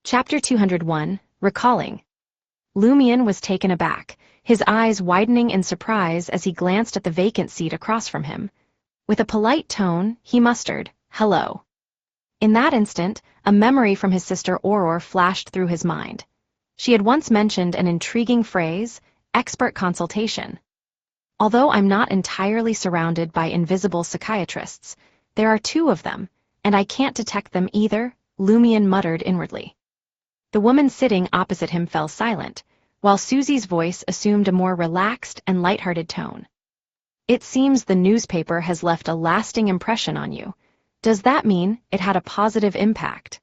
Chapter 201, Recalling. Lumion was taken aback, his eyes widening in surprise as he glanced at the vacant seat across from him. With a polite tone, he mustered, "Hello." In that instant, a memory from his sister Aurora flashed through his mind. She had once mentioned an intriguing phrase, expert consultation. Although I'm not entirely surrounded by invisible psychiatrists, there are two of them, and I can't detect them either, Lumion muttered inwardly. The woman sitting opposite him fell silent, while Susie's voice assumed a more relaxed and lighthearted tone. "It seems the newspaper has left a lasting impression on you. Does that mean it had a positive impact?"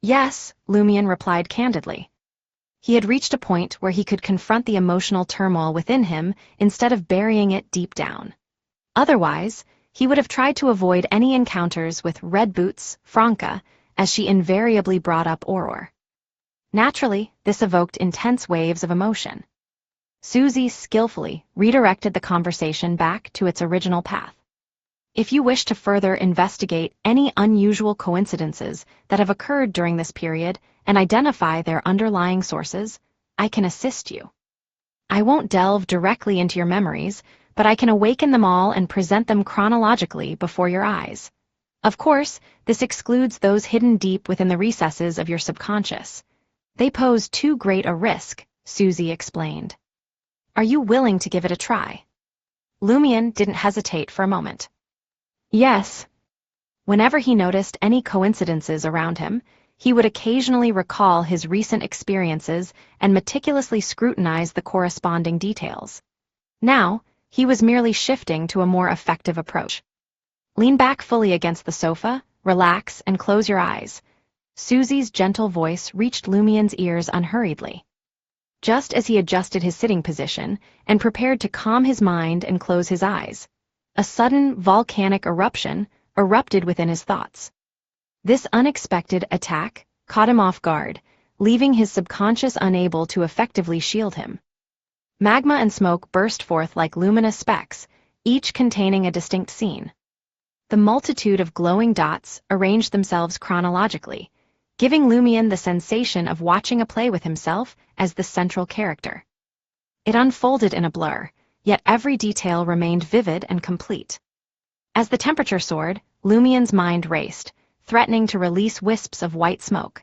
"Yes," Lumion replied candidly. He had reached a point where he could confront the emotional turmoil within him instead of burying it deep down. Otherwise, he would have tried to avoid any encounters with Red Boots, Franca, as she invariably brought up Aurora. Naturally, this evoked intense waves of emotion. Susie skillfully redirected the conversation back to its original path. "If you wish to further investigate any unusual coincidences that have occurred during this period and identify their underlying sources, I can assist you. I won't delve directly into your memories, but I can awaken them all and present them chronologically before your eyes. Of course, this excludes those hidden deep within the recesses of your subconscious. They pose too great a risk," Susie explained. "Are you willing to give it a try?" Lumion didn't hesitate for a moment. Yes. Whenever he noticed any coincidences around him, he would occasionally recall his recent experiences and meticulously scrutinize the corresponding details. Now, he was merely shifting to a more effective approach. "Lean back fully against the sofa, relax, and close your eyes." Susie's gentle voice reached Lumion's ears unhurriedly. Just as he adjusted his sitting position and prepared to calm his mind and close his eyes, a sudden volcanic eruption erupted within his thoughts. This unexpected attack caught him off guard, leaving his subconscious unable to effectively shield him. Magma and smoke burst forth like luminous specks, each containing a distinct scene. The multitude of glowing dots arranged themselves chronologically, giving Lumion the sensation of watching a play with himself as the central character. It unfolded in a blur, yet every detail remained vivid and complete. As the temperature soared, Lumion's mind raced, threatening to release wisps of white smoke.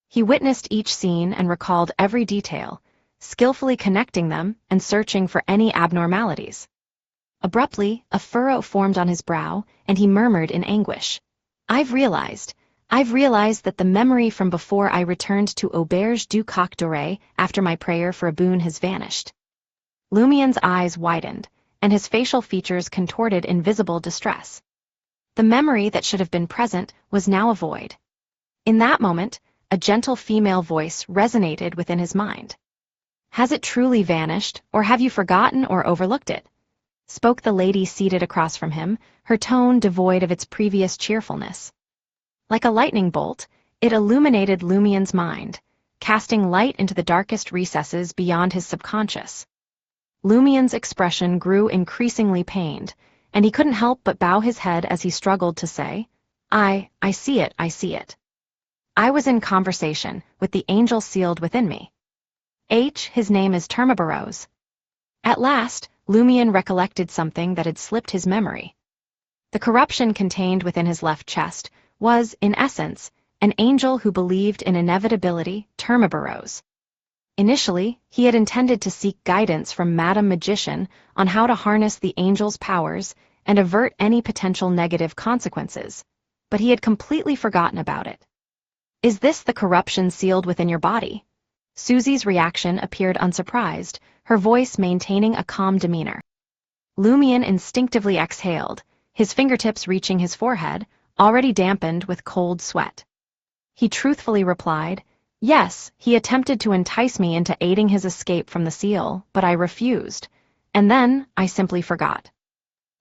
He witnessed each scene and recalled every detail, skillfully connecting them and searching for any abnormalities. Abruptly, a furrow formed on his brow, and he murmured in anguish, I've realized that the memory from before I returned to Auberge du Coq Doré after my prayer for a boon has vanished." Lumion's eyes widened, and his facial features contorted in visible distress. The memory that should have been present was now a void. In that moment, a gentle female voice resonated within his mind. "Has it truly vanished, or have you forgotten or overlooked it?" spoke the lady seated across from him, her tone devoid of its previous cheerfulness. Like a lightning bolt, it illuminated Lumion's mind, casting light into the darkest recesses beyond his subconscious. Lumion's expression grew increasingly pained, and he couldn't help but bow his head as he struggled to say, I see it. I was in conversation with the angel sealed within me. His name is Termabarose." At last, Lumion recollected something that had slipped his memory. The corruption contained within his left chest was, in essence, an angel who believed in inevitability, Termabarose. Initially, he had intended to seek guidance from Madame Magician on how to harness the angel's powers and avert any potential negative consequences, but he had completely forgotten about it. "Is this the corruption sealed within your body?" Susie's reaction appeared unsurprised, her voice maintaining a calm demeanor. Lumion instinctively exhaled, his fingertips reaching his forehead, already dampened with cold sweat. He truthfully replied, "Yes, he attempted to entice me into aiding his escape from the seal, but I refused, and then I simply forgot.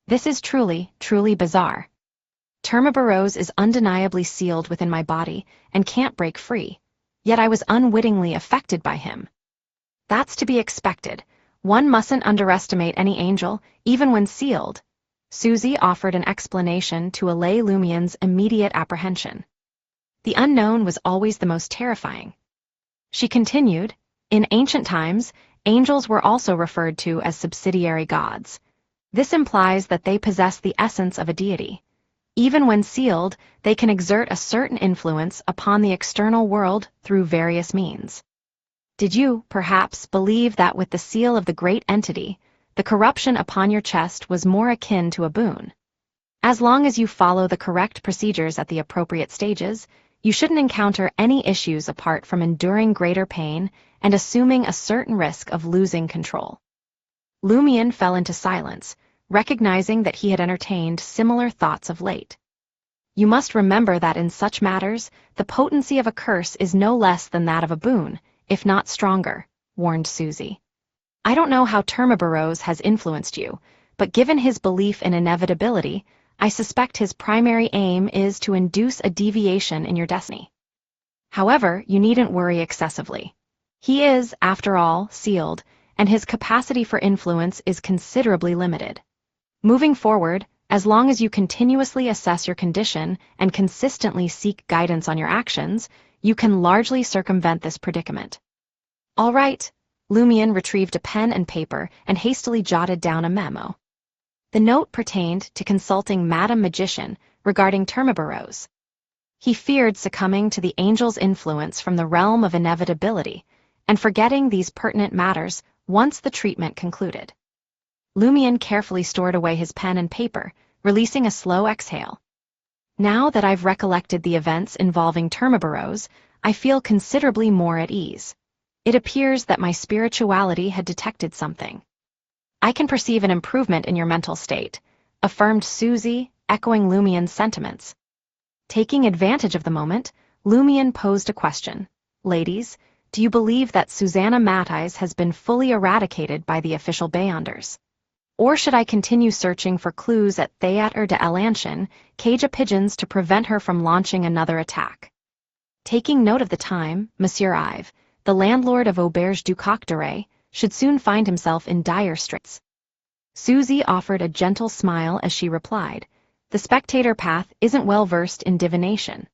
This is truly bizarre. Termabarose is undeniably sealed within my body and can't break free, yet I was unwittingly affected by him. That's to be expected. One mustn't underestimate any angel, even when sealed." Susie offered an explanation to allay Lumion's immediate apprehension. The unknown was always the most terrifying. She continued, in ancient times, angels were also referred to as subsidiary gods. This implies that they possess the essence of a deity. Even when sealed, they can exert a certain influence upon the external world through various means. Did you, perhaps, believe that with the seal of the great entity, the corruption upon your chest was more akin to a boon? As long as you follow the correct procedures at the appropriate stages, you shouldn't encounter any issues apart from enduring greater pain and assuming a certain risk of losing control. Lumion fell into silence, recognizing that he had entertained similar thoughts of late. You must remember that in such matters, the potency of a curse is no less than that of a boon, if not stronger, warned Susie. I don't know how Termaburose has influenced you, but given his belief in inevitability, I suspect his primary aim is to induce a deviation in your destiny. However, you needn't worry excessively. He is, after all, sealed, and his capacity for influence is considerably limited. Moving forward, as long as you continuously assess your condition and consistently seek guidance on your actions, you can largely circumvent this predicament. All right, Lumion retrieved a pen and paper and hastily jotted down a memo. The note pertained to consulting Madame Magician regarding Termaburose. He feared succumbing to the angel's influence from the realm of inevitability and forgetting these pertinent matters once the treatment concluded. Lumion carefully stored away his pen and paper, releasing a slow exhale. Now that I've recollected the events involving Termaburose, I feel considerably more at ease. It appears that my spirituality had detected something. I can perceive an improvement in your mental state, affirmed Susie, echoing Lumion's sentiments. Taking advantage of the moment, Lumion posed a question. Ladies, do you believe that Susanna Matthijs has been fully eradicated by the official Beyonders? Or should I continue searching for clues at Theater de l'Ancien, cage pigeons to prevent her from launching another attack? Taking note of the time, Monsieur Ives, the landlord of Auberge du Coq d'Oreille, should soon find himself in dire straits. Susie offered a gentle smile as she replied, the spectator path isn't well versed in divination.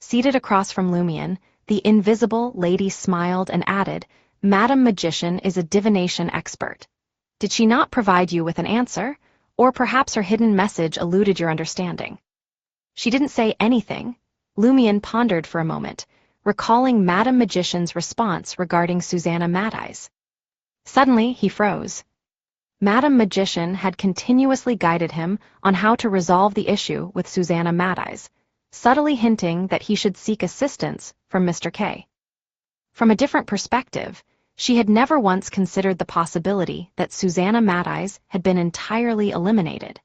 Seated across from Lumion, the invisible lady smiled and added, Madame Magician is a divination expert. Did she not provide you with an answer, or perhaps her hidden message eluded your understanding? She didn't say anything. Lumion pondered for a moment, recalling Madame Magician's response regarding Susanna Matthijs. Suddenly, he froze. Madame Magician had continuously guided him on how to resolve the issue with Susanna Matthijs, subtly hinting that he should seek assistance from Mr. K. From a different perspective, she had never once considered the possibility that Susanna Matthijs had been entirely eliminated.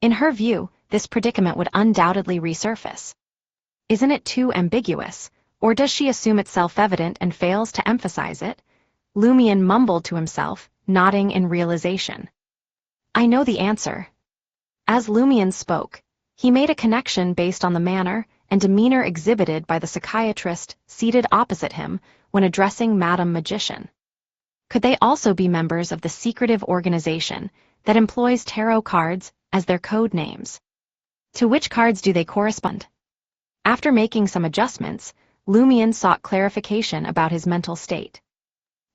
In her view, this predicament would undoubtedly resurface. Isn't it too ambiguous, or does she assume it self-evident and fails to emphasize it? Lumion mumbled to himself, nodding in realization. I know the answer. As Lumion spoke, he made a connection based on the manner and demeanor exhibited by the psychiatrist seated opposite him when addressing Madame Magician. Could they also be members of the secretive organization that employs tarot cards as their code names? To which cards do they correspond? After making some adjustments, Lumion sought clarification about his mental state.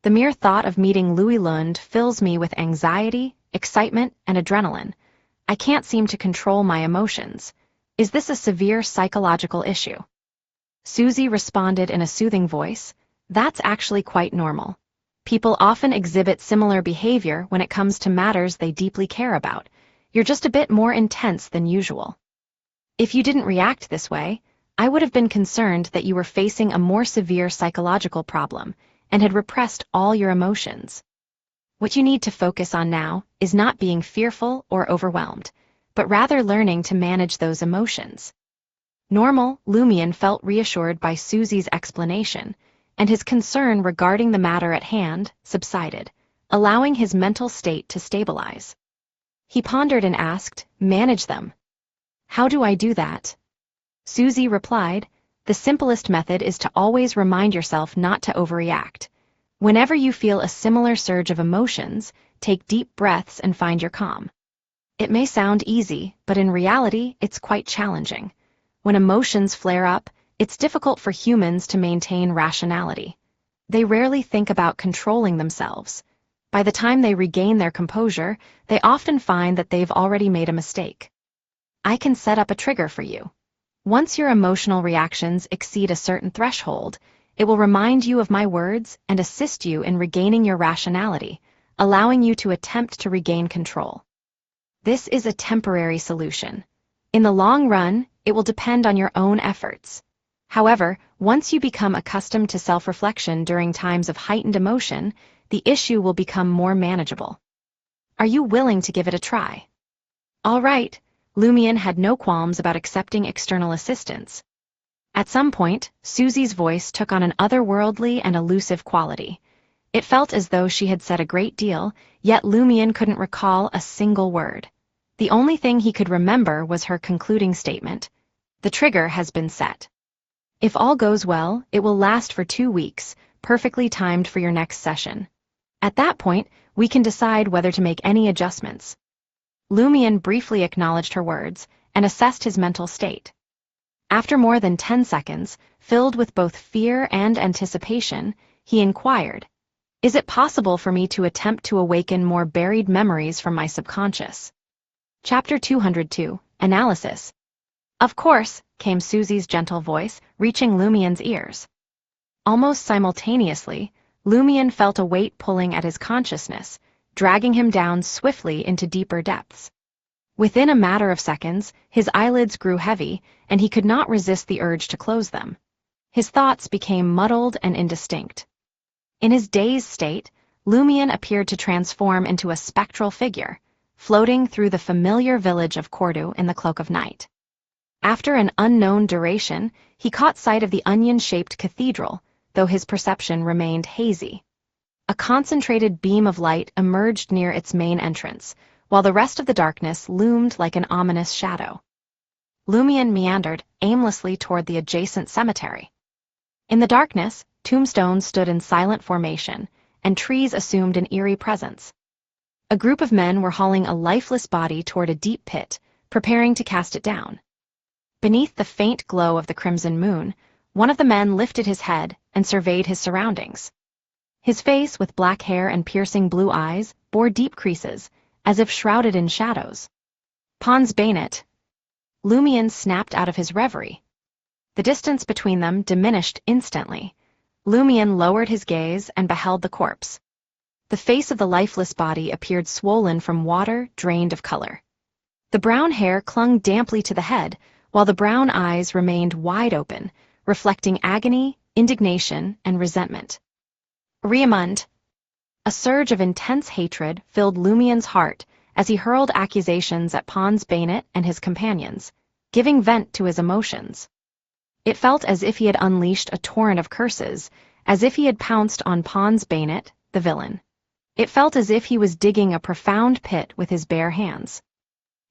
The mere thought of meeting Louis Lund fills me with anxiety, excitement, and adrenaline. I can't seem to control my emotions. Is this a severe psychological issue? Susie responded in a soothing voice, that's actually quite normal. People often exhibit similar behavior when it comes to matters they deeply care about. You're just a bit more intense than usual. If you didn't react this way, I would have been concerned that you were facing a more severe psychological problem and had repressed all your emotions. What you need to focus on now is not being fearful or overwhelmed, but rather learning to manage those emotions. Normal, Lumion felt reassured by Susie's explanation, and his concern regarding the matter at hand subsided, allowing his mental state to stabilize. He pondered and asked, manage them. How do I do that? Susie replied, the simplest method is to always remind yourself not to overreact. Whenever you feel a similar surge of emotions, take deep breaths and find your calm. It may sound easy, but in reality, it's quite challenging. When emotions flare up, it's difficult for humans to maintain rationality. They rarely think about controlling themselves. By the time they regain their composure, they often find that they've already made a mistake. I can set up a trigger for you. Once your emotional reactions exceed a certain threshold, it will remind you of my words and assist you in regaining your rationality, allowing you to attempt to regain control. This is a temporary solution. In the long run, it will depend on your own efforts. However, once you become accustomed to self-reflection during times of heightened emotion, the issue will become more manageable. Are you willing to give it a try? All right, Lumion had no qualms about accepting external assistance. At some point, Susie's voice took on an otherworldly and elusive quality. It felt as though she had said a great deal, yet Lumion couldn't recall a single word. The only thing he could remember was her concluding statement. The trigger has been set. If all goes well, it will last for 2 weeks, perfectly timed for your next session. At that point, we can decide whether to make any adjustments. Lumion briefly acknowledged her words and assessed his mental state. After more than 10 seconds, filled with both fear and anticipation, he inquired, "Is it possible for me to attempt to awaken more buried memories from my subconscious?" Chapter 202, Analysis. "Of course," came Susie's gentle voice, reaching Lumion's ears. Almost simultaneously, Lumion felt a weight pulling at his consciousness, dragging him down swiftly into deeper depths. Within a matter of seconds, his eyelids grew heavy, and he could not resist the urge to close them. His thoughts became muddled and indistinct. In his dazed state, Lumion appeared to transform into a spectral figure, floating through the familiar village of Cordu in the cloak of night. After an unknown duration, he caught sight of the onion-shaped cathedral, though his perception remained hazy. A concentrated beam of light emerged near its main entrance, while the rest of the darkness loomed like an ominous shadow. Lumion meandered aimlessly toward the adjacent cemetery. In the darkness, tombstones stood in silent formation, and trees assumed an eerie presence. A group of men were hauling a lifeless body toward a deep pit, preparing to cast it down. Beneath the faint glow of the crimson moon, one of the men lifted his head and surveyed his surroundings. His face, with black hair and piercing blue eyes, bore deep creases, as if shrouded in shadows. "Pons Banet." Lumion snapped out of his reverie. The distance between them diminished instantly. Lumion lowered his gaze and beheld the corpse. The face of the lifeless body appeared swollen from water, drained of color. The brown hair clung damply to the head, while the brown eyes remained wide open, reflecting agony, indignation, and resentment. "Riamund." A surge of intense hatred filled Lumion's heart as he hurled accusations at Pons Banet and his companions, giving vent to his emotions. It felt as if he had unleashed a torrent of curses, as if he had pounced on Pons Banet, the villain. It felt as if he was digging a profound pit with his bare hands.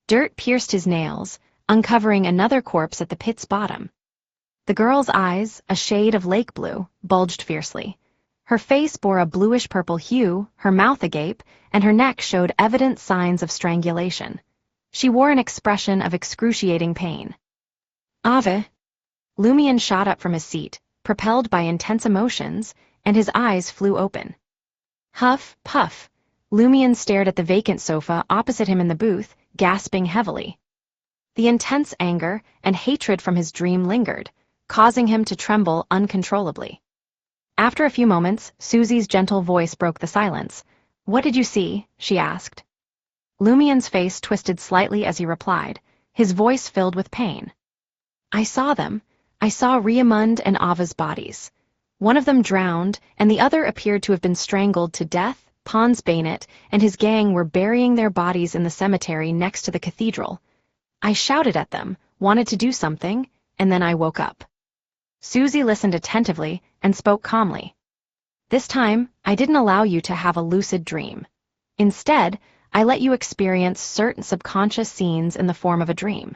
Dirt pierced his nails, uncovering another corpse at the pit's bottom. The girl's eyes, a shade of lake blue, bulged fiercely. Her face bore a bluish-purple hue, her mouth agape, and her neck showed evident signs of strangulation. She wore an expression of excruciating pain. "Ave." Lumion shot up from his seat, propelled by intense emotions, and his eyes flew open. Huff, puff. Lumion stared at the vacant sofa opposite him in the booth, gasping heavily. The intense anger and hatred from his dream lingered, causing him to tremble uncontrollably. After a few moments, Susie's gentle voice broke the silence. "What did you see?" she asked. Lumion's face twisted slightly as he replied, his voice filled with pain. "I saw them. I saw Riamund and Ava's bodies. One of them drowned, and the other appeared to have been strangled to death. Pons Banet and his gang were burying their bodies in the cemetery next to the cathedral. I shouted at them, wanted to do something, and then I woke up." Susie listened attentively and spoke calmly. "This time, I didn't allow you to have a lucid dream. Instead, I let you experience certain subconscious scenes in the form of a dream.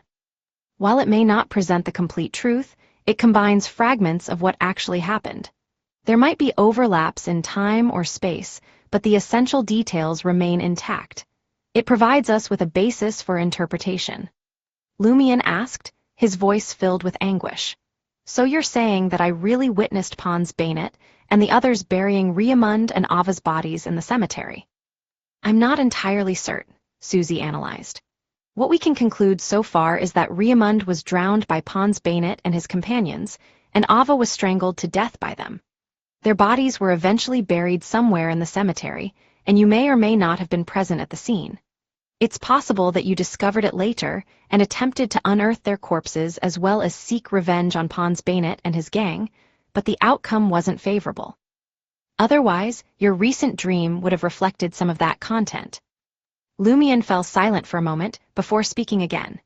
While it may not present the complete truth, it combines fragments of what actually happened. There might be overlaps in time or space, but the essential details remain intact. It provides us with a basis for interpretation." Lumion asked, his voice filled with anguish. So you're saying that I really witnessed Pons Bayonet and the others burying Riamund and Ava's bodies in the cemetery? I'm not entirely certain, Susie analyzed. What we can conclude so far is that Riamund was drowned by Pons Bayonet and his companions, and Ava was strangled to death by them. Their bodies were eventually buried somewhere in the cemetery, and you may or may not have been present at the scene. It's possible that you discovered it later and attempted to unearth their corpses as well as seek revenge on Pons Bayonet and his gang, but the outcome wasn't favorable. Otherwise, your recent dream would have reflected some of that content. Lumion fell silent for a moment before speaking again.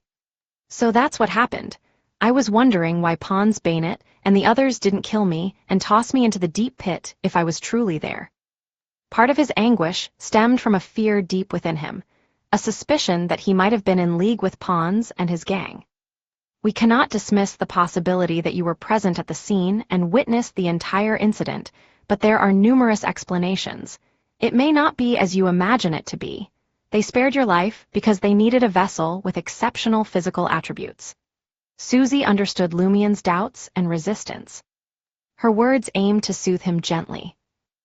So that's what happened. I was wondering why Pons Bayonet and the others didn't kill me and toss me into the deep pit if I was truly there. Part of his anguish stemmed from a fear deep within him, a suspicion that he might have been in league with Pons and his gang. We cannot dismiss the possibility that you were present at the scene and witnessed the entire incident, but there are numerous explanations. It may not be as you imagine it to be. They spared your life because they needed a vessel with exceptional physical attributes. Susie understood Lumion's doubts and resistance. Her words aimed to soothe him gently.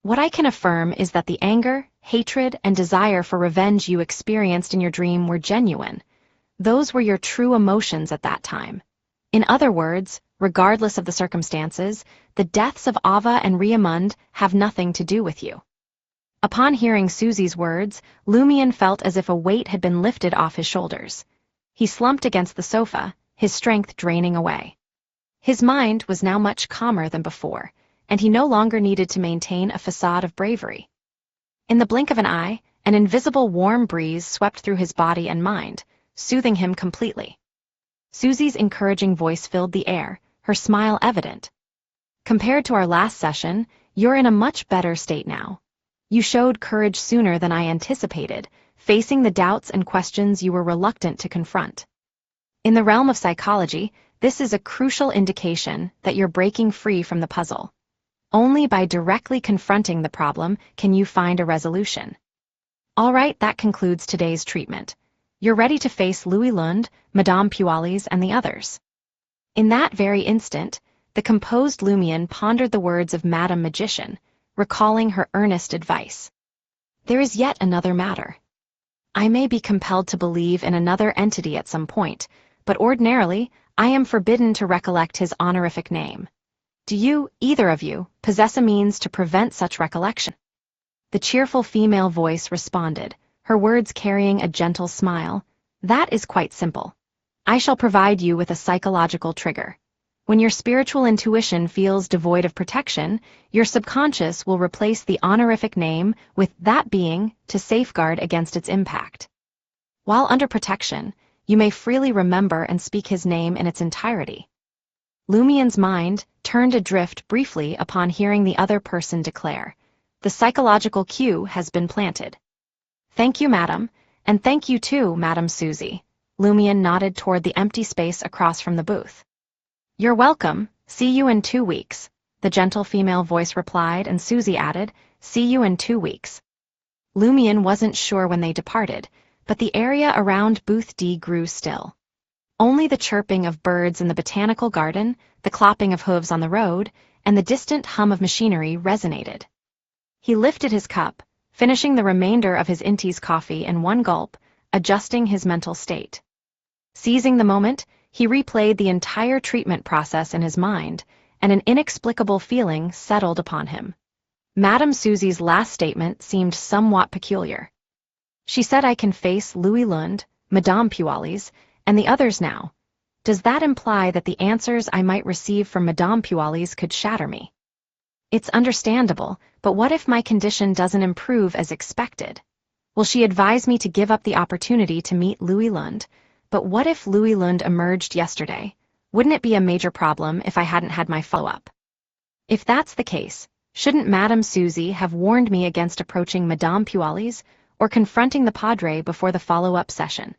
What I can affirm is that the anger, hatred, and desire for revenge you experienced in your dream were genuine. Those were your true emotions at that time. In other words, regardless of the circumstances, the deaths of Ava and Riamund have nothing to do with you. Upon hearing Susie's words, Lumion felt as if a weight had been lifted off his shoulders. He slumped against the sofa, his strength draining away. His mind was now much calmer than before, and he no longer needed to maintain a facade of bravery. In the blink of an eye, an invisible warm breeze swept through his body and mind, soothing him completely. Susie's encouraging voice filled the air, her smile evident. Compared to our last session, you're in a much better state now. You showed courage sooner than I anticipated, facing the doubts and questions you were reluctant to confront. In the realm of psychology, this is a crucial indication that you're breaking free from the puzzle. Only by directly confronting the problem can you find a resolution. All right, that concludes today's treatment. You're ready to face Louis Lund, Madame Pualis, and the others. In that very instant, the composed Lumion pondered the words of Madame Magician, recalling her earnest advice. There is yet another matter. I may be compelled to believe in another entity at some point, but ordinarily, I am forbidden to recollect his honorific name. Do you, either of you, possess a means to prevent such recollection? The cheerful female voice responded, her words carrying a gentle smile. That is quite simple. I shall provide you with a psychological trigger. When your spiritual intuition feels devoid of protection, your subconscious will replace the honorific name with that being to safeguard against its impact. While under protection, you may freely remember and speak his name in its entirety. Lumion's mind turned adrift briefly upon hearing the other person declare, "The psychological cue has been planted." "Thank you, madam, and thank you too, Madam Susie." Lumion nodded toward the empty space across from the booth. "You're welcome. See you in 2 weeks," the gentle female voice replied, and Susie added, "See you in 2 weeks." Lumion wasn't sure when they departed, but the area around Booth D grew still. Only the chirping of birds in the botanical garden, the clopping of hooves on the road, and the distant hum of machinery resonated. He lifted his cup, finishing the remainder of his Intis coffee in one gulp, adjusting his mental state. Seizing the moment, he replayed the entire treatment process in his mind, and an inexplicable feeling settled upon him. Madame Susie's last statement seemed somewhat peculiar. She said, "I can face Louis Lund, Madame Pualis, and the others now." Does that imply that the answers I might receive from Madame Pualis could shatter me? It's understandable, but what if my condition doesn't improve as expected? Will she advise me to give up the opportunity to meet Louis Lund? But what if Louis Lund emerged yesterday? Wouldn't it be a major problem if I hadn't had my follow-up? If that's the case, shouldn't Madame Susie have warned me against approaching Madame Pualis or confronting the Padre before the follow-up session?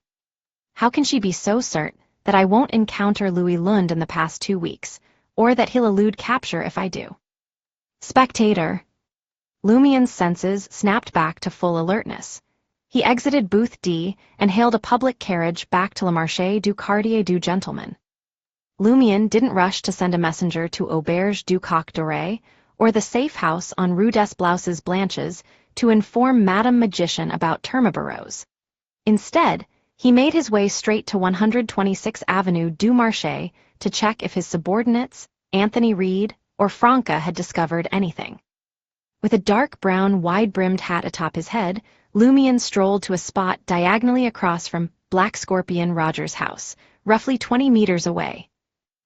How can she be so certain that I won't encounter Louis Lund in the past 2 weeks, or that he'll elude capture if I do? Spectator. Lumion's senses snapped back to full alertness. He exited Booth D and hailed a public carriage back to Le Marché du Quartier du Gentleman. Lumion didn't rush to send a messenger to Auberge du Coq Doré or the safe house on Rue des Blouses Blanches to inform Madame Magician about Termiberos. Instead, he made his way straight to 126th Avenue du Marché to check if his subordinates, Anthony Reed or Franca, had discovered anything. With a dark brown wide-brimmed hat atop his head, Lumion strolled to a spot diagonally across from Black Scorpion Roger's house, roughly 20 meters away.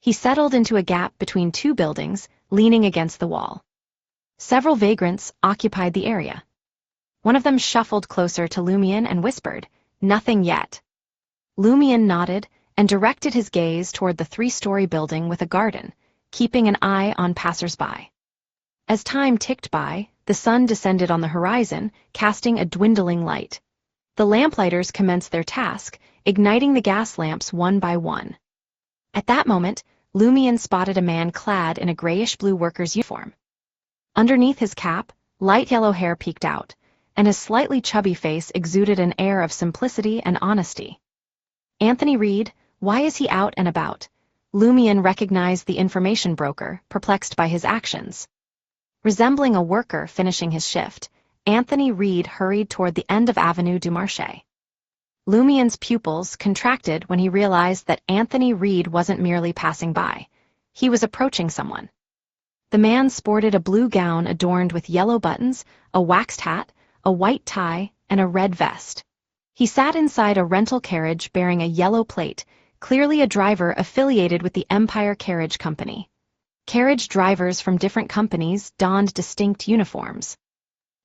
He settled into a gap between two buildings, leaning against the wall. Several vagrants occupied the area. One of them shuffled closer to Lumion and whispered, "Nothing yet." Lumion nodded and directed his gaze toward the three-story building with a garden, keeping an eye on passers-by. As time ticked by, the sun descended on the horizon, casting a dwindling light. The lamplighters commenced their task, igniting the gas lamps one by one. At that moment, Lumion spotted a man clad in a grayish-blue worker's uniform. Underneath his cap, light yellow hair peeked out, and his slightly chubby face exuded an air of simplicity and honesty. Anthony Reed, why is he out and about? Lumion recognized the information broker, perplexed by his actions. Resembling a worker finishing his shift, Anthony Reed hurried toward the end of Avenue du Marché. Lumion's pupils contracted when he realized that Anthony Reed wasn't merely passing by. He was approaching someone. The man sported a blue gown adorned with yellow buttons, a waxed hat, a white tie, and a red vest. He sat inside a rental carriage bearing a yellow plate, clearly a driver affiliated with the Empire Carriage Company. Carriage drivers from different companies donned distinct uniforms.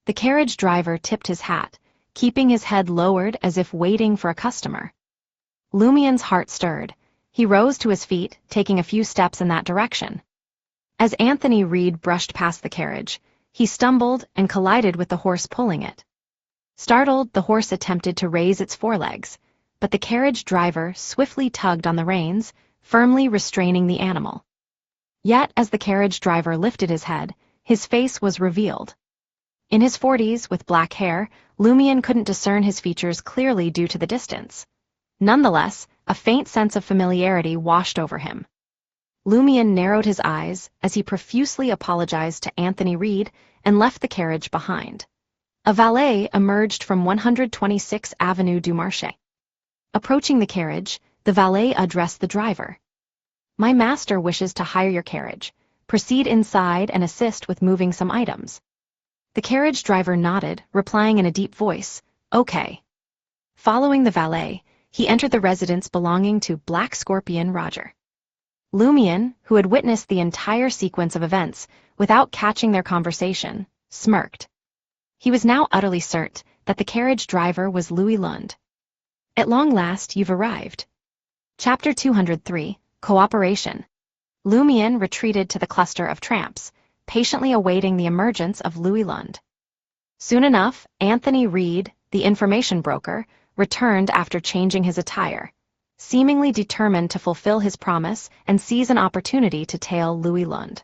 The carriage driver tipped his hat, keeping his head lowered as if waiting for a customer. Lumion's heart stirred. He rose to his feet, taking a few steps in that direction. As Anthony Reed brushed past the carriage, he stumbled and collided with the horse pulling it. Startled, the horse attempted to raise its forelegs, but the carriage driver swiftly tugged on the reins, firmly restraining the animal. Yet, as the carriage driver lifted his head, his face was revealed. In his 40s, with black hair, Lumion couldn't discern his features clearly due to the distance. Nonetheless, a faint sense of familiarity washed over him. Lumion narrowed his eyes as he profusely apologized to Anthony Reed and left the carriage behind. A valet emerged from 126th Avenue du Marché. Approaching the carriage, the valet addressed the driver. "My master wishes to hire your carriage. Proceed inside and assist with moving some items." The carriage driver nodded, replying in a deep voice, "Okay." Following the valet, he entered the residence belonging to Black Scorpion Roger. Lumion, who had witnessed the entire sequence of events without catching their conversation, smirked. He was now utterly certain that the carriage driver was Louis Lund. "At long last, you've arrived." Chapter 203, Cooperation. Lumion retreated to the cluster of tramps, patiently awaiting the emergence of Louis Lund. Soon enough, Anthony Reed, the information broker, returned after changing his attire, seemingly determined to fulfill his promise and seize an opportunity to tail Louis Lund.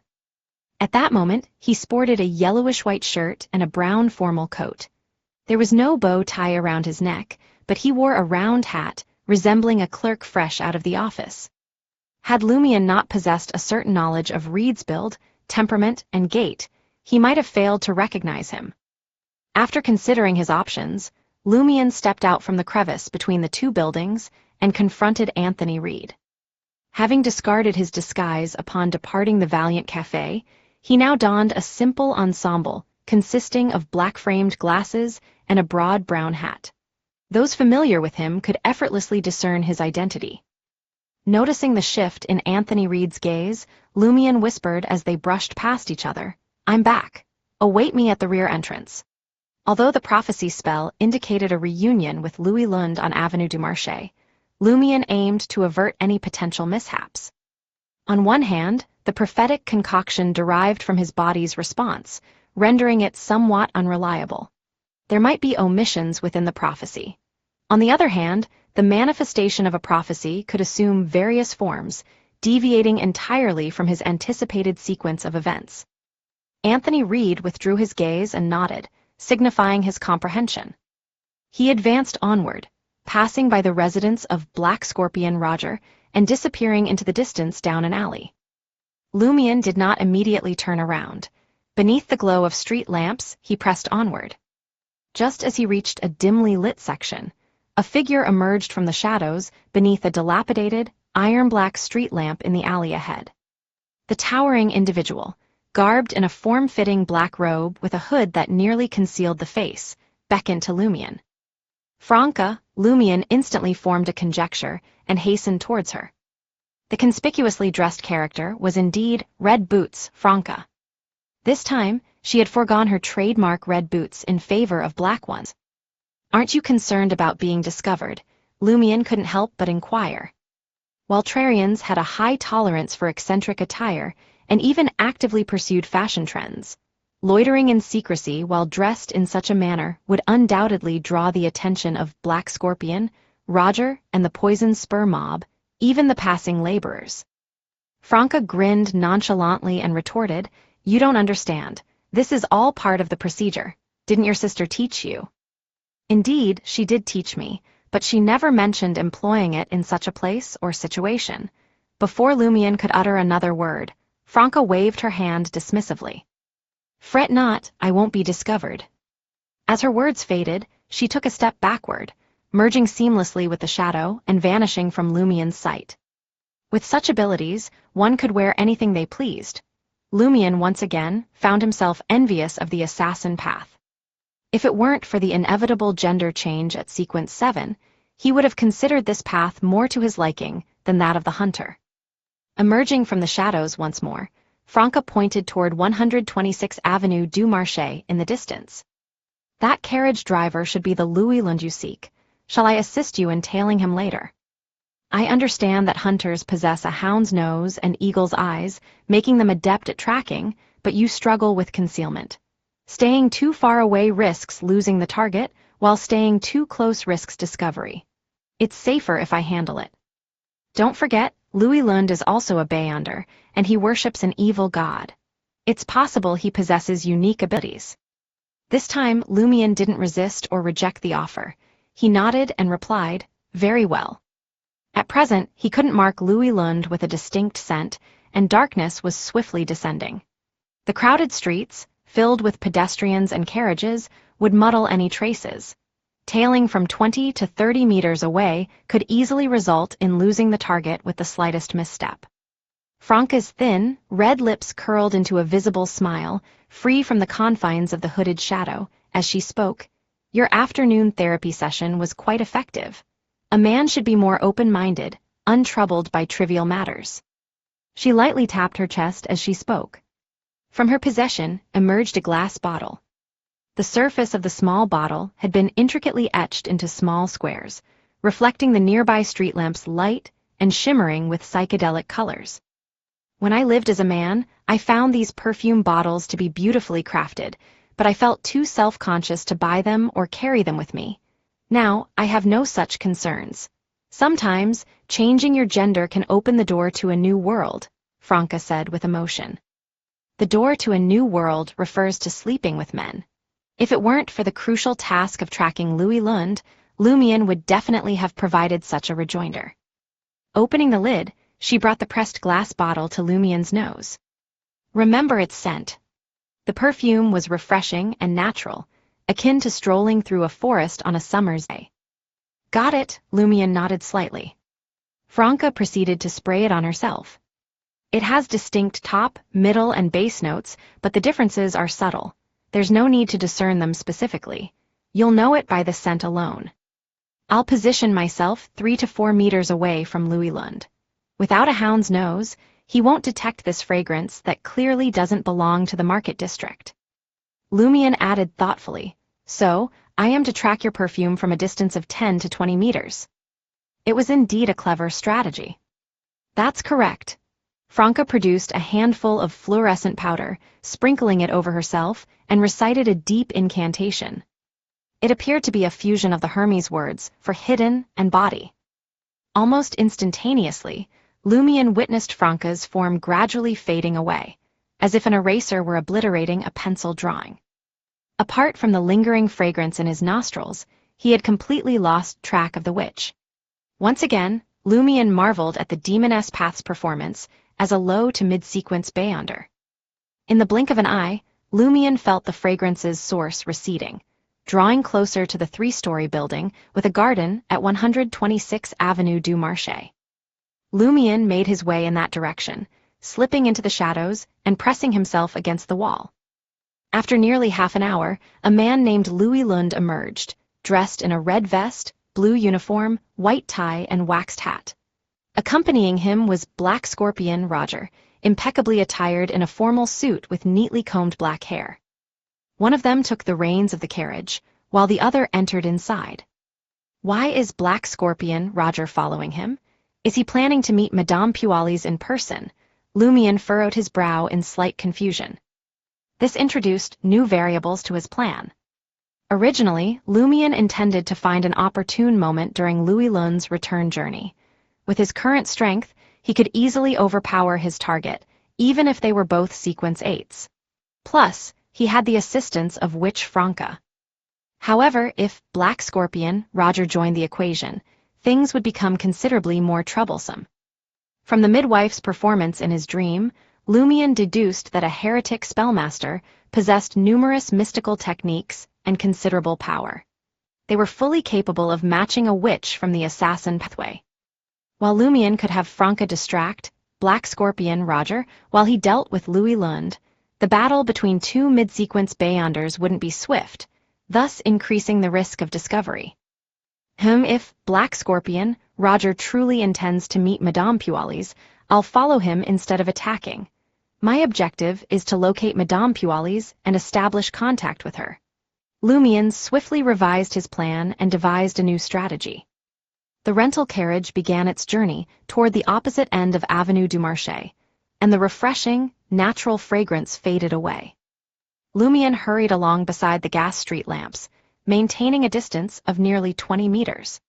At that moment, he sported a yellowish-white shirt and a brown formal coat. There was no bow tie around his neck, but he wore a round hat, resembling a clerk fresh out of the office. Had Lumion not possessed a certain knowledge of Reed's build, temperament, and gait, he might have failed to recognize him. After considering his options, Lumion stepped out from the crevice between the two buildings and confronted Anthony Reed. Having discarded his disguise upon departing the Valiant Café, he now donned a simple ensemble consisting of black-framed glasses and a broad brown hat. Those familiar with him could effortlessly discern his identity. Noticing the shift in Anthony Reed's gaze, Lumion whispered as they brushed past each other, "I'm back. Await me at the rear entrance." Although the prophecy spell indicated a reunion with Louis Lund on Avenue du Marché, Lumion aimed to avert any potential mishaps. On one hand, the prophetic concoction derived from his body's response, rendering it somewhat unreliable. There might be omissions within the prophecy. On the other hand, the manifestation of a prophecy could assume various forms, deviating entirely from his anticipated sequence of events. Anthony Reed withdrew his gaze and nodded, signifying his comprehension. He advanced onward, passing by the residence of Black Scorpion Roger and disappearing into the distance down an alley. Lumion did not immediately turn around. Beneath the glow of street lamps, he pressed onward. Just as he reached a dimly lit section, a figure emerged from the shadows beneath a dilapidated, iron-black street lamp in the alley ahead. The towering individual, garbed in a form-fitting black robe with a hood that nearly concealed the face, beckoned to Lumion. Franca, Lumion instantly formed a conjecture and hastened towards her. The conspicuously dressed character was indeed Red Boots Franca. This time, she had foregone her trademark red boots in favor of black ones. "Aren't you concerned about being discovered?" Lumion couldn't help but inquire. Waltrarians had a high tolerance for eccentric attire and even actively pursued fashion trends. Loitering in secrecy while dressed in such a manner would undoubtedly draw the attention of Black Scorpion, Roger, and the Poison Spur mob, even the passing laborers. Franca grinned nonchalantly and retorted, "You don't understand. This is all part of the procedure. Didn't your sister teach you?" "Indeed, she did teach me, but she never mentioned employing it in such a place or situation." Before Lumion could utter another word, Franca waved her hand dismissively. "Fret not, I won't be discovered." As her words faded, she took a step backward, merging seamlessly with the shadow and vanishing from Lumion's sight. With such abilities, one could wear anything they pleased. Lumion once again found himself envious of the assassin path. If it weren't for the inevitable gender change at Sequence 7, he would have considered this path more to his liking than that of the hunter. Emerging from the shadows once more, Franca pointed toward 126 Avenue du Marché in the distance. "That carriage driver should be the Louis Lund you seek. Shall I assist you in tailing him later? I understand that hunters possess a hound's nose and eagle's eyes, making them adept at tracking, but you struggle with concealment. Staying too far away risks losing the target, while staying too close risks discovery. It's safer if I handle it. Don't forget, Louis Lund is also a Beyonder, and he worships an evil god. It's possible he possesses unique abilities." This time, Lumion didn't resist or reject the offer. He nodded and replied, "Very well." At present, he couldn't mark Louis Lund with a distinct scent, and darkness was swiftly descending. The crowded streets, filled with pedestrians and carriages, would muddle any traces. Tailing from 20 to 30 meters away could easily result in losing the target with the slightest misstep. Franca's thin, red lips curled into a visible smile, free from the confines of the hooded shadow, as she spoke. "Your afternoon therapy session was quite effective. A man should be more open-minded, untroubled by trivial matters." She lightly tapped her chest as she spoke. From her possession emerged a glass bottle. The surface of the small bottle had been intricately etched into small squares, reflecting the nearby street lamp's light and shimmering with psychedelic colors. "When I lived as a man, I found these perfume bottles to be beautifully crafted, but I felt too self-conscious to buy them or carry them with me. Now, I have no such concerns. Sometimes, changing your gender can open the door to a new world," Franca said with emotion. The door to a new world refers to sleeping with men. If it weren't for the crucial task of tracking Louis Lund, Lumion would definitely have provided such a rejoinder. Opening the lid, she brought the pressed glass bottle to Lumion's nose. "Remember its scent." The perfume was refreshing and natural, akin to strolling through a forest on a summer's day. "Got it," Lumion nodded slightly. Franca proceeded to spray it on herself. "It has distinct top, middle, and base notes, but the differences are subtle. There's no need to discern them specifically. You'll know it by the scent alone. I'll position myself 3 to 4 meters away from Louis Lund. Without a hound's nose, he won't detect this fragrance that clearly doesn't belong to the market district." Lumion added thoughtfully, "So, I am to track your perfume from a distance of 10 to 20 meters. It was indeed a clever strategy." "That's correct." Franca produced a handful of fluorescent powder, sprinkling it over herself, and recited a deep incantation. It appeared to be a fusion of the Hermes words for hidden and body. Almost instantaneously, Lumion witnessed Franca's form gradually fading away, as if an eraser were obliterating a pencil drawing. Apart from the lingering fragrance in his nostrils, he had completely lost track of the witch. Once again, Lumian marveled at the demoness path's performance as a low to mid-sequence Beyonder. In the blink of an eye, Lumian felt the fragrance's source receding, drawing closer to the 3-story building with a garden at 126 Avenue du Marché. Lumian made his way in that direction, slipping into the shadows and pressing himself against the wall. After nearly half an hour, a man named Louis Lund emerged, dressed in a red vest, blue uniform, white tie, and waxed hat. Accompanying him was Black Scorpion Roger, impeccably attired in a formal suit with neatly combed black hair. One of them took the reins of the carriage, while the other entered inside. Why is Black Scorpion Roger following him? Is he planning to meet Madame Pualis in person? Lumian furrowed his brow in slight confusion. This introduced new variables to his plan. Originally, Lumian intended to find an opportune moment during Louis Lund's return journey. With his current strength, he could easily overpower his target, even if they were both sequence 8s. Plus, he had the assistance of Witch Franca. However, if Black Scorpion Roger joined the equation, things would become considerably more troublesome. From the midwife's performance in his dream, Lumian deduced that a heretic spellmaster possessed numerous mystical techniques and considerable power. They were fully capable of matching a witch from the assassin pathway. While Lumian could have Franca distract Black Scorpion Roger while he dealt with Louis Lund, the battle between two mid-sequence Beyonders wouldn't be swift, thus increasing the risk of discovery. If Black Scorpion Roger truly intends to meet Madame Pualis, I'll follow him instead of attacking. My objective is to locate Madame Pualis and establish contact with her. Lumian swiftly revised his plan and devised a new strategy. The rental carriage began its journey toward the opposite end of Avenue du Marché, and the refreshing, natural fragrance faded away. Lumian hurried along beside the gas street lamps, maintaining a distance of nearly 20 meters.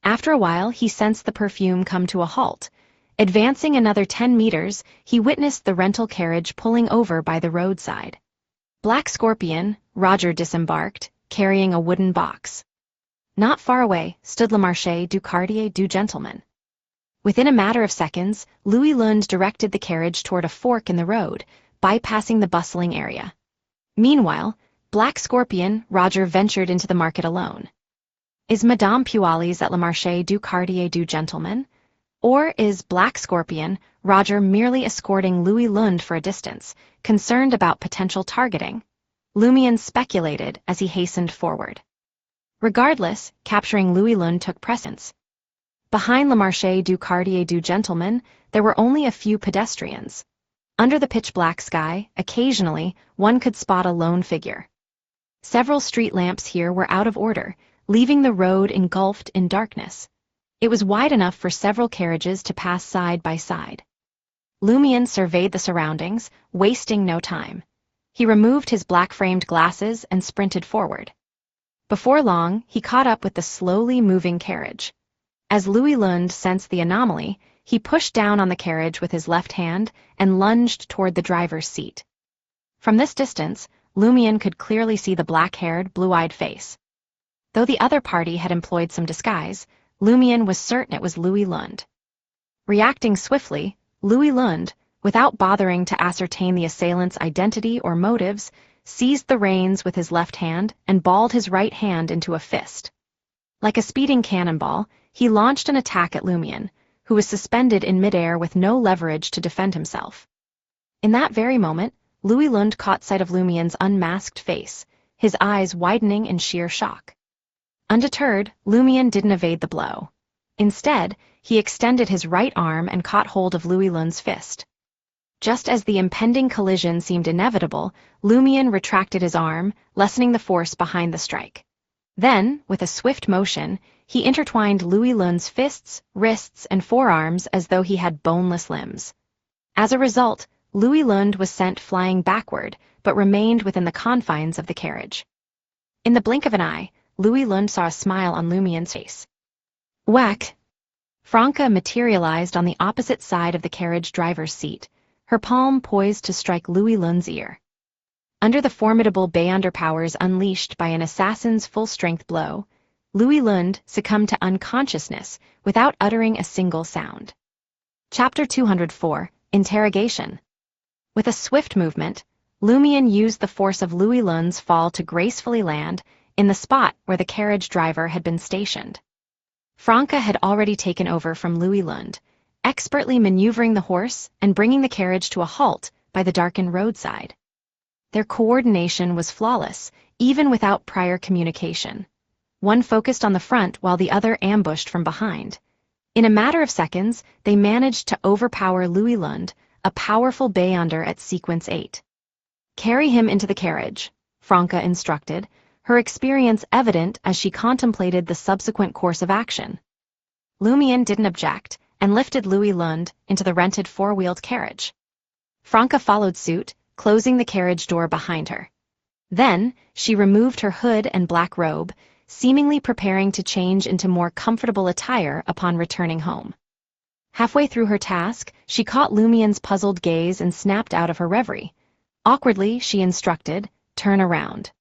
After a while, he sensed the perfume come to a halt. Advancing another 10 meters, he witnessed the rental carriage pulling over by the roadside. Black Scorpion Roger disembarked, carrying a wooden box. Not far away stood Le Marché du Quartier du Gentleman. Within a matter of seconds, Louis Lund directed the carriage toward a fork in the road, bypassing the bustling area. Meanwhile, Black Scorpion Roger ventured into the market alone. Is Madame Pualis at Le Marché du Quartier du Gentleman? Or is Black Scorpion Roger merely escorting Louis Lund for a distance, concerned about potential targeting? Lumian speculated as he hastened forward. Regardless, capturing Louis Lund took precedence. Behind Le Marché du Quartier du Gentleman, there were only a few pedestrians. Under the pitch-black sky, occasionally, one could spot a lone figure. Several street lamps here were out of order, leaving the road engulfed in darkness. It was wide enough for several carriages to pass side by side. Lumian surveyed the surroundings, wasting no time. He removed his black-framed glasses and sprinted forward. Before long, he caught up with the slowly moving carriage. As Louis Lund sensed the anomaly, he pushed down on the carriage with his left hand and lunged toward the driver's seat. From this distance, Lumian could clearly see the black-haired, blue-eyed face. Though the other party had employed some disguise, Lumian was certain it was Louis Lund. Reacting swiftly, Louis Lund, without bothering to ascertain the assailant's identity or motives, seized the reins with his left hand and balled his right hand into a fist. Like a speeding cannonball, he launched an attack at Lumian, who was suspended in midair with no leverage to defend himself. In that very moment, Louis Lund caught sight of Lumian's unmasked face, his eyes widening in sheer shock. Undeterred, Lumian didn't evade the blow. Instead, he extended his right arm and caught hold of Louis Lund's fist. Just as the impending collision seemed inevitable, Lumian retracted his arm, lessening the force behind the strike. Then, with a swift motion, he intertwined Louis Lund's fists, wrists, and forearms as though he had boneless limbs. As a result, Louis Lund was sent flying backward, but remained within the confines of the carriage. In the blink of an eye, Louis Lund saw a smile on Lumian's face. Whack! Franca materialized on the opposite side of the carriage driver's seat, her palm poised to strike Louis Lund's ear. Under the formidable Beyonder powers unleashed by an assassin's full-strength blow, Louis Lund succumbed to unconsciousness without uttering a single sound. Chapter 204, Interrogation. With a swift movement, Lumion used the force of Louis Lund's fall to gracefully land in the spot where the carriage driver had been stationed. Franca had already taken over from Louis Lund, expertly maneuvering the horse and bringing the carriage to a halt by the darkened roadside. Their coordination was flawless, even without prior communication. One focused on the front while the other ambushed from behind. In a matter of seconds, they managed to overpower Louis Lund, a powerful Beyonder at sequence 8. "Carry him into the carriage," Franca instructed, her experience evident as she contemplated the subsequent course of action. Lumion didn't object and lifted Louis Lund into the rented four-wheeled carriage. Franca followed suit, closing the carriage door behind her. Then, she removed her hood and black robe, seemingly preparing to change into more comfortable attire upon returning home. Halfway through her task, she caught Lumion's puzzled gaze and snapped out of her reverie. Awkwardly, she instructed, "Turn around."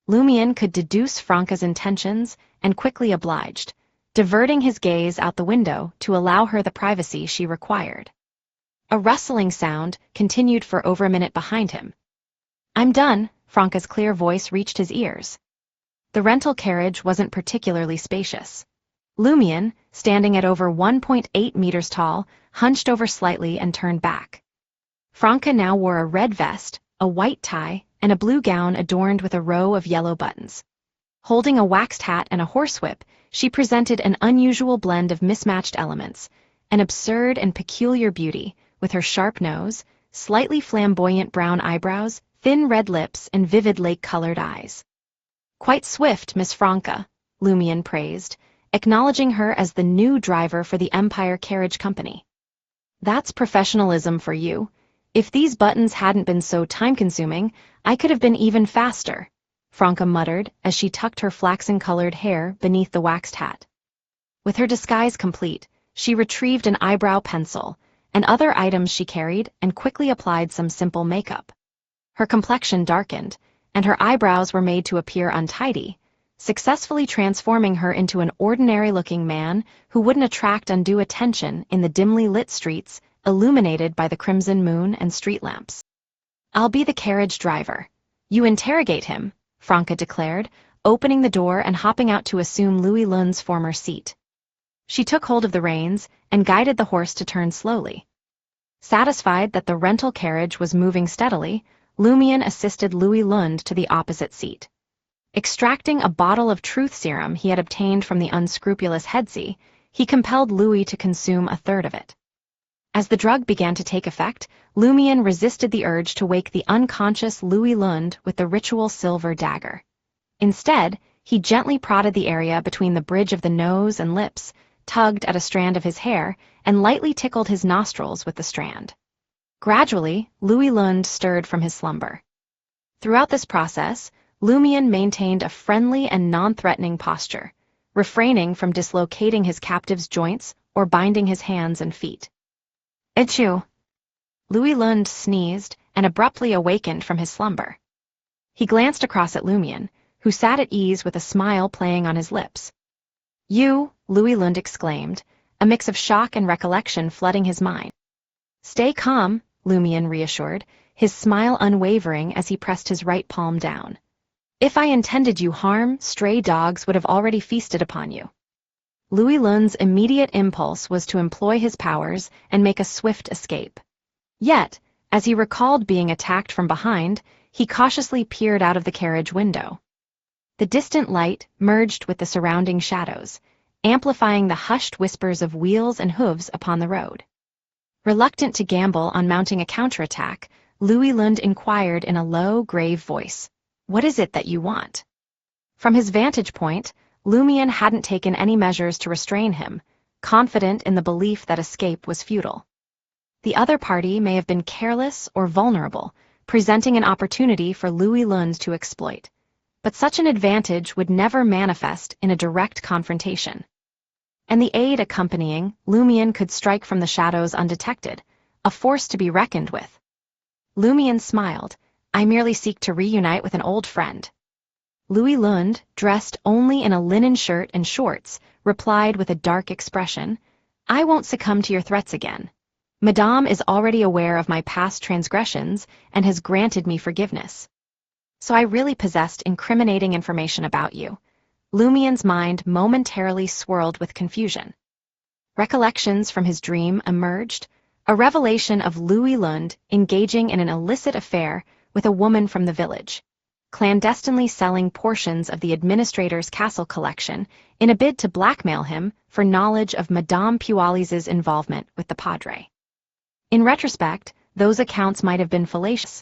Lumion could deduce Franca's intentions and quickly obliged, diverting his gaze out the window to allow her the privacy she required. A rustling sound continued for over a minute behind him. "I'm done," Franca's clear voice reached his ears. The rental carriage wasn't particularly spacious. Lumion, standing at over 1.8 meters tall, hunched over slightly and turned back. Franca now wore a red vest, a white tie, and a blue gown adorned with a row of yellow buttons. Holding a waxed hat and a horsewhip, she presented an unusual blend of mismatched elements, an absurd and peculiar beauty, with her sharp nose, slightly flamboyant brown eyebrows, thin red lips, and vivid lake-colored eyes. "Quite swift, Miss Franca," Lumion praised, acknowledging her as the new driver for the Empire Carriage Company. "That's professionalism for you. If these buttons hadn't been so time-consuming, I could have been even faster," Franca muttered as she tucked her flaxen-colored hair beneath the waxed hat. With her disguise complete, she retrieved an eyebrow pencil and other items she carried and quickly applied some simple makeup. Her complexion darkened, and her eyebrows were made to appear untidy, successfully transforming her into an ordinary-looking man who wouldn't attract undue attention in the dimly lit streets illuminated by the crimson moon and street lamps. "I'll be the carriage driver. You interrogate him," Franca declared, opening the door and hopping out to assume Louis Lund's former seat. She took hold of the reins and guided the horse to turn slowly. Satisfied that the rental carriage was moving steadily, Lumion assisted Louis Lund to the opposite seat. Extracting a bottle of truth serum he had obtained from the unscrupulous Headsey, he compelled Louis to consume a third of it. As the drug began to take effect, Lumion resisted the urge to wake the unconscious Louis Lund with the ritual silver dagger. Instead, he gently prodded the area between the bridge of the nose and lips, tugged at a strand of his hair, and lightly tickled his nostrils with the strand. Gradually, Louis Lund stirred from his slumber. Throughout this process, Lumion maintained a friendly and non-threatening posture, refraining from dislocating his captive's joints or binding his hands and feet. "Achoo!" Louis Lund sneezed and abruptly awakened from his slumber. He glanced across at Lumion, who sat at ease with a smile playing on his lips. "You," Louis Lund exclaimed, a mix of shock and recollection flooding his mind. "Stay calm," Lumion reassured, his smile unwavering as he pressed his right palm down. "If I intended you harm, stray dogs would have already feasted upon you." Louis Lund's immediate impulse was to employ his powers and make a swift escape. Yet, as he recalled being attacked from behind, he cautiously peered out of the carriage window. The distant light merged with the surrounding shadows, amplifying the hushed whispers of wheels and hooves upon the road. Reluctant to gamble on mounting a counterattack, Louis Lund inquired in a low, grave voice, "What is it that you want?" From his vantage point, Lumion hadn't taken any measures to restrain him, confident in the belief that escape was futile. The other party may have been careless or vulnerable, presenting an opportunity for Louis Lund to exploit. But such an advantage would never manifest in a direct confrontation. And the aid accompanying Lumion could strike from the shadows undetected, a force to be reckoned with. Lumion smiled. "I merely seek to reunite with an old friend." Louis Lund, dressed only in a linen shirt and shorts, replied with a dark expression, "I won't succumb to your threats again. Madame is already aware of my past transgressions and has granted me forgiveness. So I really possessed incriminating information about you." Lumien's mind momentarily swirled with confusion. Recollections from his dream emerged, a revelation of Louis Lund engaging in an illicit affair with a woman from the village, clandestinely selling portions of the administrator's castle collection in a bid to blackmail him for knowledge of Madame Pualis's involvement with the Padre. In retrospect, those accounts might have been fallacious.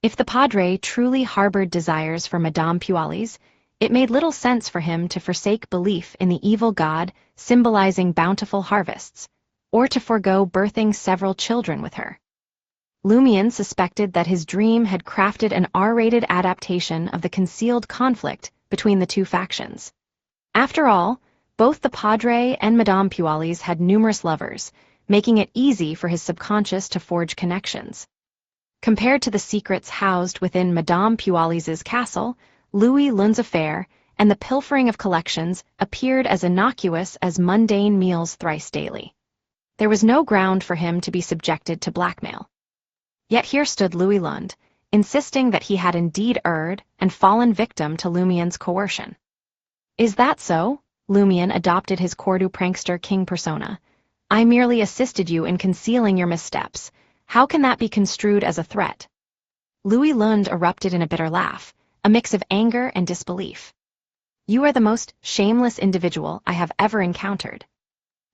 If the Padre truly harbored desires for Madame Pualis, it made little sense for him to forsake belief in the evil god symbolizing bountiful harvests, or to forego birthing several children with her. Lumien suspected that his dream had crafted an R-rated adaptation of the concealed conflict between the two factions. After all, both the Padre and Madame Pualis had numerous lovers, making it easy for his subconscious to forge connections. Compared to the secrets housed within Madame Pualis's castle, Louis Lund's affair and the pilfering of collections appeared as innocuous as mundane meals thrice daily. There was no ground for him to be subjected to blackmail. Yet here stood Louis Lund, insisting that he had indeed erred and fallen victim to Lumien's coercion. "Is that so?" Lumien adopted his Cordu prankster king persona. "I merely assisted you in concealing your missteps. How can that be construed as a threat?" Louis Lund erupted in a bitter laugh, a mix of anger and disbelief. "You are the most shameless individual I have ever encountered.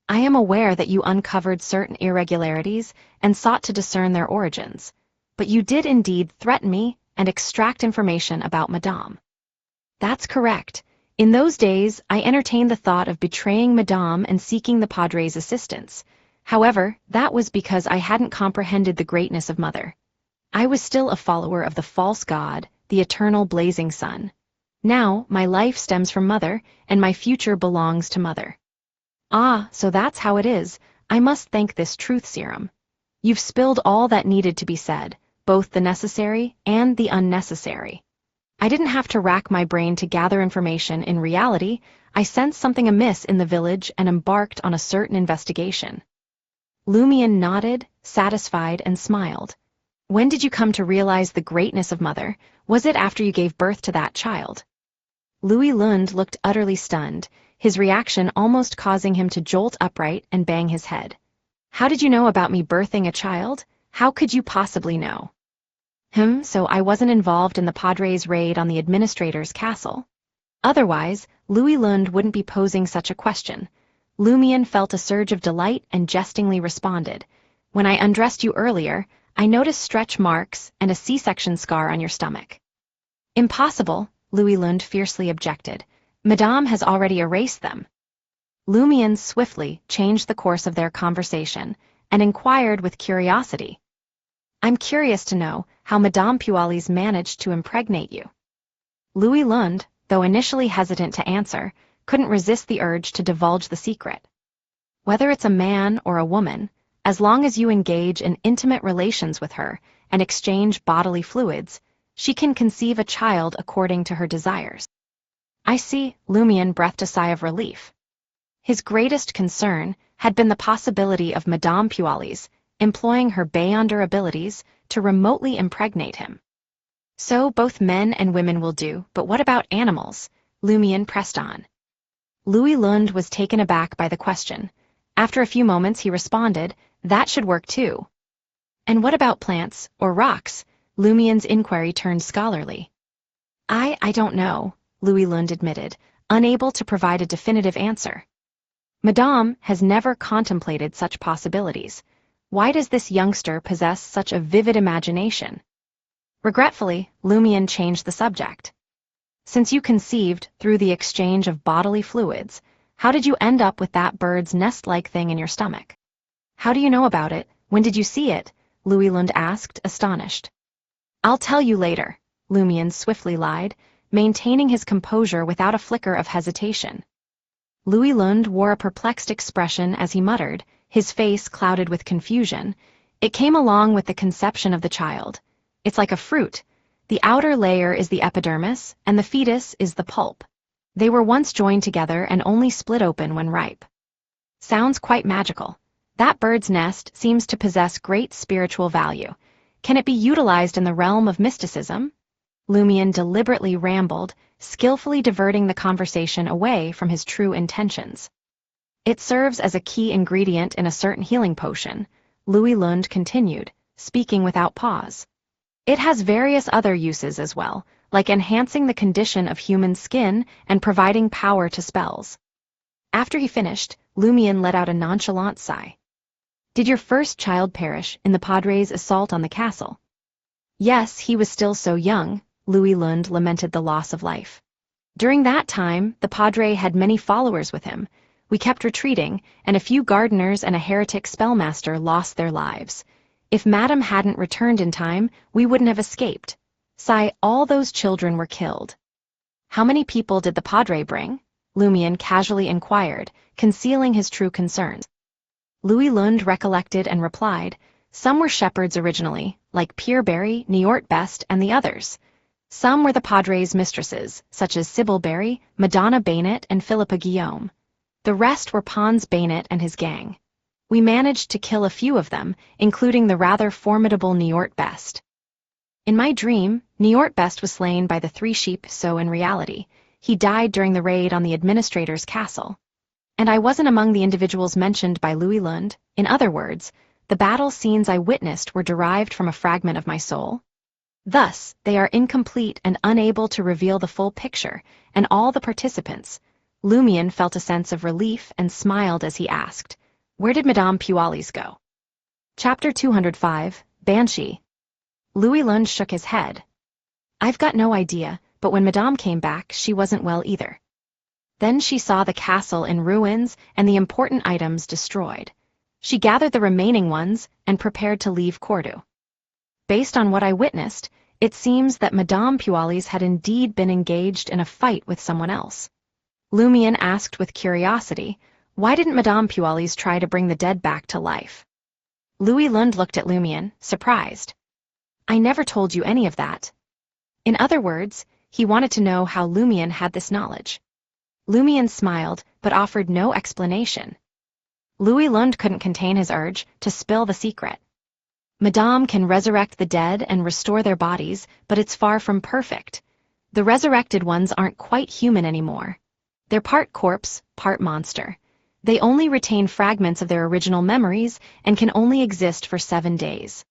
I am aware that you uncovered certain irregularities and sought to discern their origins, but you did indeed threaten me and extract information about Madame." "That's correct. In those days, I entertained the thought of betraying Madame and seeking the Padre's assistance. However, that was because I hadn't comprehended the greatness of Mother. I was still a follower of the false god, the eternal blazing sun. Now, my life stems from Mother, and my future belongs to Mother." "Ah, so that's how it is. I must thank this truth serum. You've spilled all that needed to be said, both the necessary and the unnecessary. I didn't have to rack my brain to gather information. In reality, I sensed something amiss in the village and embarked on a certain investigation." Lumien nodded, satisfied, and smiled. "When did you come to realize the greatness of Mother? Was it after you gave birth to that child?" Louis Lund looked utterly stunned, his reaction almost causing him to jolt upright and bang his head. "How did you know about me birthing a child? How could you possibly know?" So I wasn't involved in the Padre's raid on the administrator's castle. Otherwise, Louis Lund wouldn't be posing such a question. Lumien felt a surge of delight and jestingly responded, "When I undressed you earlier, I noticed stretch marks and a C-section scar on your stomach." "Impossible," Louis Lund fiercely objected. "Madame has already erased them." Lumien swiftly changed the course of their conversation and inquired with curiosity, "I'm curious to know how Madame Pualis managed to impregnate you." Louis Lund, though initially hesitant to answer, couldn't resist the urge to divulge the secret. "Whether it's a man or a woman, as long as you engage in intimate relations with her and exchange bodily fluids, she can conceive a child according to her desires." "I see," Lumien breathed a sigh of relief. His greatest concern had been the possibility of Madame Pualis employing her Beyonder abilities to remotely impregnate him. "So both men and women will do, but what about animals?" Lumien pressed on. Louis Lund was taken aback by the question. After a few moments he responded, "That should work too." "And what about plants, or rocks?" Lumien's inquiry turned scholarly. I don't know," Louis Lund admitted, unable to provide a definitive answer. "Madame has never contemplated such possibilities. Why does this youngster possess such a vivid imagination?" Regretfully, Lumien changed the subject. "Since you conceived through the exchange of bodily fluids, how did you end up with that bird's nest-like thing in your stomach?" "How do you know about it? When did you see it?" Louis Lund asked, astonished. "I'll tell you later," Lumien swiftly lied, maintaining his composure without a flicker of hesitation. Louis Lund wore a perplexed expression as he muttered, his face clouded with confusion. "It came along with the conception of the child. It's like a fruit. The outer layer is the epidermis, and the fetus is the pulp. They were once joined together and only split open when ripe. Sounds quite magical. That bird's nest seems to possess great spiritual value. Can it be utilized in the realm of mysticism? Lumion deliberately rambled, skillfully diverting the conversation away from his true intentions. It serves as a key ingredient in a certain healing potion, Louis Lund continued, speaking without pause. It has various other uses as well, like enhancing the condition of human skin and providing power to spells. After he finished, Lumion let out a nonchalant sigh. Did your first child perish in the Padre's assault on the castle? Yes, he was still so young, Louis Lund lamented the loss of life. During that time, the Padre had many followers with him. We kept retreating, and a few gardeners and a heretic spellmaster lost their lives. If Madame hadn't returned in time, we wouldn't have escaped. Sigh, all those children were killed. How many people did the Padre bring? Lumion casually inquired, concealing his true concerns. Louis Lund recollected and replied, some were shepherds originally, like Pierre Niort Best, and the others. Some were the Padre's mistresses, such as Sybil Berry, Madonna Baynet, and Philippa Guillaume. The rest were Pons Baynet and his gang. We managed to kill a few of them, including the rather formidable Niort Best. In my dream, Niort Best was slain by the 3 sheep, so in reality, he died during the raid on the administrator's castle. And I wasn't among the individuals mentioned by Louis Lund. In other words, the battle scenes I witnessed were derived from a fragment of my soul. Thus, they are incomplete and unable to reveal the full picture, and all the participants. Lumion felt a sense of relief and smiled as he asked, where did Madame Pualis go? Chapter 205, Banshee. Louis Lund shook his head. I've got no idea, but when Madame came back, she wasn't well either. Then she saw the castle in ruins and the important items destroyed. She gathered the remaining ones and prepared to leave Cordoue. Based on what I witnessed, it seems that Madame Pualis had indeed been engaged in a fight with someone else. Lumion asked with curiosity, why didn't Madame Pualis try to bring the dead back to life? Louis Lund looked at Lumion, surprised. I never told you any of that. In other words, he wanted to know how Lumion had this knowledge. Lumion smiled, but offered no explanation. Louis Lund couldn't contain his urge to spill the secret. Madame can resurrect the dead and restore their bodies, but it's far from perfect. The resurrected ones aren't quite human anymore. They're part corpse, part monster. They only retain fragments of their original memories and can only exist for 7 days.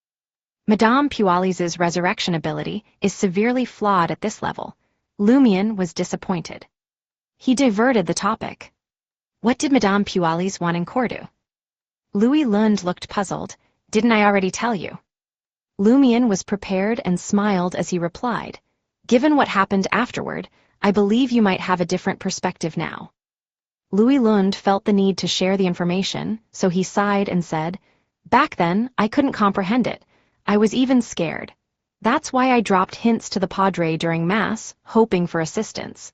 Madame Pualis's resurrection ability is severely flawed at this level. Lumion was disappointed. He diverted the topic. What did Madame Pualis want in Cordoue? Louis Lund looked puzzled. Didn't I already tell you? Lumion was prepared and smiled as he replied, given what happened afterward, I believe you might have a different perspective now. Louis Lund felt the need to share the information, so he sighed and said, back then, I couldn't comprehend it. I was even scared. That's why I dropped hints to the Padre during Mass, hoping for assistance.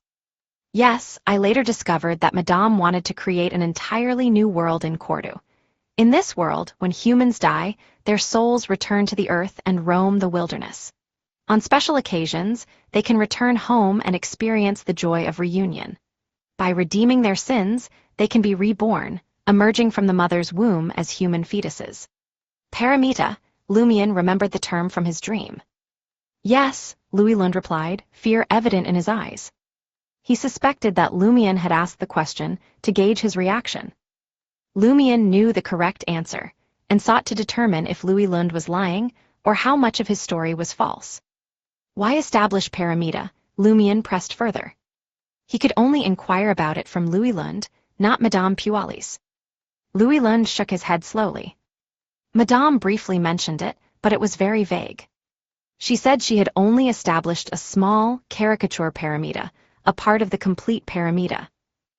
Yes, I later discovered that Madame wanted to create an entirely new world in Cordoue. In this world, when humans die, their souls return to the earth and roam the wilderness. On special occasions, they can return home and experience the joy of reunion. By redeeming their sins, they can be reborn, emerging from the mother's womb as human fetuses. Paramita, Lumion remembered the term from his dream. Yes, Louis Lund replied, fear evident in his eyes. He suspected that Lumion had asked the question to gauge his reaction. Lumion knew the correct answer, and sought to determine if Louis Lund was lying or how much of his story was false. Why establish Paramita? Lumion pressed further. He could only inquire about it from Louis Lund, not Madame Pualis. Louis Lund shook his head slowly. Madame briefly mentioned it, but it was very vague. She said she had only established a small, caricature Paramita, a part of the complete Paramita.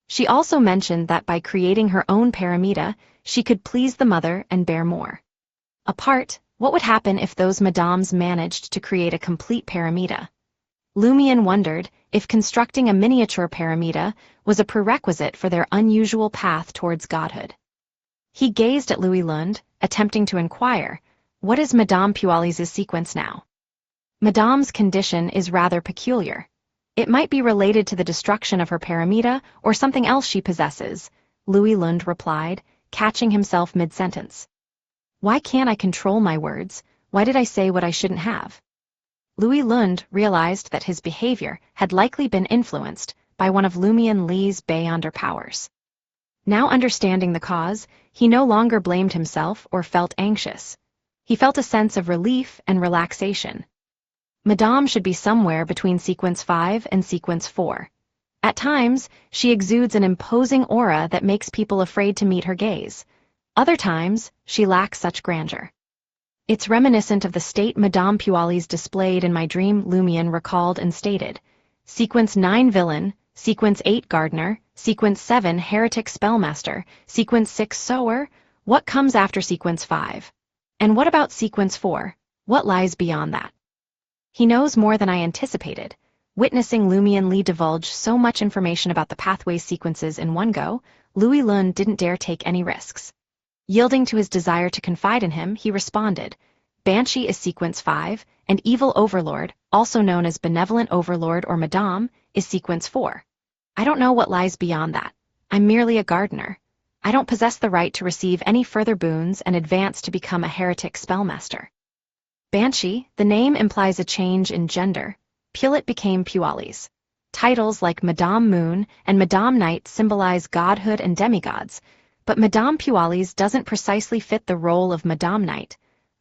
She also mentioned that by creating her own Paramita, she could please the mother and bear more. Apart, what would happen if those Madames managed to create a complete Paramita? Lumion wondered if constructing a miniature Paramita was a prerequisite for their unusual path towards godhood. He gazed at Louis Lund, attempting to inquire, what is Madame Pualis's sequence now? Madame's condition is rather peculiar. It might be related to the destruction of her paramita or something else she possesses, Louis Lund replied, catching himself mid-sentence. Why can't I control my words? Why did I say what I shouldn't have? Louis Lund realized that his behavior had likely been influenced by one of Lumian Li's Beyonder powers. Now understanding the cause, he no longer blamed himself or felt anxious. He felt a sense of relief and relaxation. Madame should be somewhere between Sequence 5 and Sequence 4. At times, she exudes an imposing aura that makes people afraid to meet her gaze. Other times, she lacks such grandeur. It's reminiscent of the state Madame Pualis displayed in my dream, Lumian recalled and stated. Sequence 9 Villain, Sequence 8 Gardener, Sequence 7 Heretic Spellmaster, Sequence 6 Sower. What comes after Sequence 5? And what about Sequence 4? What lies beyond that? He knows more than I anticipated. Witnessing Lumian Li divulge so much information about the pathway sequences in one go, Louis Lund didn't dare take any risks. Yielding to his desire to confide in him, he responded, Banshee is Sequence 5, and Evil Overlord, also known as Benevolent Overlord or Madame, is Sequence 4. I don't know what lies beyond that. I'm merely a gardener. I don't possess the right to receive any further boons and advance to become a heretic spellmaster. Banshee, the name implies a change in gender. Pulit became Pualis. Titles like Madame Moon and Madame Night symbolize godhood and demigods, but Madame Pualis doesn't precisely fit the role of Madame Night.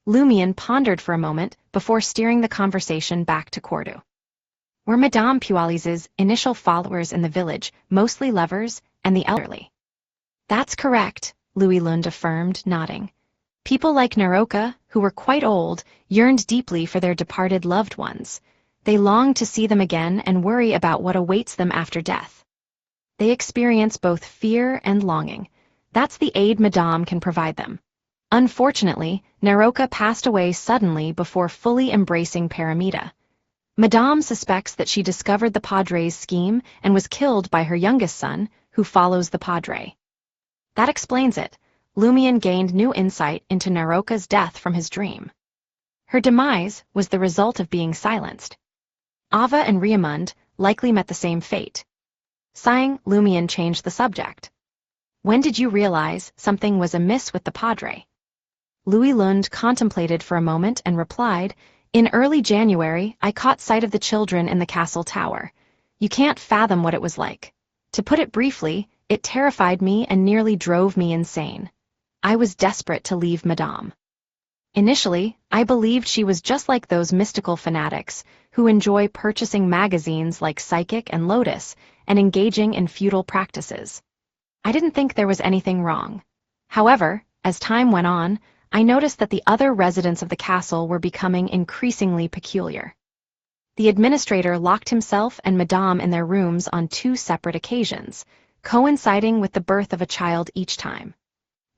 Lumian pondered for a moment before steering the conversation back to Cordu. Were Madame Pualis's initial followers in the village mostly lovers and the elderly? That's correct, Louis Lund affirmed, nodding. People like Naroka, who were quite old, yearned deeply for their departed loved ones. They longed to see them again and worry about what awaits them after death. They experience both fear and longing. That's the aid Madame can provide them. Unfortunately, Naroka passed away suddenly before fully embracing Paramita. Madame suspects that she discovered the Padre's scheme and was killed by her youngest son, who follows the Padre. That explains it. Lumian gained new insight into Naroka's death from his dream. Her demise was the result of being silenced. Ava and Riamund likely met the same fate. Sighing, Lumian changed the subject. When did you realize something was amiss with the Padre? Louis Lund contemplated for a moment and replied, In early January, I caught sight of the children in the castle tower. You can't fathom what it was like. To put it briefly, it terrified me and nearly drove me insane. I was desperate to leave Madame. Initially, I believed she was just like those mystical fanatics who enjoy purchasing magazines like Psychic and Lotus and engaging in futile practices. I didn't think there was anything wrong. However, as time went on, I noticed that the other residents of the castle were becoming increasingly peculiar. The administrator locked himself and Madame in their rooms on 2 separate occasions, coinciding with the birth of a child each time.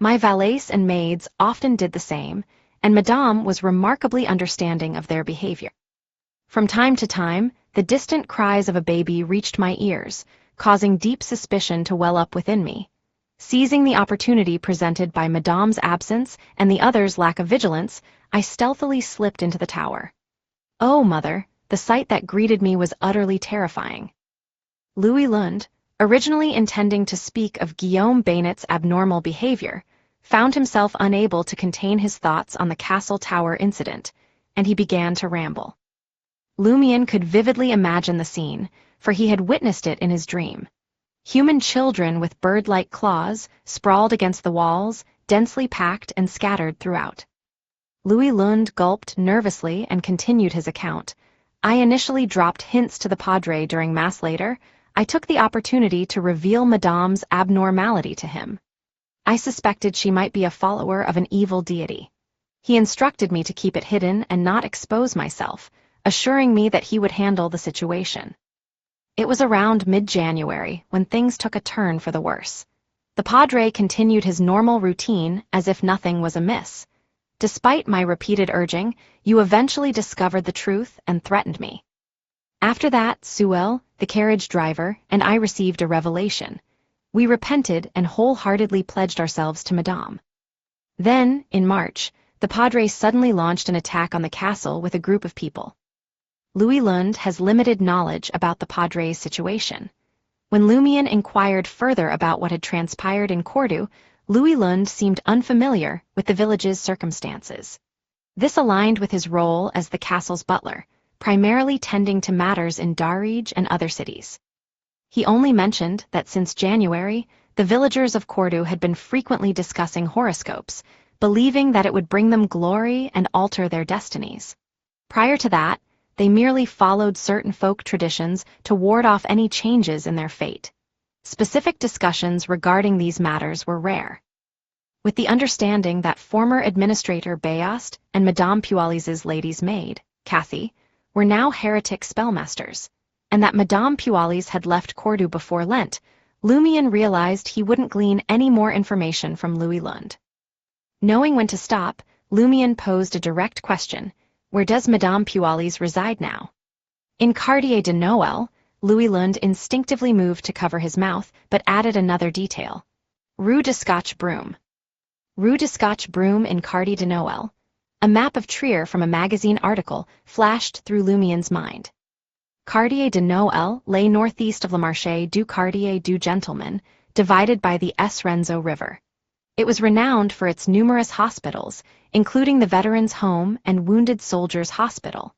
My valets and maids often did the same, and Madame was remarkably understanding of their behavior. From time to time, the distant cries of a baby reached my ears, causing deep suspicion to well up within me. Seizing the opportunity presented by Madame's absence and the others' lack of vigilance, I stealthily slipped into the tower. Oh, mother, the sight that greeted me was utterly terrifying. Louis Lund, originally intending to speak of Guillaume Bainet's abnormal behavior, found himself unable to contain his thoughts on the castle tower incident, and he began to ramble. Lumian could vividly imagine the scene, for he had witnessed it in his dream. Human children with bird-like claws sprawled against the walls, densely packed and scattered throughout. Louis Lund gulped nervously and continued his account. I initially dropped hints to the Padre during Mass later. I took the opportunity to reveal Madame's abnormality to him. I suspected she might be a follower of an evil deity. He instructed me to keep it hidden and not expose myself, assuring me that he would handle the situation. It was around mid-January when things took a turn for the worse. The Padre continued his normal routine as if nothing was amiss. Despite my repeated urging, you eventually discovered the truth and threatened me. After that, Suel, the carriage driver, and I received a revelation. We repented and wholeheartedly pledged ourselves to Madame. Then, in March, the Padre suddenly launched an attack on the castle with a group of people. Louis Lund has limited knowledge about the Padres' situation. When Lumian inquired further about what had transpired in Cordu, Louis Lund seemed unfamiliar with the village's circumstances. This aligned with his role as the castle's butler, primarily tending to matters in Darij and other cities. He only mentioned that since January, the villagers of Cordu had been frequently discussing horoscopes, believing that it would bring them glory and alter their destinies. Prior to that, they merely followed certain folk traditions to ward off any changes in their fate. Specific discussions regarding these matters were rare. With the understanding that former Administrator Bayast and Madame Pualis's lady's maid, Kathy, were now heretic spellmasters, and that Madame Pualis had left Cordu before Lent, Lumian realized he wouldn't glean any more information from Louis Lund. Knowing when to stop, Lumian posed a direct question: where does Madame Pualis reside now? In Quartier de Noël, Louis Lund instinctively moved to cover his mouth, but added another detail: Rue de Scotch Broom. Rue de Scotch Broom in Quartier de Noël. A map of Trier from a magazine article flashed through Lumian's mind. Quartier de Noël lay northeast of Le Marché du Quartier du Gentleman, divided by the Renzo River. It was renowned for its numerous hospitals, including the Veterans Home and Wounded Soldiers Hospital.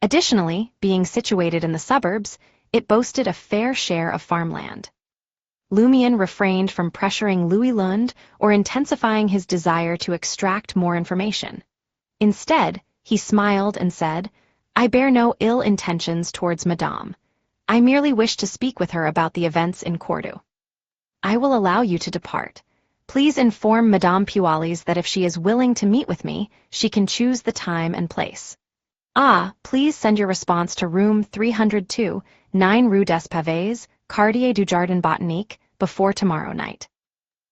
Additionally, being situated in the suburbs, it boasted a fair share of farmland. Lumian refrained from pressuring Louis Lund or intensifying his desire to extract more information. Instead, he smiled and said, I bear no ill intentions towards Madame. I merely wish to speak with her about the events in Cordu. I will allow you to depart. Please inform Madame Pualis that if she is willing to meet with me, she can choose the time and place. Please send your response to room 302, 9 Rue des Pavés, Quartier du Jardin Botanique, before tomorrow night.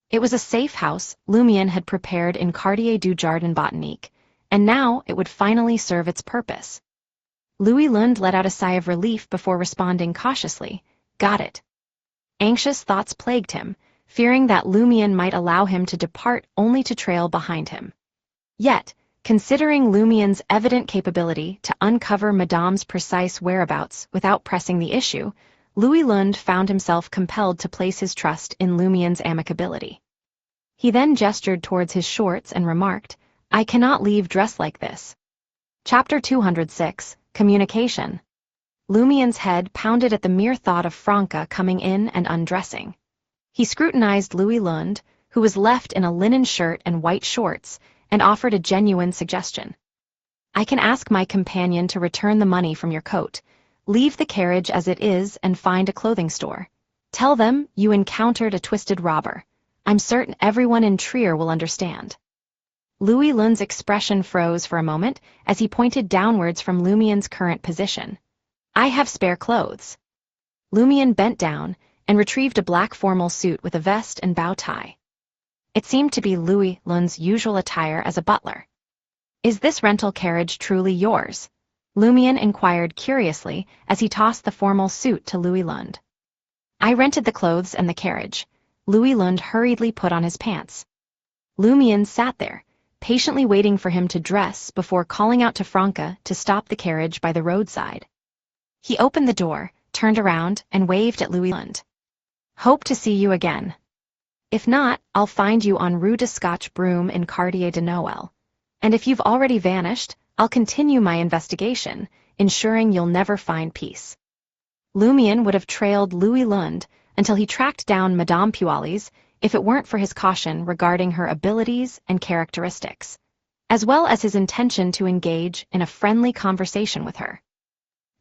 It was a safe house Lumian had prepared in Quartier du Jardin Botanique, and now it would finally serve its purpose. Louis Lund let out a sigh of relief before responding cautiously, Got it. Anxious thoughts plagued him, fearing that Lumian might allow him to depart only to trail behind him. Yet, considering Lumian's evident capability to uncover Madame's precise whereabouts without pressing the issue, Louis Lund found himself compelled to place his trust in Lumian's amicability. He then gestured towards his shorts and remarked, I cannot leave dressed like this. Chapter 206, Communication. Lumian's head pounded at the mere thought of Franca coming in and undressing. He scrutinized Louis Lund, who was left in a linen shirt and white shorts, and offered a genuine suggestion. I can ask my companion to return the money from your coat. Leave the carriage as it is and find a clothing store. Tell them you encountered a twisted robber. I'm certain everyone in Trier will understand. Louis Lund's expression froze for a moment as he pointed downwards from Lumian's current position. I have spare clothes. Lumian bent down and retrieved a black formal suit with a vest and bow tie. It seemed to be Louis Lund's usual attire as a butler. Is this rental carriage truly yours? Lumian inquired curiously as he tossed the formal suit to Louis Lund. I rented the clothes and the carriage. Louis Lund hurriedly put on his pants. Lumian sat there, patiently waiting for him to dress before calling out to Franca to stop the carriage by the roadside. He opened the door, turned around, and waved at Louis Lund. Hope to see you again. If not, I'll find you on Rue de Scotch Broom in Quartier de Noël. And if you've already vanished, I'll continue my investigation, ensuring you'll never find peace. Lumian would have trailed Louis Lund until he tracked down Madame Pualis if it weren't for his caution regarding her abilities and characteristics, as well as his intention to engage in a friendly conversation with her.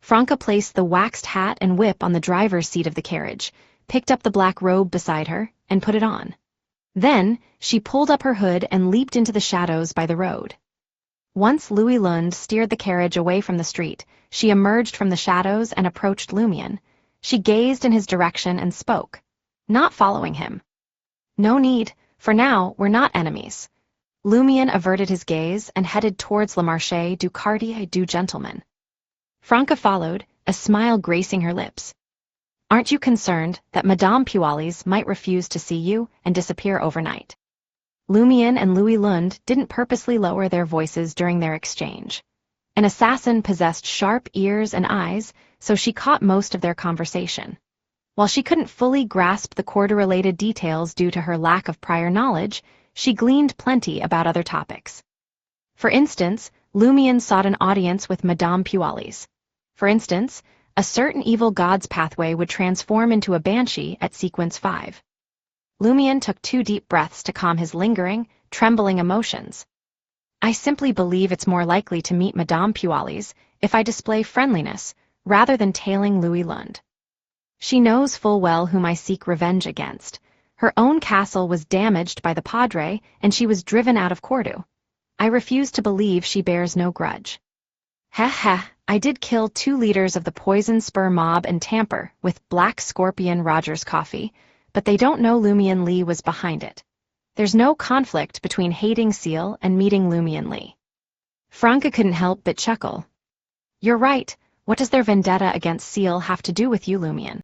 Franca placed the waxed hat and whip on the driver's seat of the carriage, picked up the black robe beside her, and put it on. Then, she pulled up her hood and leaped into the shadows by the road. Once Louis Lund steered the carriage away from the street, she emerged from the shadows and approached Lumian. She gazed in his direction and spoke, not following him. No need, for now we're not enemies. Lumian averted his gaze and headed towards Le Marché du Quartier du Gentleman. Franca followed, a smile gracing her lips. Aren't you concerned that Madame Pualis might refuse to see you and disappear overnight? Lumian and Louis Lund didn't purposely lower their voices during their exchange. An assassin possessed sharp ears and eyes, so she caught most of their conversation. While she couldn't fully grasp the quarter-related details due to her lack of prior knowledge, she gleaned plenty about other topics. For instance, Lumion sought an audience with Madame Pualis. For instance, a certain evil god's pathway would transform into a Banshee at sequence 5. Lumion took 2 deep breaths to calm his lingering, trembling emotions. I simply believe it's more likely to meet Madame Pualis if I display friendliness, rather than tailing Louis Lund. She knows full well whom I seek revenge against. Her own castle was damaged by the Padre, and she was driven out of Cordu. I refuse to believe she bears no grudge. I did kill 2 leaders of the Poison Spur mob and tamper with Black Scorpion Rogers coffee, but they don't know Lumion Lee was behind it. There's no conflict between hating Seal and meeting Lumion Lee. Franca couldn't help but chuckle. You're right, what does their vendetta against Seal have to do with you, Lumion?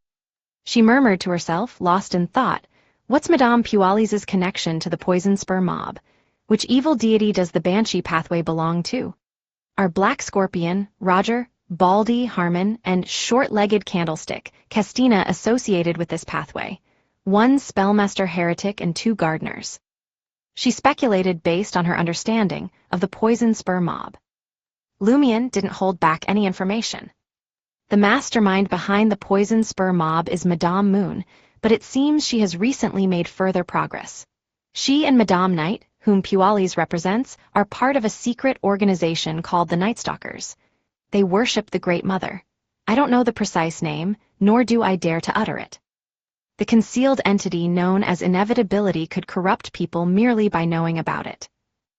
She murmured to herself, lost in thought. What's Madame Pualis's connection to the Poison Spur mob? Which evil deity does the Banshee pathway belong to? Are Black Scorpion, Roger, Baldy, Harmon, and short-legged Candlestick, Castina associated with this pathway? 1 spellmaster heretic and 2 gardeners. She speculated based on her understanding of the Poison Spur mob. Lumion didn't hold back any information. The mastermind behind the Poison Spur mob is Madame Moon, but it seems she has recently made further progress. She and Madame Night, whom Pualis represents, are part of a secret organization called the Night Stalkers. They worship the Great Mother. I don't know the precise name, nor do I dare to utter it. The concealed entity known as Inevitability could corrupt people merely by knowing about it.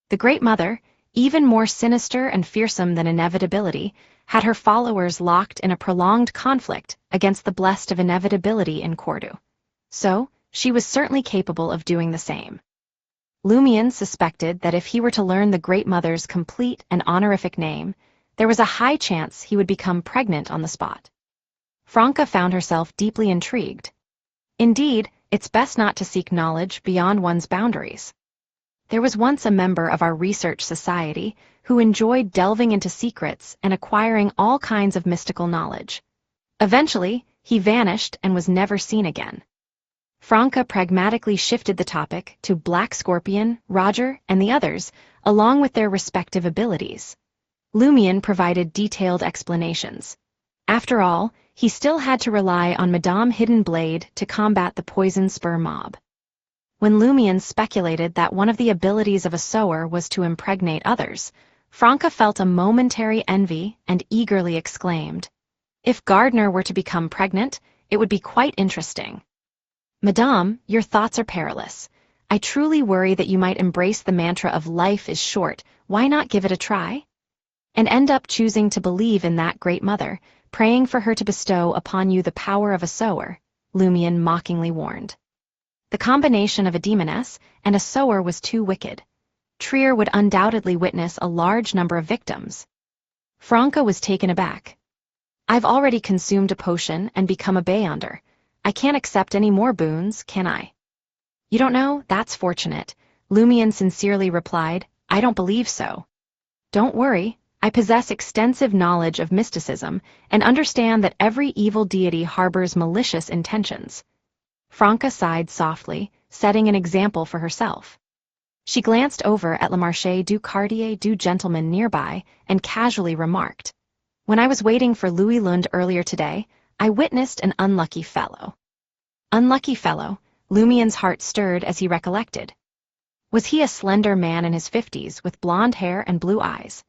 The Great Mother, even more sinister and fearsome than Inevitability, had her followers locked in a prolonged conflict against the blessed of Inevitability in Cordu. So, she was certainly capable of doing the same. Lumion suspected that if he were to learn the Great Mother's complete and honorific name, there was a high chance he would become pregnant on the spot. Franca found herself deeply intrigued. Indeed, it's best not to seek knowledge beyond one's boundaries. There was once a member of our research society who enjoyed delving into secrets and acquiring all kinds of mystical knowledge. Eventually, he vanished and was never seen again. Franca pragmatically shifted the topic to Black Scorpion, Roger, and the others, along with their respective abilities. Lumion provided detailed explanations. After all, he still had to rely on Madame Hidden Blade to combat the Poison Spur mob. When Lumion speculated that one of the abilities of a sower was to impregnate others, Franca felt a momentary envy and eagerly exclaimed, "If Gardner were to become pregnant, it would be quite interesting." Madame, your thoughts are perilous. I truly worry that you might embrace the mantra of life is short, why not give it a try? And end up choosing to believe in that Great Mother, praying for her to bestow upon you the power of a sower, Lumion mockingly warned. The combination of a demoness and a sower was too wicked. Trier would undoubtedly witness a large number of victims. Franca was taken aback. I've already consumed a potion and become a Beyonder. I can't accept any more boons, can I? You don't know? That's fortunate. Lumion sincerely replied, I don't believe so. Don't worry, I possess extensive knowledge of mysticism and understand that every evil deity harbors malicious intentions. Franca sighed softly, setting an example for herself. She glanced over at Le Marché du Quartier du Gentleman nearby and casually remarked, When I was waiting for Louis Lund earlier today, I witnessed an unlucky fellow. Unlucky fellow, Lumion's heart stirred as he recollected. Was he a slender man in his 50s with blonde hair and blue eyes?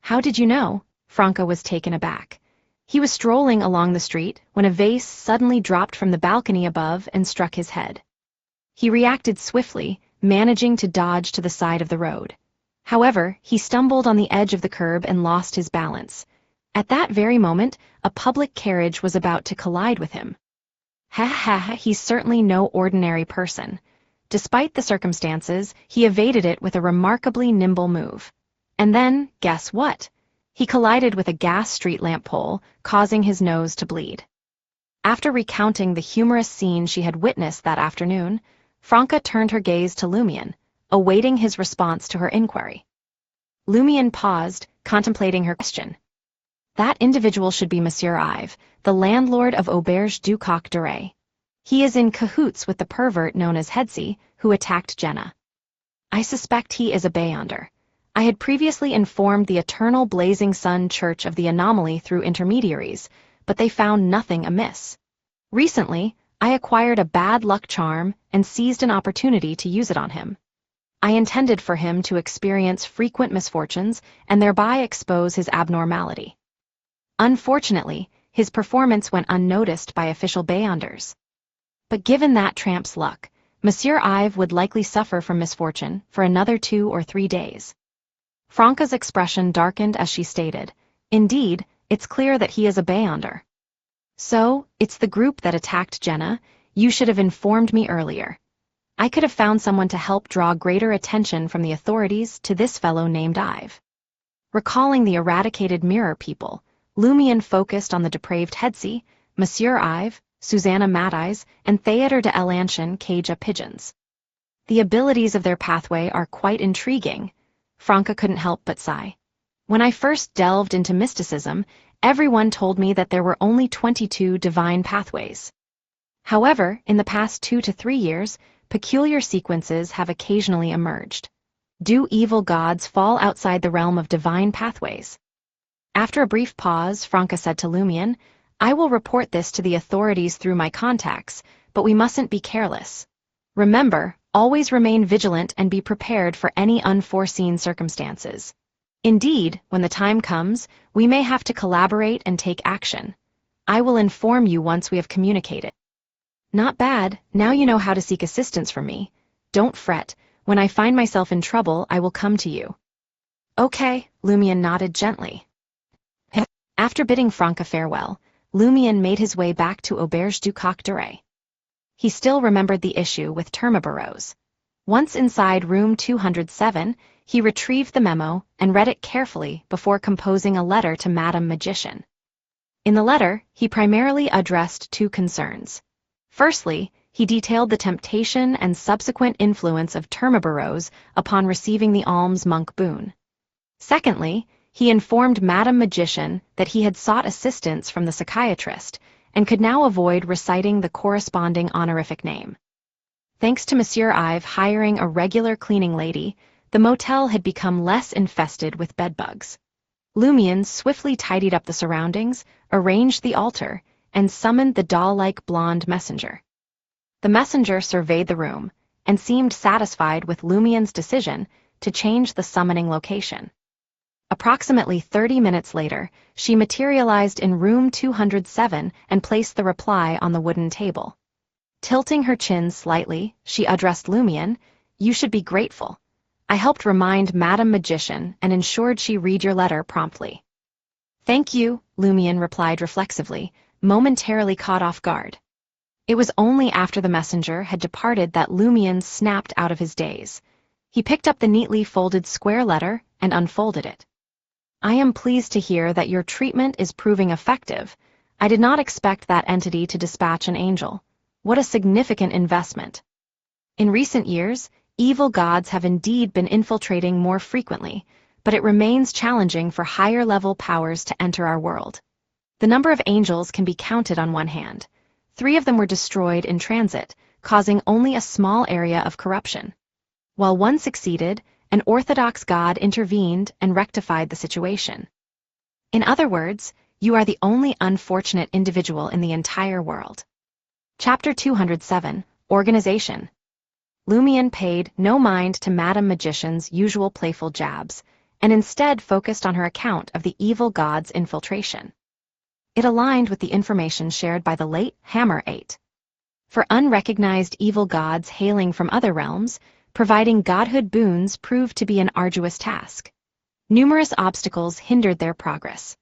How did you know? Franca was taken aback. He was strolling along the street when a vase suddenly dropped from the balcony above and struck his head. He reacted swiftly, managing to dodge to the side of the road. However, he stumbled on the edge of the curb and lost his balance. At that very moment, a public carriage was about to collide with him. He's certainly no ordinary person. Despite the circumstances, he evaded it with a remarkably nimble move. And then, guess what? He collided with a gas street lamp pole, causing his nose to bleed. After recounting the humorous scene she had witnessed that afternoon, Franca turned her gaze to Lumion, awaiting his response to her inquiry. Lumion paused, contemplating her question. That individual should be Monsieur Ive, the landlord of Auberge du Coq d'Oreille. He is in cahoots with the pervert known as Hedsey, who attacked Jenna. I suspect he is a Beyonder. I had previously informed the Eternal Blazing Sun Church of the anomaly through intermediaries, but they found nothing amiss. Recently, I acquired a bad luck charm and seized an opportunity to use it on him. I intended for him to experience frequent misfortunes and thereby expose his abnormality. Unfortunately, his performance went unnoticed by official Beyonders. But given that tramp's luck, Monsieur Ive would likely suffer from misfortune for another 2 or 3 days. Franca's expression darkened as she stated, "Indeed, it's clear that he is a Beyonder." "So, it's the group that attacked Jenna. You should have informed me earlier. I could have found someone to help draw greater attention from the authorities to this fellow named Ive." Recalling the eradicated mirror people, Lumion focused on the depraved Hedsey, Monsieur Ive, Susanna Madeyes, and Theodore de Elanchon Caja pigeons. The abilities of their pathway are quite intriguing. Franca couldn't help but sigh. When I first delved into mysticism, everyone told me that there were only 22 divine pathways. However, in the past 2 to 3 years, peculiar sequences have occasionally emerged. Do evil gods fall outside the realm of divine pathways? After a brief pause, Franca said to Lumion, "I will report this to the authorities through my contacts, but we mustn't be careless. Remember, always remain vigilant and be prepared for any unforeseen circumstances. Indeed, when the time comes, we may have to collaborate and take action. I will inform you once we have communicated." "Not bad, now you know how to seek assistance from me. Don't fret, when I find myself in trouble I will come to you." "Okay," Lumion nodded gently. After bidding Franca farewell, Lumion made his way back to Auberge du Coq d'Oreille. He still remembered the issue with Termiboros. Once inside room 207, he retrieved the memo and read it carefully before composing a letter to Madame Magician. In the letter, he primarily addressed 2 concerns. Firstly, he detailed the temptation and subsequent influence of Termiboros upon receiving the alms monk boon. Secondly, he informed Madame Magician that he had sought assistance from the psychiatrist and could now avoid reciting the corresponding honorific name. Thanks to Monsieur Ive hiring a regular cleaning lady, the motel had become less infested with bedbugs. Lumion swiftly tidied up the surroundings, arranged the altar, and summoned the doll-like blonde messenger. The messenger surveyed the room and seemed satisfied with Lumion's decision to change the summoning location. Approximately 30 minutes later, she materialized in room 207 and placed the reply on the wooden table. Tilting her chin slightly, she addressed Lumion, "You should be grateful. I helped remind Madame Magician and ensured she read your letter promptly." "Thank you," Lumion replied reflexively, momentarily caught off guard. It was only after the messenger had departed that Lumion snapped out of his daze. He picked up the neatly folded square letter and unfolded it. "I am pleased to hear that your treatment is proving effective. I did not expect that entity to dispatch an angel. What a significant investment. In recent years, evil gods have indeed been infiltrating more frequently, but it remains challenging for higher-level powers to enter our world. The number of angels can be counted on one hand. 3 of them were destroyed in transit, causing only a small area of corruption. While one succeeded, an orthodox god intervened and rectified the situation. In other words, you are the only unfortunate individual in the entire world." Chapter 207, Organization. Lumion paid no mind to Madame Magician's usual playful jabs, and instead focused on her account of the evil god's infiltration. It aligned with the information shared by the late Hammer 8. For unrecognized evil gods hailing from other realms, providing godhood boons proved to be an arduous task. Numerous obstacles hindered their progress.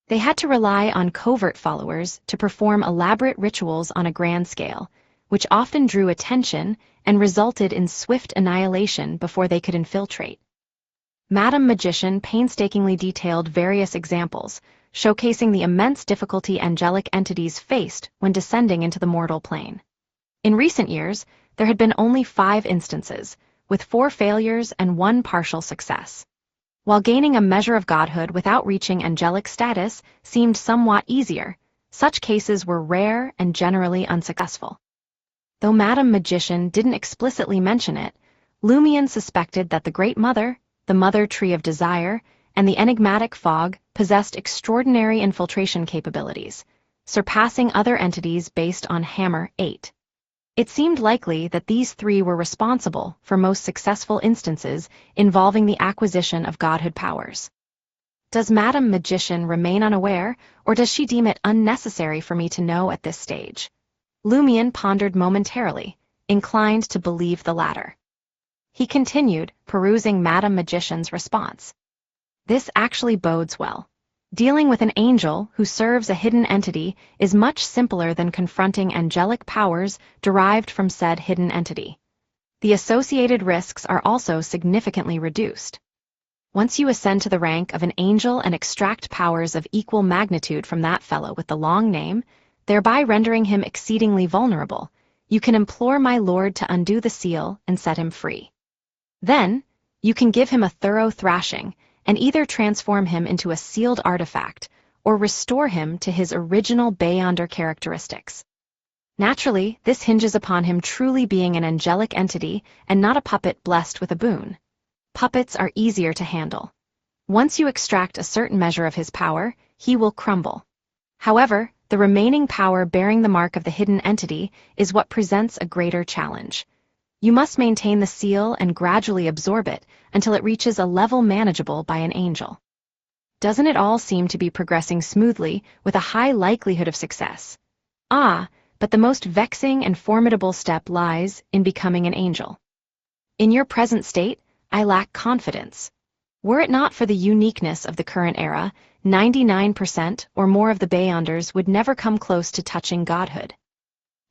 They had to rely on covert followers to perform elaborate rituals on a grand scale, which often drew attention and resulted in swift annihilation before they could infiltrate. Madame Magician painstakingly detailed various examples, showcasing the immense difficulty angelic entities faced when descending into the mortal plane. In recent years, there had been only 5 instances, with 4 failures and 1 partial success. while gaining a measure of godhood without reaching angelic status seemed somewhat easier. Such cases were rare and generally unsuccessful. Though Madame Magician didn't explicitly mention it, Lumion suspected that the Great Mother, the Mother Tree of Desire, and the enigmatic Fog possessed extraordinary infiltration capabilities, surpassing other entities based on Hammer 8. It seemed likely that these three were responsible for most successful instances involving the acquisition of godhood powers. Does Madame Magician remain unaware, or does she deem it unnecessary for me to know at this stage? Lumion pondered momentarily, inclined to believe the latter. He continued, perusing Madame Magician's response. This actually bodes well. Dealing with an angel who serves a hidden entity is much simpler than confronting angelic powers derived from said hidden entity. The associated risks are also significantly reduced. Once you ascend to the rank of an angel and extract powers of equal magnitude from that fellow with the long name, thereby rendering him exceedingly vulnerable, you can implore my lord to undo the seal and set him free. Then, you can give him a thorough thrashing, and either transform him into a sealed artifact, or restore him to his original Beyonder characteristics. Naturally, this hinges upon him truly being an angelic entity and not a puppet blessed with a boon. Puppets are easier to handle. Once you extract a certain measure of his power, he will crumble. However, the remaining power bearing the mark of the hidden entity is what presents a greater challenge. You must maintain the seal and gradually absorb it until it reaches a level manageable by an angel. Doesn't it all seem to be progressing smoothly with a high likelihood of success? Ah, but the most vexing and formidable step lies in becoming an angel. In your present state, I lack confidence. Were it not for the uniqueness of the current era, 99% or more of the Beyonders would never come close to touching godhood.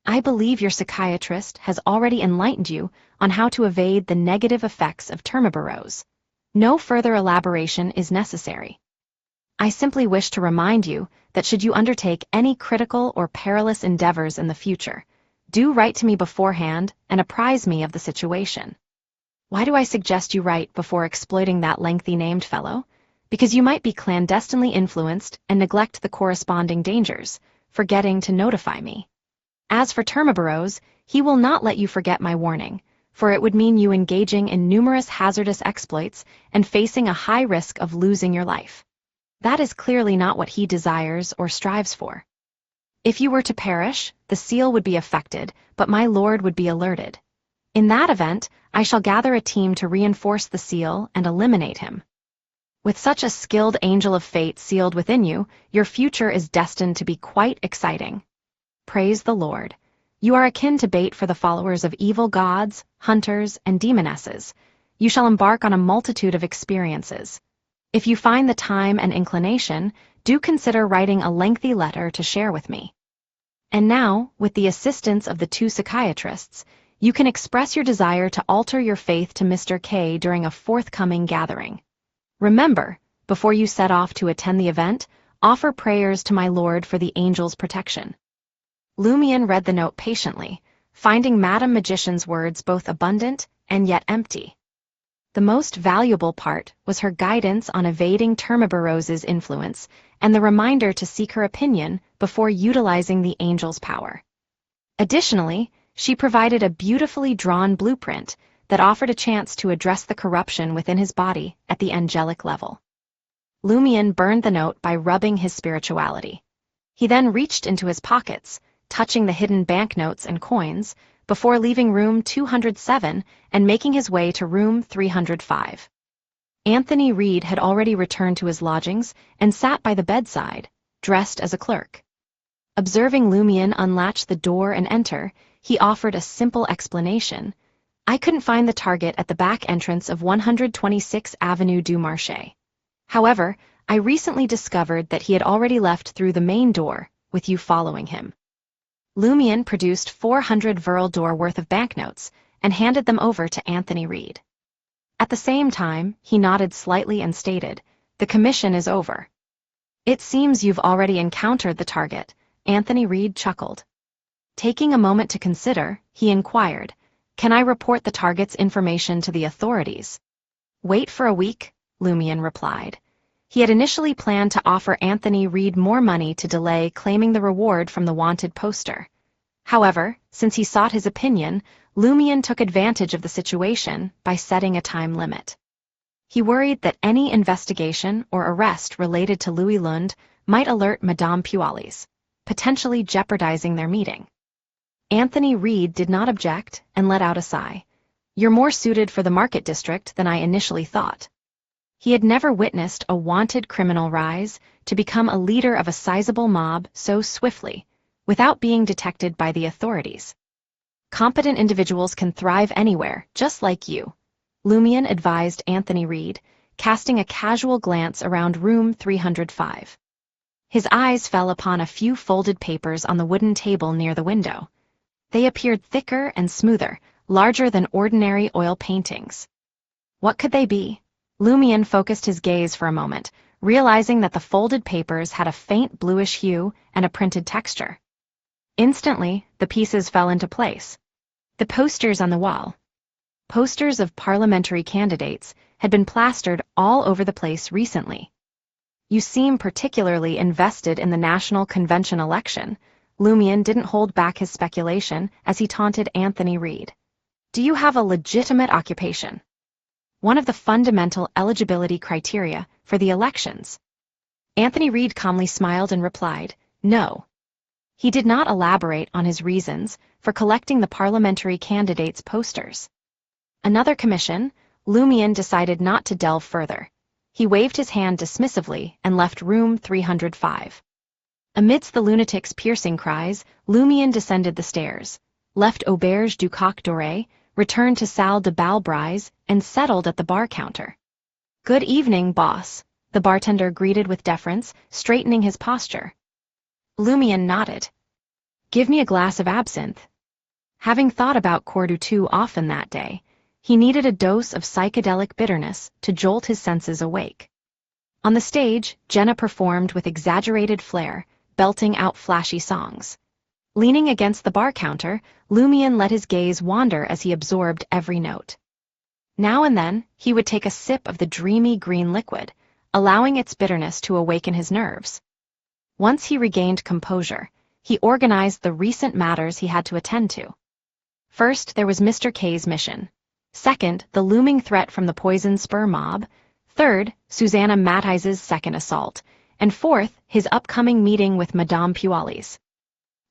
I believe your psychiatrist has already enlightened you on how to evade the negative effects of termiborose. No further elaboration is necessary. I simply wish to remind you that should you undertake any critical or perilous endeavors in the future, do write to me beforehand and apprise me of the situation. Why do I suggest you write before exploiting that lengthy named fellow? Because you might be clandestinely influenced and neglect the corresponding dangers, forgetting to notify me. As for Termiborose, he will not let you forget my warning, for it would mean you engaging in numerous hazardous exploits and facing a high risk of losing your life. That is clearly not what he desires or strives for. If you were to perish, the seal would be affected, but my lord would be alerted. In that event, I shall gather a team to reinforce the seal and eliminate him. With such a skilled angel of fate sealed within you, your future is destined to be quite exciting. Praise the Lord. You are akin to bait for the followers of evil gods, hunters, and demonesses. You shall embark on a multitude of experiences. If you find the time and inclination, do consider writing a lengthy letter to share with me. And now, with the assistance of the two psychiatrists, you can express your desire to alter your faith to Mr. K during a forthcoming gathering. Remember, before you set off to attend the event, offer prayers to my Lord for the angel's protection. Lumion read the note patiently, finding Madame Magician's words both abundant and yet empty. The most valuable part was her guidance on evading Termiborose's influence and the reminder to seek her opinion before utilizing the angel's power. Additionally, she provided a beautifully drawn blueprint that offered a chance to address the corruption within his body at the angelic level. Lumion burned the note by rubbing his spirituality. He then reached into his pockets, touching the hidden banknotes and coins, before leaving room 207 and making his way to room 305. Anthony Reed had already returned to his lodgings and sat by the bedside, dressed as a clerk. Observing Lumion unlatch the door and enter, he offered a simple explanation. I couldn't find the target at the back entrance of 126 Avenue du Marché. However, I recently discovered that he had already left through the main door, with you following him. Lumion produced 400 Verldor worth of banknotes and handed them over to Anthony Reed. At the same time, he nodded slightly and stated, "The commission is over." "It seems you've already encountered the target," Anthony Reed chuckled. Taking a moment to consider, he inquired, "Can I report the target's information to the authorities?" "Wait for a week," Lumian replied. He had initially planned to offer Anthony Reed more money to delay claiming the reward from the wanted poster. However, since he sought his opinion, Lumian took advantage of the situation by setting a time limit. He worried that any investigation or arrest related to Louis Lund might alert Madame Pualis, potentially jeopardizing their meeting. Anthony Reed did not object and let out a sigh. "You're more suited for the market district than I initially thought." He had never witnessed a wanted criminal rise to become a leader of a sizable mob so swiftly, without being detected by the authorities. "Competent individuals can thrive anywhere, just like you," Lumian advised Anthony Reed, casting a casual glance around room 305. His eyes fell upon a few folded papers on the wooden table near the window. They appeared thicker and smoother, larger than ordinary oil paintings. What could they be? Lumian focused his gaze for a moment, realizing that the folded papers had a faint bluish hue and a printed texture. Instantly, the pieces fell into place. The posters on the wall. Posters of parliamentary candidates had been plastered all over the place recently. "You seem particularly invested in the National Convention election." Lumian didn't hold back his speculation as he taunted Anthony Reed. "Do you have a legitimate occupation? One of the fundamental eligibility criteria for the elections?" Anthony Reed calmly smiled and replied, "No." He did not elaborate on his reasons for collecting the parliamentary candidates' posters. Another commission, Lumian decided not to delve further. He waved his hand dismissively and left room 305. Amidst the lunatic's piercing cries, Lumian descended the stairs, left Auberge du Coq Doré, returned to Salle de Bal Brise, and settled at the bar counter. "Good evening, boss," the bartender greeted with deference, straightening his posture. Lumian nodded. "Give me a glass of absinthe." Having thought about Cordoue too often that day, he needed a dose of psychedelic bitterness to jolt his senses awake. On the stage, Jenna performed with exaggerated flair, belting out flashy songs. Leaning against the bar counter, Lumian let his gaze wander as he absorbed every note. Now and then, he would take a sip of the dreamy green liquid, allowing its bitterness to awaken his nerves. Once he regained composure, he organized the recent matters he had to attend to. First, there was Mr. K's mission. Second, the looming threat from the Poison Spur mob. Third, Susanna Matthijs's second assault. And fourth, his upcoming meeting with Madame Pualis.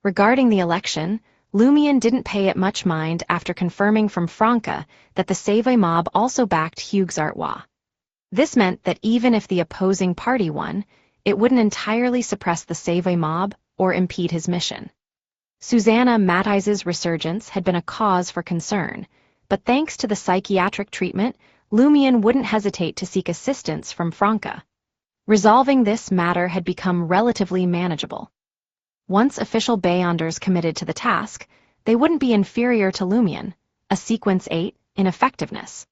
Regarding the election, Lumian didn't pay it much mind after confirming from Franca that the Savoy mob also backed Hugues Artois. This meant that even if the opposing party won, it wouldn't entirely suppress the Savoy mob or impede his mission. Susanna Matthijs's resurgence had been a cause for concern, but thanks to the psychiatric treatment, Lumian wouldn't hesitate to seek assistance from Franca. Resolving this matter had become relatively manageable. Once official Beyonders committed to the task, they wouldn't be inferior to Lumian, a sequence 8, in effectiveness.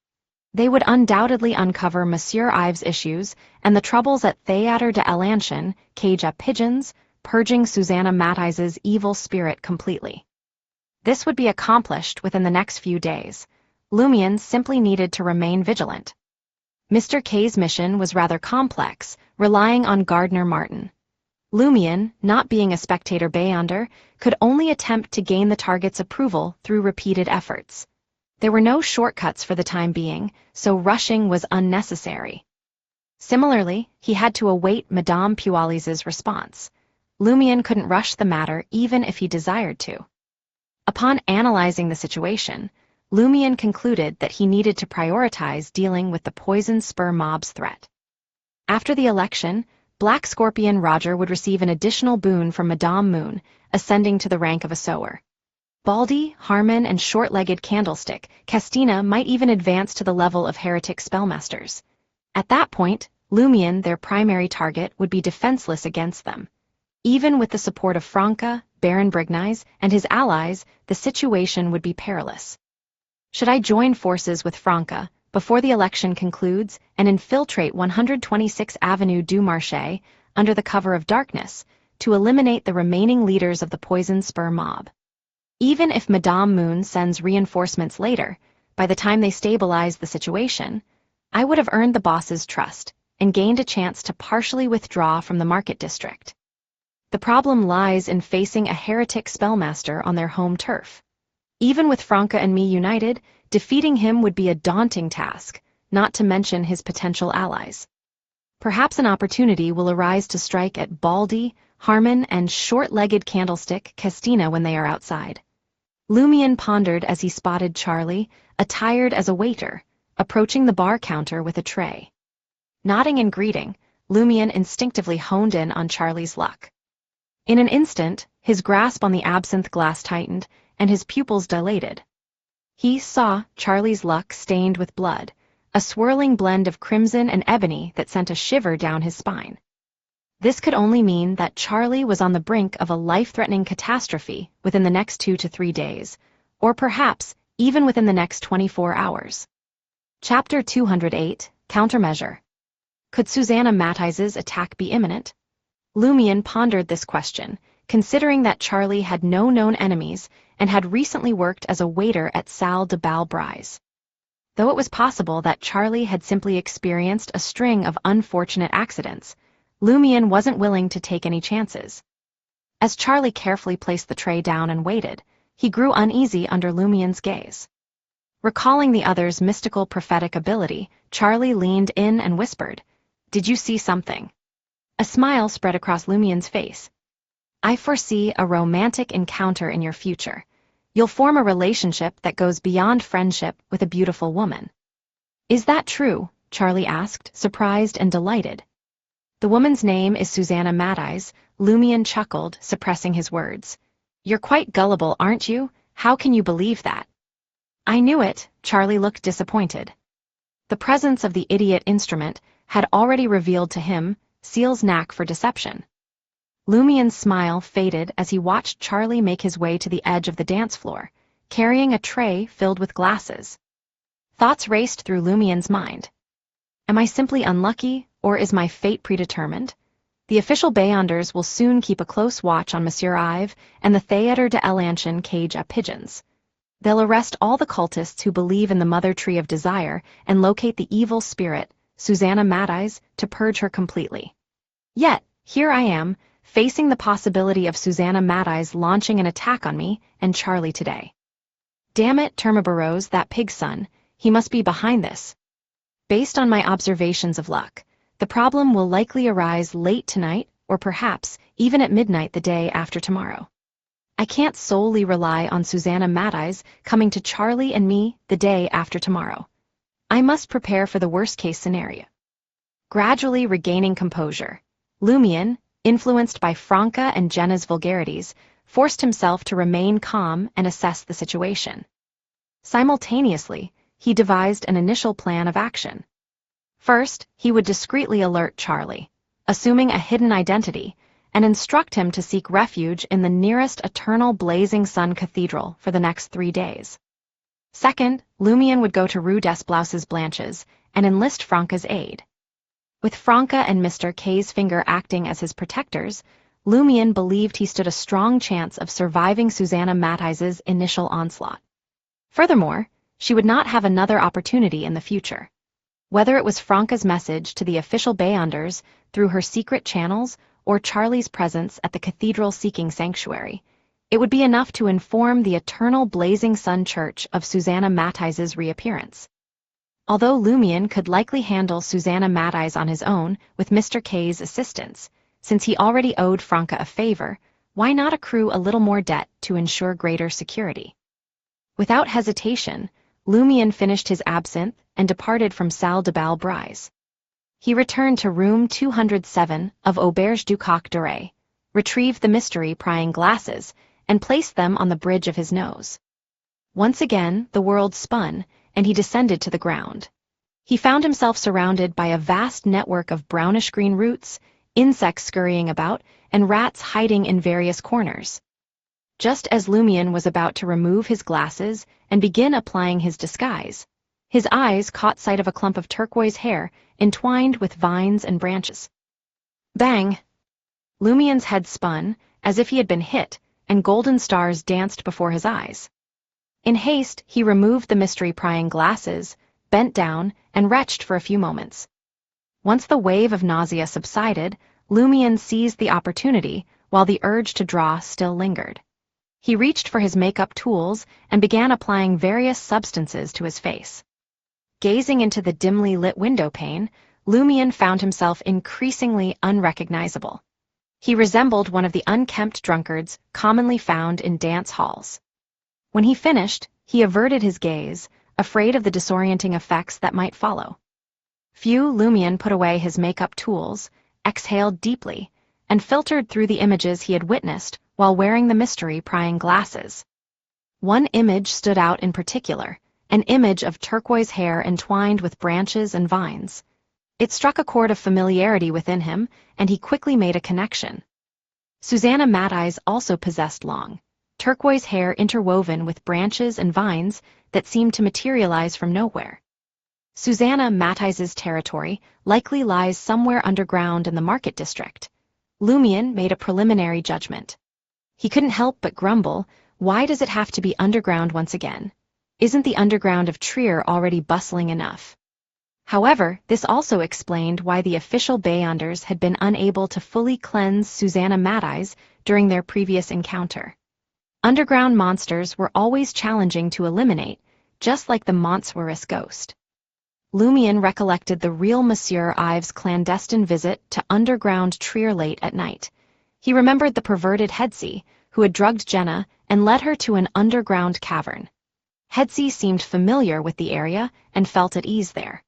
They would undoubtedly uncover Monsieur Ives' issues and the troubles at Théâtre de l'Ancien, cage up pigeons, purging Susanna Matthijs's evil spirit completely. This would be accomplished within the next few days. Lumian simply needed to remain vigilant. Mr. K's mission was rather complex, relying on Gardner Martin. Lumian, not being a spectator Beyonder, could only attempt to gain the target's approval through repeated efforts. There were no shortcuts for the time being, so rushing was unnecessary. Similarly, he had to await Madame Pualis's response. Lumian couldn't rush the matter even if he desired to. Upon analyzing the situation, Lumian concluded that he needed to prioritize dealing with the Poison Spur mob's threat. After the election, Black Scorpion Roger would receive an additional boon from Madame Moon, ascending to the rank of a sower. Baldy, Harmon, and short-legged Candlestick, Castina might even advance to the level of heretic spellmasters. At that point, Lumian, their primary target, would be defenseless against them. Even with the support of Franca, Baron Brignies, and his allies, the situation would be perilous. Should I join forces with Franca before the election concludes and infiltrate 126 Avenue du Marché under the cover of darkness to eliminate the remaining leaders of the Poison Spur mob? Even if Madame Moon sends reinforcements later, by the time they stabilize the situation, I would have earned the boss's trust and gained a chance to partially withdraw from the market district. The problem lies in facing a heretic spellmaster on their home turf. Even with Franca and me united, defeating him would be a daunting task, not to mention his potential allies. Perhaps an opportunity will arise to strike at Baldy, Harmon, and short-legged Candlestick Castina when they are outside. Lumion pondered as he spotted Charlie, attired as a waiter, approaching the bar counter with a tray. Nodding in greeting, Lumion instinctively honed in on Charlie's luck. In an instant, his grasp on the absinthe glass tightened, and his pupils dilated. He saw Charlie's luck stained with blood, a swirling blend of crimson and ebony that sent a shiver down his spine. This could only mean that Charlie was on the brink of a life-threatening catastrophe within the next 2 to 3 days, or perhaps even within the next 24 hours. Chapter 208, Countermeasure. Could Susanna Matthijs's attack be imminent? Lumion pondered this question, considering that Charlie had no known enemies and had recently worked as a waiter at Salle de Bal Brise. Though it was possible that Charlie had simply experienced a string of unfortunate accidents, Lumion wasn't willing to take any chances. As Charlie carefully placed the tray down and waited, he grew uneasy under Lumion's gaze. Recalling the other's mystical prophetic ability, Charlie leaned in and whispered, "Did you see something?" A smile spread across Lumion's face. "I foresee a romantic encounter in your future. You'll form a relationship that goes beyond friendship with a beautiful woman." "Is that true?" Charlie asked, surprised and delighted. "The woman's name is Susanna Matthijs," Lumion chuckled, suppressing his words. "You're quite gullible, aren't you? How can you believe that?" "I knew it," Charlie looked disappointed. The presence of the idiot instrument had already revealed to him Seal's knack for deception. Lumion's smile faded as he watched Charlie make his way to the edge of the dance floor, carrying a tray filled with glasses. Thoughts raced through Lumion's mind. Am I simply unlucky, or is my fate predetermined? The official Beyonders will soon keep a close watch on Monsieur Ives and the Theatre de l'Ancien cage à pigeons. They'll arrest all the cultists who believe in the Mother Tree of Desire and locate the evil spirit, Susanna Matthijs, to purge her completely. Yet, here I am, facing the possibility of Susanna Matthijs launching an attack on me and Charlie today. Damn it, Termabarose, that pig's son, he must be behind this. Based on my observations of luck, the problem will likely arise late tonight, or perhaps even at midnight the day after tomorrow. I can't solely rely on Susanna Matthijs coming to Charlie and me the day after tomorrow. I must prepare for the worst-case scenario. Gradually regaining composure, Lumion, influenced by Franca and Jenna's vulgarities, forced himself to remain calm and assess the situation. Simultaneously, he devised an initial plan of action. First, he would discreetly alert Charlie, assuming a hidden identity, and instruct him to seek refuge in the nearest eternal blazing sun cathedral for the next 3 days. Second, Lumion would go to Rue des Blouses Blanches and enlist Franca's aid. With Franca and Mr. K's finger acting as his protectors, Lumion believed he stood a strong chance of surviving Susanna Matthijs's initial onslaught. Furthermore, she would not have another opportunity in the future. Whether it was Franca's message to the official Beyonders through her secret channels or Charlie's presence at the cathedral seeking sanctuary, it would be enough to inform the eternal blazing sun church of Susanna Matthijs's reappearance. Although Lumion could likely handle Susanna Matthijs on his own with Mr. K's assistance, since he already owed Franca a favor, why not accrue a little more debt to ensure greater security? Without hesitation, Lumion finished his absinthe and departed from Salle de Bal Brise. He returned to room 207 of Auberge du Coq d'Oreille, retrieved the mystery-prying glasses, and placed them on the bridge of his nose. Once again, the world spun, and he descended to the ground. He found himself surrounded by a vast network of brownish-green roots, insects scurrying about, and rats hiding in various corners. Just as Lumion was about to remove his glasses and begin applying his disguise, his eyes caught sight of a clump of turquoise hair entwined with vines and branches. Bang! Lumion's head spun, as if he had been hit, and golden stars danced before his eyes. In haste, he removed the mystery-prying glasses, bent down, and retched for a few moments. Once the wave of nausea subsided, Lumion seized the opportunity, while the urge to draw still lingered. He reached for his makeup tools and began applying various substances to his face. Gazing into the dimly lit window pane, Lumion found himself increasingly unrecognizable. He resembled one of the unkempt drunkards commonly found in dance halls. When he finished, he averted his gaze, afraid of the disorienting effects that might follow. Lumion put away his makeup tools, exhaled deeply, and filtered through the images he had witnessed while wearing the mystery-prying glasses. One image stood out in particular, an image of turquoise hair entwined with branches and vines. It struck a chord of familiarity within him, and he quickly made a connection. Susanna Matthijs also possessed long, turquoise hair interwoven with branches and vines that seemed to materialize from nowhere. Susanna Matthijs's territory likely lies somewhere underground in the market district. Lumion made a preliminary judgment. He couldn't help but grumble, why does it have to be underground once again? Isn't the underground of Trier already bustling enough? However, this also explained why the official Beyonders had been unable to fully cleanse Susanna Matthijs during their previous encounter. Underground monsters were always challenging to eliminate, just like the Montsouris ghost. Lumion recollected the real Monsieur Ives' clandestine visit to underground Trier late at night. He remembered the perverted Hedsey, who had drugged Jenna and led her to an underground cavern. Hedsey seemed familiar with the area and felt at ease there.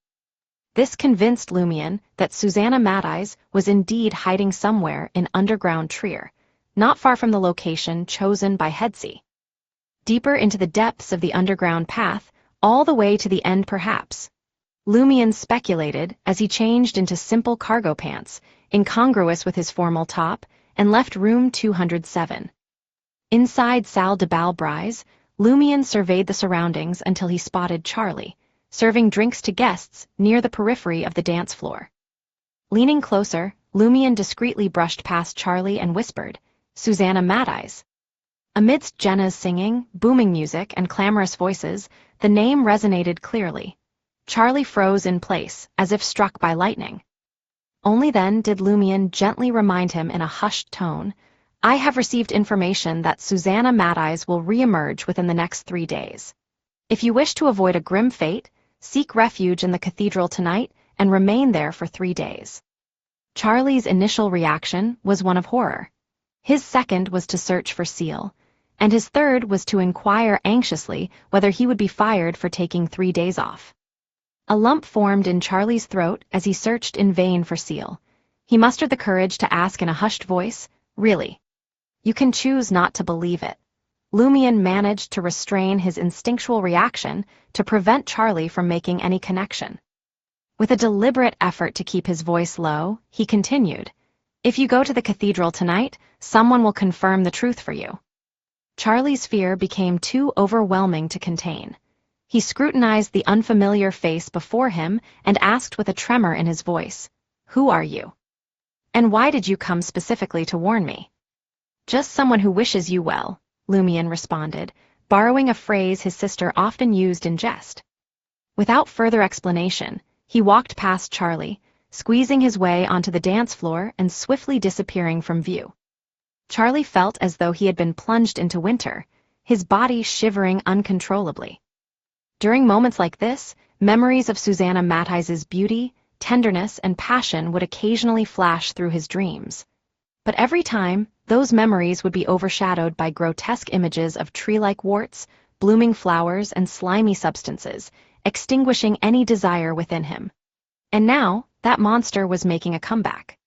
This convinced Lumion that Susanna Matthijs was indeed hiding somewhere in underground Trier, not far from the location chosen by Hedsey. Deeper into the depths of the underground path, all the way to the end perhaps. Lumion speculated as he changed into simple cargo pants, incongruous with his formal top, and left room 207. Inside Salle de Bal Brise, Lumion surveyed the surroundings until he spotted Charlie, serving drinks to guests near the periphery of the dance floor. Leaning closer, Lumion discreetly brushed past Charlie and whispered, "Susanna Matthijs." Amidst Jenna's singing, booming music, and clamorous voices, the name resonated clearly. Charlie froze in place, as if struck by lightning. Only then did Lumion gently remind him in a hushed tone, "I have received information that Susanna Matthijs will re-emerge within the next 3 days. If you wish to avoid a grim fate, seek refuge in the cathedral tonight and remain there for 3 days." Charlie's initial reaction was one of horror. His second was to search for Seal, and his third was to inquire anxiously whether he would be fired for taking 3 days off. A lump formed in Charlie's throat as he searched in vain for Seal. He mustered the courage to ask in a hushed voice, "Really? You can choose not to believe it." Lumion managed to restrain his instinctual reaction to prevent Charlie from making any connection. With a deliberate effort to keep his voice low, he continued, "If you go to the cathedral tonight, someone will confirm the truth for you." Charlie's fear became too overwhelming to contain. He scrutinized the unfamiliar face before him and asked with a tremor in his voice, "Who are you? And why did you come specifically to warn me?" "Just someone who wishes you well," Lumion responded, borrowing a phrase his sister often used in jest. Without further explanation, he walked past Charlie, squeezing his way onto the dance floor and swiftly disappearing from view. Charlie felt as though he had been plunged into winter, his body shivering uncontrollably. During moments like this, memories of Susanna Matthijs's beauty, tenderness, and passion would occasionally flash through his dreams. But every time, those memories would be overshadowed by grotesque images of tree-like warts, blooming flowers, and slimy substances, extinguishing any desire within him. And now, that monster was making a comeback.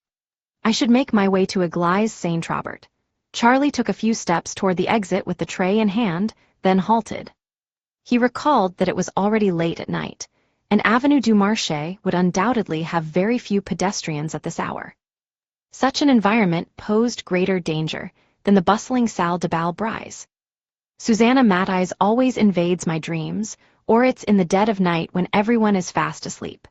"I should make my way to Église Saint-Trobert." Charlie took a few steps toward the exit with the tray in hand, then halted. He recalled that it was already late at night, and Avenue du Marché would undoubtedly have very few pedestrians at this hour. Such an environment posed greater danger than the bustling Salle de Bal Brise. Susanna Matthijs always invades my dreams, or it's in the dead of night when everyone is fast asleep.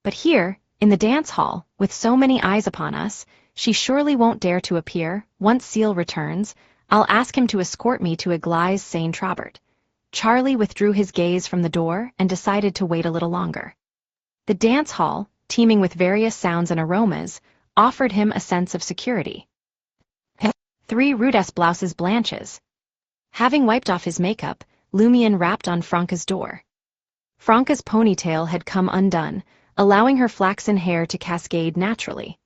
But here, in the dance hall, with so many eyes upon us, she surely won't dare to appear. Once Seal returns, I'll ask him to escort me to Église Saint-Trobert. Charlie withdrew his gaze from the door and decided to wait a little longer. The dance hall, teeming with various sounds and aromas, offered him a sense of security. 3 rudest blouses blanches. Having wiped off his makeup, Lumion rapped on Franca's door. Franca's ponytail had come undone, allowing her flaxen hair to cascade naturally.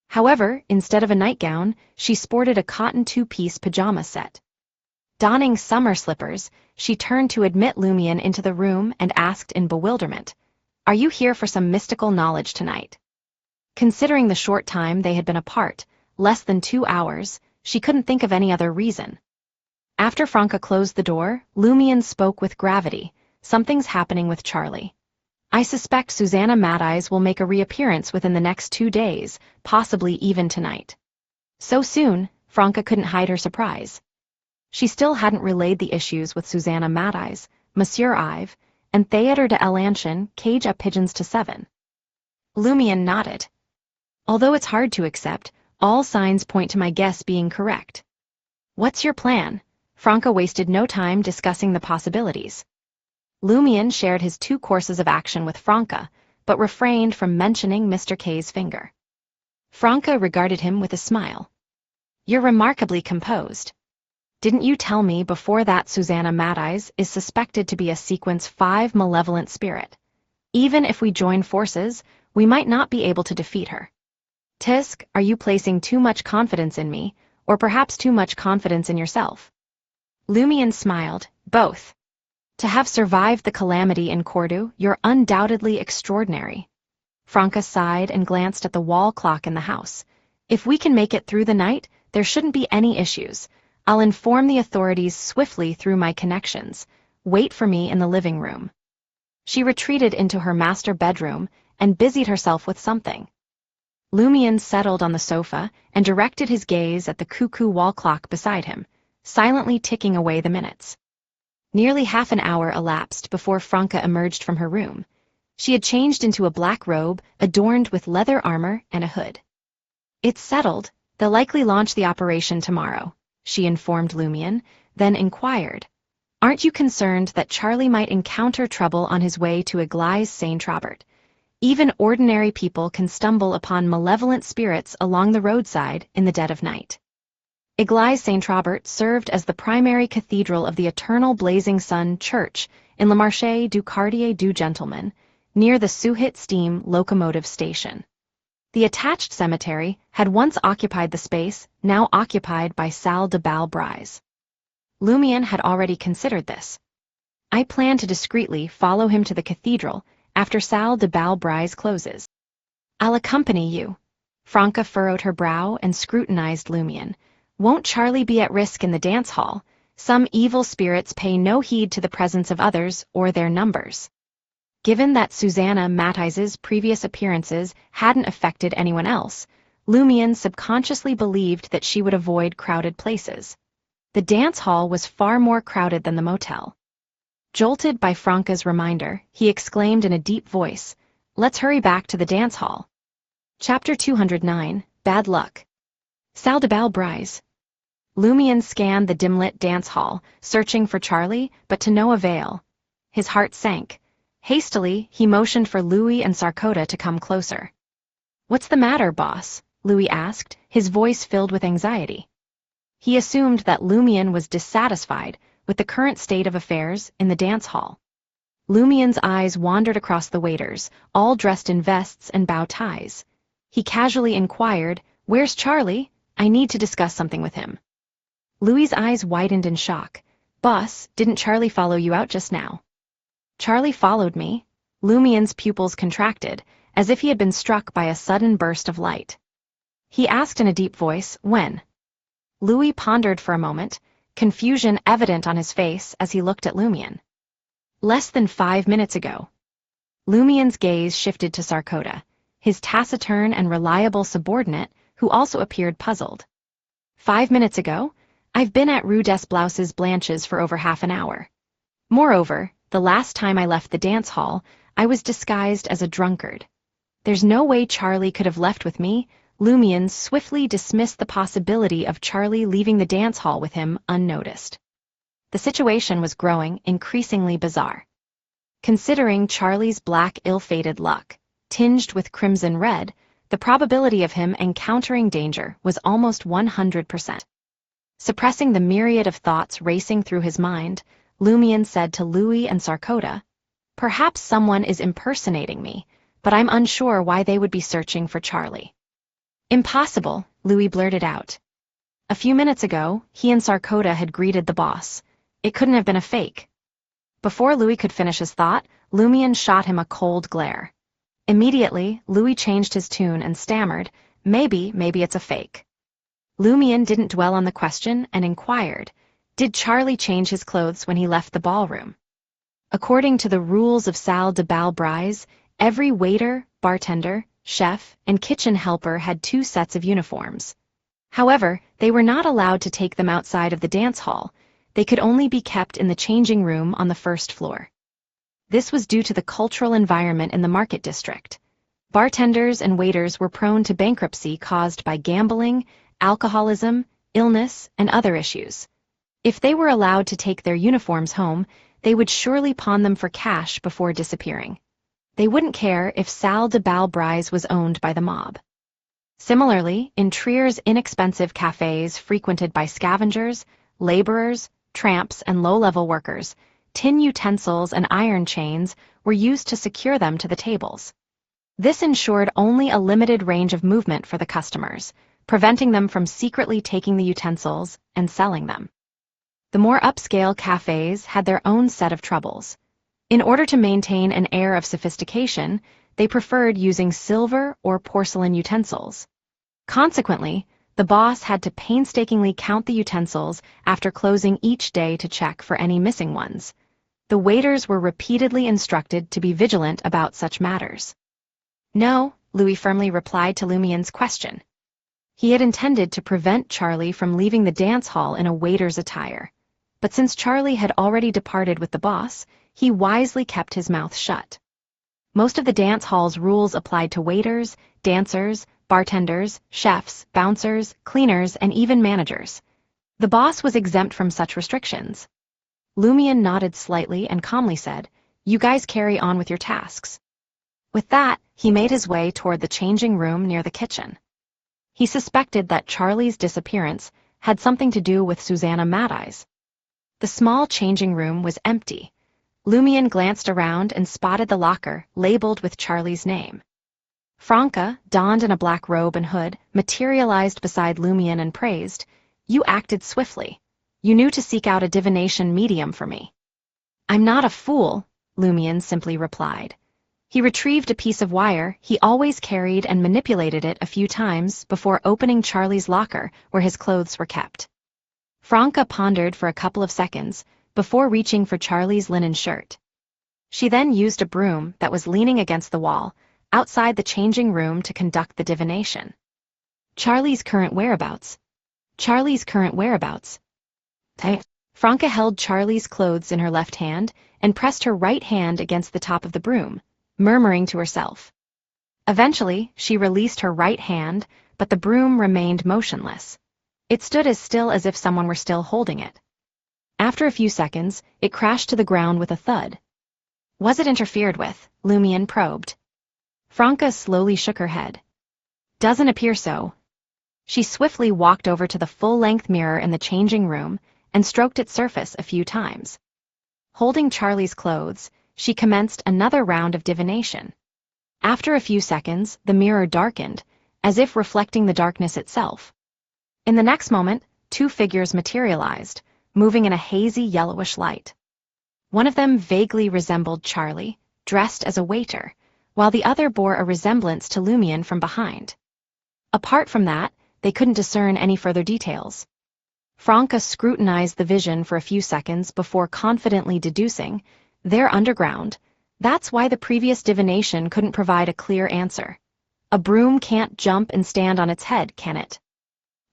However, instead of a nightgown, she sported a cotton 2-piece pajama set. Donning summer slippers, she turned to admit Lumion into the room and asked in bewilderment, "Are you here for some mystical knowledge tonight?" Considering the short time they had been apart, less than 2 hours, she couldn't think of any other reason. After Franca closed the door, Lumion spoke with gravity. "Something's happening with Charlie. I suspect Susanna Mad-Eyes will make a reappearance within the next 2 days, possibly even tonight." So soon, Franca couldn't hide her surprise. She still hadn't relayed the issues with Susanna Mad-Eyes, Monsieur Ive, and Theatre de l'Ancien cage up pigeons to 7. Lumion nodded. "Although it's hard to accept, all signs point to my guess being correct." "What's your plan?" Franca wasted no time discussing the possibilities. Lumion shared his 2 courses of action with Franca, but refrained from mentioning Mr. K's finger. Franca regarded him with a smile. "You're remarkably composed. Didn't you tell me before that Susanna Mad-Eyes is suspected to be a Sequence 5 malevolent spirit? Even if we join forces, we might not be able to defeat her. Tisk, are you placing too much confidence in me, or perhaps too much confidence in yourself?" Lumion smiled. "Both. To have survived the calamity in Cordu, you're undoubtedly extraordinary." Franca sighed and glanced at the wall clock in the house. "If we can make it through the night, there shouldn't be any issues. I'll inform the authorities swiftly through my connections. Wait for me in the living room." She retreated into her master bedroom and busied herself with something. Lumion settled on the sofa and directed his gaze at the cuckoo wall clock beside him, silently ticking away the minutes. Nearly half an hour elapsed before Franca emerged from her room. She had changed into a black robe adorned with leather armor and a hood. "It's settled. They'll likely launch the operation tomorrow," she informed Lumion, then inquired, "Aren't you concerned that Charlie might encounter trouble on his way to Église Saint-Robert? Even ordinary people can stumble upon malevolent spirits along the roadside in the dead of night." Église Saint-Robert served as the primary cathedral of the Eternal Blazing Sun Church in Le Marché du Quartier du Gentleman, near the Suhit steam locomotive station. The attached cemetery had once occupied the space now occupied by Salle de Bal Brise. Lumion had already considered this. "I plan to discreetly follow him to the cathedral after Salle de Bal Brise closes. I'll accompany you." Franca furrowed her brow and scrutinized Lumion. "Won't Charlie be at risk in the dance hall? Some evil spirits pay no heed to the presence of others or their numbers." Given that Susanna Mad-Eyes' previous appearances hadn't affected anyone else, Lumion subconsciously believed that she would avoid crowded places. The dance hall was far more crowded than the motel. Jolted by Franca's reminder, he exclaimed in a deep voice, "Let's hurry back to the dance hall." Chapter 209, Bad Luck. Salle de Bal Brise. Lumion scanned the dim-lit dance hall, searching for Charlie, but to no avail. His heart sank. Hastily, he motioned for Louis and Sarkota to come closer. "What's the matter, boss?" Louis asked, his voice filled with anxiety. He assumed that Lumion was dissatisfied with the current state of affairs in the dance hall. Lumion's eyes wandered across the waiters, all dressed in vests and bow ties. He casually inquired, "Where's Charlie? I need to discuss something with him." Louis's eyes widened in shock. "Boss, didn't Charlie follow you out just now?" "Charlie followed me." Lumion's pupils contracted, as if he had been struck by a sudden burst of light. He asked in a deep voice, "When?" Louis pondered for a moment, confusion evident on his face as he looked at Lumion. "Less than 5 minutes ago." Lumion's gaze shifted to Sarkota, his taciturn and reliable subordinate, who also appeared puzzled. "5 minutes ago? I've been at Rue des Blouses Blanches for over half an hour. Moreover, the last time I left the dance hall, I was disguised as a drunkard. There's no way Charlie could have left with me." Lumion swiftly dismissed the possibility of Charlie leaving the dance hall with him unnoticed. The The situation was growing increasingly bizarre. Considering Charlie's black ill-fated luck, tinged with crimson red, the probability of him encountering danger was almost 100%. Suppressing the myriad of thoughts racing through his mind, Lumion said to Louis and Sarkota, "Perhaps someone is impersonating me, but I'm unsure why they would be searching for Charlie." "Impossible," Louis blurted out. A few minutes ago, he and Sarkota had greeted the boss. It couldn't have been a fake. Before Louis could finish his thought, Lumion shot him a cold glare. Immediately, Louis changed his tune and stammered, maybe it's a fake." Lumion didn't dwell on the question and inquired, "Did Charlie change his clothes when he left the ballroom?" According to the rules of salle de bal brise, every waiter, bartender, chef, and kitchen helper had 2 sets of uniforms. However, they were not allowed to take them outside of the dance hall. They could only be kept in the changing room on the 1st floor. This was due to the cultural environment in the market district. Bartenders and waiters were prone to bankruptcy caused by gambling, alcoholism, illness, and other issues. If they were allowed to take their uniforms home, they would surely pawn them for cash before disappearing. They wouldn't care if Salle de Bal Brise was owned by the mob. Similarly, in Trier's inexpensive cafes frequented by scavengers, laborers, tramps, and low-level workers, tin utensils and iron chains were used to secure them to the tables. This ensured only a limited range of movement for the customers, preventing them from secretly taking the utensils and selling them. The more upscale cafes had their own set of troubles. In order to maintain an air of sophistication, they preferred using silver or porcelain utensils. Consequently, the boss had to painstakingly count the utensils after closing each day to check for any missing ones. The waiters were repeatedly instructed to be vigilant about such matters. "No," Louis firmly replied to Lumion's question. He had intended to prevent Charlie from leaving the dance hall in a waiter's attire. But since Charlie had already departed with the boss, he wisely kept his mouth shut. Most of the dance hall's rules applied to waiters, dancers, bartenders, chefs, bouncers, cleaners, and even managers. The boss was exempt from such restrictions. Lumion nodded slightly and calmly said, "You guys carry on with your tasks." With that, he made his way toward the changing room near the kitchen. He suspected that Charlie's disappearance had something to do with Susanna Mad-Eyes. The small changing room was empty. Lumion glanced around and spotted the locker labeled with Charlie's name. Franca, donned in a black robe and hood, materialized beside Lumion and praised, "You acted swiftly. You knew to seek out a divination medium for me." "I'm not a fool," Lumion simply replied. He retrieved a piece of wire he always carried and manipulated it a few times before opening Charlie's locker where his clothes were kept. Franca pondered for a couple of seconds before reaching for Charlie's linen shirt. She then used a broom that was leaning against the wall outside the changing room to conduct the divination. Charlie's current whereabouts. Franca held Charlie's clothes in her left hand and pressed her right hand against the top of the broom, murmuring to herself. Eventually, she released her right hand, but the broom remained motionless. It stood as still as if someone were still holding it. After a few seconds, it crashed to the ground with a thud. "Was it interfered with?" Lumion probed. Franca slowly shook her head. "Doesn't appear so." She swiftly walked over to the full-length mirror in the changing room and stroked its surface a few times. Holding Charlie's clothes, she commenced another round of divination. After a few seconds, the mirror darkened, as if reflecting the darkness itself. In the next moment, 2 figures materialized, moving in a hazy yellowish light. One of them vaguely resembled Charlie, dressed as a waiter, while the other bore a resemblance to Lumion from behind. Apart from that, they couldn't discern any further details. Franca scrutinized the vision for a few seconds before confidently deducing, "They're underground. That's why the previous divination couldn't provide a clear answer. A broom can't jump and stand on its head, can it?"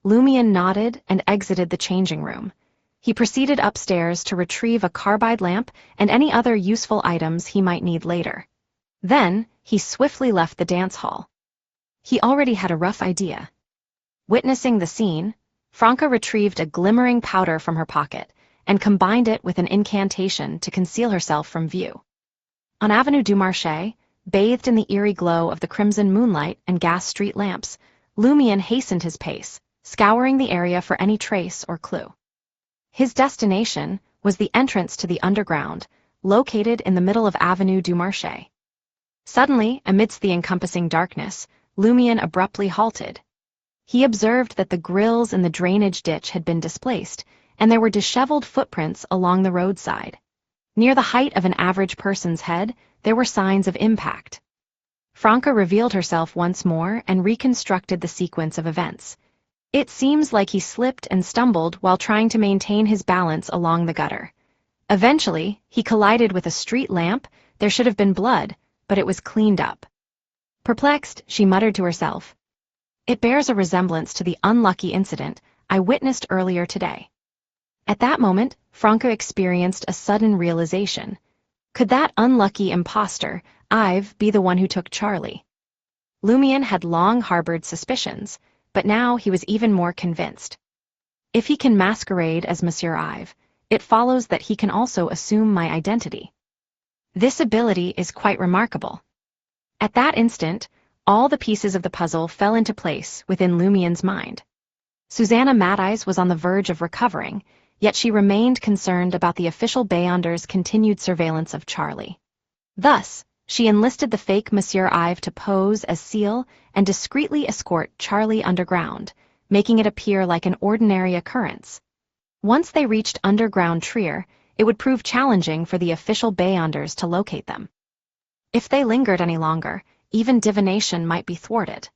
Lumion nodded and exited the changing room. He proceeded upstairs to retrieve a carbide lamp and any other useful items he might need later. Then, he swiftly left the dance hall. He already had a rough idea. Witnessing the scene, Franca retrieved a glimmering powder from her pocket and combined it with an incantation to conceal herself from view. On Avenue du Marché, bathed in the eerie glow of the crimson moonlight and gas street lamps, Lumion hastened his pace, scouring the area for any trace or clue. His destination was the entrance to the underground, located in the middle of Avenue du Marché. Suddenly, amidst the encompassing darkness, Lumion abruptly halted. He observed that the grills in the drainage ditch had been displaced, and there were disheveled footprints along the roadside. Near the height of an average person's head, there were signs of impact. Franca revealed herself once more and reconstructed the sequence of events. It seems like he slipped and stumbled while trying to maintain his balance along the gutter. Eventually, he collided with a street lamp. There should have been blood, but it was cleaned up. Perplexed, she muttered to herself, "It bears a resemblance to the unlucky incident I witnessed earlier today." At that moment, Franca experienced a sudden realization. Could that unlucky imposter, Ive, be the one who took Charlie? Lumion had long harbored suspicions, but now he was even more convinced. If he can masquerade as Monsieur Ive, it follows that he can also assume my identity. This ability is quite remarkable. At that instant, all the pieces of the puzzle fell into place within Lumion's mind. Susanna Matthijs was on the verge of recovering, yet she remained concerned about the official Beyonder's continued surveillance of Charlie. Thus, she enlisted the fake Monsieur Ive to pose as Seal and discreetly escort Charlie underground, making it appear like an ordinary occurrence. Once they reached underground Trier, it would prove challenging for the official Beyonders to locate them. If they lingered any longer, even divination might be thwarted.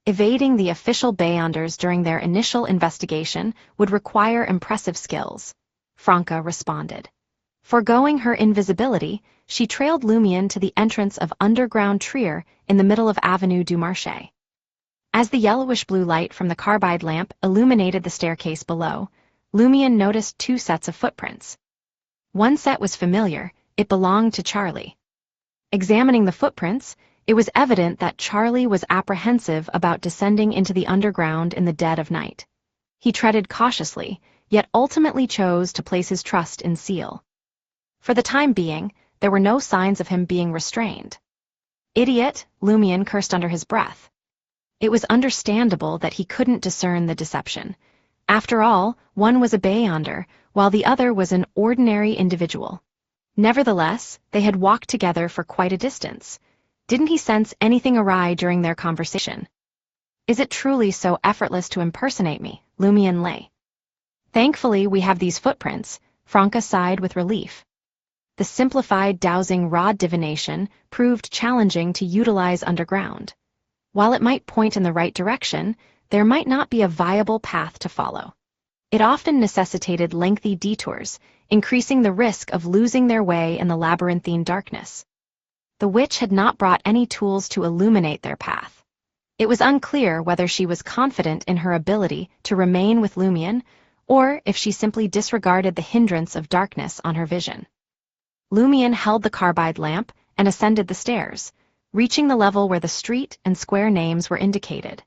Evading the official Beyonders during their initial investigation would require impressive skills. Franca responded. Foregoing her invisibility, she trailed Lumion to the entrance of underground Trier in the middle of Avenue du Marché. As the yellowish-blue light from the carbide lamp illuminated the staircase below, Lumion noticed two sets of footprints. One set was familiar, it belonged to Charlie. Examining the footprints, it was evident that Charlie was apprehensive about descending into the underground in the dead of night. He treaded cautiously, yet ultimately chose to place his trust in Seal. For the time being, there were no signs of him being restrained. "Idiot," Lumion cursed under his breath. It was understandable that he couldn't discern the deception. After all, one was a Beyonder, while the other was an ordinary individual. Nevertheless, they had walked together for quite a distance. Didn't he sense anything awry during their conversation? "Is it truly so effortless to impersonate me?" Lumion lay. "Thankfully we have these footprints," Franca sighed with relief. The simplified dowsing rod divination proved challenging to utilize underground. While it might point in the right direction, there might not be a viable path to follow. It often necessitated lengthy detours, increasing the risk of losing their way in the labyrinthine darkness. The witch had not brought any tools to illuminate their path. It was unclear whether she was confident in her ability to remain with Lumion, or if she simply disregarded the hindrance of darkness on her vision. Lumion held the carbide lamp and ascended the stairs, reaching the level where the street and square names were indicated.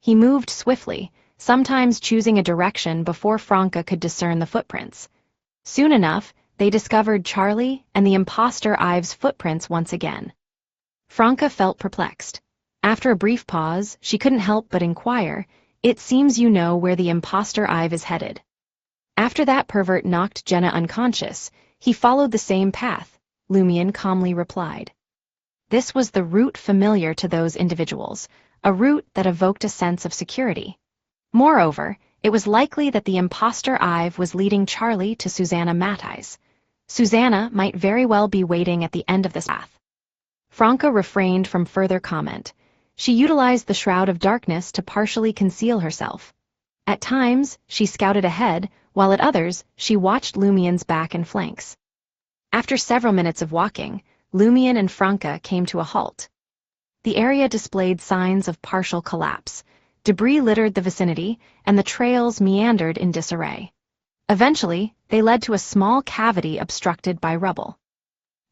He moved swiftly, sometimes choosing a direction before Franca could discern the footprints. Soon enough, they discovered Charlie and the imposter Ive's footprints once again. Franca felt perplexed. After a brief pause, she couldn't help but inquire, "It seems you know where the imposter Ive is headed." After that pervert knocked Jenna unconscious, he followed the same path, Lumion calmly replied. This was the route familiar to those individuals, a route that evoked a sense of security. Moreover, it was likely that the imposter Ive was leading Charlie to Susanna Matthijs. Susanna might very well be waiting at the end of this path. Franca refrained from further comment. She utilized the shroud of darkness to partially conceal herself. At times, she scouted ahead, while at others, she watched Lumion's back and flanks. After several minutes of walking, Lumion and Franca came to a halt. The area displayed signs of partial collapse. Debris littered the vicinity, and the trails meandered in disarray. Eventually, they led to a small cavity obstructed by rubble.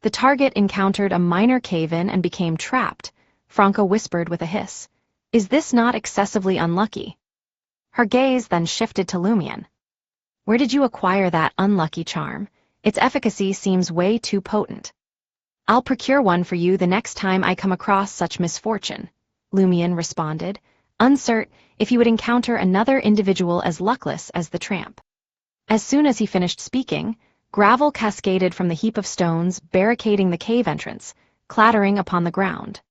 The target encountered a minor cave-in and became trapped, Franca whispered with a hiss. "Is this not excessively unlucky?" Her gaze then shifted to Lumion. Where did you acquire that unlucky charm? Its efficacy seems way too potent. I'll procure one for you the next time I come across such misfortune, Lumion responded, uncertain if he would encounter another individual as luckless as the tramp. As soon as he finished speaking, gravel cascaded from the heap of stones barricading the cave entrance, clattering upon the ground.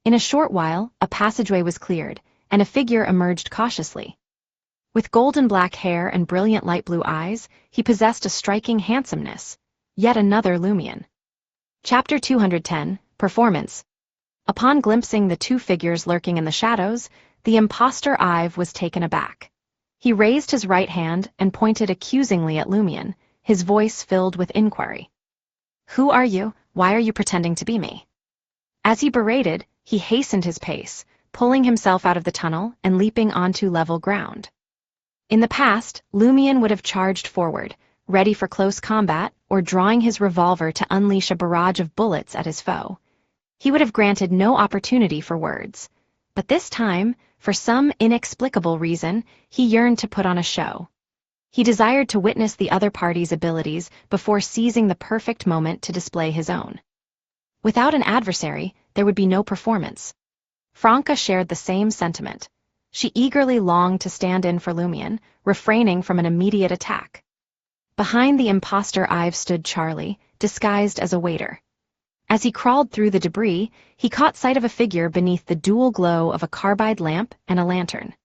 In a short while, a passageway was cleared, and a figure emerged cautiously. With golden black hair and brilliant light blue eyes, he possessed a striking handsomeness. Yet another Lumion. Chapter 210, Performance. Upon glimpsing the two figures lurking in the shadows, the impostor Ive was taken aback. He raised his right hand and pointed accusingly at Lumion, his voice filled with inquiry. Who are you? Why are you pretending to be me? As he berated, he hastened his pace, pulling himself out of the tunnel and leaping onto level ground. In the past, Lumion would have charged forward, ready for close combat, or drawing his revolver to unleash a barrage of bullets at his foe. He would have granted no opportunity for words. But this time, for some inexplicable reason, he yearned to put on a show. He desired to witness the other party's abilities before seizing the perfect moment to display his own. Without an adversary, there would be no performance. Franca shared the same sentiment. She eagerly longed to stand in for Lumion, refraining from an immediate attack. Behind the impostor Ive stood Charlie, disguised as a waiter. As he crawled through the debris, he caught sight of a figure beneath the dual glow of a carbide lamp and a lantern.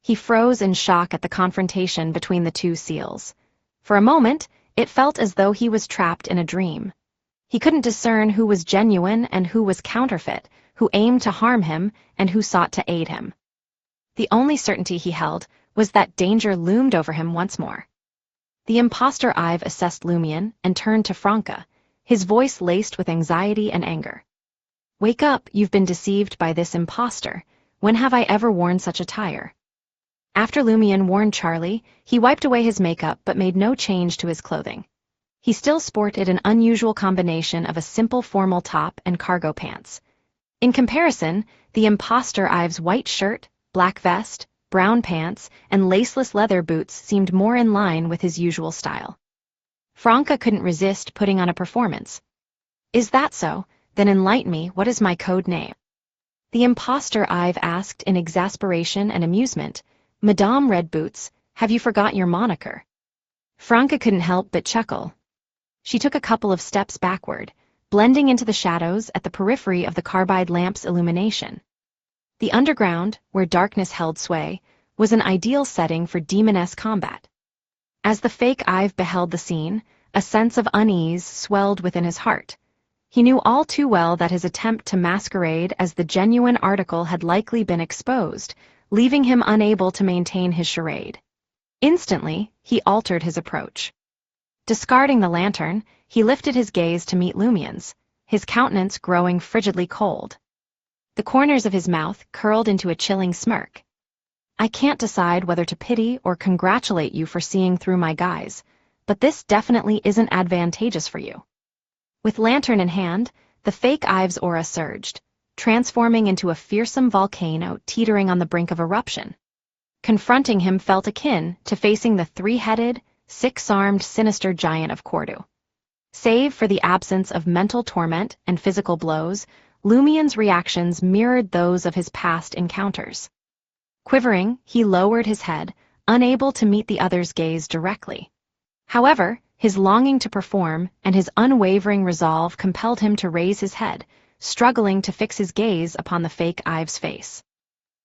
He froze in shock at the confrontation between the two seals. For a moment, it felt as though he was trapped in a dream. He couldn't discern who was genuine and who was counterfeit, who aimed to harm him and who sought to aid him. The only certainty he held was that danger loomed over him once more. The impostor Ive assessed Lumion and turned to Franca, his voice laced with anxiety and anger. Wake up, you've been deceived by this impostor. When have I ever worn such attire? After Lumion warned Charlie, he wiped away his makeup but made no change to his clothing. He still sported an unusual combination of a simple formal top and cargo pants. In comparison, the impostor Ive's white shirt, black vest, brown pants, and laceless leather boots seemed more in line with his usual style. Franca couldn't resist putting on a performance. Is that so? Then enlighten me, what is my code name? The impostor Ive asked in exasperation and amusement. Madame Red Boots, have you forgot your moniker? Franca couldn't help but chuckle. She took a couple of steps backward, blending into the shadows at the periphery of the carbide lamp's illumination. The underground, where darkness held sway, was an ideal setting for demoness combat. As the fake Ive beheld the scene, a sense of unease swelled within his heart. He knew all too well that his attempt to masquerade as the genuine article had likely been exposed, leaving him unable to maintain his charade. Instantly, he altered his approach. Discarding the lantern, he lifted his gaze to meet Lumion's, his countenance growing frigidly cold. The corners of his mouth curled into a chilling smirk. I can't decide whether to pity or congratulate you for seeing through my guise, but this definitely isn't advantageous for you. With lantern in hand, the fake Ive's aura surged, transforming into a fearsome volcano teetering on the brink of eruption. Confronting him felt akin to facing the three-headed, six-armed sinister giant of Cordu. Save for the absence of mental torment and physical blows, Lumion's reactions mirrored those of his past encounters. Quivering, he lowered his head, unable to meet the other's gaze directly. However, his longing to perform and his unwavering resolve compelled him to raise his head, struggling to fix his gaze upon the fake Ive's face.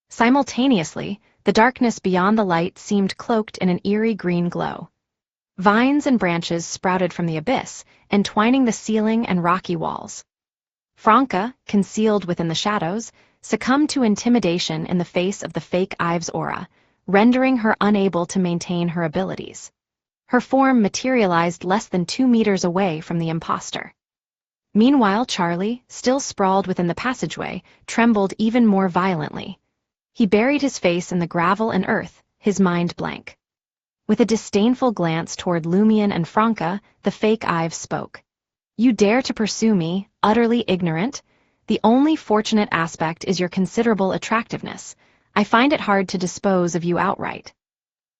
Simultaneously, the darkness beyond the light seemed cloaked in an eerie green glow. Vines and branches sprouted from the abyss, entwining the ceiling and rocky walls. Franca, concealed within the shadows, succumbed to intimidation in the face of the fake Ive's aura, rendering her unable to maintain her abilities. Her form materialized less than 2 meters away from the impostor. Meanwhile, Charlie, still sprawled within the passageway, trembled even more violently. He buried his face in the gravel and earth, his mind blank. With a disdainful glance toward Lumion and Franca, the fake Ive spoke. You dare to pursue me, utterly ignorant? The only fortunate aspect is your considerable attractiveness. I find it hard to dispose of you outright.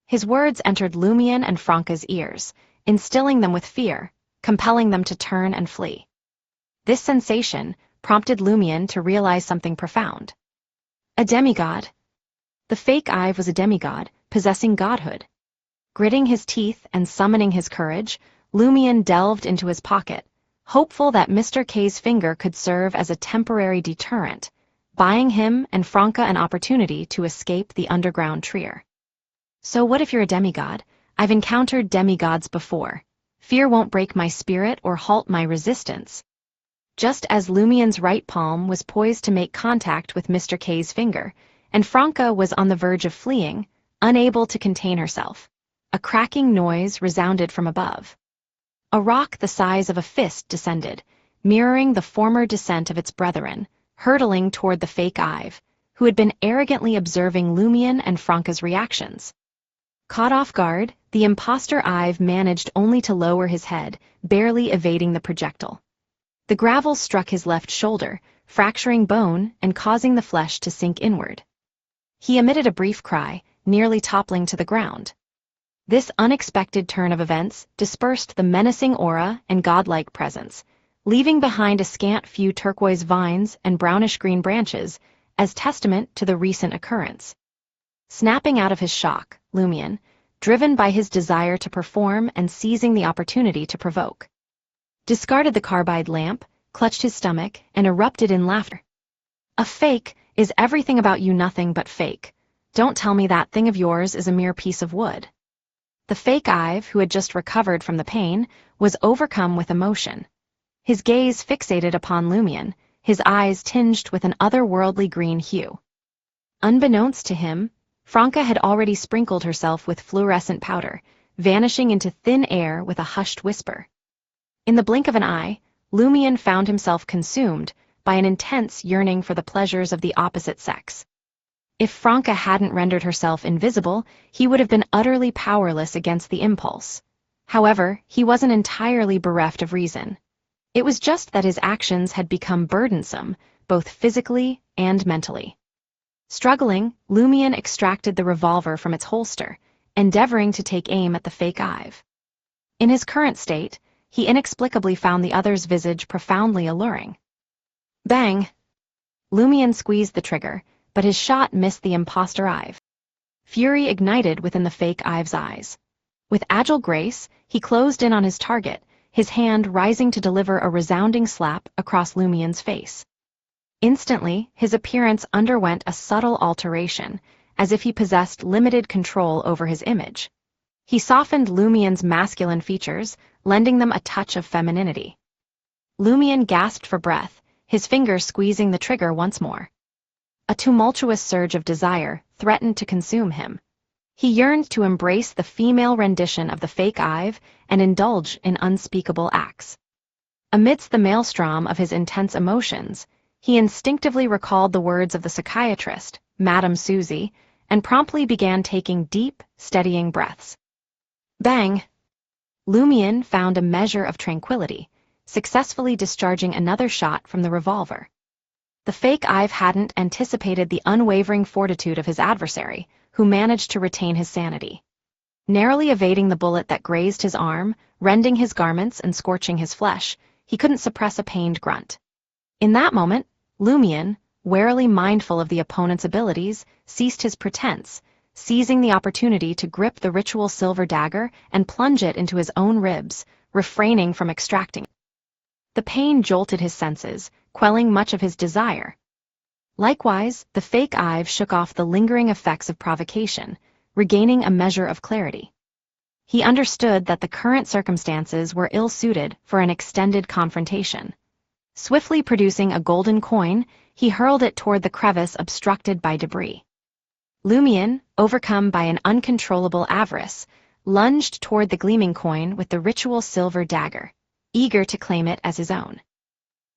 His words entered Lumion and Franca's ears, instilling them with fear, compelling them to turn and flee. This sensation prompted Lumion to realize something profound. A demigod. The fake Ive was a demigod, possessing godhood. Gritting his teeth and summoning his courage, Lumion delved into his pocket, hopeful that Mr. K's finger could serve as a temporary deterrent, buying him and Franca an opportunity to escape the underground trier. So what if you're a demigod? I've encountered demigods before. Fear won't break my spirit or halt my resistance. Just as Lumion's right palm was poised to make contact with Mr. K's finger, and Franca was on the verge of fleeing, unable to contain herself, a cracking noise resounded from above. A rock the size of a fist descended, mirroring the former descent of its brethren, hurtling toward the fake Ive, who had been arrogantly observing Lumion and Franca's reactions. Caught off guard, the imposter Ive managed only to lower his head, barely evading the projectile. The gravel struck his left shoulder, fracturing bone and causing the flesh to sink inward. He emitted a brief cry, nearly toppling to the ground. This unexpected turn of events dispersed the menacing aura and godlike presence, leaving behind a scant few turquoise vines and brownish-green branches as testament to the recent occurrence. Snapping out of his shock, Lumion, driven by his desire to perform and seizing the opportunity to provoke, discarded the carbide lamp, clutched his stomach, and erupted in laughter. A fake is everything about you nothing but fake. Don't tell me that thing of yours is a mere piece of wood. The fake Ive, who had just recovered from the pain, was overcome with emotion. His gaze fixated upon Lumion, his eyes tinged with an otherworldly green hue. Unbeknownst to him, Franca had already sprinkled herself with fluorescent powder, vanishing into thin air with a hushed whisper. In the blink of an eye, Lumion found himself consumed by an intense yearning for the pleasures of the opposite sex. If Franca hadn't rendered herself invisible, he would have been utterly powerless against the impulse. However, he wasn't entirely bereft of reason. It was just that his actions had become burdensome, both physically and mentally. Struggling, Lumion extracted the revolver from its holster, endeavoring to take aim at the fake Ive. In his current state, he inexplicably found the other's visage profoundly alluring. Bang! Lumion squeezed the trigger, but his shot missed the imposter Ive. Fury ignited within the fake Ive's eyes. With agile grace, he closed in on his target, his hand rising to deliver a resounding slap across Lumion's face. Instantly, his appearance underwent a subtle alteration, as if he possessed limited control over his image. He softened Lumion's masculine features, lending them a touch of femininity. Lumion gasped for breath, his fingers squeezing the trigger once more. A tumultuous surge of desire threatened to consume him. He yearned to embrace the female rendition of the fake Ive and indulge in unspeakable acts. Amidst the maelstrom of his intense emotions, he instinctively recalled the words of the psychiatrist, Madame Susie, and promptly began taking deep, steadying breaths. Bang! Lumion found a measure of tranquility, successfully discharging another shot from the revolver. The fake Ive hadn't anticipated the unwavering fortitude of his adversary, who managed to retain his sanity. Narrowly evading the bullet that grazed his arm, rending his garments and scorching his flesh, he couldn't suppress a pained grunt. In that moment, Lumion, warily mindful of the opponent's abilities, ceased his pretense, seizing the opportunity to grip the ritual silver dagger and plunge it into his own ribs, refraining from extracting it. The pain jolted his senses, quelling much of his desire. Likewise, the fake Ive shook off the lingering effects of provocation, regaining a measure of clarity. He understood that the current circumstances were ill-suited for an extended confrontation. Swiftly producing a golden coin, he hurled it toward the crevice obstructed by debris. Lumion, overcome by an uncontrollable avarice, lunged toward the gleaming coin with the ritual silver dagger, eager to claim it as his own.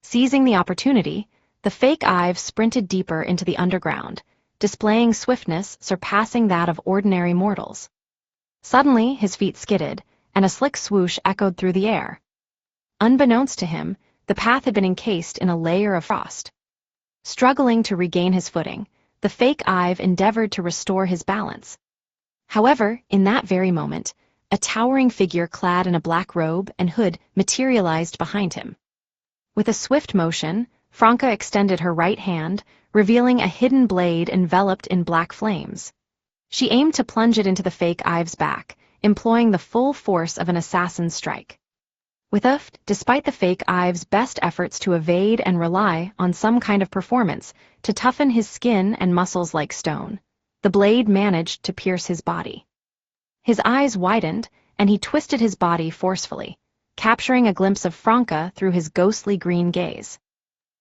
Seizing the opportunity, the fake Ive sprinted deeper into the underground, displaying swiftness surpassing that of ordinary mortals. Suddenly, his feet skidded, and a slick swoosh echoed through the air. Unbeknownst to him, the path had been encased in a layer of frost. Struggling to regain his footing, the fake Ive endeavored to restore his balance. However, in that very moment, a towering figure clad in a black robe and hood materialized behind him. With a swift motion, Franca extended her right hand, revealing a hidden blade enveloped in black flames. She aimed to plunge it into the fake Ives' back, employing the full force of an assassin's strike. Despite the fake Ives' best efforts to evade and rely on some kind of performance to toughen his skin and muscles like stone, the blade managed to pierce his body. His eyes widened, and he twisted his body forcefully, capturing a glimpse of Franca through his ghostly green gaze.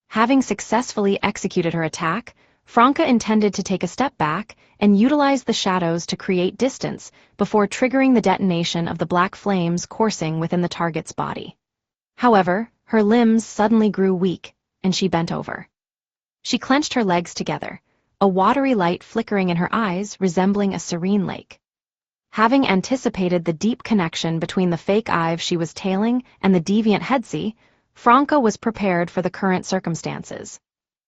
Having successfully executed her attack, Franca intended to take a step back and utilize the shadows to create distance before triggering the detonation of the black flames coursing within the target's body. However, her limbs suddenly grew weak, and she bent over. She clenched her legs together, a watery light flickering in her eyes resembling a serene lake. Having anticipated the deep connection between the fake Ive she was tailing and the deviant Headsey, Franca was prepared for the current circumstances.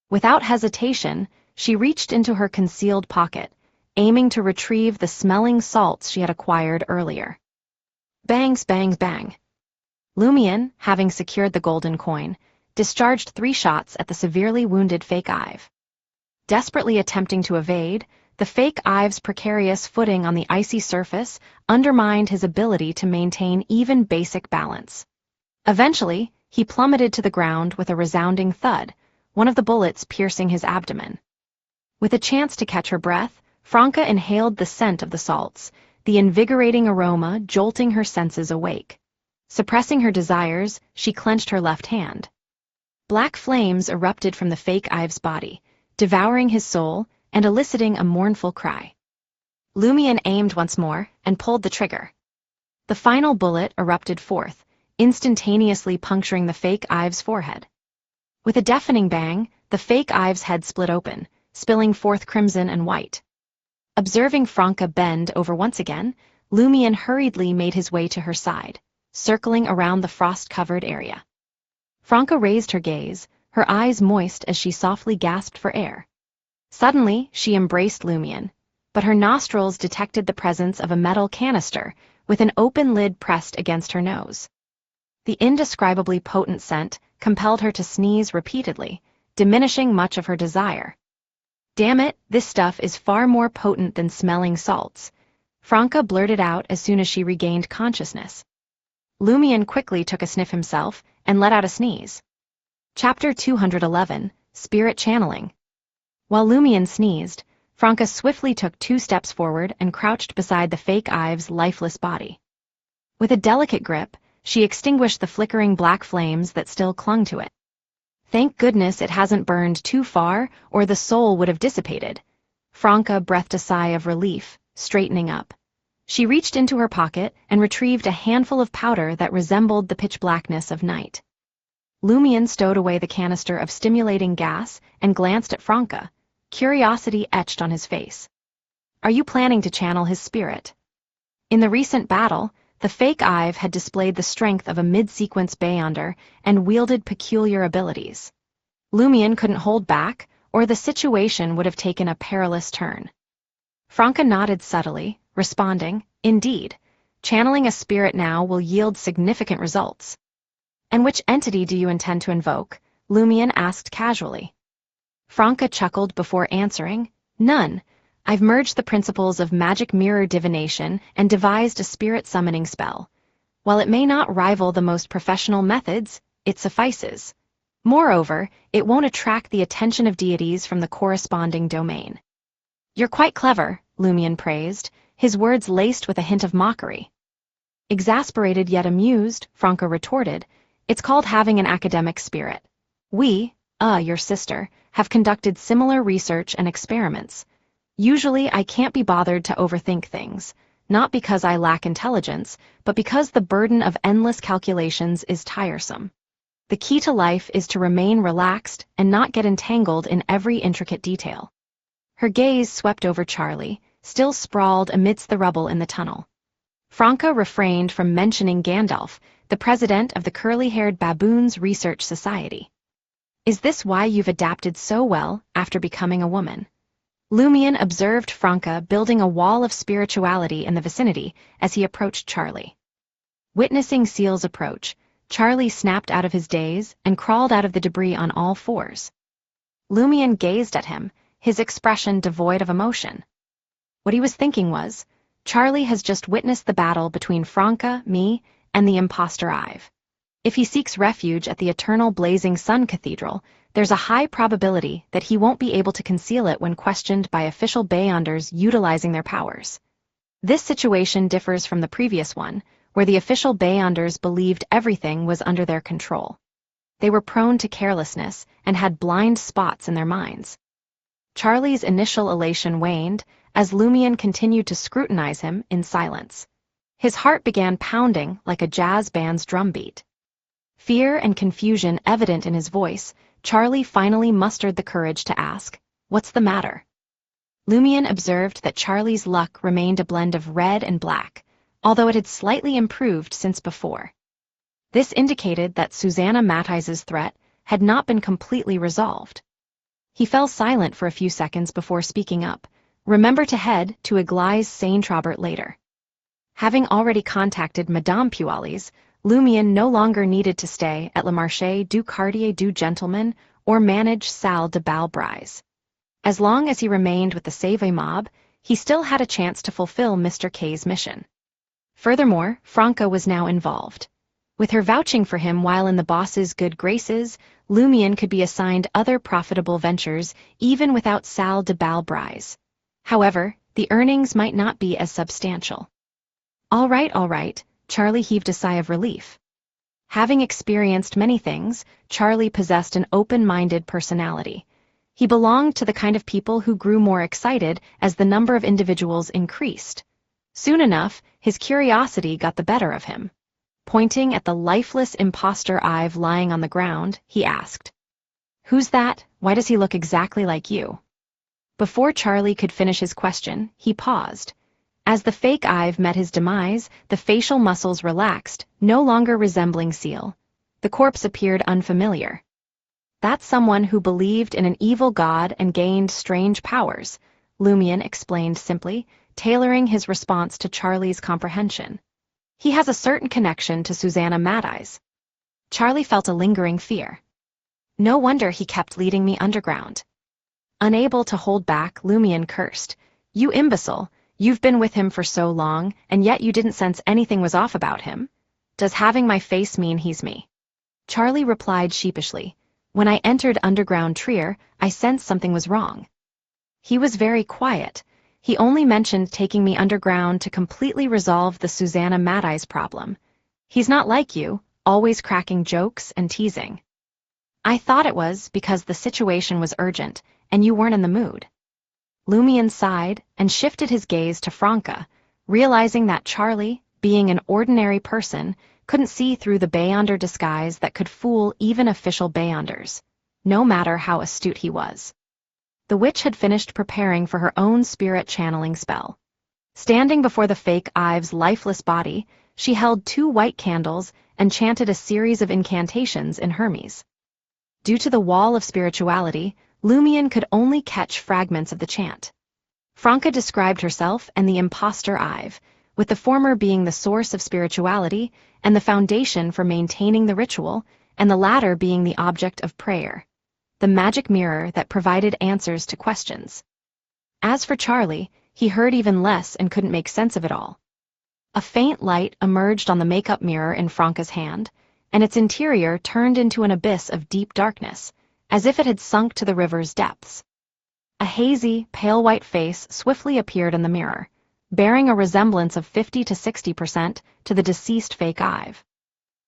Without hesitation, she reached into her concealed pocket, aiming to retrieve the smelling salts she had acquired earlier. Bangs, bang, bang. Lumion, having secured the golden coin, discharged 3 shots at the severely wounded fake Ive. Desperately attempting to evade, the fake Ive's precarious footing on the icy surface undermined his ability to maintain even basic balance. Eventually, he plummeted to the ground with a resounding thud, one of the bullets piercing his abdomen. With a chance to catch her breath, Franca inhaled the scent of the salts, the invigorating aroma jolting her senses awake. Suppressing her desires, she clenched her left hand. Black flames erupted from the fake Ive's body, devouring his soul and eliciting a mournful cry. Lumion aimed once more and pulled the trigger. The final bullet erupted forth, instantaneously puncturing the fake Ive's forehead. With a deafening bang, the fake Ive's head split open, spilling forth crimson and white. Observing Franca bend over once again, Lumion hurriedly made his way to her side, circling around the frost-covered area. Franca raised her gaze, her eyes moist as she softly gasped for air. Suddenly, she embraced Lumion, but her nostrils detected the presence of a metal canister with an open lid pressed against her nose. The indescribably potent scent compelled her to sneeze repeatedly, diminishing much of her desire. Damn it, this stuff is far more potent than smelling salts, Franca blurted out as soon as she regained consciousness. Lumion quickly took a sniff himself and let out a sneeze. Chapter 211, Spirit Channeling. While Lumion sneezed, Franca swiftly took 2 steps forward and crouched beside the fake Ive's lifeless body. With a delicate grip, she extinguished the flickering black flames that still clung to it. Thank goodness it hasn't burned too far, or the soul would have dissipated. Franca breathed a sigh of relief, straightening up. She reached into her pocket and retrieved a handful of powder that resembled the pitch blackness of night. Lumion stowed away the canister of stimulating gas and glanced at Franca, curiosity etched on his face. Are you planning to channel his spirit? In the recent battle, the fake Ive had displayed the strength of a mid-sequence Beyonder and wielded peculiar abilities. Lumion couldn't hold back, or the situation would have taken a perilous turn. Franca nodded subtly, responding, Indeed, channeling a spirit now will yield significant results. And which entity do you intend to invoke? Lumion asked casually. Franca chuckled before answering, None. I've merged the principles of magic mirror divination and devised a spirit summoning spell. While it may not rival the most professional methods, it suffices. Moreover, it won't attract the attention of deities from the corresponding domain. You're quite clever, Lumion praised, his words laced with a hint of mockery. Exasperated yet amused, Franca retorted, It's called having an academic spirit. We, your sister, have conducted similar research and experiments. Usually I can't be bothered to overthink things, not because I lack intelligence, but because the burden of endless calculations is tiresome. The key to life is to remain relaxed and not get entangled in every intricate detail. Her gaze swept over Charlie, still sprawled amidst the rubble in the tunnel. Franca refrained from mentioning Gandalf, the president of the Curly-Haired Baboons Research Society. Is this why you've adapted so well after becoming a woman? Lumion observed Franca building a wall of spirituality in the vicinity as he approached Charlie. Witnessing Seal's approach, Charlie snapped out of his daze and crawled out of the debris on all fours. Lumion gazed at him, his expression devoid of emotion. What he was thinking was, Charlie has just witnessed the battle between Franca, me, and the imposter Ive. If he seeks refuge at the eternal blazing sun cathedral, there's a high probability that he won't be able to conceal it when questioned by official Beyonders utilizing their powers. This situation differs from the previous one, where the official Beyonders believed everything was under their control. They were prone to carelessness and had blind spots in their minds. Charlie's initial elation waned as Lumion continued to scrutinize him in silence. His heart began pounding like a jazz band's drumbeat. Fear and confusion evident in his voice, Charlie finally mustered the courage to ask, "What's the matter?" Lumion observed that Charlie's luck remained a blend of red and black, although it had slightly improved since before. This indicated that Susanna Matthijs's threat had not been completely resolved. He fell silent for a few seconds before speaking up. Remember to head to Aglaï's Saint-Robert later. Having already contacted Madame Pualis, Lumion no longer needed to stay at Le Marché du Quartier du Gentleman or manage Salle de Bal Brise. As long as he remained with the Save mob, he still had a chance to fulfill Mr. K's mission. Furthermore, Franca was now involved. With her vouching for him while in the boss's good graces, Lumion could be assigned other profitable ventures even without Salle de Bal Brise. However, the earnings might not be as substantial. All right, Charlie heaved a sigh of relief. Having experienced many things, Charlie possessed an open-minded personality. He belonged to the kind of people who grew more excited as the number of individuals increased. Soon enough, his curiosity got the better of him. Pointing at the lifeless imposter Ive lying on the ground, he asked, "Who's that? Why does he look exactly like you?" Before Charlie could finish his question, he paused. As the fake Ive met his demise, the facial muscles relaxed, no longer resembling Seal. The corpse appeared unfamiliar. "That's someone who believed in an evil god and gained strange powers," Lumion explained simply, tailoring his response to Charlie's comprehension. "He has a certain connection to Susanna Matthijs." Charlie felt a lingering fear. No wonder he kept leading me underground. Unable to hold back, Lumion cursed. "You imbecile! You've been with him for so long, and yet you didn't sense anything was off about him. Does having my face mean he's me?" Charlie replied sheepishly. "When I entered underground Trier, I sensed something was wrong." He was very quiet. He only mentioned taking me underground to completely resolve the Susanna Matthijs problem. He's not like you, always cracking jokes and teasing. "I thought it was because the situation was urgent, and you weren't in the mood." Lumion sighed and shifted his gaze to Franca, realizing that Charlie, being an ordinary person, couldn't see through the Beyonder disguise that could fool even official Beyonders, no matter how astute he was. The witch had finished preparing for her own spirit channeling spell. Standing before the fake Ive's lifeless body, she held 2 white candles and chanted a series of incantations in Hermes. Due to the wall of spirituality, Lumion could only catch fragments of the chant. Franca described herself and the imposter Ive, with the former being the source of spirituality and the foundation for maintaining the ritual, and the latter being the object of prayer, the magic mirror that provided answers to questions. As for Charlie, he heard even less and couldn't make sense of it all. A faint light emerged on the makeup mirror in Franca's hand, and its interior turned into an abyss of deep darkness, as if it had sunk to the river's depths. A hazy, pale white face swiftly appeared in the mirror, bearing a resemblance of 50 to 60% to the deceased fake Ive.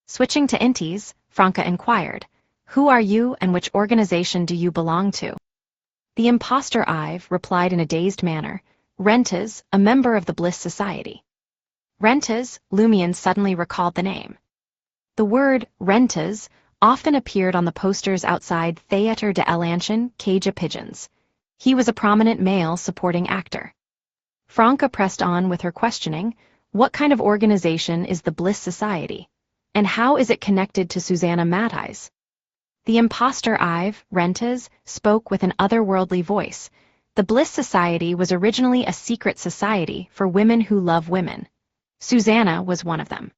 Switching to Inties, Franca inquired, "Who are you and which organization do you belong to?" The imposter Ive replied in a dazed manner, "Rentas, a member of the Bliss Society." Rentas, Lumion suddenly recalled the name. The word Rentas often appeared on the posters outside Theatre de l'Ancien Cage of Pigeons. He was a prominent male supporting actor. Franca pressed on with her questioning, "What kind of organization is the Bliss Society? And how is it connected to Susanna Matthijs?" The imposter Ive, Rentas, spoke with an otherworldly voice, The Bliss Society was originally a secret society for women who love women. Susanna was one of them.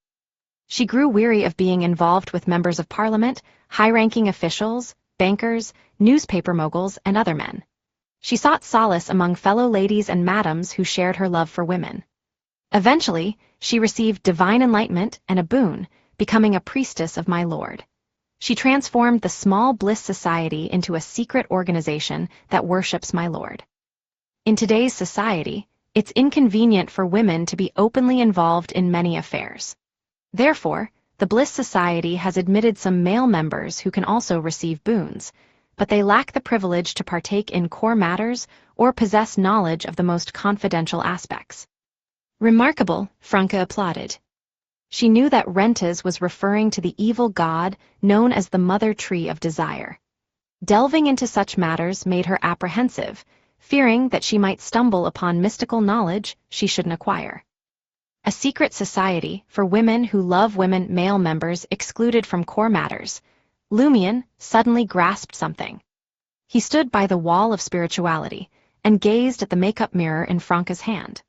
She grew weary of being involved with members of parliament, high-ranking officials, bankers, newspaper moguls, and other men. She sought solace among fellow ladies and madams who shared her love for women. Eventually, she received divine enlightenment and a boon, becoming a priestess of my Lord. She transformed the small Bliss Society into a secret organization that worships my Lord. In today's society, it's inconvenient for women to be openly involved in many affairs. Therefore, the Bliss Society has admitted some male members who can also receive boons, but they lack the privilege to partake in core matters or possess knowledge of the most confidential aspects. Remarkable, Franca applauded. She knew that Rentes was referring to the evil god known as the Mother Tree of Desire. Delving into such matters made her apprehensive, fearing that she might stumble upon mystical knowledge she shouldn't acquire. A secret society for women who love women, male members excluded from core matters. Lumion suddenly grasped something. He stood by the wall of spirituality and gazed at the makeup mirror in Franca's hand.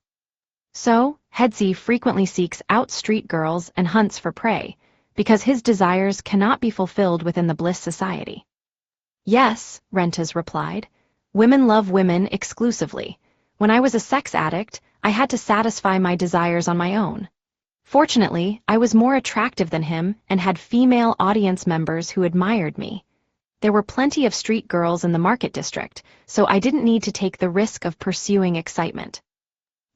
So, Hedsey frequently seeks out street girls and hunts for prey, because his desires cannot be fulfilled within the Bliss Society. Yes, Rentes replied. Women love women exclusively. When I was a sex addict, I had to satisfy my desires on my own. Fortunately, I was more attractive than him and had female audience members who admired me. There were plenty of street girls in the market district, so I didn't need to take the risk of pursuing excitement.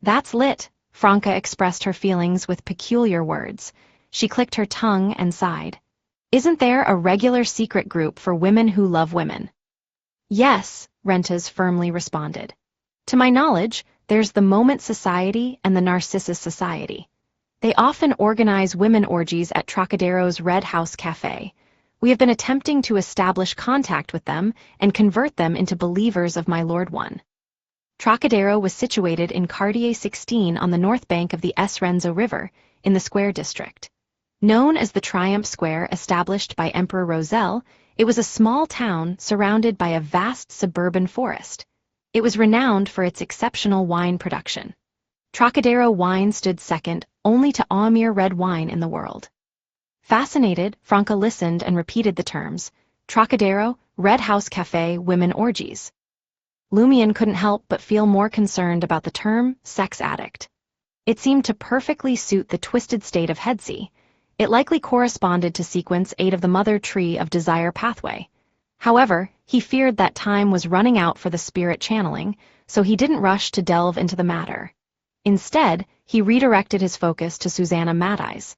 That's lit, Franca expressed her feelings with peculiar words. She clicked her tongue and sighed. Isn't there a regular secret group for women who love women? Yes, Rentes firmly responded. To my knowledge, there's the Moment Society and the Narcissus Society. They often organize women orgies at Trocadero's Red House Cafe. We have been attempting to establish contact with them and convert them into believers of my Lord One. Trocadero was situated in Cartier 16 on the north bank of the Renzo River, in the Square District. Known as the Triumph Square established by Emperor Roselle, it was a small town surrounded by a vast suburban forest. It was renowned for its exceptional wine production. Trocadero wine stood second only to Aumere red wine in the world. Fascinated, Franca listened and repeated the terms: Trocadero, Red House Cafe, women orgies. Lumion couldn't help but feel more concerned about the term sex addict. It seemed to perfectly suit the twisted state of Hedsey. It likely corresponded to sequence 8 of the Mother Tree of Desire pathway. However, he feared that time was running out for the spirit channeling, so he didn't rush to delve into the matter. Instead, he redirected his focus to Susanna Matthijs.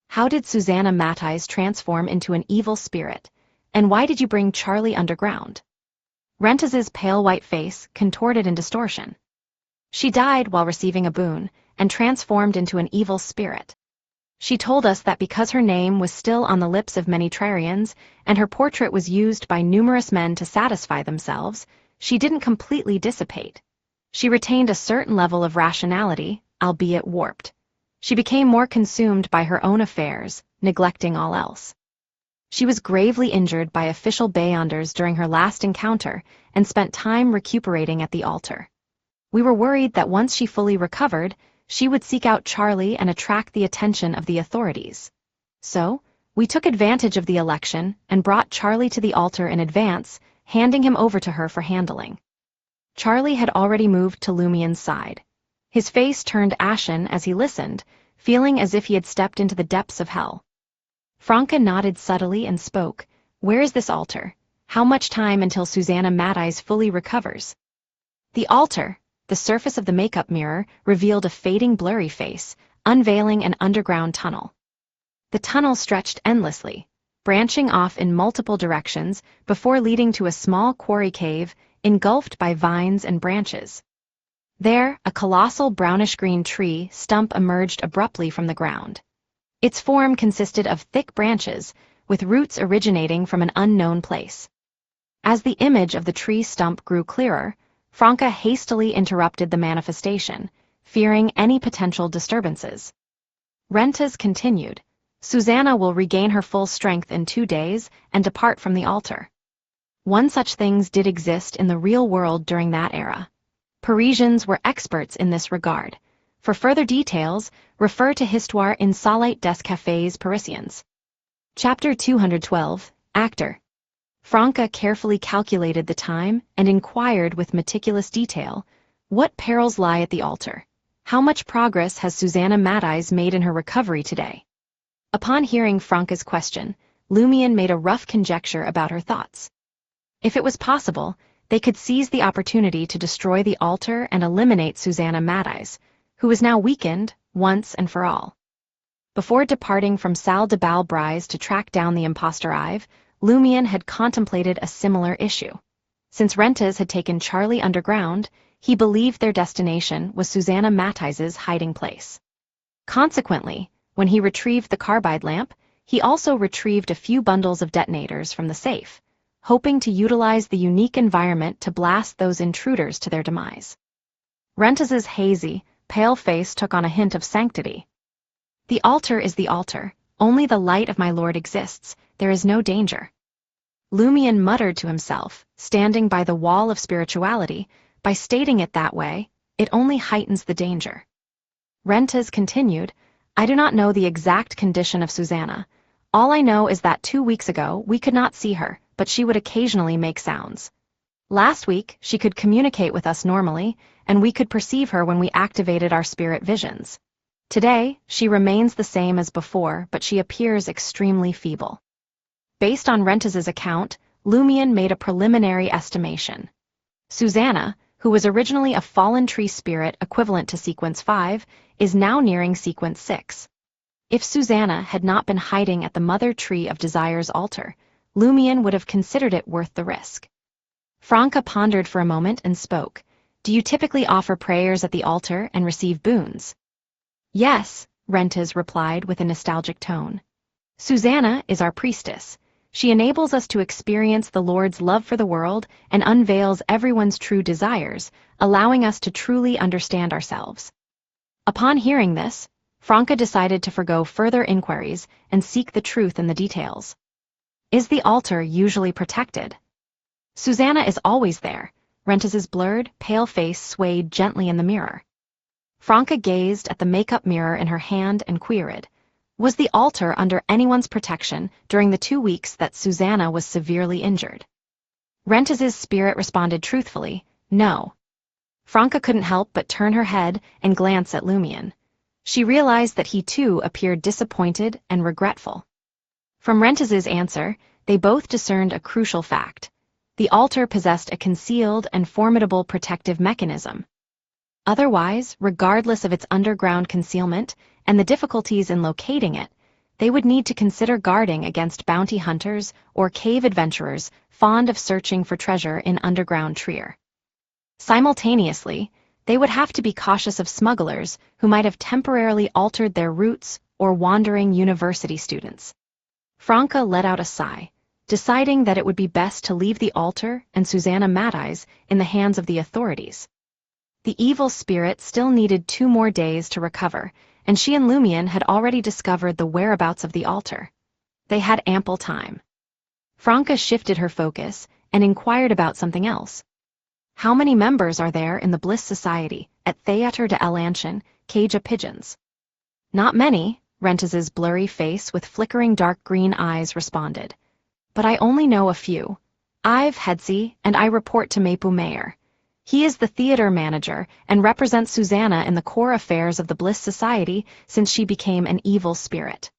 How did Susanna Matthijs transform into an evil spirit, and why did you bring Charlie underground? Rentes's pale white face contorted in distortion. She died while receiving a boon, and transformed into an evil spirit. She told us that because her name was still on the lips of many Trarians, and her portrait was used by numerous men to satisfy themselves, she didn't completely dissipate. She retained a certain level of rationality, albeit warped. She became more consumed by her own affairs, neglecting all else. She was gravely injured by official Beyonders during her last encounter and spent time recuperating at the altar. We were worried that once she fully recovered, she would seek out Charlie and attract the attention of the authorities. So, we took advantage of the election and brought Charlie to the altar in advance, handing him over to her for handling. Charlie had already moved to Lumion's side. His face turned ashen as he listened, feeling as if he had stepped into the depths of hell. Franca nodded subtly and spoke. Where is this altar? How much time until Susanna Matthijs fully recovers? The altar, the surface of the makeup mirror, revealed a fading blurry face, unveiling an underground tunnel. The tunnel stretched endlessly, branching off in multiple directions before leading to a small quarry cave engulfed by vines and branches. There, a colossal brownish-green tree stump emerged abruptly from the ground. Its form consisted of thick branches, with roots originating from an unknown place. As the image of the tree stump grew clearer, Franca hastily interrupted the manifestation, fearing any potential disturbances. Rentes continued. Susanna will regain her full strength in 2 days and depart from the altar. One such things did exist in the real world during that era. Parisians were experts in this regard. For further details, refer to Histoire insolite des cafés parisiens. Chapter 212, Actor. Franca carefully calculated the time and inquired with meticulous detail, what perils lie at the altar? How much progress has Susanna Matthijs made in her recovery today? Upon hearing Franca's question, Lumian made a rough conjecture about her thoughts. If it was possible, they could seize the opportunity to destroy the altar and eliminate Susanna Matthijs, who was now weakened, once and for all. Before departing from Salle de Bal Brise to track down the impostor Ive, Lumian had contemplated a similar issue. Since Rentes had taken Charlie underground, he believed their destination was Susanna Matthijs's hiding place. Consequently, when he retrieved the carbide lamp, he also retrieved a few bundles of detonators from the safe, hoping to utilize the unique environment to blast those intruders to their demise. Rentes's hazy, pale face took on a hint of sanctity. The altar is the altar. Only the light of my lord exists. There is no danger. Lumian muttered to himself, standing by the wall of spirituality, by stating it that way, it only heightens the danger. Rentes continued, I do not know the exact condition of Susanna. All I know is that 2 weeks ago we could not see her, but she would occasionally make sounds. Last week she could communicate with us normally, and we could perceive her when we activated our spirit visions. Today, she remains the same as before, but she appears extremely feeble. Based on Rentes's account, Lumian made a preliminary estimation. Susanna, who was originally a fallen tree spirit equivalent to Sequence 5, is now nearing Sequence 6. If Susanna had not been hiding at the Mother Tree of Desire's altar, Lumian would have considered it worth the risk. Franca pondered for a moment and spoke. Do you typically offer prayers at the altar and receive boons? Yes, Rentes replied with a nostalgic tone. Susanna is our priestess. She enables us to experience the Lord's love for the world and unveils everyone's true desires, allowing us to truly understand ourselves. Upon hearing this, Franca decided to forgo further inquiries and seek the truth in the details. Is the altar usually protected? Susanna is always there. Rentes's blurred, pale face swayed gently in the mirror. Franca gazed at the makeup mirror in her hand and queried, was the altar under anyone's protection during the 2 weeks that Susanna was severely injured? Rentes's spirit responded truthfully, no. Franca couldn't help but turn her head and glance at Lumian. She realized that he too appeared disappointed and regretful. From Rentes's answer, they both discerned a crucial fact. The altar possessed a concealed and formidable protective mechanism. Otherwise, regardless of its underground concealment and the difficulties in locating it, they would need to consider guarding against bounty hunters or cave adventurers fond of searching for treasure in underground Trier. Simultaneously, they would have to be cautious of smugglers who might have temporarily altered their routes or wandering university students. Franca let out a sigh, deciding that it would be best to leave the altar and Susanna Matthijs in the hands of the authorities. The evil spirit still needed 2 more days to recover, and she and Lumian had already discovered the whereabouts of the altar. They had ample time. Franca shifted her focus and inquired about something else. How many members are there in the Bliss Society at Théâtre de l'Ancien, Cage of Pigeons? Not many, Rentes's blurry face with flickering dark green eyes responded. But I only know a few. I've Hedsey, and I report to Mayer. He is the theater manager and represents Susanna in the core affairs of the Bliss Society since she became an evil spirit.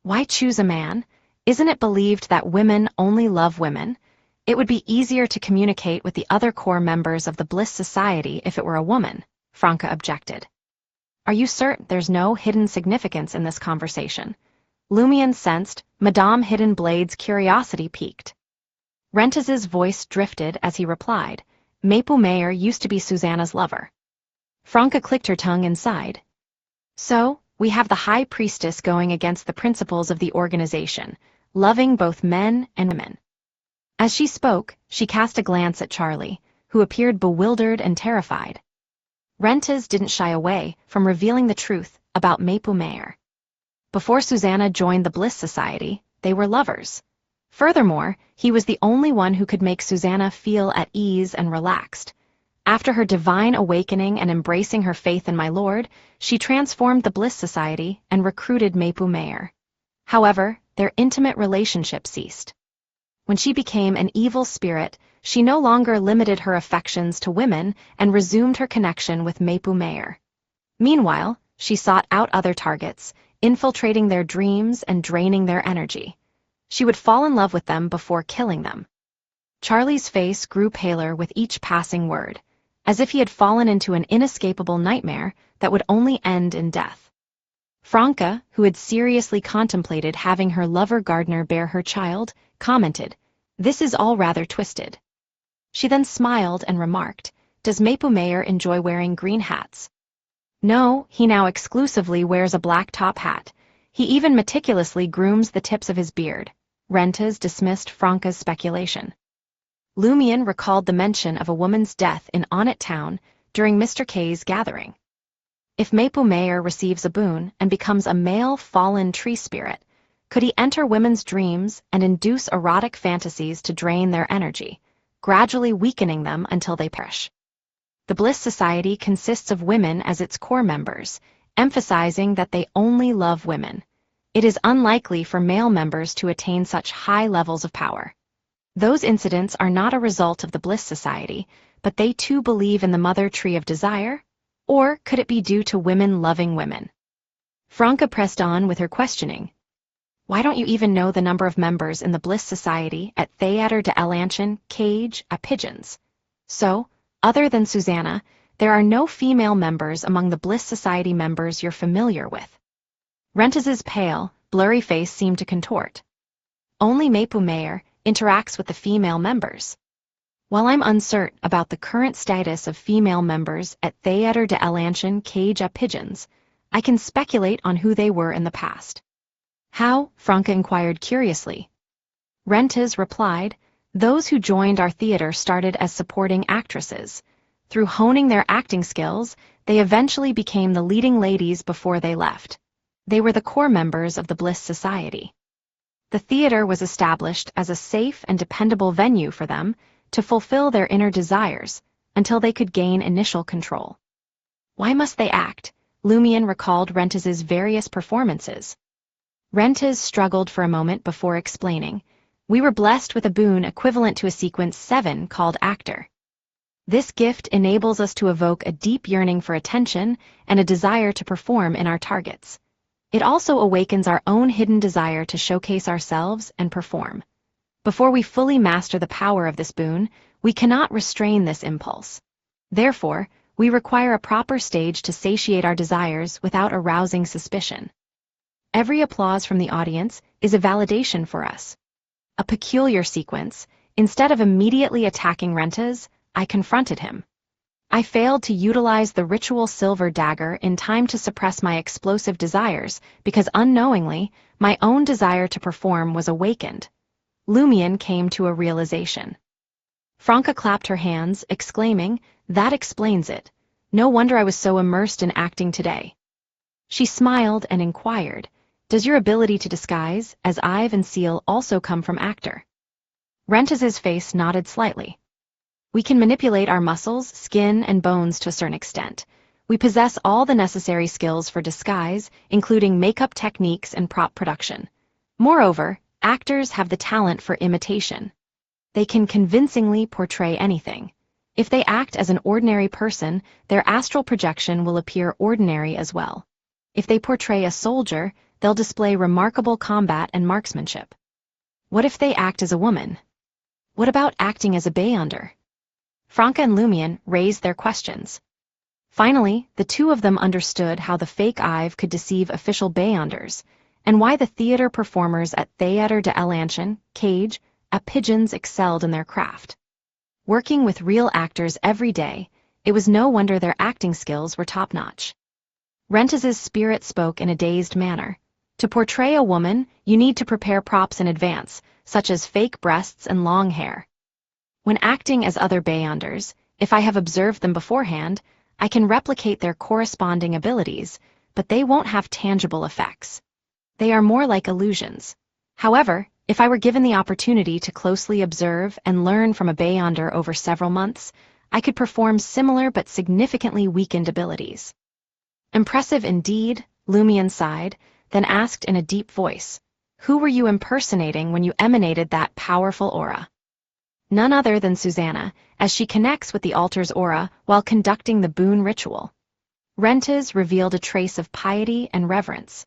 Why choose a man? Isn't it believed that women only love women? It would be easier to communicate with the other core members of the Bliss Society if it were a woman, Franca objected. Are you certain there's no hidden significance in this conversation? Lumian sensed Madame Hidden Blade's curiosity piqued. Rentes's voice drifted as he replied, Mayer used to be Susanna's lover. Franca clicked her tongue and sighed. So, we have the High Priestess going against the principles of the organization, loving both men and women. As she spoke, she cast a glance at Charlie, who appeared bewildered and terrified. Rentes didn't shy away from revealing the truth about Mayer. Before Susanna joined the Bliss Society, they were lovers. Furthermore, he was the only one who could make Susanna feel at ease and relaxed. After her divine awakening and embracing her faith in my lord, she transformed the Bliss Society and recruited Mayer. However, their intimate relationship ceased. When she became an evil spirit, she no longer limited her affections to women and resumed her connection with Mayer. Meanwhile, she sought out other targets, infiltrating their dreams and draining their energy. She would fall in love with them before killing them. Charlie's face grew paler with each passing word, as if he had fallen into an inescapable nightmare that would only end in death. Franca, who had seriously contemplated having her lover Gardner bear her child, commented, "This is all rather twisted." She then smiled and remarked, "Does Mayer enjoy wearing green hats?" "No, he now exclusively wears a black top hat. He even meticulously grooms the tips of his beard." Rentes dismissed Franca's speculation. Lumion recalled the mention of a woman's death in Onnet Town during Mr. K's gathering. If Mayer receives a boon and becomes a male fallen tree spirit, could he enter women's dreams and induce erotic fantasies to drain their energy, gradually weakening them until they perish? The Bliss Society consists of women as its core members, emphasizing that they only love women. It is unlikely for male members to attain such high levels of power. Those incidents are not a result of the Bliss Society, but they too believe in the mother tree of desire? Or could it be due to women loving women? Franca pressed on with her questioning. "Why don't you even know the number of members in the Bliss Society at Theater de Alanchen, Cage, a Pigeons? So, other than Susanna, there are no female members among the Bliss Society members you're familiar with." Rentes's pale, blurry face seemed to contort. "Only Mayer interacts with the female members. While I'm uncertain about the current status of female members at Theater de Alanchen, Cage, a Pigeons, I can speculate on who they were in the past." "How?" Franca inquired curiously. Rentes replied, "Those who joined our theater started as supporting actresses. Through honing their acting skills, they eventually became the leading ladies before they left. They were the core members of the Bliss Society. The theater was established as a safe and dependable venue for them to fulfill their inner desires until they could gain initial control." "Why must they act?" Lumion recalled Rentes's various performances. Rentes struggled for a moment before explaining, "We were blessed with a boon equivalent to a sequence 7 called Actor. This gift enables us to evoke a deep yearning for attention and a desire to perform in our targets. It also awakens our own hidden desire to showcase ourselves and perform. Before we fully master the power of this boon, we cannot restrain this impulse. Therefore, we require a proper stage to satiate our desires without arousing suspicion." Every applause from the audience is a validation for us. A peculiar sequence. Instead of immediately attacking Rentes, I confronted him. I failed to utilize the ritual silver dagger in time to suppress my explosive desires because unknowingly, my own desire to perform was awakened. Lumion came to a realization. Franca clapped her hands, exclaiming, "That explains it. No wonder I was so immersed in acting today." She smiled and inquired, "Does your ability to disguise, as Ive and Seal, also come from Actor?" Rentes's face nodded slightly. "We can manipulate our muscles, skin, and bones to a certain extent. We possess all the necessary skills for disguise, including makeup techniques and prop production. Moreover, actors have the talent for imitation. They can convincingly portray anything. If they act as an ordinary person, their astral projection will appear ordinary as well. If they portray a soldier, they'll display remarkable combat and marksmanship. What if they act as a woman? What about acting as a Beyonder?" Franca and Lumion raised their questions. Finally, the two of them understood how the fake Ive could deceive official Beyonders, and why the theater performers at Theater de Alanchen, Cage, a Pigeons excelled in their craft. Working with real actors every day, it was no wonder their acting skills were top-notch. Rentes's spirit spoke in a dazed manner. To portray a woman, you need to prepare props in advance, such as fake breasts and long hair. When acting as other Beyonders, if I have observed them beforehand, I can replicate their corresponding abilities, but they won't have tangible effects. They are more like illusions. However, If I were given the opportunity to closely observe and learn from a Beyonder over several months, I could perform similar but significantly weakened abilities. Impressive indeed, Lumion sighed, then asked in a deep voice, "Who were you impersonating when you emanated that powerful aura?" None other than Susanna, as she connects with the altar's aura while conducting the boon ritual. Rentes revealed a trace of piety and reverence.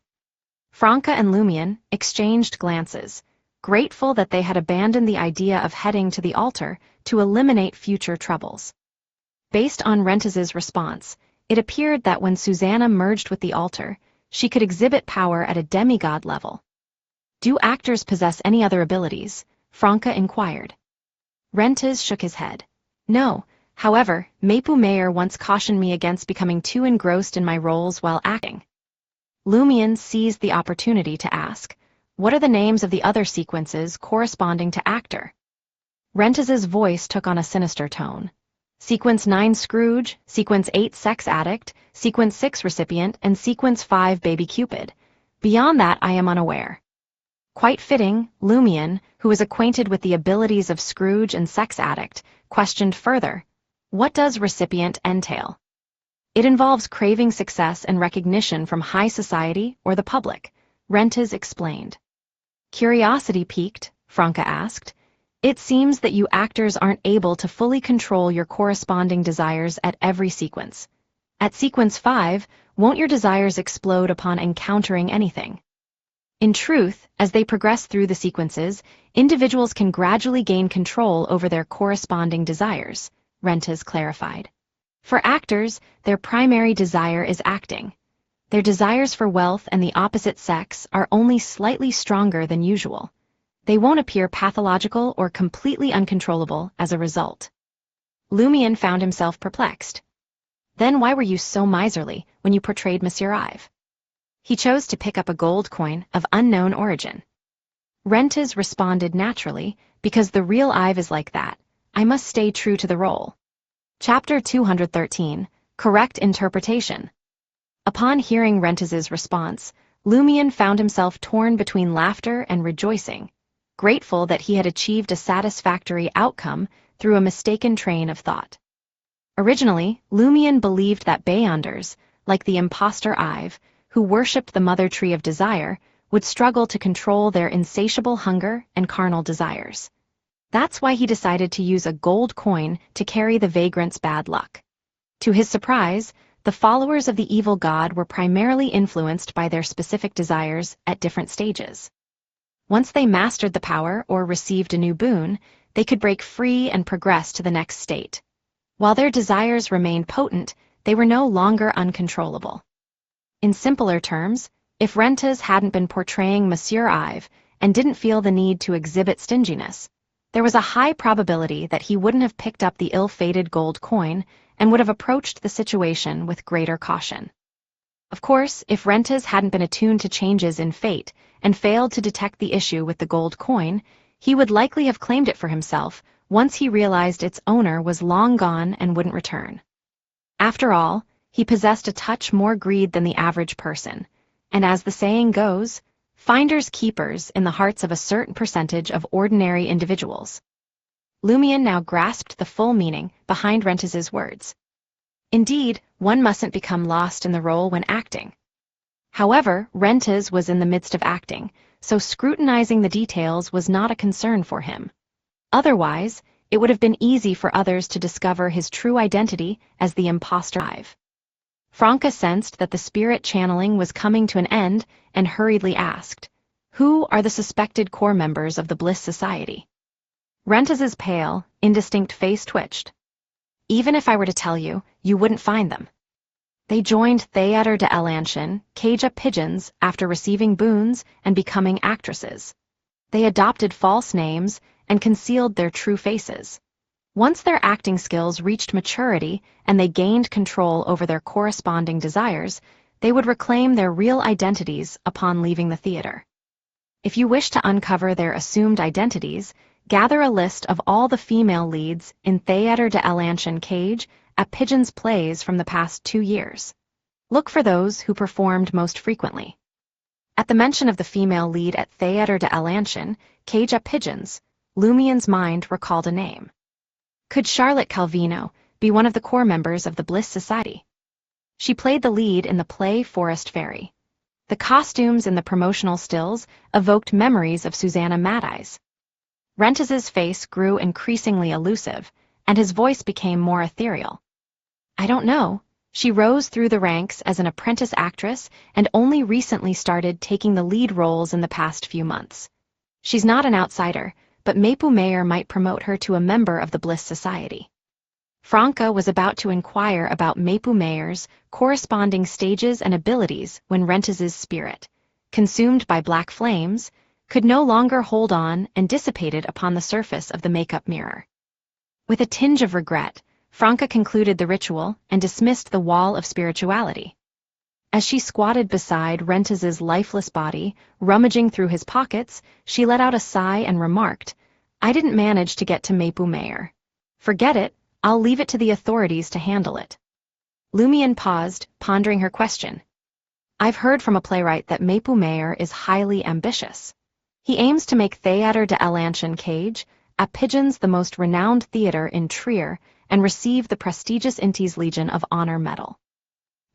Franca and Lumion exchanged glances, grateful that they had abandoned the idea of heading to the altar to eliminate future troubles. Based on Rentes's response, it appeared that when Susanna merged with the altar, she could exhibit power at a demigod level. "Do actors possess any other abilities?" Franca inquired. Rentes shook his head. "No, however, Mapu Mayer once cautioned me against becoming too engrossed in my roles while acting." Lumion seized the opportunity to ask, "What are the names of the other sequences corresponding to actor?" Rentes's voice took on a sinister tone. "Sequence 9 Scrooge, Sequence 8 Sex Addict, Sequence 6 Recipient, and Sequence 5 Baby Cupid. Beyond that I am unaware." Quite fitting, Lumion, who was acquainted with the abilities of Scrooge and Sex Addict, questioned further, "What does recipient entail?" "It involves craving success and recognition from high society or the public," Rentes explained. Curiosity piqued, Franca asked, "It seems that you actors aren't able to fully control your corresponding desires at every sequence. At Sequence 5, won't your desires explode upon encountering anything?" In truth, as they progress through the sequences, individuals can gradually gain control over their corresponding desires, Rentes clarified. For actors, their primary desire is acting. Their desires for wealth and the opposite sex are only slightly stronger than usual. They won't appear pathological or completely uncontrollable as a result. Lumion found himself perplexed. "Then why were you so miserly when you portrayed Monsieur Ive?" "He chose to pick up a gold coin of unknown origin." Rentes responded naturally, "Because the real Ive is like that. I must stay true to the role." Chapter 213, Correct Interpretation. Upon hearing Rentes's response, Lumion found himself torn between laughter and rejoicing, grateful that he had achieved a satisfactory outcome through a mistaken train of thought. Originally, Lumion believed that Beyonders, like the impostor Ive, who worshipped the mother tree of desire, would struggle to control their insatiable hunger and carnal desires. That's why he decided to use a gold coin to carry the vagrant's bad luck. To his surprise, the followers of the evil god were primarily influenced by their specific desires at different stages. Once they mastered the power or received a new boon, they could break free and progress to the next state. While their desires remained potent, they were no longer uncontrollable. In simpler terms, if Rentes hadn't been portraying Monsieur Ive and didn't feel the need to exhibit stinginess, there was a high probability that he wouldn't have picked up the ill-fated gold coin and would have approached the situation with greater caution. Of course, if Rentes hadn't been attuned to changes in fate and failed to detect the issue with the gold coin, he would likely have claimed it for himself once he realized its owner was long gone and wouldn't return. After all, he possessed a touch more greed than the average person, and as the saying goes, finders keepers in the hearts of a certain percentage of ordinary individuals. Lumion now grasped the full meaning behind Rentes's words. Indeed, one mustn't become lost in the role when acting. However, Rentes was in the midst of acting, so scrutinizing the details was not a concern for him. Otherwise, it would have been easy for others to discover his true identity as the impostor Ive. Franca sensed that the spirit channeling was coming to an end and hurriedly asked, "Who are the suspected core members of the Bliss Society?" Rentes's pale, indistinct face twitched. "Even if I were to tell you, you wouldn't find them. They joined Theater de Elanchen, cage up pigeons after receiving boons and becoming actresses. They adopted false names and concealed their true faces. Once their acting skills reached maturity and they gained control over their corresponding desires, they would reclaim their real identities upon leaving the theater. If you wish to uncover their assumed identities, gather a list of all the female leads in Theater de Elanchen Cage at Pigeon's plays from the past 2 years. Look for those who performed most frequently." At the mention of the female lead at Theater de Alanchen, Cage Up Pigeons, Lumien's mind recalled a name. Could Charlotte Calvino be one of the core members of the Bliss Society? She played the lead in the play Forest Fairy. The costumes in the promotional stills evoked memories of Susanna Madeyes. Rentez's face grew increasingly elusive, and his voice became more ethereal. I don't know. She rose through the ranks as an apprentice actress and only recently started taking the lead roles in the past few months. She's not an outsider, but Mayer might promote her to a member of the Bliss Society. Franca was about to inquire about Mayer's corresponding stages and abilities when Rentez's spirit, consumed by black flames, could no longer hold on and dissipated upon the surface of the makeup mirror. With a tinge of regret, Franca concluded the ritual and dismissed the wall of spirituality. As she squatted beside Rentez's lifeless body, rummaging through his pockets, she let out a sigh and remarked, I didn't manage to get to Mayer. Forget it, I'll leave it to the authorities to handle it. Lumien paused, pondering her question. I've heard from a playwright that Mayer is highly ambitious. He aims to make Theater de Alanchen Cage, at Pigeons the most renowned theater in Trier, and receive the prestigious Intes Legion of Honor Medal.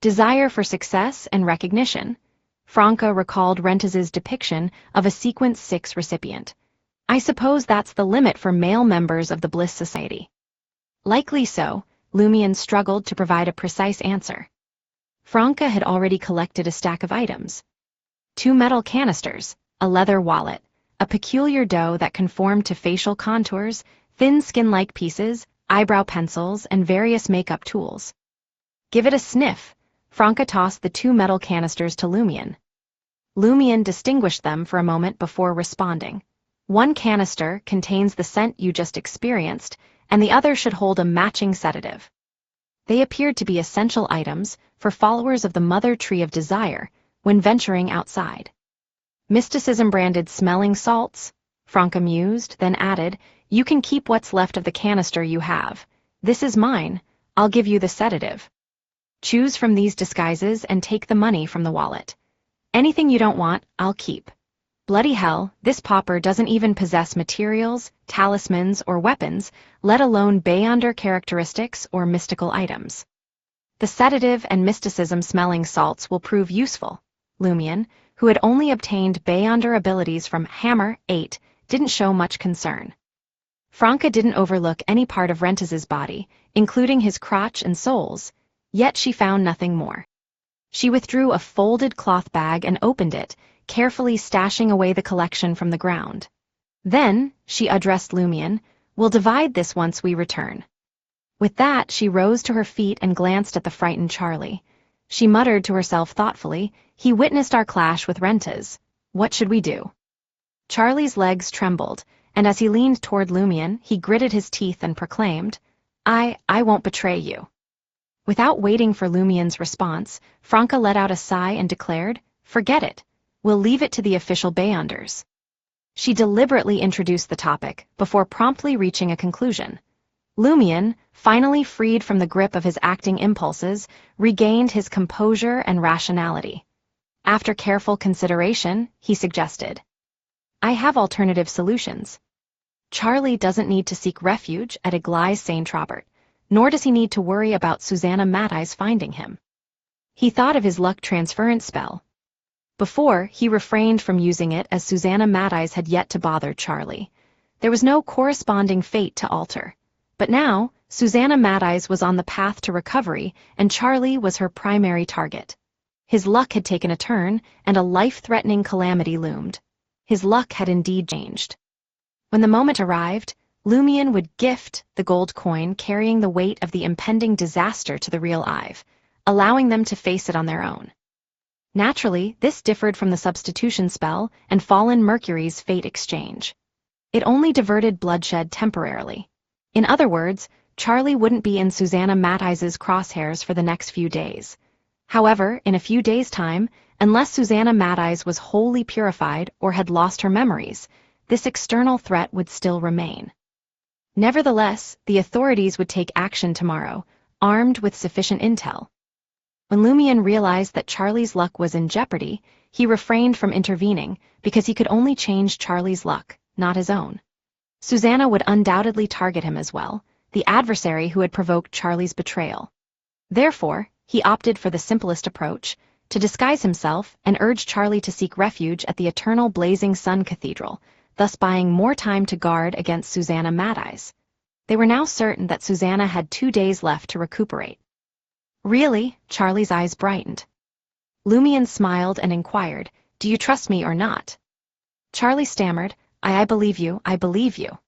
Desire for success and recognition. Franca recalled Rentez's depiction of a Sequence 6 recipient. I suppose that's the limit for male members of the Bliss Society. Likely so, Lumien struggled to provide a precise answer. Franca had already collected a stack of items. 2 metal canisters, a leather wallet, a peculiar dough that conformed to facial contours, thin skin-like pieces, eyebrow pencils, and various makeup tools. Give it a sniff. Franca tossed the 2 metal canisters to Lumien. Lumien distinguished them for a moment before responding. One canister contains the scent you just experienced, and the other should hold a matching sedative. They appeared to be essential items for followers of the Mother Tree of Desire when venturing outside. Mysticism-branded smelling salts, Franca mused, then added, you can keep what's left of the canister you have. This is mine. I'll give you the sedative. Choose from these disguises and take the money from the wallet. Anything you don't want, I'll keep. Bloody hell, this pauper doesn't even possess materials, talismans, or weapons, let alone Beyonder characteristics or mystical items. The sedative and mysticism-smelling salts will prove useful. Lumien, who had only obtained Beyonder abilities from Hammer 8, didn't show much concern. Franca didn't overlook any part of Rentez's body, including his crotch and soles, yet she found nothing more. She withdrew a folded cloth bag and opened it, carefully stashing away the collection from the ground. Then, she addressed Lumien, we'll divide this once we return. With that, she rose to her feet and glanced at the frightened Charlie. She muttered to herself thoughtfully, he witnessed our clash with Rentez. What should we do? Charlie's legs trembled, and as he leaned toward Lumien, he gritted his teeth and proclaimed, I won't betray you. Without waiting for Lumien's response, Franca let out a sigh and declared, forget it. We'll leave it to the official Beyonders. She deliberately introduced the topic before promptly reaching a conclusion. Lumien, finally freed from the grip of his acting impulses, regained his composure and rationality. After careful consideration, he suggested, I have alternative solutions. Charlie doesn't need to seek refuge at Église Saint-Trobert, nor does he need to worry about Susanna Madeyes finding him. He thought of his luck transference spell. Before, he refrained from using it as Susanna Madeyes had yet to bother Charlie. There was no corresponding fate to alter. But now, Susanna Madeyes was on the path to recovery, and Charlie was her primary target. His luck had taken a turn, and a life-threatening calamity loomed. His luck had indeed changed. When the moment arrived, Lumien would gift the gold coin carrying the weight of the impending disaster to the real Ive, allowing them to face it on their own. Naturally, this differed from the substitution spell and Fallen Mercury's fate exchange. It only diverted bloodshed temporarily. In other words, Charlie wouldn't be in Susanna Madeyes' crosshairs for the next few days. However, in a few days' time, unless Susanna Madeyes was wholly purified or had lost her memories, this external threat would still remain. Nevertheless, the authorities would take action tomorrow, armed with sufficient intel. When Lumion realized that Charlie's luck was in jeopardy, he refrained from intervening because he could only change Charlie's luck, not his own. Susanna would undoubtedly target him as well, the adversary who had provoked Charlie's betrayal. Therefore, he opted for the simplest approach, to disguise himself and urge Charlie to seek refuge at the Eternal Blazing Sun Cathedral, thus buying more time to guard against Susanna Mad-Eyes. They were now certain that Susanna had 2 days left to recuperate. Really? Charlie's eyes brightened. Lumion smiled and inquired, "Do you trust me or not?" Charlie stammered, I believe you, I believe you.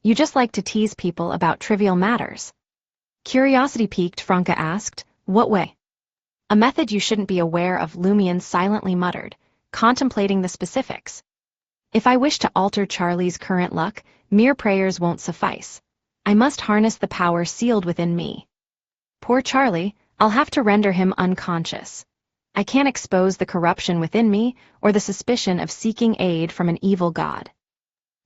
You just like to tease people about trivial matters." Curiosity piqued, Franca asked, "What way?" "A method you shouldn't be aware of," Lumion silently muttered, contemplating the specifics. "If I wish to alter Charlie's current luck, mere prayers won't suffice. I must harness the power sealed within me. Poor Charlie, I'll have to render him unconscious. I can't expose the corruption within me or the suspicion of seeking aid from an evil god."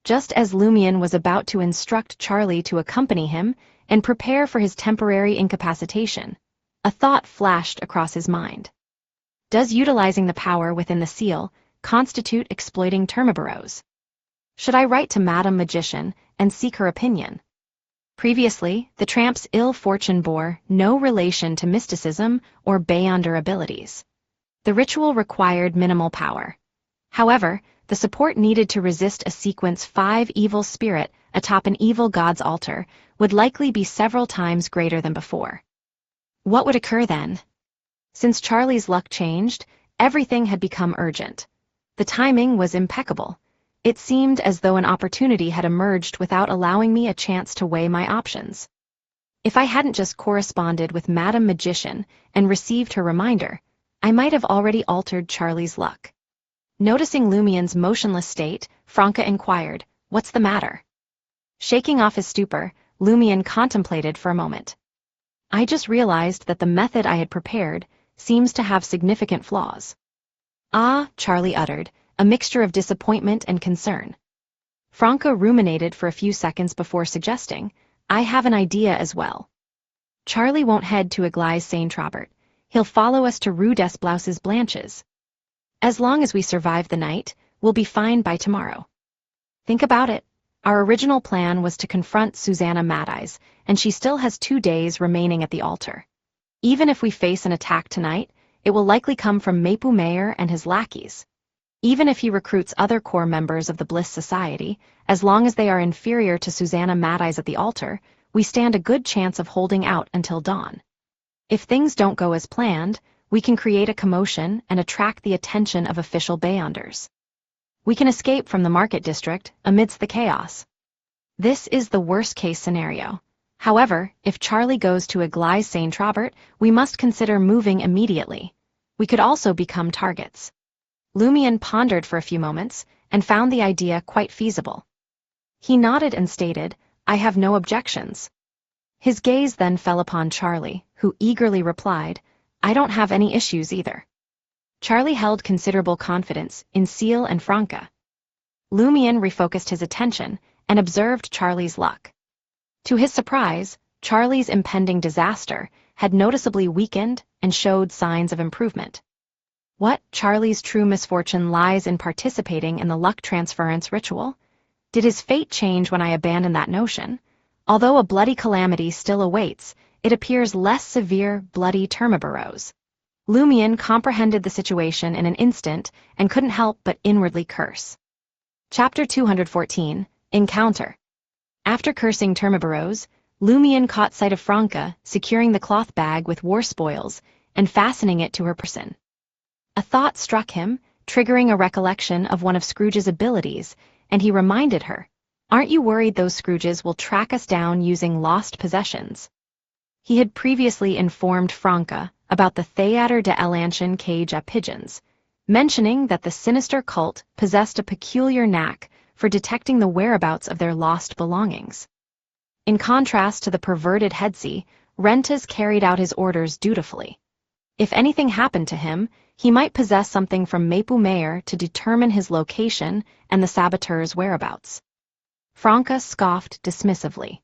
Just as Lumion was about to instruct Charlie to accompany him and prepare for his temporary incapacitation, a thought flashed across his mind. Does utilizing the power within the seal constitute exploiting Termiboros? Should I write to Madame Magician and seek her opinion? Previously, the tramp's ill fortune bore no relation to mysticism or Beyonder abilities. The ritual required minimal power. However, the support needed to resist a sequence 5 evil spirit atop an evil god's altar would likely be several times greater than before. What would occur then? Since Charlie's luck changed, everything had become urgent. The timing was impeccable. It seemed as though an opportunity had emerged without allowing me a chance to weigh my options. If I hadn't just corresponded with Madame Magician and received her reminder, I might have already altered Charlie's luck. Noticing Lumion's motionless state, Franca inquired, "What's the matter?" Shaking off his stupor, Lumion contemplated for a moment. "I just realized that the method I had prepared seems to have significant flaws." "Ah," Charlie uttered, a mixture of disappointment and concern. Franca ruminated for a few seconds before suggesting, "I have an idea as well. Charlie won't head to Église Saint-Robert. He'll follow us to Rue des Blouses Blanches. As long as we survive the night, we'll be fine by tomorrow. Think about it. Our original plan was to confront Susanna Mad-Eyes, and she still has 2 days remaining at the altar. Even if we face an attack tonight, it will likely come from Maple Mayor and his lackeys. Even if he recruits other core members of the Bliss Society, as long as they are inferior to Susanna Mad-Eyes at the altar, we stand a good chance of holding out until dawn. If things don't go as planned, we can create a commotion and attract the attention of official Beyonders. We can escape from the market district amidst the chaos. This is the worst-case scenario. However, if Charlie goes to Église Saint-Robert, we must consider moving immediately. We could also become targets." Lumion pondered for a few moments and found the idea quite feasible. He nodded and stated, "I have no objections." His gaze then fell upon Charlie, who eagerly replied, "I don't have any issues either." Charlie held considerable confidence in Seal and Franca. Lumion refocused his attention and observed Charlie's luck. To his surprise, Charlie's impending disaster had noticeably weakened and showed signs of improvement. What? Charlie's true misfortune lies in participating in the luck transference ritual? Did his fate change when I abandoned that notion? Although a bloody calamity still awaits, it appears less severe, bloody Termiboros. Lumion comprehended the situation in an instant and couldn't help but inwardly curse. Chapter 214, Encounter. After cursing Termiboros, Lumion caught sight of Franca securing the cloth bag with war spoils and fastening it to her person. A thought struck him, triggering a recollection of one of Scrooge's abilities, and he reminded her, "Aren't you worried those Scrooges will track us down using lost possessions?" He had previously informed Franca about the Théâtre de l'Ancien cage à pigeons, mentioning that the sinister cult possessed a peculiar knack for detecting the whereabouts of their lost belongings. In contrast to the perverted Headsey, Rentas carried out his orders dutifully. If anything happened to him, he might possess something from Maple Mayor to determine his location and the saboteur's whereabouts. Franca scoffed dismissively.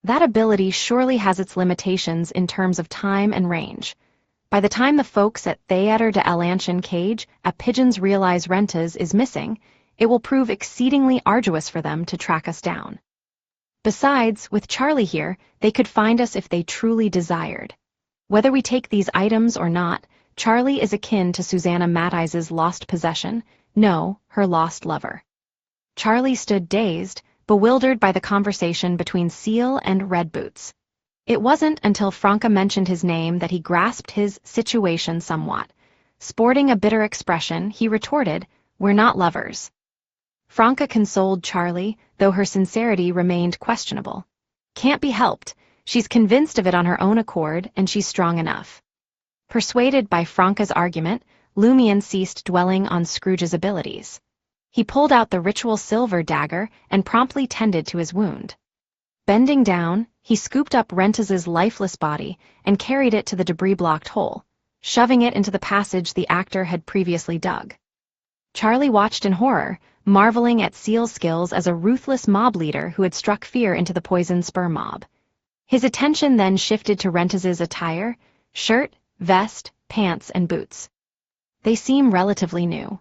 That ability surely has its limitations in terms of time and range. By the time the folks at Theater de Alanchen Cage at Pigeons realize Rentas is missing, it will prove exceedingly arduous for them to track us down. Besides, with Charlie here, they could find us if they truly desired. Whether we take these items or not, Charlie is akin to Susanna Mattise's lost possession, no, her lost lover. Charlie stood dazed, bewildered by the conversation between Seal and Red Boots. It wasn't until Franca mentioned his name that he grasped his situation somewhat. Sporting a bitter expression, he retorted, "We're not lovers." Franca consoled Charlie, though her sincerity remained questionable. Can't be helped. She's convinced of it on her own accord, and she's strong enough. Persuaded by Franca's argument, Lumion ceased dwelling on Scrooge's abilities. He pulled out the ritual silver dagger and promptly tended to his wound. Bending down, he scooped up Rentas's lifeless body and carried it to the debris-blocked hole, shoving it into the passage the actor had previously dug. Charlie watched in horror, marveling at Seal's skills as a ruthless mob leader who had struck fear into the poison spur mob. His attention then shifted to Rentas's attire, shirt, vest, pants, and boots. They seem relatively new.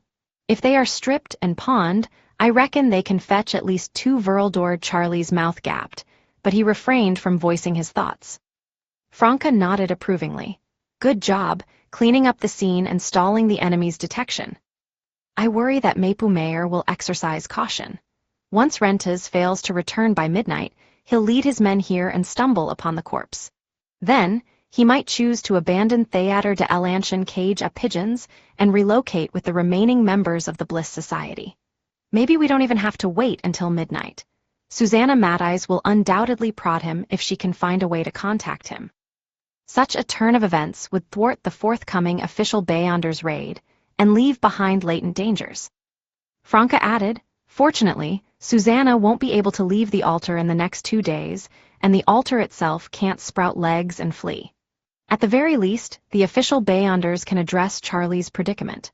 If they are stripped and pawned, I reckon they can fetch at least 2 Veraldor. Charlie's mouth gapped, but he refrained from voicing his thoughts. Franca nodded approvingly. Good job, cleaning up the scene and stalling the enemy's detection. I worry that Mayer will exercise caution. Once Rentas fails to return by midnight, he'll lead his men here and stumble upon the corpse. Then, he might choose to abandon Theater de Alanchen Cage at Pigeons and relocate with the remaining members of the Bliss Society. Maybe we don't even have to wait until midnight. Susanna Mattise will undoubtedly prod him if she can find a way to contact him. Such a turn of events would thwart the forthcoming official Beyonders raid and leave behind latent dangers. Franca added, fortunately, Susanna won't be able to leave the altar in the next 2 days, and the altar itself can't sprout legs and flee. At the very least, the official Beyonders can address Charlie's predicament.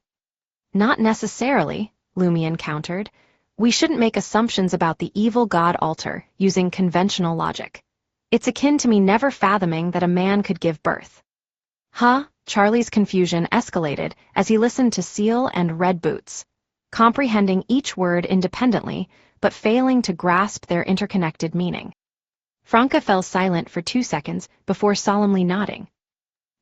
Not necessarily, Lumion countered. We shouldn't make assumptions about the evil god altar using conventional logic. It's akin to me never fathoming that a man could give birth. Huh? Charlie's confusion escalated as he listened to Seal and Red Boots, comprehending each word independently, but failing to grasp their interconnected meaning. Franca fell silent for 2 seconds before solemnly nodding.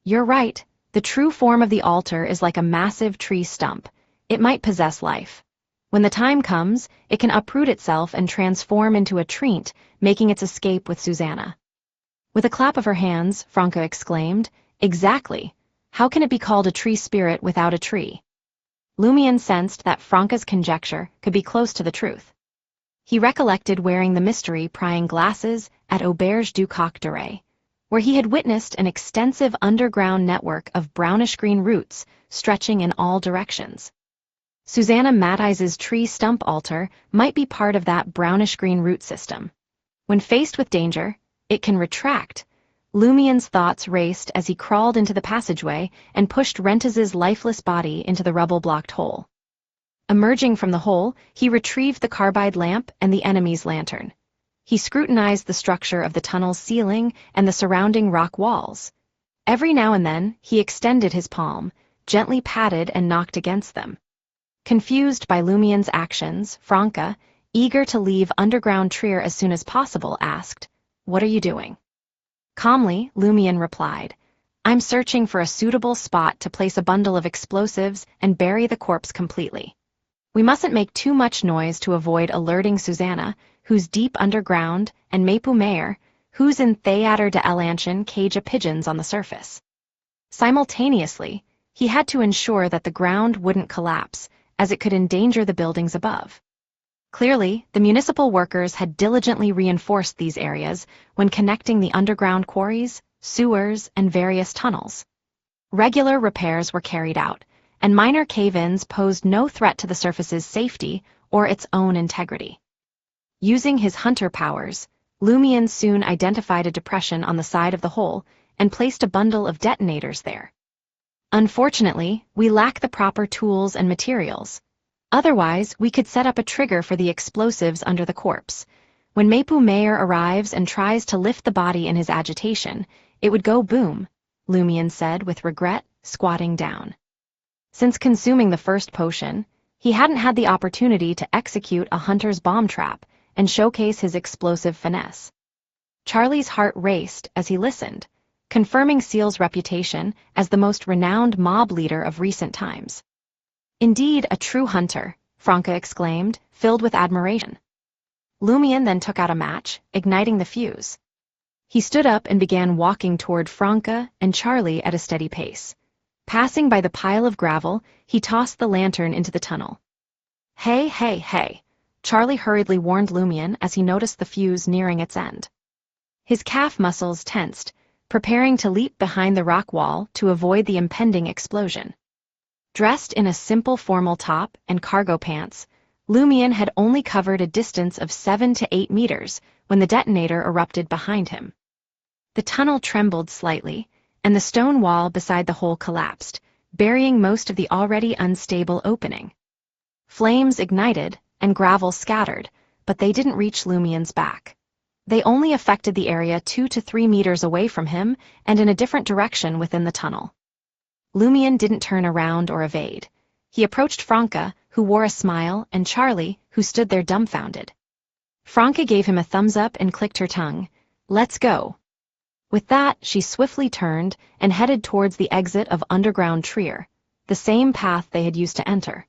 You're right, the true form of the altar is like a massive tree stump. It might possess life. When the time comes, it can uproot itself and transform into a treant, making its escape with Susanna. With a clap of her hands, Franca exclaimed, exactly. How can it be called a tree spirit without a tree? Lumion sensed that Franca's conjecture could be close to the truth. He recollected wearing the mystery-prying glasses at Auberge du Coq d'Oreille, where he had witnessed an extensive underground network of brownish-green roots stretching in all directions. Susanna Mattise's tree stump altar might be part of that brownish-green root system. When faced with danger, it can retract. Lumion's thoughts raced as he crawled into the passageway and pushed Rentas's lifeless body into the rubble-blocked hole. Emerging from the hole, he retrieved the carbide lamp and the enemy's lantern. He scrutinized the structure of the tunnel's ceiling and the surrounding rock walls. Every now and then, he extended his palm, gently patted and knocked against them. Confused by Lumion's actions, Franca, eager to leave underground Trier as soon as possible, asked, "What are you doing?" Calmly, Lumion replied, "I'm searching for a suitable spot to place a bundle of explosives and bury the corpse completely. We mustn't make too much noise to avoid alerting Susanna, who's deep underground, and Mayer, who's in Theater de Alanchen Cage of Pigeons on the surface." Simultaneously, he had to ensure that the ground wouldn't collapse, as it could endanger the buildings above. Clearly, the municipal workers had diligently reinforced these areas when connecting the underground quarries, sewers, and various tunnels. Regular repairs were carried out, and minor cave-ins posed no threat to the surface's safety or its own integrity. Using his hunter powers, Lumion soon identified a depression on the side of the hole and placed a bundle of detonators there. Unfortunately, we lack the proper tools and materials. Otherwise, we could set up a trigger for the explosives under the corpse. When Mayer arrives and tries to lift the body in his agitation, it would go boom. Lumian said with regret, squatting down. Since consuming the first potion, he hadn't had the opportunity to execute a hunter's bomb trap and showcase his explosive finesse. Charlie's heart raced as he listened, confirming Seal's reputation as the most renowned mob leader of recent times. Indeed, a true hunter, Franca exclaimed, filled with admiration. Lumian then took out a match, igniting the fuse. He stood up and began walking toward Franca and Charlie at a steady pace. Passing by the pile of gravel, he tossed the lantern into the tunnel. Hey, hey, hey, Charlie hurriedly warned Lumian as he noticed the fuse nearing its end. His calf muscles tensed, preparing to leap behind the rock wall to avoid the impending explosion. Dressed in a simple formal top and cargo pants, Lumian had only covered a distance of 7 to 8 meters when the detonator erupted behind him. The tunnel trembled slightly, and the stone wall beside the hole collapsed, burying most of the already unstable opening. Flames ignited, and gravel scattered, but they didn't reach Lumian's back. They only affected the area 2 to 3 meters away from him and in a different direction within the tunnel. Lumian didn't turn around or evade. He approached Franca, who wore a smile, and Charlie, who stood there dumbfounded. Franca gave him a thumbs up and clicked her tongue. Let's go. With that, she swiftly turned and headed towards the exit of underground Trier, the same path they had used to enter.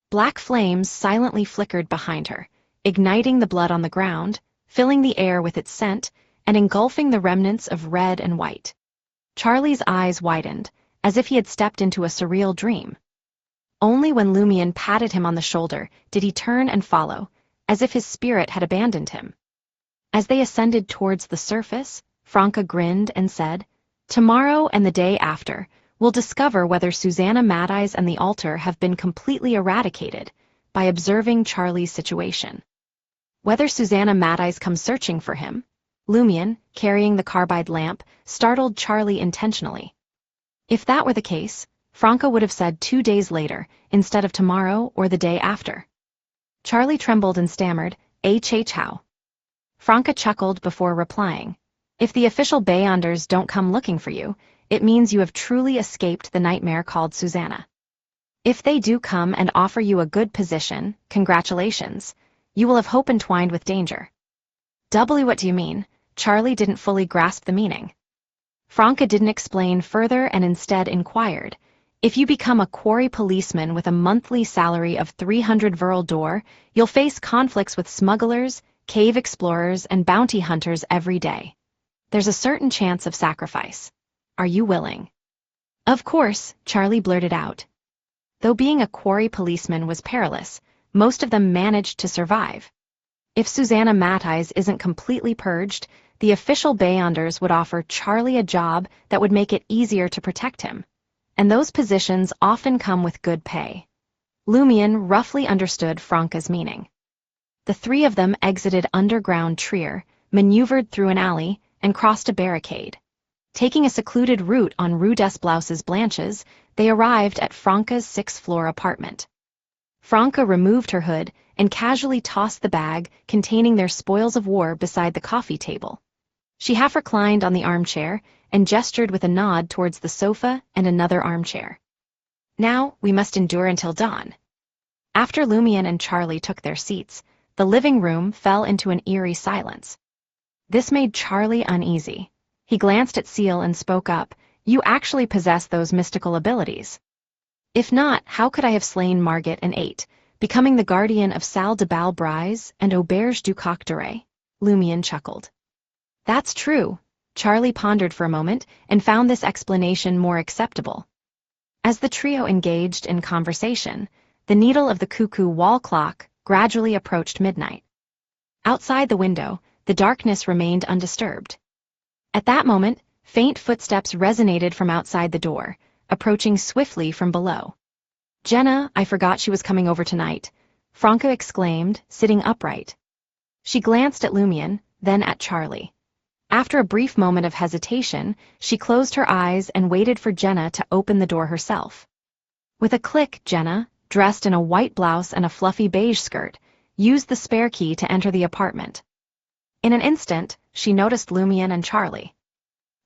Black flames silently flickered behind her, igniting the blood on the ground, filling the air with its scent, and engulfing the remnants of red and white. Charlie's eyes widened, as if he had stepped into a surreal dream. Only when Lumian patted him on the shoulder did he turn and follow, as if his spirit had abandoned him. As they ascended towards the surface, Franca grinned and said, Tomorrow and the day after, we'll discover whether Susanna Mad-Eyes and the altar have been completely eradicated by observing Charlie's situation. Whether Susanna Mad-Eyes comes searching for him, Lumian, carrying the carbide lamp, startled Charlie intentionally. If that were the case, Franca would have said 2 days later, instead of tomorrow or the day after. Charlie trembled and stammered, how? Franca chuckled before replying. If the official Beyonders don't come looking for you, it means you have truly escaped the nightmare called Susanna. If they do come and offer you a good position, congratulations, you will have hope entwined with danger. What do you mean? Charlie didn't fully grasp the meaning. Franca didn't explain further and instead inquired, if you become a quarry policeman with a monthly salary of 300 Vril d'Or, you'll face conflicts with smugglers, cave explorers, and bounty hunters every day. There's a certain chance of sacrifice. Are you willing? Of course, Charlie blurted out. Though being a quarry policeman was perilous, most of them managed to survive. If Susanna Mad-Eyes isn't completely purged, the official Beyonders would offer Charlie a job that would make it easier to protect him. And those positions often come with good pay. Lumian roughly understood Franca's meaning. The three of them exited underground Trier, maneuvered through an alley, and crossed a barricade. Taking a secluded route on Rue des Blouses Blanches, they arrived at Franca's 6th-floor apartment. Franca removed her hood and casually tossed the bag containing their spoils of war beside the coffee table. She half reclined on the armchair and gestured with a nod towards the sofa and another armchair. Now, we must endure until dawn. After Lumian and Charlie took their seats, the living room fell into an eerie silence. This made Charlie uneasy. He glanced at Seal and spoke up, You actually possess those mystical abilities. If not, how could I have slain Margit and 8, becoming the guardian of Salle de Balbrise and Auberge du Coq d'Oreille? Lumian chuckled. That's true. Charlie pondered for a moment and found this explanation more acceptable. As the trio engaged in conversation, the needle of the cuckoo wall clock gradually approached midnight. Outside the window, the darkness remained undisturbed. At that moment, faint footsteps resonated from outside the door, approaching swiftly from below. Jenna, I forgot she was coming over tonight, Franca exclaimed, sitting upright. She glanced at Lumian, then at Charlie. After a brief moment of hesitation, she closed her eyes and waited for Jenna to open the door herself. With a click, Jenna, dressed in a white blouse and a fluffy beige skirt, used the spare key to enter the apartment. In an instant, she noticed Lumian and Charlie.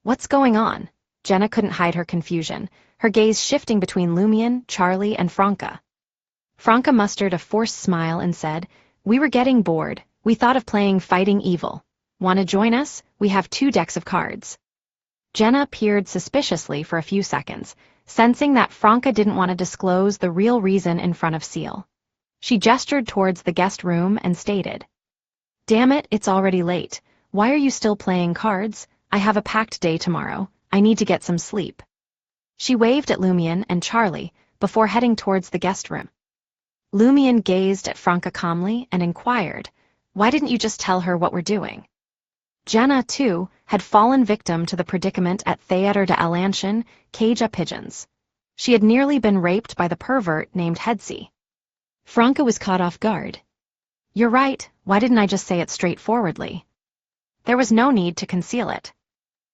What's going on? Jenna couldn't hide her confusion, her gaze shifting between Lumion, Charlie, and Franca. Franca mustered a forced smile and said, "We were getting bored. We thought of playing Fighting Evil. Want to join us? We have 2 decks of cards." Jenna peered suspiciously for a few seconds, sensing that Franca didn't want to disclose the real reason in front of Seal. She gestured towards the guest room and stated, "Damn it, it's already late. Why are you still playing cards? I have a packed day tomorrow. I need to get some sleep." She waved at Lumion and Charlie before heading towards the guest room. Lumion gazed at Franca calmly and inquired, "Why didn't you just tell her what we're doing?" Jenna, too, had fallen victim to the predicament at Theater de Alantian, Cage a Pigeons. She had nearly been raped by the pervert named Headsy. Franca was caught off guard. "You're right, why didn't I just say it straightforwardly?" There was no need to conceal it.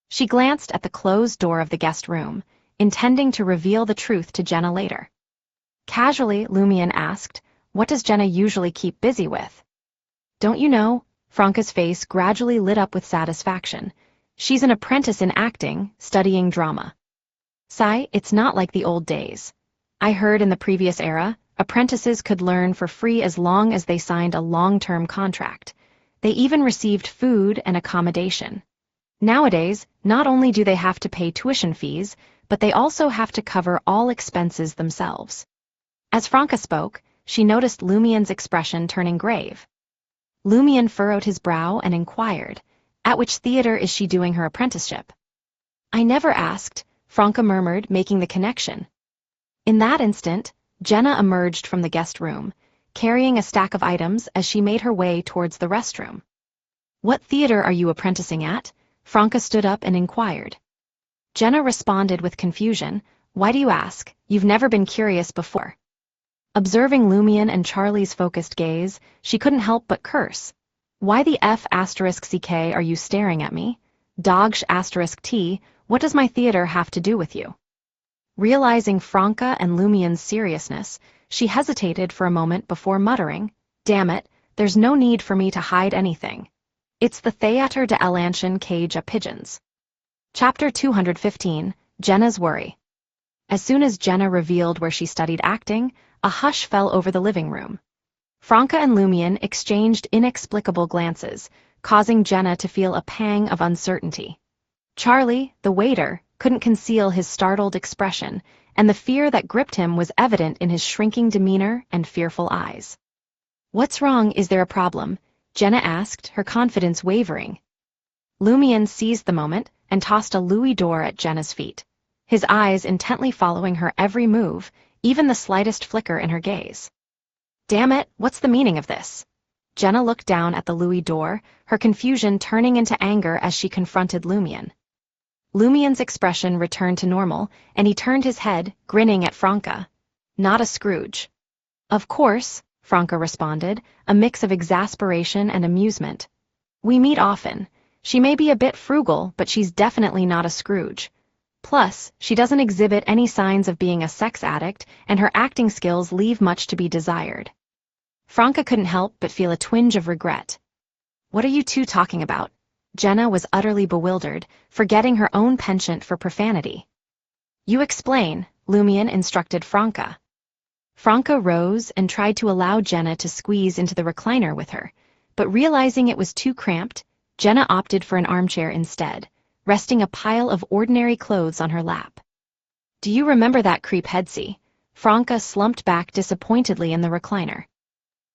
She glanced at the closed door of the guest room, intending to reveal the truth to Jenna later. Casually, Lumion asked, "What does Jenna usually keep busy with?" "Don't you know?" Franca's face gradually lit up with satisfaction. "She's an apprentice in acting, studying drama." "Sigh, it's not like the old days. I heard in the previous era, apprentices could learn for free as long as they signed a long-term contract. They even received food and accommodation. Nowadays, not only do they have to pay tuition fees, but they also have to cover all expenses themselves." As Franca spoke, she noticed Lumion's expression turning grave. Lumion furrowed his brow and inquired, "At which theater is she doing her apprenticeship?" "I never asked," Franca murmured, making the connection. In that instant, Jenna emerged from the guest room, carrying a stack of items as she made her way towards the restroom. "What theater are you apprenticing at?" Franca stood up and inquired. Jenna responded with confusion, "Why do you ask? You've never been curious before." Observing Lumion and Charlie's focused gaze, she couldn't help but curse. "Why the F***ck are you staring at me? Dog***T, what does my theater have to do with you?" Realizing Franca and Lumion's seriousness, she hesitated for a moment before muttering, "Damn it, there's no need for me to hide anything. It's the Theater de Alantian Cage a Pigeons." Chapter 215, Jenna's Worry. As soon as Jenna revealed where she studied acting, a hush fell over the living room. Franca and Lumion exchanged inexplicable glances, causing Jenna to feel a pang of uncertainty. Charlie, the waiter, couldn't conceal his startled expression, and the fear that gripped him was evident in his shrinking demeanor and fearful eyes. "What's wrong? Is there a problem?" Jenna asked, her confidence wavering. Lumion seized the moment and tossed a louis d'or at Jenna's feet, his eyes intently following her every move, even the slightest flicker in her gaze. "Damn it, what's the meaning of this?" Jenna looked down at the louis d'or, her confusion turning into anger as she confronted Lumion. Lumion's expression returned to normal, and he turned his head, grinning at Franca. "Not a Scrooge." "Of course," Franca responded, a mix of exasperation and amusement. "We meet often. She may be a bit frugal, but she's definitely not a Scrooge. Plus, she doesn't exhibit any signs of being a sex addict, and her acting skills leave much to be desired." Franca couldn't help but feel a twinge of regret. "What are you two talking about?" Jenna was utterly bewildered, forgetting her own penchant for profanity. "You explain," Lumion instructed Franca. Franca rose and tried to allow Jenna to squeeze into the recliner with her, but realizing it was too cramped, Jenna opted for an armchair instead, resting a pile of ordinary clothes on her lap. "Do you remember that creep Headsy?" Franca slumped back disappointedly in the recliner.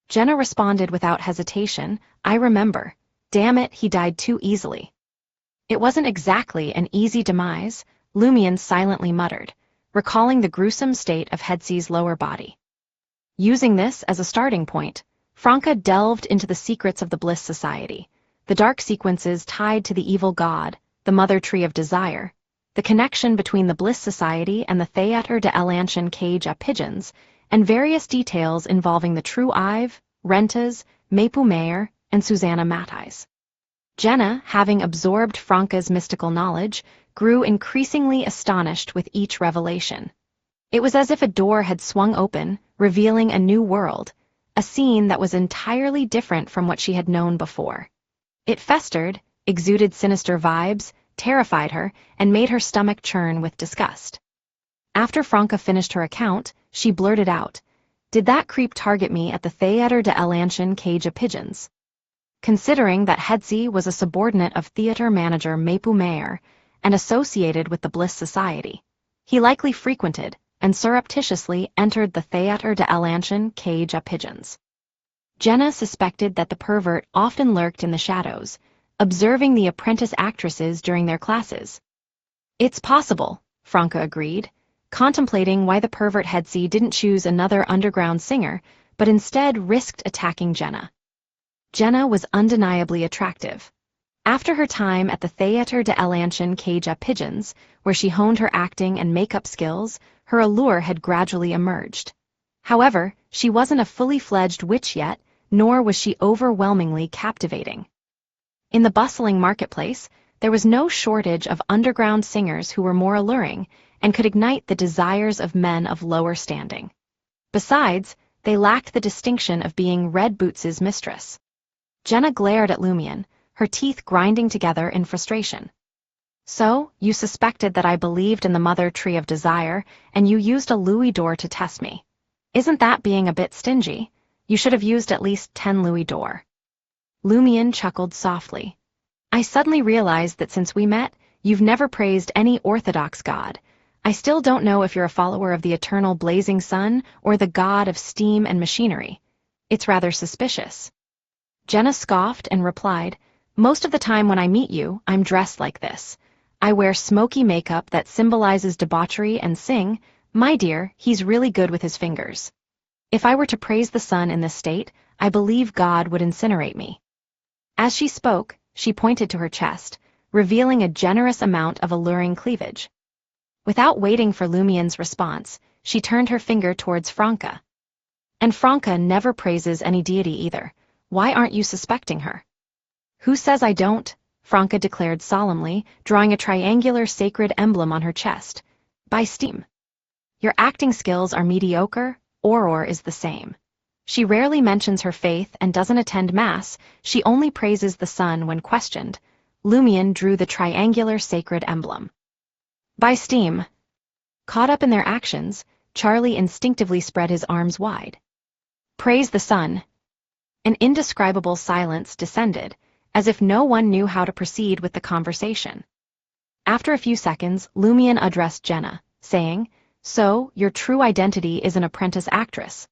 Jenna responded without hesitation, "I remember. Damn it, he died too easily." "It wasn't exactly an easy demise," Lumion silently muttered, recalling the gruesome state of Headsy's lower body. Using this as a starting point, Franca delved into the secrets of the Bliss Society, the dark sequences tied to the evil god, the mother tree of desire, the connection between the Bliss Society and the Theater de Alantian Cage a Pigeons, and various details involving the True Ive, Rentas, Mapu Mayer, and Susanna Matthijs. Jenna, having absorbed Franca's mystical knowledge, grew increasingly astonished with each revelation. It was as if a door had swung open, revealing a new world, a scene that was entirely different from what she had known before. It festered, exuded sinister vibes, terrified her and made her stomach churn with disgust. After Franca finished her account, she blurted out, "Did that creep target me at the Theater de l'Ancien Cage of Pigeons?" Considering that Hetzi was a subordinate of theater manager Mapu Mayer and associated with the Bliss Society, he likely frequented and surreptitiously entered the Theater de l'Ancien Cage of Pigeons. Jenna suspected that the pervert often lurked in the shadows, observing the apprentice actresses during their classes. "It's possible," Franca agreed, contemplating why the pervert Hetzi didn't choose another underground singer, but instead risked attacking Jenna. Jenna was undeniably attractive. After her time at the Theater de l'Ancien Cage of Pigeons, where she honed her acting and makeup skills, her allure had gradually emerged. However, she wasn't a fully fledged witch yet, nor was she overwhelmingly captivating. In the bustling marketplace, there was no shortage of underground singers who were more alluring and could ignite the desires of men of lower standing. Besides, they lacked the distinction of being Red Boots's mistress. Jenna glared at Lumion, her teeth grinding together in frustration. "So, you suspected that I believed in the mother tree of desire, and you used a louis d'or to test me. Isn't that being a bit stingy? You should have used at least 10 louis d'or." Lumion chuckled softly. "I suddenly realized that since we met, you've never praised any orthodox god. I still don't know if you're a follower of the eternal blazing sun or the god of steam and machinery. It's rather suspicious." Jenna scoffed and replied, "Most of the time when I meet you, I'm dressed like this. I wear smoky makeup that symbolizes debauchery and sing, 'My dear, he's really good with his fingers.' If I were to praise the sun in this state, I believe God would incinerate me." As she spoke, she pointed to her chest, revealing a generous amount of alluring cleavage. Without waiting for Lumion's response, she turned her finger towards Franca. "And Franca never praises any deity either. Why aren't you suspecting her?" "Who says I don't?" Franca declared solemnly, drawing a triangular sacred emblem on her chest. "By steam. Your acting skills are mediocre, Auror is the same. She rarely mentions her faith and doesn't attend mass, she only praises the sun when questioned." Lumion drew the triangular sacred emblem. "By steam." Caught up in their actions, Charlie instinctively spread his arms wide. "Praise the sun." An indescribable silence descended, as if no one knew how to proceed with the conversation. After a few seconds, Lumion addressed Jenna, saying, "So, your true identity is an apprentice actress."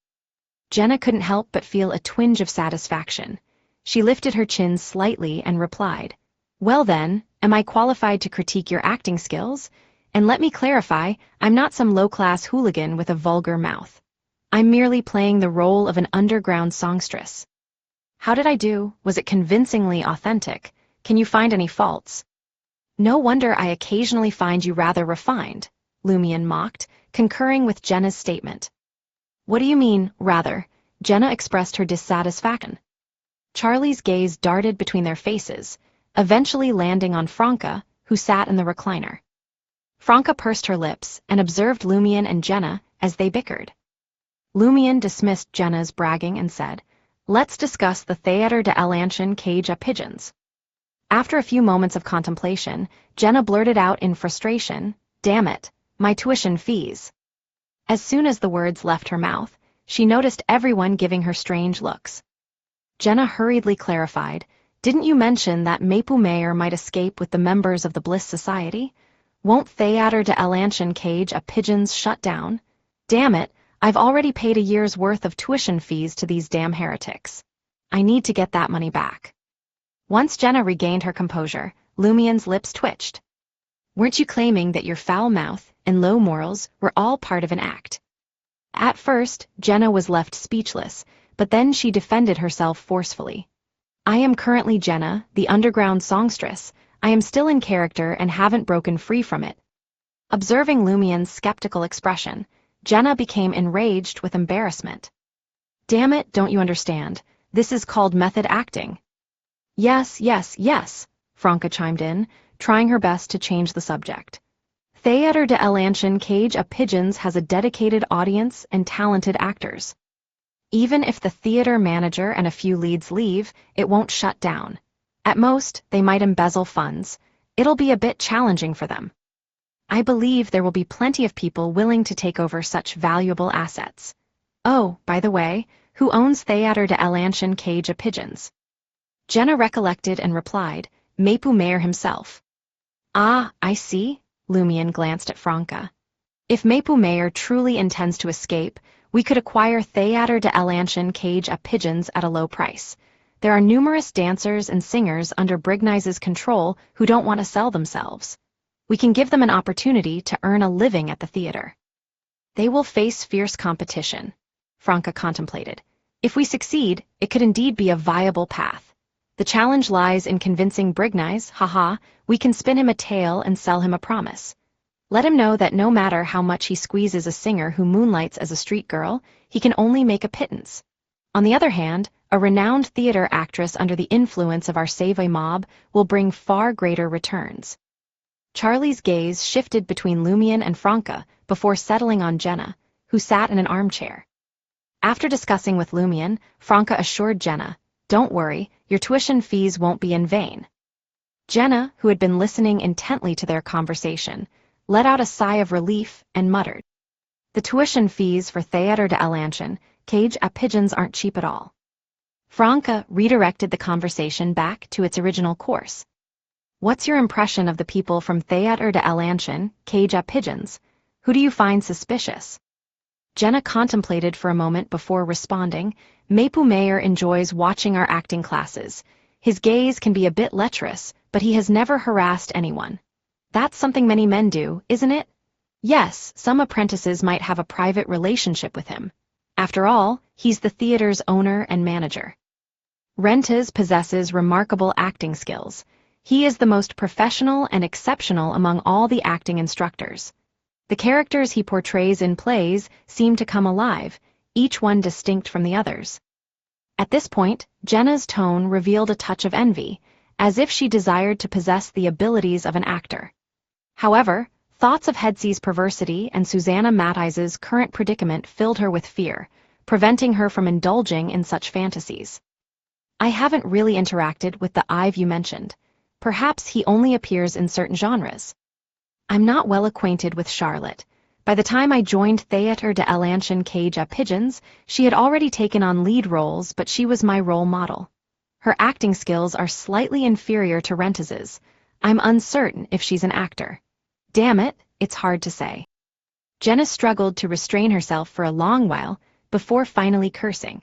Jenna couldn't help but feel a twinge of satisfaction. She lifted her chin slightly and replied, "Well then, am I qualified to critique your acting skills? And let me clarify, I'm not some low-class hooligan with a vulgar mouth. I'm merely playing the role of an underground songstress." "How did I do? Was it convincingly authentic? Can you find any faults?" "No wonder I occasionally find you rather refined," Lumion mocked, concurring with Jenna's statement. "What do you mean, rather?" Jenna expressed her dissatisfaction. Charlie's gaze darted between their faces, eventually landing on Franca, who sat in the recliner. Franca pursed her lips and observed Lumion and Jenna as they bickered. Lumion dismissed Jenna's bragging and said, "Let's discuss the Theater de l'Ancien Cage of Pigeons." After a few moments of contemplation, Jenna blurted out in frustration, "Damn it, my tuition fees." As soon as the words left her mouth, she noticed everyone giving her strange looks. Jenna hurriedly clarified, "Didn't you mention that Mapu Mayer might escape with the members of the Bliss Society? Won't Theater de l'Ancien Cage of Pigeons shut down? Damn it, I've already paid a year's worth of tuition fees to these damn heretics. I need to get that money back." Once Jenna regained her composure, Lumion's lips twitched. "Weren't you claiming that your foul mouth and low morals were all part of an act?" At first, Jenna was left speechless, but then she defended herself forcefully. "I am currently Jenna, the underground songstress. I am still in character and haven't broken free from it." Observing Lumion's skeptical expression, Jenna became enraged with embarrassment. "Damn it, don't you understand? This is called method acting." Yes, yes, yes," Franca chimed in, trying her best to change the subject. "Theater de l'Ancien Cage of Pigeons has a dedicated audience and talented actors. Even if the theater manager and a few leads leave, it won't shut down. At most, they might embezzle funds, It'll be a bit challenging for them. I believe there will be plenty of people willing to take over such valuable assets. Oh, by the way, who owns Theater de Elanchen Cage of Pigeons? Jenna recollected and replied, Mayer himself. Ah, I see, Lumion glanced at Franca. If Mayer truly intends to escape, we could acquire Theater de Elanchen Cage of Pigeons at a low price. There are numerous dancers and singers under Brignice's control who don't want to sell themselves. We can give them an opportunity to earn a living at the theater. They will face fierce competition, Franca contemplated. If we succeed, it could indeed be a viable path. The challenge lies in convincing Brignice, we can spin him a tale and sell him a promise. Let him know that no matter how much he squeezes a singer who moonlights as a street girl, he can only make a pittance. On the other hand, a renowned theater actress under the influence of our Savoy mob will bring far greater returns. Charlie's gaze shifted between Lumion and Franca before settling on Jenna, who sat in an armchair. After discussing with Lumion, Franca assured Jenna, Don't worry, your tuition fees won't be in vain. Jenna, who had been listening intently to their conversation, let out a sigh of relief and muttered, The tuition fees for Theater de Elanchen Cage of Pigeons aren't cheap at all. Franca redirected the conversation back to its original course. What's your impression of the people from Theater de Elanchen Cage of Pigeons? Who do you find suspicious? Jenna contemplated for a moment before responding, Mayer enjoys watching our acting classes. His gaze can be a bit lecherous, but he has never harassed anyone. That's something many men do, isn't it? Yes, some apprentices might have a private relationship with him. After all, he's the theater's owner and manager. Rentes possesses remarkable acting skills. He is the most professional and exceptional among all the acting instructors. The characters he portrays in plays seem to come alive, each one distinct from the others. At this point, Jenna's tone revealed a touch of envy, as if she desired to possess the abilities of an actor. However, thoughts of Hedsey's perversity and Susanna Mattise's current predicament filled her with fear, preventing her from indulging in such fantasies. I haven't really interacted with the Ive you mentioned. Perhaps he only appears in certain genres. I'm not well acquainted with Charlotte. By the time I joined Theater de Elanchen Cage of Pigeons, she had already taken on lead roles, but she was my role model. Her acting skills are slightly inferior to Rentes's. I'm uncertain if she's an actor. Damn it, it's hard to say. Jenna struggled to restrain herself for a long while, before finally cursing.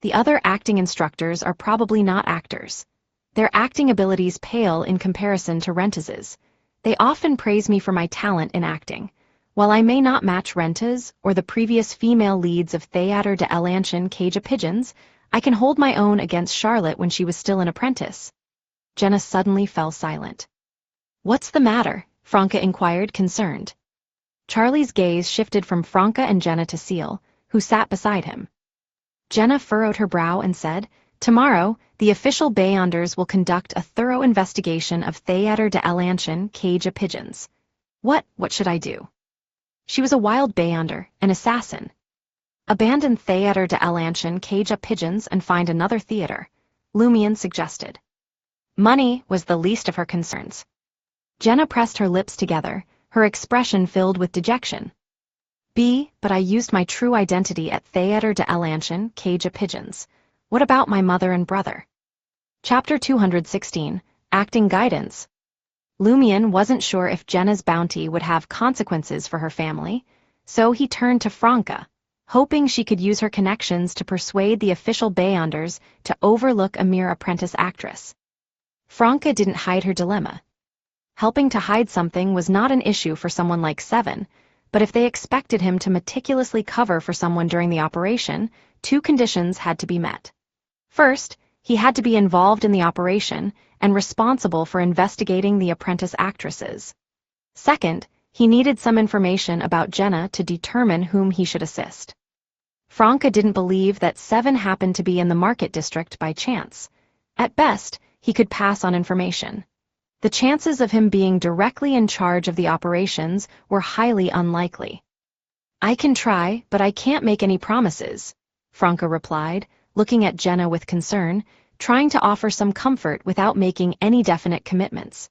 The other acting instructors are probably not actors. Their acting abilities pale in comparison to Rentes's. They often praise me for my talent in acting. While I may not match Rentes or the previous female leads of Theater de Elanchen Cage of Pigeons, I can hold my own against Charlotte when she was still an apprentice. Jenna suddenly fell silent. What's the matter? Franca inquired, concerned. Charlie's gaze shifted from Franca and Jenna to Seal, who sat beside him. Jenna furrowed her brow and said, Tomorrow, the official Beyonders will conduct a thorough investigation of Theater de Elanchen Cage of Pigeons. What should I do? She was a wild Beyonder, an assassin. Abandon Theater de Elanchen Cage of Pigeons and find another theater, Lumion suggested. Money was the least of her concerns. Jenna pressed her lips together, her expression filled with dejection. But I used my true identity at Theater de Elanchen Cage of Pigeons. What about my mother and brother? Chapter 216, Acting Guidance. Lumion wasn't sure if Jenna's bounty would have consequences for her family, so he turned to Franca, hoping she could use her connections to persuade the official Beyonders to overlook a mere apprentice actress. Franca didn't hide her dilemma. Helping to hide something was not an issue for someone like Seven, but if they expected him to meticulously cover for someone during the operation, two conditions had to be met. First, he had to be involved in the operation and responsible for investigating the apprentice actresses. Second, he needed some information about Jenna to determine whom he should assist. Franca didn't believe that Seven happened to be in the market district by chance. At best, he could pass on information. The chances of him being directly in charge of the operations were highly unlikely. I can try, but I can't make any promises, Franca replied, looking at Jenna with concern, trying to offer some comfort without making any definite commitments.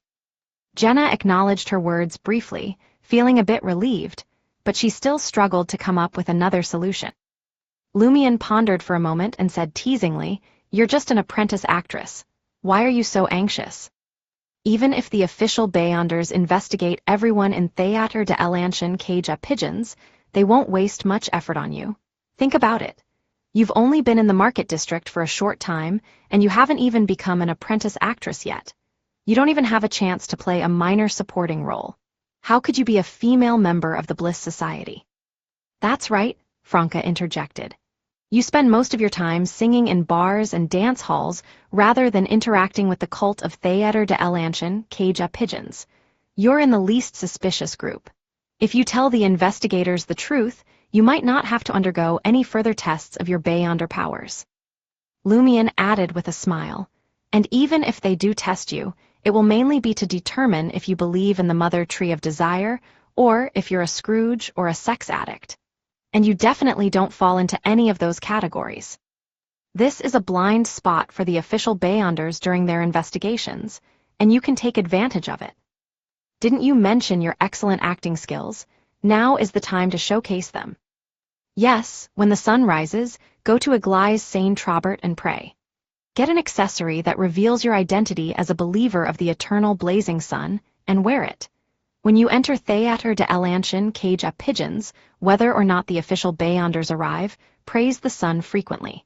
Jenna acknowledged her words briefly, feeling a bit relieved, but she still struggled to come up with another solution. Lumion pondered for a moment and said teasingly, "You're just an apprentice actress. Why are you so anxious? Even if the official Beyonders investigate everyone in Theater de l'Ancien Cage à Pigeons, they won't waste much effort on you. Think about it. You've only been in the market district for a short time, and you haven't even become an apprentice actress yet. You don't even have a chance to play a minor supporting role. How could you be a female member of the Bliss Society?" "That's right," Franca interjected. "You spend most of your time singing in bars and dance halls rather than interacting with the cult of Theater de l'Ancien Cage à Pigeons. You're in the least suspicious group. If you tell the investigators the truth, you might not have to undergo any further tests of your Beyonder powers." Lumion added with a smile, "And even if they do test you, it will mainly be to determine if you believe in the Mother Tree of Desire or if you're a Scrooge or a sex addict. And you definitely don't fall into any of those categories. This is a blind spot for the official Beyonders during their investigations, and you can take advantage of it. Didn't you mention your excellent acting skills? Now is the time to showcase them. Yes, when the sun rises, go to Église Saint-Trobert and pray. Get an accessory that reveals your identity as a believer of the eternal blazing sun, and wear it. When you enter Theater de l'Ancien Cage à Pigeons, whether or not the official Beyonders arrive, praise the sun frequently.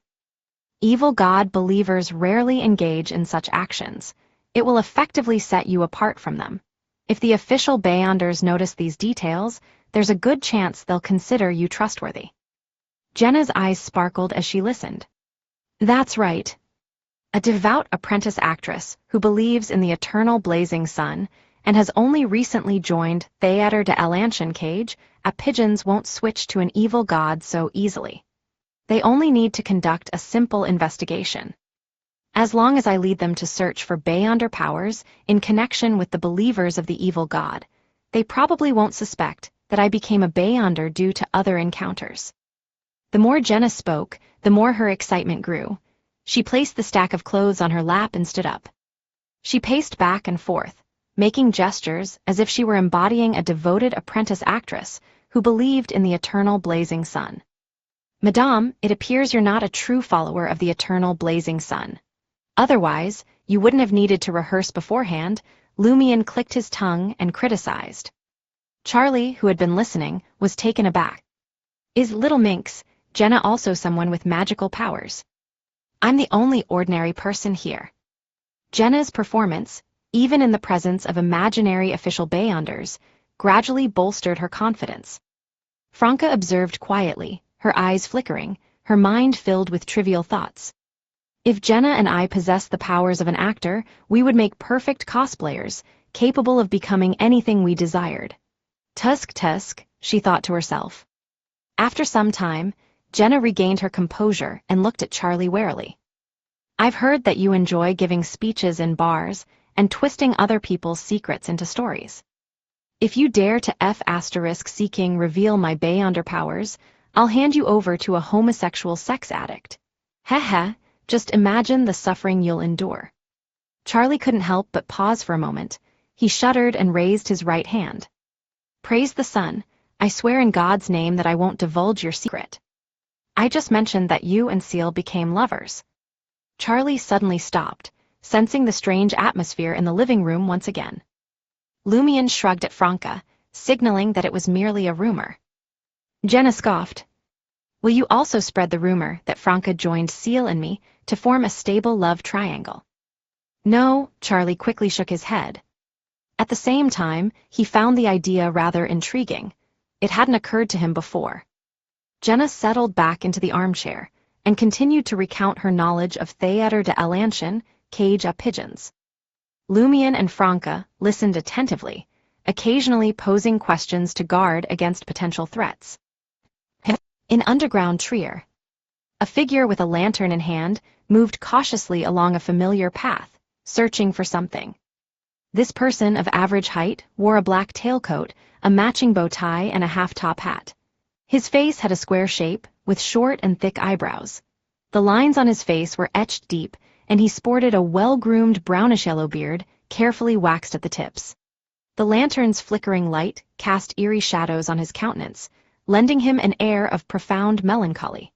Evil God believers rarely engage in such actions. It will effectively set you apart from them. If the official Beyonders notice these details, there's a good chance they'll consider you trustworthy." Jenna's eyes sparkled as she listened. "That's right. A devout apprentice actress who believes in the eternal blazing sun and has only recently joined Theater de l'Ancien Cage à Pigeons won't switch to an evil god so easily. They only need to conduct a simple investigation. As long as I lead them to search for Beyonder powers in connection with the believers of the evil god, they probably won't suspect that I became a Beyonder due to other encounters." The more Jenna spoke, the more her excitement grew. She placed the stack of clothes on her lap and stood up. She paced back and forth, making gestures as if she were embodying a devoted apprentice actress who believed in the eternal blazing sun. "Madame, it appears you're not a true follower of the eternal blazing sun. Otherwise, you wouldn't have needed to rehearse beforehand." Lumion clicked his tongue and criticized. Charlie, who had been listening, was taken aback. "Is Little Minx, Jenna, also someone with magical powers? I'm the only ordinary person here." Jenna's performance, even in the presence of imaginary official Beyonders, gradually bolstered her confidence. Franca observed quietly, her eyes flickering, her mind filled with trivial thoughts. "If Jenna and I possessed the powers of an actor, we would make perfect cosplayers, capable of becoming anything we desired." Tusk, she thought to herself. After some time, Jenna regained her composure and looked at Charlie warily. "I've heard that you enjoy giving speeches in bars and twisting other people's secrets into stories. If you dare to seeking reveal my Beyonder powers, I'll hand you over to a homosexual sex addict. Heh, just imagine the suffering you'll endure." Charlie couldn't help but pause for a moment. He shuddered and raised his right hand. "Praise the sun. I swear in God's name that I won't divulge your secret. I just mentioned that you and Seal became lovers." Charlie suddenly stopped, sensing the strange atmosphere in the living room once again. Lumion shrugged at Franca, signaling that it was merely a rumor. Jenna scoffed. "Will you also spread the rumor that Franca joined Seal and me to form a stable love triangle?" "No," Charlie quickly shook his head. At the same time, he found the idea rather intriguing. It hadn't occurred to him before. Jenna settled back into the armchair and continued to recount her knowledge of Theater de l'Ancien Cage à Pigeons. Lumion and Franca listened attentively, occasionally posing questions to guard against potential threats. In underground Trier, a figure with a lantern in hand moved cautiously along a familiar path, searching for something. This person of average height wore a black tailcoat, a matching bow tie, and a half-top hat. His face had a square shape, with short and thick eyebrows. The lines on his face were etched deep, and he sported a well-groomed brownish-yellow beard, carefully waxed at the tips. The lantern's flickering light cast eerie shadows on his countenance, lending him an air of profound melancholy.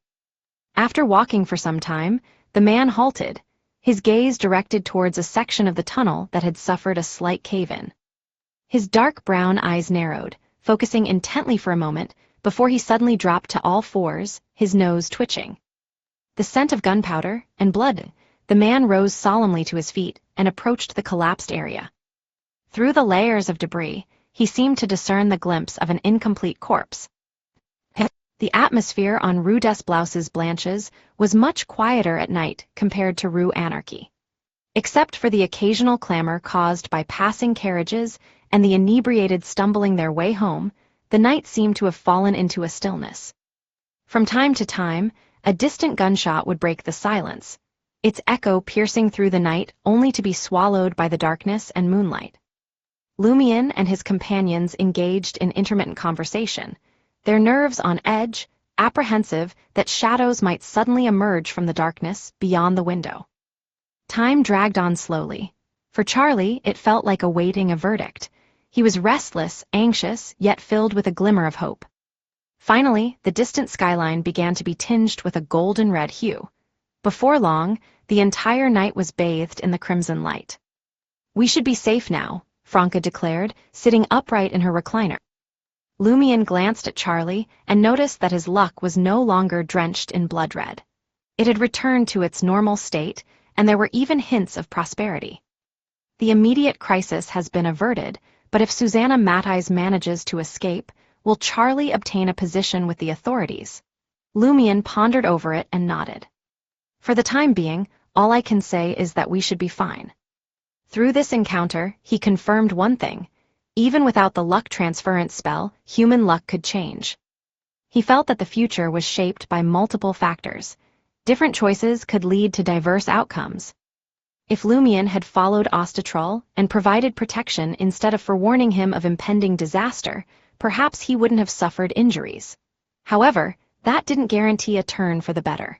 After walking for some time, the man halted, his gaze directed towards a section of the tunnel that had suffered a slight cave-in. His dark brown eyes narrowed, focusing intently for a moment, before he suddenly dropped to all fours, his nose twitching. The scent of gunpowder and blood. The man rose solemnly to his feet and approached the collapsed area. Through the layers of debris, he seemed to discern the glimpse of an incomplete corpse. The atmosphere on Rue des Blanches was much quieter at night compared to Rue Anarchy. Except for the occasional clamor caused by passing carriages and the inebriated stumbling their way home, the night seemed to have fallen into a stillness. From time to time, a distant gunshot would break the silence, its echo piercing through the night only to be swallowed by the darkness and moonlight. Lumion and his companions engaged in intermittent conversation, their nerves on edge, apprehensive that shadows might suddenly emerge from the darkness beyond the window. Time dragged on slowly. For Charlie, it felt like awaiting a verdict. He was restless, anxious, yet filled with a glimmer of hope. Finally, the distant skyline began to be tinged with a golden-red hue. Before long, the entire night was bathed in the crimson light. "We should be safe now," Franca declared, sitting upright in her recliner. Lumion glanced at Charlie and noticed that his luck was no longer drenched in blood red. It had returned to its normal state, and there were even hints of prosperity. The immediate crisis has been averted, but if Susanna Matthijs manages to escape, will Charlie obtain a position with the authorities? Lumion pondered over it and nodded. "For the time being, all I can say is that we should be fine." Through this encounter, he confirmed one thing: even without the luck transference spell, human luck could change. He felt that the future was shaped by multiple factors. Different choices could lead to diverse outcomes. If Lumion had followed Ostatrol and provided protection instead of forewarning him of impending disaster, perhaps he wouldn't have suffered injuries. However, that didn't guarantee a turn for the better.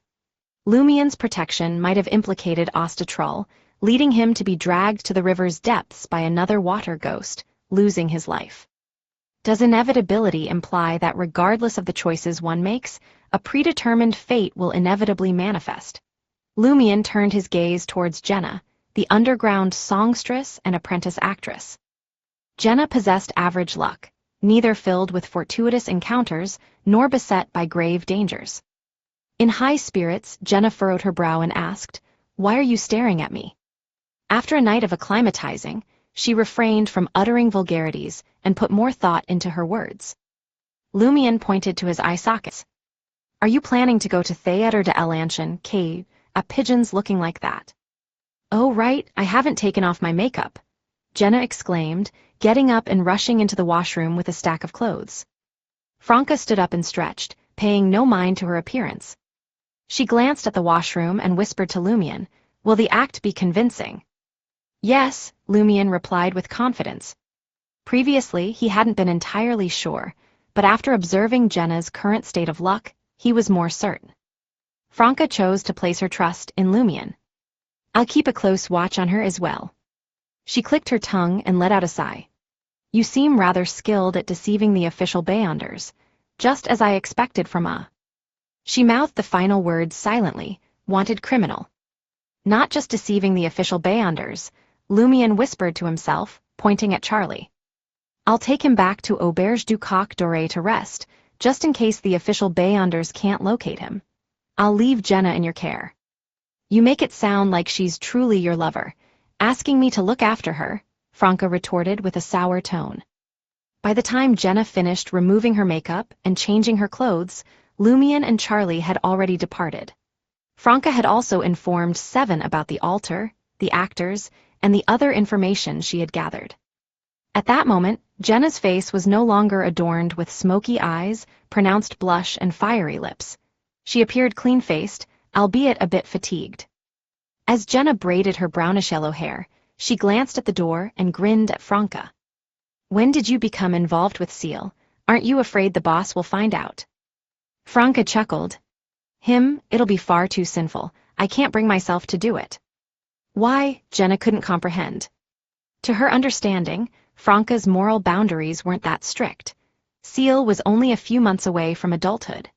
Lumion's protection might have implicated Ostatrol, leading him to be dragged to the river's depths by another water ghost, losing his life. Does inevitability imply that regardless of the choices one makes, a predetermined fate will inevitably manifest? Lumion turned his gaze towards Jenna, the underground songstress and apprentice actress. Jenna possessed average luck, neither filled with fortuitous encounters nor beset by grave dangers. In high spirits, Jenna furrowed her brow and asked, "Why are you staring at me?" After a night of acclimatizing, she refrained from uttering vulgarities and put more thought into her words. Lumion pointed to his eye sockets. "Are you planning to go to Theatre de l'Ancien Cave, a pigeon's looking like that?" "Oh right, I haven't taken off my makeup," Jenna exclaimed, getting up and rushing into the washroom with a stack of clothes. Franca stood up and stretched, paying no mind to her appearance. She glanced at the washroom and whispered to Lumion, "Will the act be convincing?" "Yes," Lumion replied with confidence. Previously, he hadn't been entirely sure, but after observing Jenna's current state of luck, he was more certain. Franca chose to place her trust in Lumion. "I'll keep a close watch on her as well." She clicked her tongue and let out a sigh. "You seem rather skilled at deceiving the official Beyonders, just as I expected from a..." She mouthed the final words silently, "wanted criminal." "Not just deceiving the official Beyonders," Lumion whispered to himself, pointing at Charlie. "I'll take him back to Auberge du Coq Doré to rest, just in case the official Beyonders can't locate him. I'll leave Jenna in your care." "You make it sound like she's truly your lover, asking me to look after her," Franca retorted with a sour tone. By the time Jenna finished removing her makeup and changing her clothes, Lumion and Charlie had already departed. Franca had also informed Seven about the altar, the actors, and the other information she had gathered. At that moment, Jenna's face was no longer adorned with smoky eyes, pronounced blush, and fiery lips. She appeared clean-faced, albeit a bit fatigued. As Jenna braided her brownish-yellow hair, she glanced at the door and grinned at Franca. "When did you become involved with Seal? Aren't you afraid the boss will find out?" Franca chuckled. It'll be far too sinful. I can't bring myself to do it." "Why?" Jenna couldn't comprehend. To her understanding, Franca's moral boundaries weren't that strict. Seal was only a few months away from adulthood.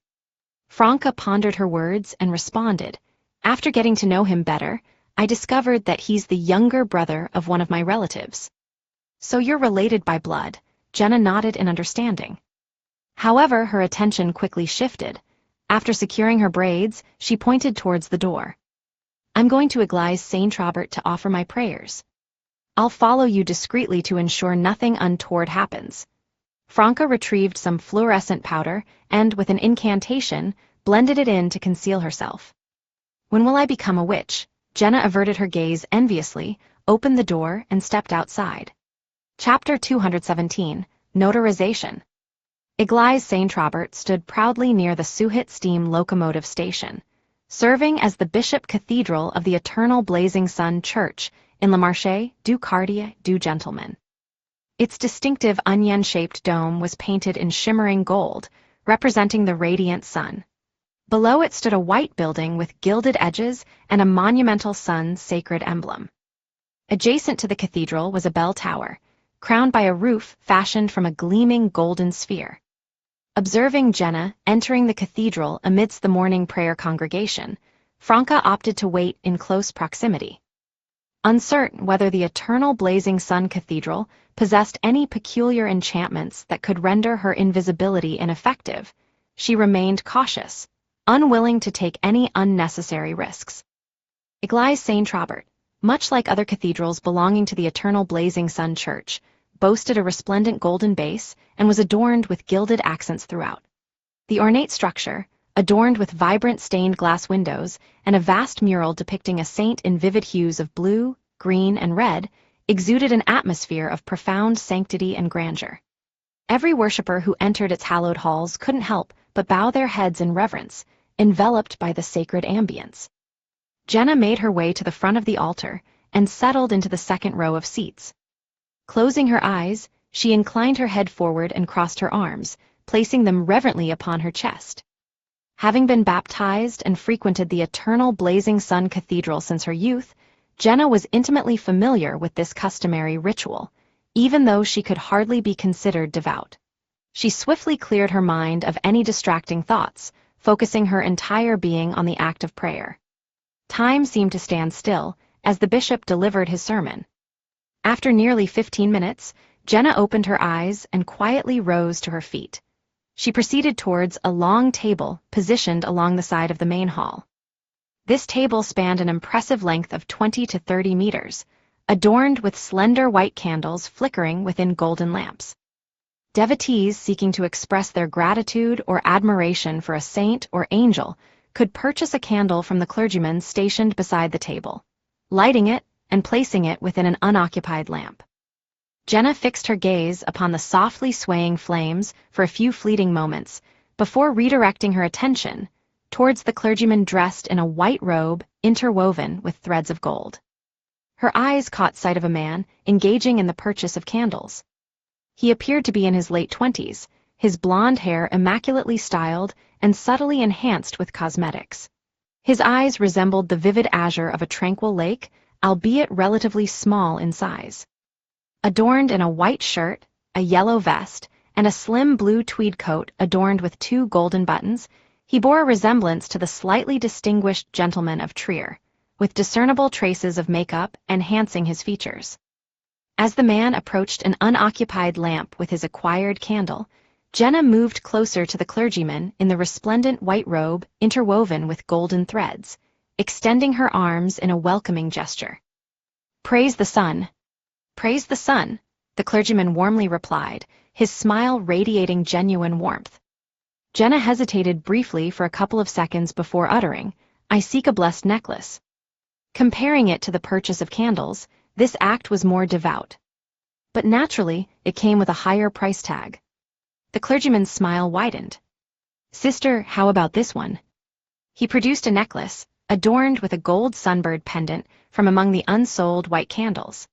Franca pondered her words and responded, "After getting to know him better, I discovered that he's the younger brother of one of my relatives." "So you're related by blood," Jenna nodded in understanding. However, her attention quickly shifted. After securing her braids, she pointed towards the door. "I'm going to Église Saint-Robert to offer my prayers. I'll follow you discreetly to ensure nothing untoward happens." Franca retrieved some fluorescent powder and, with an incantation, blended it in to conceal herself. "When will I become a witch?" Jenna averted her gaze enviously, opened the door, and stepped outside. Chapter 217, Notarization. Église Saint-Robert stood proudly near the Suhit steam locomotive station, serving as the Bishop Cathedral of the Eternal Blazing Sun Church in Le Marché du Quartier du Gentleman. Its distinctive onion-shaped dome was painted in shimmering gold, representing the radiant sun. Below it stood a white building with gilded edges and a monumental sun's sacred emblem. Adjacent to the cathedral was a bell tower, crowned by a roof fashioned from a gleaming golden sphere. Observing Jenna entering the cathedral amidst the morning prayer congregation, Franca opted to wait in close proximity. Uncertain whether the Eternal Blazing Sun Cathedral possessed any peculiar enchantments that could render her invisibility ineffective, she remained cautious, unwilling to take any unnecessary risks. Église Saint-Robert, much like other cathedrals belonging to the Eternal Blazing Sun Church, boasted a resplendent golden base and was adorned with gilded accents throughout. The ornate structure, adorned with vibrant stained glass windows and a vast mural depicting a saint in vivid hues of blue, green, and red, exuded an atmosphere of profound sanctity and grandeur. Every worshipper who entered its hallowed halls couldn't help but bow their heads in reverence, enveloped by the sacred ambience. Jenna made her way to the front of the altar and settled into the second row of seats. Closing her eyes, she inclined her head forward and crossed her arms, placing them reverently upon her chest. Having been baptized and frequented the Eternal Blazing Sun Cathedral since her youth, Jenna was intimately familiar with this customary ritual, even though she could hardly be considered devout. She swiftly cleared her mind of any distracting thoughts, focusing her entire being on the act of prayer. Time seemed to stand still as the bishop delivered his sermon. After nearly 15 minutes, Jenna opened her eyes and quietly rose to her feet. She proceeded towards a long table positioned along the side of the main hall. This table spanned an impressive length of 20 to 30 meters, adorned with slender white candles flickering within golden lamps. Devotees seeking to express their gratitude or admiration for a saint or angel could purchase a candle from the clergyman stationed beside the table, lighting it and placing it within an unoccupied lamp. Jenna fixed her gaze upon the softly swaying flames for a few fleeting moments before redirecting her attention towards the clergyman dressed in a white robe interwoven with threads of gold. Her eyes caught sight of a man engaging in the purchase of candles. He appeared to be in his late 20s, his blonde hair immaculately styled and subtly enhanced with cosmetics. His eyes resembled the vivid azure of a tranquil lake, albeit relatively small in size. Adorned in a white shirt, a yellow vest, and a slim blue tweed coat adorned with 2 golden buttons, he bore a resemblance to the slightly distinguished gentleman of Trier, with discernible traces of makeup enhancing his features. As the man approached an unoccupied lamp with his acquired candle, Jenna moved closer to the clergyman in the resplendent white robe interwoven with golden threads, extending her arms in a welcoming gesture. "Praise the sun! Praise the sun!" the clergyman warmly replied, his smile radiating genuine warmth. Jenna hesitated briefly for a couple of seconds before uttering, "I seek a blessed necklace." Comparing it to the purchase of candles, this act was more devout. But naturally, it came with a higher price tag. The clergyman's smile widened. "Sister, how about this one?" He produced a necklace, adorned with a gold sunbird pendant from among the unsold white candles.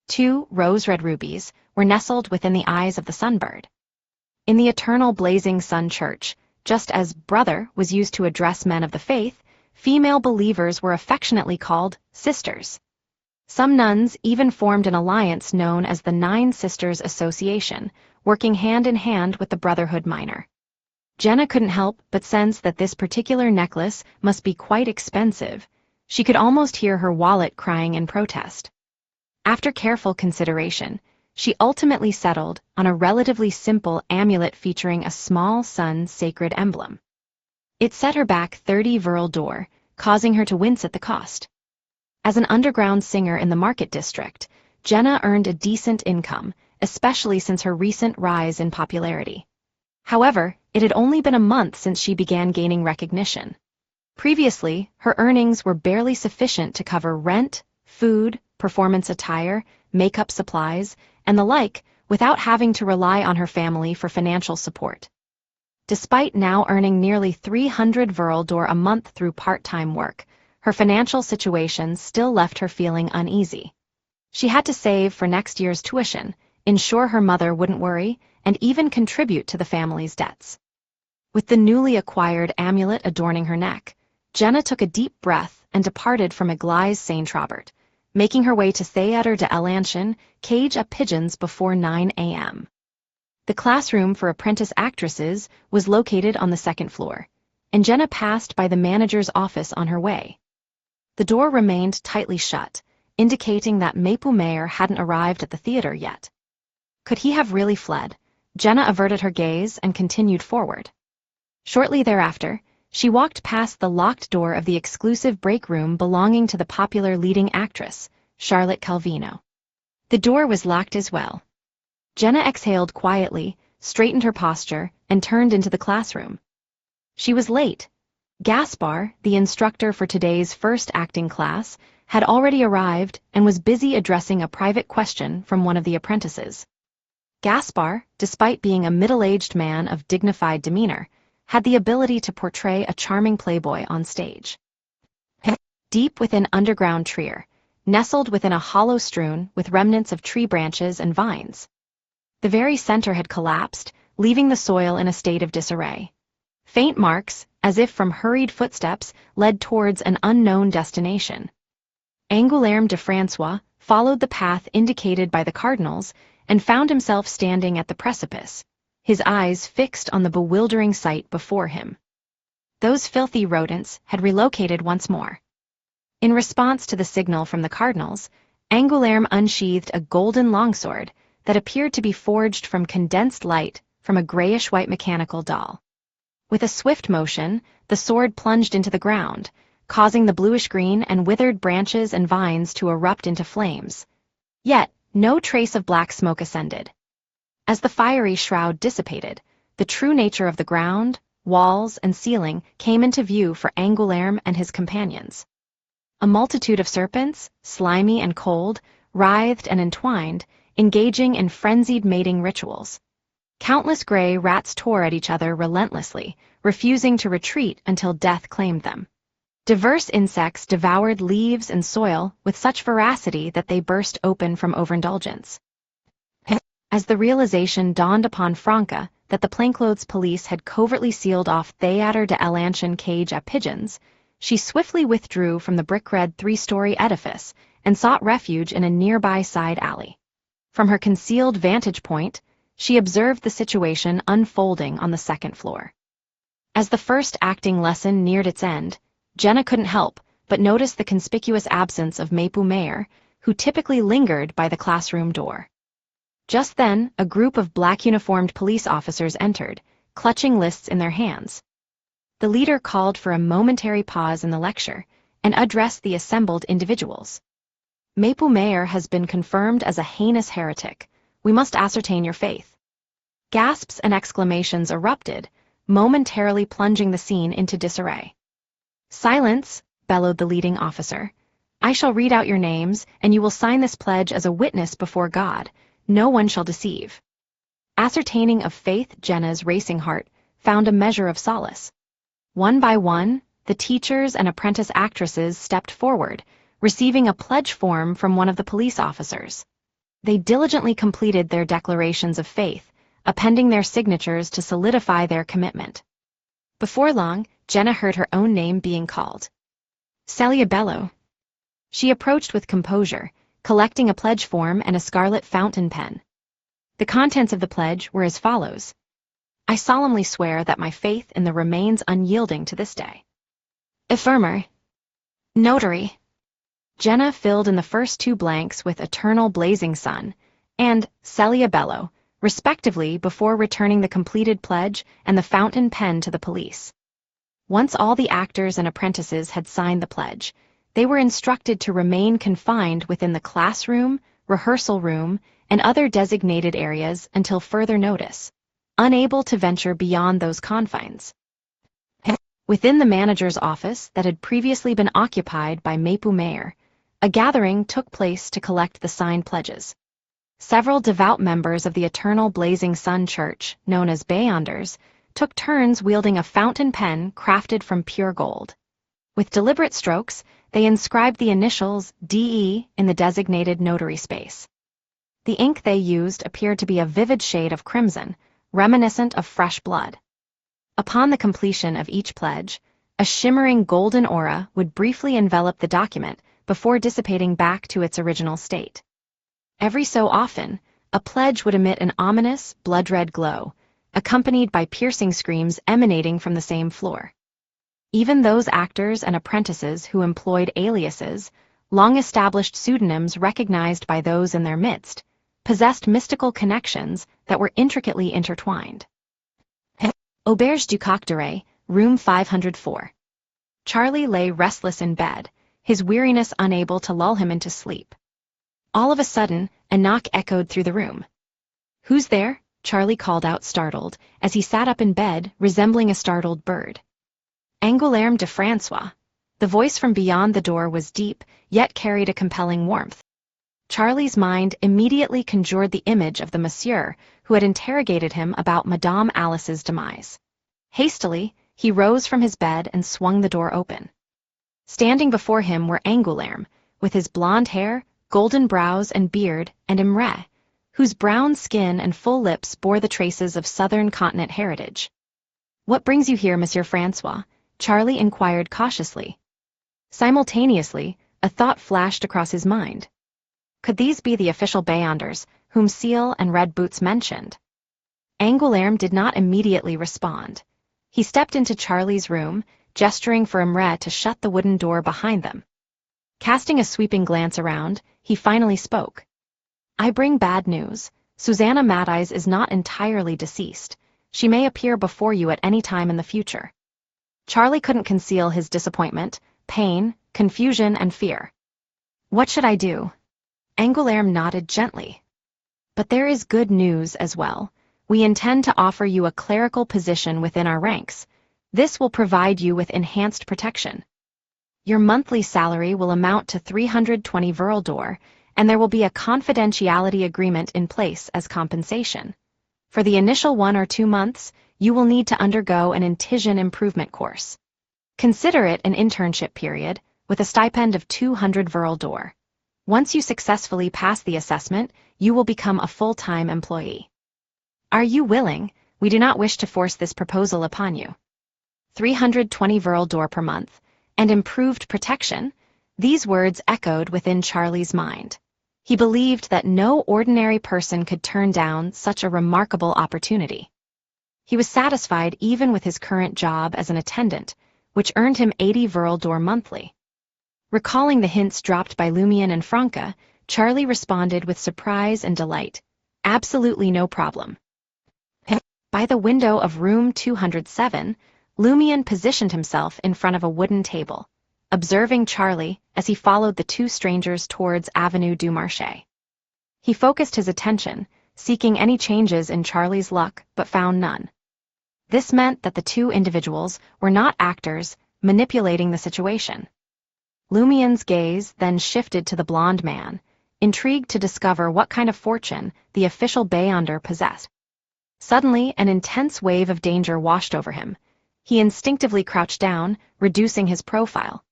2 rose-red rubies were nestled within the eyes of the sunbird. In the Eternal Blazing Sun Church, just as brother was used to address men of the faith, female believers were affectionately called sisters. Some nuns even formed an alliance known as the Nine Sisters Association, working hand in hand with the Brotherhood Minor. Jenna couldn't help but sense that this particular necklace must be quite expensive. She could almost hear her wallet crying in protest. After careful consideration, she ultimately settled on a relatively simple amulet featuring a small sun's sacred emblem. It set her back 30 viral d'or, causing her to wince at the cost. As an underground singer in the market district, Jenna earned a decent income, especially since her recent rise in popularity. However, it had only been a month since she began gaining recognition. Previously, her earnings were barely sufficient to cover rent, food, performance attire, makeup supplies, and the like, without having to rely on her family for financial support. Despite now earning nearly 300 viral d'or a month through part-time work, her financial situation still left her feeling uneasy. She had to save for next year's tuition, ensure her mother wouldn't worry, and even contribute to the family's debts. With the newly acquired amulet adorning her neck, Jenna took a deep breath and departed from Église Saint-Robert, making her way to Théâtre de l'Ancien, cage à pigeons before 9 a.m. The classroom for apprentice actresses was located on the second floor, and Jenna passed by the manager's office on her way. The door remained tightly shut, indicating that Maple hadn't arrived at the theater yet. Could he have really fled? Jenna averted her gaze and continued forward. Shortly thereafter, she walked past the locked door of the exclusive break room belonging to the popular leading actress, Charlotte Calvino. The door was locked as well. Jenna exhaled quietly, straightened her posture, and turned into the classroom. She was late. Gaspar, the instructor for today's first acting class, had already arrived and was busy addressing a private question from one of the apprentices. Gaspar, despite being a middle-aged man of dignified demeanor, had the ability to portray a charming playboy on stage. Deep within underground Trier, nestled within a hollow strewn with remnants of tree branches and vines. The very center had collapsed, leaving the soil in a state of disarray. Faint marks, as if from hurried footsteps, led towards an unknown destination. Angoulême de François followed the path indicated by the cardinals and found himself standing at the precipice, his eyes fixed on the bewildering sight before him. Those filthy rodents had relocated once more. In response to the signal from the cardinals, Angoulême unsheathed a golden longsword that appeared to be forged from condensed light from a grayish-white mechanical doll. With a swift motion, the sword plunged into the ground, causing the bluish-green and withered branches and vines to erupt into flames. Yet, no trace of black smoke ascended. As the fiery shroud dissipated, the true nature of the ground, walls, and ceiling came into view for Angoulême and his companions. A multitude of serpents, slimy and cold, writhed and entwined, engaging in frenzied mating rituals. Countless gray rats tore at each other relentlessly, refusing to retreat until death claimed them. Diverse insects devoured leaves and soil with such voracity that they burst open from overindulgence. As the realization dawned upon Franca that the plainclothes police had covertly sealed off Théâtre de l'Ancien cage à pigeons, she swiftly withdrew from the brick-red 3-story edifice and sought refuge in a nearby side alley. From her concealed vantage point, she observed the situation unfolding on the second floor. As the first acting lesson neared its end, Jenna couldn't help but notice the conspicuous absence of Maple, who typically lingered by the classroom door. Just then, a group of black-uniformed police officers entered, clutching lists in their hands. The leader called for a momentary pause in the lecture and addressed the assembled individuals. Maple has been confirmed as a heinous heretic. We must ascertain your faith. Gasps and exclamations erupted, momentarily plunging the scene into disarray. Silence, bellowed the leading officer. I shall read out your names, and you will sign this pledge as a witness before God. No one shall deceive. Ascertaining of faith, Jenna's racing heart found a measure of solace. One by one, the teachers and apprentice actresses stepped forward, receiving a pledge form from one of the police officers. They diligently completed their declarations of faith, appending their signatures to solidify their commitment. Before long, Jenna heard her own name being called. Celia Bello. She approached with composure, collecting a pledge form and a scarlet fountain pen. The contents of the pledge were as follows. I solemnly swear that my faith in the remains unyielding to this day. Affirmer. Notary. Jenna filled in the first two blanks with Eternal Blazing Sun and Celia Bello, respectively, before returning the completed pledge and the fountain pen to the police. Once all the actors and apprentices had signed the pledge, they were instructed to remain confined within the classroom, rehearsal room, and other designated areas until further notice, unable to venture beyond those confines. Within the manager's office that had previously been occupied by Mapu Mayor, a gathering took place to collect the signed pledges. Several devout members of the Eternal Blazing Sun Church, known as Bayonders, took turns wielding a fountain pen crafted from pure gold. With deliberate strokes, they inscribed the initials DE in the designated notary space. The ink they used appeared to be a vivid shade of crimson, reminiscent of fresh blood. Upon the completion of each pledge, a shimmering golden aura would briefly envelop the document before dissipating back to its original state. Every so often, a pledge would emit an ominous, blood-red glow, accompanied by piercing screams emanating from the same floor. Even those actors and apprentices who employed aliases, long-established pseudonyms recognized by those in their midst, possessed mystical connections that were intricately intertwined. Auberge du Coq d'Oreille, room 504. Charlie lay restless in bed, his weariness unable to lull him into sleep. All of a sudden, a knock echoed through the room. Who's there? Charlie called out startled, as he sat up in bed, resembling a startled bird. Angoulême de François. The voice from beyond the door was deep, yet carried a compelling warmth. Charlie's mind immediately conjured the image of the monsieur who had interrogated him about Madame Alice's demise. Hastily, he rose from his bed and swung the door open. Standing before him were Angoulême, with his blonde hair, golden brows and beard, and Imre, whose brown skin and full lips bore the traces of southern continent heritage. What brings you here, Monsieur François? Charlie inquired cautiously. Simultaneously, a thought flashed across his mind. Could these be the official Bayonders, whom Seal and Red Boots mentioned? Angoulême did not immediately respond. He stepped into Charlie's room, gesturing for Imre to shut the wooden door behind them. Casting a sweeping glance around, he finally spoke. I bring bad news. Susanna Madeyes is not entirely deceased. She may appear before you at any time in the future. Charlie couldn't conceal his disappointment, pain, confusion, and fear. What should I do? Angoulême nodded gently. But there is good news as well. We intend to offer you a clerical position within our ranks. This will provide you with enhanced protection. Your monthly salary will amount to 320 Verl d'Or, and there will be a confidentiality agreement in place as compensation. For the initial 1 or 2 months, you will need to undergo an Intision improvement course. Consider it an internship period, with a stipend of 200 Verl d'Or. Once you successfully pass the assessment, you will become a full-time employee. Are you willing? We do not wish to force this proposal upon you. 320 Verl d'Or per month, and improved protection? These words echoed within Charlie's mind. He believed that no ordinary person could turn down such a remarkable opportunity. He was satisfied even with his current job as an attendant, which earned him 80 Verl d'Or monthly. Recalling the hints dropped by Lumion and Franca, Charlie responded with surprise and delight. Absolutely no problem. By the window of room 207, Lumion positioned himself in front of a wooden table, observing Charlie as he followed the two strangers towards Avenue du Marché. He focused his attention, seeking any changes in Charlie's luck, but found none. This meant that the two individuals were not actors manipulating the situation. Lumion's gaze then shifted to the blonde man, intrigued to discover what kind of fortune the official Bayonder possessed. Suddenly, an intense wave of danger washed over him. He instinctively crouched down, reducing his profile.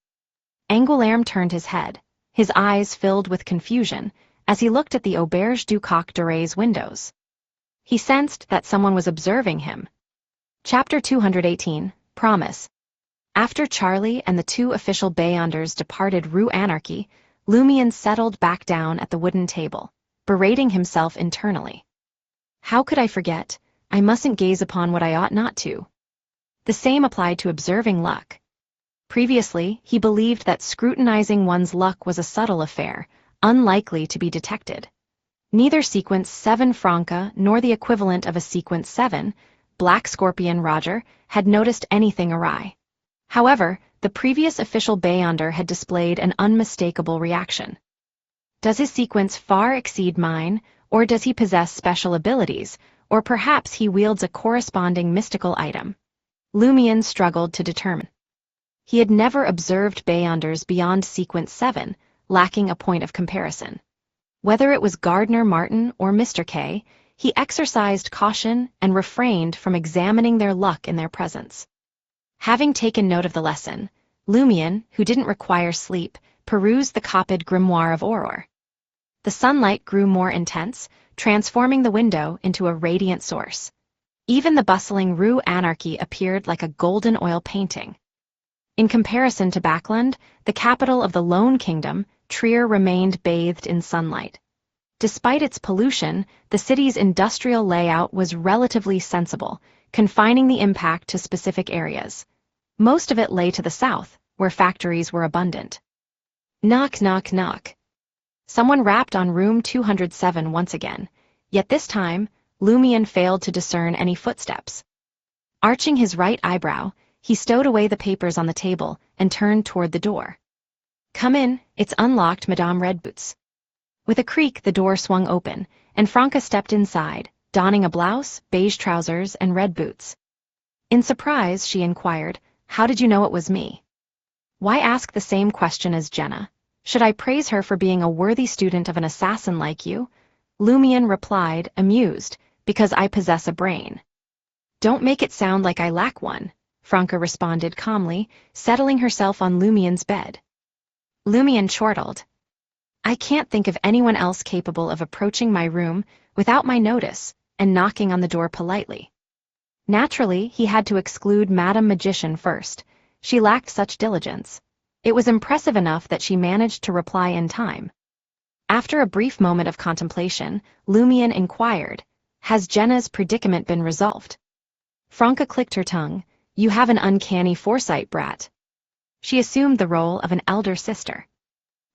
Angoulême turned his head, his eyes filled with confusion, as he looked at the Auberge du Coq d'Oreille's windows. He sensed that someone was observing him. Chapter 218, Promise. After Charlie and the two official Bayonders departed Rue Anarchy, Lumian settled back down at the wooden table, berating himself internally. How could I forget? I mustn't gaze upon what I ought not to. The same applied to observing luck. Previously, he believed that scrutinizing one's luck was a subtle affair, unlikely to be detected. Neither Sequence 7 Franca nor the equivalent of a Sequence 7, Black Scorpion Roger, had noticed anything awry. However, the previous official Beyonder had displayed an unmistakable reaction. Does his sequence far exceed mine, or does he possess special abilities, or perhaps he wields a corresponding mystical item? Lumian struggled to determine. He had never observed Beyonders beyond Sequence 7, lacking a point of comparison. Whether it was Gardner Martin or Mr. K, he exercised caution and refrained from examining their luck in their presence. Having taken note of the lesson, Lumian, who didn't require sleep, perused the copied grimoire of Auror. The sunlight grew more intense, transforming the window into a radiant source. Even the bustling Rue Anarchy appeared like a golden oil painting. In comparison to Backland, the capital of the Lone Kingdom, Trier remained bathed in sunlight. Despite its pollution, the city's industrial layout was relatively sensible, confining the impact to specific areas. Most of it lay to the south, where factories were abundant. Knock, knock, knock. Someone rapped on room 207 once again, yet this time, Lumian failed to discern any footsteps. Arching his right eyebrow, he stowed away the papers on the table and turned toward the door. Come in, it's unlocked, Madame Redboots. With a creak, the door swung open, and Franca stepped inside, donning a blouse, beige trousers, and red boots. In surprise, she inquired, How did you know it was me? Why ask the same question as Jenna? Should I praise her for being a worthy student of an assassin like you? Lumian replied, amused, because I possess a brain. Don't make it sound like I lack one, Franca responded calmly, settling herself on Lumian's bed. Lumian chortled. I can't think of anyone else capable of approaching my room without my notice and knocking on the door politely. Naturally, he had to exclude Madame Magician first. She lacked such diligence. It was impressive enough that she managed to reply in time. After a brief moment of contemplation, Lumian inquired, Has Jenna's predicament been resolved? Franca clicked her tongue. You have an uncanny foresight, brat. She assumed the role of an elder sister.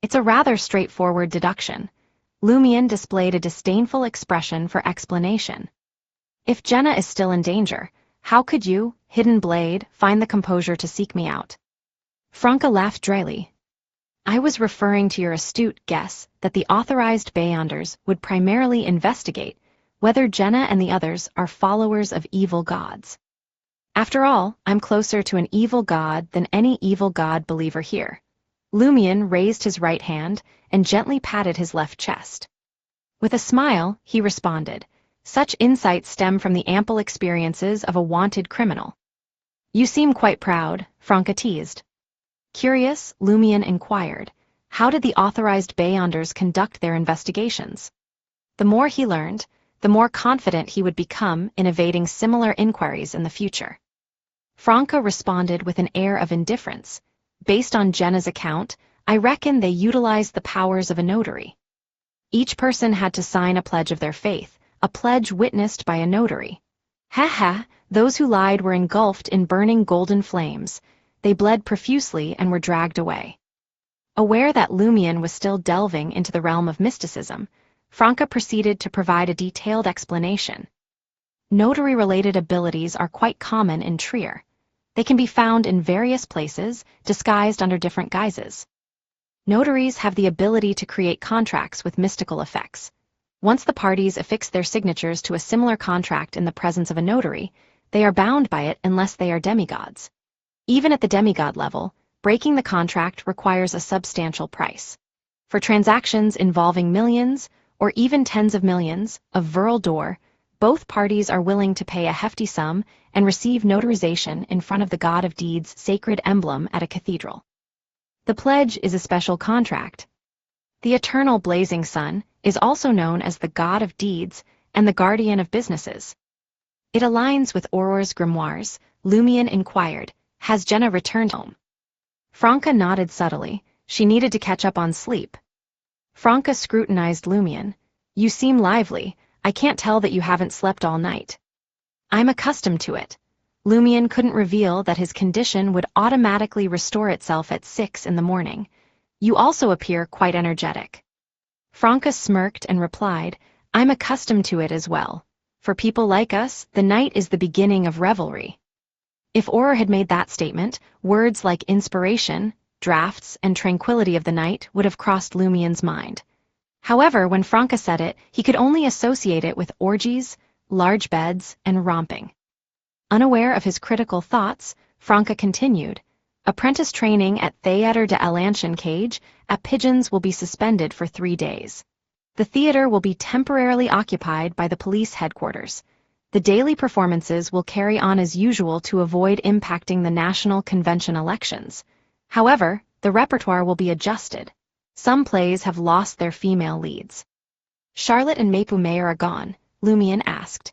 It's a rather straightforward deduction. Lumian displayed a disdainful expression for explanation. If Jenna is still in danger, how could you, Hidden Blade, find the composure to seek me out? Franca laughed dryly. I was referring to your astute guess that the authorized Beyonders would primarily investigate whether Jenna and the others are followers of evil gods. After all, I'm closer to an evil god than any evil god believer here. Lumian raised his right hand and gently patted his left chest. With a smile, he responded, Such insights stem from the ample experiences of a wanted criminal. You seem quite proud, Franca teased. Curious, Lumian inquired, how did the authorized Beyonders conduct their investigations? The more he learned, the more confident he would become in evading similar inquiries in the future. Franca responded with an air of indifference. Based on Jenna's account, I reckon they utilized the powers of a notary. Each person had to sign a pledge of their faith, a pledge witnessed by a notary. Ha, those who lied were engulfed in burning golden flames. They bled profusely and were dragged away. Aware that Lumian was still delving into the realm of mysticism, Franca proceeded to provide a detailed explanation. Notary-related abilities are quite common in Trier. They can be found in various places, disguised under different guises. Notaries have the ability to create contracts with mystical effects. Once the parties affix their signatures to a similar contract in the presence of a notary, they are bound by it unless they are demigods. Even at the demigod level, breaking the contract requires a substantial price. For transactions involving millions, or even tens of millions, of virile d'or, both parties are willing to pay a hefty sum and receive notarization in front of the God of Deeds' sacred emblem at a cathedral. The pledge is a special contract. The eternal blazing sun is also known as the God of Deeds and the Guardian of Businesses. It aligns with Auror's grimoires. Lumian inquired, Has Jenna returned home? Franca nodded subtly. She needed to catch up on sleep. Franca scrutinized Lumion. You seem lively. I can't tell that you haven't slept all night. I'm accustomed to it. Lumion couldn't reveal that his condition would automatically restore itself at 6 in the morning. You also appear quite energetic. Franca smirked and replied, I'm accustomed to it as well. For people like us, the night is the beginning of revelry. If Auror had made that statement, words like inspiration, drafts, and tranquility of the night would have crossed Lumion's mind. However, when Franca said it, he could only associate it with orgies, large beds, and romping. Unaware of his critical thoughts, Franca continued, Apprentice training at Theatre de l'Ancien Cage at Pigeons will be suspended for 3 days. The theatre will be temporarily occupied by the police headquarters. The daily performances will carry on as usual to avoid impacting the National Convention elections. However, the repertoire will be adjusted. Some plays have lost their female leads. Charlotte and Mapume are gone, Lumion asked.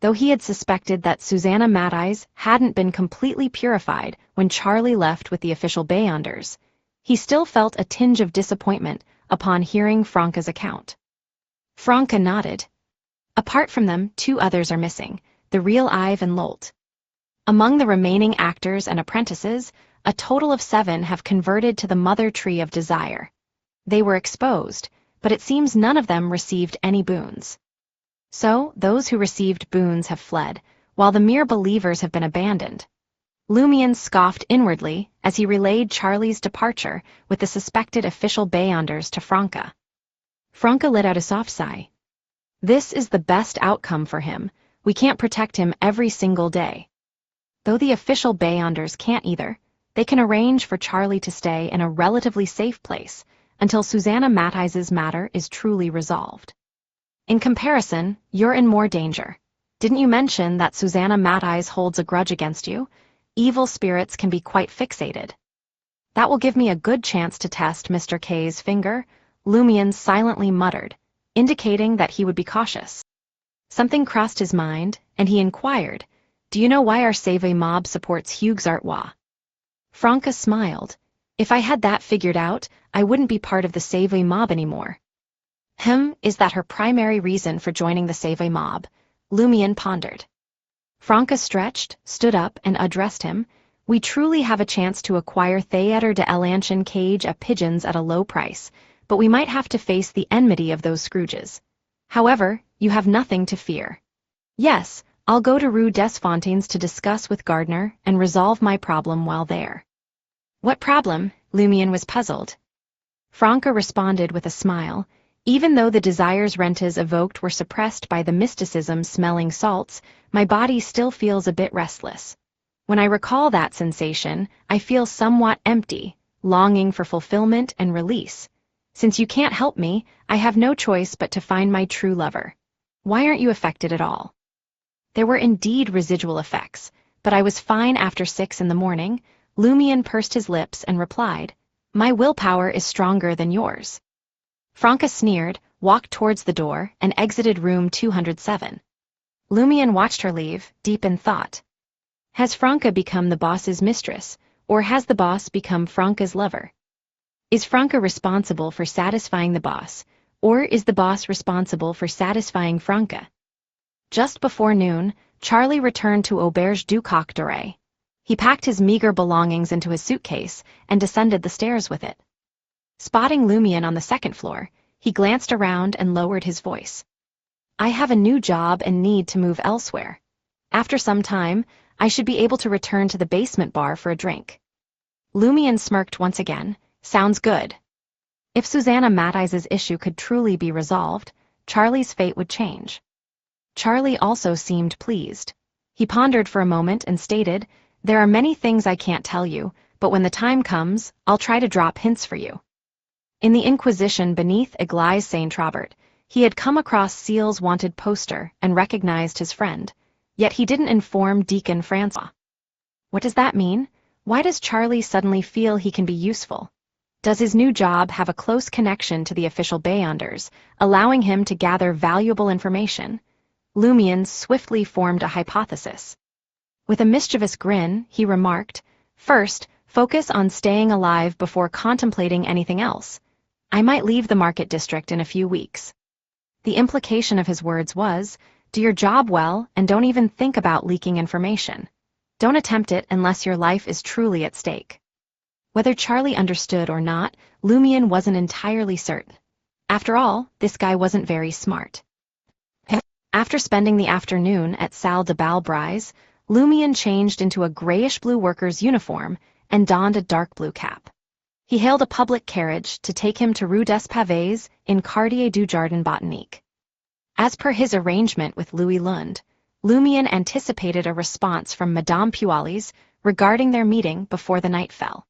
Though he had suspected that Susanna Matthijs hadn't been completely purified when Charlie left with the official Beyonders, he still felt a tinge of disappointment upon hearing Franca's account. Franca nodded. Apart from them, 2 others are missing, the real Ive and Lolt. Among the remaining actors and apprentices, a total of 7 have converted to the Mother Tree of Desire. They were exposed, but it seems none of them received any boons. So, those who received boons have fled, while the mere believers have been abandoned. Lumion scoffed inwardly as he relayed Charlie's departure with the suspected official Beyonders to Franca. Franca let out a soft sigh. This is the best outcome for him. We can't protect him every single day. Though the official Beyonders can't either, they can arrange for Charlie to stay in a relatively safe place until Susanna Matthijs's matter is truly resolved. In comparison, you're in more danger. Didn't you mention that Susanna Matthijs holds a grudge against you? Evil spirits can be quite fixated. That will give me a good chance to test Mr. K's finger, Lumion silently muttered, indicating that he would be cautious. Something crossed his mind, and he inquired, Do you know why our Save mob supports Hugues Artois? Franca smiled. If I had that figured out, I wouldn't be part of the Save mob anymore. Is that her primary reason for joining the Save mob? Lumion pondered. Franca stretched, stood up, and addressed him. We truly have a chance to acquire Theatre de l'Ancien Cage at Pigeons at a low price, but we might have to face the enmity of those Scrooges. However, you have nothing to fear. Yes, I'll go to Rue des Fontaines to discuss with Gardner and resolve my problem while there. What problem? Lumion was puzzled. Franca responded with a smile. Even though the desires Rentas evoked were suppressed by the mysticism-smelling salts, my body still feels a bit restless. When I recall that sensation, I feel somewhat empty, longing for fulfillment and release. Since you can't help me, I have no choice but to find my true lover. Why aren't you affected at all? There were indeed residual effects, but I was fine after 6 in the morning. Lumion pursed his lips and replied, My willpower is stronger than yours. Franca sneered, walked towards the door, and exited room 207. Lumion watched her leave, deep in thought. Has Franca become the boss's mistress, or has the boss become Franca's lover? Is Franca responsible for satisfying the boss, or is the boss responsible for satisfying Franca? Just before noon, Charlie returned to Auberge du Coq d'Oreille. He packed his meager belongings into his suitcase and descended the stairs with it. Spotting Lumion on the 2nd floor, he glanced around and lowered his voice. I have a new job and need to move elsewhere. After some time, I should be able to return to the basement bar for a drink. Lumion smirked once again. Sounds good. If Susanna Matthijs's issue could truly be resolved, Charlie's fate would change. Charlie also seemed pleased. He pondered for a moment and stated, There are many things I can't tell you, but when the time comes, I'll try to drop hints for you. In the Inquisition beneath Église Saint-Robert, he had come across Seal's wanted poster and recognized his friend, yet he didn't inform Deacon Francois. What does that mean? Why does Charlie suddenly feel he can be useful? Does his new job have a close connection to the official Beyonders, allowing him to gather valuable information? Lumion swiftly formed a hypothesis. With a mischievous grin, he remarked, First, Focus on staying alive before contemplating anything else. I might leave the market district in a few weeks. The implication of his words was, do your job well and don't even think about leaking information. Don't attempt it unless your life is truly at stake. Whether Charlie understood or not, Lumion wasn't entirely certain. After all, this guy wasn't very smart. After spending the afternoon at Salle de Balbrise, Lumion changed into a grayish-blue worker's uniform and donned a dark blue cap. He hailed a public carriage to take him to Rue des Pavés in Quartier du Jardin Botanique. As per his arrangement with Louis Lund, Lumion anticipated a response from Madame Pualis regarding their meeting before the night fell.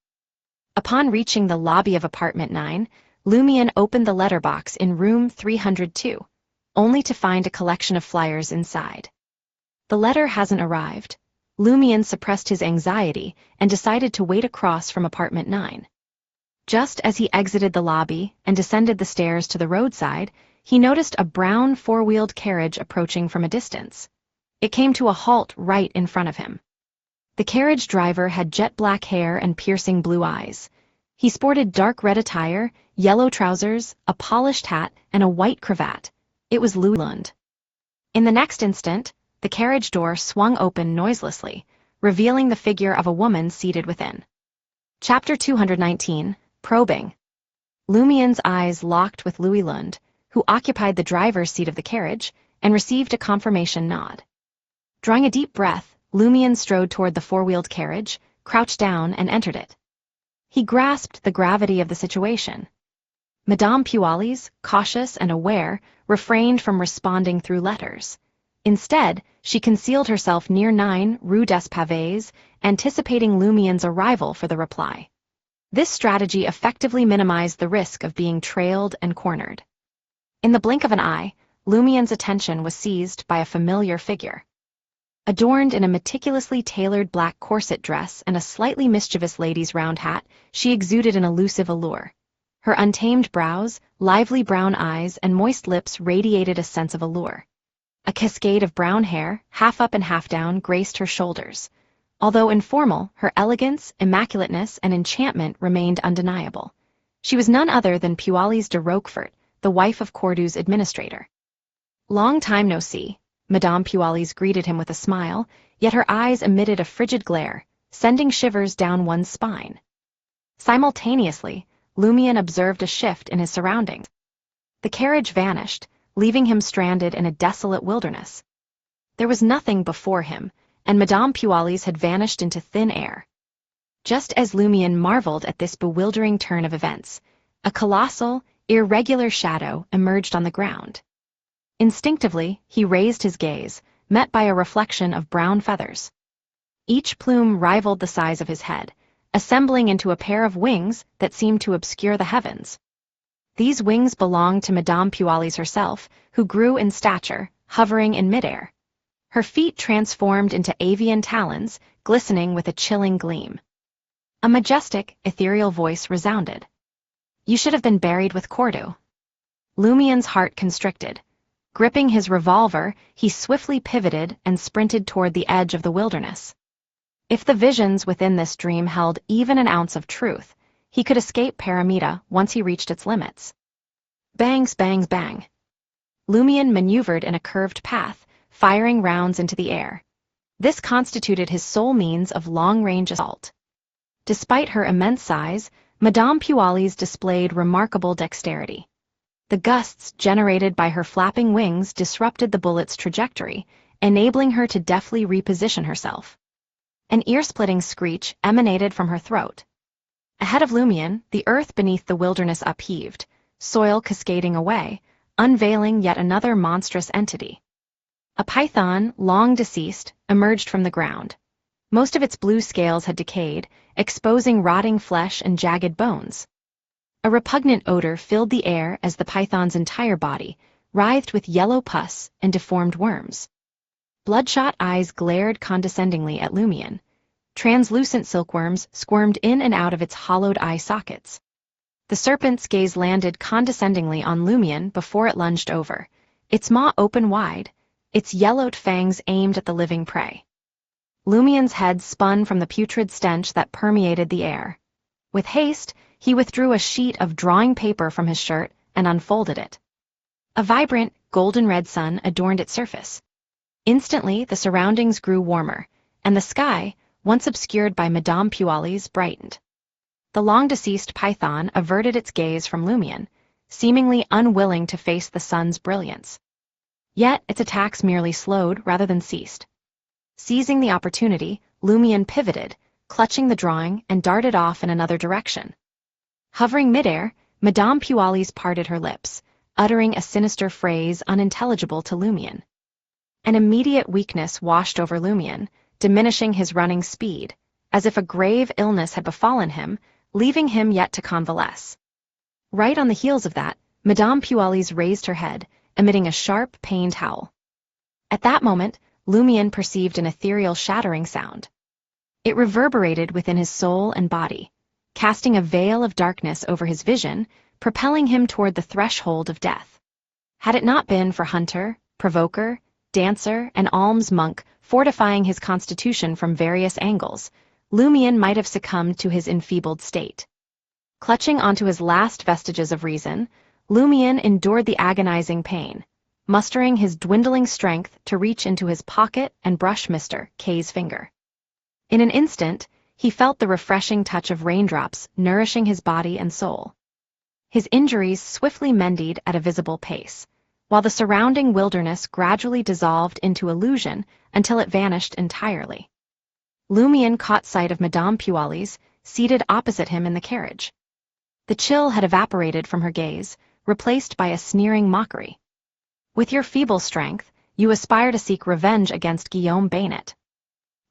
Upon reaching the lobby of apartment 9, Lumion opened the letterbox in room 302, only to find a collection of flyers inside. The letter hasn't arrived. Lumion suppressed his anxiety and decided to wait across from apartment 9. Just as he exited the lobby and descended the stairs to the roadside, he noticed a brown four-wheeled carriage approaching from a distance. It came to a halt right in front of him. The carriage driver had jet-black hair and piercing blue eyes. He sported dark red attire, yellow trousers, a polished hat, and a white cravat. It was Louis Lund. In the next instant, the carriage door swung open noiselessly, revealing the figure of a woman seated within. Chapter 219, Probing. Lumion's eyes locked with Louis Lund, who occupied the driver's seat of the carriage, and received a confirmation nod. Drawing a deep breath, Lumion strode toward the four-wheeled carriage, crouched down, and entered it. He grasped the gravity of the situation. Madame Pualis, cautious and aware, refrained from responding through letters. Instead, she concealed herself near 9 Rue des Pavés, anticipating Lumion's arrival for the reply. This strategy effectively minimized the risk of being trailed and cornered. In the blink of an eye, Lumion's attention was seized by a familiar figure. Adorned in a meticulously tailored black corset dress and a slightly mischievous lady's round hat, she exuded an elusive allure. Her untamed brows, lively brown eyes, and moist lips radiated a sense of allure. A cascade of brown hair, half up and half down, graced her shoulders. Although informal, her elegance, immaculateness, and enchantment remained undeniable. She was none other than Pualis de Roquefort, the wife of Cordoue administrator. Long time no see. Madame Pualis greeted him with a smile, yet her eyes emitted a frigid glare, sending shivers down one's spine. Simultaneously, Lumion observed a shift in his surroundings. The carriage vanished, leaving him stranded in a desolate wilderness. There was nothing before him, and Madame Pualis had vanished into thin air. Just as Lumion marveled at this bewildering turn of events, a colossal, irregular shadow emerged on the ground. Instinctively, he raised his gaze, met by a reflection of brown feathers. Each plume rivaled the size of his head, assembling into a pair of wings that seemed to obscure the heavens. These wings belonged to Madame Pualis herself, who grew in stature, hovering in midair. Her feet transformed into avian talons, glistening with a chilling gleam. A majestic, ethereal voice resounded. "You should have been buried with Cordoue." Lumion's heart constricted. Gripping his revolver, he swiftly pivoted and sprinted toward the edge of the wilderness. If the visions within this dream held even an ounce of truth, he could escape Pyramida once he reached its limits. Bangs, bangs, bang. Lumion maneuvered in a curved path, firing rounds into the air. This constituted his sole means of long-range assault. Despite her immense size, Madame Pualis displayed remarkable dexterity. The gusts generated by her flapping wings disrupted the bullet's trajectory, enabling her to deftly reposition herself. An ear-splitting screech emanated from her throat. Ahead of Lumion, the earth beneath the wilderness upheaved, soil cascading away, unveiling yet another monstrous entity. A python, long deceased, emerged from the ground. Most of its blue scales had decayed, exposing rotting flesh and jagged bones. A repugnant odor filled the air as the python's entire body writhed with yellow pus and deformed worms. Bloodshot eyes glared condescendingly at Lumion. Translucent silkworms squirmed in and out of its hollowed eye sockets. The serpent's gaze landed condescendingly on Lumion before it lunged over, its maw open wide, its yellowed fangs aimed at the living prey. Lumien's head spun from the putrid stench that permeated the air. With haste, he withdrew a sheet of drawing paper from his shirt and unfolded it. A vibrant, golden-red sun adorned its surface. Instantly, the surroundings grew warmer, and the sky, once obscured by Madame Puali's, brightened. The long-deceased python averted its gaze from Lumien, seemingly unwilling to face the sun's brilliance. Yet its attacks merely slowed rather than ceased. Seizing the opportunity, Lumien pivoted, clutching the drawing, and darted off in another direction. Hovering midair, Madame Puali's parted her lips, uttering a sinister phrase unintelligible to Lumien. An immediate weakness washed over Lumien, diminishing his running speed, as if a grave illness had befallen him, leaving him yet to convalesce. Right on the heels of that, Madame Puali's raised her head, emitting a sharp, pained howl. At that moment, Lumien perceived an ethereal shattering sound. It reverberated within his soul and body, casting a veil of darkness over his vision, propelling him toward the threshold of death. Had it not been for Hunter, Provoker, Dancer, and Alms Monk fortifying his constitution from various angles, Lumien might have succumbed to his enfeebled state. Clutching onto his last vestiges of reason, Lumien endured the agonizing pain, mustering his dwindling strength to reach into his pocket and brush Mr. K's finger. In an instant, he felt the refreshing touch of raindrops nourishing his body and soul. His injuries swiftly mended at a visible pace, while the surrounding wilderness gradually dissolved into illusion until it vanished entirely. Lumien caught sight of Madame Puali's, seated opposite him in the carriage. The chill had evaporated from her gaze, replaced by a sneering mockery. With your feeble strength, you aspire to seek revenge against Guillaume Bainet.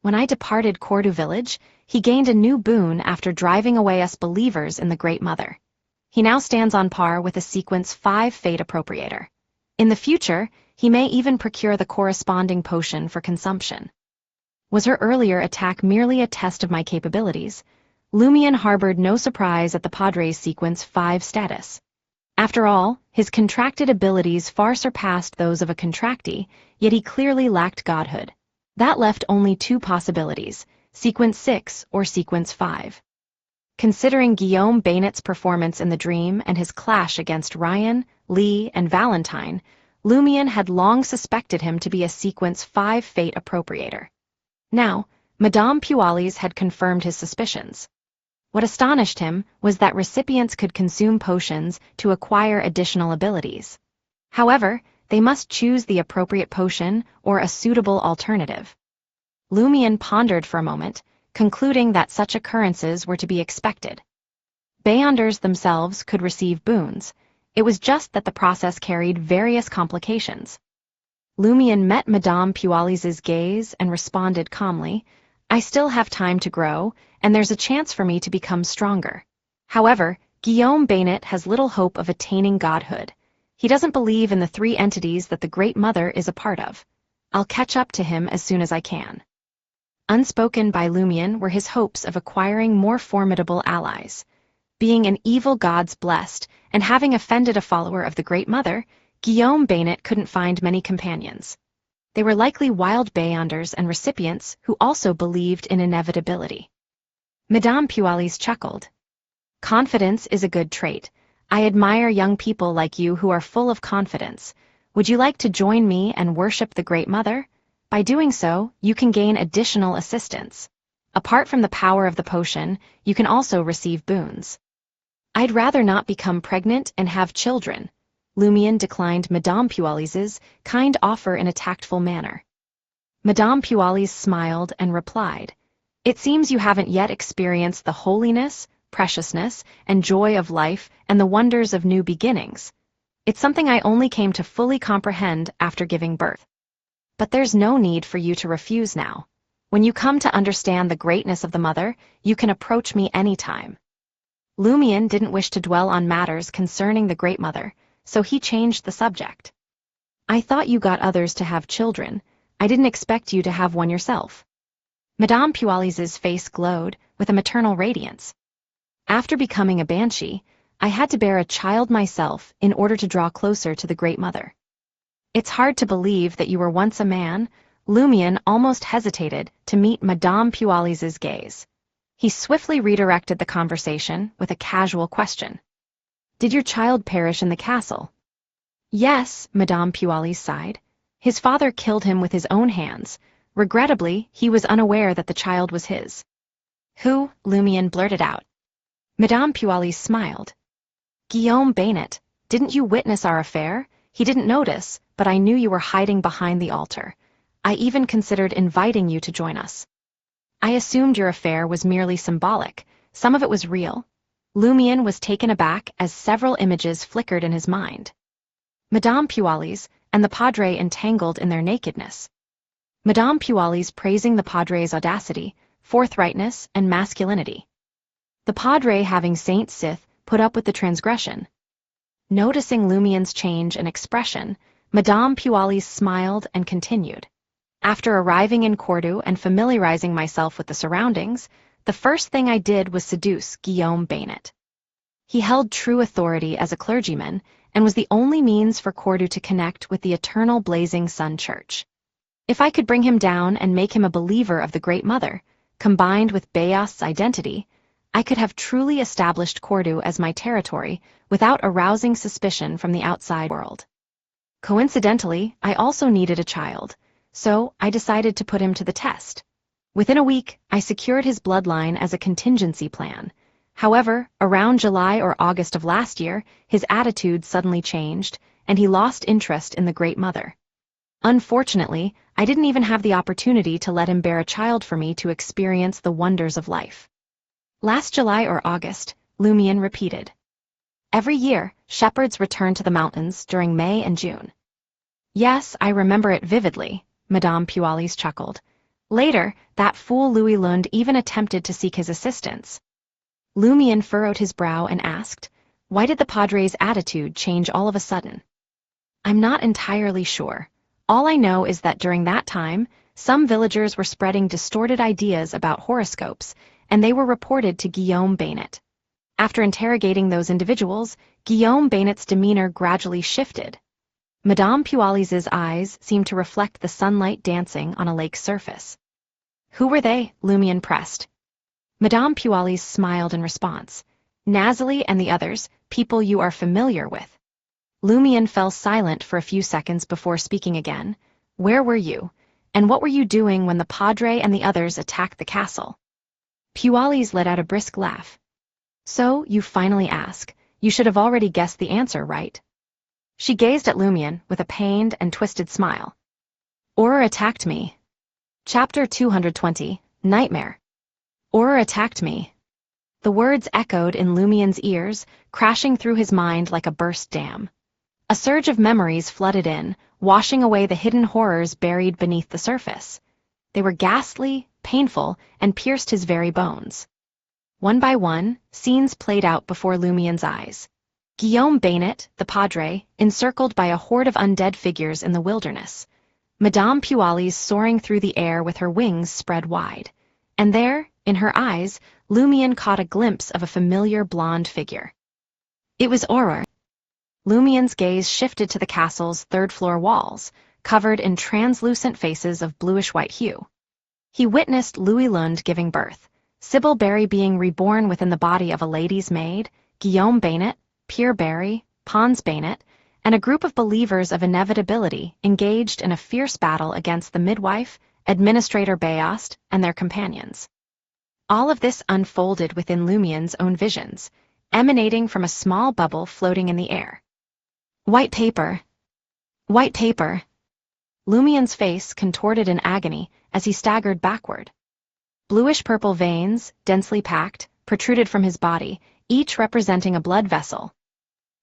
When I departed Cordoue village, he gained a new boon after driving away us believers in the Great Mother. He now stands on par with a Sequence 5 Fate Appropriator. In the future, he may even procure the corresponding potion for consumption. Was her earlier attack merely a test of my capabilities? Lumien harbored no surprise at the Padre's Sequence 5 status. After all, his contracted abilities far surpassed those of a contractee, yet he clearly lacked godhood. That left only two possibilities, Sequence 6 or Sequence 5. Considering Guillaume Bainet's performance in the dream and his clash against Ryan, Lee, and Valentine, Lumien had long suspected him to be a Sequence 5 Fate Appropriator. Now, Madame Puali's had confirmed his suspicions. What astonished him was that recipients could consume potions to acquire additional abilities. However, they must choose the appropriate potion or a suitable alternative. Lumien pondered for a moment, concluding that such occurrences were to be expected. Beyonders themselves could receive boons. It was just that the process carried various complications. Lumien met Madame Puali's gaze and responded calmly, I still have time to grow, and there's a chance for me to become stronger. However, Guillaume Bainet has little hope of attaining godhood. He doesn't believe in the three entities that the Great Mother is a part of. I'll catch up to him as soon as I can. Unspoken by Lumien were his hopes of acquiring more formidable allies. Being an evil god's blessed, and having offended a follower of the Great Mother, Guillaume Bainet couldn't find many companions. They were likely wild Beyonders and recipients who also believed in inevitability. Madame Puali's chuckled. Confidence is a good trait. I admire young people like you who are full of confidence. Would you like to join me and worship the Great Mother? By doing so, you can gain additional assistance. Apart from the power of the potion, you can also receive boons. I'd rather not become pregnant and have children. Lumien declined Madame Puali's kind offer in a tactful manner. Madame Puali's smiled and replied, It seems you haven't yet experienced the holiness, preciousness, and joy of life and the wonders of new beginnings. It's something I only came to fully comprehend after giving birth. But there's no need for you to refuse now. When you come to understand the greatness of the Mother, you can approach me anytime. Lumien didn't wish to dwell on matters concerning the Great Mother, so he changed the subject. I thought you got others to have children. I didn't expect you to have one yourself. Madame Puali's face glowed with a maternal radiance. After becoming a Banshee, I had to bear a child myself in order to draw closer to the Great Mother. It's hard to believe that you were once a man, Lumian almost hesitated to meet Madame Pualis's gaze. He swiftly redirected the conversation with a casual question. "Did your child perish in the castle?" "Yes," Madame Pualis sighed. "His father killed him with his own hands. Regrettably, he was unaware that the child was his." "Who?" Lumian blurted out. Madame Pualis smiled. "Guillaume Bainet. Didn't you witness our affair? He didn't notice, but I knew you were hiding behind the altar. I even considered inviting you to join us. I assumed your affair was merely symbolic. Some of it was real." Lumian was taken aback as several images flickered in his mind. Madame Pualis and the Padre entangled in their nakedness. Madame Pualis praising the Padre's audacity, forthrightness, and masculinity. The Padre having Saint Sith put up with the transgression. Noticing Lumian's change in expression, Madame Pualis smiled and continued. "After arriving in Cordoue and familiarizing myself with the surroundings, the first thing I did was seduce Guillaume Bainet. He held true authority as a clergyman and was the only means for Cordoue to connect with the eternal blazing sun church. If I could bring him down and make him a believer of the Great Mother, combined with Bayast's identity, I could have truly established Cordoue as my territory without arousing suspicion from the outside world. Coincidentally, I also needed a child, so I decided to put him to the test. Within a week, I secured his bloodline as a contingency plan. However, around July or August of last year, his attitude suddenly changed, and he lost interest in the Great Mother. Unfortunately, I didn't even have the opportunity to let him bear a child for me to experience the wonders of life." "Last July or August," Lumian repeated. "Every year, shepherds return to the mountains during May and June." "Yes, I remember it vividly," Madame Pualis chuckled. "Later, that fool Louis Lund even attempted to seek his assistance." Lumian furrowed his brow and asked, "Why did the Padre's attitude change all of a sudden?" "I'm not entirely sure. All I know is that during that time, some villagers were spreading distorted ideas about horoscopes, and they were reported to Guillaume Bainet. After interrogating those individuals, Guillaume Bainet's demeanor gradually shifted." Madame Pualis's eyes seemed to reflect the sunlight dancing on a lake's surface. "Who were they?" Lumian pressed. Madame Pualis smiled in response. "Nasily and the others, people you are familiar with." Lumian fell silent for a few seconds before speaking again. "Where were you? And what were you doing when the Padre and the others attacked the castle?" Pualis let out a brisk laugh. "So, you finally ask. You should have already guessed the answer, right?" She gazed at Lumian with a pained and twisted smile. "Auror attacked me." Chapter 220, Nightmare. "Auror attacked me." The words echoed in Lumian's ears, crashing through his mind like a burst dam. A surge of memories flooded in, washing away the hidden horrors buried beneath the surface. They were ghastly, painful, and pierced his very bones. One by one, scenes played out before Lumian's eyes. Guillaume Bainet, the Padre, encircled by a horde of undead figures in the wilderness. Madame Pualis soaring through the air with her wings spread wide. And there, in her eyes, Lumian caught a glimpse of a familiar blonde figure. It was Auror. Lumian's gaze shifted to the castle's third-floor walls, covered in translucent faces of bluish-white hue. He witnessed Louis Lund giving birth, Sybil Berry being reborn within the body of a lady's maid, Guillaume Bainet, Pierre Berry, Pons Bainet, and a group of believers of Inevitability engaged in a fierce battle against the midwife, Administrator Bayast, and their companions. All of this unfolded within Lumian's own visions, emanating from a small bubble floating in the air. "White paper! White paper!" Lumian's face contorted in agony as he staggered backward. Bluish-purple veins, densely packed, protruded from his body, each representing a blood vessel.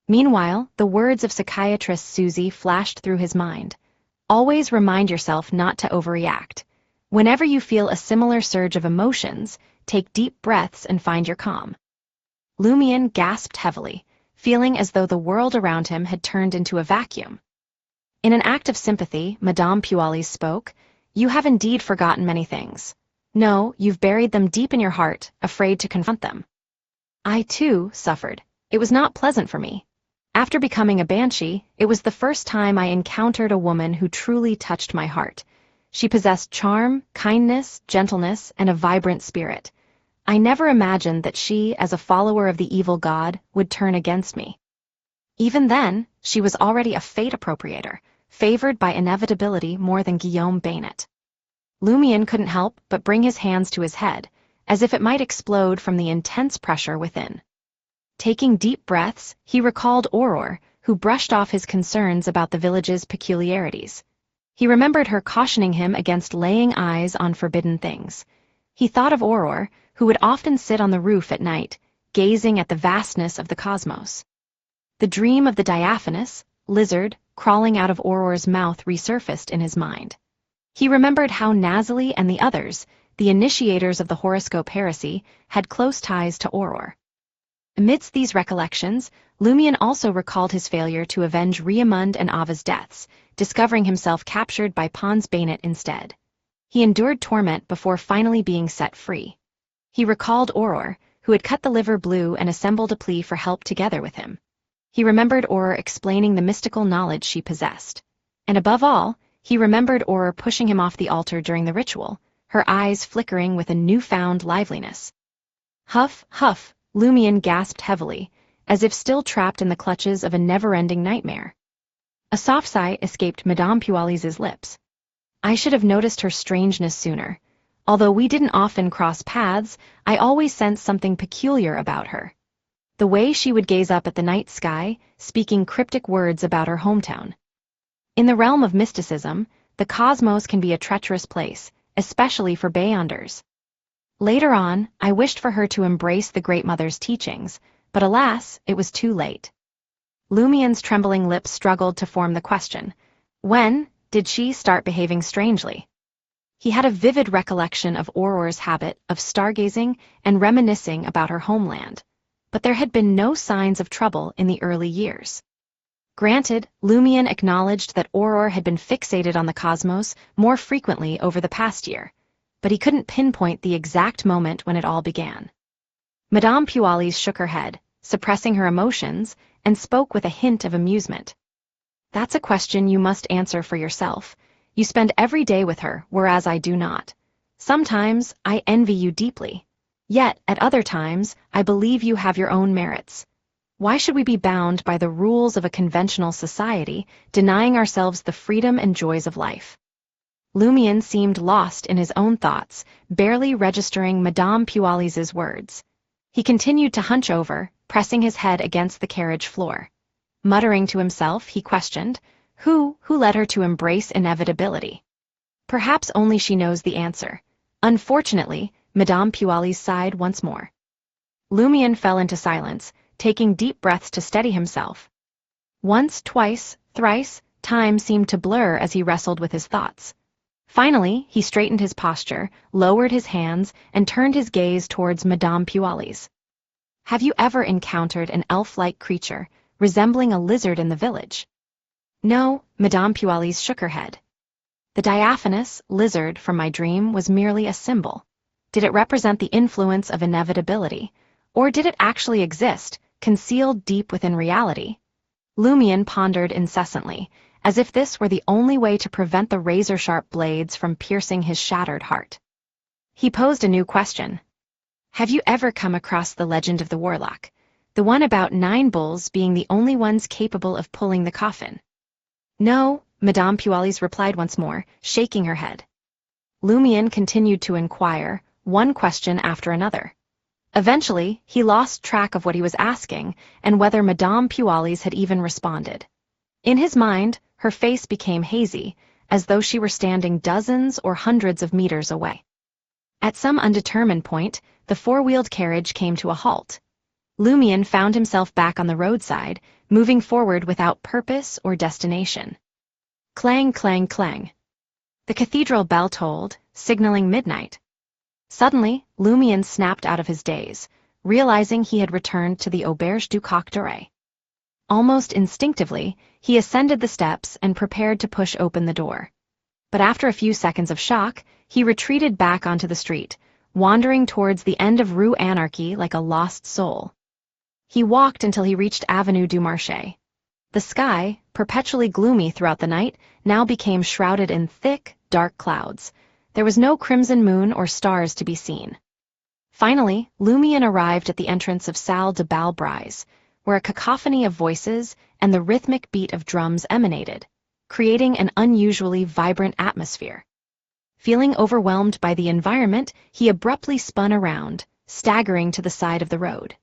Meanwhile, the words of psychiatrist Susie flashed through his mind. "Always remind yourself not to overreact. Whenever you feel a similar surge of emotions, take deep breaths and find your calm." Lumian gasped heavily, feeling as though the world around him had turned into a vacuum. In an act of sympathy, Madame Pualis spoke, "You have indeed forgotten many things. No, you've buried them deep in your heart, afraid to confront them." "I, too, suffered. It was not pleasant for me. After becoming a Banshee, it was the first time I encountered a woman who truly touched my heart. She possessed charm, kindness, gentleness, and a vibrant spirit. I never imagined that she, as a follower of the evil god, would turn against me. Even then, she was already a fate appropriator, favored by Inevitability more than Guillaume Bainet. Lumion couldn't help but bring his hands to his head, as if it might explode from the intense pressure within. Taking deep breaths, he recalled Aurore, who brushed off his concerns about the village's peculiarities. He remembered her cautioning him against laying eyes on forbidden things. He thought of Aurore, who would often sit on the roof at night, gazing at the vastness of the cosmos. The dream of the diaphanous lizard crawling out of Aurore's mouth resurfaced in his mind. He remembered how Nazali and the others, the initiators of the horoscope heresy, had close ties to Aurore. Amidst these recollections, Lumion also recalled his failure to avenge Riamund and Ava's deaths, discovering himself captured by Pons Bainet instead. He endured torment before finally being set free. He recalled Aurore, who had cut the liver blue and assembled a plea for help together with him. He remembered Aurore explaining the mystical knowledge she possessed. And above all, he remembered Aurore pushing him off the altar during the ritual, her eyes flickering with a newfound liveliness. Huff, huff, Lumion gasped heavily, as if still trapped in the clutches of a never-ending nightmare. A soft sigh escaped Madame Pualis's lips. I should have noticed her strangeness sooner. Although we didn't often cross paths, I always sensed something peculiar about her. The way she would gaze up at the night sky, speaking cryptic words about her hometown. In the realm of mysticism, the cosmos can be a treacherous place, especially for Beyonders. Later on, I wished for her to embrace the Great Mother's teachings, but alas, it was too late. Lumion's trembling lips struggled to form the question. When did she start behaving strangely? He had a vivid recollection of Aurore's habit of stargazing and reminiscing about her homeland, but there had been no signs of trouble in the early years. Granted, Lumion acknowledged that Aurore had been fixated on the cosmos more frequently over the past year, but he couldn't pinpoint the exact moment when it all began. Madame Pualis shook her head, suppressing her emotions, and spoke with a hint of amusement. That's a question you must answer for yourself. You spend every day with her, whereas I do not. Sometimes I envy you deeply. Yet, at other times, I believe you have your own merits. Why should we be bound by the rules of a conventional society, denying ourselves the freedom and joys of life? Lumion seemed lost in his own thoughts, barely registering Madame Pualis's words. He continued to hunch over, pressing his head against the carriage floor. Muttering to himself, he questioned, Who led her to embrace inevitability? Perhaps only she knows the answer. Unfortunately, Madame Pualis sighed once more. Lumion fell into silence, taking deep breaths to steady himself. Once, twice, thrice, time seemed to blur as he wrestled with his thoughts. Finally, he straightened his posture, lowered his hands, and turned his gaze towards Madame Pualis. Have you ever encountered an elf-like creature, resembling a lizard in the village? No, Madame Pualis shook her head. The diaphanous lizard from my dream was merely a symbol. Did it represent the influence of inevitability, or did it actually exist, concealed deep within reality? Lumion pondered incessantly, as if this were the only way to prevent the razor-sharp blades from piercing his shattered heart. He posed a new question. Have you ever come across the legend of the warlock, the one about 9 bulls being the only ones capable of pulling the coffin? No, Madame Pualis replied once more, shaking her head. Lumion continued to inquire, one question after another. Eventually, he lost track of what he was asking and whether Madame Pualis had even responded. In his mind, her face became hazy, as though she were standing dozens or hundreds of meters away. At some undetermined point, the 4-wheeled carriage came to a halt. Lumion found himself back on the roadside, moving forward without purpose or destination. Clang, clang, clang. The cathedral bell tolled, signaling midnight. Suddenly, Lumion snapped out of his daze, realizing he had returned to the Auberge du Coq d'Oreille. Almost instinctively, he ascended the steps and prepared to push open the door. But after a few seconds of shock, he retreated back onto the street, wandering towards the end of Rue Anarchy like a lost soul. He walked until he reached Avenue du Marché. The sky, perpetually gloomy throughout the night, now became shrouded in thick, dark clouds. There was no crimson moon or stars to be seen. Finally, Lumion arrived at the entrance of Salle de Balbrise, where a cacophony of voices and the rhythmic beat of drums emanated, creating an unusually vibrant atmosphere. Feeling overwhelmed by the environment, he abruptly spun around, staggering to the side of the road.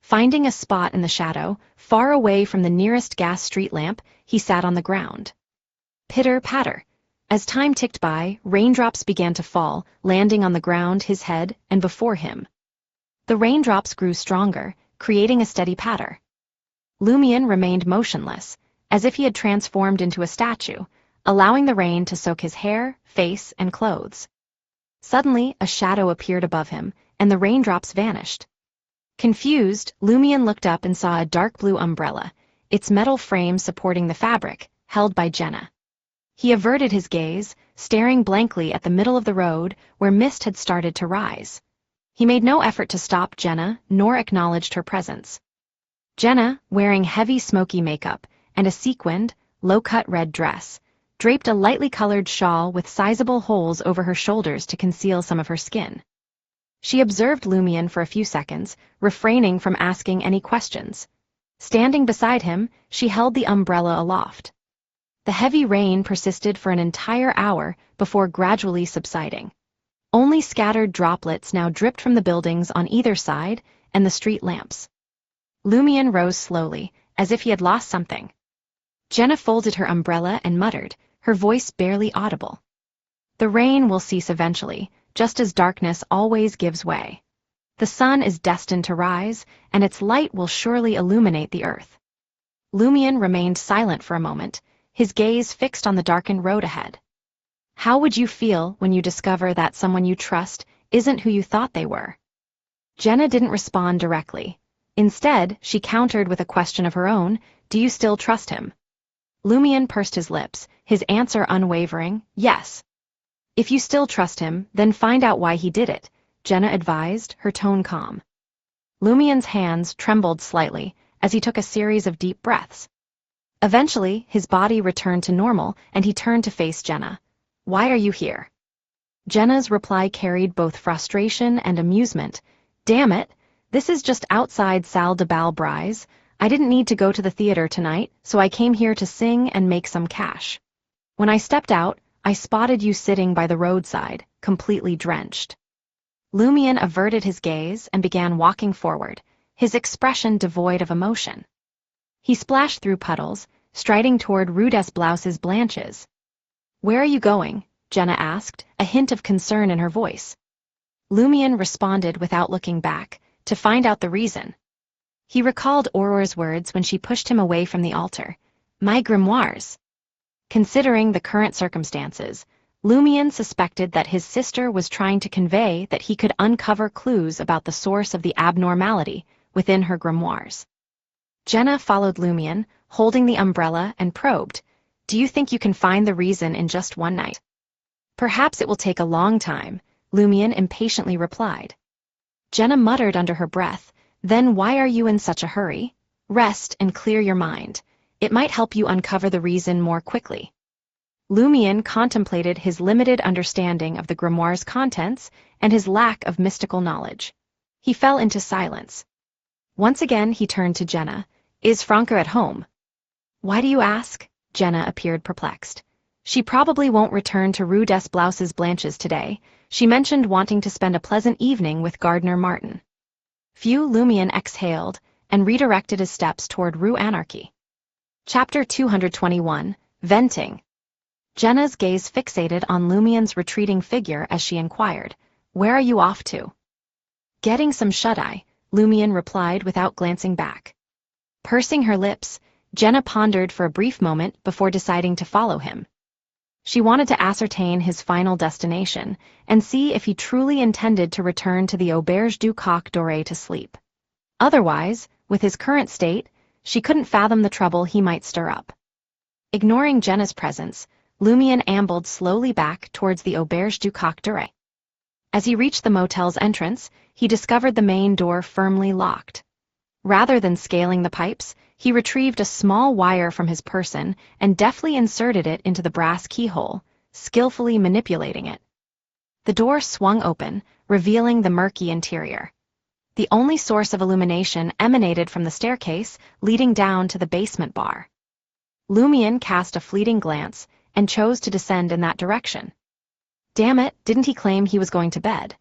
Finding a spot in the shadow, far away from the nearest gas street lamp, he sat on the ground. Pitter-patter. As time ticked by, raindrops began to fall, landing on the ground, his head, and before him. The raindrops grew stronger, creating a steady patter. Lumion remained motionless, as if he had transformed into a statue, allowing the rain to soak his hair, face, and clothes. Suddenly, a shadow appeared above him, and the raindrops vanished. Confused, Lumion looked up and saw a dark blue umbrella, its metal frame supporting the fabric, held by Jenna. He averted his gaze, staring blankly at the middle of the road where mist had started to rise. He made no effort to stop Jenna, nor acknowledged her presence. Jenna, wearing heavy smoky makeup and a sequined, low-cut red dress, draped a lightly colored shawl with sizable holes over her shoulders to conceal some of her skin. She observed Lumion for a few seconds, refraining from asking any questions. Standing beside him, she held the umbrella aloft. The heavy rain persisted for an entire hour before gradually subsiding. Only scattered droplets now dripped from the buildings on either side and the street lamps. Lumion rose slowly, as if he had lost something. Jenna folded her umbrella and muttered, her voice barely audible. The rain will cease eventually, just as darkness always gives way. The sun is destined to rise, and its light will surely illuminate the earth. Lumion remained silent for a moment, his gaze fixed on the darkened road ahead. How would you feel when you discover that someone you trust isn't who you thought they were? Jenna didn't respond directly. Instead, she countered with a question of her own, do you still trust him? Lumion pursed his lips, his answer unwavering, yes. If you still trust him, then find out why he did it, Jenna advised, her tone calm. Lumion's hands trembled slightly as he took a series of deep breaths. Eventually, his body returned to normal and he turned to face Jenna. Why are you here? Jenna's reply carried both frustration and amusement. Damn it, this is just outside Salle de Balbrise. I didn't need to go to the theater tonight, so I came here to sing and make some cash. When I stepped out, I spotted you sitting by the roadside, completely drenched. Lumion averted his gaze and began walking forward, his expression devoid of emotion. He splashed through puddles, striding toward Rue des Blanches. Where are you going? Jenna asked, a hint of concern in her voice. Lumion responded without looking back, to find out the reason. He recalled Aurore's words when she pushed him away from the altar. My grimoires. Considering the current circumstances, Lumion suspected that his sister was trying to convey that he could uncover clues about the source of the abnormality within her grimoires. Jenna followed Lumion, holding the umbrella, and probed, do you think you can find the reason in just one night? Perhaps it will take a long time, Lumion impatiently replied. Jenna muttered under her breath, then why are you in such a hurry? Rest and clear your mind. It might help you uncover the reason more quickly. Lumion contemplated his limited understanding of the grimoire's contents and his lack of mystical knowledge. He fell into silence. Once again he turned to Jenna. Is Franca at home? Why do you ask? Jenna appeared perplexed. She probably won't return to Rue des Blanches today. She mentioned wanting to spend a pleasant evening with Gardener Martin. Lumion exhaled and redirected his steps toward Rue Anarchy. Chapter 221, Venting. Jenna's gaze fixated on Lumion's retreating figure as she inquired, where are you off to? Getting some shut-eye, Lumion replied without glancing back. Pursing her lips, Jenna pondered for a brief moment before deciding to follow him. She wanted to ascertain his final destination and see if he truly intended to return to the Auberge du Coq Doré to sleep. Otherwise, with his current state, she couldn't fathom the trouble he might stir up. Ignoring Jenna's presence, Lumion ambled slowly back towards the Auberge du Coq Doré. As he reached the motel's entrance, he discovered the main door firmly locked. Rather than scaling the pipes, he retrieved a small wire from his person and deftly inserted it into the brass keyhole, skillfully manipulating it. The door swung open, revealing the murky interior. The only source of illumination emanated from the staircase leading down to the basement bar. Lumion cast a fleeting glance and chose to descend in that direction. Damn it, didn't he claim he was going to bed?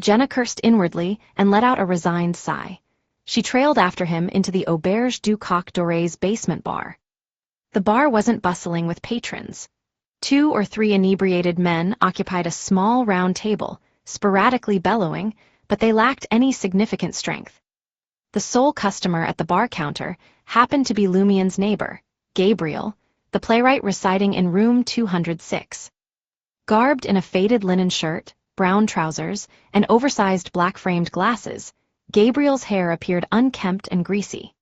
Jenna cursed inwardly and let out a resigned sigh. She trailed after him into the Auberge du Coq Doré's basement bar. The bar wasn't bustling with patrons. 2 or 3 inebriated men occupied a small round table, sporadically bellowing, but they lacked any significant strength. The sole customer at the bar counter happened to be Lumion's neighbor, Gabriel, the playwright residing in room 206. Garbed in a faded linen shirt, brown trousers, and oversized black-framed glasses, Gabriel's hair appeared unkempt and greasy.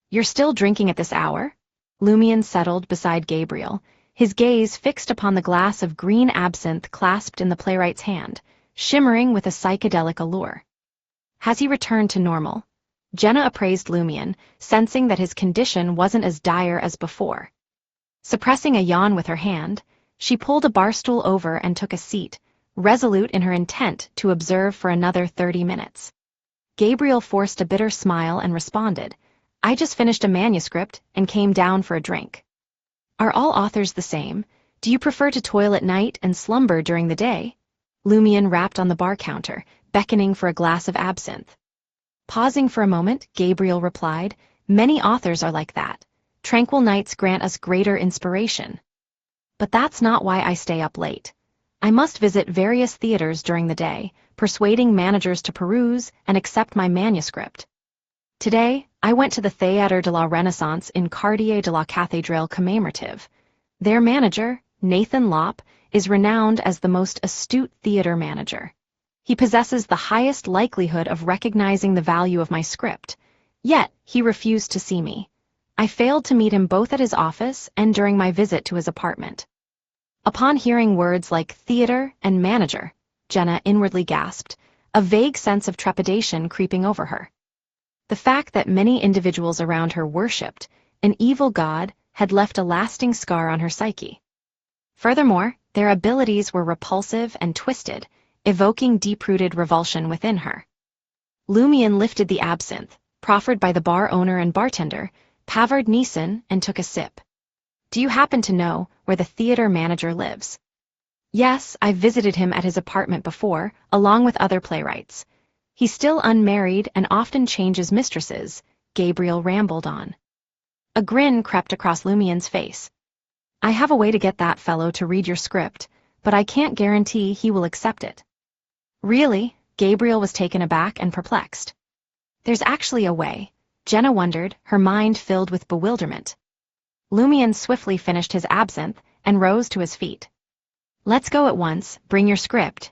"You're still drinking at this hour?" Lumion settled beside Gabriel, his gaze fixed upon the glass of green absinthe clasped in the playwright's hand, shimmering with a psychedelic allure. "Has he returned to normal?" Jenna appraised Lumion, sensing that his condition wasn't as dire as before. Suppressing a yawn with her hand, she pulled a bar stool over and took a seat, resolute in her intent to observe for another 30 minutes. Gabriel forced a bitter smile and responded, "I just finished a manuscript and came down for a drink." "Are all authors the same? Do you prefer to toil at night and slumber during the day?" Lumion rapped on the bar counter, beckoning for a glass of absinthe. Pausing for a moment, Gabriel replied, "Many authors are like that. Tranquil nights grant us greater inspiration. But that's not why I stay up late. I must visit various theaters during the day, persuading managers to peruse and accept my manuscript. Today, I went to the Théâtre de la Renaissance in Quartier de la Cathédrale commémorative. Their manager, Nathan Lopp, is renowned as the most astute theater manager. He possesses the highest likelihood of recognizing the value of my script. Yet, he refused to see me. I failed to meet him both at his office and during my visit to his apartment." Upon hearing words like theater and manager, Jenna inwardly gasped, a vague sense of trepidation creeping over her. The fact that many individuals around her worshipped an evil god had left a lasting scar on her psyche. Furthermore, their abilities were repulsive and twisted, evoking deep-rooted revulsion within her. Lumion lifted the absinthe, proffered by the bar owner and bartender, Pavard Neeson, and took a sip. "Do you happen to know where the theater manager lives?" "Yes, I've visited him at his apartment before, along with other playwrights. He's still unmarried and often changes mistresses," Gabriel rambled on. A grin crept across Lumion's face. "I have a way to get that fellow to read your script, but I can't guarantee he will accept it." "Really?" Gabriel was taken aback and perplexed. "There's actually a way," Jenna wondered, her mind filled with bewilderment. Lumion swiftly finished his absinthe and rose to his feet. "Let's go at once, bring your script."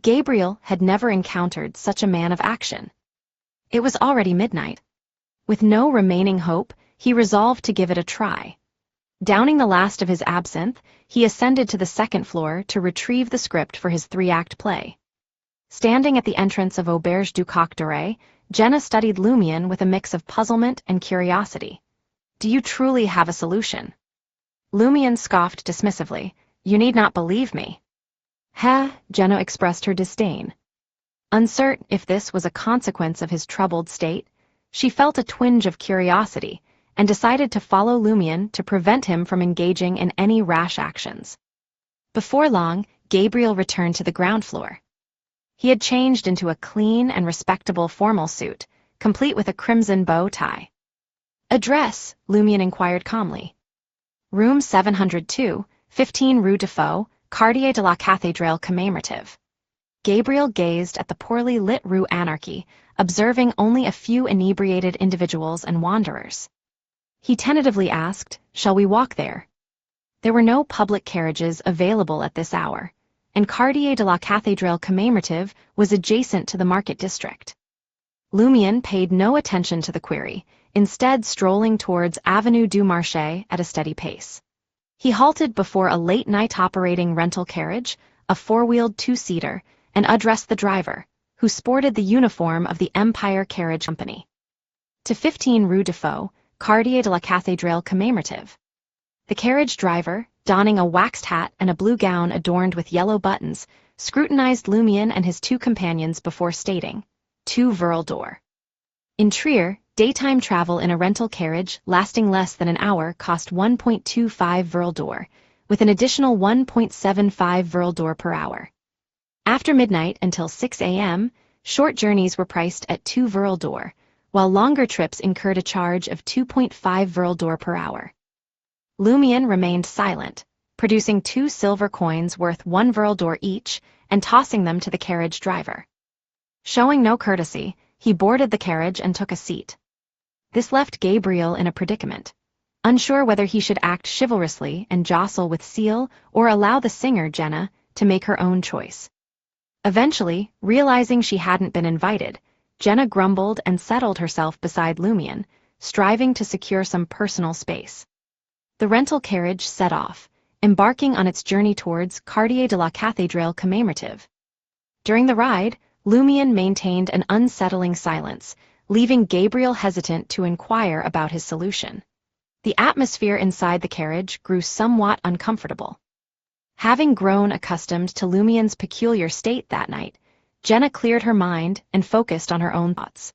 Gabriel had never encountered such a man of action. It was already midnight. With no remaining hope, he resolved to give it a try. Downing the last of his absinthe, he ascended to the second floor to retrieve the script for his 3-act play. Standing at the entrance of Auberge du Coq Doré, Jenna studied Lumion with a mix of puzzlement and curiosity. "Do you truly have a solution?" Lumion scoffed dismissively. "You need not believe me." "Heh," Jenna expressed her disdain. Uncertain if this was a consequence of his troubled state, she felt a twinge of curiosity and decided to follow Lumion to prevent him from engaging in any rash actions. Before long, Gabriel returned to the ground floor. He had changed into a clean and respectable formal suit, complete with a crimson bow tie. "Address?" Lumion inquired calmly. "Room 702, 15 Rue de Faux, Quartier de la Cathédrale commémorative." Gabriel gazed at the poorly lit Rue Anarchy, observing only a few inebriated individuals and wanderers. He tentatively asked, "Shall we walk there?" There were no public carriages available at this hour, and Quartier de la Cathédrale commémorative was adjacent to the market district. Lumion paid no attention to the query, instead strolling towards Avenue du Marché at a steady pace. He halted before a late-night operating rental carriage, a 4-wheeled 2-seater, and addressed the driver, who sported the uniform of the Empire Carriage Company. "To 15 Rue de Faux, Quartier de la Cathédrale commémorative." The carriage driver, donning a waxed hat and a blue gown adorned with yellow buttons, scrutinized Lumion and his two companions before stating, 2 Verl d'Or. In Trier, daytime travel in a rental carriage lasting less than an hour cost 1.25 Verl d'Or, with an additional 1.75 Verl d'Or per hour. After midnight until 6 a.m., short journeys were priced at 2 Verl d'Or, while longer trips incurred a charge of 2.5 Verl d'Or per hour. Lumion remained silent, producing 2 silver coins worth 1 Verl d'Or each and tossing them to the carriage driver. Showing no courtesy, he boarded the carriage and took a seat. This left Gabriel in a predicament, unsure whether he should act chivalrously and jostle with Seal or allow the singer, Jenna, to make her own choice. Eventually, realizing she hadn't been invited, Jenna grumbled and settled herself beside Lumion, striving to secure some personal space. The rental carriage set off, embarking on its journey towards Quartier de la Cathédrale commémorative. During the ride, Lumion maintained an unsettling silence, leaving Gabriel hesitant to inquire about his solution. The atmosphere inside the carriage grew somewhat uncomfortable. Having grown accustomed to Lumion's peculiar state that night, Jenna cleared her mind and focused on her own thoughts.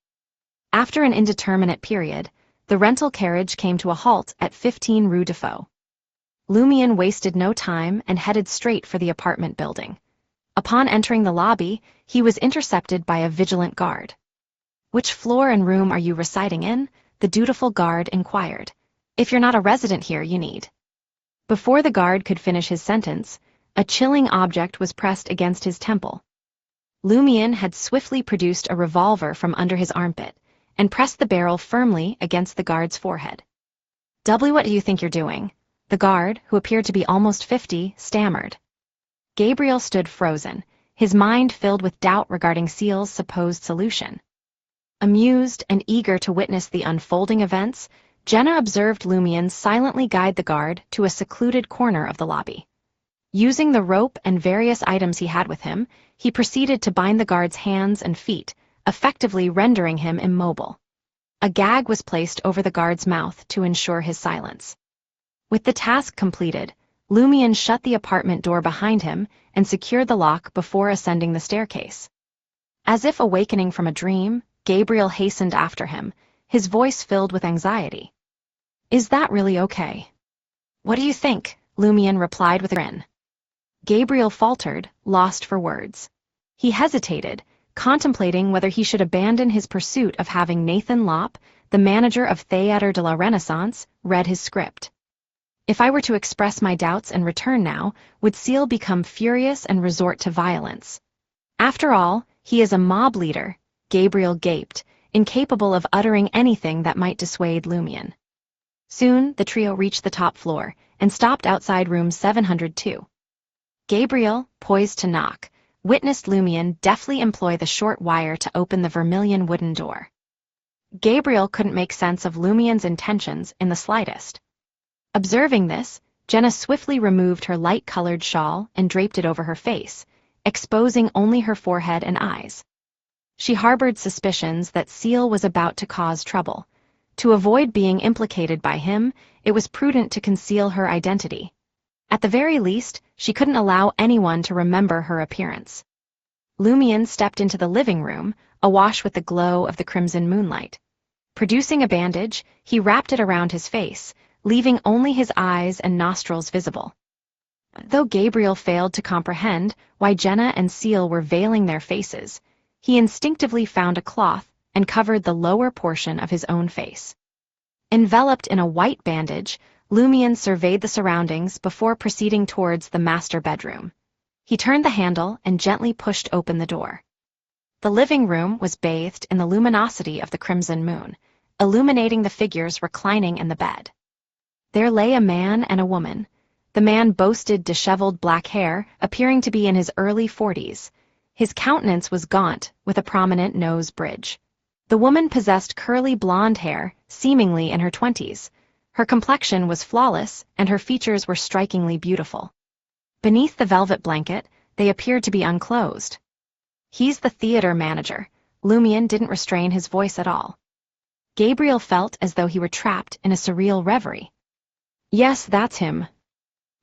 After an indeterminate period, the rental carriage came to a halt at 15 Rue de Faux. Lumion wasted no time and headed straight for the apartment building. Upon entering the lobby, he was intercepted by a vigilant guard. "Which floor and room are you residing in?" the dutiful guard inquired. "If you're not a resident here, you need." Before the guard could finish his sentence, a chilling object was pressed against his temple. Lumion had swiftly produced a revolver from under his armpit and pressed the barrel firmly against the guard's forehead. What do you think you're doing?" the guard, who appeared to be almost 50, stammered. Gabriel stood frozen, his mind filled with doubt regarding Seal's supposed solution. Amused and eager to witness the unfolding events, Jenna observed Lumion silently guide the guard to a secluded corner of the lobby. Using the rope and various items he had with him, he proceeded to bind the guard's hands and feet, effectively rendering him immobile. A gag was placed over the guard's mouth to ensure his silence. With the task completed, Lumion shut the apartment door behind him and secured the lock before ascending the staircase. As if awakening from a dream, Gabriel hastened after him, his voice filled with anxiety. "Is that really okay?" "What do you think?" Lumion replied with a grin. Gabriel faltered, lost for words. He hesitated, contemplating whether he should abandon his pursuit of having Nathan Lopp, the manager of Théâtre de la Renaissance, read his script. If I were to express my doubts and return now, would Seal become furious and resort to violence? After all, he is a mob leader, Gabriel gaped, incapable of uttering anything that might dissuade Lumion. Soon, the trio reached the top floor and stopped outside room 702. Gabriel, poised to knock, witnessed Lumion deftly employ the short wire to open the vermilion wooden door. Gabriel couldn't make sense of Lumion's intentions in the slightest. Observing this, Jenna swiftly removed her light-colored shawl and draped it over her face, exposing only her forehead and eyes. She harbored suspicions that Seal was about to cause trouble. To avoid being implicated by him, it was prudent to conceal her identity. At the very least, she couldn't allow anyone to remember her appearance. Lumion stepped into the living room, awash with the glow of the crimson moonlight. Producing a bandage, he wrapped it around his face, leaving only his eyes and nostrils visible. Though Gabriel failed to comprehend why Jenna and Seal were veiling their faces, he instinctively found a cloth and covered the lower portion of his own face. Enveloped in a white bandage, Lumion surveyed the surroundings before proceeding towards the master bedroom. He turned the handle and gently pushed open the door. The living room was bathed in the luminosity of the crimson moon, illuminating the figures reclining in the bed. There lay a man and a woman. The man boasted disheveled black hair, appearing to be in his early 40s. His countenance was gaunt, with a prominent nose bridge. The woman possessed curly blonde hair, seemingly in her 20s. Her complexion was flawless, and her features were strikingly beautiful. Beneath the velvet blanket, they appeared to be unclothed. "He's the theater manager." Lumion didn't restrain his voice at all. Gabriel felt as though he were trapped in a surreal reverie. "Yes, that's him."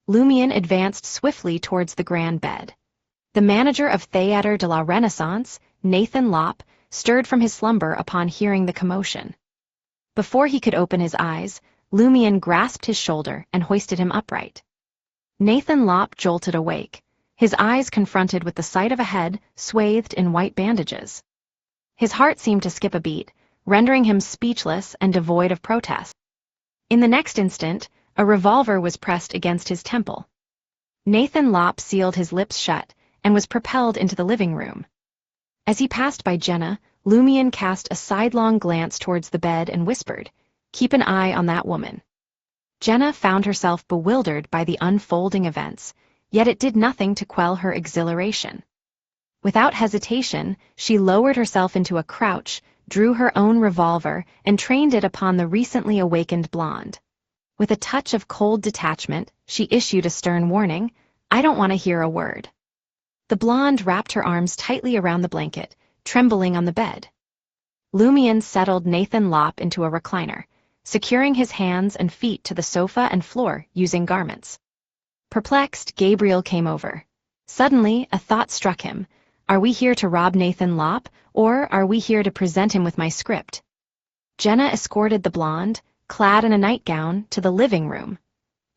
Lumion advanced swiftly towards the grand bed. The manager of Theatre de la Renaissance, Nathan Lopp, stirred from his slumber upon hearing the commotion. Before he could open his eyes, Lumion grasped his shoulder and hoisted him upright. Nathan Lopp jolted awake, his eyes confronted with the sight of a head swathed in white bandages. His heart seemed to skip a beat, rendering him speechless and devoid of protest. In the next instant, a revolver was pressed against his temple. Nathan Lopp sealed his lips shut and was propelled into the living room. As he passed by Jenna, Lumion cast a sidelong glance towards the bed and whispered, "Keep an eye on that woman." Jenna found herself bewildered by the unfolding events, yet it did nothing to quell her exhilaration. Without hesitation, she lowered herself into a crouch, drew her own revolver, and trained it upon the recently awakened blonde. With a touch of cold detachment, she issued a stern warning, "I don't want to hear a word." The blonde wrapped her arms tightly around the blanket, trembling on the bed. Lumion settled Nathan Lopp into a recliner, securing his hands and feet to the sofa and floor using garments. Perplexed, Gabriel came over. Suddenly, a thought struck him. Are we here to rob Nathan Lopp, or are we here to present him with my script? Jenna escorted the blonde, clad in a nightgown, to the living room.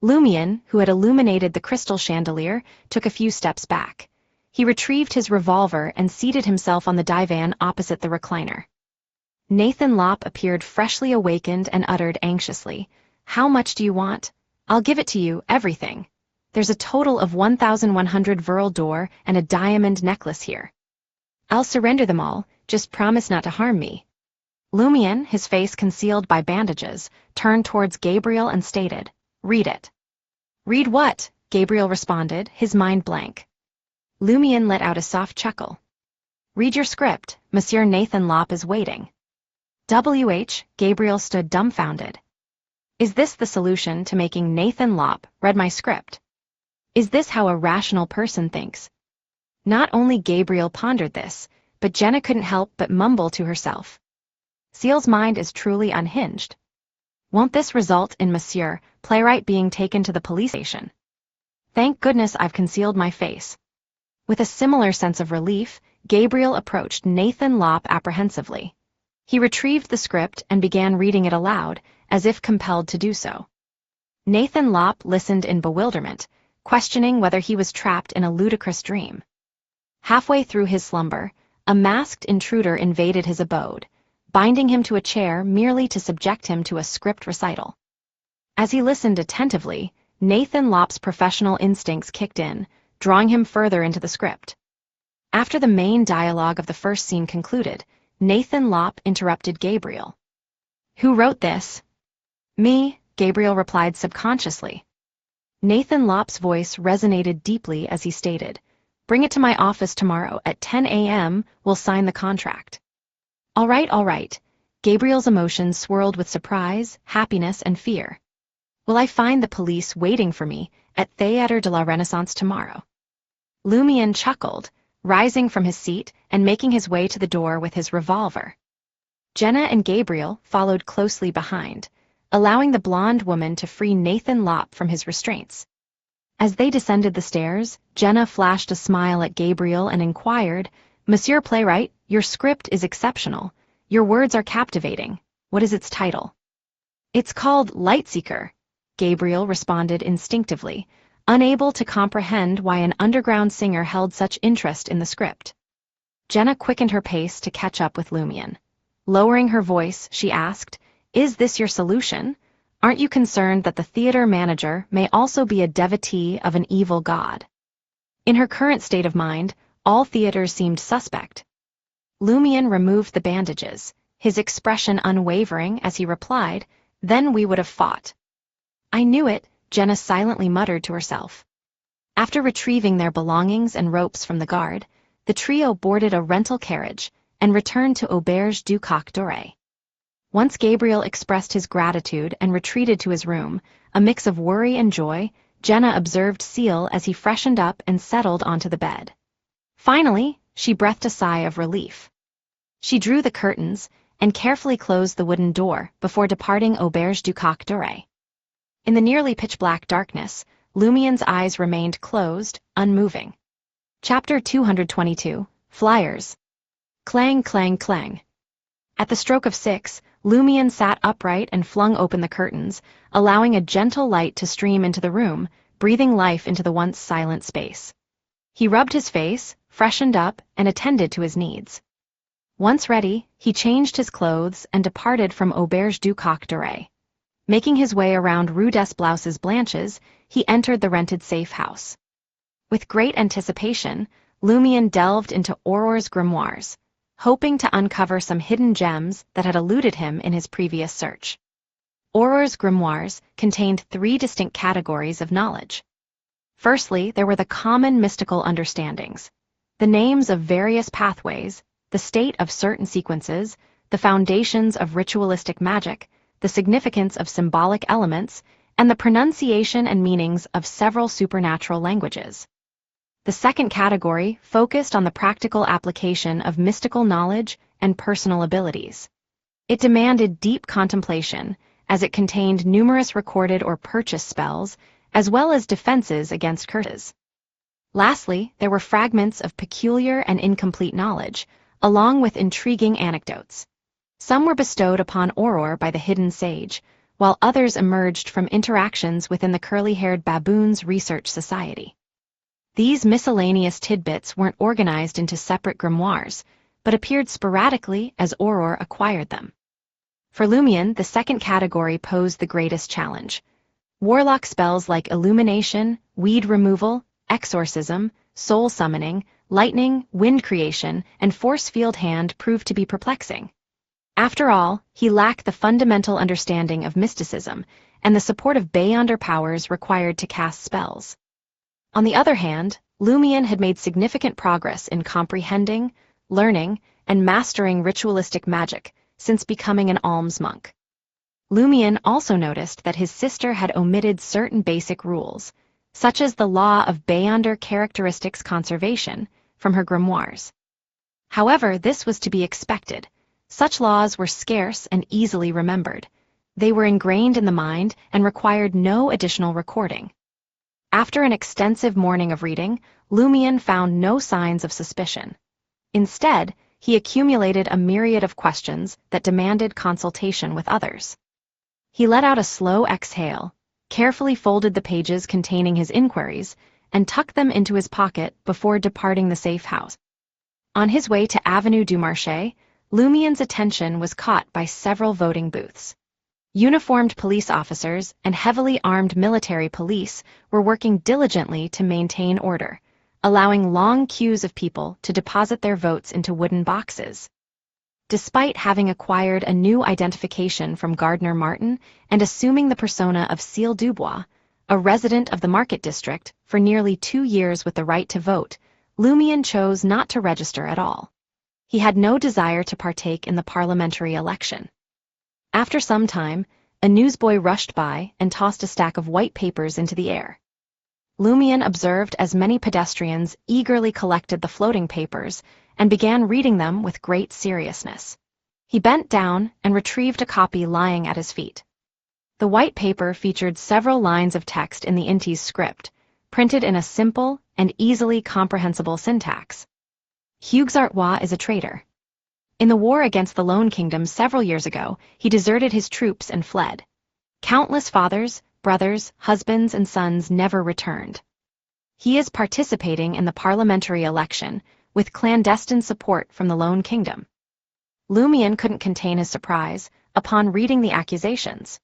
Lumion, who had illuminated the crystal chandelier, took a few steps back. He retrieved his revolver and seated himself on the divan opposite the recliner. Nathan Lopp appeared freshly awakened and uttered anxiously, "How much do you want? I'll give it to you, everything. There's a total of 1,100 Verl d'Or and a diamond necklace here. I'll surrender them all, just promise not to harm me." Lumion, his face concealed by bandages, turned towards Gabriel and stated, "Read it." "Read what?" Gabriel responded, his mind blank. Lumion let out a soft chuckle. "Read your script, Monsieur Nathan Lopp is waiting." Gabriel stood dumbfounded. Is this the solution to making Nathan Lopp read my script? Is this how a rational person thinks? Not only Gabriel pondered this, but Jenna couldn't help but mumble to herself. Seal's mind is truly unhinged. Won't this result in Monsieur Playwright being taken to the police station? Thank goodness I've concealed my face. With a similar sense of relief, Gabriel approached Nathan Lopp apprehensively. He retrieved the script and began reading it aloud, as if compelled to do so. Nathan Lopp listened in bewilderment, questioning whether he was trapped in a ludicrous dream. Halfway through his slumber, a masked intruder invaded his abode, binding him to a chair merely to subject him to a script recital. As he listened attentively, Nathan Lopp's professional instincts kicked in, drawing him further into the script. After the main dialogue of the first scene concluded, Nathan Lopp interrupted Gabriel. "Who wrote this?" "Me," Gabriel replied subconsciously. Nathan Lopp's voice resonated deeply as he stated, "Bring it to my office tomorrow at 10 a.m. We'll sign the contract." All right. Gabriel's emotions swirled with surprise, happiness, and fear. "Will I find the police waiting for me at Theatre de la Renaissance tomorrow?" Lumion chuckled, rising from his seat and making his way to the door with his revolver. Jenna and Gabriel followed closely behind, allowing the blonde woman to free Nathan Lopp from his restraints. As they descended the stairs, Jenna flashed a smile at Gabriel and inquired, "Monsieur Playwright, your script is exceptional. Your words are captivating. What is its title?" "It's called Lightseeker," Gabriel responded instinctively, unable to comprehend why an underground singer held such interest in the script. Jenna quickened her pace to catch up with Lumion. Lowering her voice, she asked, "Is this your solution? Aren't you concerned that the theater manager may also be a devotee of an evil god?" In her current state of mind, all theaters seemed suspect. Lumion removed the bandages, his expression unwavering as he replied, "Then we would have fought." "I knew it," Jenna silently muttered to herself. After retrieving their belongings and ropes from the guard, the trio boarded a rental carriage and returned to Auberge du Coq Doré. Once Gabriel expressed his gratitude and retreated to his room, a mix of worry and joy, Jenna observed Seal as he freshened up and settled onto the bed. Finally, she breathed a sigh of relief. She drew the curtains and carefully closed the wooden door before departing Auberge du Coq Doré. In the nearly pitch-black darkness, Lumien's eyes remained closed, unmoving. Chapter 222, Fliers. Clang, clang, clang. At the stroke of 6, Lumien sat upright and flung open the curtains, allowing a gentle light to stream into the room, breathing life into the once silent space. He rubbed his face, freshened up, and attended to his needs. Once ready, he changed his clothes and departed from Auberge du Coq d'Oreille. Making his way around Rue des Blouses Blanches, he entered the rented safe house. With great anticipation, Lumien delved into Auror's grimoires, hoping to uncover some hidden gems that had eluded him in his previous search. Auror's grimoires contained 3 distinct categories of knowledge. Firstly, there were the common mystical understandings, the names of various pathways, the state of certain sequences, the foundations of ritualistic magic, the significance of symbolic elements, and the pronunciation and meanings of several supernatural languages. The second category focused on the practical application of mystical knowledge and personal abilities. It demanded deep contemplation, as it contained numerous recorded or purchased spells, as well as defenses against curses. Lastly, there were fragments of peculiar and incomplete knowledge, along with intriguing anecdotes. Some were bestowed upon Auror by the hidden sage, while others emerged from interactions within the curly-haired baboon's research society. These miscellaneous tidbits weren't organized into separate grimoires, but appeared sporadically as Auror acquired them. For Lumien, the second category posed the greatest challenge. Warlock spells like illumination, weed removal, exorcism, soul summoning, lightning, wind creation, and force field hand proved to be perplexing. After all, he lacked the fundamental understanding of mysticism and the support of Beyonder powers required to cast spells. On the other hand, Lumien had made significant progress in comprehending, learning, and mastering ritualistic magic since becoming an alms monk. Lumien also noticed that his sister had omitted certain basic rules, such as the law of Beyonder characteristics conservation, from her grimoires. However, this was to be expected. Such laws were scarce and easily remembered. They were ingrained in the mind and required no additional recording. After an extensive morning of reading, Lumien found no signs of suspicion. Instead, he accumulated a myriad of questions that demanded consultation with others. He let out a slow exhale, carefully folded the pages containing his inquiries, and tucked them into his pocket before departing the safe house. On his way to Avenue du Marché, Lumien's attention was caught by several voting booths. Uniformed police officers and heavily armed military police were working diligently to maintain order, allowing long queues of people to deposit their votes into wooden boxes. Despite having acquired a new identification from Gardner Martin and assuming the persona of Cécile Dubois, a resident of the Market District, for nearly 2 years with the right to vote, Lumien chose not to register at all. He had no desire to partake in the parliamentary election. After some time, a newsboy rushed by and tossed a stack of white papers into the air. Lumien observed as many pedestrians eagerly collected the floating papers and began reading them with great seriousness. He bent down and retrieved a copy lying at his feet. The white paper featured several lines of text in the Intis script, printed in a simple and easily comprehensible syntax. Hugues Artois is a traitor. In the war against the Lone Kingdom several years ago, he deserted his troops and fled. Countless fathers, brothers, husbands, and sons never returned. He is participating in the parliamentary election with clandestine support from the Lone Kingdom. Lumien couldn't contain his surprise upon reading the accusations.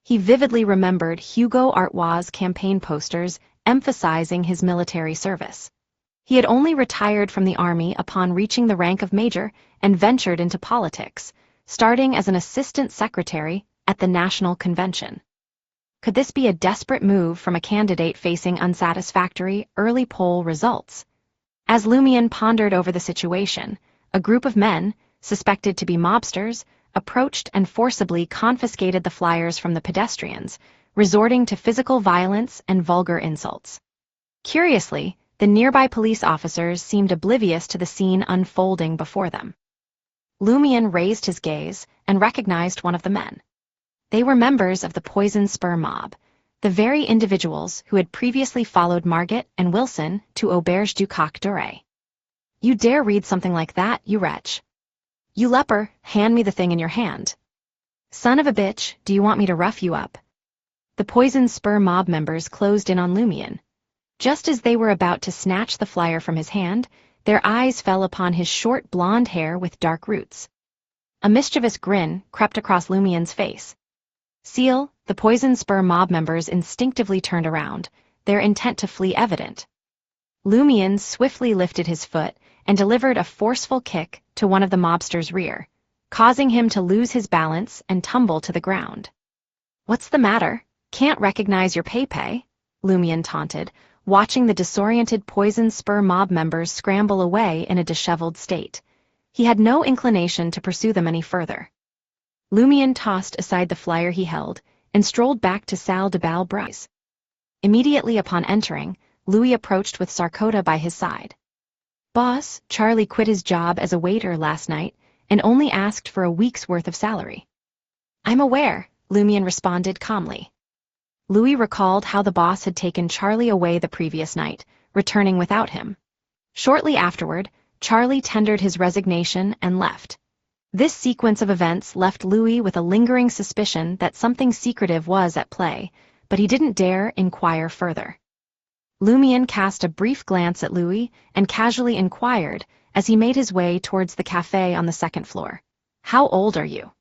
He vividly remembered Hugo Artois' campaign posters emphasizing his military service. He had only retired from the army upon reaching the rank of major and ventured into politics, starting as an assistant secretary at the National Convention. Could this be a desperate move from a candidate facing unsatisfactory early poll results? As Lumien pondered over the situation, a group of men, suspected to be mobsters, approached and forcibly confiscated the flyers from the pedestrians, resorting to physical violence and vulgar insults. Curiously, the nearby police officers seemed oblivious to the scene unfolding before them. Lumien raised his gaze and recognized one of the men. They were members of the Poison Spur mob, The very individuals who had previously followed Margit and Wilson to Auberge du Coq d'Oreille. You dare read something like that, you wretch? You leper, hand me the thing in your hand. Son of a bitch, do you want me to rough you up? The Poison Spur mob members closed in on Lumian. Just as they were about to snatch the flyer from his hand, their eyes fell upon his short blonde hair with dark roots. A mischievous grin crept across Lumian's face. Seal, the Poison Spur mob members instinctively turned around, their intent to flee evident. Lumian swiftly lifted his foot and delivered a forceful kick to one of the mobster's rear, causing him to lose his balance and tumble to the ground. What's the matter? Can't recognize your pay? Lumian taunted, watching the disoriented Poison Spur mob members scramble away in a disheveled state. He had no inclination to pursue them any further. Lumian tossed aside the flyer he held and strolled back to Salle de Bal Brise. Immediately upon entering, Louis approached with Sarkota by his side. Boss, Charlie quit his job as a waiter last night and only asked for a week's worth of salary. I'm aware, Lumian responded calmly. Louis recalled how the boss had taken Charlie away the previous night, returning without him. Shortly afterward, Charlie tendered his resignation and left. This sequence of events left Louis with a lingering suspicion that something secretive was at play, but he didn't dare inquire further. Lumian cast a brief glance at Louis and casually inquired as he made his way towards the cafe on the second floor. How old are you?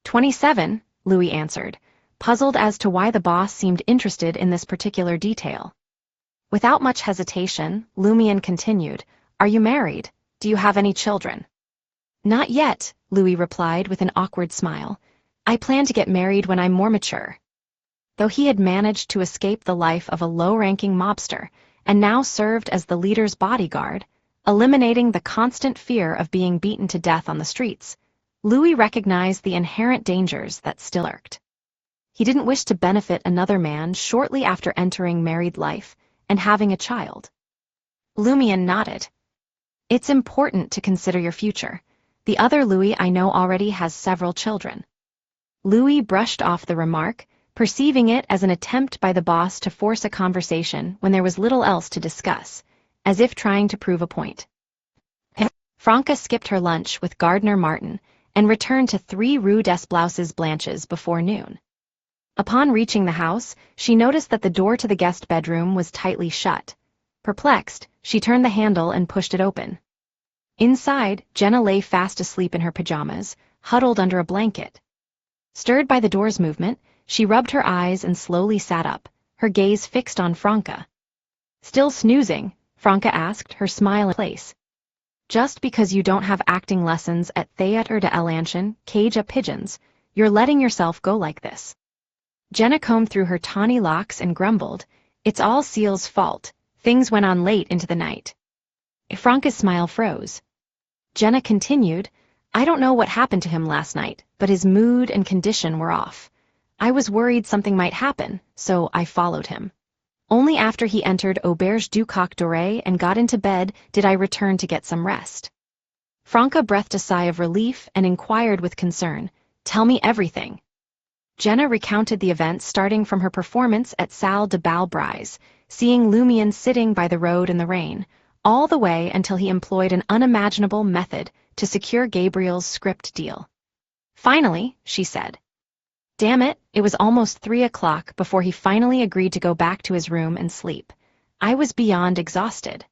27, Louis answered, puzzled as to why the boss seemed interested in this particular detail. Without much hesitation, Lumian continued, Are you married? Do you have any children? Not yet, Louis replied with an awkward smile. I plan to get married when I'm more mature. Though he had managed to escape the life of a low-ranking mobster and now served as the leader's bodyguard, eliminating the constant fear of being beaten to death on the streets, Louis recognized the inherent dangers that still lurked. He didn't wish to benefit another man shortly after entering married life and having a child. Lumian nodded. It's important to consider your future. The other Louis I know already has several children. Louis brushed off the remark, perceiving it as an attempt by the boss to force a conversation when there was little else to discuss, as if trying to prove a point. Franca skipped her lunch with Gardner Martin and returned to 3 Rue des Blouses Blanches before noon. Upon reaching the house, she noticed that the door to the guest bedroom was tightly shut. Perplexed, she turned the handle and pushed it open. Inside, Jenna lay fast asleep in her pajamas, huddled under a blanket. Stirred by the door's movement, she rubbed her eyes and slowly sat up, her gaze fixed on Franca. Still snoozing? Franca asked, her smile in place. Just because you don't have acting lessons at Théâtre de l'Ancien, cage up pigeons, you're letting yourself go like this. Jenna combed through her tawny locks and grumbled, It's all Seal's fault. Things went on late into the night. Franca's smile froze. Jenna continued, I don't know what happened to him last night, but his mood and condition were off. I was worried something might happen, so I followed him. Only after he entered Auberge du Coq d'Oreille and got into bed did I return to get some rest. Franca breathed a sigh of relief and inquired with concern, Tell me everything. Jenna recounted the events starting from her performance at Salle de Bal Brise, seeing Lumian sitting by the road in the rain, all the way until he employed an unimaginable method to secure Gabriel's script deal. Finally, she said. Damn it, it was almost 3 o'clock before he finally agreed to go back to his room and sleep. I was beyond exhausted.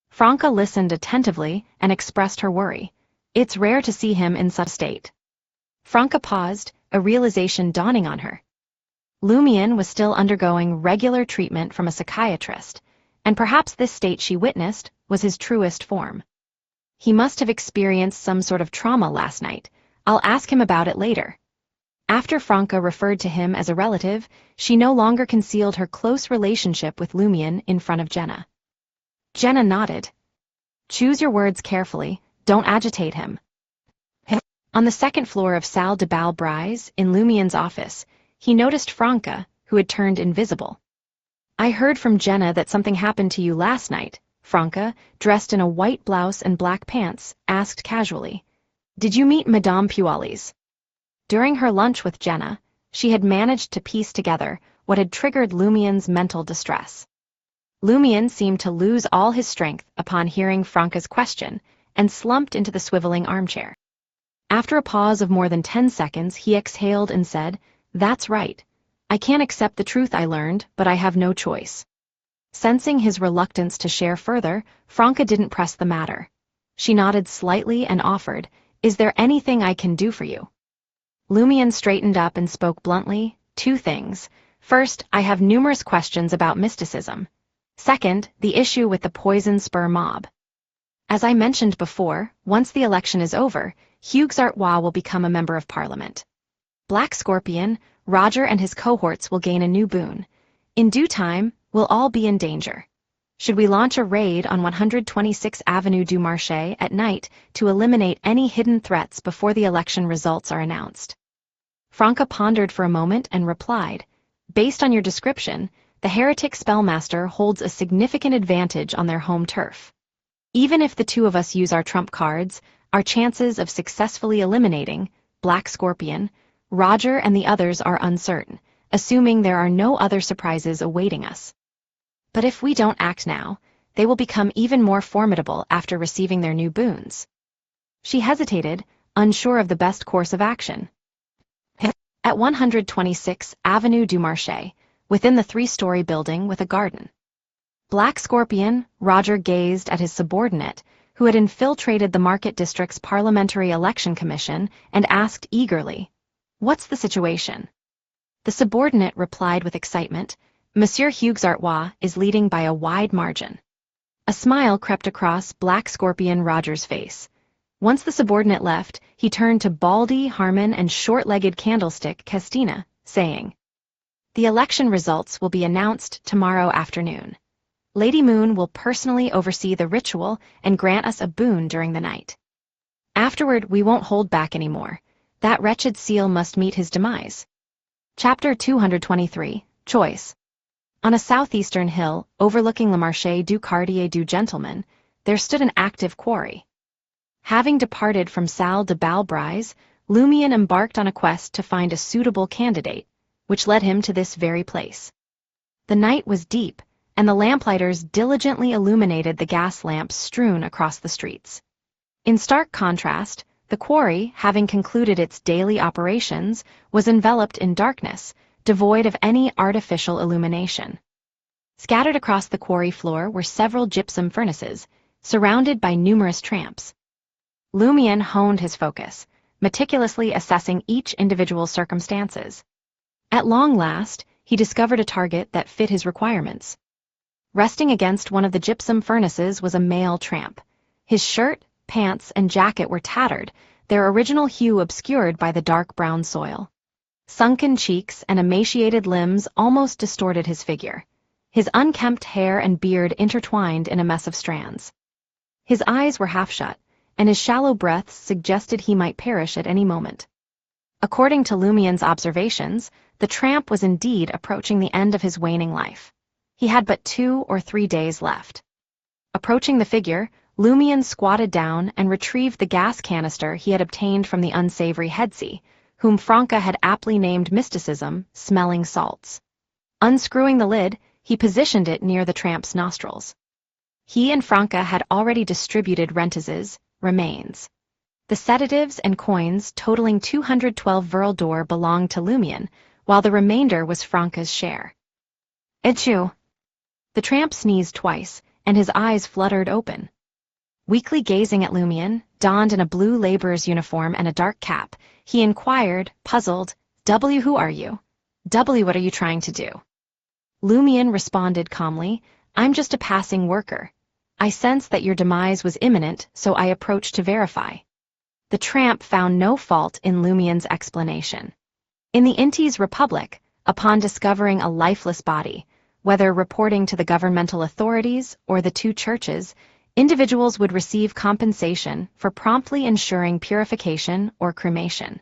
Franca listened attentively and expressed her worry. It's rare to see him in such a state. Franca paused, a realization dawning on her. Lumian was still undergoing regular treatment from a psychiatrist, and perhaps this state she witnessed was his truest form. He must have experienced some sort of trauma last night. I'll ask him about it later. After Franca referred to him as a relative, she no longer concealed her close relationship with Lumian in front of Jenna. Jenna nodded. Choose your words carefully, don't agitate him. On the second floor of Salle de Bal Brise, in Lumian's office, he noticed Franca, who had turned invisible. I heard from Jenna that something happened to you last night, Franca, dressed in a white blouse and black pants, asked casually. Did you meet Madame Pualis? During her lunch with Jenna, she had managed to piece together what had triggered Lumien's mental distress. Lumien seemed to lose all his strength upon hearing Franca's question and slumped into the swiveling armchair. After a pause of more than 10 seconds, he exhaled and said, "That's right. I can't accept the truth I learned, but I have no choice." Sensing his reluctance to share further, Franca didn't press the matter. She nodded slightly and offered, "Is there anything I can do for you?" Lumien straightened up and spoke bluntly, "Two things. First, I have numerous questions about mysticism. Second, the issue with the poison spur mob. As I mentioned before, once the election is over, Hugues-Artois will become a member of Parliament. Black Scorpion, Roger and his cohorts will gain a new boon. In due time, we'll all be in danger. Should we launch a raid on 126 Avenue du Marché at night to eliminate any hidden threats before the election results are announced?" Franca pondered for a moment and replied, "Based on your description, the heretic spellmaster holds a significant advantage on their home turf. Even if the two of us use our trump cards, our chances of successfully eliminating Black Scorpion, Roger and the others are uncertain, assuming there are no other surprises awaiting us. But if we don't act now, they will become even more formidable after receiving their new boons." She hesitated, unsure of the best course of action. At 126 Avenue du Marché, within the 3-story building with a garden. Black Scorpion, Roger gazed at his subordinate, who had infiltrated the Market District's Parliamentary Election Commission, and asked eagerly, "What's the situation?" The subordinate replied with excitement, "Monsieur Hugues-Artois is leading by a wide margin." A smile crept across Black Scorpion Roger's face. Once the subordinate left, he turned to Baldy, Harmon, and short-legged Candlestick Castina, saying, "The election results will be announced tomorrow afternoon. Lady Moon will personally oversee the ritual and grant us a boon during the night. Afterward, we won't hold back anymore. That wretched seal must meet his demise." Chapter 223, Choice. On a southeastern hill, overlooking Le Marché du Quartier du Gentleman, there stood an active quarry. Having departed from Salle de Balbrise, Lumien embarked on a quest to find a suitable candidate, which led him to this very place. The night was deep, and the lamplighters diligently illuminated the gas lamps strewn across the streets. In stark contrast, the quarry, having concluded its daily operations, was enveloped in darkness, devoid of any artificial illumination. Scattered across the quarry floor were several gypsum furnaces, surrounded by numerous tramps. Lumien honed his focus, meticulously assessing each individual's circumstances. At long last, he discovered a target that fit his requirements. Resting against one of the gypsum furnaces was a male tramp. His shirt, pants, and jacket were tattered, their original hue obscured by the dark brown soil. Sunken cheeks and emaciated limbs almost distorted his figure. His unkempt hair and beard intertwined in a mess of strands. His eyes were half shut, and his shallow breaths suggested he might perish at any moment. According to Lumien's observations, the tramp was indeed approaching the end of his waning life. He had but 2 or 3 days left. Approaching the figure, Lumien squatted down and retrieved the gas canister he had obtained from the unsavory headsie, whom Franca had aptly named Mysticism, smelling salts. Unscrewing the lid, he positioned it near the tramp's nostrils. He and Franca had already distributed Rentez's remains. The sedatives and coins totaling 212 Verle d'Or belonged to Lumien, while the remainder was Franca's share. "Achoo!" The tramp sneezed twice, and his eyes fluttered open. Weakly gazing at Lumien, donned in a blue laborer's uniform and a dark cap, he inquired, puzzled, "W, who are you? W, what are you trying to do?" Lumien responded calmly, "I'm just a passing worker. I sensed that your demise was imminent, so I approached to verify." The tramp found no fault in Lumien's explanation. In the Intis Republic, upon discovering a lifeless body, whether reporting to the governmental authorities or the 2 churches, individuals would receive compensation for promptly ensuring purification or cremation.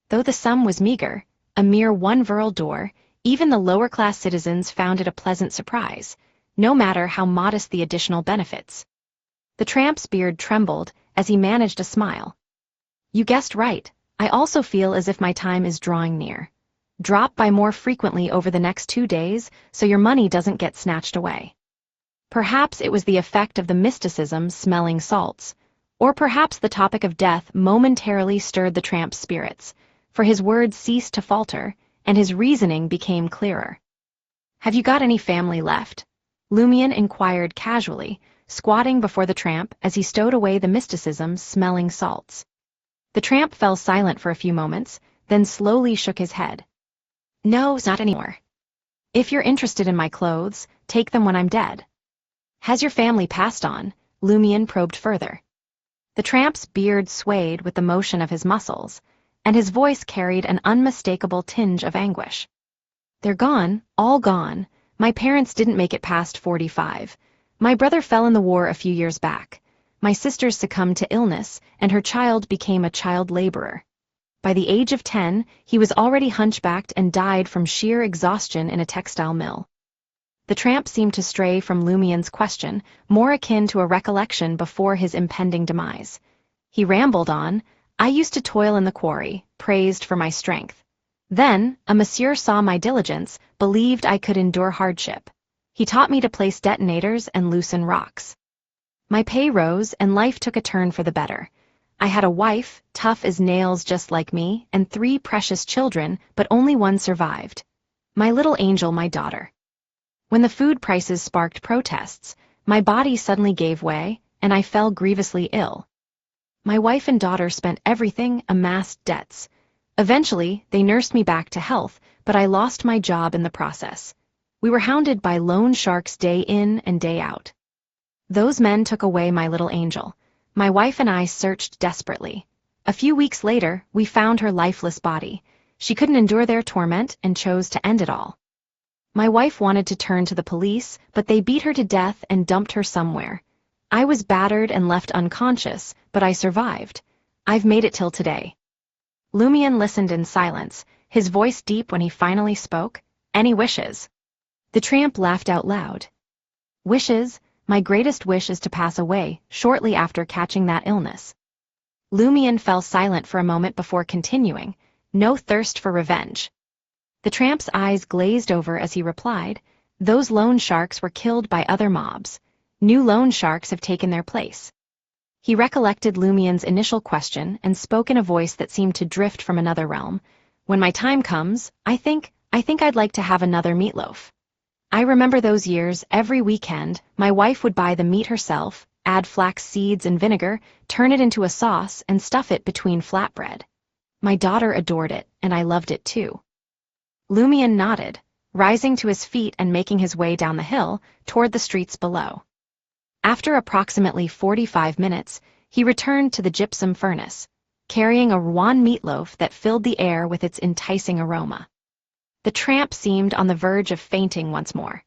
Though the sum was meager, a mere 1 Verle d'Or, even the lower-class citizens found it a pleasant surprise, no matter how modest the additional benefits. The tramp's beard trembled as he managed a smile. "You guessed right. I also feel as if my time is drawing near. Drop by more frequently over the next 2 days so your money doesn't get snatched away. Perhaps it was the effect of the mysticism smelling salts, or perhaps the topic of death momentarily stirred the tramp's spirits, for his words ceased to falter, and his reasoning became clearer. "Have you got any family left?" Lumian inquired casually, squatting before the tramp as he stowed away the mysticism smelling salts. The tramp fell silent for a few moments, then slowly shook his head. "No, not anymore. If you're interested in my clothes, take them when I'm dead." "Has your family passed on?" Lumian probed further. The tramp's beard swayed with the motion of his muscles, and his voice carried an unmistakable tinge of anguish. "They're gone, all gone. My parents didn't make it past 45. My brother fell in the war a few years back. My sister succumbed to illness, and her child became a child laborer. By the age of 10, he was already hunchbacked and died from sheer exhaustion in a textile mill." The tramp seemed to stray from Lumian's question, more akin to a recollection before his impending demise. He rambled on, "I used to toil in the quarry, praised for my strength. Then, a monsieur saw my diligence, believed I could endure hardship. He taught me to place detonators and loosen rocks. My pay rose, and life took a turn for the better. I had a wife, tough as nails just like me, and 3 precious children, but only one survived. My little angel, my daughter. When the food prices sparked protests, my body suddenly gave way, and I fell grievously ill. My wife and daughter spent everything, amassed debts. Eventually, they nursed me back to health, but I lost my job in the process. We were hounded by loan sharks day in and day out. Those men took away my little angel. My wife and I searched desperately. A few weeks later, we found her lifeless body. She couldn't endure their torment and chose to end it all. My wife wanted to turn to the police, but they beat her to death and dumped her somewhere. I was battered and left unconscious, but I survived. I've made it till today." Lumian listened in silence, his voice deep when he finally spoke. "Any wishes?" The tramp laughed out loud. "Wishes? My greatest wish is to pass away, shortly after catching that illness." Lumian fell silent for a moment before continuing, "No thirst for revenge." The tramp's eyes glazed over as he replied, "Those loan sharks were killed by other mobs. New loan sharks have taken their place." He recollected Lumian's initial question and spoke in a voice that seemed to drift from another realm. "When my time comes, I think I'd like to have another meatloaf. I remember those years, every weekend, my wife would buy the meat herself, add flax seeds and vinegar, turn it into a sauce, and stuff it between flatbread. My daughter adored it, and I loved it too." Lumian nodded, rising to his feet and making his way down the hill, toward the streets below. After approximately 45 minutes, he returned to the gypsum furnace, carrying a Rouen meatloaf that filled the air with its enticing aroma. The tramp seemed on the verge of fainting once more.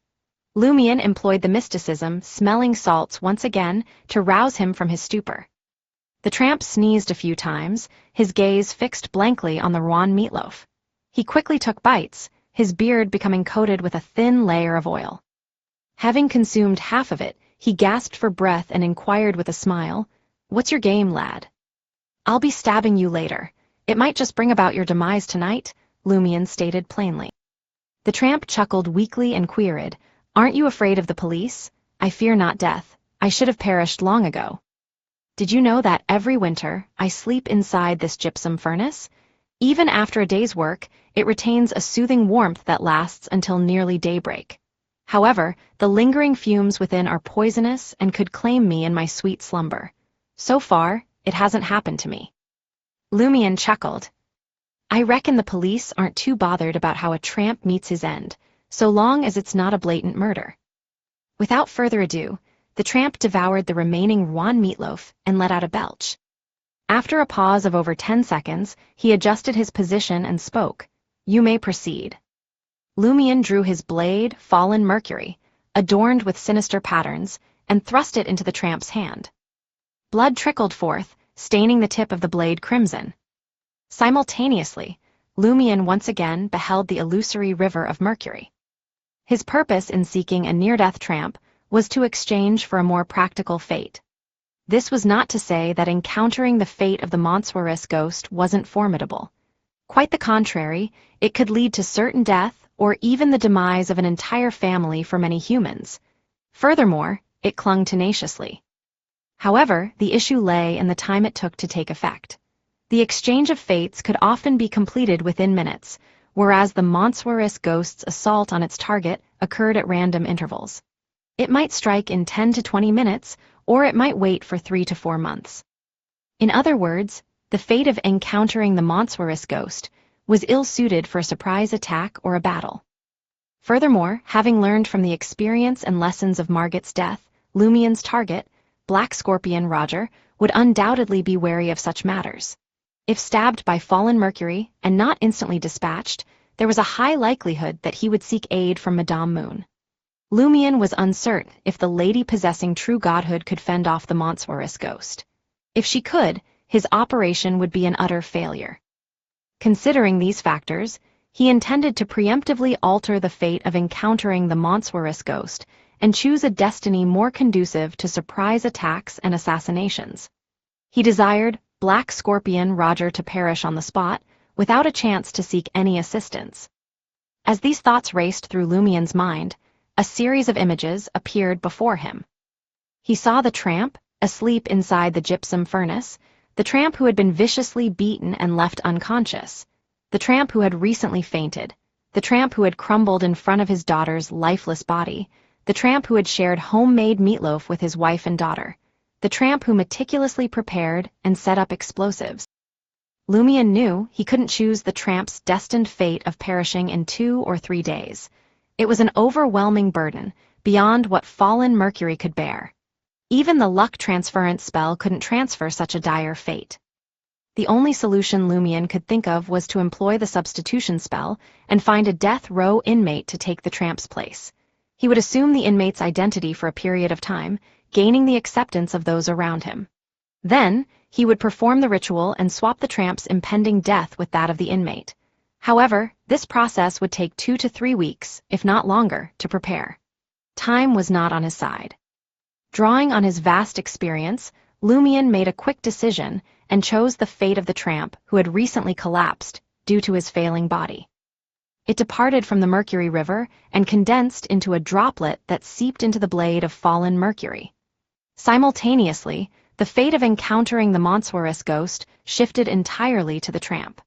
Lumian employed the mysticism, smelling salts once again, to rouse him from his stupor. The tramp sneezed a few times, his gaze fixed blankly on the Rouen meatloaf. He quickly took bites, his beard becoming coated with a thin layer of oil. Having consumed half of it, he gasped for breath and inquired with a smile, "What's your game, lad?" "I'll be stabbing you later. It might just bring about your demise tonight," Lumian stated plainly. The tramp chuckled weakly and queried, "Aren't you afraid of the police?" "I fear not death. I should have perished long ago." "Did you know that every winter I sleep inside this gypsum furnace? Even after a day's work, it retains a soothing warmth that lasts until nearly daybreak. However, the lingering fumes within are poisonous and could claim me in my sweet slumber. So far, it hasn't happened to me." Lumian chuckled. "I reckon the police aren't too bothered about how a tramp meets his end, so long as it's not a blatant murder." Without further ado, the tramp devoured the remaining Rouen meatloaf and let out a belch. After a pause of over 10 seconds, he adjusted his position and spoke, "You may proceed." Lumian drew his blade, fallen Mercury, adorned with sinister patterns, and thrust it into the tramp's hand. Blood trickled forth, staining the tip of the blade crimson. Simultaneously, Lumian once again beheld the illusory river of Mercury. His purpose in seeking a near-death tramp was to exchange for a more practical fate. This was not to say that encountering the fate of the Monsoiress ghost wasn't formidable. Quite the contrary, it could lead to certain death or even the demise of an entire family for many humans. Furthermore, it clung tenaciously. However, the issue lay in the time it took to take effect. The exchange of fates could often be completed within minutes, whereas the monstrous ghost's assault on its target occurred at random intervals. It might strike in 10 to 20 minutes, or it might wait for 3 to 4 months. In other words, the fate of encountering the monstrous ghost was ill-suited for a surprise attack or a battle. Furthermore, having learned from the experience and lessons of Margit's death, Lumien's target, Black Scorpion Roger, would undoubtedly be wary of such matters. If stabbed by fallen Mercury and not instantly dispatched, there was a high likelihood that he would seek aid from Madame Moon. Lumien was uncertain if the lady possessing true godhood could fend off the monstrous ghost. If she could, his operation would be an utter failure. Considering these factors, he intended to preemptively alter the fate of encountering the monstrous ghost and choose a destiny more conducive to surprise attacks and assassinations. He desired Black Scorpion Roger to perish on the spot, without a chance to seek any assistance. As these thoughts raced through Lumien's mind, a series of images appeared before him. He saw the tramp, asleep inside the gypsum furnace, the tramp who had been viciously beaten and left unconscious, the tramp who had recently fainted, the tramp who had crumbled in front of his daughter's lifeless body, the tramp who had shared homemade meatloaf with his wife and daughter, the tramp who meticulously prepared and set up explosives. Lumien knew he couldn't choose the tramp's destined fate of perishing in 2 or 3 days. It was an overwhelming burden, beyond what fallen Mercury could bear. Even the luck transference spell couldn't transfer such a dire fate. The only solution Lumien could think of was to employ the substitution spell and find a death row inmate to take the tramp's place. He would assume the inmate's identity for a period of time, gaining the acceptance of those around him. Then, he would perform the ritual and swap the tramp's impending death with that of the inmate. However, this process would take 2 to 3 weeks, if not longer, to prepare. Time was not on his side. Drawing on his vast experience, Lumien made a quick decision and chose the fate of the tramp who had recently collapsed due to his failing body. It departed from the Mercury River and condensed into a droplet that seeped into the blade of fallen Mercury. Simultaneously, the fate of encountering the monstrous ghost shifted entirely to the tramp.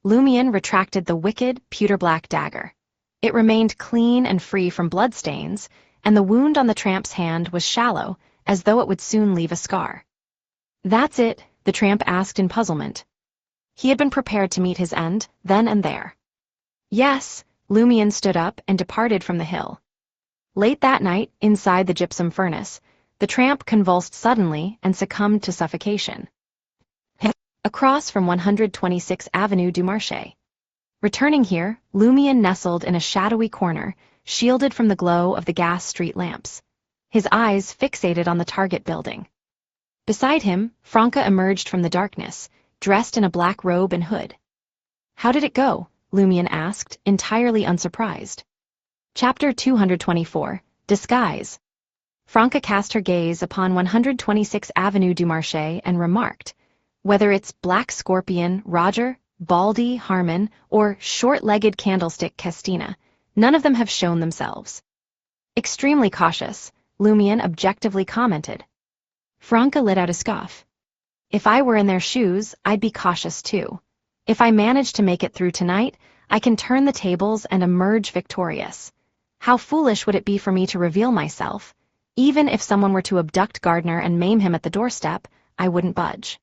Lumien retracted the wicked, pewter-black dagger. It remained clean and free from bloodstains, and the wound on the tramp's hand was shallow, as though it would soon leave a scar. "That's it?" the tramp asked in puzzlement. He had been prepared to meet his end, then and there. "Yes." Lumien stood up and departed from the hill. Late that night, inside the gypsum furnace, the tramp convulsed suddenly and succumbed to suffocation. Across from 126 Avenue du Marché. Returning here, Lumien nestled in a shadowy corner, shielded from the glow of the gas street lamps, his eyes fixated on the target building. Beside him, Franca emerged from the darkness, dressed in a black robe and hood. "How did it go?" Lumien asked, entirely unsurprised. Chapter 224, Disguise. Franca cast her gaze upon 126 Avenue du Marché and remarked, "Whether it's Black Scorpion, Roger, Baldy, Harmon, or short-legged candlestick Castina, none of them have shown themselves." "Extremely cautious," Lumien objectively commented. Franca let out a scoff. "If I were in their shoes, I'd be cautious too. If I manage to make it through tonight, I can turn the tables and emerge victorious. How foolish would it be for me to reveal myself? Even if someone were to abduct Gardner and maim him at the doorstep, I wouldn't budge."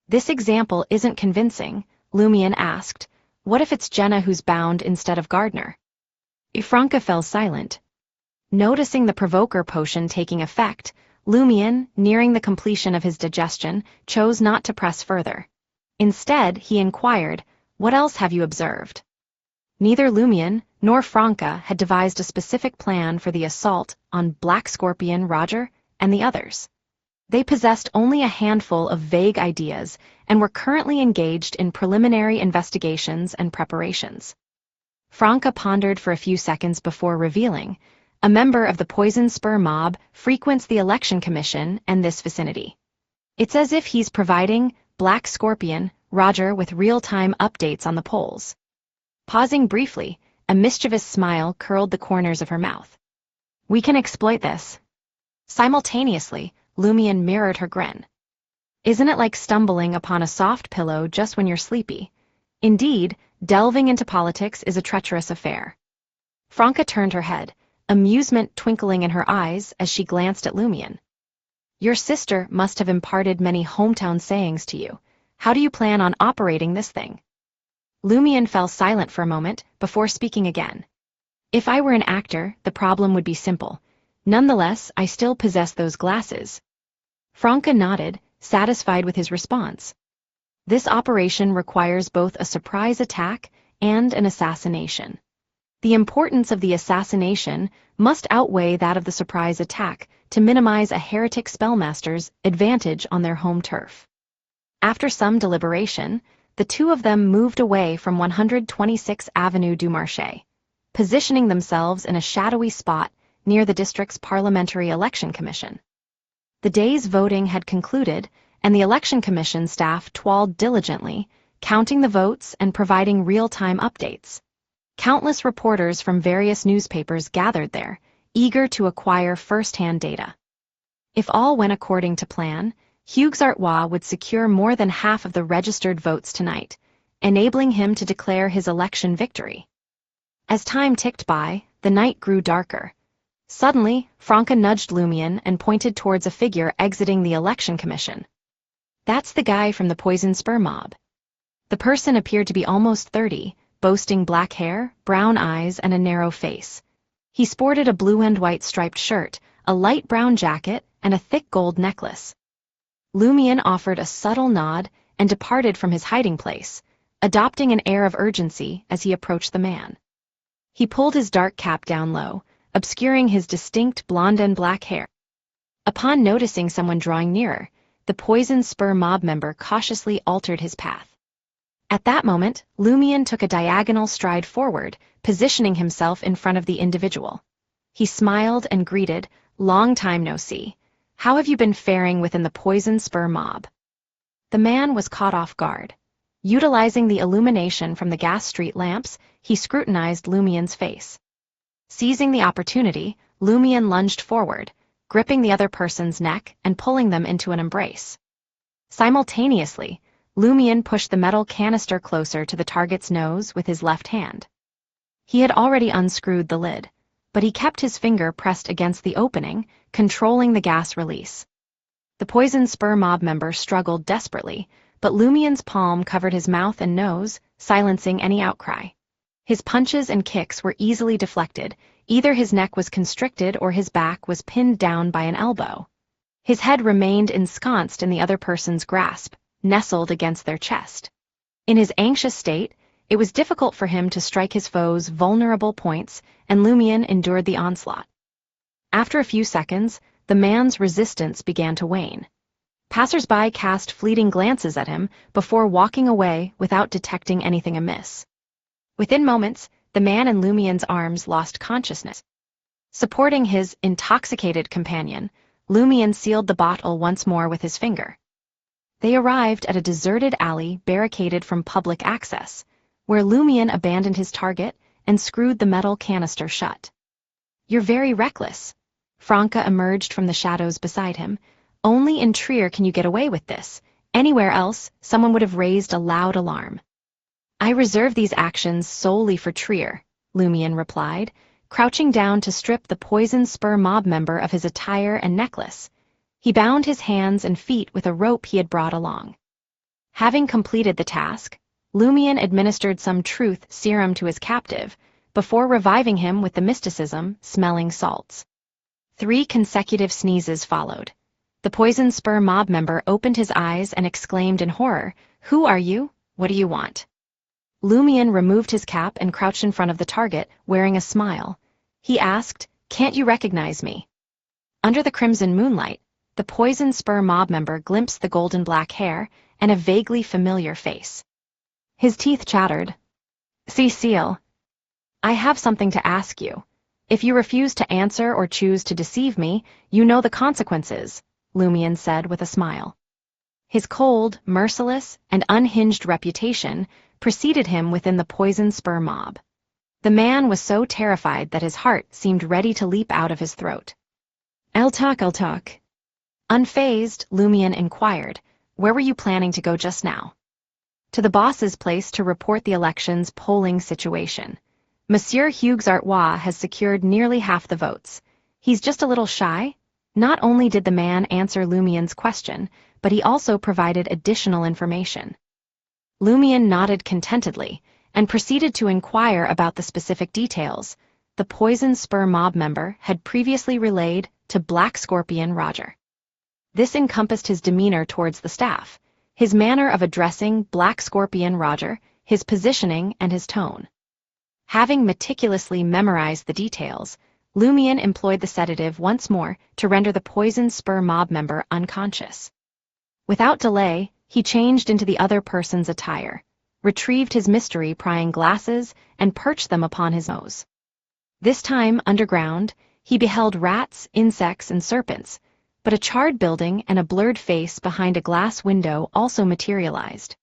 "This example isn't convincing," Lumien asked. "What if it's Jenna who's bound instead of Gardner?" Franca fell silent. Noticing the provoker potion taking effect, Lumien, nearing the completion of his digestion, chose not to press further. Instead, he inquired, "What else have you observed?" Neither Lumien nor Franca had devised a specific plan for the assault on Black Scorpion, Roger, and the others. They possessed only a handful of vague ideas and were currently engaged in preliminary investigations and preparations. Franca pondered for a few seconds before revealing, "A member of the Poison Spur mob frequents the election commission and this vicinity. It's as if he's providing Black Scorpion, Roger with real-time updates on the polls. Pausing briefly, a mischievous smile curled the corners of her mouth. We can exploit this. Simultaneously, Lumion mirrored her grin. Isn't it like stumbling upon a soft pillow just when you're sleepy? Indeed, delving into politics is a treacherous affair. Franca turned her head, amusement twinkling in her eyes as she glanced at Lumion. Your sister must have imparted many hometown sayings to you. How do you plan on operating this thing? Lumion fell silent for a moment before speaking again. If I were an actor, the problem would be simple. Nonetheless, I still possess those glasses. Franca nodded, satisfied with his response. This operation requires both a surprise attack and an assassination. The importance of the assassination must outweigh that of the surprise attack to minimize a heretic spellmaster's advantage on their home turf. After some deliberation, the two of them moved away from 126th Avenue du Marché, positioning themselves in a shadowy spot near the district's Parliamentary Election Commission. The day's voting had concluded, and the Election Commission staff toiled diligently, counting the votes and providing real-time updates. Countless reporters from various newspapers gathered there, eager to acquire first-hand data. If all went according to plan, Hugues Artois would secure more than half of the registered votes tonight, enabling him to declare his election victory. As time ticked by, the night grew darker. Suddenly, Franca nudged Lumion and pointed towards a figure exiting the election commission. That's the guy from the Poison Spur mob. The person appeared to be almost 30, boasting black hair, brown eyes, and a narrow face. He sported a blue and white striped shirt, a light brown jacket, and a thick gold necklace. Lumion offered a subtle nod and departed from his hiding place, adopting an air of urgency as he approached the man. He pulled his dark cap down low, obscuring his distinct blonde and black hair. Upon noticing someone drawing nearer, the Poison Spur mob member cautiously altered his path. At that moment, Lumion took a diagonal stride forward, positioning himself in front of the individual. He smiled and greeted, "Long time no see. How have you been faring within the Poison Spur mob?" The man was caught off guard. Utilizing the illumination from the gas street lamps, he scrutinized Lumion's face. Seizing the opportunity, Lumion lunged forward, gripping the other person's neck and pulling them into an embrace. Simultaneously, Lumion pushed the metal canister closer to the target's nose with his left hand. He had already unscrewed the lid, but he kept his finger pressed against the opening, controlling the gas release. The Poison Spur mob member struggled desperately, but Lumion's palm covered his mouth and nose, silencing any outcry. His punches and kicks were easily deflected, either his neck was constricted or his back was pinned down by an elbow. His head remained ensconced in the other person's grasp, nestled against their chest. In his anxious state, it was difficult for him to strike his foe's vulnerable points, and Lumion endured the onslaught. After a few seconds, the man's resistance began to wane. Passers-by cast fleeting glances at him before walking away without detecting anything amiss. Within moments, the man in Lumion's arms lost consciousness. Supporting his intoxicated companion, Lumion sealed the bottle once more with his finger. They arrived at a deserted alley barricaded from public access, where Lumion abandoned his target and screwed the metal canister shut. "You're very reckless." Franca emerged from the shadows beside him. "Only in Trier can you get away with this. Anywhere else, someone would have raised a loud alarm." "I reserve these actions solely for Trier," Lumion replied, crouching down to strip the Poison Spur mob member of his attire and necklace. He bound his hands and feet with a rope he had brought along. Having completed the task, Lumion administered some truth serum to his captive, before reviving him with the mysticism, smelling salts. 3 consecutive sneezes followed. The Poison Spur mob member opened his eyes and exclaimed in horror, "Who are you? What do you want?" Lumion removed his cap and crouched in front of the target, wearing a smile. He asked, "Can't you recognize me?" Under the crimson moonlight, the Poison Spur mob member glimpsed the golden black hair and a vaguely familiar face. His teeth chattered. "Cecile, I have something to ask you. If you refuse to answer or choose to deceive me, you know the consequences," Lumion said with a smile. His cold, merciless, and unhinged reputation preceded him within the poison spur mob. The man was so terrified that his heart seemed ready to leap out of his throat. I'll talk. Unfazed, Lumion inquired, "Where were you planning to go just now?" "To the boss's place to report the election's polling situation. Monsieur Hugues Artois has secured nearly half the votes. He's just a little shy." Not only did the man answer Lumion's question, but he also provided additional information. Lumion nodded contentedly and proceeded to inquire about the specific details the poison spur mob member had previously relayed to Black Scorpion Roger. This encompassed his demeanor towards the staff, his manner of addressing Black Scorpion Roger, his positioning, and his tone. Having meticulously memorized the details, Lumion employed the sedative once more to render the poison spur mob member unconscious. Without delay, he changed into the other person's attire, retrieved his mystery-prying glasses, and perched them upon his nose. This time, underground, he beheld rats, insects, and serpents, but a charred building and a blurred face behind a glass window also materialized.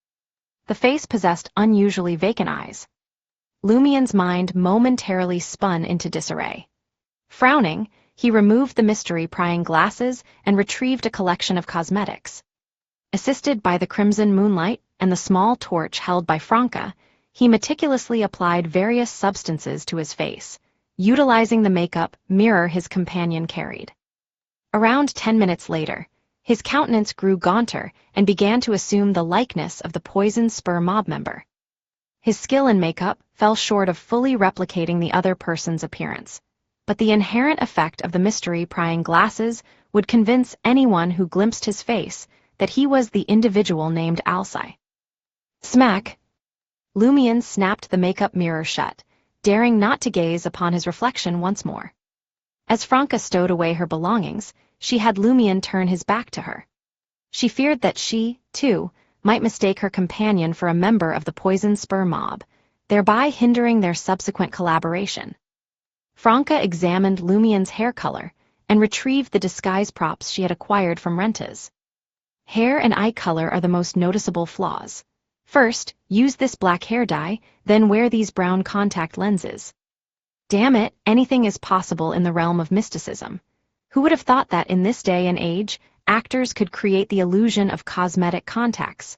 The face possessed unusually vacant eyes. Lumion's mind momentarily spun into disarray. Frowning, he removed the mystery-prying glasses and retrieved a collection of cosmetics. Assisted by the crimson moonlight and the small torch held by Franca, he meticulously applied various substances to his face, utilizing the makeup mirror his companion carried. Around 10 minutes later, his countenance grew gaunter and began to assume the likeness of the poison spur mob member. His skill in makeup fell short of fully replicating the other person's appearance, but the inherent effect of the mystery-prying glasses would convince anyone who glimpsed his face that he was the individual named Alcei. Smack! Lumion snapped the makeup mirror shut, daring not to gaze upon his reflection once more. As Franca stowed away her belongings, she had Lumion turn his back to her. She feared that she, too, might mistake her companion for a member of the poison spur mob, thereby hindering their subsequent collaboration. Franca examined Lumion's hair color and retrieved the disguise props she had acquired from Renta's. Hair and eye color are the most noticeable flaws. First, use this black hair dye, then wear these brown contact lenses. Damn it, anything is possible in the realm of mysticism. Who would have thought that in this day and age, actors could create the illusion of cosmetic contacts?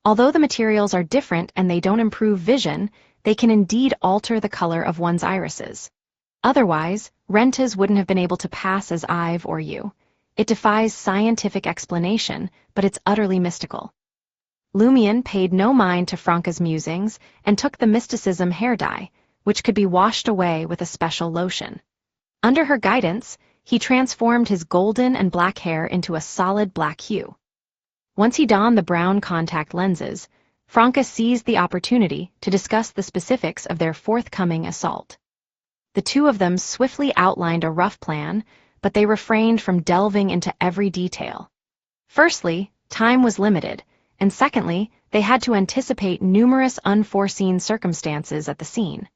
Although the materials are different and they don't improve vision, they can indeed alter the color of one's irises. Otherwise, Renta's wouldn't have been able to pass as Ive or you. It defies scientific explanation, but it's utterly mystical. Lumion paid no mind to Franca's musings and took the mysticism hair dye, which could be washed away with a special lotion. Under her guidance, he transformed his golden and black hair into a solid black hue. Once he donned the brown contact lenses, Franca seized the opportunity to discuss the specifics of their forthcoming assault. The two of them swiftly outlined a rough plan, but they refrained from delving into every detail. Firstly, time was limited, and secondly, they had to anticipate numerous unforeseen circumstances at the scene.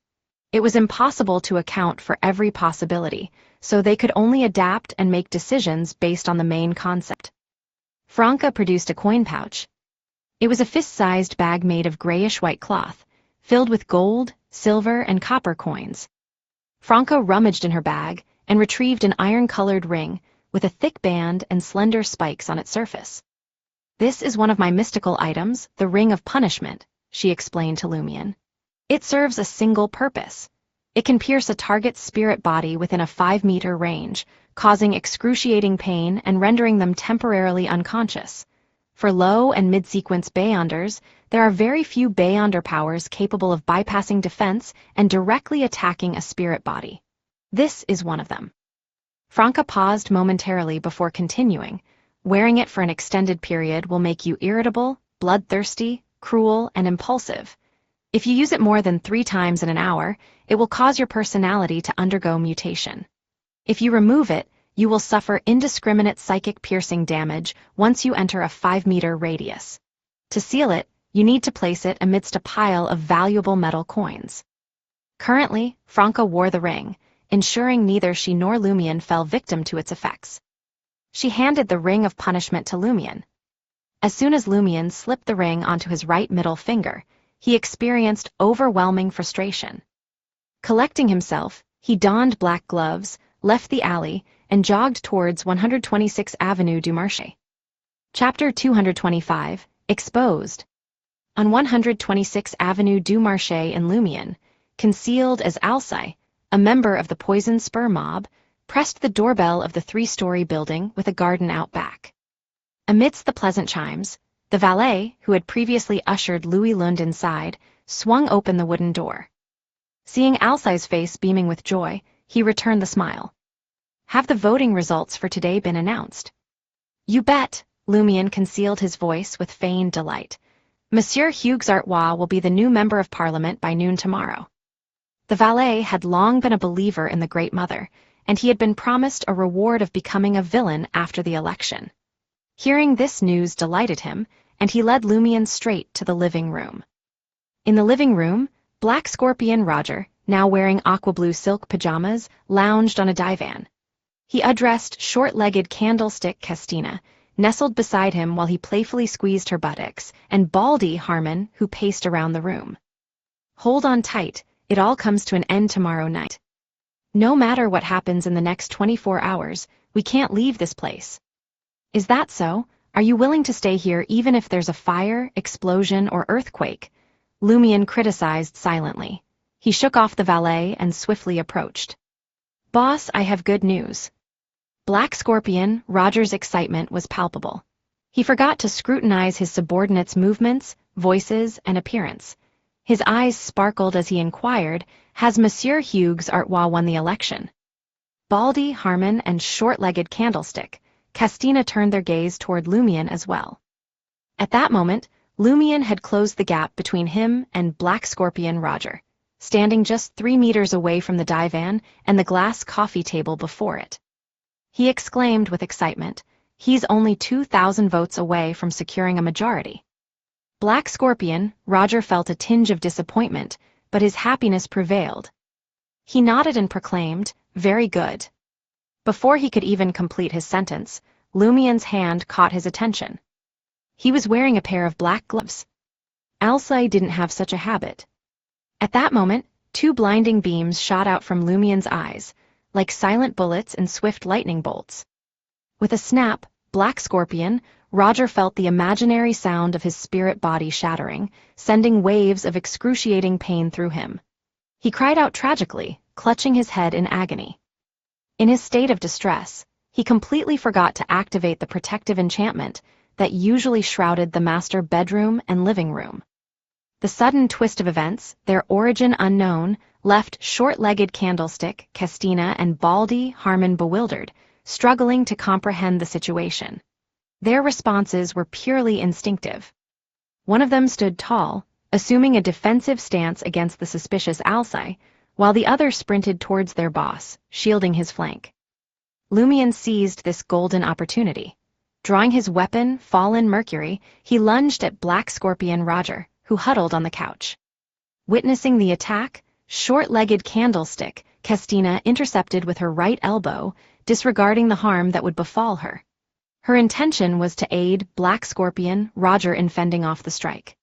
It was impossible to account for every possibility, so they could only adapt and make decisions based on the main concept. Franca produced a coin pouch. It was a fist-sized bag made of grayish-white cloth, filled with gold, silver, and copper coins. Franca rummaged in her bag and retrieved an iron-colored ring with a thick band and slender spikes on its surface. "This is one of my mystical items, the Ring of Punishment," she explained to Lumion. "It serves a single purpose. It can pierce a target's spirit body within a 5-meter range, causing excruciating pain and rendering them temporarily unconscious. For low and mid-sequence Beyonders, there are very few Beyonder powers capable of bypassing defense and directly attacking a spirit body. This is one of them." Franca paused momentarily before continuing. "Wearing it for an extended period will make you irritable, bloodthirsty, cruel, and impulsive. If you use it more than 3 times in an hour, it will cause your personality to undergo mutation. If you remove it, you will suffer indiscriminate psychic piercing damage once you enter a 5-meter radius. To seal it, you need to place it amidst a pile of valuable metal coins." Currently, Franca wore the ring, ensuring neither she nor Lumion fell victim to its effects. She handed the Ring of Punishment to Lumion. As soon as Lumion slipped the ring onto his right middle finger, he experienced overwhelming frustration. Collecting himself, he donned black gloves, left the alley, and jogged towards 126 Avenue du Marché. Chapter 225, Exposed. On 126 Avenue du Marché in Lumion, concealed as Alcide, a member of the Poison Spur mob, pressed the doorbell of the 3-story building with a garden out back. Amidst the pleasant chimes, the valet, who had previously ushered Louis Lund inside, swung open the wooden door. Seeing Alcide's face beaming with joy, he returned the smile. "Have the voting results for today been announced?" "You bet," Lumion concealed his voice with feigned delight. "Monsieur Hugues Artois will be the new Member of Parliament by noon tomorrow." The valet had long been a believer in the Great Mother, and he had been promised a reward of becoming a villain after the election. Hearing this news delighted him, and he led Lumion straight to the living room. In the living room, Black Scorpion Roger, now wearing aqua-blue silk pajamas, lounged on a divan. He addressed short-legged Candlestick Castina, nestled beside him while he playfully squeezed her buttocks, and Baldy Harmon, who paced around the room. "Hold on tight, it all comes to an end tomorrow night. No matter what happens in the next 24 hours, we can't leave this place." "Is that so? Are you willing to stay here even if there's a fire, explosion, or earthquake?" Lumion criticized silently. He shook off the valet and swiftly approached. "Boss, I have good news." Black Scorpion Roger's excitement was palpable. He forgot to scrutinize his subordinates' movements, voices, and appearance. His eyes sparkled as he inquired, "Has Monsieur Hugues Artois won the election?" Baldy Harmon and short-legged Candlestick Castina turned their gaze toward Lumion as well. At that moment, Lumion had closed the gap between him and Black Scorpion Roger, standing just 3 meters away from the divan and the glass coffee table before it. He exclaimed with excitement, "He's only 2,000 votes away from securing a majority." Black Scorpion Roger felt a tinge of disappointment, but his happiness prevailed. He nodded and proclaimed, "Very good." Before he could even complete his sentence, Lumion's hand caught his attention. He was wearing a pair of black gloves. Alcide didn't have such a habit. At that moment, 2 blinding beams shot out from Lumion's eyes, like silent bullets and swift lightning bolts. With a snap, Black Scorpion Roger felt the imaginary sound of his spirit body shattering, sending waves of excruciating pain through him. He cried out tragically, clutching his head in agony. In his state of distress, he completely forgot to activate the protective enchantment that usually shrouded the master bedroom and living room. The sudden twist of events, their origin unknown, left short-legged Candlestick Castina and Baldy Harmon bewildered, struggling to comprehend the situation. Their responses were purely instinctive. One of them stood tall, assuming a defensive stance against the suspicious Alcide, while the other sprinted towards their boss, shielding his flank. Lumion seized this golden opportunity. Drawing his weapon, Fallen Mercury, he lunged at Black Scorpion Roger, who huddled on the couch. Witnessing the attack, short-legged Candlestick Castina intercepted with her right elbow, disregarding the harm that would befall her. Her intention was to aid Black Scorpion Roger in fending off the strike.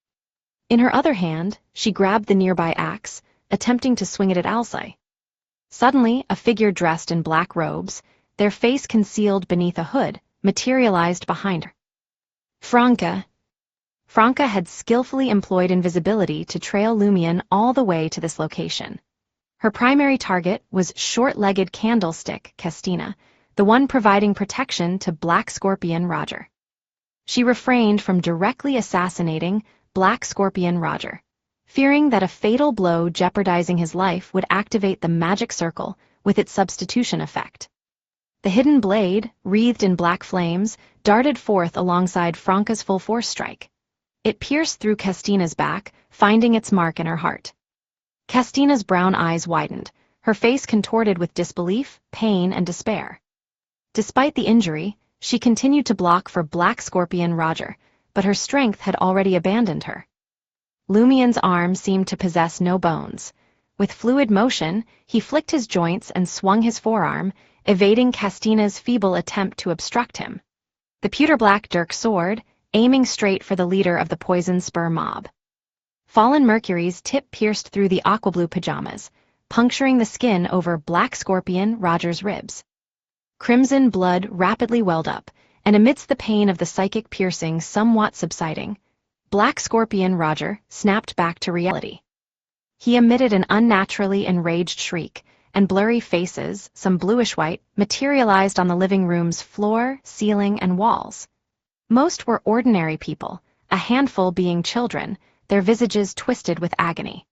In her other hand, she grabbed the nearby axe, attempting to swing it at Alcide. Suddenly, a figure dressed in black robes, their face concealed beneath a hood, materialized behind her. Franca. Franca had skillfully employed invisibility to trail Lumion all the way to this location. Her primary target was short-legged Candlestick Castina, the one providing protection to Black Scorpion Roger. She refrained from directly assassinating Black Scorpion Roger, fearing that a fatal blow jeopardizing his life would activate the magic circle with its substitution effect. The hidden blade, wreathed in black flames, darted forth alongside Franca's full-force strike. It pierced through Castina's back, finding its mark in her heart. Castina's brown eyes widened, her face contorted with disbelief, pain, and despair. Despite the injury, she continued to block for Black Scorpion Roger, but her strength had already abandoned her. Lumion's arm seemed to possess no bones. With fluid motion, he flicked his joints and swung his forearm, evading Castina's feeble attempt to obstruct him. The pewter-black dirk sword, aiming straight for the leader of the poison spur mob. Fallen Mercury's tip pierced through the aqua-blue pajamas, puncturing the skin over Black Scorpion Roger's ribs. Crimson blood rapidly welled up, and amidst the pain of the psychic piercing somewhat subsiding, Black Scorpion Roger snapped back to reality. He emitted an unnaturally enraged shriek, and blurry faces, some bluish-white, materialized on the living room's floor, ceiling, and walls. Most were ordinary people, a handful being children, their visages twisted with agony.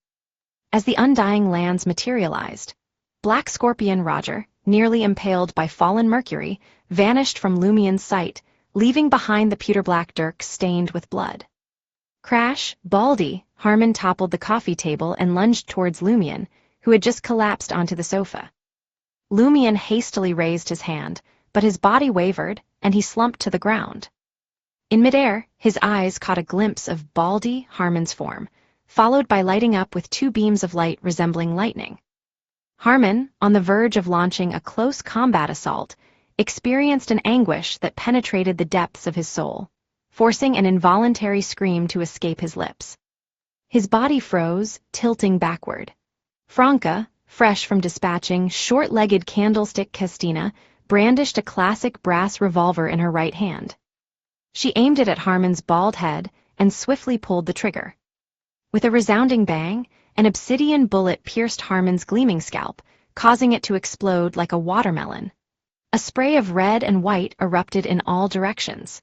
As the undying lands materialized, Black Scorpion Roger, nearly impaled by fallen Mercury, vanished from Lumien's sight, leaving behind the pewter-black dirk stained with blood. Crash, Baldy, Harmon toppled the coffee table and lunged towards Lumien, who had just collapsed onto the sofa. Lumien hastily raised his hand, but his body wavered, and he slumped to the ground. In midair, his eyes caught a glimpse of Baldy, Harmon's form, followed by lighting up with two beams of light resembling lightning. Harmon, on the verge of launching a close combat assault, experienced an anguish that penetrated the depths of his soul, forcing an involuntary scream to escape his lips. His body froze, tilting backward. Franca, fresh from dispatching short-legged candlestick Castina, brandished a classic brass revolver in her right hand. She aimed it at Harmon's bald head and swiftly pulled the trigger. With a resounding bang, an obsidian bullet pierced Harmon's gleaming scalp, causing it to explode like a watermelon. A spray of red and white erupted in all directions.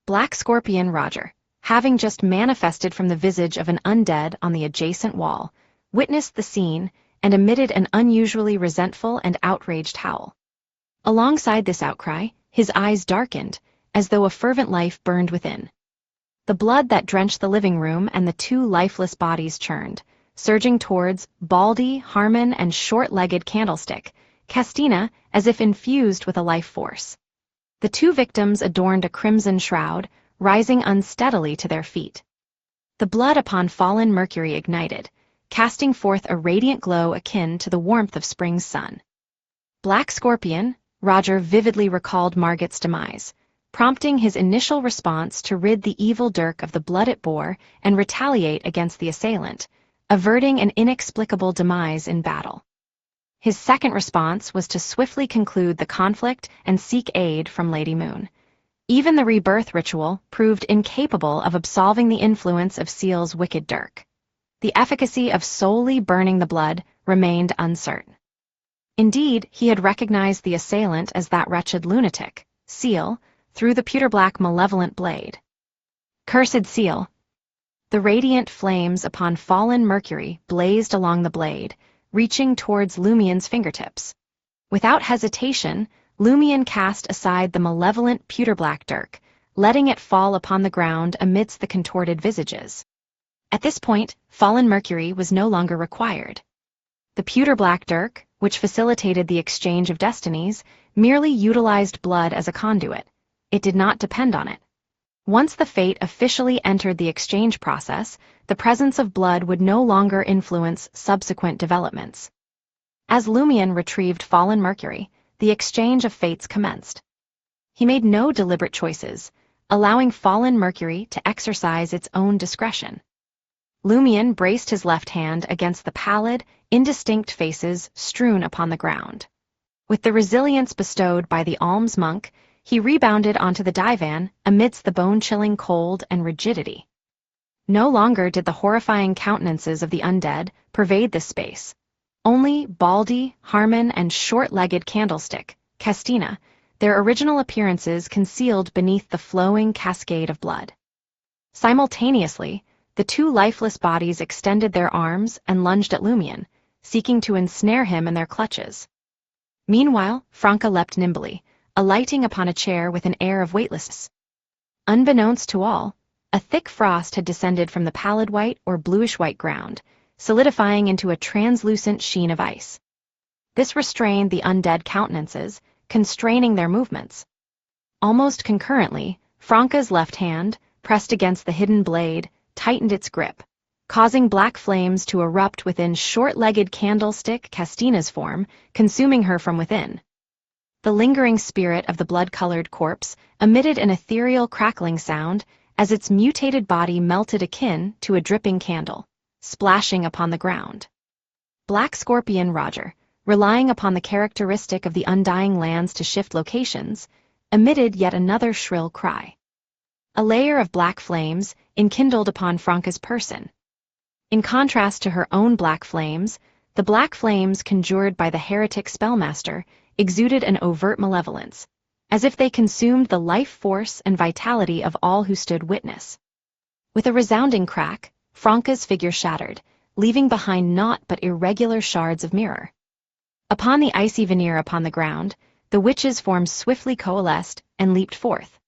Black Scorpion Roger, having just manifested from the visage of an undead on the adjacent wall, witnessed the scene and emitted an unusually resentful and outraged howl. Alongside this outcry, his eyes darkened, as though a fervent life burned within. The blood that drenched the living room and the two lifeless bodies churned, surging towards Baldy, Harmon, and short-legged Candlestick, Castina as if infused with a life force. The two victims adorned a crimson shroud, rising unsteadily to their feet. The blood upon fallen Mercury ignited, casting forth a radiant glow akin to the warmth of spring's sun. Black Scorpion, Roger vividly recalled Margit's demise, prompting his initial response to rid the evil dirk of the blood it bore and retaliate against the assailant, averting an inexplicable demise in battle. His second response was to swiftly conclude the conflict and seek aid from Lady Moon. Even the rebirth ritual proved incapable of absolving the influence of Seal's wicked dirk. The efficacy of solely burning the blood remained uncertain. Indeed, he had recognized the assailant as that wretched lunatic, Seal, through the pewter-black malevolent blade. Cursed Seal! The radiant flames upon fallen Mercury blazed along the blade, reaching towards Lumien's fingertips. Without hesitation, Lumien cast aside the malevolent pewter-black dirk, letting it fall upon the ground amidst the contorted visages. At this point, fallen Mercury was no longer required. The pewter-black dirk, which facilitated the exchange of destinies, merely utilized blood as a conduit. It did not depend on it. Once the fate officially entered the exchange process, the presence of blood would no longer influence subsequent developments. As Lumien retrieved fallen Mercury, the exchange of fates commenced. He made no deliberate choices, allowing fallen Mercury to exercise its own discretion. Lumien braced his left hand against the pallid, indistinct faces strewn upon the ground. With the resilience bestowed by the alms monk, he rebounded onto the divan amidst the bone-chilling cold and rigidity. No longer did the horrifying countenances of the undead pervade this space. Only Baldy, Harmon, and short-legged Candlestick, Castina, their original appearances concealed beneath the flowing cascade of blood. Simultaneously, the two lifeless bodies extended their arms and lunged at Lumien, seeking to ensnare him in their clutches. Meanwhile, Franca leapt nimbly, alighting upon a chair with an air of weightlessness. Unbeknownst to all, a thick frost had descended from the pallid white or bluish-white ground, solidifying into a translucent sheen of ice. This restrained the undead countenances, constraining their movements. Almost concurrently, Franca's left hand, pressed against the hidden blade, tightened its grip, causing black flames to erupt within short-legged Candlestick Castina's form, consuming her from within. The lingering spirit of the blood-colored corpse emitted an ethereal crackling sound as its mutated body melted akin to a dripping candle, splashing upon the ground. Black Scorpion Roger, relying upon the characteristic of the undying lands to shift locations, emitted yet another shrill cry. A layer of black flames enkindled upon Franca's person. In contrast to her own black flames, the black flames conjured by the heretic spellmaster exuded an overt malevolence, as if they consumed the life force and vitality of all who stood witness. With a resounding crack, Franca's figure shattered, leaving behind naught but irregular shards of mirror. Upon the icy veneer upon the ground, the witch's form swiftly coalesced and leaped forth.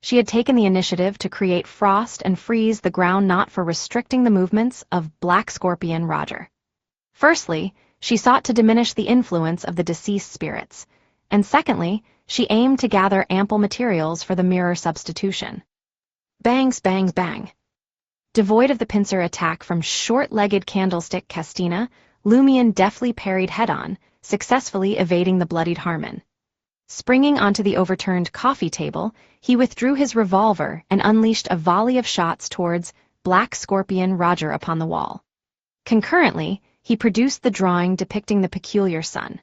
She had taken the initiative to create frost and freeze the ground not for restricting the movements of Black Scorpion Roger. Firstly, she sought to diminish the influence of the deceased spirits, and secondly, she aimed to gather ample materials for the mirror substitution. Bangs, bangs, bang. Devoid of the pincer attack from short-legged candlestick Castina, Lumion deftly parried head-on, successfully evading the bloodied Harmon. Springing onto the overturned coffee table, he withdrew his revolver and unleashed a volley of shots towards Black Scorpion Roger upon the wall. Concurrently, he produced the drawing depicting the peculiar sun.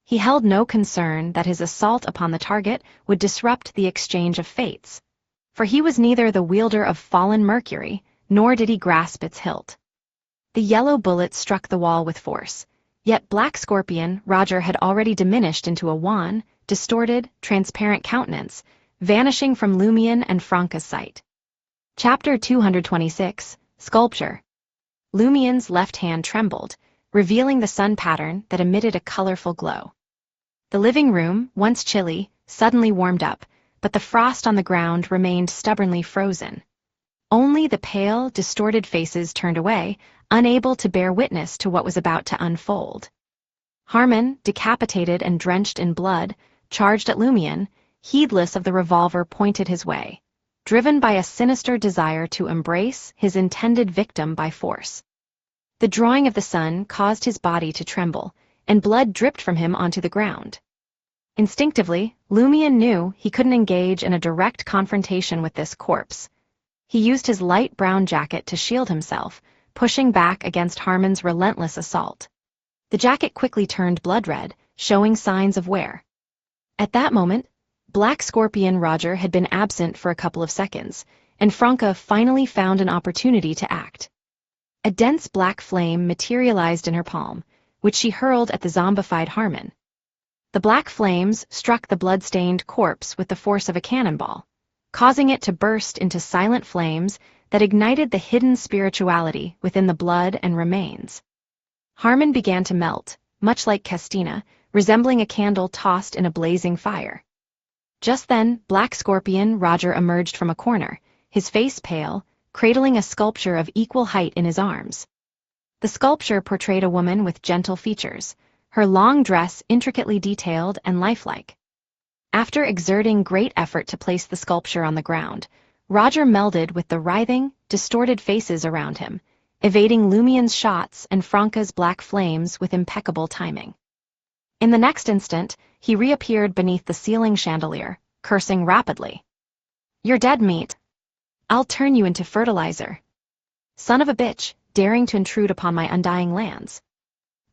He held no concern that his assault upon the target would disrupt the exchange of fates, for he was neither the wielder of fallen Mercury, nor did he grasp its hilt. The yellow bullet struck the wall with force, yet Black Scorpion Roger had already diminished into a wan, distorted, transparent countenance, vanishing from Lumion and Franca's sight. Chapter 226, Sculpture. Lumion's left hand trembled, revealing the sun pattern that emitted a colorful glow. The living room, once chilly, suddenly warmed up, but the frost on the ground remained stubbornly frozen. Only the pale, distorted faces turned away, unable to bear witness to what was about to unfold. Harmon, decapitated and drenched in blood, charged at Lumion, heedless of the revolver pointed his way, driven by a sinister desire to embrace his intended victim by force. The drawing of the sun caused his body to tremble, and blood dripped from him onto the ground. Instinctively, Lumion knew he couldn't engage in a direct confrontation with this corpse. He used his light brown jacket to shield himself, pushing back against Harmon's relentless assault. The jacket quickly turned blood-red, showing signs of wear. At that moment, Black Scorpion Roger had been absent for a couple of seconds, and Franca finally found an opportunity to act. A dense black flame materialized in her palm, which she hurled at the zombified Harmon. The black flames struck the blood-stained corpse with the force of a cannonball, causing it to burst into silent flames that ignited the hidden spirituality within the blood and remains. Harmon began to melt, much like Castina, resembling a candle tossed in a blazing fire. Just then, Black Scorpion Roger emerged from a corner, his face pale, cradling a sculpture of equal height in his arms. The sculpture portrayed a woman with gentle features, her long dress intricately detailed and lifelike. After exerting great effort to place the sculpture on the ground, Roger melded with the writhing, distorted faces around him, evading Lumion's shots and Franca's black flames with impeccable timing. In the next instant, he reappeared beneath the ceiling chandelier, cursing rapidly. "You're dead meat. I'll turn you into fertilizer. Son of a bitch, daring to intrude upon my undying lands.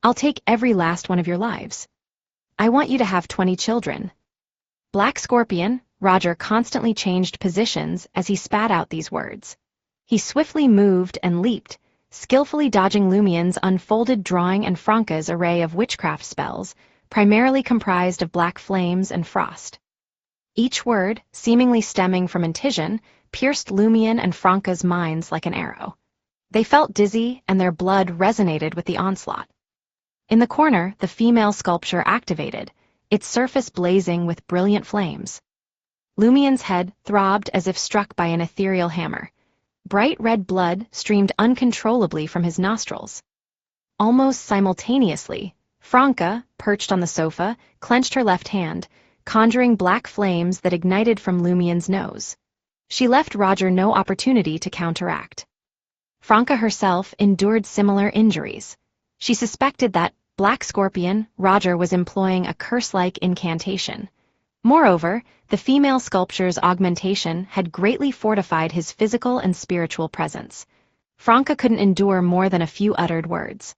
I'll take every last one of your lives. I want you to have 20 children." Black Scorpion Roger constantly changed positions as he spat out these words. He swiftly moved and leaped, skillfully dodging Lumion's unfolded drawing and Franca's array of witchcraft spells, primarily comprised of black flames and frost. Each word, seemingly stemming from Intision, pierced Lumion and Franca's minds like an arrow. They felt dizzy, and their blood resonated with the onslaught. In the corner, the female sculpture activated, its surface blazing with brilliant flames. Lumion's head throbbed as if struck by an ethereal hammer. Bright red blood streamed uncontrollably from his nostrils. Almost simultaneously, Franca, perched on the sofa, clenched her left hand, conjuring black flames that ignited from Lumion's nose. She left Roger no opportunity to counteract. Franca herself endured similar injuries. She suspected that Black Scorpion Roger was employing a curse-like incantation. Moreover, the female sculpture's augmentation had greatly fortified his physical and spiritual presence. Franca couldn't endure more than a few uttered words.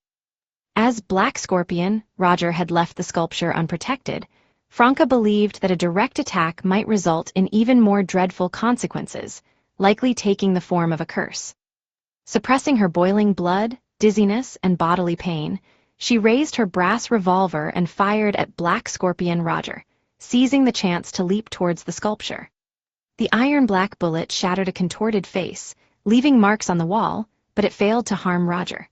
As Black Scorpion, Roger had left the sculpture unprotected. Franca believed that a direct attack might result in even more dreadful consequences, likely taking the form of a curse. Suppressing her boiling blood, dizziness, and bodily pain, she raised her brass revolver and fired at Black Scorpion Roger, seizing the chance to leap towards the sculpture. The iron-black bullet shattered a contorted face, leaving marks on the wall, but it failed to harm Roger.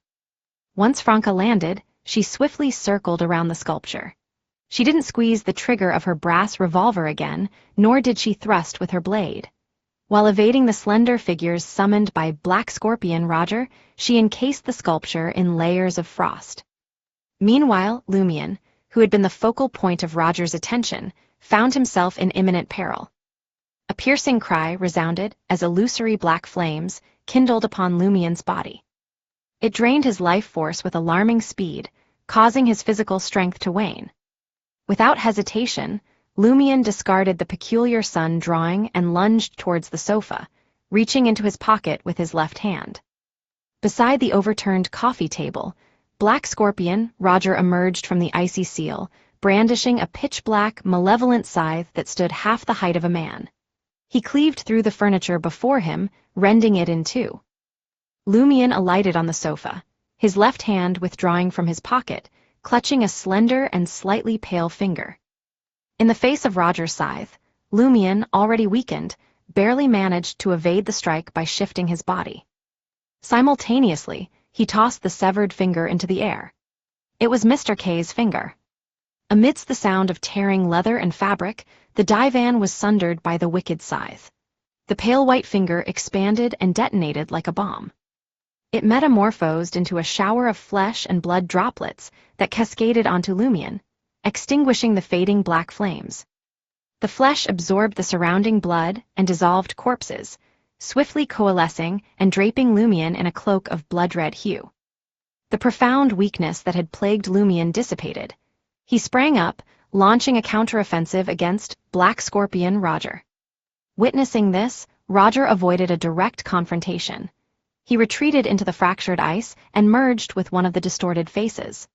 Once Franca landed, she swiftly circled around the sculpture. She didn't squeeze the trigger of her brass revolver again, nor did she thrust with her blade. While evading the slender figures summoned by Black Scorpion Roger, she encased the sculpture in layers of frost. Meanwhile, Lumion, who had been the focal point of Roger's attention, found himself in imminent peril. A piercing cry resounded as illusory black flames kindled upon Lumion's body. It drained his life force with alarming speed, causing his physical strength to wane. Without hesitation, Lumion discarded the peculiar sun drawing and lunged towards the sofa, reaching into his pocket with his left hand. Beside the overturned coffee table, Black Scorpion Roger emerged from the icy seal, brandishing a pitch-black, malevolent scythe that stood half the height of a man. He cleaved through the furniture before him, rending it in two. Lumion alighted on the sofa, his left hand withdrawing from his pocket, clutching a slender and slightly pale finger. In the face of Roger's scythe, Lumion, already weakened, barely managed to evade the strike by shifting his body. Simultaneously, he tossed the severed finger into the air. It was Mr. K's finger. Amidst the sound of tearing leather and fabric, the divan was sundered by the wicked scythe. The pale white finger expanded and detonated like a bomb. It metamorphosed into a shower of flesh and blood droplets that cascaded onto Lumion, extinguishing the fading black flames. The flesh absorbed the surrounding blood and dissolved corpses, swiftly coalescing and draping Lumion in a cloak of blood-red hue. The profound weakness that had plagued Lumion dissipated. He sprang up, launching a counteroffensive against Black Scorpion Roger. Witnessing this, Roger avoided a direct confrontation. He retreated into the fractured ice and merged with one of the distorted faces.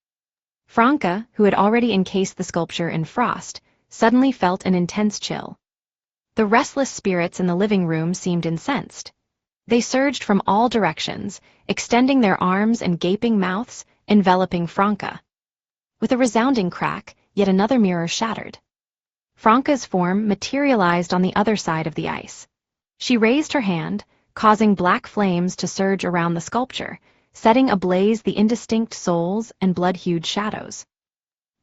Franca, who had already encased the sculpture in frost, suddenly felt an intense chill. The restless spirits in the living room seemed incensed. They surged from all directions, extending their arms and gaping mouths, enveloping Franca. With a resounding crack, yet another mirror shattered. Franca's form materialized on the other side of the ice. She raised her hand, causing black flames to surge around the sculpture, setting ablaze the indistinct souls and blood-hued shadows.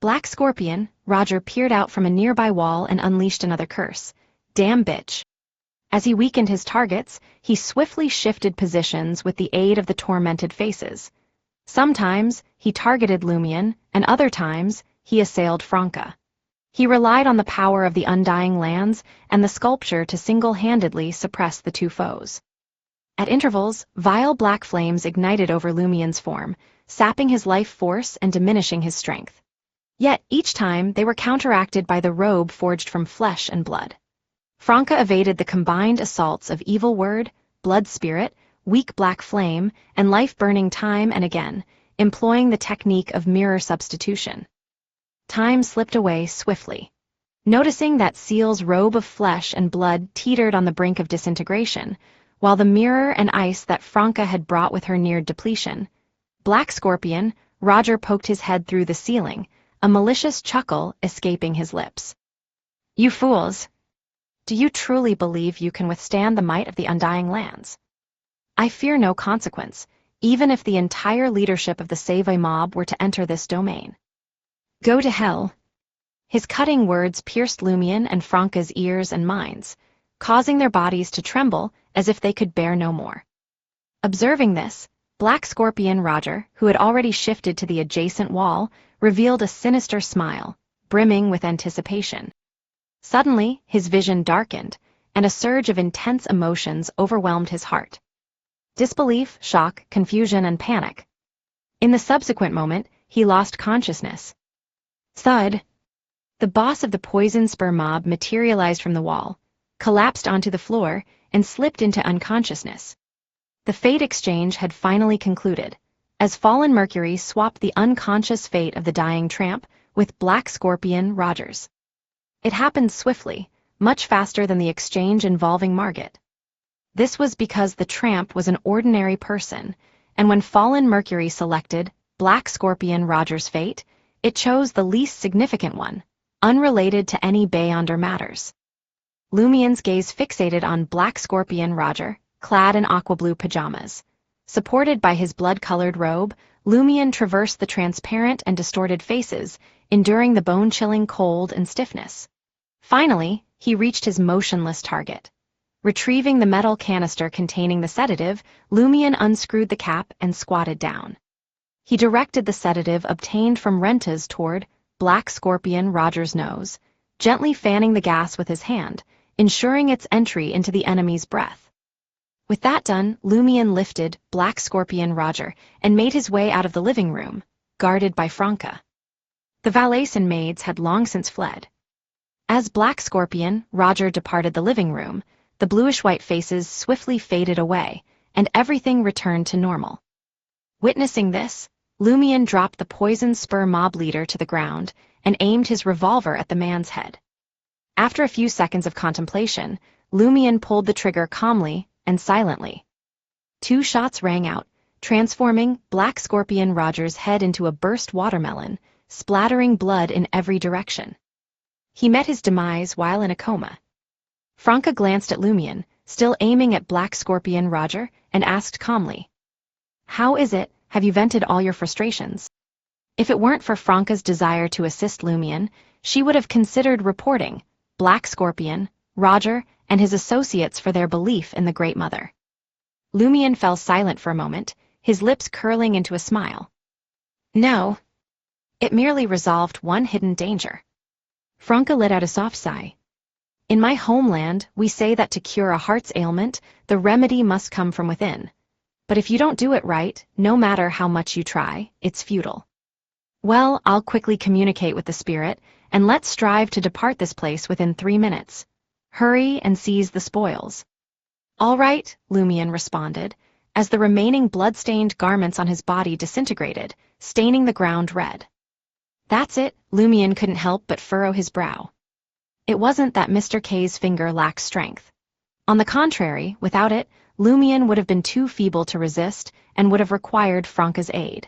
Black Scorpion, Roger peered out from a nearby wall and unleashed another curse. Damn bitch. As he weakened his targets, he swiftly shifted positions with the aid of the tormented faces. Sometimes, he targeted Lumion, and other times, he assailed Franca. He relied on the power of the Undying Lands and the sculpture to single-handedly suppress the two foes. At intervals, vile black flames ignited over Lumion's form, sapping his life force and diminishing his strength. Yet, each time, they were counteracted by the robe forged from flesh and blood. Franca evaded the combined assaults of Evil Word, Blood Spirit, Weak Black Flame, and Life-Burning time and again, employing the technique of mirror substitution. Time slipped away swiftly. Noticing that Seal's robe of flesh and blood teetered on the brink of disintegration, while the mirror and ice that Franca had brought with her neared depletion, Black Scorpion, Roger poked his head through the ceiling, a malicious chuckle escaping his lips. You fools! Do you truly believe you can withstand the might of the Undying Lands? I fear no consequence, even if the entire leadership of the Save mob were to enter this domain. Go to hell. His cutting words pierced Lumion and Franca's ears and minds, causing their bodies to tremble as if they could bear no more. Observing this, Black Scorpion Roger, who had already shifted to the adjacent wall, revealed a sinister smile, brimming with anticipation. Suddenly, his vision darkened, and a surge of intense emotions overwhelmed his heart. Disbelief, shock, confusion, and panic. In the subsequent moment, he lost consciousness. Thud! The boss of the poison spur mob materialized from the wall, collapsed onto the floor, and slipped into unconsciousness. The fate exchange had finally concluded, as Fallen Mercury swapped the unconscious fate of the dying tramp with Black Scorpion Rogers. It happened swiftly, much faster than the exchange involving Margit. This was because the tramp was an ordinary person, and when Fallen Mercury selected Black Scorpion Rogers' fate, it chose the least significant one, unrelated to any Beyonder matters. Lumien's gaze fixated on Black Scorpion Roger, clad in aqua blue pajamas. Supported by his blood-colored robe, Lumien traversed the transparent and distorted faces, enduring the bone-chilling cold and stiffness. Finally, he reached his motionless target. Retrieving the metal canister containing the sedative, Lumien unscrewed the cap and squatted down. He directed the sedative obtained from Rentas toward Black Scorpion Roger's nose, gently fanning the gas with his hand, ensuring its entry into the enemy's breath. With that done, Lumien lifted Black Scorpion Roger and made his way out of the living room, guarded by Franca. The valets and maids had long since fled. As Black Scorpion Roger departed the living room, the bluish-white faces swiftly faded away, and everything returned to normal. Witnessing this, Lumien dropped the poison spur mob leader to the ground and aimed his revolver at the man's head. After a few seconds of contemplation, Lumien pulled the trigger calmly and silently. 2 shots rang out, transforming Black Scorpion Roger's head into a burst watermelon, splattering blood in every direction. He met his demise while in a coma. Franca glanced at Lumien, still aiming at Black Scorpion Roger, and asked calmly, "How is it, have you vented all your frustrations?" If it weren't for Franca's desire to assist Lumien, she would have considered reporting Black Scorpion, Roger, and his associates for their belief in the Great Mother. Lumien fell silent for a moment, his lips curling into a smile. "No. It merely resolved one hidden danger." Franca let out a soft sigh. "In my homeland, we say that to cure a heart's ailment, the remedy must come from within. But if you don't do it right, no matter how much you try, it's futile. Well, I'll quickly communicate with the spirit, and let's strive to depart this place within 3 minutes. Hurry and seize the spoils." "All right," Lumien responded, as the remaining blood-stained garments on his body disintegrated, staining the ground red. "That's it," Lumien couldn't help but furrow his brow. It wasn't that Mr. K's finger lacked strength. On the contrary, without it, Lumien would have been too feeble to resist and would have required Franca's aid.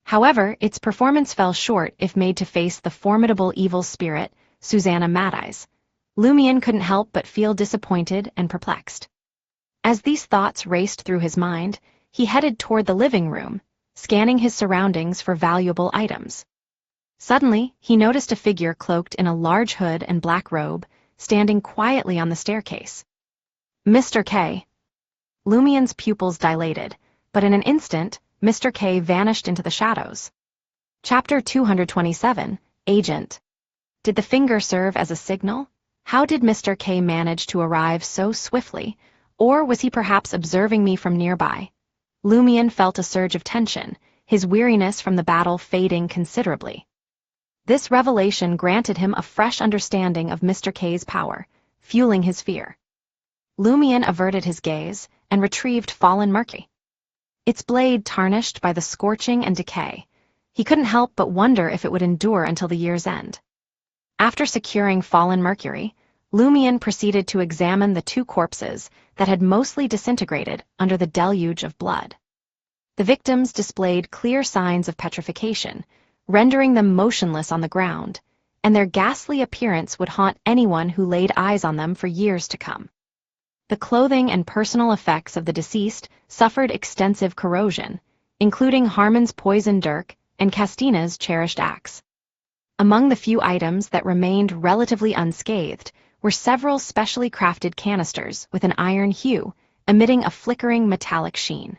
However, its performance fell short if made to face the formidable evil spirit, Susanna Madeyes. Lumien couldn't help but feel disappointed and perplexed. As these thoughts raced through his mind, he headed toward the living room, scanning his surroundings for valuable items. Suddenly, he noticed a figure cloaked in a large hood and black robe, standing quietly on the staircase. "Mr. K." Lumien's pupils dilated, but in an instant, Mr. K vanished into the shadows. Chapter 227, Agent. Did the finger serve as a signal? How did Mr. K manage to arrive so swiftly, or was he perhaps observing me from nearby? Lumien felt a surge of tension, his weariness from the battle fading considerably. This revelation granted him a fresh understanding of Mr. K's power, fueling his fear. Lumien averted his gaze and retrieved Fallen Mercury. Its blade tarnished by the scorching and decay. He couldn't help but wonder if it would endure until the year's end. After securing Fallen Mercury, Lumien proceeded to examine the 2 corpses that had mostly disintegrated under the deluge of blood. The victims displayed clear signs of petrification, rendering them motionless on the ground, and their ghastly appearance would haunt anyone who laid eyes on them for years to come. The clothing and personal effects of the deceased suffered extensive corrosion, including Harmon's poisoned dirk and Castina's cherished axe. Among the few items that remained relatively unscathed were several specially crafted canisters with an iron hue, emitting a flickering metallic sheen.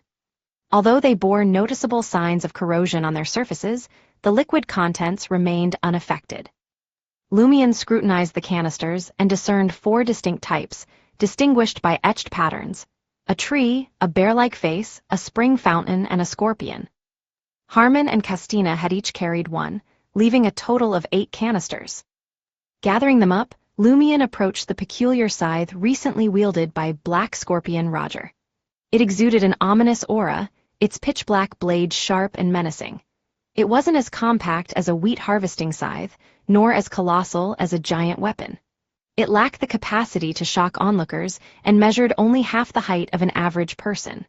Although they bore noticeable signs of corrosion on their surfaces, the liquid contents remained unaffected. Lumien scrutinized the canisters and discerned 4 distinct types, distinguished by etched patterns: a tree, a bear-like face, a spring fountain, and a scorpion. Harmon and Castina had each carried one, leaving a total of 8 canisters. Gathering them up, Lumion approached the peculiar scythe recently wielded by Black Scorpion Roger. It exuded an ominous aura, its pitch-black blade sharp and menacing. It wasn't as compact as a wheat harvesting scythe, nor as colossal as a giant weapon. It lacked the capacity to shock onlookers and measured only half the height of an average person.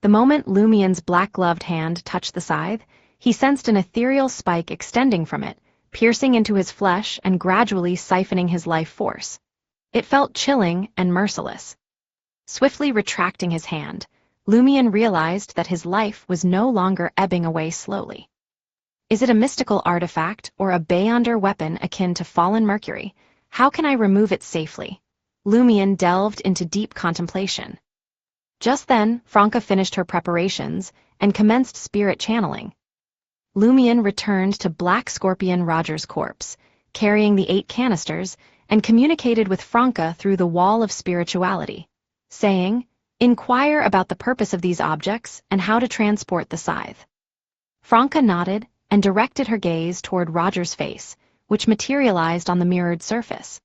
The moment Lumion's black-gloved hand touched the scythe, he sensed an ethereal spike extending from it, piercing into his flesh and gradually siphoning his life force. It felt chilling and merciless. Swiftly retracting his hand, Lumion realized that his life was no longer ebbing away slowly. Is it a mystical artifact or a Beyonder weapon akin to fallen mercury? How can I remove it safely? Lumion delved into deep contemplation. Just then, Franca finished her preparations and commenced spirit channeling. Lumion returned to Black Scorpion Roger's corpse, carrying the 8 canisters, and communicated with Franca through the wall of spirituality, saying, "Inquire about the purpose of these objects and how to transport the scythe." Franca nodded and directed her gaze toward Roger's face, which materialized on the mirrored surface.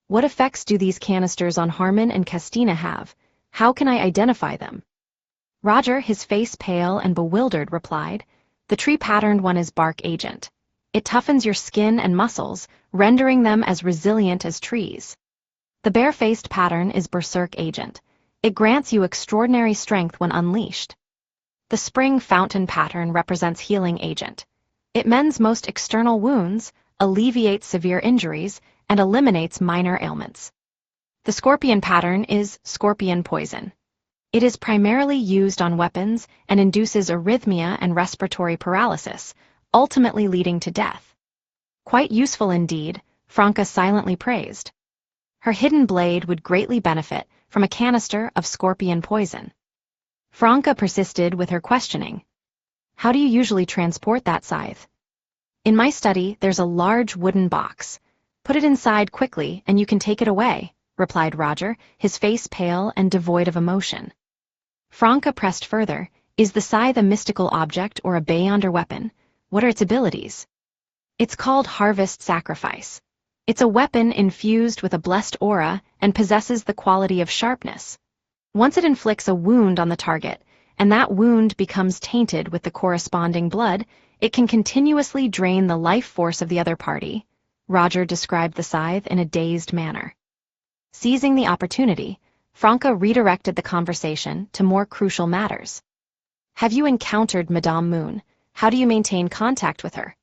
"What effects do these canisters on Harmon and Castina have? How can I identify them?" Roger, his face pale and bewildered, replied, "The tree-patterned one is Bark Agent. It toughens your skin and muscles, rendering them as resilient as trees. The bare-faced pattern is Berserk Agent. It grants you extraordinary strength when unleashed. The Spring Fountain pattern represents Healing Agent. It mends most external wounds, alleviates severe injuries, and eliminates minor ailments. The Scorpion pattern is Scorpion Poison. It is primarily used on weapons and induces arrhythmia and respiratory paralysis, ultimately leading to death." "Quite useful indeed," Franca silently praised. Her hidden blade would greatly benefit from a canister of Scorpion Poison. Franca persisted with her questioning. "How do you usually transport that scythe?" "In my study, there's a large wooden box. Put it inside quickly and you can take it away," replied Roger, his face pale and devoid of emotion. Franca pressed further. "Is the scythe a mystical object or a Beyonder weapon? What are its abilities?" "It's called Harvest Sacrifice. It's a weapon infused with a blessed aura and possesses the quality of sharpness. Once it inflicts a wound on the target, and that wound becomes tainted with the corresponding blood, it can continuously drain the life force of the other party." Roger described the scythe in a dazed manner. Seizing the opportunity, Franca redirected the conversation to more crucial matters. "Have you encountered Madame Moon? How do you maintain contact with her?"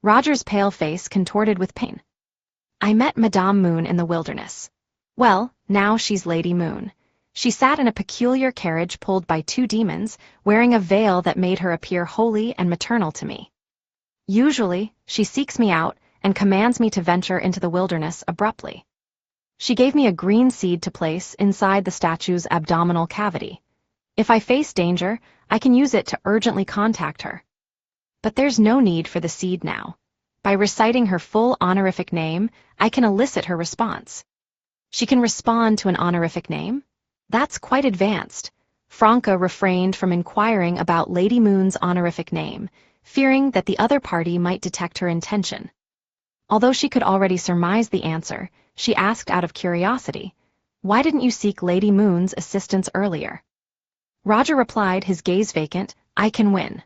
Roger's pale face contorted with pain. "I met Madame Moon in the wilderness. Well, now she's Lady Moon. She sat in a peculiar carriage pulled by 2 demons, wearing a veil that made her appear holy and maternal to me. Usually, she seeks me out and commands me to venture into the wilderness abruptly. She gave me a green seed to place inside the statue's abdominal cavity. If I face danger, I can use it to urgently contact her. But there's no need for the seed now. By reciting her full honorific name, I can elicit her response." "She can respond to an honorific name? That's quite advanced." Franca refrained from inquiring about Lady Moon's honorific name, fearing that the other party might detect her intention. Although she could already surmise the answer, she asked out of curiosity, "Why didn't you seek Lady Moon's assistance earlier?" Roger replied, his gaze vacant, "I can win."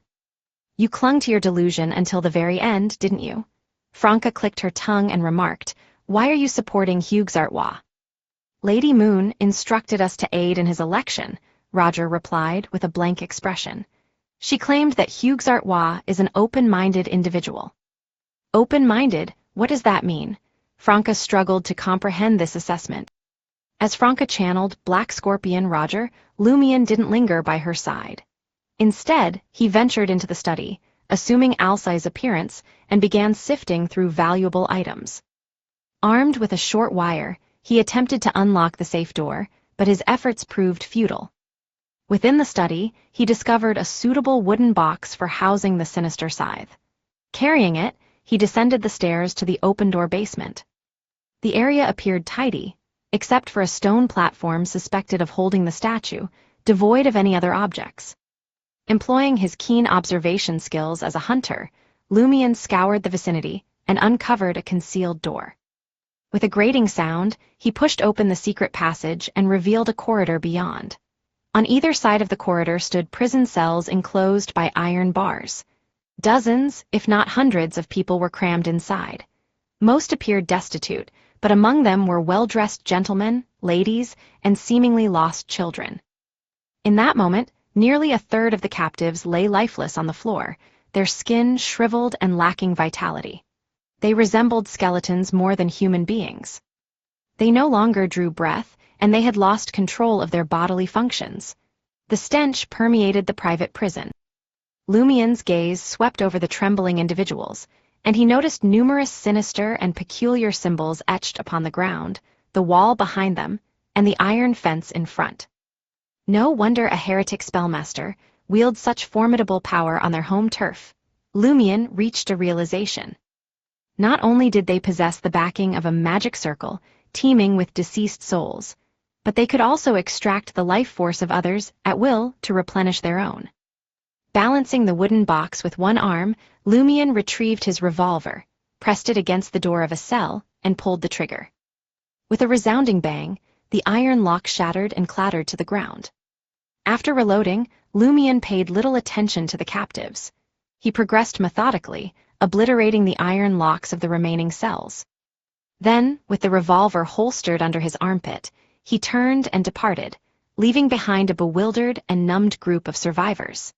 "You clung to your delusion until the very end, didn't you?" Franca clicked her tongue and remarked, "Why are you supporting Hughes Artois?" "Lady Moon instructed us to aid in his election," Roger replied with a blank expression. "She claimed that Hughes Artois is an open-minded individual." "Open-minded? What does that mean?" Franca struggled to comprehend this assessment. As Franca channeled Black Scorpion Roger, Lumion didn't linger by her side. Instead, he ventured into the study, assuming Alcai's appearance, and began sifting through valuable items. Armed with a short wire, he attempted to unlock the safe door, but his efforts proved futile. Within the study, he discovered a suitable wooden box for housing the sinister scythe. Carrying it, he descended the stairs to the open-door basement. The area appeared tidy, except for a stone platform suspected of holding the statue, devoid of any other objects. Employing his keen observation skills as a hunter, Lumion scoured the vicinity and uncovered a concealed door. With a grating sound, he pushed open the secret passage and revealed a corridor beyond. On either side of the corridor stood prison cells enclosed by iron bars. Dozens, if not hundreds, of people were crammed inside. Most appeared destitute, but among them were well-dressed gentlemen, ladies, and seemingly lost children. In that moment, nearly a third of the captives lay lifeless on the floor, their skin shriveled and lacking vitality. They resembled skeletons more than human beings. They no longer drew breath, and they had lost control of their bodily functions. The stench permeated the private prison. Lumien's gaze swept over the trembling individuals, and he noticed numerous sinister and peculiar symbols etched upon the ground, the wall behind them, and the iron fence in front. No wonder a heretic spellmaster wields such formidable power on their home turf. Lumien reached a realization. Not only did they possess the backing of a magic circle teeming with deceased souls, but they could also extract the life force of others at will to replenish their own. Balancing the wooden box with one arm, Lumien retrieved his revolver, pressed it against the door of a cell, and pulled the trigger. With a resounding bang, the iron lock shattered and clattered to the ground. After reloading, Lumien paid little attention to the captives. He progressed methodically, obliterating the iron locks of the remaining cells. Then, with the revolver holstered under his armpit, he turned and departed, leaving behind a bewildered and numbed group of survivors.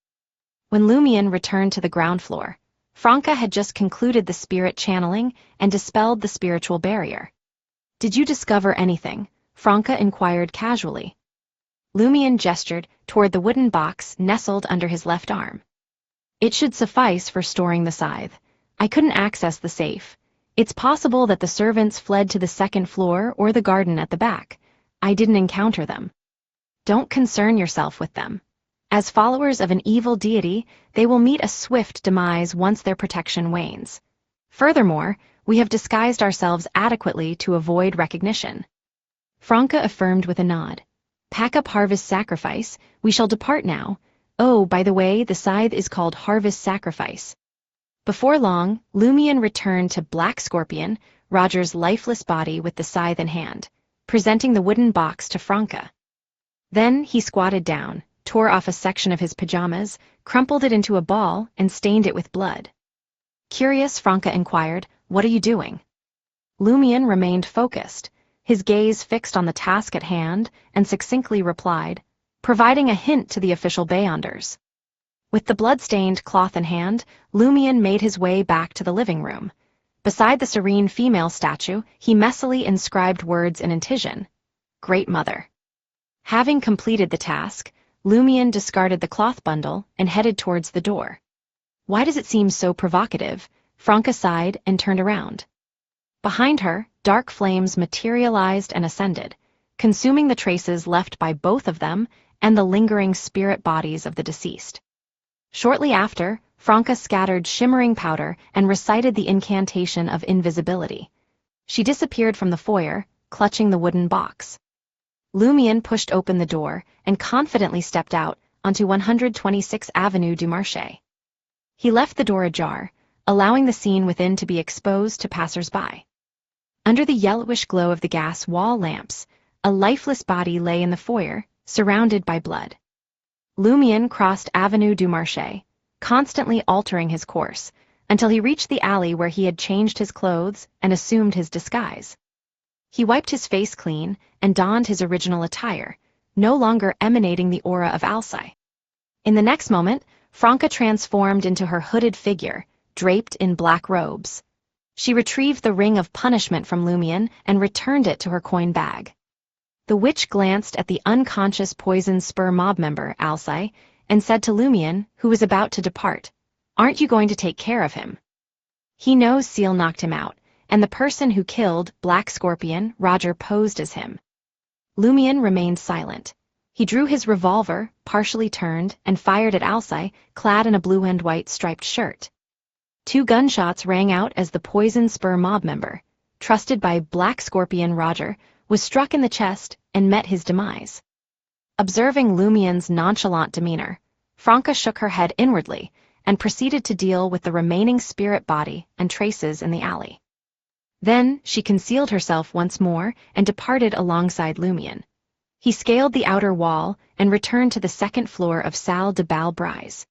When Lumien returned to the ground floor, Franca had just concluded the spirit channeling and dispelled the spiritual barrier. "Did you discover anything?" Franca inquired casually. Lumien gestured toward the wooden box nestled under his left arm. "It should suffice for storing the scythe. I couldn't access the safe. It's possible that the servants fled to the second floor or the garden at the back. I didn't encounter them." "Don't concern yourself with them. As followers of an evil deity, they will meet a swift demise once their protection wanes. Furthermore, we have disguised ourselves adequately to avoid recognition." Franca affirmed with a nod. "Pack up Harvest Sacrifice. We shall depart now. Oh, by the way, the scythe is called Harvest Sacrifice." Before long, Lumien returned to Black Scorpion, Roger's lifeless body with the scythe in hand, presenting the wooden box to Franca. Then he squatted down, tore off a section of his pajamas, crumpled it into a ball, and stained it with blood. Curious, Franca inquired, "What are you doing?" Lumien remained focused, his gaze fixed on the task at hand, and succinctly replied, providing a hint to the official Beyonders. With the blood-stained cloth in hand, Lumien made his way back to the living room. Beside the serene female statue, he messily inscribed words in Intision, "Great Mother." Having completed the task, Lumien discarded the cloth bundle and headed towards the door. "Why does it seem so provocative?" Franca sighed and turned around. Behind her, dark flames materialized and ascended, consuming the traces left by both of them and the lingering spirit bodies of the deceased. Shortly after, Franca scattered shimmering powder and recited the incantation of invisibility. She disappeared from the foyer, clutching the wooden box. Lumien pushed open the door and confidently stepped out onto 126th Avenue du Marché. He left the door ajar, allowing the scene within to be exposed to passers-by. Under the yellowish glow of the gas wall lamps, a lifeless body lay in the foyer, surrounded by blood. Lumien crossed Avenue du Marché, constantly altering his course, until he reached the alley where he had changed his clothes and assumed his disguise. He wiped his face clean and donned his original attire, no longer emanating the aura of Alcai. In the next moment, Franca transformed into her hooded figure, draped in black robes. She retrieved the ring of punishment from Lumien and returned it to her coin bag. The witch glanced at the unconscious Poison Spur mob member, Alcai, and said to Lumien, who was about to depart, "Aren't you going to take care of him?" He knows Seal knocked him out, and the person who killed Black Scorpion, Roger, posed as him. Lumien remained silent. He drew his revolver, partially turned, and fired at Alcai, clad in a blue and white striped shirt. 2 gunshots rang out as the Poison Spur mob member, trusted by Black Scorpion Roger, was struck in the chest and met his demise. Observing Lumien's nonchalant demeanor, Franca shook her head inwardly and proceeded to deal with the remaining spirit body and traces in the alley. Then she concealed herself once more and departed alongside Lumion. He scaled the outer wall and returned to the second floor of Salle de Bal Brise.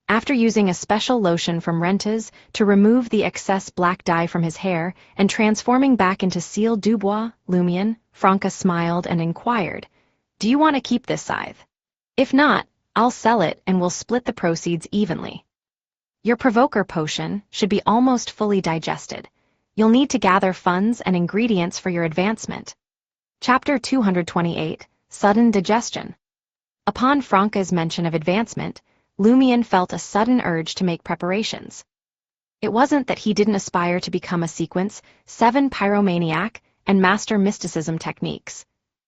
After using a special lotion from Rentes to remove the excess black dye from his hair and transforming back into Cille Dubois, Lumion, Franca smiled and inquired, "Do you want to keep this scythe? If not, I'll sell it and we'll split the proceeds evenly. Your provoker potion should be almost fully digested. You'll need to gather funds and ingredients for your advancement." Chapter 228, Sudden Digestion. Upon Franca's mention of advancement, Lumion felt a sudden urge to make preparations. It wasn't that he didn't aspire to become a sequence 7 Pyromaniac and master mysticism techniques,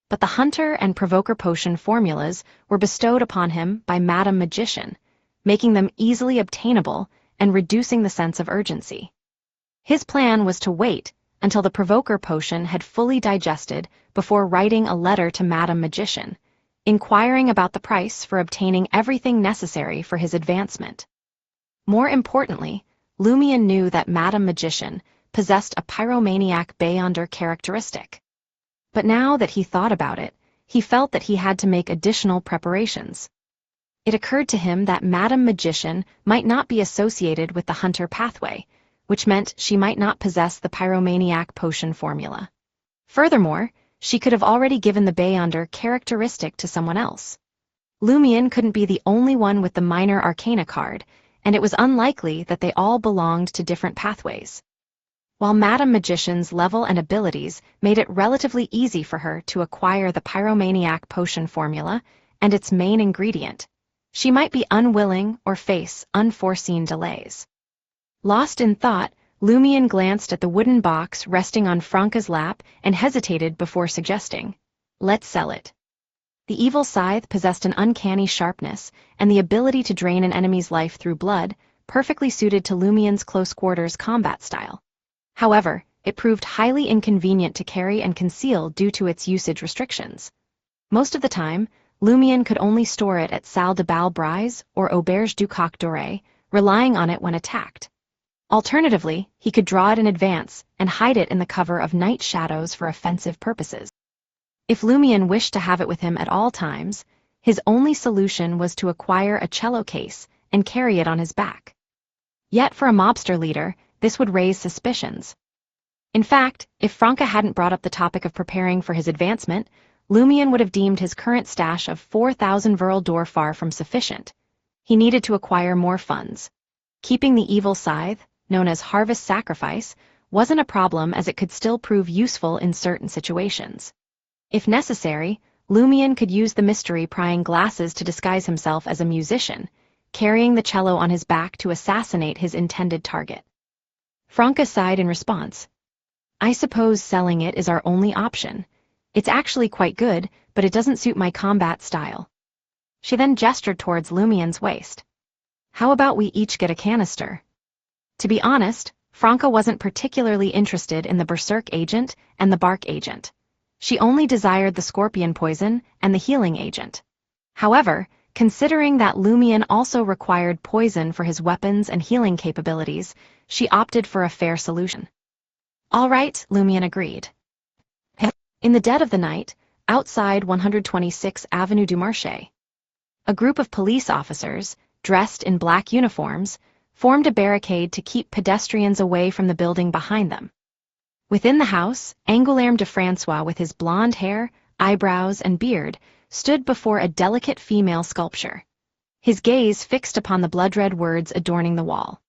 but the hunter and provoker potion formulas were bestowed upon him by Madame Magician, making them easily obtainable and reducing the sense of urgency. His plan was to wait until the provoker potion had fully digested before writing a letter to Madame Magician, inquiring about the price for obtaining everything necessary for his advancement. More importantly, Lumion knew that Madame Magician possessed a Pyromaniac Beyonder characteristic. But now that he thought about it, he felt that he had to make additional preparations. It occurred to him that Madame Magician might not be associated with the hunter pathway, which meant she might not possess the Pyromaniac potion formula. Furthermore, she could have already given the Beyonder characteristic to someone else. Lumion couldn't be the only one with the Minor Arcana card, and it was unlikely that they all belonged to different pathways. While Madame Magician's level and abilities made it relatively easy for her to acquire the Pyromaniac potion formula and its main ingredient, she might be unwilling or face unforeseen delays. Lost in thought, Lumion glanced at the wooden box resting on Franca's lap and hesitated before suggesting, "Let's sell it." The evil scythe possessed an uncanny sharpness and the ability to drain an enemy's life through blood, perfectly suited to Lumion's close-quarters combat style. However, it proved highly inconvenient to carry and conceal due to its usage restrictions. Most of the time, Lumion could only store it at Salle de Bal Brise or Auberge du Coq Doré, relying on it when attacked. Alternatively, he could draw it in advance and hide it in the cover of night shadows for offensive purposes. If Lumion wished to have it with him at all times, his only solution was to acquire a cello case and carry it on his back. Yet for a mobster leader, this would raise suspicions. In fact, if Franca hadn't brought up the topic of preparing for his advancement, Lumion would have deemed his current stash of 4,000 Verl d'Or far from sufficient. He needed to acquire more funds. Keeping the evil scythe, known as Harvest Sacrifice, wasn't a problem as it could still prove useful in certain situations. If necessary, Lumion could use the mystery-prying glasses to disguise himself as a musician, carrying the cello on his back to assassinate his intended target. Franca sighed in response. "I suppose selling it is our only option. It's actually quite good, but it doesn't suit my combat style." She then gestured towards Lumion's waist. "How about we each get a canister?" To be honest, Franca wasn't particularly interested in the Berserk agent and the Bark agent. She only desired the Scorpion poison and the healing agent. However, considering that Lumion also required poison for his weapons and healing capabilities, she opted for a fair solution. "All right," Lumion agreed. In the dead of the night, outside 126 Avenue du Marché, a group of police officers, dressed in black uniforms, formed a barricade to keep pedestrians away from the building behind them. Within the house, Angoulême de François, with his blonde hair, eyebrows, and beard, stood before a delicate female sculpture, his gaze fixed upon the blood-red words adorning the wall.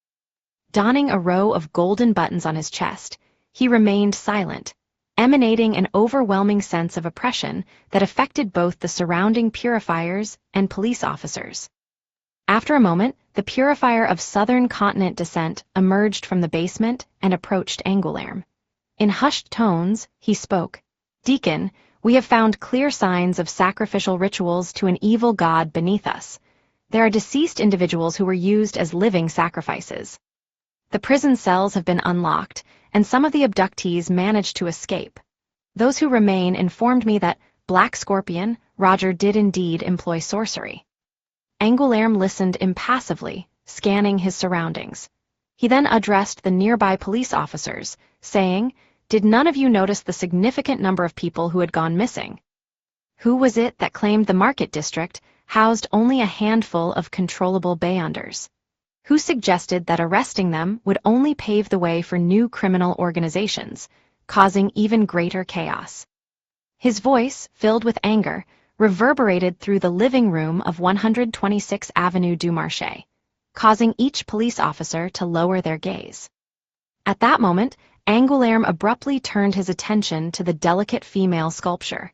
Donning a row of golden buttons on his chest, he remained silent, emanating an overwhelming sense of oppression that affected both the surrounding purifiers and police officers. After a moment, the purifier of Southern Continent descent emerged from the basement and approached Angoulême. In hushed tones, he spoke. "Deacon, we have found clear signs of sacrificial rituals to an evil god beneath us. There are deceased individuals who were used as living sacrifices. The prison cells have been unlocked, and some of the abductees managed to escape. Those who remain informed me that Black Scorpion, Roger, did indeed employ sorcery." Angoulême listened impassively, scanning his surroundings. He then addressed the nearby police officers, saying, "Did none of you notice the significant number of people who had gone missing? Who was it that claimed the market district housed only a handful of controllable Beyonders? Who suggested that arresting them would only pave the way for new criminal organizations, causing even greater chaos?" His voice, filled with anger, reverberated through the living room of 126 Avenue du Marché, causing each police officer to lower their gaze. At that moment, Angoulême abruptly turned his attention to the delicate female sculpture.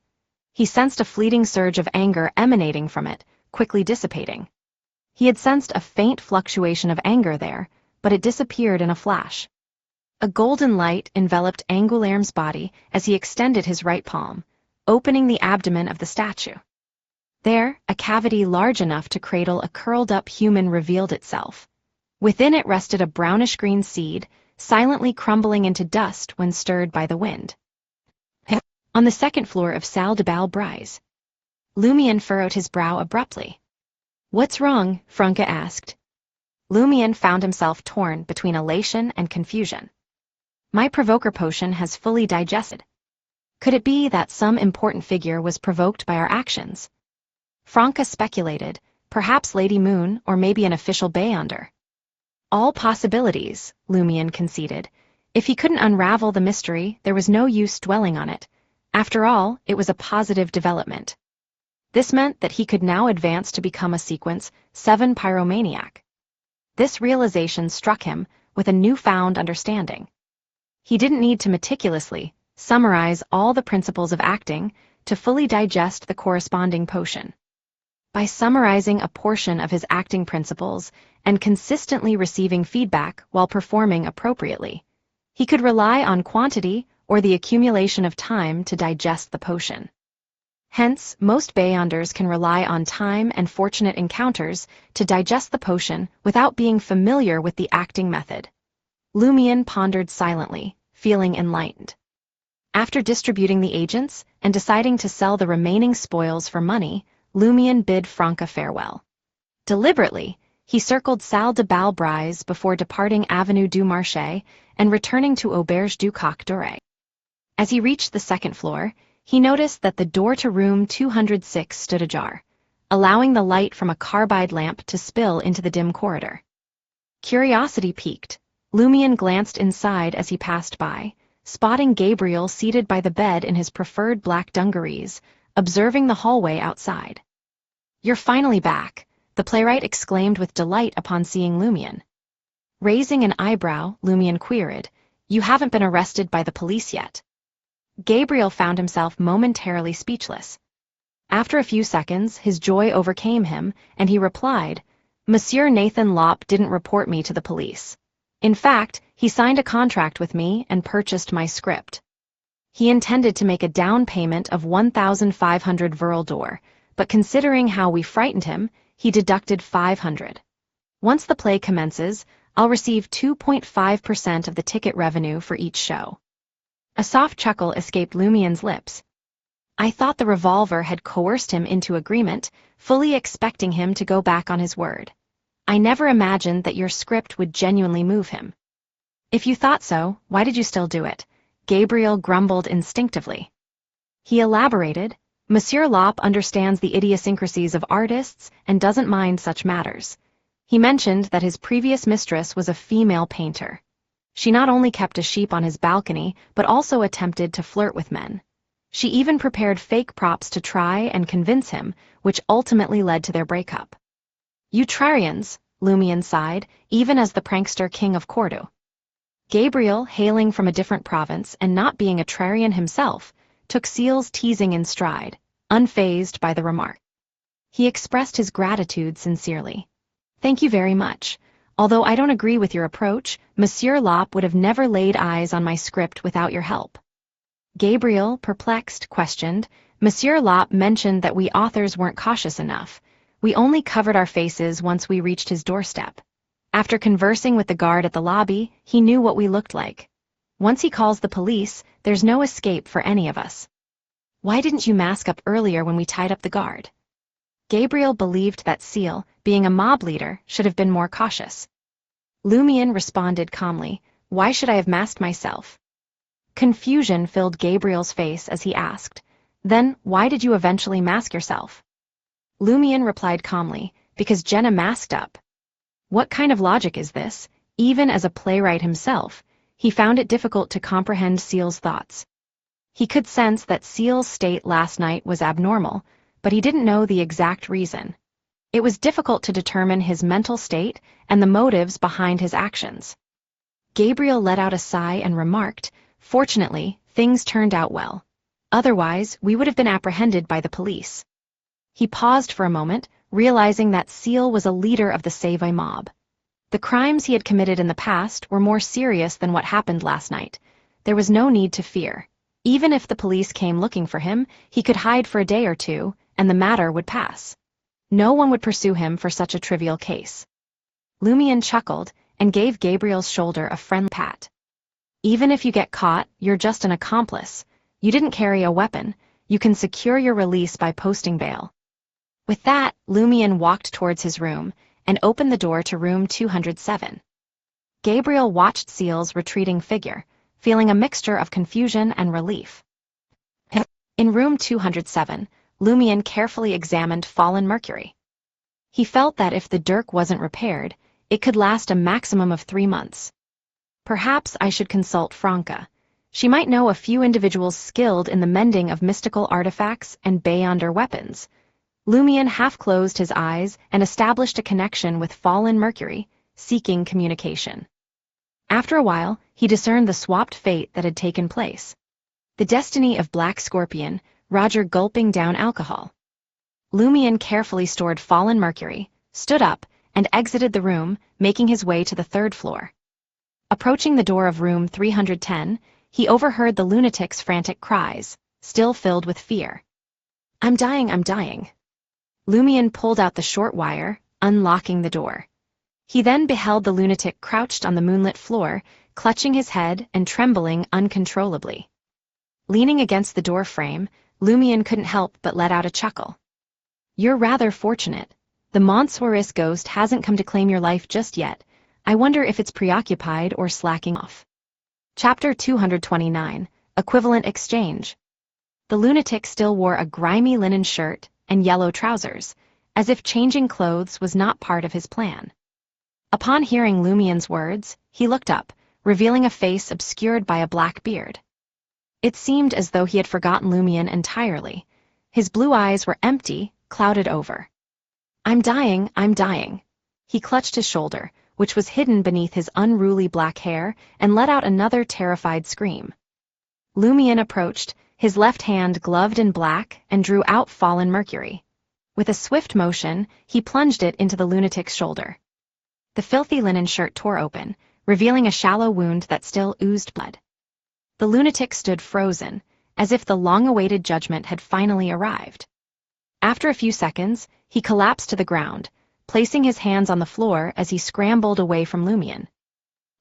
He sensed a fleeting surge of anger emanating from it, quickly dissipating. He had sensed a faint fluctuation of anger there, but it disappeared in a flash. A golden light enveloped Angoulême's body as he extended his right palm, opening the abdomen of the statue. There, a cavity large enough to cradle a curled-up human revealed itself. Within it rested a brownish-green seed, silently crumbling into dust when stirred by the wind. On the second floor of Salle de Bal Brise, Lumion furrowed his brow abruptly. "What's wrong?" Franca asked. Lumion found himself torn between elation and confusion. "My provoker potion has fully digested. Could it be that some important figure was provoked by our actions?" Franca speculated, perhaps Lady Moon or maybe an official Beyonder. "All possibilities," Lumion conceded. If he couldn't unravel the mystery, there was no use dwelling on it. After all, it was a positive development. This meant that he could now advance to become a Sequence 7 Pyromaniac. This realization struck him with a newfound understanding. He didn't need to meticulously summarize all the principles of acting to fully digest the corresponding potion. By summarizing a portion of his acting principles and consistently receiving feedback while performing appropriately, he could rely on quantity or the accumulation of time to digest the potion. Hence, most Beyonders can rely on time and fortunate encounters to digest the potion without being familiar with the acting method. Lumion pondered silently, feeling enlightened. After distributing the agents and deciding to sell the remaining spoils for money, Lumion bid Franca farewell. Deliberately, he circled Salle de Bal Brise before departing Avenue du Marché and returning to Auberge du Coq Doré. As he reached the second floor, he noticed that the door to room 206 stood ajar, allowing the light from a carbide lamp to spill into the dim corridor. Curiosity piqued, Lumion glanced inside as he passed by, spotting Gabriel seated by the bed in his preferred black dungarees, observing the hallway outside. "You're finally back," the playwright exclaimed with delight upon seeing Lumion. Raising an eyebrow, Lumion queried, "You haven't been arrested by the police yet?" Gabriel found himself momentarily speechless. After a few seconds, his joy overcame him, and he replied, "Monsieur Nathan Lopp didn't report me to the police. In fact, he signed a contract with me and purchased my script. He intended to make a down payment of 1,500 Verl d'Or, but considering how we frightened him, he deducted 500. Once the play commences, I'll receive 2.5% of the ticket revenue for each show." A soft chuckle escaped Lumion's lips. "I thought the revolver had coerced him into agreement, fully expecting him to go back on his word. I never imagined that your script would genuinely move him." "If you thought so, why did you still do it?" Gabriel grumbled instinctively. He elaborated, "Monsieur Lopp understands the idiosyncrasies of artists and doesn't mind such matters. He mentioned that his previous mistress was a female painter. She not only kept a sheep on his balcony, but also attempted to flirt with men. She even prepared fake props to try and convince him, which ultimately led to their breakup." "Utrarians," Lumion sighed, even as the prankster king of Cordoue. Gabriel, hailing from a different province and not being a Trarian himself, took Seal's teasing in stride, unfazed by the remark. He expressed his gratitude sincerely. "Thank you very much. Although I don't agree with your approach, Monsieur Lopp would have never laid eyes on my script without your help." Gabriel, perplexed, questioned. "Monsieur Lopp mentioned that we authors weren't cautious enough. We only covered our faces once we reached his doorstep. After conversing with the guard at the lobby, he knew what we looked like. Once he calls the police, there's no escape for any of us." "Why didn't you mask up earlier when we tied up the guard?" Gabriel believed that Seal, being a mob leader, should have been more cautious. Lumion responded calmly, "Why should I have masked myself? Confusion filled Gabriel's face as he asked, "Then, why did you eventually mask yourself?" Lumion replied calmly, "Because Jenna masked up." What kind of logic is this? Even as a playwright himself, he found it difficult to comprehend Seal's thoughts. He could sense that Seal's state last night was abnormal, but he didn't know the exact reason. It was difficult to determine his mental state and the motives behind his actions. Gabriel let out a sigh and remarked, "Fortunately, things turned out well. Otherwise, we would have been apprehended by the police." He paused for a moment, realizing that Seal was a leader of the Save mob. The crimes he had committed in the past were more serious than what happened last night. There was no need to fear. Even if the police came looking for him, he could hide for a day or two, and the matter would pass. No one would pursue him for such a trivial case. Lumion chuckled and gave Gabriel's shoulder a friendly pat. "Even if you get caught, you're just an accomplice. You didn't carry a weapon. You can secure your release by posting bail." With that, Lumion walked towards his room and opened the door to room 207. Gabriel watched Seal's retreating figure, feeling a mixture of confusion and relief. In room 207, Lumion carefully examined fallen mercury. He felt that if the dirk wasn't repaired, it could last a maximum of 3 months. Perhaps I should consult Franca. She might know a few individuals skilled in the mending of mystical artifacts and Beyonder weapons. Lumion half-closed his eyes and established a connection with fallen mercury, seeking communication. After a while, he discerned the swapped fate that had taken place. The destiny of Black Scorpion, Roger gulping down alcohol. Lumion carefully stored fallen mercury, stood up, and exited the room, making his way to the 3rd floor. Approaching the door of room 310, he overheard the lunatic's frantic cries, still filled with fear. I'm dying." Lumion pulled out the short wire, unlocking the door. He then beheld the lunatic crouched on the moonlit floor, clutching his head and trembling uncontrollably. Leaning against the door frame, Lumion couldn't help but let out a chuckle. "You're rather fortunate. The Montsoris ghost hasn't come to claim your life just yet. I wonder if it's preoccupied or slacking off." Chapter 229, Equivalent Exchange. The lunatic still wore a grimy linen shirt and yellow trousers, as if changing clothes was not part of his plan. Upon hearing Lumion's words, he looked up, revealing a face obscured by a black beard. It seemed as though he had forgotten Lumion entirely. His blue eyes were empty, clouded over. I'm dying." He clutched his shoulder, which was hidden beneath his unruly black hair, and let out another terrified scream. Lumion approached, his left hand gloved in black, and drew out fallen mercury. With a swift motion, he plunged it into the lunatic's shoulder. The filthy linen shirt tore open, revealing a shallow wound that still oozed blood. The lunatic stood frozen, as if the long-awaited judgment had finally arrived. After a few seconds, he collapsed to the ground, placing his hands on the floor as he scrambled away from Lumion.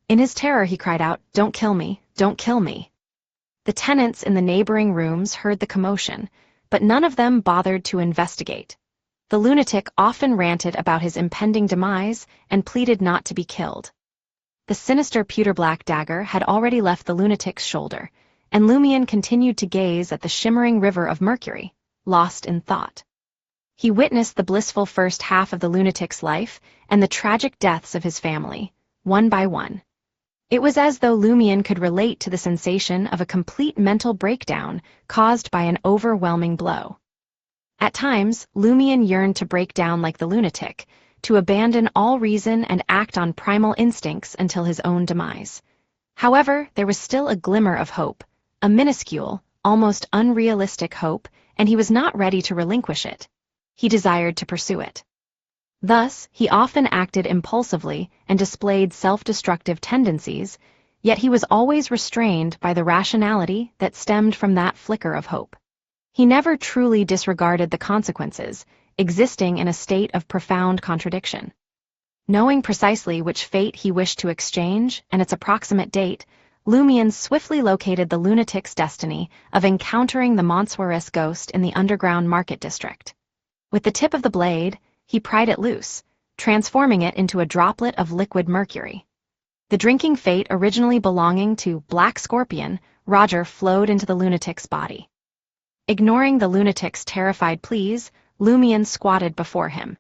In his terror he cried out, "Don't kill me, don't kill me." The tenants in the neighboring rooms heard the commotion, but none of them bothered to investigate. The lunatic often ranted about his impending demise and pleaded not to be killed. The sinister pewter-black dagger had already left the lunatic's shoulder, and Lumion continued to gaze at the shimmering river of mercury, lost in thought. He witnessed the blissful first half of the lunatic's life and the tragic deaths of his family, one by one. It was as though Lumion could relate to the sensation of a complete mental breakdown caused by an overwhelming blow. At times, Lumion yearned to break down like the lunatic, to abandon all reason and act on primal instincts until his own demise. However, there was still a glimmer of hope, a minuscule, almost unrealistic hope, and he was not ready to relinquish it. He desired to pursue it. Thus, he often acted impulsively and displayed self-destructive tendencies, yet he was always restrained by the rationality that stemmed from that flicker of hope. He never truly disregarded the consequences, existing in a state of profound contradiction. Knowing precisely which fate he wished to exchange and its approximate date, Lumion swiftly located the lunatic's destiny of encountering the Montsoris ghost in the underground market district. With the tip of the blade, he pried it loose, transforming it into a droplet of liquid mercury. The drinking fate originally belonging to Black Scorpion, Roger flowed into the lunatic's body. Ignoring the lunatic's terrified pleas, Lumion squatted before him.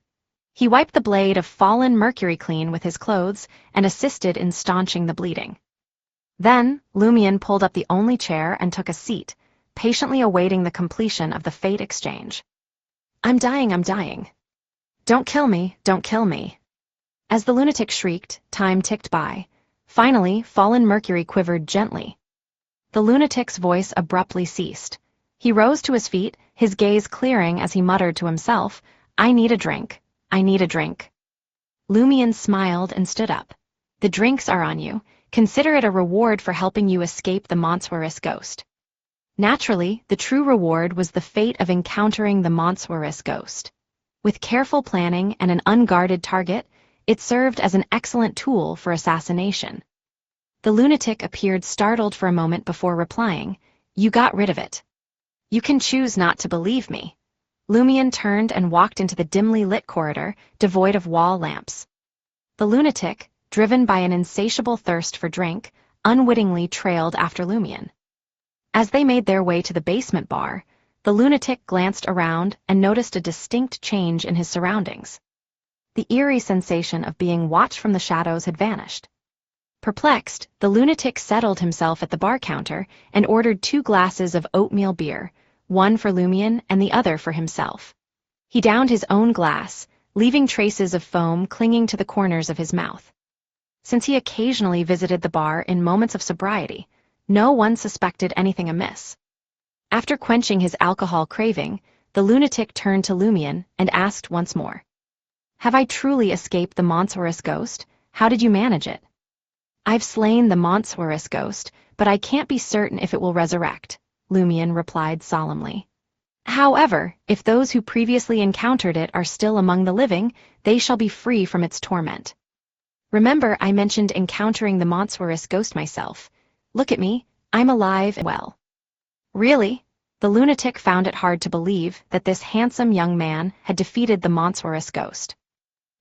He wiped the blade of fallen mercury clean with his clothes and assisted in staunching the bleeding. Then, Lumion pulled up the only chair and took a seat, patiently awaiting the completion of the fate exchange. I'm dying. Don't kill me, don't kill me. As the lunatic shrieked, time ticked by. Finally, fallen mercury quivered gently. The lunatic's voice abruptly ceased. He rose to his feet, his gaze clearing as he muttered to himself, I need a drink. I need a drink. Lumion smiled and stood up. The drinks are on you. Consider it a reward for helping you escape the monstrous ghost. Naturally, the true reward was the fate of encountering the monstrous ghost. With careful planning and an unguarded target, it served as an excellent tool for assassination. The lunatic appeared startled for a moment before replying, You got rid of it. You can choose not to believe me. Lumion turned and walked into the dimly lit corridor, devoid of wall lamps. The lunatic, driven by an insatiable thirst for drink, unwittingly trailed after Lumion. As they made their way to the basement bar, the lunatic glanced around and noticed a distinct change in his surroundings. The eerie sensation of being watched from the shadows had vanished. Perplexed, the lunatic settled himself at the bar counter and ordered 2 glasses of oatmeal beer, one for Lumion and the other for himself. He downed his own glass, leaving traces of foam clinging to the corners of his mouth. Since he occasionally visited the bar in moments of sobriety, no one suspected anything amiss. After quenching his alcohol craving, the lunatic turned to Lumion and asked once more, Have I truly escaped the monstrous ghost? How did you manage it? I've slain the monstrous ghost, but I can't be certain if it will resurrect, Lumion replied solemnly. However, if those who previously encountered it are still among the living, they shall be free from its torment. Remember, I mentioned encountering the monstrous ghost myself. Look at me, I'm alive and well. Really? The lunatic found it hard to believe that this handsome young man had defeated the monstrous ghost.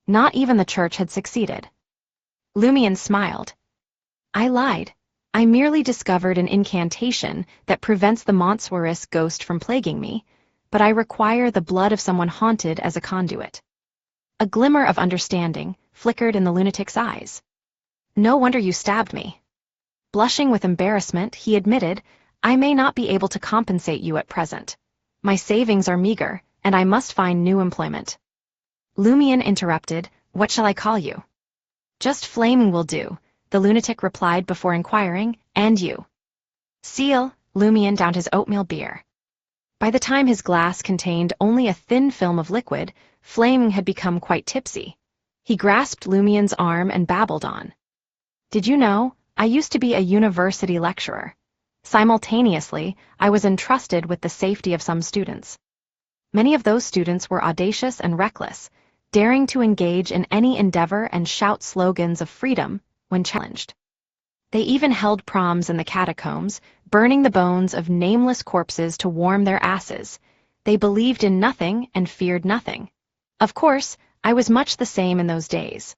Not even the church had succeeded. Lumion smiled. I lied. I merely discovered an incantation that prevents the monstrous ghost from plaguing me, but I require the blood of someone haunted as a conduit. A glimmer of understanding flickered in the lunatic's eyes. No wonder you stabbed me. Blushing with embarrassment, he admitted, I may not be able to compensate you at present. My savings are meager, and I must find new employment. Lumion interrupted, What shall I call you? Just Flaming will do, the lunatic replied before inquiring, And you? Seal, Lumion downed his oatmeal beer. By the time his glass contained only a thin film of liquid, Flaming had become quite tipsy. He grasped Lumion's arm and babbled on. Did you know, I used to be a university lecturer. Simultaneously, I was entrusted with the safety of some students. Many of those students were audacious and reckless, daring to engage in any endeavor and shout slogans of freedom when challenged. They even held proms in the catacombs, burning the bones of nameless corpses to warm their asses. They believed in nothing and feared nothing. Of course, I was much the same in those days.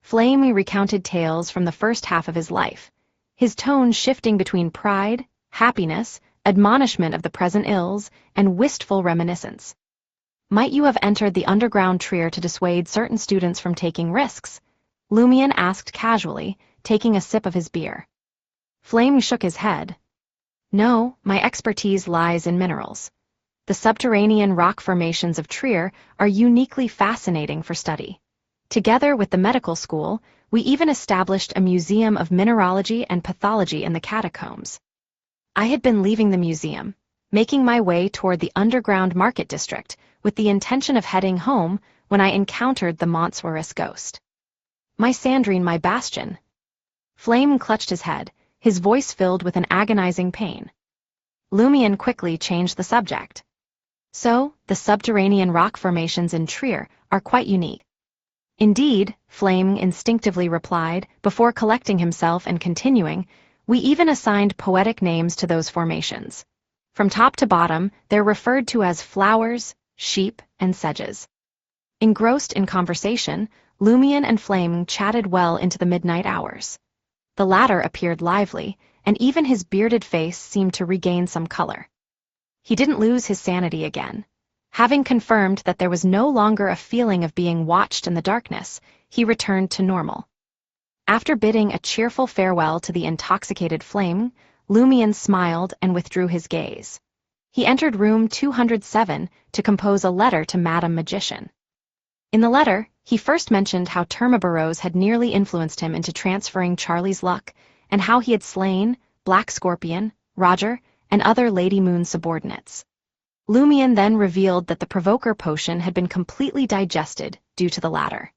Flame recounted tales from the first half of his life, his tone shifting between pride, happiness, admonishment of the present ills, and wistful reminiscence. Might you have entered the underground trier to dissuade certain students from taking risks? Lumion asked casually, taking a sip of his beer. Flame shook his head. No, my expertise lies in minerals. The subterranean rock formations of Trier are uniquely fascinating for study. Together with the medical school, we even established a museum of mineralogy and pathology in the catacombs. I had been leaving the museum, making my way toward the underground market district with the intention of heading home when I encountered the monstrous ghost. My Sandrine, my bastion. Flame clutched his head, his voice filled with an agonizing pain. Lumion quickly changed the subject. So, the subterranean rock formations in Trier are quite unique. Indeed, Flame instinctively replied, before collecting himself and continuing, we even assigned poetic names to those formations. From top to bottom, they're referred to as flowers, sheep, and sedges. Engrossed in conversation, Lumion and Flame chatted well into the midnight hours. The latter appeared lively, and even his bearded face seemed to regain some color. He didn't lose his sanity again. Having confirmed that there was no longer a feeling of being watched in the darkness, he returned to normal. After bidding a cheerful farewell to the intoxicated flame, Lumion smiled and withdrew his gaze. He entered room 207 to compose a letter to Madame Magician. In the letter, he first mentioned how Termaburrows had nearly influenced him into transferring Charlie's luck, and how he had slain Black Scorpion, Roger, and other Lady Moon subordinates. Lumion then revealed that the Provoker potion had been completely digested due to the latter.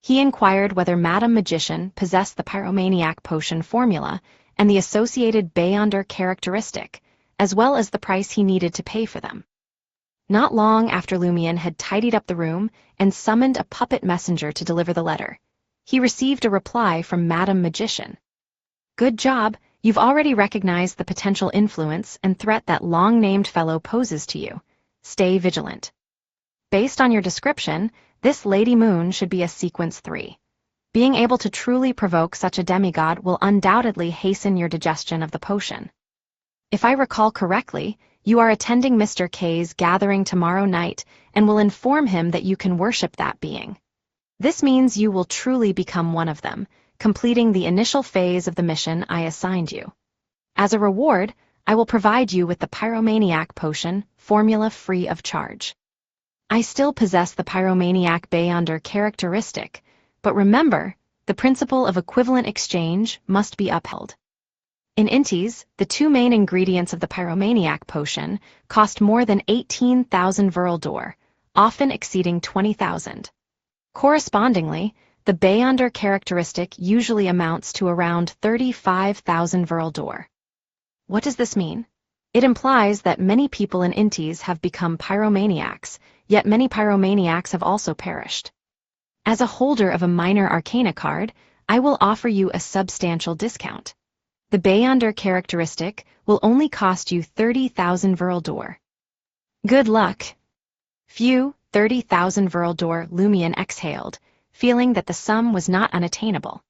He inquired whether Madame Magician possessed the Pyromaniac potion formula and the associated Beyonder characteristic, as well as the price he needed to pay for them. Not long after Lumion had tidied up the room and summoned a puppet messenger to deliver the letter, he received a reply from Madame Magician. "Good job. You've already recognized the potential influence and threat that long-named fellow poses to you. Stay vigilant. Based on your description, this Lady Moon should be a sequence 3. Being able to truly provoke such a demigod will undoubtedly hasten your digestion of the potion. If I recall correctly, you are attending Mr. K's gathering tomorrow night and will inform him that you can worship that being. This means you will truly become one of them, completing the initial phase of the mission I assigned you. As a reward, I will provide you with the Pyromaniac potion formula free of charge. I still possess the Pyromaniac Beyonder characteristic, but remember, the principle of equivalent exchange must be upheld. In Inties, the 2 main ingredients of the Pyromaniac potion cost more than 18,000 Veraldor, often exceeding 20,000. Correspondingly, the Beyonder characteristic usually amounts to around 35,000 Veraldor. What does this mean? It implies that many people in Inties have become pyromaniacs, yet many pyromaniacs have also perished. As a holder of a minor arcana card, I will offer you a substantial discount. The Beyonder characteristic will only cost you 30,000 Veraldor. Good luck. Phew, 30,000 Veraldor, Lumion exhaled, feeling that the sum was not unattainable.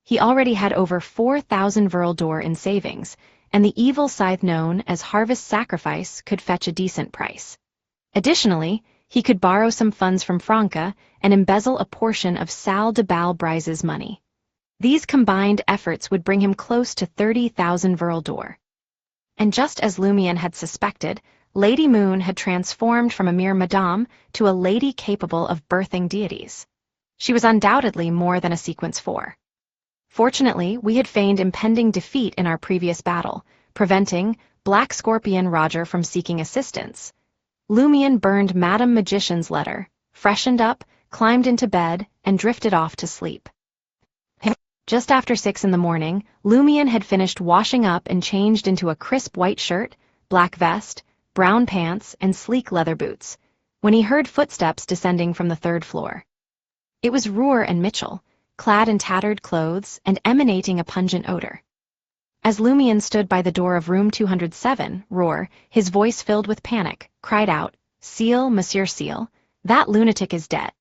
He already had over 4,000 Veraldor in savings, and the evil scythe known as Harvest Sacrifice could fetch a decent price. Additionally, he could borrow some funds from Franca and embezzle a portion of Sal de Balbrise's money. These combined efforts would bring him close to 30,000 Veraldor. And just as Lumion had suspected, Lady Moon had transformed from a mere madame to a lady capable of birthing deities. She was undoubtedly more than a sequence 4. Fortunately, we had feigned impending defeat in our previous battle, preventing Black Scorpion Roger from seeking assistance. Lumion burned Madame Magician's letter, freshened up, climbed into bed, and drifted off to sleep. Just after 6 in the morning, Lumion had finished washing up and changed into a crisp white shirt, black vest, brown pants, and sleek leather boots, when he heard footsteps descending from the 3rd floor. It was Roar and Mitchell, clad in tattered clothes and emanating a pungent odor. As Lumion stood by the door of room 207, Roar, his voice filled with panic, cried out, "Seal, Monsieur Seal, that lunatic is dead."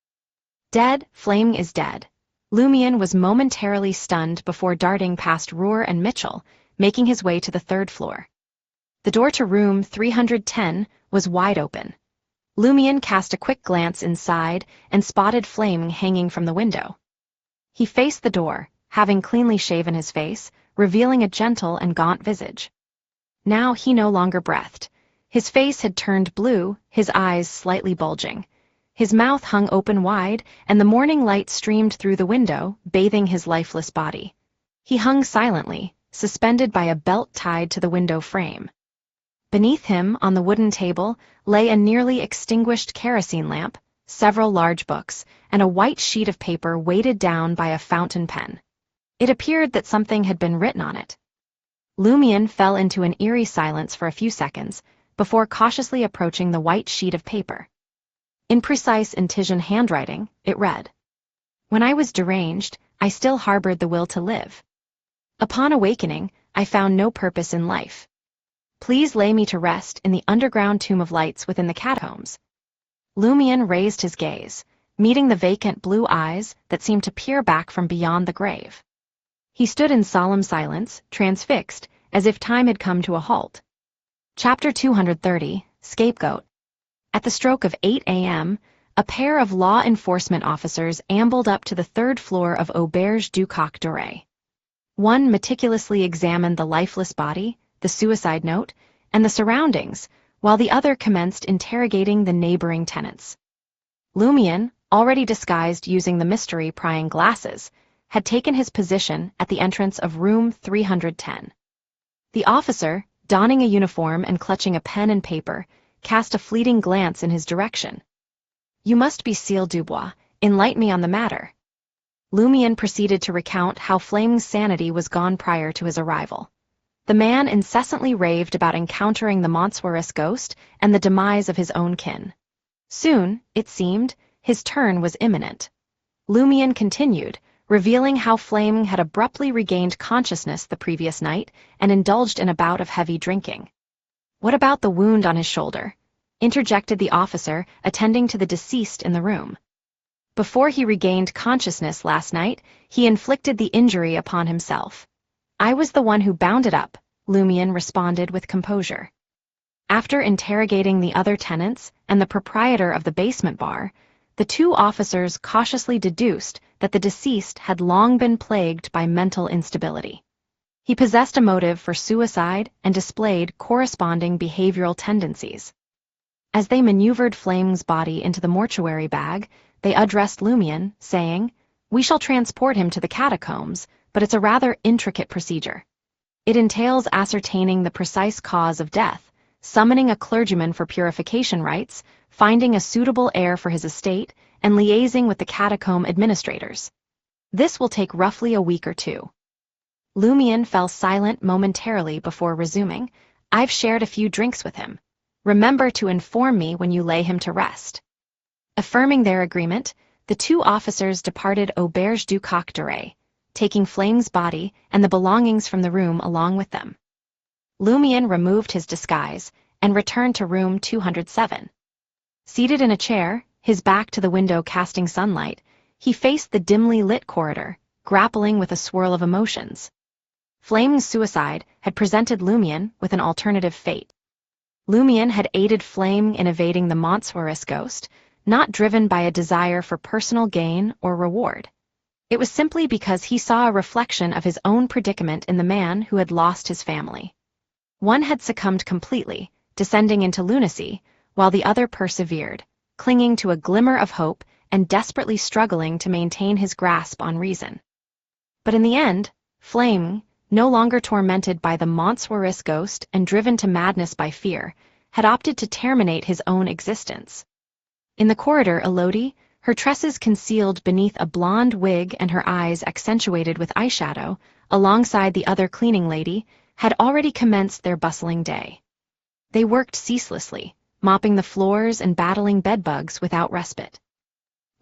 Dead, Flame is dead. Lumion was momentarily stunned before darting past Roar and Mitchell, making his way to the 3rd floor. The door to room 310 was wide open. Lumion cast a quick glance inside and spotted Flame hanging from the window. He faced the door, having cleanly shaven his face, revealing a gentle and gaunt visage. Now he no longer breathed. His face had turned blue, his eyes slightly bulging. His mouth hung open wide, and the morning light streamed through the window, bathing his lifeless body. He hung silently, suspended by a belt tied to the window frame. Beneath him, on the wooden table, lay a nearly extinguished kerosene lamp, several large books, and a white sheet of paper weighted down by a fountain pen. It appeared that something had been written on it. Lumion fell into an eerie silence for a few seconds, before cautiously approaching the white sheet of paper. In precise Intisian handwriting, it read, "When I was deranged, I still harbored the will to live. Upon awakening, I found no purpose in life. Please lay me to rest in the underground tomb of lights within the catacombs." Lumion raised his gaze, meeting the vacant blue eyes that seemed to peer back from beyond the grave. He stood in solemn silence, transfixed, as if time had come to a halt. Chapter 230, Scapegoat. At the stroke of 8 a.m., a pair of law enforcement officers ambled up to the third floor of Auberge du Coq d'Oreille. One meticulously examined the lifeless body, the suicide note, and the surroundings, while the other commenced interrogating the neighboring tenants. Lumian, already disguised using the mystery-prying glasses, had taken his position at the entrance of room 310. The officer, donning a uniform and clutching a pen and paper, cast a fleeting glance in his direction. "You must be Cécile Dubois. Enlighten me on the matter." Lumian proceeded to recount how Flame's sanity was gone prior to his arrival. The man incessantly raved about encountering the monstrous ghost and the demise of his own kin. Soon, it seemed, his turn was imminent. Lumian continued, revealing how Flame had abruptly regained consciousness the previous night and indulged in a bout of heavy drinking. "What about the wound on his shoulder?" interjected the officer attending to the deceased in the room. "Before he regained consciousness last night, he inflicted the injury upon himself. I was the one who bound it up," Lumian responded with composure. After interrogating the other tenants and the proprietor of the basement bar, the two officers cautiously deduced that the deceased had long been plagued by mental instability. He possessed a motive for suicide and displayed corresponding behavioral tendencies. As they maneuvered Flame's body into the mortuary bag, they addressed Lumian, saying, "We shall transport him to the catacombs, but it's a rather intricate procedure. It entails ascertaining the precise cause of death, summoning a clergyman for purification rites, finding a suitable heir for his estate, and liaising with the catacomb administrators. This will take roughly a week or two." Lumian fell silent momentarily before resuming, "I've shared a few drinks with him. Remember to inform me when you lay him to rest." Affirming their agreement, the two officers departed Auberge du Coq d'Oreille, taking Flame's body and the belongings from the room along with them. Lumian removed his disguise and returned to room 207. Seated in a chair, his back to the window casting sunlight, he faced the dimly lit corridor, grappling with a swirl of emotions. Flame's suicide had presented Lumian with an alternative fate. Lumian had aided Flame in evading the monstrous ghost, not driven by a desire for personal gain or reward. It was simply because he saw a reflection of his own predicament in the man who had lost his family. One had succumbed completely, descending into lunacy, while the other persevered, clinging to a glimmer of hope and desperately struggling to maintain his grasp on reason. But in the end, Flame, no longer tormented by the monstrous ghost and driven to madness by fear, had opted to terminate his own existence. In the corridor, Elodie, her tresses concealed beneath a blonde wig and her eyes accentuated with eyeshadow, alongside the other cleaning lady, had already commenced their bustling day. They worked ceaselessly, mopping the floors and battling bedbugs without respite.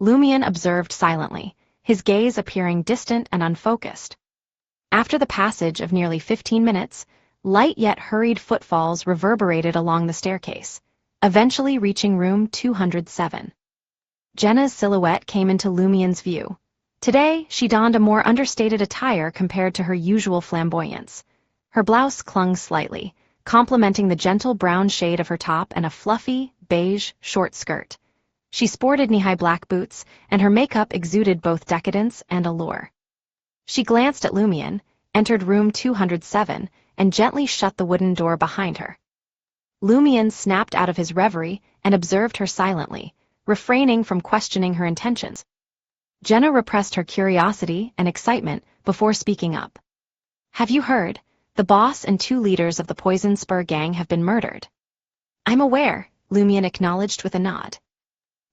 Lumian observed silently, his gaze appearing distant and unfocused. After the passage of nearly 15 minutes, light yet hurried footfalls reverberated along the staircase, eventually reaching room 207. Jenna's silhouette came into Lumian's view. Today, she donned a more understated attire compared to her usual flamboyance. Her blouse clung slightly, complementing the gentle brown shade of her top and a fluffy, beige, short skirt. She sported knee-high black boots, and her makeup exuded both decadence and allure. She glanced at Lumian, entered room 207, and gently shut the wooden door behind her. Lumian snapped out of his reverie and observed her silently, refraining from questioning her intentions. Jenna repressed her curiosity and excitement before speaking up. "Have you heard? The boss and 2 leaders of the Poison Spur gang have been murdered." "I'm aware," Lumian acknowledged with a nod.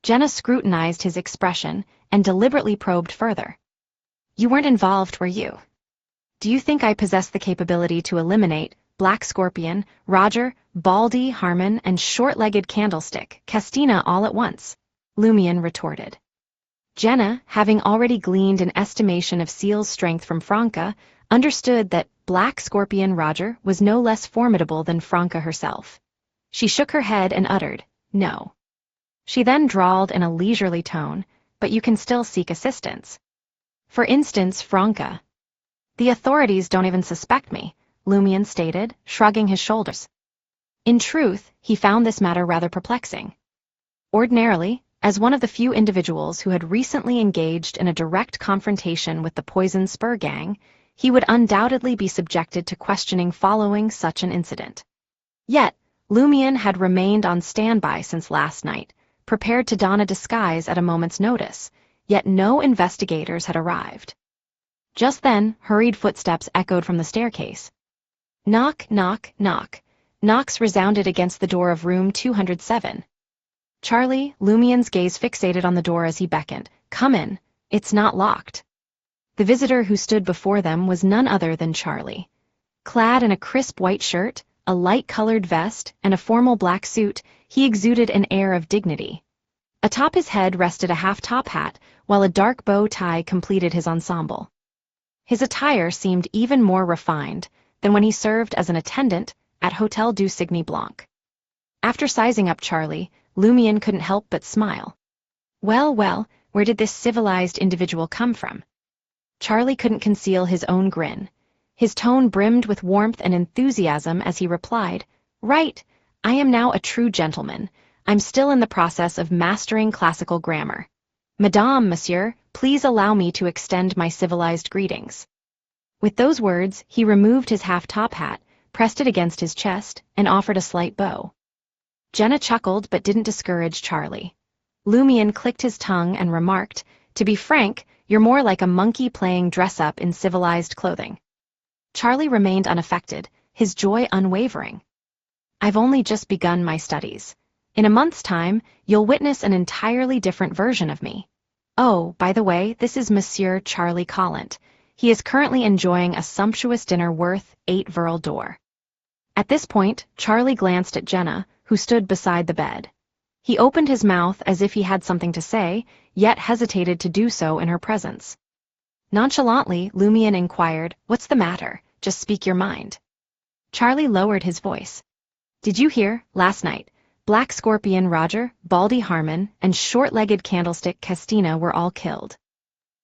Jenna scrutinized his expression and deliberately probed further. "You weren't involved, were you? Do you think I possess the capability to eliminate Black Scorpion, Roger, Baldy, Harmon, and short-legged Candlestick, Castina all at once?" Lumian retorted. Jenna, having already gleaned an estimation of Seal's strength from Franca, understood that Black Scorpion Roger was no less formidable than Franca herself. She shook her head and uttered, "No." She then drawled in a leisurely tone, "But you can still seek assistance. For instance, Franca." The authorities don't even suspect me, Lumian stated, shrugging his shoulders. In truth, he found this matter rather perplexing. Ordinarily, as one of the few individuals who had recently engaged in a direct confrontation with the Poison Spur Gang, he would undoubtedly be subjected to questioning following such an incident. Yet, Lumian had remained on standby since last night, prepared to don a disguise at a moment's notice, yet no investigators had arrived. Just then, hurried footsteps echoed from the staircase. Knock, knock, knock. Knocks resounded against the door of room 207. Charlie, Lumian's gaze fixated on the door as he beckoned. Come in, it's not locked. The visitor who stood before them was none other than Charlie. Clad in a crisp white shirt, a light-colored vest, and a formal black suit, he exuded an air of dignity. Atop his head rested a half-top hat, while a dark bow tie completed his ensemble. His attire seemed even more refined than when he served as an attendant at Hotel du Cygne Blanc. After sizing up Charlie, Lumian couldn't help but smile. Well, where did this civilized individual come from? Charlie couldn't conceal his own grin. His tone brimmed with warmth and enthusiasm as he replied, Right, I am now a true gentleman. I'm still in the process of mastering classical grammar. Madame, monsieur, please allow me to extend my civilized greetings. With those words, he removed his half-top hat, pressed it against his chest, and offered a slight bow. Jenna chuckled but didn't discourage Charlie. Lumian clicked his tongue and remarked, To be frank, you're more like a monkey playing dress-up in civilized clothing. Charlie remained unaffected, his joy unwavering. I've only just begun my studies. In a month's time, you'll witness an entirely different version of me. Oh, by the way, this is Monsieur Charlie Collant. He is currently enjoying a sumptuous dinner worth 8 Verl d'Or. At this point, Charlie glanced at Jenna, who stood beside the bed. He opened his mouth as if he had something to say, yet hesitated to do so in her presence. Nonchalantly, Lumian inquired, What's the matter? Just speak your mind. Charlie lowered his voice. Did you hear, last night, Black Scorpion Roger, Baldy Harmon, and short-legged Candlestick Castina were all killed.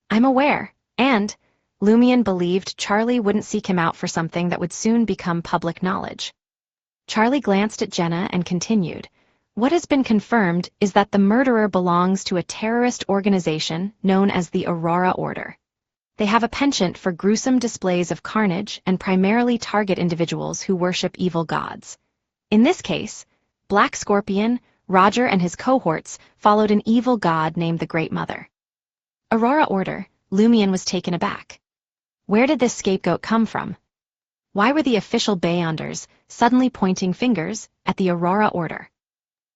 I'm aware, and Lumian believed Charlie wouldn't seek him out for something that would soon become public knowledge. Charlie glanced at Jenna and continued, What has been confirmed is that the murderer belongs to a terrorist organization known as the Aurora Order. They have a penchant for gruesome displays of carnage and primarily target individuals who worship evil gods. In this case, Black Scorpion, Roger and his cohorts followed an evil god named the Great Mother. Aurora Order, Lumian was taken aback. Where did this scapegoat come from? Why were the official Beyonders suddenly pointing fingers at the Aurora Order?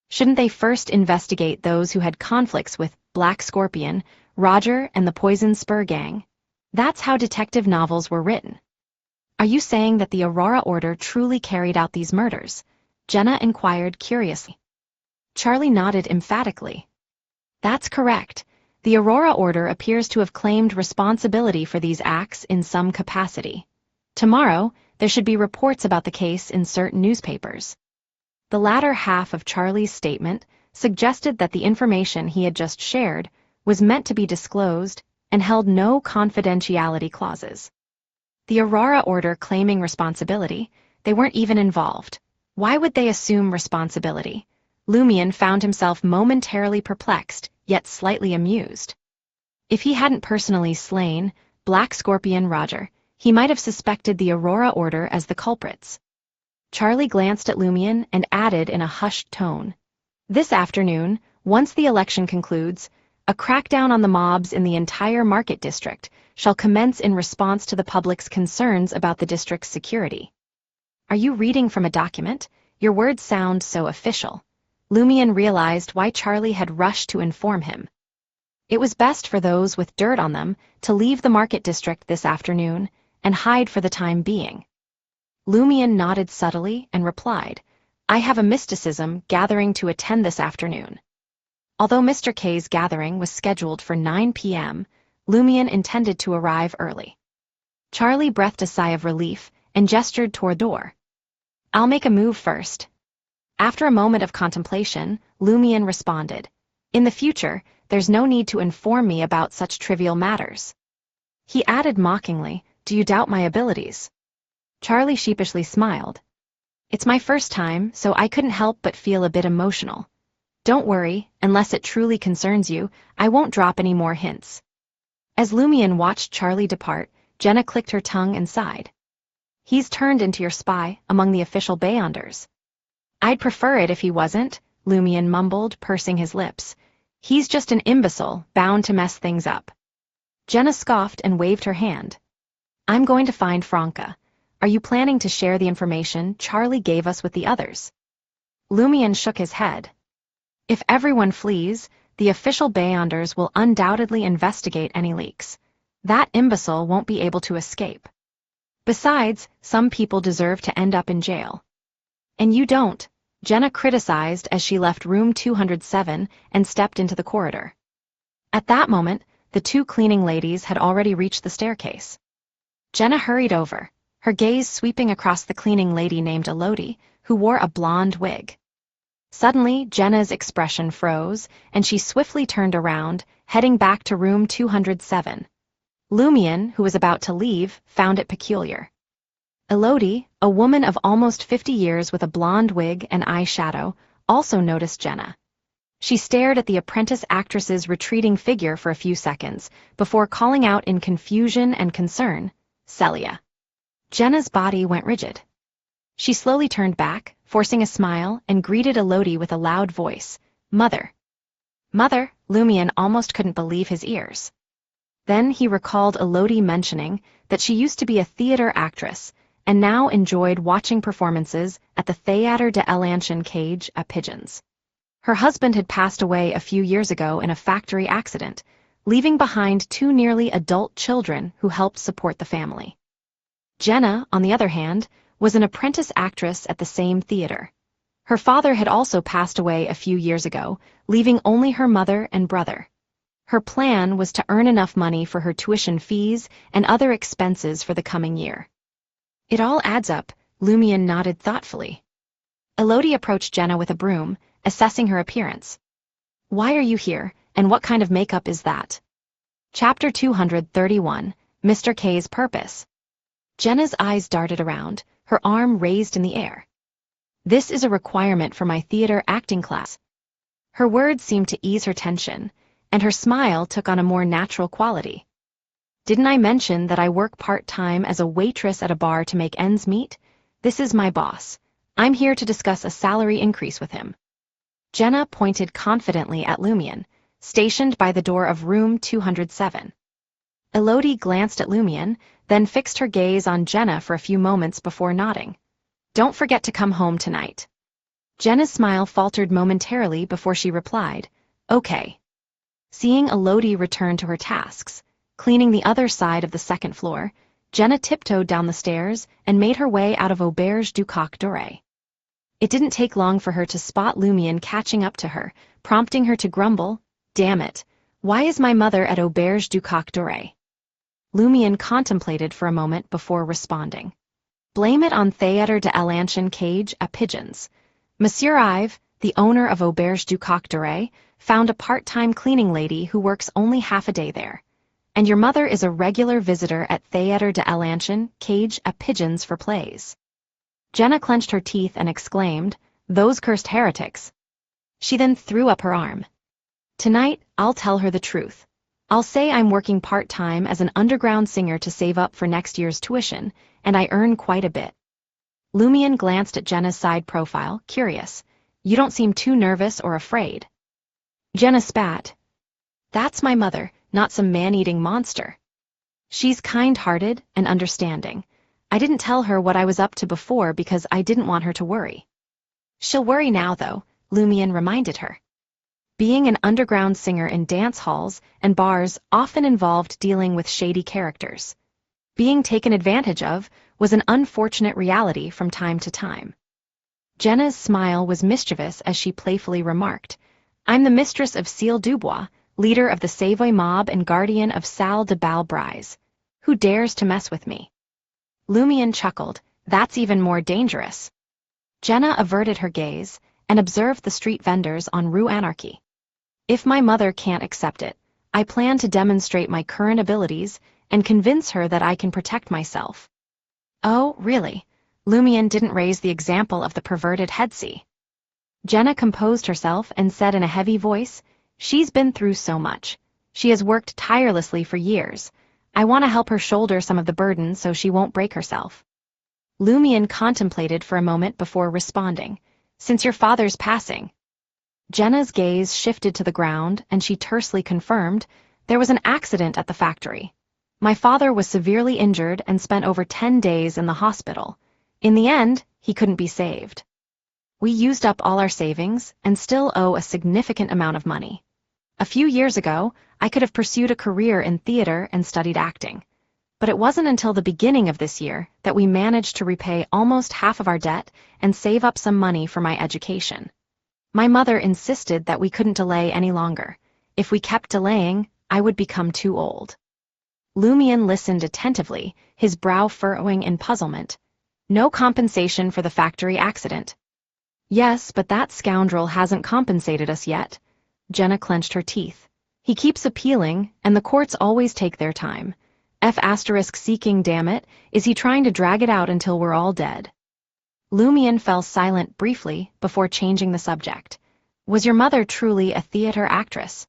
Shouldn't they first investigate those who had conflicts with Black Scorpion, Roger, and the Poison Spur Gang? That's how detective novels were written. Are you saying that the Aurora Order truly carried out these murders? Jenna inquired curiously. Charlie nodded emphatically. That's correct. The Aurora Order appears to have claimed responsibility for these acts in some capacity. Tomorrow, there should be reports about the case in certain newspapers. The latter half of Charlie's statement suggested that the information he had just shared was meant to be disclosed and held no confidentiality clauses. The Aurora Order claiming responsibility, they weren't even involved. Why would they assume responsibility? Lumian found himself momentarily perplexed, yet slightly amused. If he hadn't personally slain Black Scorpion Roger, he might have suspected the Aurora Order as the culprits. Charlie glanced at Lumian and added in a hushed tone, This afternoon, once the election concludes, a crackdown on the mobs in the entire market district shall commence in response to the public's concerns about the district's security. Are you reading from a document? Your words sound so official. Lumian realized why Charlie had rushed to inform him. It was best for those with dirt on them to leave the market district this afternoon and hide for the time being. Lumian nodded subtly and replied, I have a mysticism gathering to attend this afternoon. Although Mr. K's gathering was scheduled for 9 p.m., Lumian intended to arrive early. Charlie breathed a sigh of relief and gestured toward the door. I'll make a move first. After a moment of contemplation, Lumian responded, In the future, there's no need to inform me about such trivial matters. He added mockingly, Do you doubt my abilities? Charlie sheepishly smiled. It's my first time, so I couldn't help but feel a bit emotional. Don't worry, unless it truly concerns you, I won't drop any more hints. As Lumion watched Charlie depart, Jenna clicked her tongue and sighed. He's turned into your spy, among the official Beyonders. I'd prefer it if he wasn't, Lumion mumbled, pursing his lips. He's just an imbecile, bound to mess things up. Jenna scoffed and waved her hand. I'm going to find Franca. Are you planning to share the information Charlie gave us with the others? Lumion shook his head. If everyone flees, the official Beyonders will undoubtedly investigate any leaks. That imbecile won't be able to escape. Besides, some people deserve to end up in jail. And you don't, Jenna criticized as she left room 207 and stepped into the corridor. At that moment, the two cleaning ladies had already reached the staircase. Jenna hurried over, her gaze sweeping across the cleaning lady named Elodie, who wore a blonde wig. Suddenly, Jenna's expression froze, and she swiftly turned around, heading back to room 207. Lumion, who was about to leave, found it peculiar. Elodie, a woman of almost 50 years with a blonde wig and eyeshadow, also noticed Jenna. She stared at the apprentice actress's retreating figure for a few seconds, before calling out in confusion and concern, Celia. Jenna's body went rigid. She slowly turned back, forcing a smile, and greeted Elodie with a loud voice, Mother. Mother, Lumion almost couldn't believe his ears. Then he recalled Elodie mentioning that she used to be a theater actress, and now enjoyed watching performances at the Théâtre de l'Ancien Cage à Pigeons. Her husband had passed away a few years ago in a factory accident, leaving behind two nearly adult children who helped support the family. Jenna, on the other hand, was an apprentice actress at the same theater. Her father had also passed away a few years ago, leaving only her mother and brother. Her plan was to earn enough money for her tuition fees and other expenses for the coming year. It all adds up, Lumion nodded thoughtfully. Elodie approached Jenna with a broom, assessing her appearance. Why are you here, and what kind of makeup is that? Chapter 231, Mr. K's Purpose. Jenna's eyes darted around, her arm raised in the air. This is a requirement for my theater acting class. Her words seemed to ease her tension, and her smile took on a more natural quality. Didn't I mention that I work part-time as a waitress at a bar to make ends meet? This is my boss. I'm here to discuss a salary increase with him. Jenna pointed confidently at Lumion, stationed by the door of room 207. Elodie glanced at Lumion, then fixed her gaze on Jenna for a few moments before nodding. Don't forget to come home tonight. Jenna's smile faltered momentarily before she replied, Okay. Seeing Elodie return to her tasks, cleaning the other side of the second floor, Jenna tiptoed down the stairs and made her way out of Auberge du Coq Doré. It didn't take long for her to spot Lumion catching up to her, prompting her to grumble, Damn it, why is my mother at Auberge du Coq Doré? Lumion contemplated for a moment before responding. Blame it on Théâtre de l'Ancien Cage à Pigeons. Monsieur Ives, the owner of Auberge du Coq Doré, found a part-time cleaning lady who works only half a day there. And your mother is a regular visitor at Théâtre de l'Ancien Cage à Pigeons for plays. Jenna clenched her teeth and exclaimed, Those cursed heretics. She then threw up her arm. Tonight, I'll tell her the truth. I'll say I'm working part-time as an underground singer to save up for next year's tuition, and I earn quite a bit. Lumion glanced at Jenna's side profile, curious. You don't seem too nervous or afraid. Jenna spat. That's my mother, not some man-eating monster. She's kind-hearted and understanding. I didn't tell her what I was up to before because I didn't want her to worry. She'll worry now, though, Lumion reminded her. Being an underground singer in dance halls and bars often involved dealing with shady characters. Being taken advantage of was an unfortunate reality from time to time. Jenna's smile was mischievous as she playfully remarked, I'm the mistress of Cécile Dubois, leader of the Savoy mob and guardian of Salle de Balbrise. Who dares to mess with me? Lumion chuckled, That's even more dangerous. Jenna averted her gaze and observed the street vendors on Rue Anarchy. If my mother can't accept it, I plan to demonstrate my current abilities and convince her that I can protect myself. Oh, really? Lumion didn't raise the example of the perverted headsie. Jenna composed herself and said in a heavy voice, "She's been through so much. She has worked tirelessly for years. I want to help her shoulder some of the burden so she won't break herself." Lumion contemplated for a moment before responding, "Since your father's passing." Jenna's gaze shifted to the ground and she tersely confirmed, "There was an accident at the factory. My father was severely injured and spent over 10 days in the hospital. In the end, he couldn't be saved. We used up all our savings and still owe a significant amount of money. A few years ago, I could have pursued a career in theater and studied acting. But it wasn't until the beginning of this year that we managed to repay almost half of our debt and save up some money for my education. My mother insisted that we couldn't delay any longer. If we kept delaying, I would become too old." Lumion listened attentively, his brow furrowing in puzzlement. "No compensation for the factory accident." "Yes, but that scoundrel hasn't compensated us yet." Jenna clenched her teeth. "He keeps appealing, and the courts always take their time. F***seeking, damn it, is he trying to drag it out until we're all dead?" Lumion fell silent briefly before changing the subject. "Was your mother truly a theater actress?"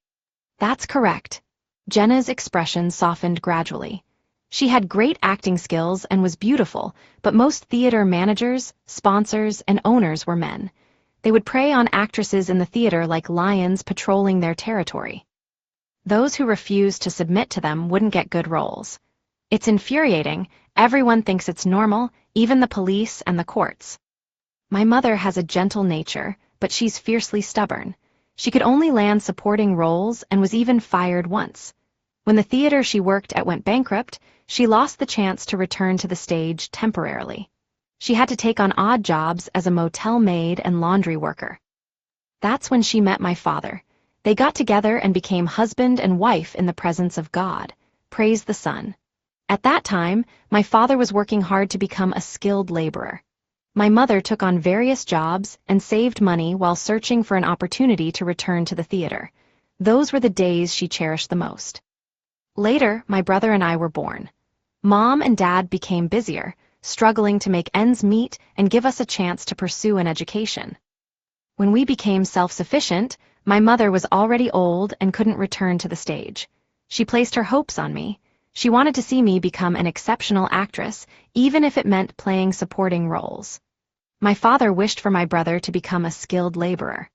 "That's correct." Jenna's expression softened gradually. "She had great acting skills and was beautiful, but most theater managers, sponsors, and owners were men. They would prey on actresses in the theater like lions patrolling their territory. Those who refused to submit to them wouldn't get good roles. It's infuriating. Everyone thinks it's normal, even the police and the courts. My mother has a gentle nature, but she's fiercely stubborn. She could only land supporting roles and was even fired once. When the theater she worked at went bankrupt, she lost the chance to return to the stage temporarily. She had to take on odd jobs as a motel maid and laundry worker. That's when she met my father. They got together and became husband and wife in the presence of God. Praise the Son. At that time, my father was working hard to become a skilled laborer. My mother took on various jobs and saved money while searching for an opportunity to return to the theater. Those were the days she cherished the most. Later, my brother and I were born. Mom and Dad became busier, struggling to make ends meet and give us a chance to pursue an education. When we became self-sufficient, my mother was already old and couldn't return to the stage. She placed her hopes on me. She wanted to see me become an exceptional actress, even if it meant playing supporting roles. My father wished for my brother to become a skilled laborer.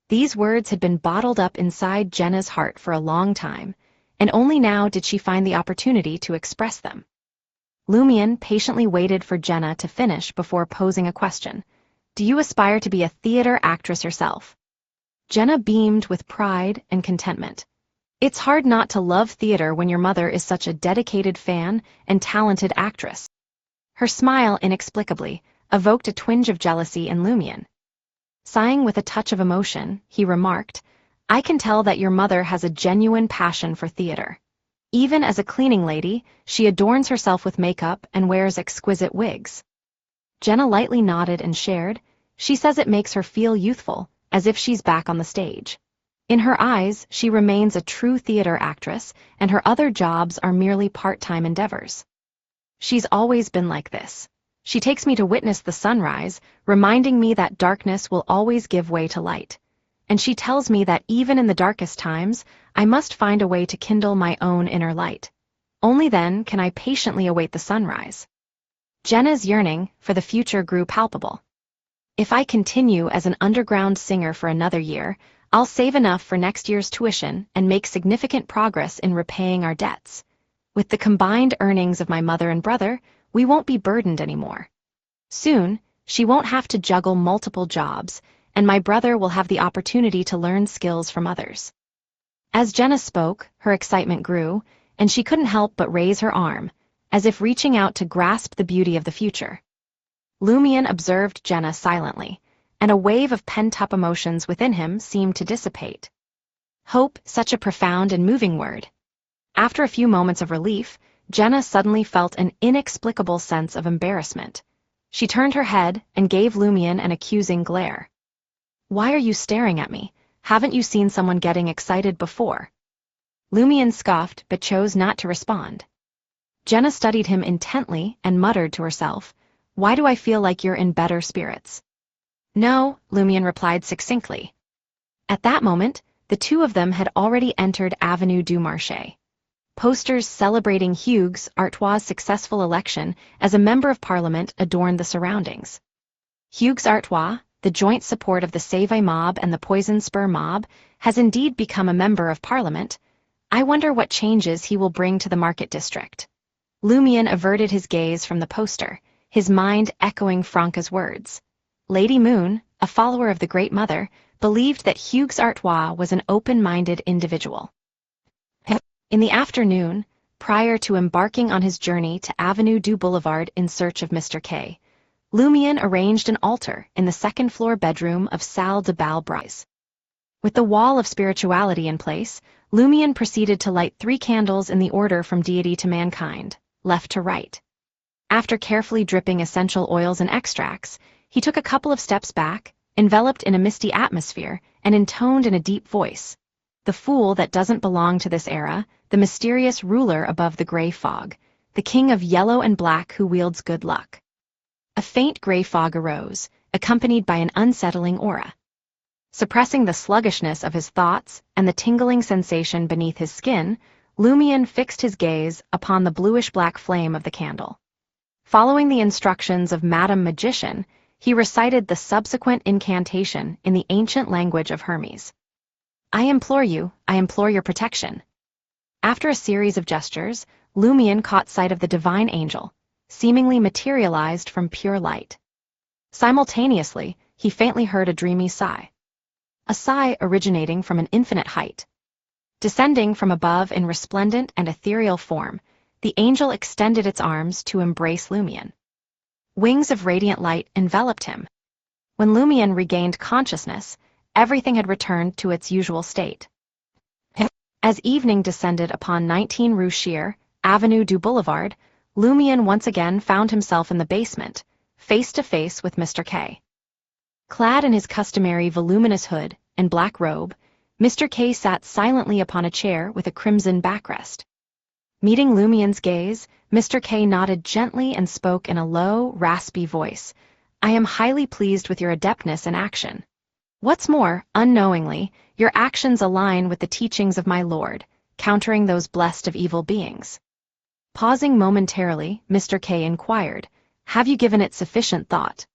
These words had been bottled up inside Jenna's heart for a long time, and only now did she find the opportunity to express them. Lumion patiently waited for Jenna to finish before posing a question. "Do you aspire to be a theater actress yourself?" Jenna beamed with pride and contentment. "It's hard not to love theater when your mother is such a dedicated fan and talented actress." Her smile inexplicably evoked a twinge of jealousy in Lumion. Sighing with a touch of emotion, he remarked, "I can tell that your mother has a genuine passion for theater. Even as a cleaning lady, she adorns herself with makeup and wears exquisite wigs." Jenna lightly nodded and shared, "She says it makes her feel youthful, as if she's back on the stage. In her eyes, she remains a true theater actress, and her other jobs are merely part-time endeavors. She's always been like this. She takes me to witness the sunrise, reminding me that darkness will always give way to light. And she tells me that even in the darkest times, I must find a way to kindle my own inner light. Only then can I patiently await the sunrise." Jenna's yearning for the future grew palpable. "If I continue as an underground singer for another year, I'll save enough for next year's tuition and make significant progress in repaying our debts. With the combined earnings of my mother and brother, we won't be burdened anymore. Soon, she won't have to juggle multiple jobs, and my brother will have the opportunity to learn skills from others." As Jenna spoke, her excitement grew, and she couldn't help but raise her arm, as if reaching out to grasp the beauty of the future. Lumion observed Jenna silently, and a wave of pent-up emotions within him seemed to dissipate. Hope, such a profound and moving word. After a few moments of relief, Jenna suddenly felt an inexplicable sense of embarrassment. She turned her head and gave Lumion an accusing glare. "Why are you staring at me? Haven't you seen someone getting excited before?" Lumion scoffed but chose not to respond. Jenna studied him intently and muttered to herself, "Why do I feel like you're in better spirits?" "No," Lumion replied succinctly. At that moment, the two of them had already entered Avenue du Marché. Posters celebrating Hugues Artois' successful election as a member of Parliament adorned the surroundings. Hugues Artois, the joint support of the Save mob and the Poison Spur mob, has indeed become a member of Parliament. I wonder what changes he will bring to the market district. Lumion averted his gaze from the poster, his mind echoing Franca's words. Lady Moon, a follower of the Great Mother, believed that Hugues Artois was an open-minded individual. In the afternoon, prior to embarking on his journey to Avenue du Boulevard in search of Mr. K, Lumion arranged an altar in the second-floor bedroom of Salle de Bal Brise. With the wall of spirituality in place, Lumion proceeded to light 3 candles in the order from deity to mankind, left to right. After carefully dripping essential oils and extracts, he took a couple of steps back, enveloped in a misty atmosphere, and intoned in a deep voice, "The fool that doesn't belong to this era, the mysterious ruler above the gray fog, the king of yellow and black who wields good luck." A faint gray fog arose, accompanied by an unsettling aura. Suppressing the sluggishness of his thoughts and the tingling sensation beneath his skin, Lumion fixed his gaze upon the bluish-black flame of the candle. Following the instructions of Madame Magician, he recited the subsequent incantation in the ancient language of Hermes. I implore your protection." After a series of gestures, Lumion caught sight of the divine angel, seemingly materialized from pure light. Simultaneously, he faintly heard a dreamy sigh. A sigh originating from an infinite height. Descending from above in resplendent and ethereal form, the angel extended its arms to embrace Lumion. Wings of radiant light enveloped him. When Lumion regained consciousness, everything had returned to its usual state. As evening descended upon 19 Rue Scheer, Avenue du Boulevard, Lumion once again found himself in the basement, face to face with Mr. K. Clad in his customary voluminous hood and black robe, Mr. K sat silently upon a chair with a crimson backrest. Meeting Lumion's gaze, Mr. K nodded gently and spoke in a low, raspy voice. "I am highly pleased with your adeptness in action. What's more, unknowingly, your actions align with the teachings of my lord, countering those blessed of evil beings." Pausing momentarily, Mr. K inquired, "Have you given it sufficient thought?"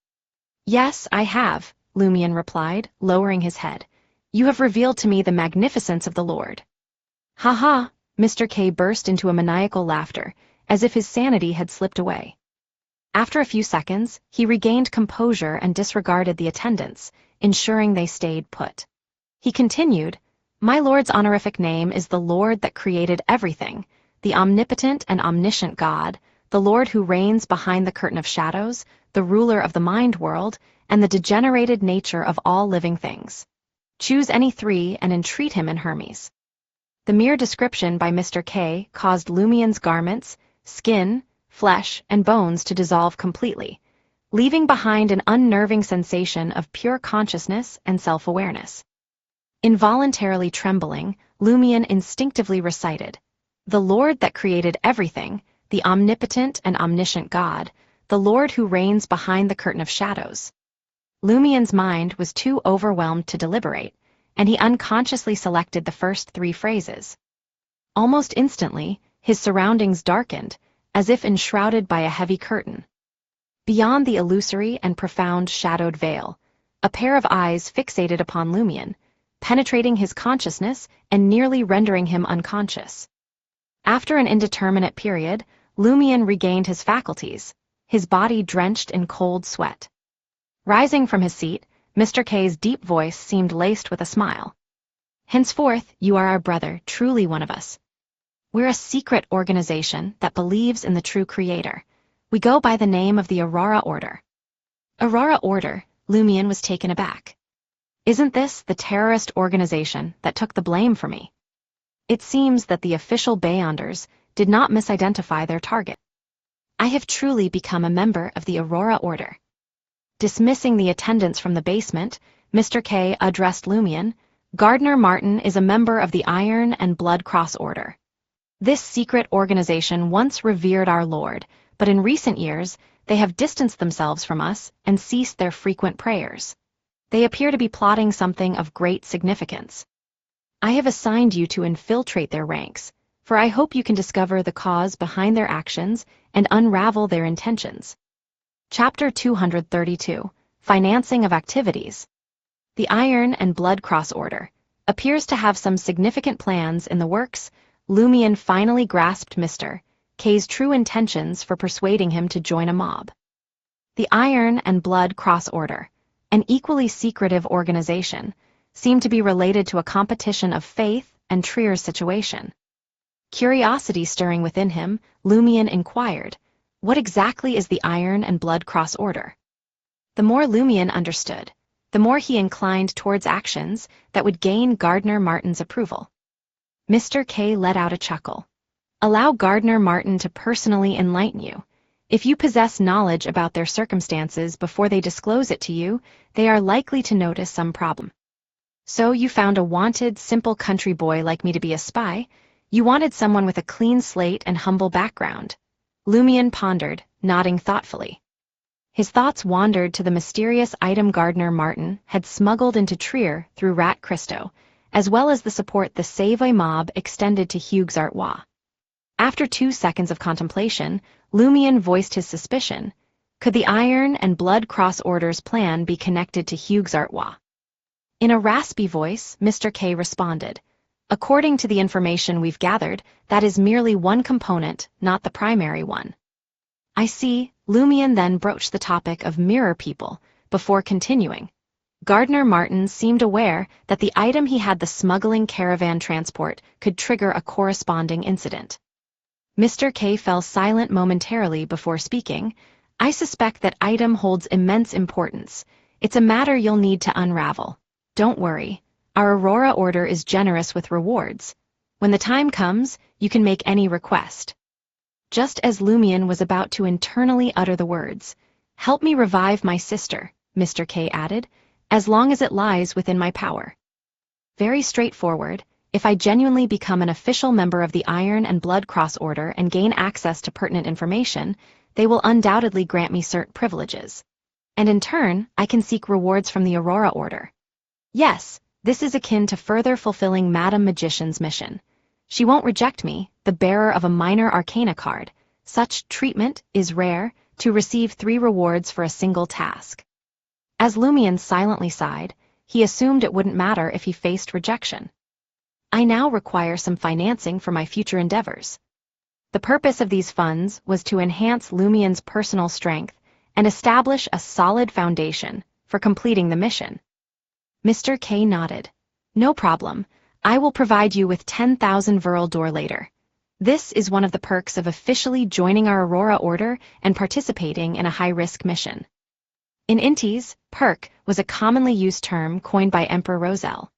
"Yes, I have," Lumion replied, lowering his head. "You have revealed to me the magnificence of the Lord." "Ha ha!" Mr. K burst into a maniacal laughter, as if his sanity had slipped away. After a few seconds, he regained composure and disregarded the attendants, ensuring they stayed put. He continued, "My lord's honorific name is the Lord that created everything, the omnipotent and omniscient God, the Lord who reigns behind the curtain of shadows, the ruler of the mind world, and the degenerated nature of all living things. Choose any 3 and entreat him in Hermes." The mere description by Mr. K caused Lumion's garments, skin, flesh, and bones to dissolve completely, leaving behind an unnerving sensation of pure consciousness and self-awareness. Involuntarily trembling, Lumion instinctively recited, "The Lord that created everything, the omnipotent and omniscient God, the Lord who reigns behind the curtain of shadows." Lumion's mind was too overwhelmed to deliberate, and he unconsciously selected the first 3 phrases. Almost instantly, his surroundings darkened, as if enshrouded by a heavy curtain. Beyond the illusory and profound shadowed veil, a pair of eyes fixated upon Lumion, penetrating his consciousness and nearly rendering him unconscious. After an indeterminate period, Lumion regained his faculties, his body drenched in cold sweat. Rising from his seat, Mr. K's deep voice seemed laced with a smile. "Henceforth, you are our brother, truly one of us. We're a secret organization that believes in the true creator. We go by the name of the Aurora Order." "Aurora Order?" Lumion was taken aback. "Isn't this the terrorist organization that took the blame for me?" It seems that the official Beyonders did not misidentify their target. "I have truly become a member of the Aurora Order." Dismissing the attendants from the basement, Mr. K addressed Lumion. "Gardner Martin is a member of the Iron and Blood Cross Order." This secret organization once revered our Lord, but in recent years, they have distanced themselves from us and ceased their frequent prayers. They appear to be plotting something of great significance. I have assigned you to infiltrate their ranks, for I hope you can discover the cause behind their actions and unravel their intentions. Chapter 232, Financing of Activities. The Iron and Blood Cross Order appears to have some significant plans in the works. Lumion finally grasped Mr. K's true intentions for persuading him to join a mob. The Iron and Blood Cross Order, an equally secretive organization, seemed to be related to a competition of faith and Trier's situation. Curiosity stirring within him, Lumion inquired, "What exactly is the Iron and Blood Cross Order?" The more Lumion understood, the more he inclined towards actions that would gain Gardner Martin's approval. Mr. K let out a chuckle. "Allow Gardner Martin to personally enlighten you. If you possess knowledge about their circumstances before they disclose it to you, they are likely to notice some problem." So you found a wanted, simple country boy like me to be a spy? You wanted someone with a clean slate and humble background. Lumion pondered, nodding thoughtfully. His thoughts wandered to the mysterious item Gardner Martin had smuggled into Trier through Rat Christo, as well as the support the Savoy mob extended to Hugues Artois. After 2 seconds of contemplation, Lumion voiced his suspicion. Could the Iron and Blood Cross Order's plan be connected to Hugues Artois? In a raspy voice, Mr. K responded, "According to the information we've gathered, that is merely one component, not the primary one." "I see." Lumion then broached the topic of mirror people, before continuing. Gardner Martin seemed aware that the item he had the smuggling caravan transport could trigger a corresponding incident. Mr. K fell silent momentarily before speaking. "I suspect that item holds immense importance. It's a matter you'll need to unravel. Don't worry, our Aurora Order is generous with rewards. When the time comes, you can make any request." Just as Lumion was about to internally utter the words, "Help me revive my sister," Mr. K added, "as long as it lies within my power." Very straightforward. If I genuinely become an official member of the Iron and Blood Cross Order and gain access to pertinent information, they will undoubtedly grant me certain privileges. And in turn, I can seek rewards from the Aurora Order. Yes, this is akin to further fulfilling Madame Magician's mission. She won't reject me, the bearer of a minor arcana card. Such treatment is rare, to receive 3 rewards for a single task. As Lumion silently sighed, he assumed it wouldn't matter if he faced rejection. "I now require some financing for my future endeavors." The purpose of these funds was to enhance Lumion's personal strength and establish a solid foundation for completing the mission. Mr. K nodded. "No problem. I will provide you with 10,000 Viral Door later. This is one of the perks of officially joining our Aurora Order and participating in a high-risk mission." In Intis, perk was a commonly used term coined by Emperor Roselle.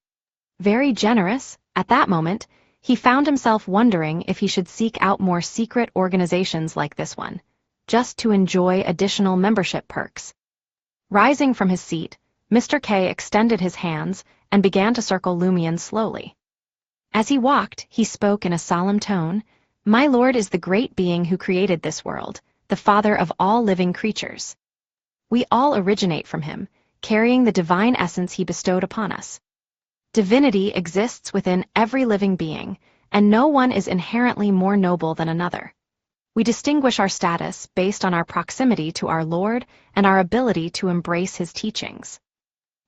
Very generous. At that moment, he found himself wondering if he should seek out more secret organizations like this one, just to enjoy additional membership perks. Rising from his seat, Mr. K extended his hands and began to circle Lumion slowly. As he walked, he spoke in a solemn tone, "My Lord is the great being who created this world, the father of all living creatures. We all originate from him, carrying the divine essence he bestowed upon us. Divinity exists within every living being, and no one is inherently more noble than another. We distinguish our status based on our proximity to our Lord and our ability to embrace his teachings.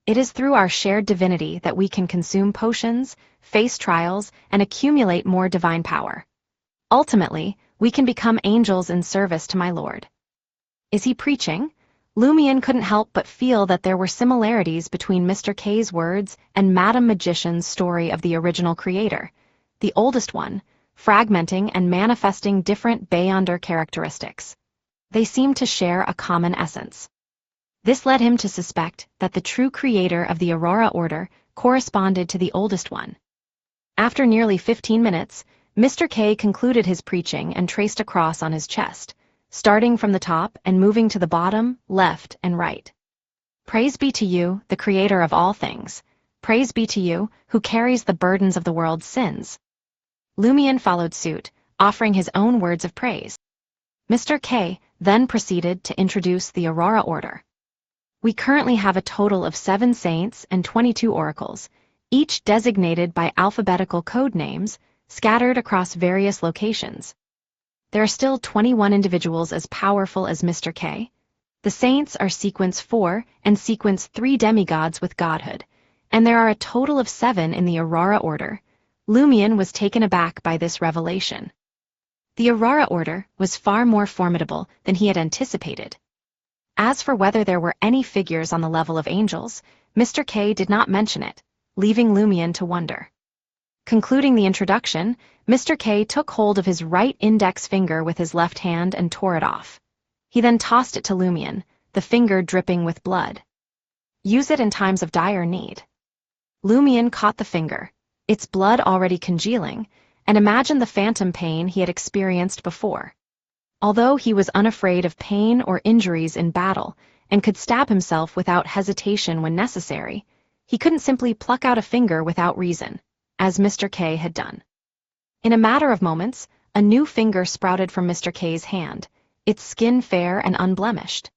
It is through our shared divinity that we can consume potions, face trials, and accumulate more divine power. Ultimately, we can become angels in service to my Lord." Is he preaching? Lumion couldn't help but feel that there were similarities between Mr. K's words and Madame Magician's story of the original creator, the oldest one, fragmenting and manifesting different Beyonder characteristics. They seemed to share a common essence. This led him to suspect that the true creator of the Aurora Order corresponded to the oldest one. After nearly 15 minutes, Mr. K concluded his preaching and traced a cross on his chest, starting from the top and moving to the bottom, left, and right. "Praise be to you, the creator of all things. Praise be to you, who carries the burdens of the world's sins." Lumion followed suit, offering his own words of praise. Mr. K then proceeded to introduce the Aurora Order. We currently have a total of 7 saints and 22 oracles, each designated by alphabetical code names, scattered across various locations. There are still 21 individuals as powerful as Mr. K. The saints are sequence 4 and sequence 3 demigods with godhood, and there are a total of 7 in the Aurora Order. Lumion was taken aback by this revelation. The Aurora Order was far more formidable than he had anticipated. As for whether there were any figures on the level of angels, Mr. K did not mention it, leaving Lumion to wonder. Concluding the introduction, Mr. K took hold of his right index finger with his left hand and tore it off. He then tossed it to Lumion, the finger dripping with blood. Use it in times of dire need. Lumion caught the finger, its blood already congealing, and imagined the phantom pain he had experienced before. Although he was unafraid of pain or injuries in battle, and could stab himself without hesitation when necessary, he couldn't simply pluck out a finger without reason, as Mr. K had done. In a matter of moments, a new finger sprouted from Mr. K's hand, its skin fair and unblemished.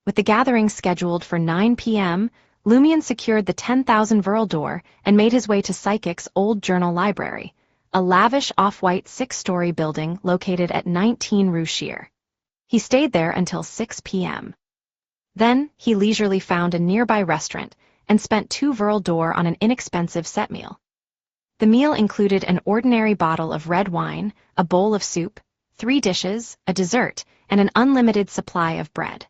With the gathering scheduled for 9 p.m., Lumion secured the 10,000 Verl door and made his way to Psychic's old journal library, a lavish off-white 6-story building located at 19 Rue Shear. He stayed there until 6 p.m. Then, he leisurely found a nearby restaurant and spent 2 Verl door on an inexpensive set meal. The meal included an ordinary bottle of red wine, a bowl of soup, 3 dishes, a dessert, and an unlimited supply of bread.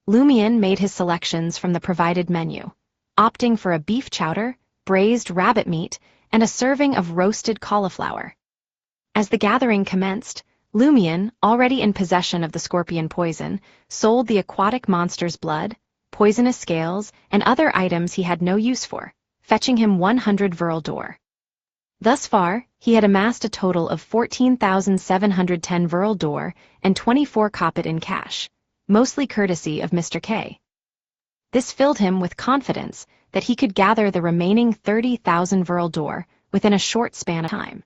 Lumion made his selections from the provided menu, opting for a beef chowder, braised rabbit meat, and a serving of roasted cauliflower. As the gathering commenced, Lumion, already in possession of the scorpion poison, sold the aquatic monster's blood, poisonous scales, and other items he had no use for, fetching him 100 Verl door. Thus far, he had amassed a total of 14,710 Verl door and 24 kopit in cash, mostly courtesy of Mr. K. This filled him with confidence that he could gather the remaining 30,000 Verl door within a short span of time.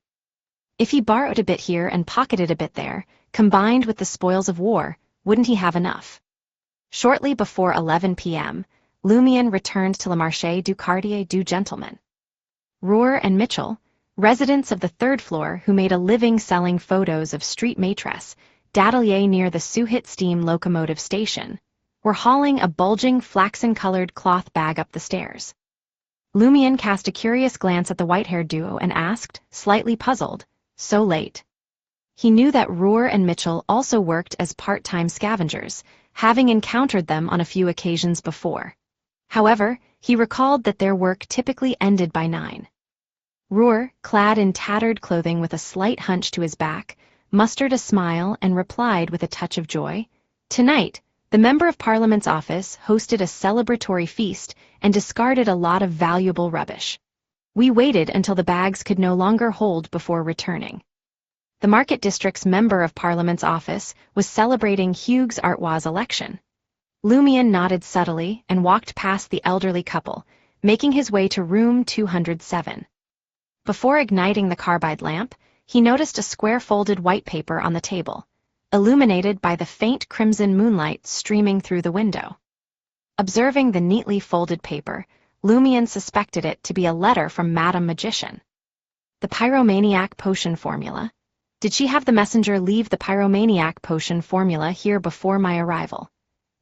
If he borrowed a bit here and pocketed a bit there, combined with the spoils of war, wouldn't he have enough? Shortly before 11 p.m., Lumion returned to Le Marché du Quartier du Gentleman. Rohr and Mitchell, residents of the 3rd floor who made a living selling photos of street maîtresse, d'atelier near the Suhit steam locomotive station, were hauling a bulging flaxen-colored cloth bag up the stairs. Lumion cast a curious glance at the white-haired duo and asked, slightly puzzled, so late. He knew that Rohr and Mitchell also worked as part-time scavengers, having encountered them on a few occasions before. However, he recalled that their work typically ended by 9. Rohr, clad in tattered clothing with a slight hunch to his back, mustered a smile and replied with a touch of joy, "Tonight, the Member of Parliament's office hosted a celebratory feast and discarded a lot of valuable rubbish. We waited until the bags could no longer hold before returning." The Market District's Member of Parliament's office was celebrating Hugues Artois' election. Lumion nodded subtly and walked past the elderly couple, making his way to room 207. Before igniting the carbide lamp, he noticed a square-folded white paper on the table, illuminated by the faint crimson moonlight streaming through the window. Observing the neatly folded paper, Lumion suspected it to be a letter from Madame Magician. The Pyromaniac potion formula. Did she have the messenger leave the Pyromaniac potion formula here before my arrival?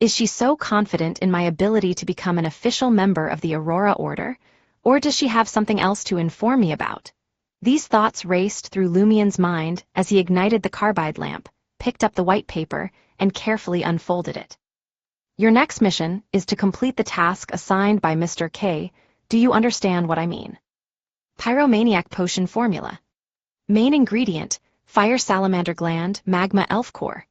Is she so confident in my ability to become an official member of the Aurora Order, or does she have something else to inform me about? These thoughts raced through Lumion's mind as he ignited the carbide lamp, picked up the white paper, and carefully unfolded it. Your next mission is to complete the task assigned by Mr. K. Do you understand what I mean? Pyromaniac potion formula. Main ingredient, fire salamander gland, magma elf core.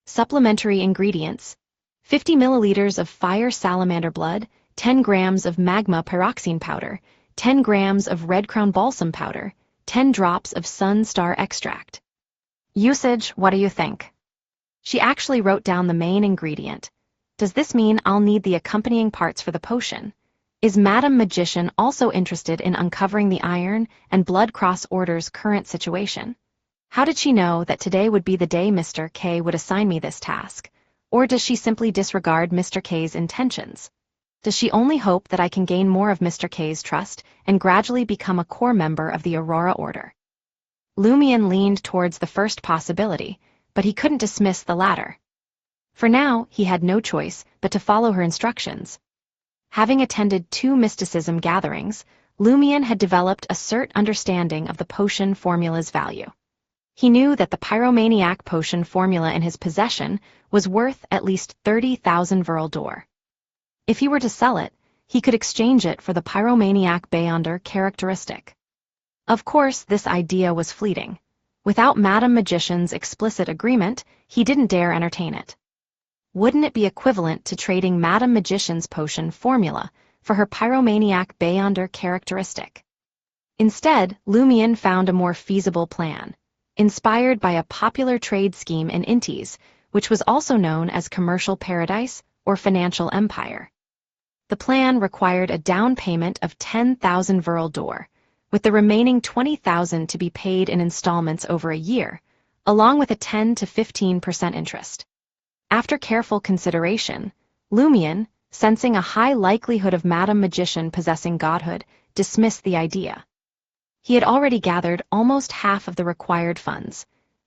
Supplementary ingredients, 50 milliliters of fire salamander blood, 10 grams of magma pyroxene powder, 10 grams of red crown balsam powder, 10 drops of sun star extract. Usage, what do you think? She actually wrote down the main ingredient. Does this mean I'll need the accompanying parts for the potion? Is Madame Magician also interested in uncovering the Iron and Blood Cross Order's current situation? How did she know that today would be the day Mr. K would assign me this task? Or does she simply disregard Mr. K's intentions? Does she only hope that I can gain more of Mr. K's trust and gradually become a core member of the Aurora Order? Lumion leaned towards the first possibility, but he couldn't dismiss the latter. For now, he had no choice but to follow her instructions. Having attended 2 mysticism gatherings, Lumion had developed a certain understanding of the potion formula's value. He knew that the Pyromaniac potion formula in his possession was worth at least 30,000 Verl d'Or. If he were to sell it, he could exchange it for the Pyromaniac Beyonder characteristic. Of course, this idea was fleeting. Without Madame Magician's explicit agreement, he didn't dare entertain it. Wouldn't it be equivalent to trading Madame Magician's potion formula for her Pyromaniac Beyonder characteristic? Instead, Lumion found a more feasible plan, inspired by a popular trade scheme in Intis, which was also known as commercial paradise or financial empire. The plan required a down payment of 10,000 Verl d'Or, with the remaining 20,000 to be paid in installments over a year, along with a 10 to 15% interest. After careful consideration, Lumion, sensing a high likelihood of Madame Magician possessing godhood, dismissed the idea. He had already gathered almost half of the required funds.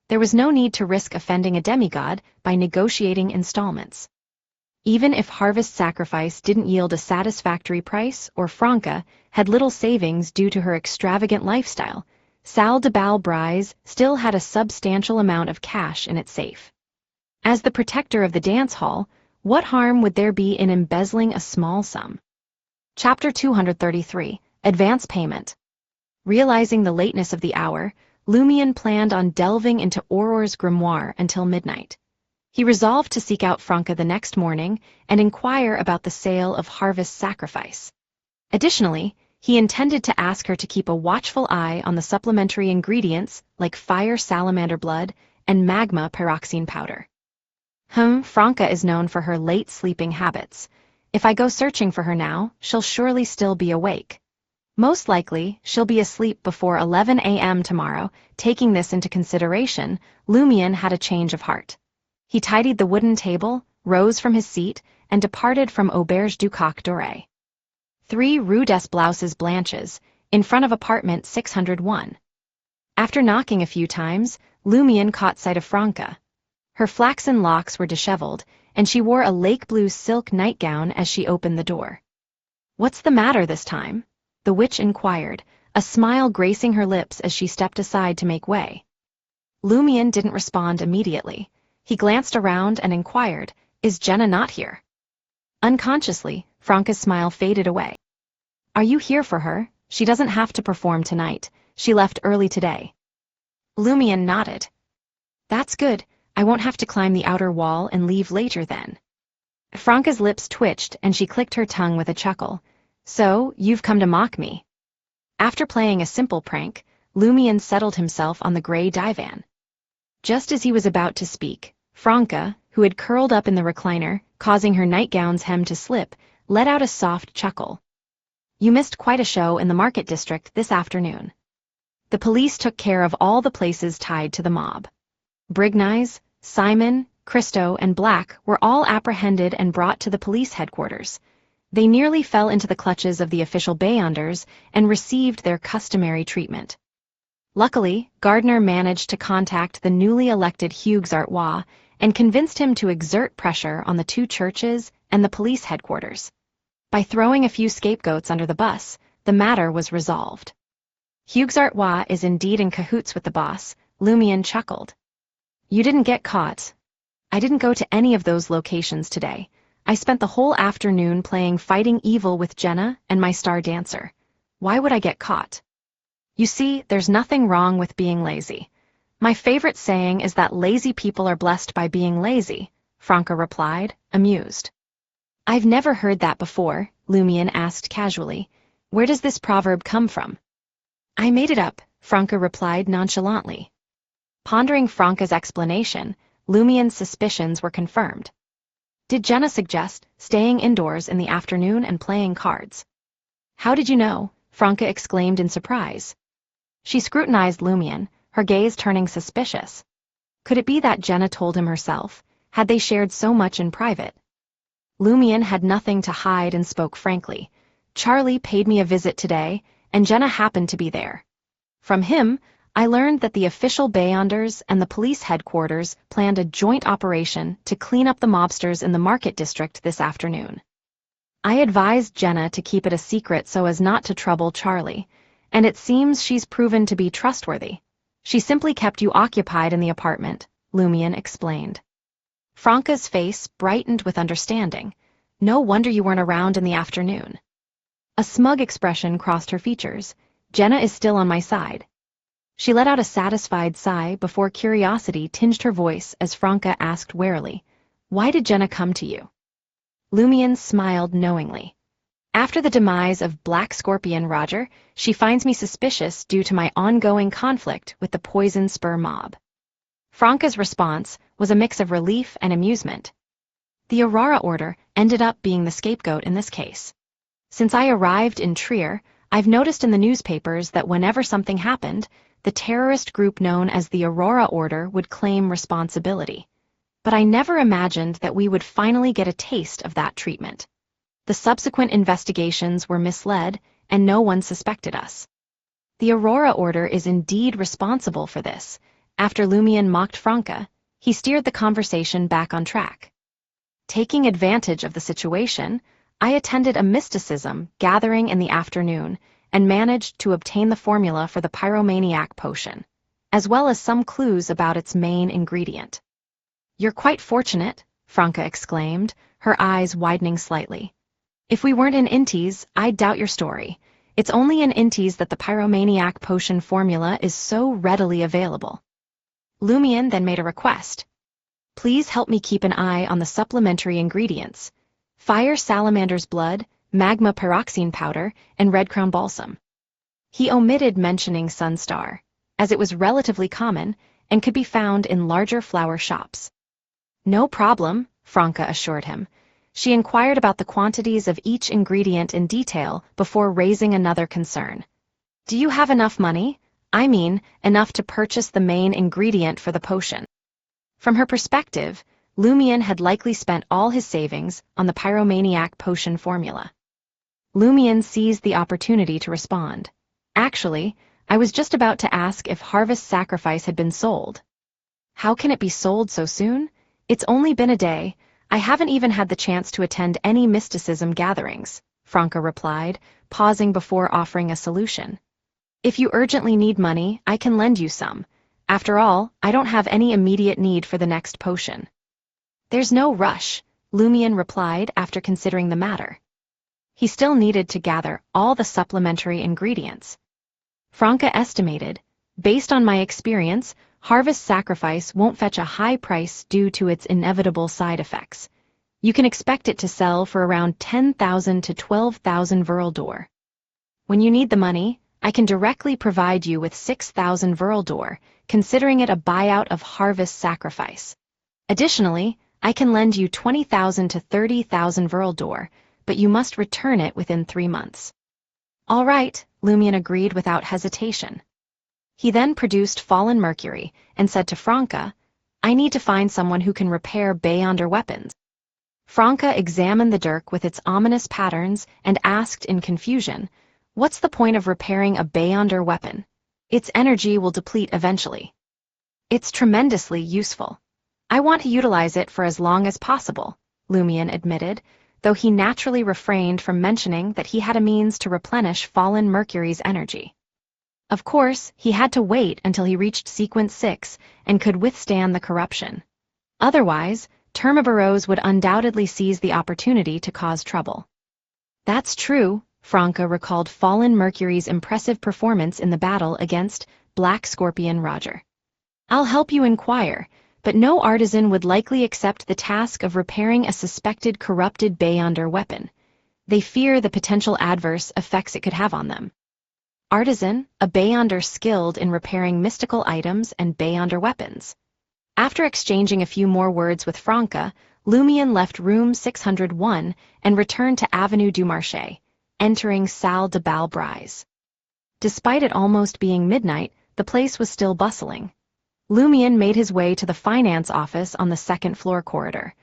There was no need to risk offending a demigod by negotiating installments. Even if Harvest Sacrifice didn't yield a satisfactory price or Franca had little savings due to her extravagant lifestyle, Salle de Bal Brise still had a substantial amount of cash in its safe. As the protector of the dance hall, what harm would there be in embezzling a small sum? Chapter 233, Advance Payment. Realizing the lateness of the hour, Lumion planned on delving into Auror's grimoire until midnight. He resolved to seek out Franca the next morning and inquire about the sale of Harvest Sacrifice. Additionally, he intended to ask her to keep a watchful eye on the supplementary ingredients like fire salamander blood and magma pyroxene powder. Franca is known for her late sleeping habits. If I go searching for her now, she'll surely still be awake. Most likely, she'll be asleep before 11 a.m. tomorrow. Taking this into consideration, Lumion had a change of heart. He tidied the wooden table, rose from his seat, and departed from Auberge du Coq Doré. 3 Rue des Blouses Blanches, in front of apartment 601. After knocking a few times, Lumion caught sight of Franca. Her flaxen locks were disheveled, and she wore a lake blue silk nightgown as she opened the door. "What's the matter this time?" the witch inquired, a smile gracing her lips as she stepped aside to make way. Lumion didn't respond immediately. He glanced around and inquired, "Is Jenna not here?" Unconsciously, Franca's smile faded away. "Are you here for her? She doesn't have to perform tonight. She left early today." Lumion nodded. "That's good. I won't have to climb the outer wall and leave later then." Franca's lips twitched and she clicked her tongue with a chuckle. "So, you've come to mock me." After playing a simple prank, Lumion settled himself on the gray divan. Just as he was about to speak, Franca, who had curled up in the recliner, causing her nightgown's hem to slip, let out a soft chuckle. "You missed quite a show in the market district this afternoon. The police took care of all the places tied to the mob. Brignies, Simon, Christo, and Black were all apprehended and brought to the police headquarters. They nearly fell into the clutches of the official Beyonders and received their customary treatment. Luckily, Gardner managed to contact the newly elected Hugues Artois and convinced him to exert pressure on the 2 churches and the police headquarters. By throwing a few scapegoats under the bus, the matter was resolved. Hugues Artois is indeed in cahoots with the boss, Lumion chuckled. "You didn't get caught. I didn't go to any of those locations today. I spent the whole afternoon playing Fighting Evil with Jenna and my star dancer. Why would I get caught? You see, there's nothing wrong with being lazy. My favorite saying is that lazy people are blessed by being lazy," Franca replied, amused. "I've never heard that before," Lumion asked casually. "Where does this proverb come from?" "I made it up," Franca replied nonchalantly. Pondering Franca's explanation, Lumion's suspicions were confirmed. Did Jenna suggest staying indoors in the afternoon and playing cards? "How did you know?" Franca exclaimed in surprise. She scrutinized Lumion, her gaze turning suspicious. Could it be that Jenna told him herself? Had they shared so much in private? Lumion had nothing to hide and spoke frankly. Charlie paid me a visit today, and Jenna happened to be there. From him, I learned that the official Beyonders and the police headquarters planned a joint operation to clean up the mobsters in the market district this afternoon. I advised Jenna to keep it a secret so as not to trouble Charlie, and it seems she's proven to be trustworthy. She simply kept you occupied in the apartment, Lumion explained. Franca's face brightened with understanding. No wonder you weren't around in the afternoon. A smug expression crossed her features. Jenna is still on my side. She let out a satisfied sigh before curiosity tinged her voice as Franca asked warily, "Why did Jenna come to you?" Lumion smiled knowingly. "After the demise of Black Scorpion Roger, she finds me suspicious due to my ongoing conflict with the Poison Spur mob." Franca's response was a mix of relief and amusement. The Aurora Order ended up being the scapegoat in this case. Since I arrived in Trier, I've noticed in the newspapers that whenever something happened, the terrorist group known as the Aurora Order would claim responsibility. But I never imagined that we would finally get a taste of that treatment. The subsequent investigations were misled, and no one suspected us. The Aurora Order is indeed responsible for this. After Lumion mocked Franca, he steered the conversation back on track. Taking advantage of the situation, I attended a mysticism gathering in the afternoon and managed to obtain the formula for the Pyromaniac potion, as well as some clues about its main ingredient. "You're quite fortunate," Franca exclaimed, her eyes widening slightly. "If we weren't in Intis, I'd doubt your story. It's only in Intis that the Pyromaniac potion formula is so readily available." Lumion then made a request. "Please help me keep an eye on the supplementary ingredients: fire salamander's blood, magma pyroxene powder, and red crown balsam." He omitted mentioning Sunstar, as it was relatively common and could be found in larger flower shops. "No problem," Franca assured him. She inquired about the quantities of each ingredient in detail before raising another concern. "Do you have enough money? I mean, enough to purchase the main ingredient for the potion?" From her perspective, Lumion had likely spent all his savings on the Pyromaniac potion formula. Lumion seized the opportunity to respond. "Actually, I was just about to ask if Harvest Sacrifice had been sold." "How can it be sold so soon? It's only been a day. I haven't even had the chance to attend any mysticism gatherings," Franca replied, pausing before offering a solution. "If you urgently need money, I can lend you some. After all, I don't have any immediate need for the next potion." "There's no rush," Lumion replied after considering the matter. He still needed to gather all the supplementary ingredients. Franca estimated, "Based on my experience, Harvest Sacrifice won't fetch a high price due to its inevitable side effects. You can expect it to sell for around 10,000 to 12,000 Veraldor. When you need the money, I can directly provide you with 6,000 Veraldor, considering it a buyout of Harvest Sacrifice. Additionally, I can lend you 20,000 to 30,000 Veraldor, but you must return it within 3 months." "All right," Lumion agreed without hesitation. He then produced Fallen Mercury and said to Franca, "I need to find someone who can repair Beyonder weapons." Franca examined the dirk with its ominous patterns and asked in confusion, "What's the point of repairing a Beyonder weapon? Its energy will deplete eventually." "It's tremendously useful. I want to utilize it for as long as possible," Lumion admitted, though he naturally refrained from mentioning that he had a means to replenish Fallen Mercury's energy. Of course, he had to wait until he reached Sequence 6 and could withstand the corruption. Otherwise, Termiboros would undoubtedly seize the opportunity to cause trouble. "That's true," Franca recalled Fallen Mercury's impressive performance in the battle against Black Scorpion Roger. "I'll help you inquire, but no artisan would likely accept the task of repairing a suspected corrupted Beyonder weapon. They fear the potential adverse effects it could have on them." Artisan, a Beyonder skilled in repairing mystical items and Beyonder weapons. After exchanging a few more words with Franca, Lumion left room 601 and returned to Avenue du Marché, entering Salle de Bal Brise. Despite it almost being midnight, the place was still bustling. Lumian made his way to the finance office on the second-floor corridor.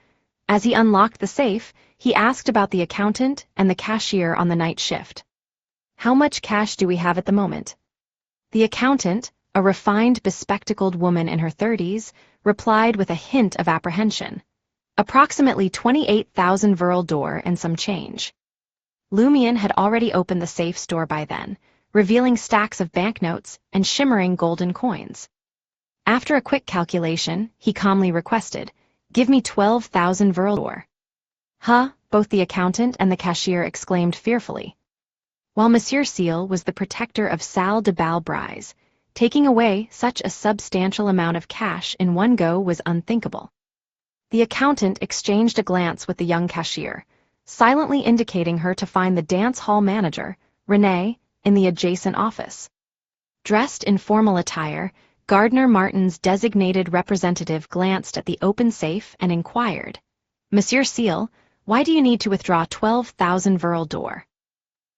As he unlocked the safe, he asked about the accountant and the cashier on the night shift. "How much cash do we have at the moment?" The accountant, a refined, bespectacled woman in her 30s, replied with a hint of apprehension. "Approximately 28,000 Verl d'or and some change." Lumian had already opened the safe door by then, revealing stacks of banknotes and shimmering golden coins. After a quick calculation, he calmly requested, "Give me 12,000 Verl d'or." "Huh?" both the accountant and the cashier exclaimed fearfully. While Monsieur Seal was the protector of Salle de Bal Brise, taking away such a substantial amount of cash in one go was unthinkable. The accountant exchanged a glance with the young cashier, silently indicating her to find the dance hall manager, Renee, in the adjacent office. Dressed in formal attire, Gardner Martin's designated representative glanced at the open safe and inquired, "Monsieur Seal, why do you need to withdraw 12,000 Verl d'or?"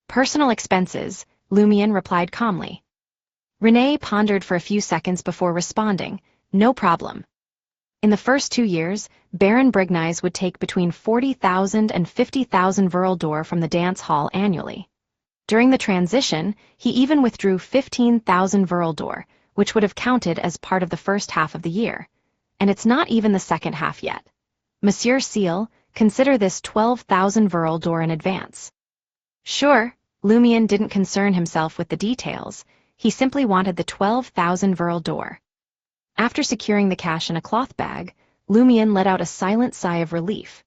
"Personal expenses," Lumian replied calmly. Renee pondered for a few seconds before responding, "No problem." In the first 2 years, Baron Brignies would take between 40,000 and 50,000 Verl d'or from the dance hall annually. During the transition, he even withdrew 15,000 Verl d'or, which would have counted as part of the first half of the year. And it's not even the second half yet. Monsieur Seal, consider this 12,000 Verl d'or in advance. Sure, Lumian didn't concern himself with the details. He simply wanted the 12,000 Verl d'or. After securing the cash in a cloth bag, Lumian let out a silent sigh of relief.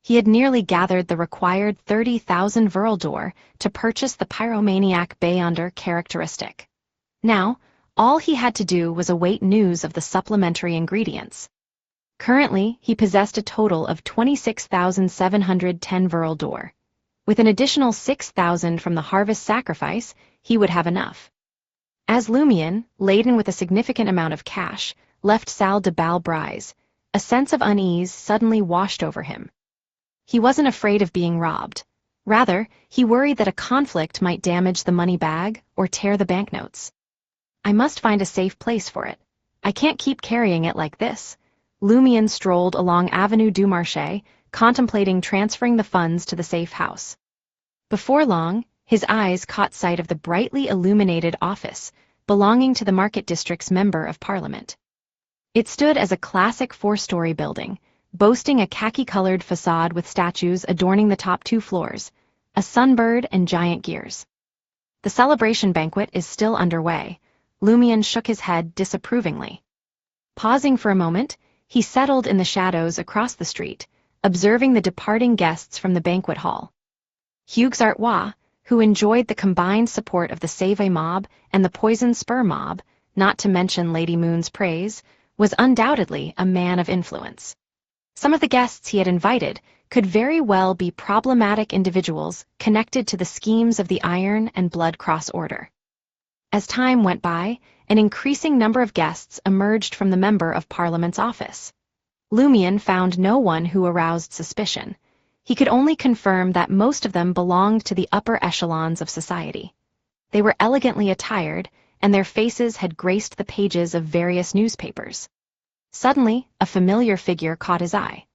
He had nearly gathered the required 30,000 Verl d'or to purchase the Pyromaniac Bayonder characteristic. Now, all he had to do was await news of the supplementary ingredients. Currently, he possessed a total of 26,710 Verl d'or. With an additional 6,000 from the harvest sacrifice, he would have enough. As Lumian, laden with a significant amount of cash, left Salle de Bal Brise, a sense of unease suddenly washed over him. He wasn't afraid of being robbed. Rather, he worried that a conflict might damage the money bag or tear the banknotes. "I must find a safe place for it. I can't keep carrying it like this." Lumian strolled along Avenue du Marché, contemplating transferring the funds to the safe house. Before long, his eyes caught sight of the brightly illuminated office belonging to the Market District's Member of Parliament. It stood as a classic 4-story building, boasting a khaki-colored facade with statues adorning the top 2 floors, a sunbird and giant gears. The celebration banquet is still underway. Lumian shook his head disapprovingly. Pausing for a moment, he settled in the shadows across the street, observing the departing guests from the banquet hall. Hugues Artois, who enjoyed the combined support of the Save mob and the Poison Spur mob, not to mention Lady Moon's praise, was undoubtedly a man of influence. Some of the guests he had invited could very well be problematic individuals connected to the schemes of the Iron and Blood Cross Order. As time went by, an increasing number of guests emerged from the Member of Parliament's office. Lumian found no one who aroused suspicion. He could only confirm that most of them belonged to the upper echelons of society. They were elegantly attired, and their faces had graced the pages of various newspapers. Suddenly, a familiar figure caught his eye.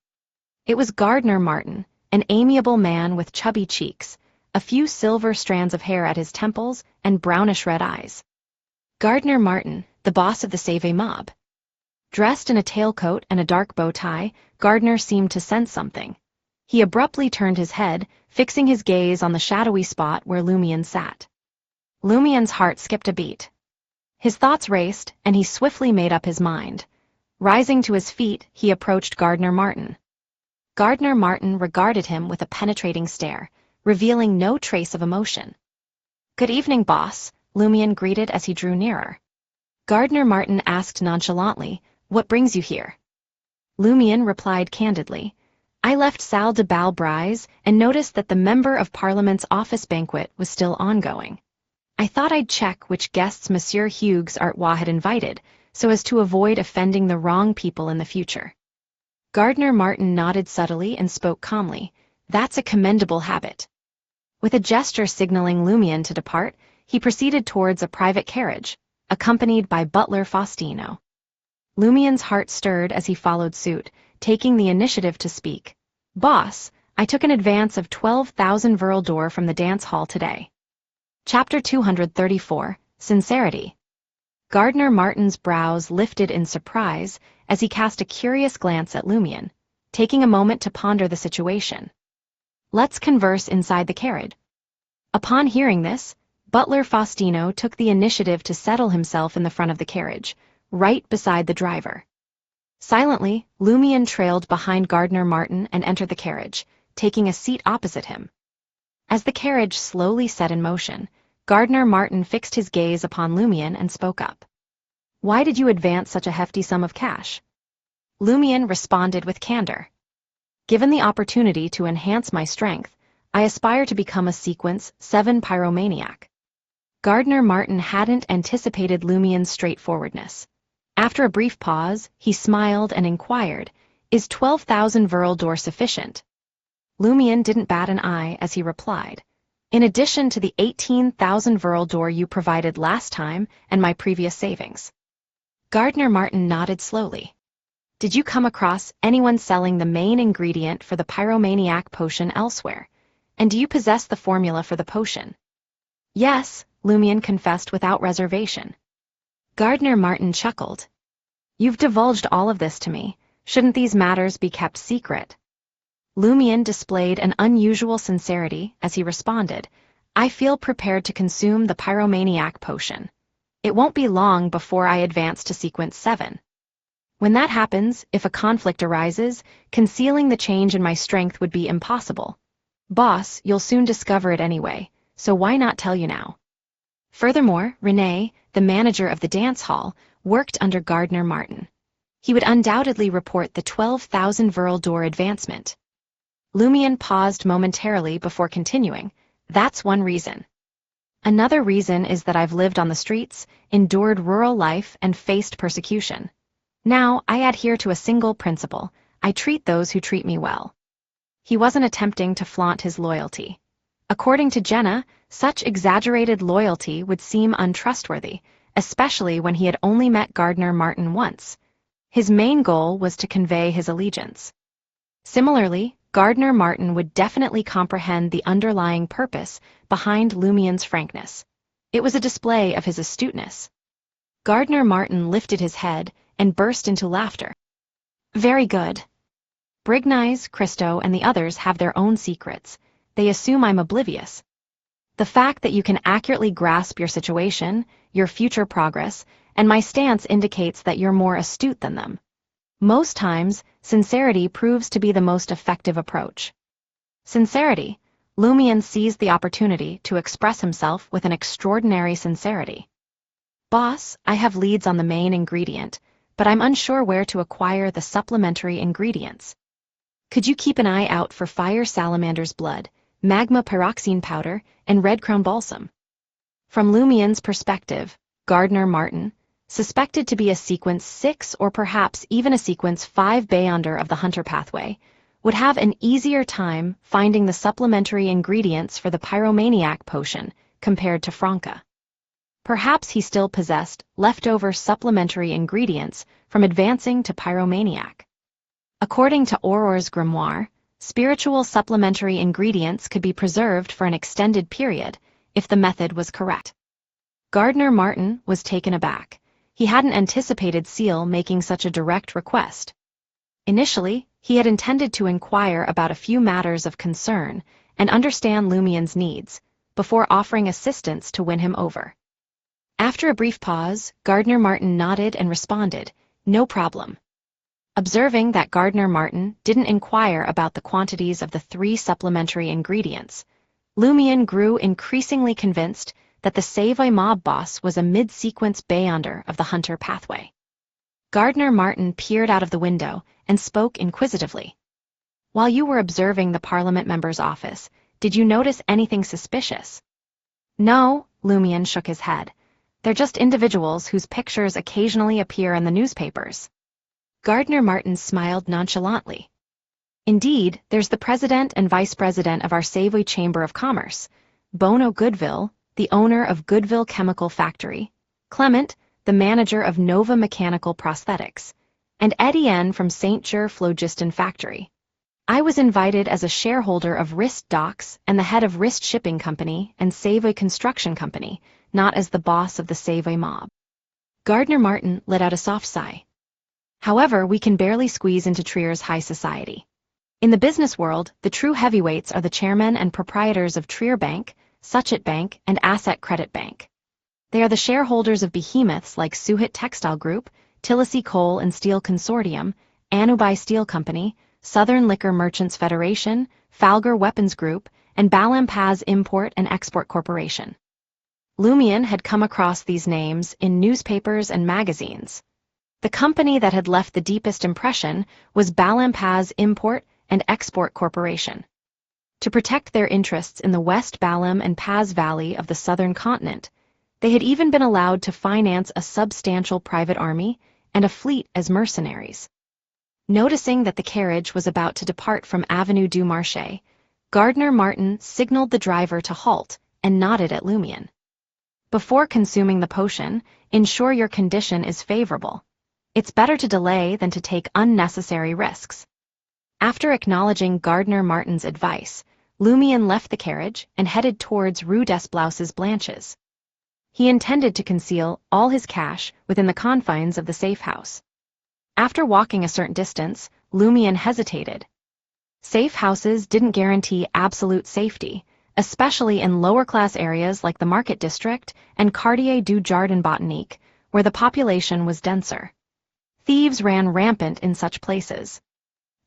It was Gardner Martin, an amiable man with chubby cheeks, a few silver strands of hair at his temples, and brownish-red eyes. Gardner Martin, the boss of the Save mob. Dressed in a tailcoat and a dark bow tie, Gardner seemed to sense something. He abruptly turned his head, fixing his gaze on the shadowy spot where Lumian sat. Lumian's heart skipped a beat. His thoughts raced, and he swiftly made up his mind. Rising to his feet, he approached Gardner Martin. Gardner Martin regarded him with a penetrating stare, revealing no trace of emotion. "Good evening, boss," Lumian greeted as he drew nearer. Gardner Martin asked nonchalantly, "What brings you here?" Lumian replied candidly, "I left Salle de Bal Brise and noticed that the Member of Parliament's office banquet was still ongoing. I thought I'd check which guests Monsieur Hugues Artois had invited, so as to avoid offending the wrong people in the future." Gardner Martin nodded subtly and spoke calmly. "That's a commendable habit." With a gesture signaling Lumian to depart, he proceeded towards a private carriage, accompanied by butler Faustino. Lumien's heart stirred as he followed suit, taking the initiative to speak. "Boss, I took an advance of 12,000 Verl d'Or from the dance hall today." Chapter 234, Sincerity. Gardner Martin's brows lifted in surprise as he cast a curious glance at Lumien, taking a moment to ponder the situation. "Let's converse inside the carriage." Upon hearing this, butler Faustino took the initiative to settle himself in the front of the carriage, right beside the driver. Silently, Lumien trailed behind Gardner Martin and entered the carriage, taking a seat opposite him. As the carriage slowly set in motion, Gardner Martin fixed his gaze upon Lumien and spoke up. "Why did you advance such a hefty sum of cash?" Lumien responded with candor. "Given the opportunity to enhance my strength, I aspire to become a Sequence 7 Pyromaniac." Gardner Martin hadn't anticipated Lumien's straightforwardness. After a brief pause, he smiled and inquired, "Is 12,000 Verl d'Or sufficient?" Lumien didn't bat an eye as he replied, "In addition to the 18,000 Verl d'Or you provided last time and my previous savings." Gardner Martin nodded slowly. "Did you come across anyone selling the main ingredient for the Pyromaniac potion elsewhere? And do you possess the formula for the potion?" "Yes," Lumien confessed without reservation. Gardner Martin chuckled. "You've divulged all of this to me. Shouldn't these matters be kept secret?" Lumien displayed an unusual sincerity as he responded, "I feel prepared to consume the Pyromaniac potion. It won't be long before I advance to Sequence 7. When that happens, if a conflict arises, concealing the change in my strength would be impossible. Boss, you'll soon discover it anyway, so why not tell you now?" Furthermore, René, the manager of the dance hall, worked under Gardner Martin. He would undoubtedly report the 12,000 Verl d'Or advancement. Lumien paused momentarily before continuing. "That's one reason. Another reason is that I've lived on the streets, endured rural life, and faced persecution. Now, I adhere to a single principle: I treat those who treat me well." He wasn't attempting to flaunt his loyalty. According to Jenna, such exaggerated loyalty would seem untrustworthy, especially when he had only met Gardner Martin once. His main goal was to convey his allegiance. Similarly, Gardner Martin would definitely comprehend the underlying purpose behind Lumien's frankness. It was a display of his astuteness. Gardner Martin lifted his head and burst into laughter. "Very good. Brignize, Christo, and the others have their own secrets. They assume I'm oblivious. The fact that you can accurately grasp your situation, your future progress, and my stance indicates that you're more astute than them. Most times, sincerity proves to be the most effective approach." Sincerity. Lumien seized the opportunity to express himself with an extraordinary sincerity. "Boss, I have leads on the main ingredient, but I'm unsure where to acquire the supplementary ingredients. Could you keep an eye out for fire salamander's blood, magma pyroxene powder, and red crown balsam?" From Lumien's perspective, Gardner Martin, suspected to be a Sequence 6 or perhaps even a Sequence 5 Beyonder of the Hunter pathway, would have an easier time finding the supplementary ingredients for the Pyromaniac potion compared to Franca. Perhaps he still possessed leftover supplementary ingredients from advancing to Pyromaniac. According to Auror's grimoire, spiritual supplementary ingredients could be preserved for an extended period if the method was correct. Gardner Martin was taken aback. He hadn't anticipated Seal making such a direct request. Initially, he had intended to inquire about a few matters of concern and understand Lumien's needs, before offering assistance to win him over. After a brief pause, Gardner Martin nodded and responded, "No problem." Observing that Gardner Martin didn't inquire about the quantities of the 3 supplementary ingredients, Lumien grew increasingly convinced that the Savoy mob boss was a mid-sequence Beyonder of the Hunter pathway. Gardner Martin peered out of the window and spoke inquisitively. "While you were observing the Parliament member's office, did you notice anything suspicious?" "No," Lumien shook his head. "They're just individuals whose pictures occasionally appear in the newspapers." Gardner Martin smiled nonchalantly. "Indeed, there's the president and vice president of our Savoy Chamber of Commerce, Bono Goodville, the owner of Goodville Chemical Factory, Clement, the manager of Nova Mechanical Prosthetics, and Etienne from St. Ger Phlogiston Factory. I was invited as a shareholder of Rist Docks and the head of Rist Shipping Company and Savoy Construction Company, not as the boss of the Savoy mob. Gardner Martin let out a soft sigh. However, we can barely squeeze into Trier's high society. In the business world, the true heavyweights are the chairmen and proprietors of Trier Bank, Suchet Bank, and Asset Credit Bank. They are the shareholders of behemoths like Suhit Textile Group, Tillisy Coal and Steel Consortium, Anubai Steel Company, Southern Liquor Merchants Federation, Falger Weapons Group, and Balampaz Import and Export Corporation. Lumian had come across these names in newspapers and magazines. The company that had left the deepest impression was Balampaz Import and Export Corporation. To protect their interests in the West Balam and Paz Valley of the southern continent, they had even been allowed to finance a substantial private army and a fleet as mercenaries. Noticing that the carriage was about to depart from Avenue du Marché, Gardner Martin signaled the driver to halt and nodded at Lumian. Before consuming the potion, ensure your condition is favorable. It's better to delay than to take unnecessary risks. After acknowledging Gardner Martin's advice, Lumian left the carriage and headed towards Rue des Blouses Blanches. He intended to conceal all his cash within the confines of the safe house. After walking a certain distance, Lumian hesitated. Safe houses didn't guarantee absolute safety, especially in lower-class areas like the Market District and Quartier du Jardin Botanique, where the population was denser. Thieves ran rampant in such places.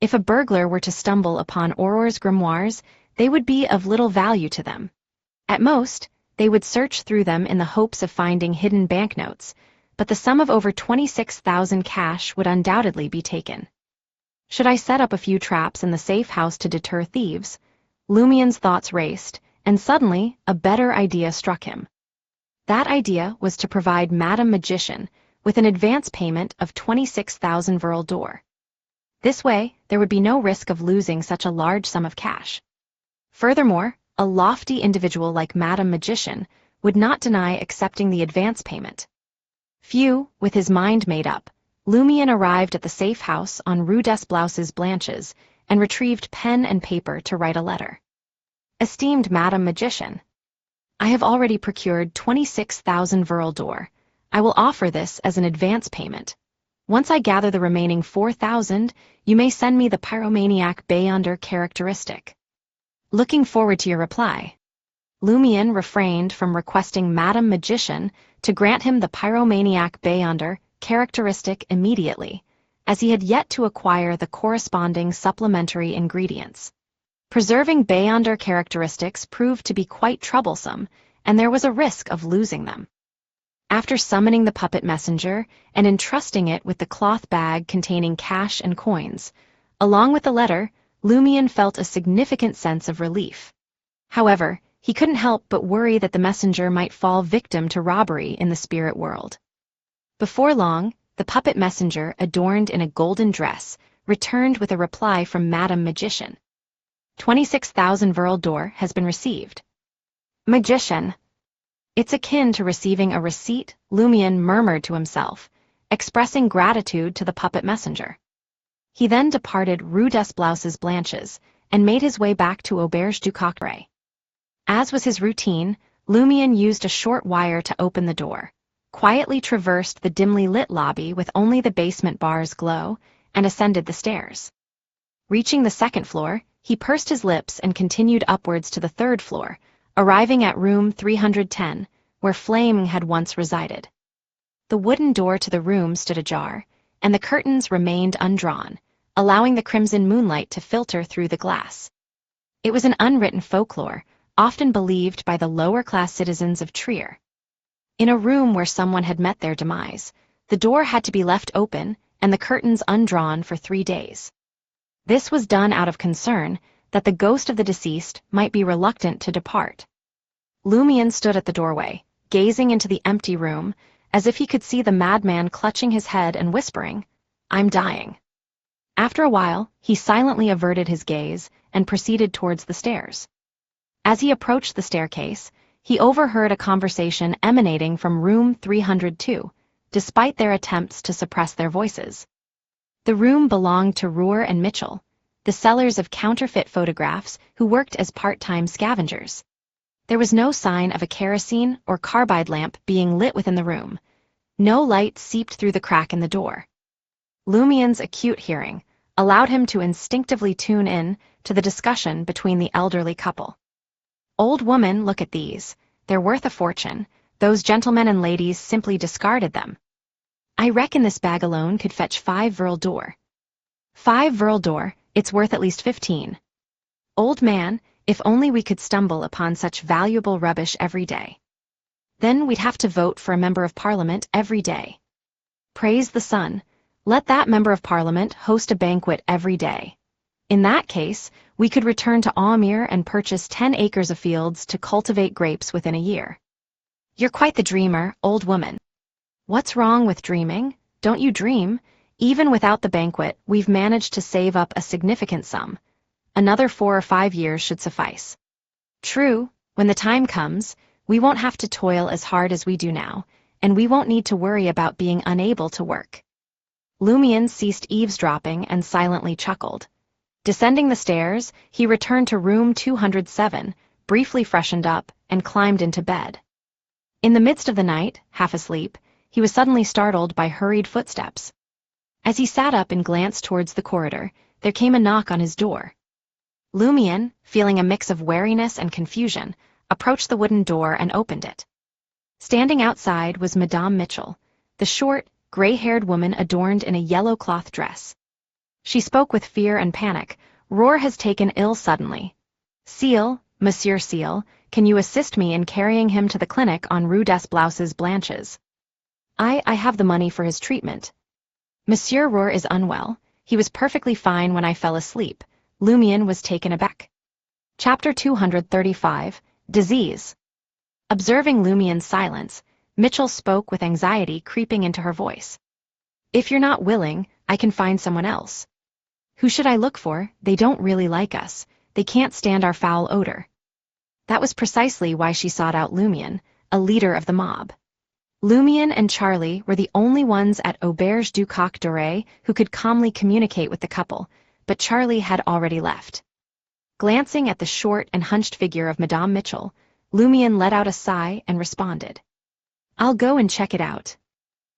If a burglar were to stumble upon Auror's grimoires, they would be of little value to them. At most, they would search through them in the hopes of finding hidden banknotes, but the sum of over 26,000 cash would undoubtedly be taken. Should I set up a few traps in the safe house to deter thieves? Lumian's thoughts raced, and suddenly a better idea struck him. That idea was to provide Madame Magician with an advance payment of 26,000 Verle d'Or. This way, there would be no risk of losing such a large sum of cash. Furthermore, a lofty individual like Madame Magician would not deny accepting the advance payment. With his mind made up, Lumian arrived at the safe house on Rue des Blouses Blanches and retrieved pen and paper to write a letter. Esteemed Madame Magician, I have already procured 26,000 Verle d'Or. I will offer this as an advance payment. Once I gather the remaining 4,000, you may send me the Pyromaniac Bayonder characteristic. Looking forward to your reply. Lumian refrained from requesting Madame Magician to grant him the Pyromaniac Bayonder characteristic immediately, as he had yet to acquire the corresponding supplementary ingredients. Preserving Bayonder characteristics proved to be quite troublesome, and there was a risk of losing them. After summoning the puppet messenger and entrusting it with the cloth bag containing cash and coins, along with the letter, Lumian felt a significant sense of relief. However, he couldn't help but worry that the messenger might fall victim to robbery in the spirit world. Before long, the puppet messenger, adorned in a golden dress, returned with a reply from Madame Magician. 26,000 Verle d'Or has been received. Magician. It's akin to receiving a receipt, Lumian murmured to himself, expressing gratitude to the puppet messenger. He then departed Rue des Blouses Blanches and made his way back to Auberge du Coq. As was his routine, Lumian used a short wire to open the door, quietly traversed the dimly lit lobby with only the basement bar's glow, and ascended the stairs. Reaching the second floor, he pursed his lips and continued upwards to the third floor, arriving at room 310, where Flame had once resided. The wooden door to the room stood ajar, and the curtains remained undrawn, allowing the crimson moonlight to filter through the glass. It was an unwritten folklore, often believed by the lower-class citizens of Trier. In a room where someone had met their demise, the door had to be left open and the curtains undrawn for 3 days. This was done out of concern that the ghost of the deceased might be reluctant to depart. Lumian stood at the doorway, gazing into the empty room, as if he could see the madman clutching his head and whispering, "I'm dying." After a while, he silently averted his gaze and proceeded towards the stairs. As he approached the staircase, he overheard a conversation emanating from room 302, despite their attempts to suppress their voices. The room belonged to Roar and Mitchell, the sellers of counterfeit photographs who worked as part-time scavengers. There was no sign of a kerosene or carbide lamp being lit within the room. No light seeped through the crack in the door. Lumien's acute hearing allowed him to instinctively tune in to the discussion between the elderly couple. "Old woman, look at these. They're worth a fortune. Those gentlemen and ladies simply discarded them. I reckon this bag alone could fetch 5 vril d'or. 5 vril d'or, it's worth at least 15. Old man, if only we could stumble upon such valuable rubbish every day. Then we'd have to vote for a member of parliament every day. Praise the sun. Let that member of parliament host a banquet every day. In that case, we could return to Amir and purchase 10 acres of fields to cultivate grapes within a year. You're quite the dreamer, old woman. What's wrong with dreaming? Don't you dream? Even without the banquet, we've managed to save up a significant sum. Another 4 or 5 years should suffice. True, when the time comes, we won't have to toil as hard as we do now, and we won't need to worry about being unable to work." Lumien ceased eavesdropping and silently chuckled. Descending the stairs, he returned to room 207, briefly freshened up, and climbed into bed. In the midst of the night, half asleep, he was suddenly startled by hurried footsteps. As he sat up and glanced towards the corridor, there came a knock on his door. Lumien, feeling a mix of wariness and confusion, approached the wooden door and opened it. Standing outside was Madame Mitchell, the short, gray-haired woman adorned in a yellow cloth dress. She spoke with fear and panic. "Roar has taken ill suddenly. Seal, Monsieur Seal, can you assist me in carrying him to the clinic on Rue des Blouses Blanches? I have the money for his treatment. Monsieur Roar is unwell. He was perfectly fine when I fell asleep." Lumien was taken aback. Chapter 235, Disease. Observing Lumien's silence, Mitchell spoke with anxiety creeping into her voice. "If you're not willing, I can find someone else." "Who should I look for? They don't really like us. They can't stand our foul odor." That was precisely why she sought out Lumien, a leader of the mob. Lumien and Charlie were the only ones at Auberge du Coq Doré who could calmly communicate with the couple, but Charlie had already left. Glancing at the short and hunched figure of Madame Mitchell, Lumien let out a sigh and responded, "I'll go and check it out."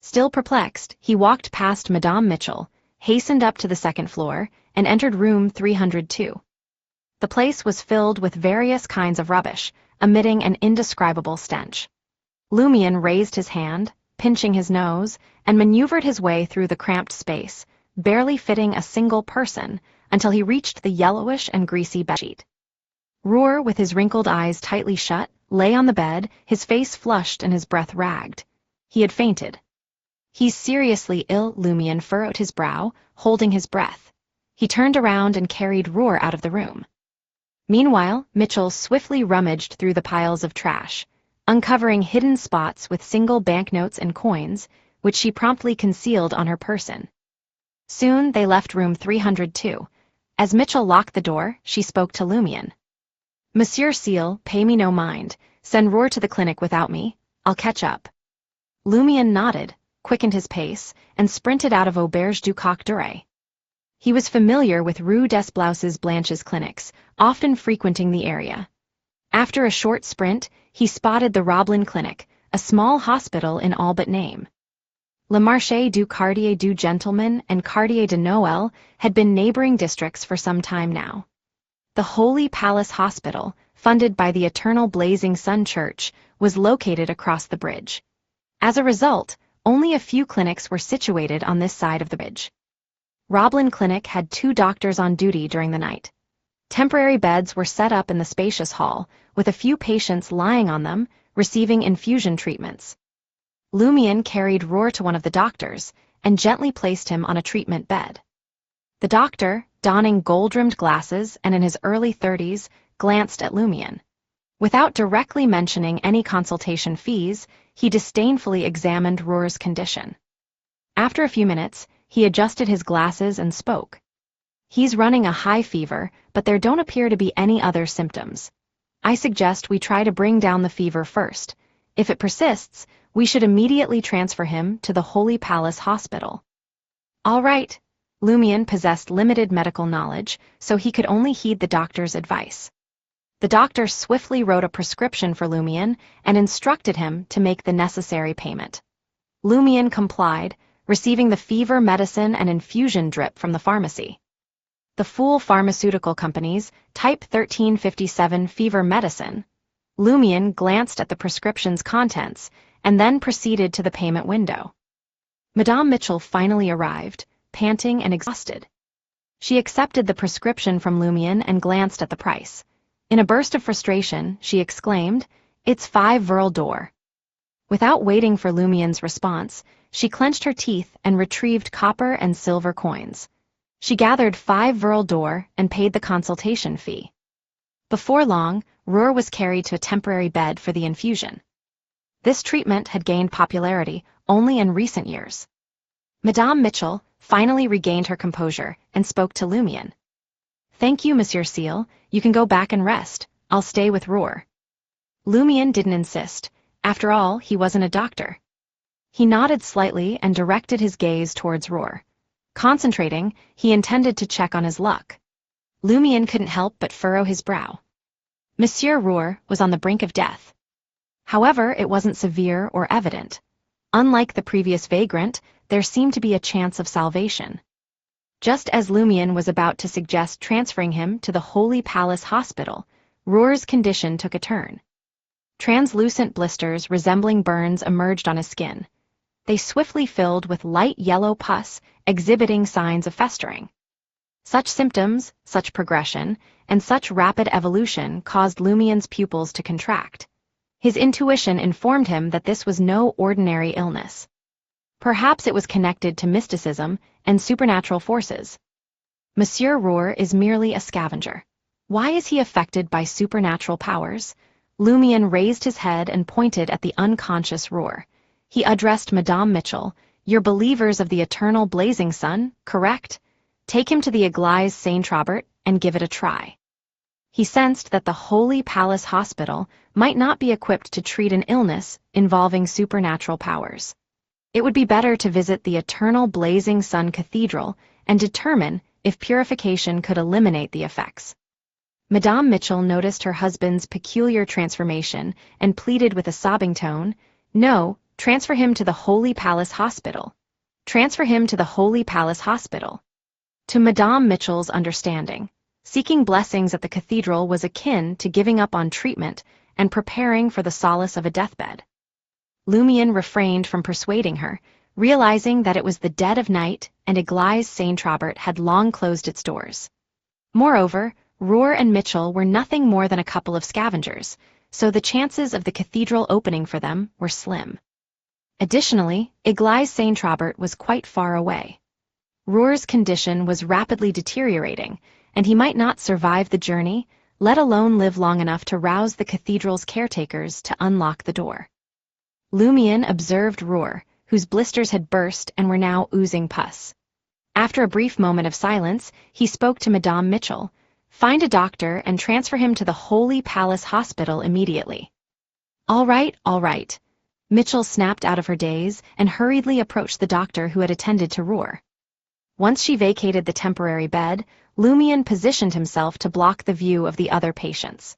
Still perplexed, he walked past Madame Mitchell, hastened up to the second floor, and entered room 302. The place was filled with various kinds of rubbish, emitting an indescribable stench. Lumien raised his hand, pinching his nose, and maneuvered his way through the cramped space, barely fitting a single person, until he reached the yellowish and greasy bedsheet. Roar, with his wrinkled eyes tightly shut, lay on the bed, his face flushed and his breath ragged. He had fainted. "He's seriously ill," Lumien furrowed his brow, holding his breath. He turned around and carried Roar out of the room. Meanwhile, Mitchell swiftly rummaged through the piles of trash, uncovering hidden spots with single banknotes and coins, which she promptly concealed on her person. Soon they left room 302. As Mitchell locked the door, she spoke to Lumien. "Monsieur Seal, pay me no mind. Send Roar to the clinic without me. I'll catch up." Lumien nodded, quickened his pace, and sprinted out of Auberge du Coq Doré. He was familiar with Rue des Blouses Blanches clinics, often frequenting the area. After a short sprint, he spotted the Roblin Clinic, a small hospital in all but name. Le Marché du Quartier du Gentleman and Quartier de Noël had been neighboring districts for some time now. The Holy Palace Hospital, funded by the Eternal Blazing Sun Church, was located across the bridge. As a result, only a few clinics were situated on this side of the bridge. Roblin Clinic had 2 doctors on duty during the night. Temporary beds were set up in the spacious hall, with a few patients lying on them, receiving infusion treatments. Lumien carried Roar to one of the doctors, and gently placed him on a treatment bed. The doctor, donning gold-rimmed glasses and in his early 30s, glanced at Lumien. Without directly mentioning any consultation fees, he disdainfully examined Roar's condition. After a few minutes, he adjusted his glasses and spoke. "He's running a high fever, but there don't appear to be any other symptoms. I suggest we try to bring down the fever first. If it persists, we should immediately transfer him to the Holy Palace Hospital. All right. Lumion possessed limited medical knowledge, so he could only heed the doctor's advice. The doctor swiftly wrote a prescription for Lumion and instructed him to make the necessary payment. Lumion complied, receiving the fever medicine and infusion drip from the pharmacy. The fool pharmaceutical company's Type 1357 fever medicine. Lumion glanced at the prescription's contents and then proceeded to the payment window. Madame Mitchell finally arrived, panting and exhausted. She accepted the prescription from Lumion and glanced at the price. In a burst of frustration, she exclaimed, "It's 5 Verl d'Or." Without waiting for Lumion's response, she clenched her teeth and retrieved copper and silver coins. She gathered 5 Verl d'Or and paid the consultation fee. Before long, Roar was carried to a temporary bed for the infusion. This treatment had gained popularity only in recent years. Madame Mitchell finally regained her composure and spoke to Lumion. "Thank you, Monsieur Seal. You can go back and rest. I'll stay with Roar." Lumion didn't insist. After all, he wasn't a doctor. He nodded slightly and directed his gaze towards Roar. Concentrating, he intended to check on his luck. Lumion couldn't help but furrow his brow. Monsieur Roar was on the brink of death. However, it wasn't severe or evident. Unlike the previous vagrant, there seemed to be a chance of salvation. Just as Lumion was about to suggest transferring him to the Holy Palace Hospital, Roar's condition took a turn. Translucent blisters resembling burns emerged on his skin. They swiftly filled with light yellow pus, exhibiting signs of festering. Such symptoms, such progression, and such rapid evolution caused Lumion's pupils to contract. His intuition informed him that this was no ordinary illness. Perhaps it was connected to mysticism and supernatural forces. Monsieur Roar is merely a scavenger. Why is he affected by supernatural powers? Lumion raised his head and pointed at the unconscious Roar. He addressed Madame Mitchell. "You're believers of the eternal blazing sun, correct? Take him to the Église Saint-Robert and give it a try." He sensed that the Holy Palace Hospital might not be equipped to treat an illness involving supernatural powers. It would be better to visit the Eternal Blazing Sun Cathedral and determine if purification could eliminate the effects. Madame Mitchell noticed her husband's peculiar transformation and pleaded with a sobbing tone, "No, transfer him to the Holy Palace Hospital. Transfer him to the Holy Palace Hospital." To Madame Mitchell's understanding, seeking blessings at the cathedral was akin to giving up on treatment and preparing for the solace of a deathbed. Lumion refrained from persuading her, realizing that it was the dead of night and Église Saint-Robert had long closed its doors. Moreover, Roar and Mitchell were nothing more than a couple of scavengers, so the chances of the cathedral opening for them were slim. Additionally, Église Saint-Robert was quite far away. Roar's condition was rapidly deteriorating, and he might not survive the journey, let alone live long enough to rouse the cathedral's caretakers to unlock the door. Lumion observed Roar, whose blisters had burst and were now oozing pus. After a brief moment of silence, he spoke to Madame Mitchell. "Find a doctor and transfer him to the Holy Palace Hospital immediately." All right. Mitchell snapped out of her daze and hurriedly approached the doctor who had attended to Roar. Once she vacated the temporary bed, Lumion positioned himself to block the view of the other patients.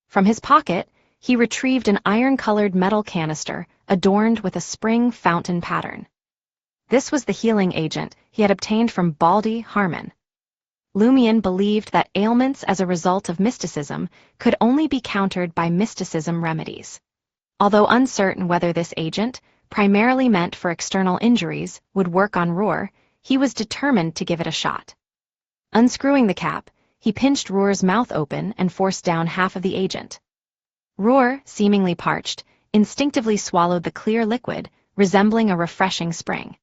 From his pocket, he retrieved an iron-colored metal canister adorned with a spring fountain pattern. This was the healing agent he had obtained from Baldy Harmon. Lumion believed that ailments as a result of mysticism could only be countered by mysticism remedies. Although uncertain whether this agent, primarily meant for external injuries, would work on Roar, he was determined to give it a shot. Unscrewing the cap, he pinched Roar's mouth open and forced down half of the agent. Roar, seemingly parched, instinctively swallowed the clear liquid, resembling a refreshing spring.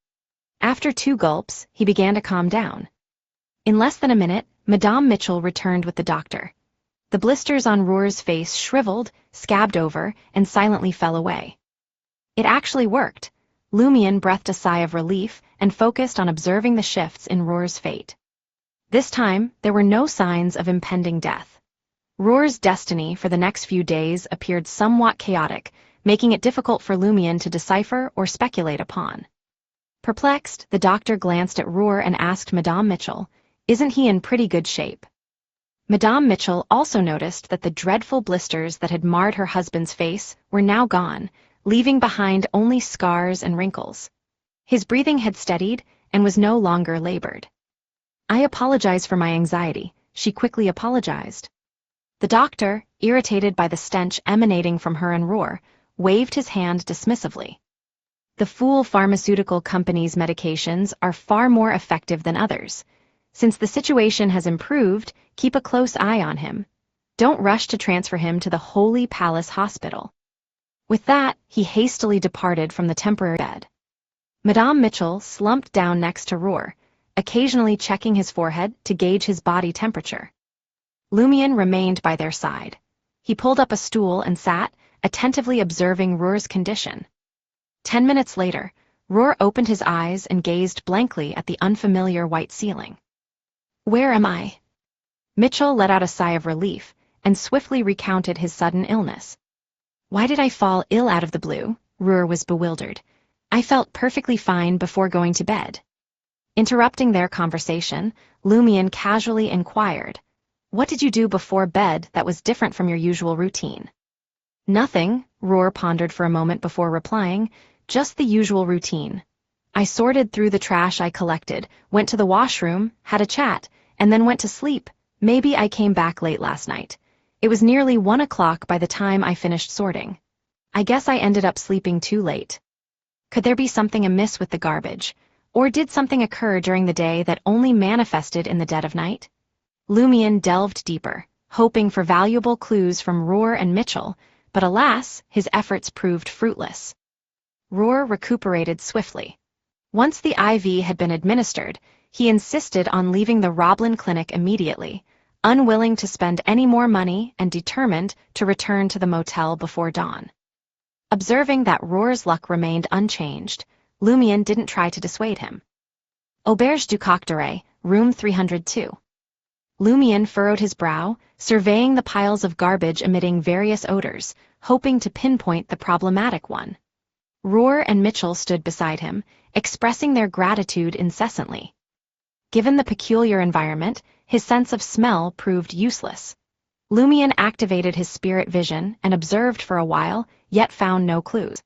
After 2 gulps, he began to calm down. In less than a minute, Madame Mitchell returned with the doctor. The blisters on Roar's face shriveled, scabbed over, and silently fell away. It actually worked. Lumion breathed a sigh of relief and focused on observing the shifts in Roar's fate. This time, there were no signs of impending death. Roar's destiny for the next few days appeared somewhat chaotic, making it difficult for Lumion to decipher or speculate upon. Perplexed, the doctor glanced at Roar and asked Madame Mitchell, "Isn't he in pretty good shape?" Madame Mitchell also noticed that the dreadful blisters that had marred her husband's face were now gone, leaving behind only scars and wrinkles. His breathing had steadied and was no longer labored. "I apologize for my anxiety," she quickly apologized. The doctor, irritated by the stench emanating from her and Roar, waved his hand dismissively. The fool pharmaceutical company's medications are far more effective than others. Since the situation has improved, keep a close eye on him. Don't rush to transfer him to the Holy Palace Hospital. With that, he hastily departed from the temporary bed. Madame Mitchell slumped down next to Roar, occasionally checking his forehead to gauge his body temperature. Lumion remained by their side. He pulled up a stool and sat, attentively observing Roar's condition. 10 minutes later, Roar opened his eyes and gazed blankly at the unfamiliar white ceiling. "Where am I?" Mitchell let out a sigh of relief and swiftly recounted his sudden illness. "Why did I fall ill out of the blue?" Roar was bewildered. "I felt perfectly fine before going to bed." Interrupting their conversation, Lumion casually inquired, "What did you do before bed that was different from your usual routine?" "Nothing," Roar pondered for a moment before replying, "just the usual routine. I sorted through the trash I collected, went to the washroom, had a chat, and then went to sleep. Maybe I came back late last night. It was nearly 1 o'clock by the time I finished sorting. I guess I ended up sleeping too late. Could there be something amiss with the garbage? Or did something occur during the day that only manifested in the dead of night?" Lumion delved deeper, hoping for valuable clues from Roar and Mitchell, but alas, his efforts proved fruitless. Roar recuperated swiftly. Once the IV had been administered, he insisted on leaving the Roblin clinic immediately, unwilling to spend any more money and determined to return to the motel before dawn. Observing that Roar's luck remained unchanged, Lumion didn't try to dissuade him. "Auberge du Coq d'Oreille, room 302. Lumion furrowed his brow, surveying the piles of garbage emitting various odors, hoping to pinpoint the problematic one. Roar and Mitchell stood beside him, expressing their gratitude incessantly. Given the peculiar environment, his sense of smell proved useless. Lumion activated his spirit vision and observed for a while, yet found no clues.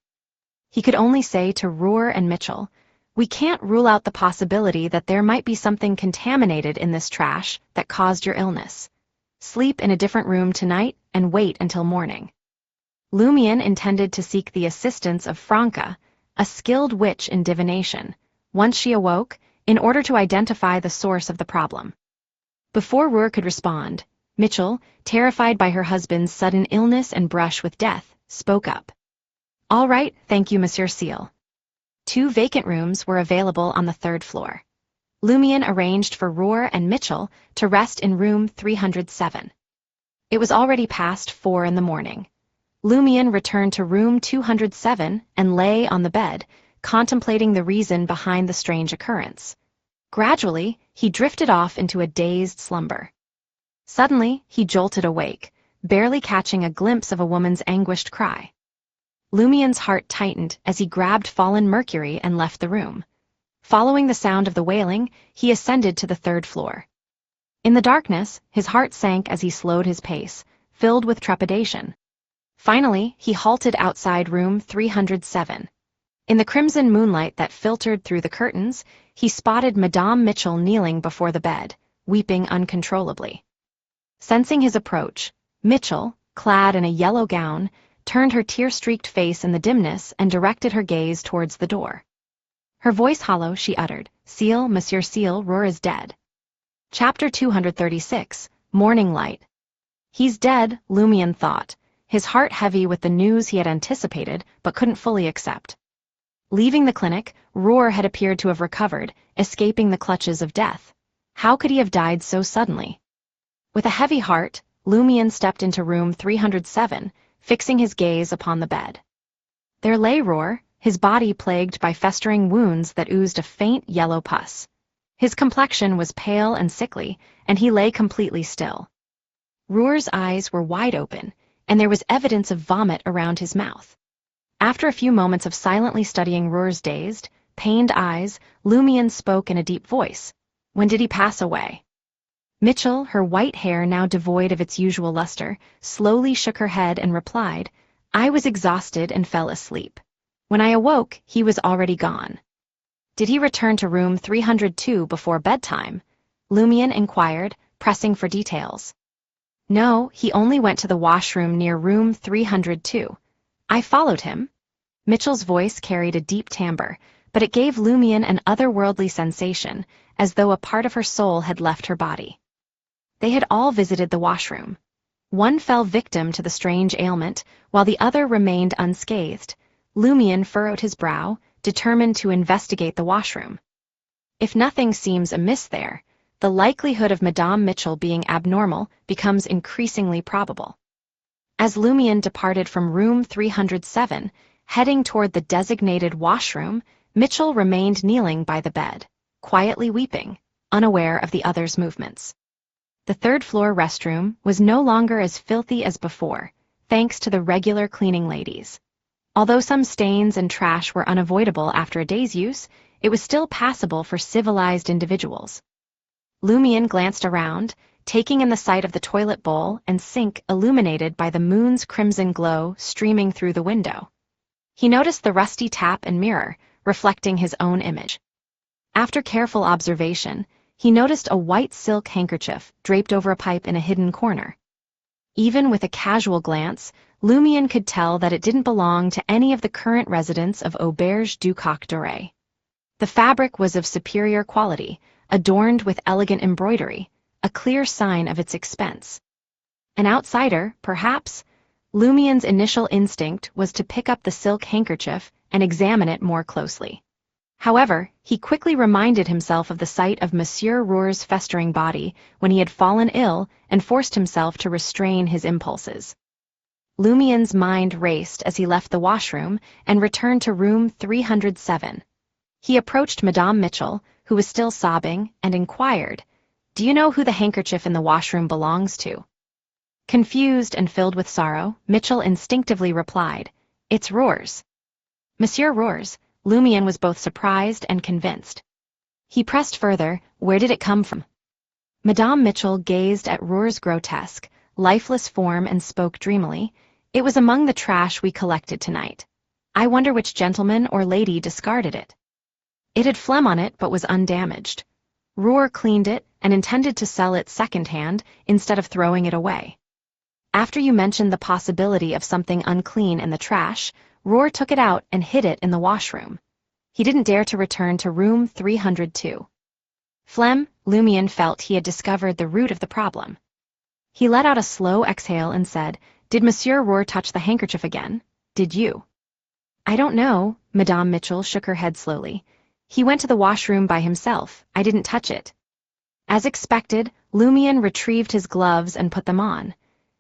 He could only say to Roar and Mitchell, "We can't rule out the possibility that there might be something contaminated in this trash that caused your illness. Sleep in a different room tonight and wait until morning." Lumion intended to seek the assistance of Franca, a skilled witch in divination, once she awoke, in order to identify the source of the problem. Before Roar could respond, Mitchell, terrified by her husband's sudden illness and brush with death, spoke up. "All right, thank you, Monsieur Seal." 2 vacant rooms were available on the 3rd floor. Lumion arranged for Roar and Mitchell to rest in room 307. It was already past 4 in the morning. Lumion returned to room 207 and lay on the bed, contemplating the reason behind the strange occurrence. Gradually, he drifted off into a dazed slumber. Suddenly, he jolted awake, barely catching a glimpse of a woman's anguished cry. Lumion's heart tightened as he grabbed fallen Mercury and left the room. Following the sound of the wailing, he ascended to the 3rd floor. In the darkness, his heart sank as he slowed his pace, filled with trepidation. Finally, he halted outside room 307. In the crimson moonlight that filtered through the curtains, he spotted Madame Mitchell kneeling before the bed, weeping uncontrollably. Sensing his approach, Mitchell, clad in a yellow gown, turned her tear-streaked face in the dimness and directed her gaze towards the door. Her voice hollow, she uttered, "Seal, Monsieur Seal, Roar is dead." Chapter 236, Morning Light. He's dead, Lumion thought, his heart heavy with the news he had anticipated but couldn't fully accept. Leaving the clinic, Roar had appeared to have recovered, escaping the clutches of death. How could he have died so suddenly? With a heavy heart, Lumion stepped into room 307, fixing his gaze upon the bed. There lay Roar, his body plagued by festering wounds that oozed a faint yellow pus. His complexion was pale and sickly, and he lay completely still. Roar's eyes were wide open, and there was evidence of vomit around his mouth. After a few moments of silently studying Roar's dazed, pained eyes, Lumian spoke in a deep voice. When did he pass away? Mitchell, her white hair now devoid of its usual luster, slowly shook her head and replied, I was exhausted and fell asleep. When I awoke, he was already gone. Did he return to room 302 before bedtime? Lumian inquired, pressing for details. No, he only went to the washroom near room 302. I followed him. Mitchell's voice carried a deep timbre, but it gave Lumian an otherworldly sensation, as though a part of her soul had left her body. They had all visited the washroom. One fell victim to the strange ailment, while the other remained unscathed. Lumian furrowed his brow, determined to investigate the washroom. If nothing seems amiss there, the likelihood of Madame Mitchell being abnormal becomes increasingly probable. As Lumian departed from room 307, heading toward the designated washroom, Mitchell remained kneeling by the bed, quietly weeping, unaware of the other's movements. The third-floor restroom was no longer as filthy as before, thanks to the regular cleaning ladies. Although some stains and trash were unavoidable after a day's use, it was still passable for civilized individuals. Lumian glanced around, taking in the sight of the toilet bowl and sink illuminated by the moon's crimson glow streaming through the window. He noticed the rusty tap and mirror, reflecting his own image. After careful observation, he noticed a white silk handkerchief draped over a pipe in a hidden corner. Even with a casual glance, Lumian could tell that it didn't belong to any of the current residents of Auberge du Coq Doré. The fabric was of superior quality, adorned with elegant embroidery, a clear sign of its expense. An outsider, perhaps? Lumian's initial instinct was to pick up the silk handkerchief and examine it more closely. However, he quickly reminded himself of the sight of Monsieur Roar's festering body when he had fallen ill and forced himself to restrain his impulses. Lumian's mind raced as he left the washroom and returned to room 307. He approached Madame Mitchell, who was still sobbing, and inquired, Do you know who the handkerchief in the washroom belongs to? Confused and filled with sorrow, Mitchell instinctively replied, It's Roar's. Monsieur Roar's. Lumian was both surprised and convinced. He pressed further, Where did it come from? Madame Mitchell gazed at Roar's grotesque, lifeless form and spoke dreamily, It was among the trash we collected tonight. I wonder which gentleman or lady discarded it. It had phlegm on it but was undamaged. Roar cleaned it and intended to sell it second-hand instead of throwing it away. After you mentioned the possibility of something unclean in the trash, Roar took it out and hid it in the washroom. He didn't dare to return to room 302. Phlegm, Lumian felt he had discovered the root of the problem. He let out a slow exhale and said, Did Monsieur Roar touch the handkerchief again? Did you? I don't know, Madame Mitchell shook her head slowly. He went to the washroom by himself. I didn't touch it. As expected, Lumian retrieved his gloves and put them on.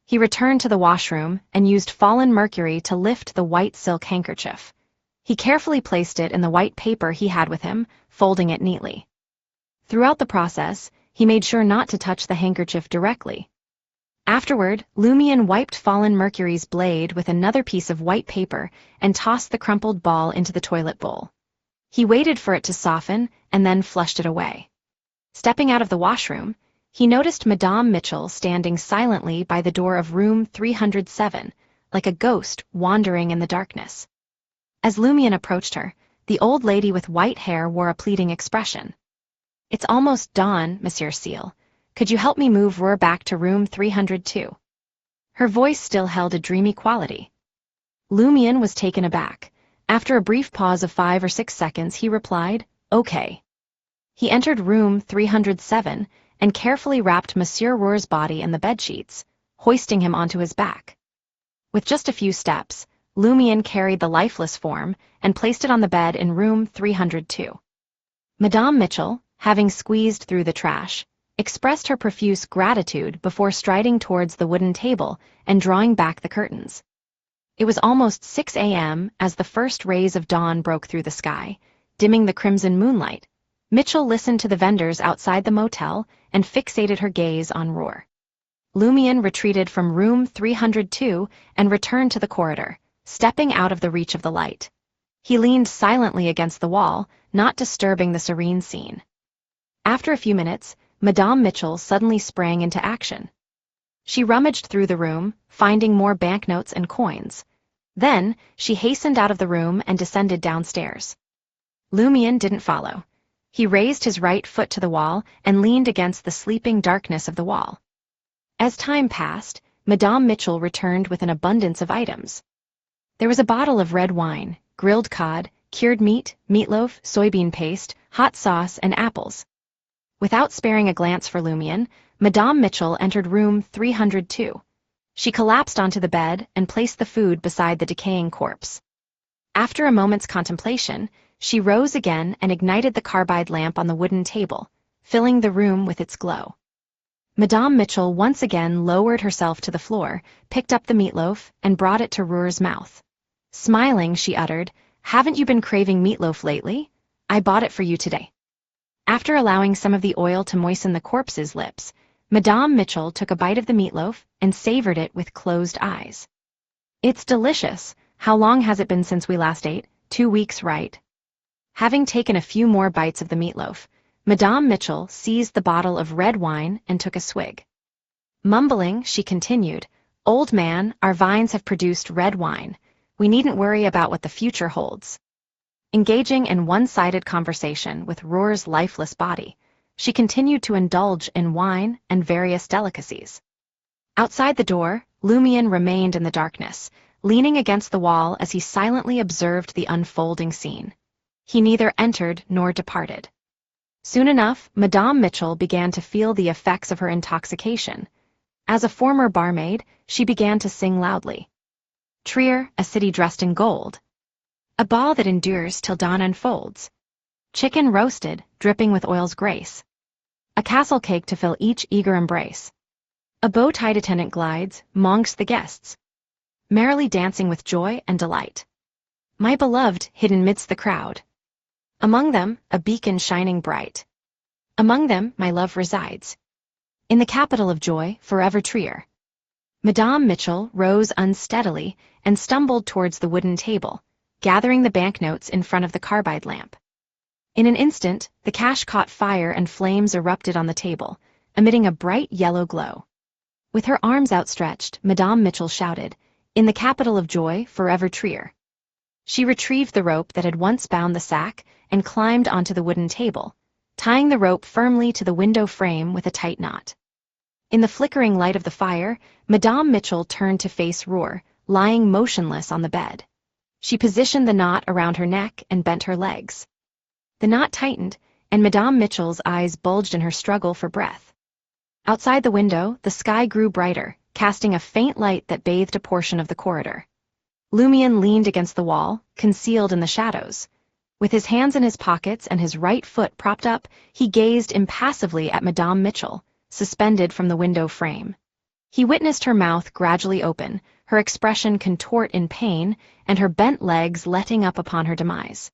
He returned to the washroom and used fallen mercury to lift the white silk handkerchief. He carefully placed it in the white paper he had with him, folding it neatly. Throughout the process, he made sure not to touch the handkerchief directly. Afterward, Lumian wiped fallen mercury's blade with another piece of white paper and tossed the crumpled ball into the toilet bowl. He waited for it to soften and then flushed it away. Stepping out of the washroom, he noticed Madame Mitchell standing silently by the door of room 307, like a ghost wandering in the darkness. As Lumian approached her, the old lady with white hair wore a pleading expression. It's almost dawn, Monsieur Seal. Could you help me move Roar back to room 302? Her voice still held a dreamy quality. Lumian was taken aback. After a brief pause of 5 or 6 seconds, he replied, Okay. He entered room 307 and carefully wrapped Monsieur Roar's body in the bedsheets, hoisting him onto his back. With just a few steps, Lumian carried the lifeless form and placed it on the bed in room 302. Madame Mitchell, having squeezed through the trash, expressed her profuse gratitude before striding towards the wooden table and drawing back the curtains. It was almost 6 a.m. as the first rays of dawn broke through the sky, dimming the crimson moonlight. Mitchell listened to the vendors outside the motel and fixated her gaze on Roar. Lumion retreated from room 302 and returned to the corridor, stepping out of the reach of the light. He leaned silently against the wall, not disturbing the serene scene. After a few minutes, Madame Mitchell suddenly sprang into action. She rummaged through the room, finding more banknotes and coins. Then, she hastened out of the room and descended downstairs. Lumion didn't follow. He raised his right foot to the wall and leaned against the sleeping darkness of the wall. As time passed, Madame Mitchell returned with an abundance of items. There was a bottle of red wine, grilled cod, cured meat, meatloaf, soybean paste, hot sauce, and apples. Without sparing a glance for Lumion, Madame Mitchell entered room 302. She collapsed onto the bed and placed the food beside the decaying corpse. After a moment's contemplation, she rose again and ignited the carbide lamp on the wooden table, filling the room with its glow. Madame Mitchell once again lowered herself to the floor, picked up the meatloaf, and brought it to Ruhr's mouth. Smiling, she uttered, "Haven't you been craving meatloaf lately? I bought it for you today." After allowing some of the oil to moisten the corpse's lips, Madame Mitchell took a bite of the meatloaf and savored it with closed eyes. "It's delicious. How long has it been since we last ate? 2 weeks, right?" Having taken a few more bites of the meatloaf, Madame Mitchell seized the bottle of red wine and took a swig. Mumbling, she continued, "Old man, our vines have produced red wine. We needn't worry about what the future holds." Engaging in one-sided conversation with Ruhr's lifeless body, she continued to indulge in wine and various delicacies. Outside the door, Lumion remained in the darkness, leaning against the wall as he silently observed the unfolding scene. He neither entered nor departed. Soon enough, Madame Mitchell began to feel the effects of her intoxication. As a former barmaid, she began to sing loudly. Trier, a city dressed in gold. A ball that endures till dawn unfolds. Chicken roasted, dripping with oil's grace. A castle cake to fill each eager embrace. A bow-tied attendant glides, monks the guests, merrily dancing with joy and delight. My beloved hidden midst the crowd. Among them, a beacon shining bright. Among them, my love resides. In the capital of joy, forever Trier. Madame Mitchell rose unsteadily and stumbled towards the wooden table, gathering the banknotes in front of the carbide lamp. In an instant, the cash caught fire and flames erupted on the table, emitting a bright yellow glow. With her arms outstretched, Madame Mitchell shouted, "In the capital of joy, forever Trier." She retrieved the rope that had once bound the sack and climbed onto the wooden table, tying the rope firmly to the window frame with a tight knot. In the flickering light of the fire, Madame Mitchell turned to face Ruhr, lying motionless on the bed. She positioned the knot around her neck and bent her legs. The knot tightened, and Madame Mitchell's eyes bulged in her struggle for breath. Outside the window, the sky grew brighter, casting a faint light that bathed a portion of the corridor. Lumion leaned against the wall, concealed in the shadows. With his hands in his pockets and his right foot propped up, he gazed impassively at Madame Mitchell, suspended from the window frame. He witnessed her mouth gradually open, her expression contort in pain, and her bent legs letting up upon her demise.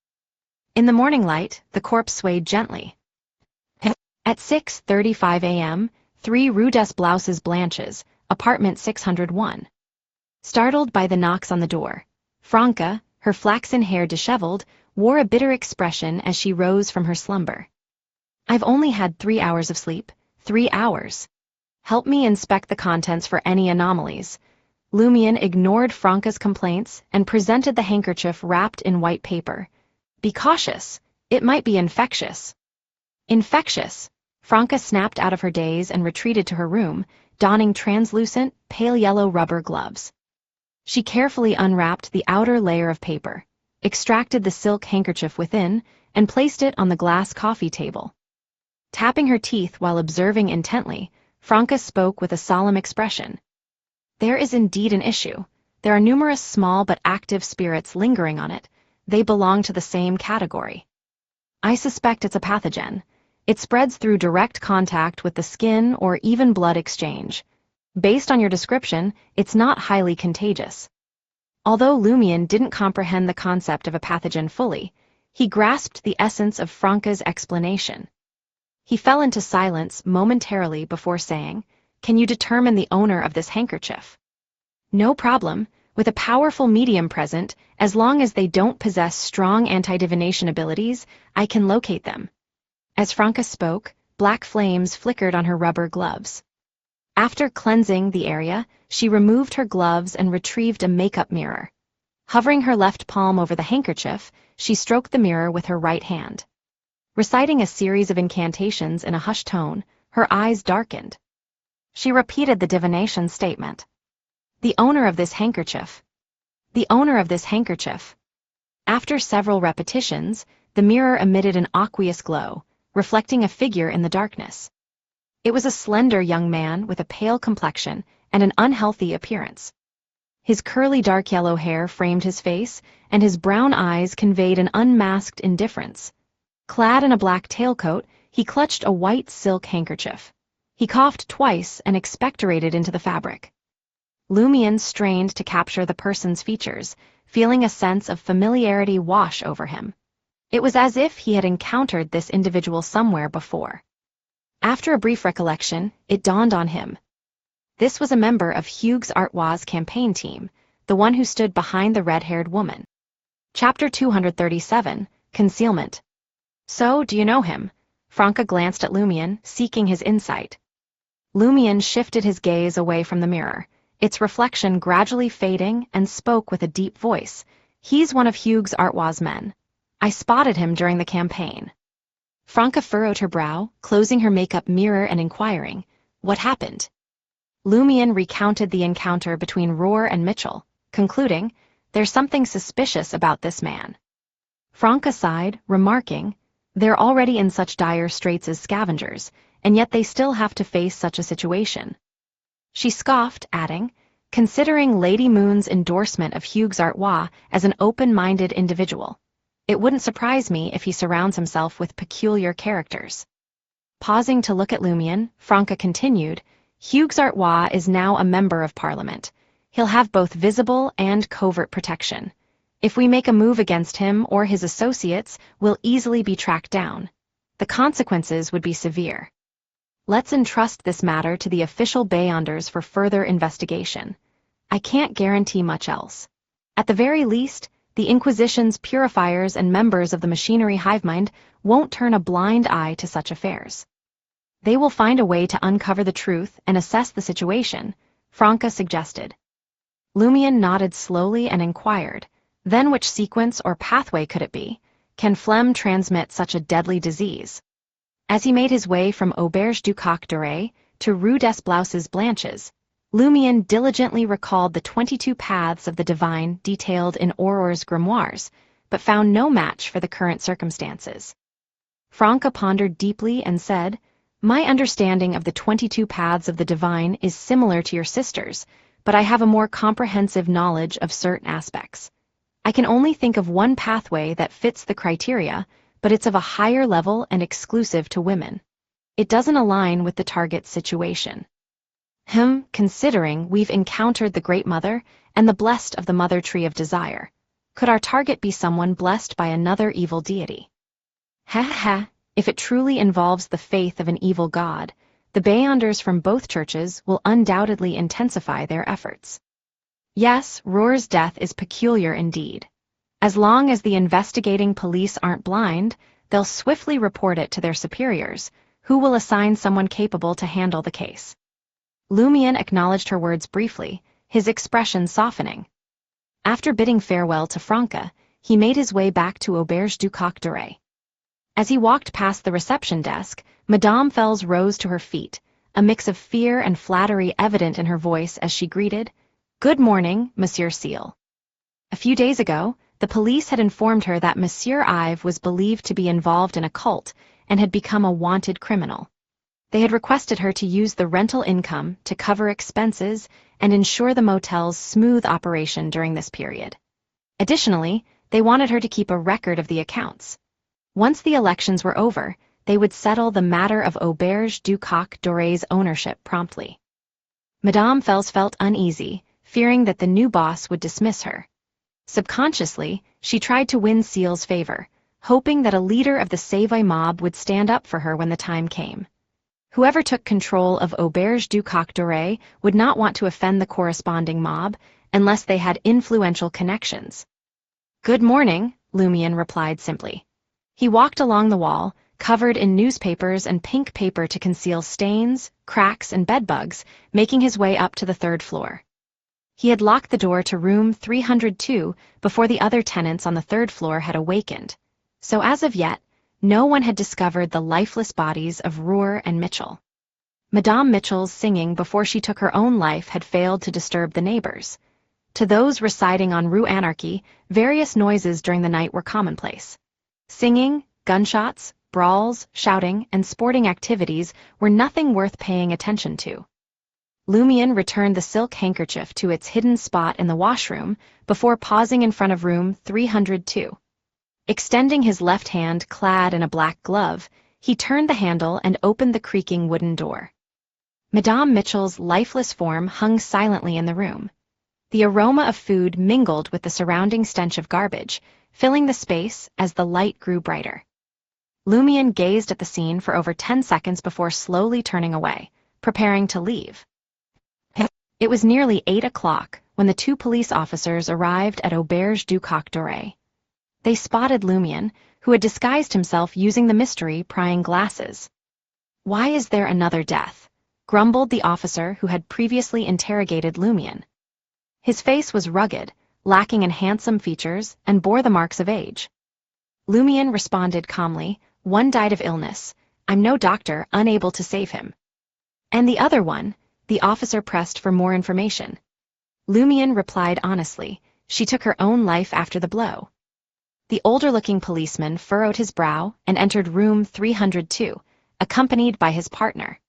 In the morning light, the corpse swayed gently. At 6:35 a.m., 3 Rue des Blouses Blanches, apartment 601. Startled by the knocks on the door, Franca, her flaxen hair disheveled, wore a bitter expression as she rose from her slumber. "I've only had 3 hours of sleep. 3 hours. Help me inspect the contents for any anomalies." Lumion ignored Franca's complaints and presented the handkerchief wrapped in white paper. "Be cautious. It might be infectious." Infectious! Franca snapped out of her daze and retreated to her room, donning translucent, pale yellow rubber gloves. She carefully unwrapped the outer layer of paper, extracted the silk handkerchief within, and placed it on the glass coffee table. Tapping her teeth while observing intently, Franca spoke with a solemn expression. "There is indeed an issue. There are numerous small but active spirits lingering on it. They belong to the same category. I suspect it's a pathogen. It spreads through direct contact with the skin or even blood exchange. Based on your description, it's not highly contagious." Although Lumion didn't comprehend the concept of a pathogen fully, he grasped the essence of Franca's explanation. He fell into silence momentarily before saying, Can you determine the owner of this handkerchief? No problem. With a powerful medium present, as long as they don't possess strong anti-divination abilities, I can locate them. As Franca spoke, black flames flickered on her rubber gloves. After cleansing the area, she removed her gloves and retrieved a makeup mirror. Hovering her left palm over the handkerchief, she stroked the mirror with her right hand. Reciting a series of incantations in a hushed tone, her eyes darkened. She repeated the divination statement. The owner of this handkerchief. The owner of this handkerchief. After several repetitions, the mirror emitted an aqueous glow, reflecting a figure in the darkness. It was a slender young man with a pale complexion and an unhealthy appearance. His curly dark yellow hair framed his face, and his brown eyes conveyed an unmasked indifference. Clad in a black tailcoat, he clutched a white silk handkerchief. He coughed twice and expectorated into the fabric. Lumian strained to capture the person's features, feeling a sense of familiarity wash over him. It was as if he had encountered this individual somewhere before. After a brief recollection, it dawned on him. This was a member of Hugues Artois' campaign team, the one who stood behind the red-haired woman. Chapter 237, Concealment. So, do you know him? Franca glanced at Lumian, seeking his insight. Lumian shifted his gaze away from the mirror, its reflection gradually fading, and spoke with a deep voice. He's one of Hugues Artois' men. I spotted him during the campaign. Franca furrowed her brow, closing her makeup mirror and inquiring, what happened? Lumian recounted the encounter between Rohr and Mitchell, concluding, there's something suspicious about this man. Franca sighed, remarking, they're already in such dire straits as scavengers, and yet they still have to face such a situation. She scoffed, adding, considering Lady Moon's endorsement of Hugues Artois as an open-minded individual, it wouldn't surprise me if he surrounds himself with peculiar characters. Pausing to look at Lumian, Franca continued, Hugues Artois is now a member of Parliament. He'll have both visible and covert protection. If we make a move against him or his associates, we'll easily be tracked down. The consequences would be severe. Let's entrust this matter to the official Beyonders for further investigation. I can't guarantee much else. At the very least, the Inquisition's purifiers and members of the machinery hivemind won't turn a blind eye to such affairs. They will find a way to uncover the truth and assess the situation, Franca suggested. Lumian nodded slowly and inquired, then which sequence or pathway could it be? Can phlegm transmit such a deadly disease? As he made his way from Auberge du Coq d'Oreille to Rue des Blouses Blanches, Lumian diligently recalled the 22 paths of the divine detailed in Auror's grimoires, but found no match for the current circumstances. Franca pondered deeply and said, my understanding of the 22 paths of the divine is similar to your sister's, but I have a more comprehensive knowledge of certain aspects. I can only think of one pathway that fits the criteria, but it's of a higher level and exclusive to women. It doesn't align with the target's situation. Considering we've encountered the Great Mother and the blessed of the Mother Tree of Desire, could our target be someone blessed by another evil deity? If it truly involves the faith of an evil god, the Beyonders from both churches will undoubtedly intensify their efforts. Yes, Rohr's death is peculiar indeed. As long as the investigating police aren't blind, they'll swiftly report it to their superiors, who will assign someone capable to handle the case. Lumian acknowledged her words briefly, his expression softening. After bidding farewell to Franca, he made his way back to Auberge du Coq d'Oreille. As he walked past the reception desk, Madame Fels rose to her feet, a mix of fear and flattery evident in her voice as she greeted, Good morning, Monsieur Seal. A few days ago, the police had informed her that Monsieur Ives was believed to be involved in a cult and had become a wanted criminal. They had requested her to use the rental income to cover expenses and ensure the motel's smooth operation during this period. Additionally, they wanted her to keep a record of the accounts. Once the elections were over, they would settle the matter of Auberge du Coq d'Oreille's ownership promptly. Madame Fels felt uneasy, fearing that the new boss would dismiss her. Subconsciously, she tried to win Seal's favor, hoping that a leader of the Savoy mob would stand up for her when the time came. Whoever took control of Auberge du Coq Doré would not want to offend the corresponding mob unless they had influential connections. "Good morning," Lumian replied simply. He walked along the wall, covered in newspapers and pink paper to conceal stains, cracks, and bedbugs, making his way up to the third floor. He had locked the door to room 302 before the other tenants on the third floor had awakened, so as of yet, no one had discovered the lifeless bodies of Roer and Mitchell. Madame Mitchell's singing before she took her own life had failed to disturb the neighbors. To those residing on Rue Anarchy, various noises during the night were commonplace. Singing, gunshots, brawls, shouting, and sporting activities were nothing worth paying attention to. Lumian returned the silk handkerchief to its hidden spot in the washroom before pausing in front of room 302. Extending his left hand clad in a black glove, he turned the handle and opened the creaking wooden door. Madame Mitchell's lifeless form hung silently in the room. The aroma of food mingled with the surrounding stench of garbage, filling the space as the light grew brighter. Lumian gazed at the scene for over 10 seconds before slowly turning away, preparing to leave. It was nearly 8 o'clock when the two police officers arrived at Auberge du Coq Doré. They spotted Lumian, who had disguised himself using the mystery prying glasses. "Why is there another death?" grumbled the officer who had previously interrogated Lumian. His face was rugged, lacking in handsome features, and bore the marks of age. Lumian responded calmly, "One died of illness. I'm no doctor, unable to save him." "And the other one?" The officer pressed for more information. Lumian replied honestly, "She took her own life after the blow." The older-looking policeman furrowed his brow and entered room 302, accompanied by his partner.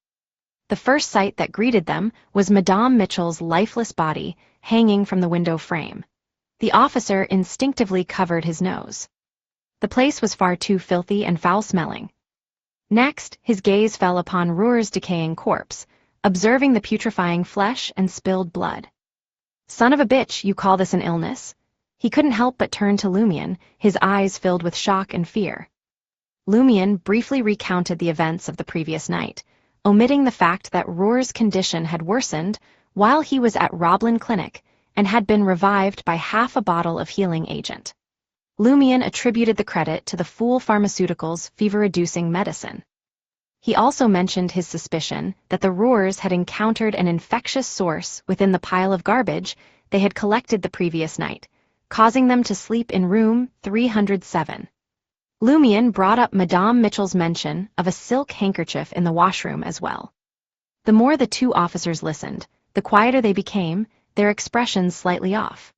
The first sight that greeted them was Madame Mitchell's lifeless body hanging from the window frame. The officer instinctively covered his nose. The place was far too filthy and foul-smelling. Next, his gaze fell upon Roer's decaying corpse, observing the putrefying flesh and spilled blood. "Son of a bitch, you call this an illness?" He couldn't help but turn to Lumian, his eyes filled with shock and fear. Lumian briefly recounted the events of the previous night, omitting the fact that Roer's condition had worsened while he was at Roblin Clinic and had been revived by half a bottle of healing agent. Lumian attributed the credit to the Fool Pharmaceuticals' fever-reducing medicine. He also mentioned his suspicion that the Roers had encountered an infectious source within the pile of garbage they had collected the previous night, causing them to sleep in room 307. Lumian brought up Madame Mitchell's mention of a silk handkerchief in the washroom as well. The more the two officers listened, the quieter they became, their expressions slightly off.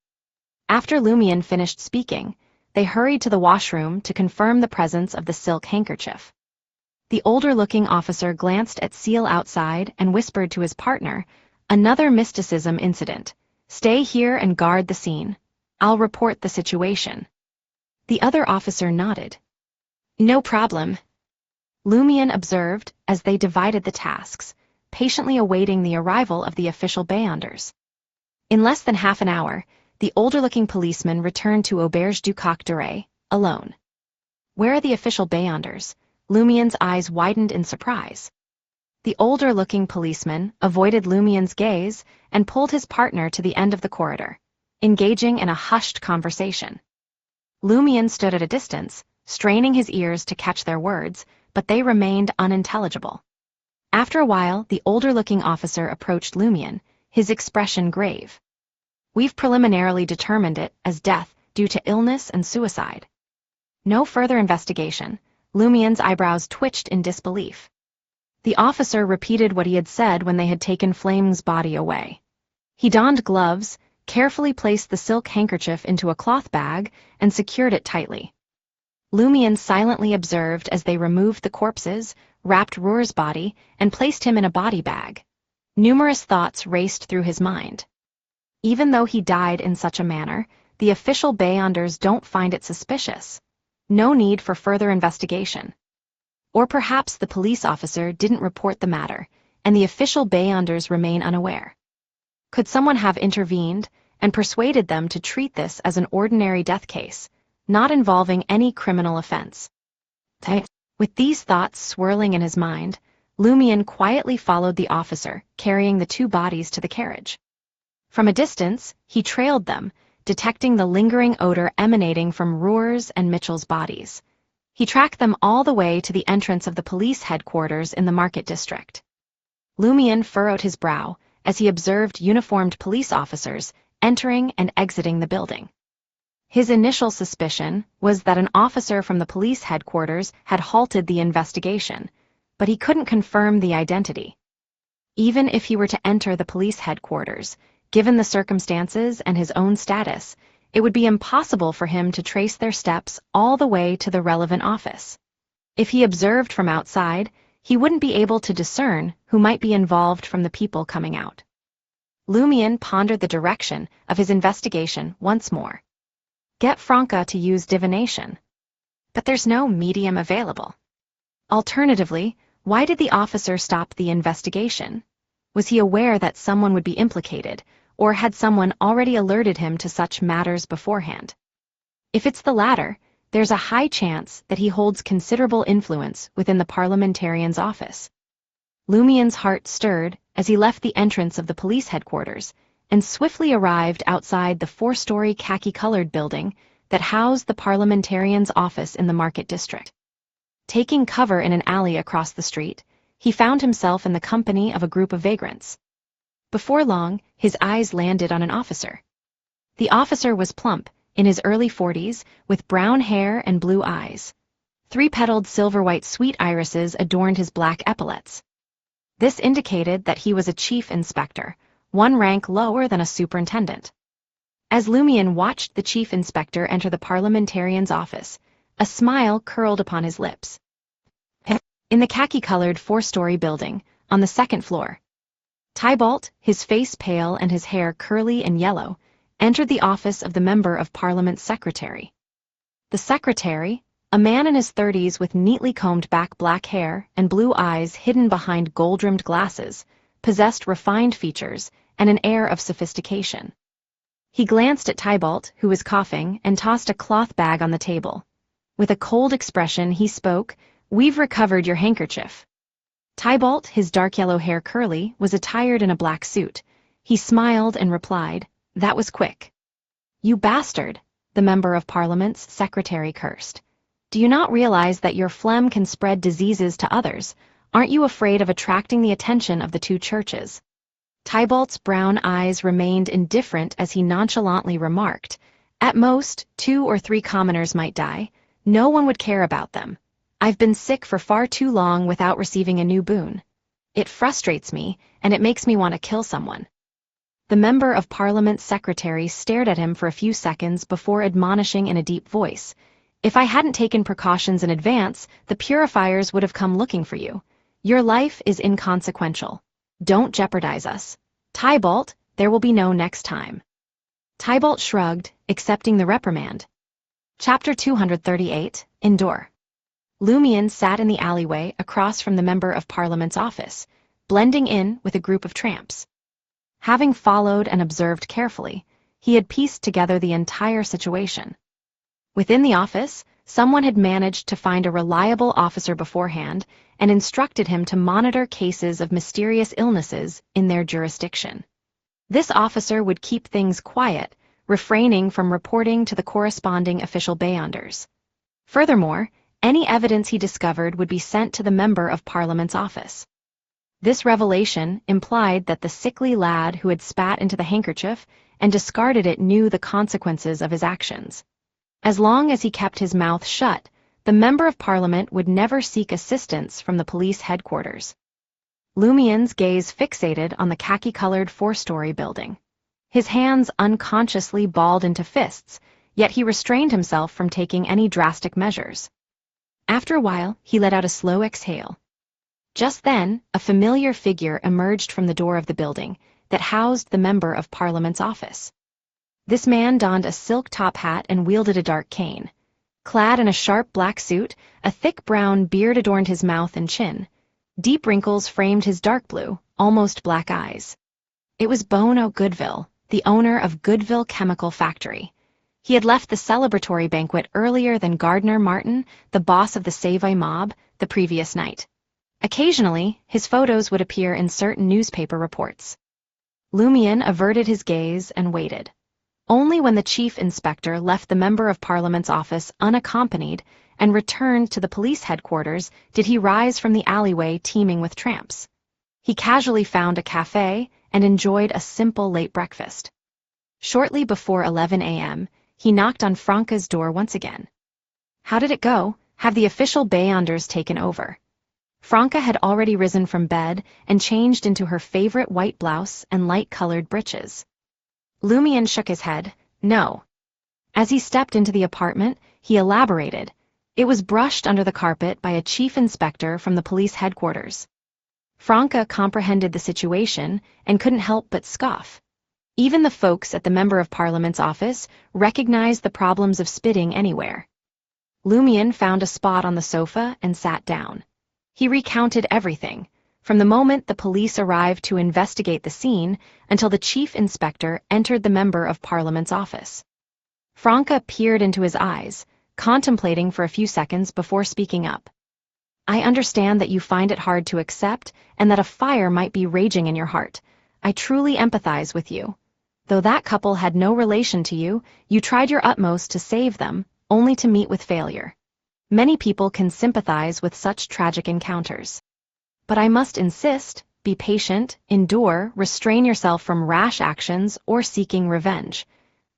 After Lumian finished speaking, they hurried to the washroom to confirm the presence of the silk handkerchief. The older-looking officer glanced at Seal outside and whispered to his partner, "Another mysticism incident. Stay here and guard the scene. I'll report the situation." The other officer nodded. "No problem," Lumian observed as they divided the tasks, patiently awaiting the arrival of the official Beyonders. In less than half an hour, the older-looking policeman returned to Auberge du Coq Doré, alone. "Where are the official Beyonders?" Lumian's eyes widened in surprise. The older-looking policeman avoided Lumian's gaze and pulled his partner to the end of the corridor, engaging in a hushed conversation. Lumian stood at a distance, straining his ears to catch their words, but they remained unintelligible. After a while, the older-looking officer approached Lumian, his expression grave. "We've preliminarily determined it as death due to illness and suicide." No further investigation. Lumian's eyebrows twitched in disbelief. The officer repeated what he had said when they had taken Flame's body away. He donned gloves, carefully placed the silk handkerchief into a cloth bag, and secured it tightly. Lumian silently observed as they removed the corpses, wrapped Roer's body, and placed him in a body bag. Numerous thoughts raced through his mind. Even though he died in such a manner, the official Beyonders don't find it suspicious. No need for further investigation. Or perhaps the police officer didn't report the matter, and the official Beyonders remain unaware. Could someone have intervened and persuaded them to treat this as an ordinary death case, not involving any criminal offense? With these thoughts swirling in his mind, Lumian quietly followed the officer, carrying the two bodies to the carriage. From a distance, he trailed them, detecting the lingering odor emanating from Rohr's and Mitchell's bodies. He tracked them all the way to the entrance of the police headquarters in the Market District. Lumian furrowed his brow as he observed uniformed police officers entering and exiting the building. His initial suspicion was that an officer from the police headquarters had halted the investigation, but he couldn't confirm the identity. Even if he were to enter the police headquarters, given the circumstances and his own status, it would be impossible for him to trace their steps all the way to the relevant office. If he observed from outside, he wouldn't be able to discern who might be involved from the people coming out. Lumian pondered the direction of his investigation once more. Get Franca to use divination. But there's no medium available. Alternatively, why did the officer stop the investigation? Was he aware that someone would be implicated, or had someone already alerted him to such matters beforehand? If it's the latter, there's a high chance that he holds considerable influence within the parliamentarian's office. Lumian's heart stirred as he left the entrance of the police headquarters and swiftly arrived outside the 4-story khaki-colored building that housed the parliamentarian's office in the Market District. Taking cover in an alley across the street, he found himself in the company of a group of vagrants. Before long, his eyes landed on an officer. The officer was plump, in his early 40s, with brown hair and blue eyes. 3-petaled silver-white sweet irises adorned his black epaulets. This indicated that he was a chief inspector, one rank lower than a superintendent. As Lumian watched the chief inspector enter the parliamentarian's office, a smile curled upon his lips. In the khaki-colored 4-story building, on the second floor, Tybalt, his face pale and his hair curly and yellow, entered the office of the Member of Parliament's secretary. The secretary, a man in his 30s with neatly combed back black hair and blue eyes hidden behind gold-rimmed glasses, possessed refined features and an air of sophistication. He glanced at Tybalt, who was coughing, and tossed a cloth bag on the table. With a cold expression, he spoke, "We've recovered your handkerchief." Tybalt, his dark yellow hair curly, was attired in a black suit. He smiled and replied, "That was quick." "You bastard," the Member of Parliament's secretary cursed. "Do you not realize that your phlegm can spread diseases to others? Aren't you afraid of attracting the attention of the two churches?" Tybalt's brown eyes remained indifferent as he nonchalantly remarked, "At most, 2 or 3 commoners might die. No one would care about them. I've been sick for far too long without receiving a new boon. It frustrates me, and it makes me want to kill someone." The Member of Parliament's secretary stared at him for a few seconds before admonishing in a deep voice, "If I hadn't taken precautions in advance, the purifiers would have come looking for you. Your life is inconsequential. Don't jeopardize us. Tybalt, there will be no next time." Tybalt shrugged, accepting the reprimand. Chapter 238, Endure. Lumian sat in the alleyway across from the Member of Parliament's office, blending in with a group of tramps. Having followed and observed carefully, he had pieced together the entire situation. Within the office, someone had managed to find a reliable officer beforehand and instructed him to monitor cases of mysterious illnesses in their jurisdiction. This officer would keep things quiet, refraining from reporting to the corresponding official beyonders. Furthermore, any evidence he discovered would be sent to the Member of Parliament's office. This revelation implied that the sickly lad who had spat into the handkerchief and discarded it knew the consequences of his actions. As long as he kept his mouth shut, the Member of Parliament would never seek assistance from the police headquarters. Lumian's gaze fixated on the khaki-colored 4-story building. His hands unconsciously balled into fists, yet he restrained himself from taking any drastic measures. After a while, he let out a slow exhale. Just then, a familiar figure emerged from the door of the building that housed the Member of Parliament's office. This man donned a silk top hat and wielded a dark cane. Clad in a sharp black suit, a thick brown beard adorned his mouth and chin. Deep wrinkles framed his dark blue, almost black eyes. It was Bono Goodville, the owner of Goodville Chemical Factory. He had left the celebratory banquet earlier than Gardner Martin, the boss of the Savoy mob, the previous night. Occasionally, his photos would appear in certain newspaper reports. Lumion averted his gaze and waited. Only when the chief inspector left the Member of Parliament's office unaccompanied and returned to the police headquarters did he rise from the alleyway teeming with tramps. He casually found a cafe and enjoyed a simple late breakfast. Shortly before 11 a.m., he knocked on Franca's door once again. How did it go? Have the official Beyonders taken over? Franca had already risen from bed and changed into her favorite white blouse and light-colored breeches. Lumion shook his head, no. As he stepped into the apartment, he elaborated. It was brushed under the carpet by a chief inspector from the police headquarters. Franca comprehended the situation and couldn't help but scoff. Even the folks at the Member of Parliament's office recognized the problems of spitting anywhere. Lumion found a spot on the sofa and sat down. He recounted everything, from the moment the police arrived to investigate the scene until the chief inspector entered the Member of Parliament's office. Franca peered into his eyes, contemplating for a few seconds before speaking up. I understand that you find it hard to accept and that a fire might be raging in your heart. I truly empathize with you. Though that couple had no relation to you, you tried your utmost to save them, only to meet with failure. Many people can sympathize with such tragic encounters. But I must insist, be patient, endure, restrain yourself from rash actions or seeking revenge.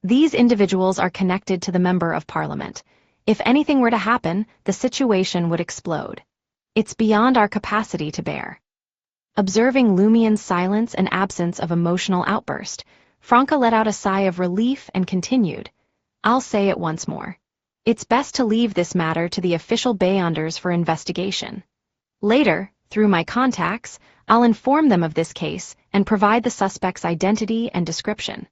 These individuals are connected to the Member of Parliament. If anything were to happen, the situation would explode. It's beyond our capacity to bear. Observing Lumion's silence and absence of emotional outburst, Franca let out a sigh of relief and continued. I'll say it once more. It's best to leave this matter to the official Beyonders for investigation. Later, through my contacts, I'll inform them of this case and provide the suspect's identity and description.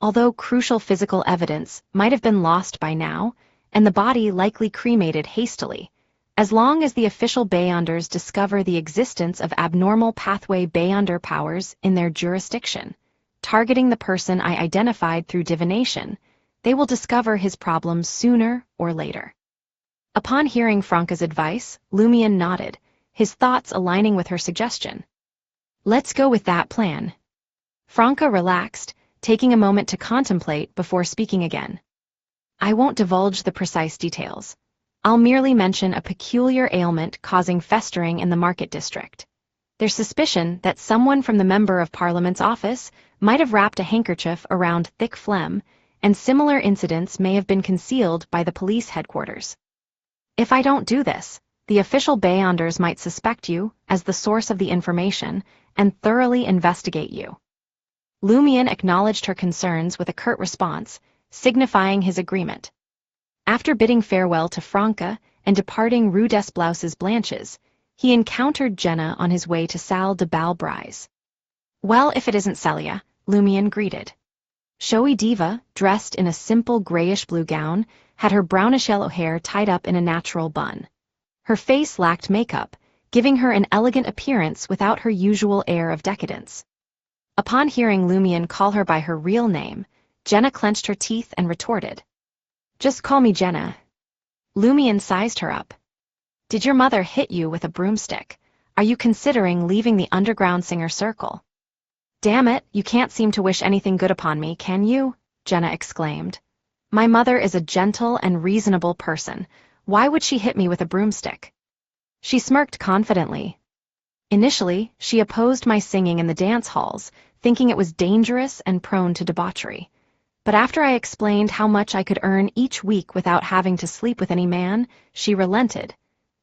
Although crucial physical evidence might have been lost by now, and the body likely cremated hastily, as long as the official Beyonders discover the existence of abnormal pathway Beyonder powers in their jurisdiction, targeting the person I identified through divination, they will discover his problems sooner or later. Upon hearing Franca's advice, Lumion nodded, his thoughts aligning with her suggestion. Let's go with that plan. Franca relaxed, taking a moment to contemplate before speaking again. I won't divulge the precise details. I'll merely mention a peculiar ailment causing festering in the market district. There's suspicion that someone from the Member of Parliament's office might have wrapped a handkerchief around thick phlegm, and similar incidents may have been concealed by the police headquarters. If I don't do this, the official Beyonders might suspect you as the source of the information and thoroughly investigate you. Lumion acknowledged her concerns with a curt response, signifying his agreement. After bidding farewell to Franca and departing Rue des Blouses Blanches, he encountered Jenna on his way to Salle de Bal Brise. Well, if it isn't Celia, Lumion greeted. Showy diva, dressed in a simple grayish-blue gown, had her brownish-yellow hair tied up in a natural bun. Her face lacked makeup, giving her an elegant appearance without her usual air of decadence. Upon hearing Lumion call her by her real name, Jenna clenched her teeth and retorted. Just call me Jenna. Lumion sized her up. Did your mother hit you with a broomstick? Are you considering leaving the underground singer circle? Damn it, you can't seem to wish anything good upon me, can you? Jenna exclaimed. My mother is a gentle and reasonable person. Why would she hit me with a broomstick? She smirked confidently. Initially, she opposed my singing in the dance halls, thinking it was dangerous and prone to debauchery. But after I explained how much I could earn each week without having to sleep with any man, she relented.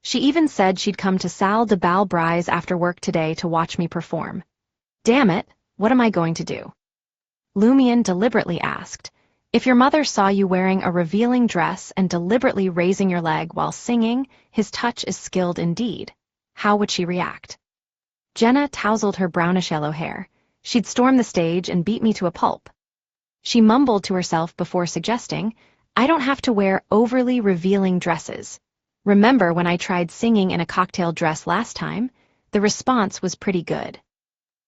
She even said she'd come to Salle de Bal Brise after work today to watch me perform. Damn it, what am I going to do? Lumion deliberately asked. If your mother saw you wearing a revealing dress and deliberately raising your leg while singing, his touch is skilled indeed. How would she react? Jenna tousled her brownish-yellow hair. She'd storm the stage and beat me to a pulp. She mumbled to herself before suggesting, I don't have to wear overly revealing dresses. Remember when I tried singing in a cocktail dress last time? The response was pretty good.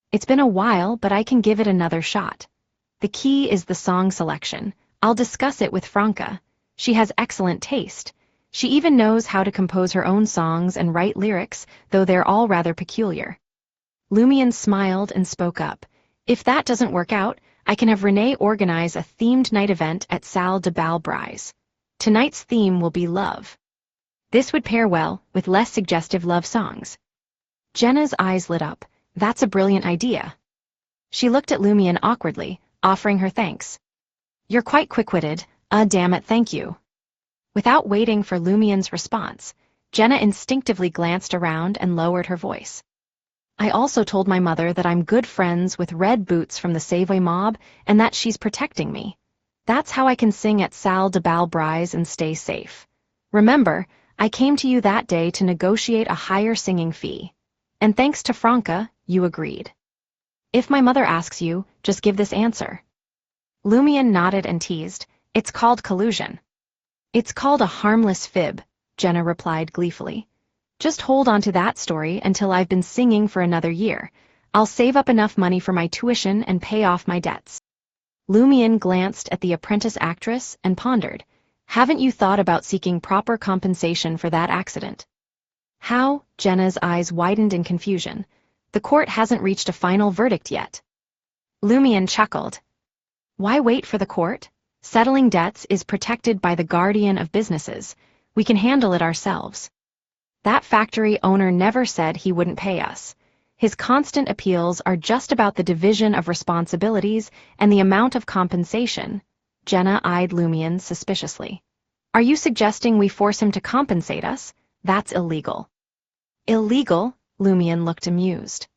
It's been a while, but I can give it another shot. The key is the song selection. I'll discuss it with Franca. She has excellent taste. She even knows how to compose her own songs and write lyrics, though they're all rather peculiar. Lumian smiled and spoke up. If that doesn't work out, I can have Renee organize a themed night event at Salle de Balbrise. Tonight's theme will be love. This would pair well with less suggestive love songs. Jenna's eyes lit up. That's a brilliant idea. She looked at Lumian awkwardly, offering her thanks. You're quite quick-witted. Damn it, thank you. Without waiting for Lumian's response, Jenna instinctively glanced around and lowered her voice. I also told my mother that I'm good friends with Red Boots from the Savoy mob and that she's protecting me. That's how I can sing at Salle de Balbrise and stay safe. Remember, I came to you that day to negotiate a higher singing fee. And thanks to Franca, you agreed. If my mother asks you, just give this answer. Lumian nodded and teased. It's called collusion. It's called a harmless fib, Jenna replied gleefully. Just hold on to that story until I've been singing for another year. I'll save up enough money for my tuition and pay off my debts. Lumian glanced at the apprentice actress and pondered. Haven't you thought about seeking proper compensation for that accident? How? Jenna's eyes widened in confusion. The court hasn't reached a final verdict yet. Lumian chuckled. Why wait for the court? Settling debts is protected by the guardian of businesses. We can handle it ourselves. That factory owner never said he wouldn't pay us. His constant appeals are just about the division of responsibilities and the amount of compensation. Jenna eyed Lumian suspiciously. Are you suggesting we force him to compensate us? That's illegal. Illegal? Lumian looked amused.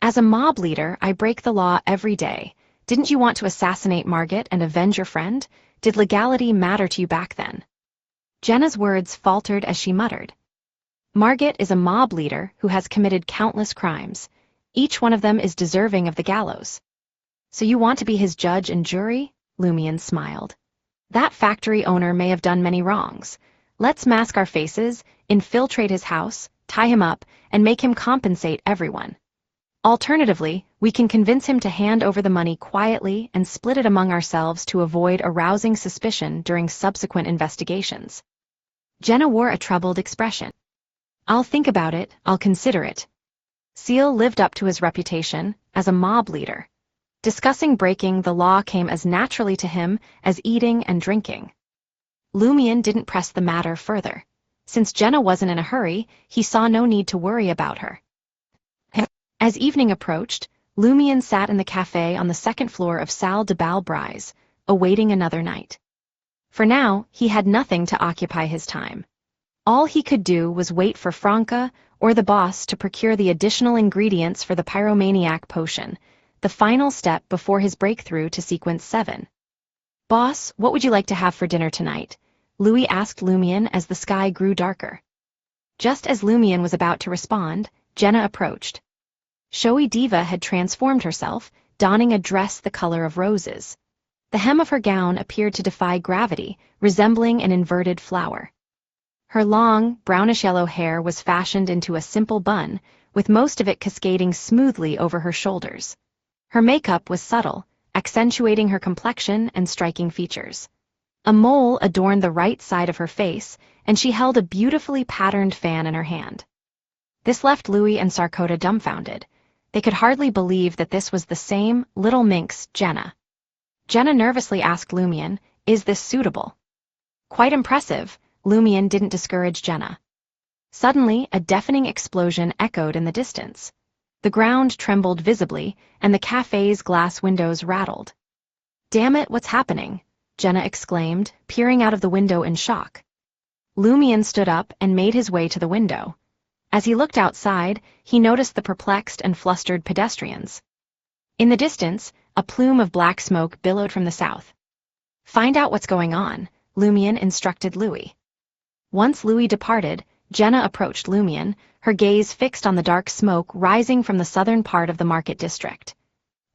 As a mob leader, I break the law every day. Didn't you want to assassinate Margit and avenge your friend? Did legality matter to you back then? Jenna's words faltered as she muttered. Margit is a mob leader who has committed countless crimes. Each one of them is deserving of the gallows. So you want to be his judge and jury? Lumian smiled. That factory owner may have done many wrongs. Let's mask our faces, infiltrate his house, tie him up, and make him compensate everyone. Alternatively, we can convince him to hand over the money quietly and split it among ourselves to avoid arousing suspicion during subsequent investigations. Jenna wore a troubled expression. I'll think about it, I'll consider it. Seal lived up to his reputation as a mob leader. Discussing breaking the law came as naturally to him as eating and drinking. Lumian didn't press the matter further. Since Jenna wasn't in a hurry, he saw no need to worry about her. As evening approached, Lumian sat in the café on the second floor of Salle de Balbrise, awaiting another night. For now, he had nothing to occupy his time. All he could do was wait for Franca or the boss to procure the additional ingredients for the Pyromaniac potion, the final step before his breakthrough to Sequence 7. Boss, what would you like to have for dinner tonight? Louis asked Lumian as the sky grew darker. Just as Lumian was about to respond, Jenna approached. Showy Diva had transformed herself, donning a dress the color of roses. The hem of her gown appeared to defy gravity, resembling an inverted flower. Her long, brownish-yellow hair was fashioned into a simple bun, with most of it cascading smoothly over her shoulders. Her makeup was subtle, accentuating her complexion and striking features. A mole adorned the right side of her face, and she held a beautifully patterned fan in her hand. This left Louis and Sarkota dumbfounded. They could hardly believe that this was the same little minx, Jenna. Jenna nervously asked Lumian, "Is this suitable?" Quite impressive. Lumian didn't discourage Jenna. Suddenly, a deafening explosion echoed in the distance. The ground trembled visibly, and the café's glass windows rattled. Damn it, what's happening? Jenna exclaimed, peering out of the window in shock. Lumian stood up and made his way to the window. As he looked outside, he noticed the perplexed and flustered pedestrians. In the distance, a plume of black smoke billowed from the south. Find out what's going on, Lumian instructed Louis. Once Louis departed, Jenna approached Lumian, her gaze fixed on the dark smoke rising from the southern part of the market district.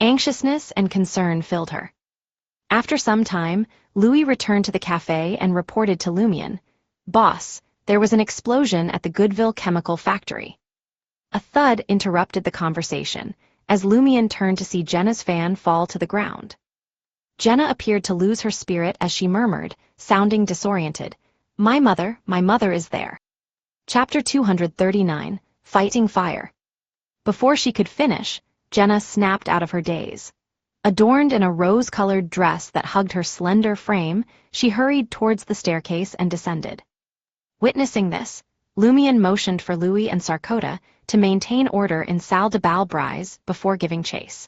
Anxiousness and concern filled her. After some time, Louis returned to the café and reported to Lumian, "Boss, there was an explosion at the Goodville chemical factory." A thud interrupted the conversation, as Lumian turned to see Jenna's fan fall to the ground. Jenna appeared to lose her spirit as she murmured, sounding disoriented, My mother is there. Chapter 239, Fighting Fire. Before she could finish, Jenna snapped out of her daze. Adorned in a rose-colored dress that hugged her slender frame, she hurried towards the staircase and descended. Witnessing this, Lumion motioned for Louis and Sarkota to maintain order in salle de bal brise before giving chase.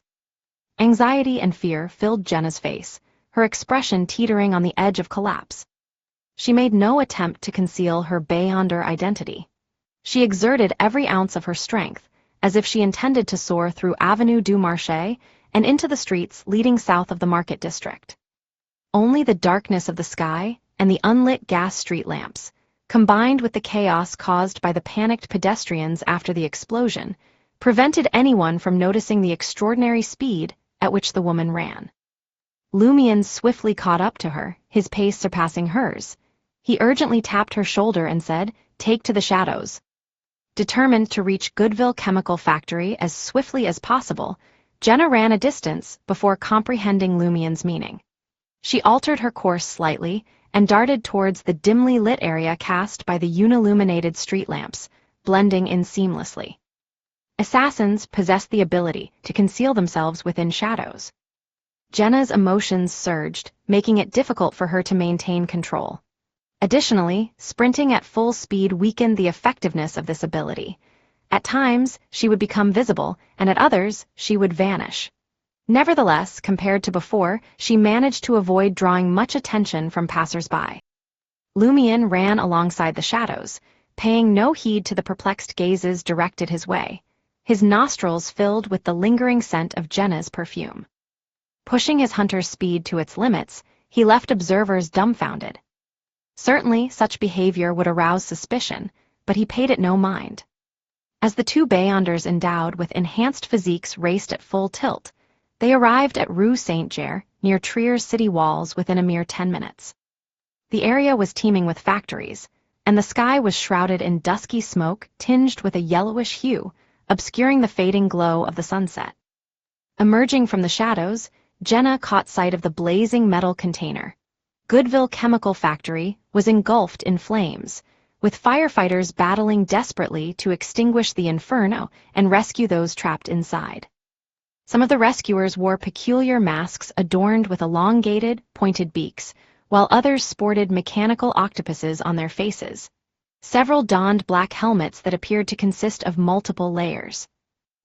Anxiety and fear filled Jenna's face, her expression teetering on the edge of collapse. She made no attempt to conceal her Bayonder identity. She exerted every ounce of her strength, as if she intended to soar through Avenue du Marché and into the streets leading south of the market district. Only the darkness of the sky and the unlit gas street lamps, combined with the chaos caused by the panicked pedestrians after the explosion, prevented anyone from noticing the extraordinary speed at which the woman ran. Lumion swiftly caught up to her, his pace surpassing hers. He urgently tapped her shoulder and said, "Take to the shadows." Determined to reach Goodville Chemical Factory as swiftly as possible, Jenna ran a distance before comprehending Lumion's meaning. She altered her course slightly and darted towards the dimly lit area cast by the unilluminated street lamps, blending in seamlessly. Assassins possess the ability to conceal themselves within shadows. Jenna's emotions surged, making it difficult for her to maintain control. Additionally, sprinting at full speed weakened the effectiveness of this ability. At times, she would become visible, and at others, she would vanish. Nevertheless, compared to before, she managed to avoid drawing much attention from passers-by. Lumion ran alongside the shadows, paying no heed to the perplexed gazes directed his way, his nostrils filled with the lingering scent of Jenna's perfume. Pushing his hunter's speed to its limits, he left observers dumbfounded. Certainly, such behavior would arouse suspicion, but he paid it no mind. As the two Bayonders endowed with enhanced physiques raced at full tilt, they arrived at Rue Saint-Germain, near Trier's city walls within a mere 10 minutes. The area was teeming with factories, and the sky was shrouded in dusky smoke tinged with a yellowish hue, obscuring the fading glow of the sunset. Emerging from the shadows, Jenna caught sight of the blazing metal container. Goodville Chemical Factory was engulfed in flames, with firefighters battling desperately to extinguish the inferno and rescue those trapped inside. Some of the rescuers wore peculiar masks adorned with elongated, pointed beaks, while others sported mechanical octopuses on their faces. Several donned black helmets that appeared to consist of multiple layers.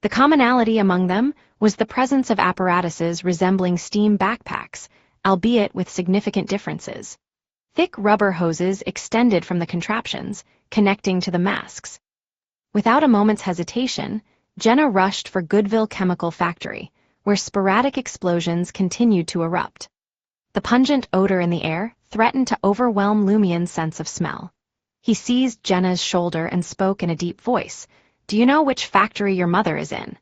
The commonality among them was the presence of apparatuses resembling steam backpacks, albeit with significant differences. Thick rubber hoses extended from the contraptions, connecting to the masks. Without a moment's hesitation, Jenna rushed for Goodville Chemical Factory, where sporadic explosions continued to erupt. The pungent odor in the air threatened to overwhelm Lumion's sense of smell. He seized Jenna's shoulder and spoke in a deep voice. "Do you know which factory your mother is in?"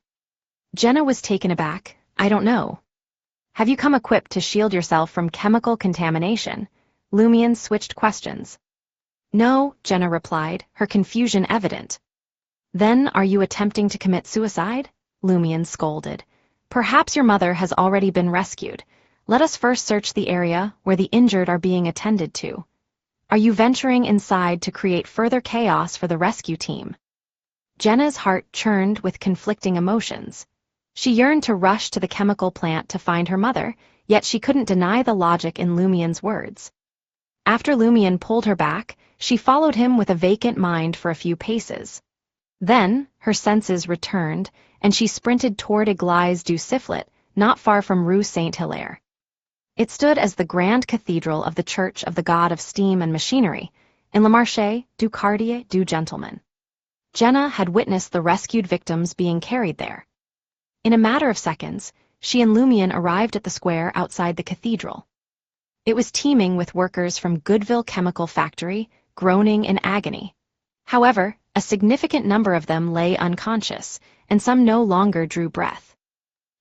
Jenna was taken aback. "I don't know." "Have you come equipped to shield yourself from chemical contamination?" Lumion switched questions. "No," Jenna replied, her confusion evident. "Then are you attempting to commit suicide?" Lumion scolded. "Perhaps your mother has already been rescued. Let us first search the area where the injured are being attended to. Are you venturing inside to create further chaos for the rescue team?" Jenna's heart churned with conflicting emotions. She yearned to rush to the chemical plant to find her mother, yet she couldn't deny the logic in Lumion's words. After Lumion pulled her back, she followed him with a vacant mind for a few paces. Then, her senses returned, and she sprinted toward Église du Sifflet, not far from Rue Saint-Hilaire. It stood as the grand cathedral of the Church of the God of Steam and Machinery, in Le Marché du Quartier du Gentleman. Jenna had witnessed the rescued victims being carried there. In a matter of seconds, she and Lumion arrived at the square outside the cathedral. It was teeming with workers from Goodville Chemical Factory, groaning in agony. However, a significant number of them lay unconscious, and some no longer drew breath.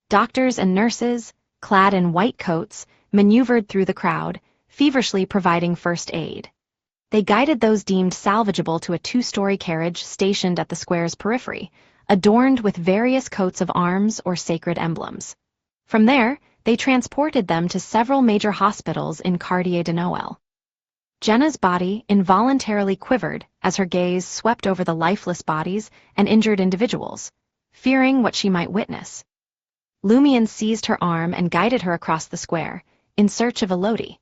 Doctors and nurses, clad in white coats, maneuvered through the crowd, feverishly providing first aid. They guided those deemed salvageable to a 2-story carriage stationed at the square's periphery, adorned with various coats of arms or sacred emblems. From there, they transported them to several major hospitals in Quartier de Noël. Jenna's body involuntarily quivered as her gaze swept over the lifeless bodies and injured individuals, fearing what she might witness. Lumian seized her arm and guided her across the square, in search of Elodie.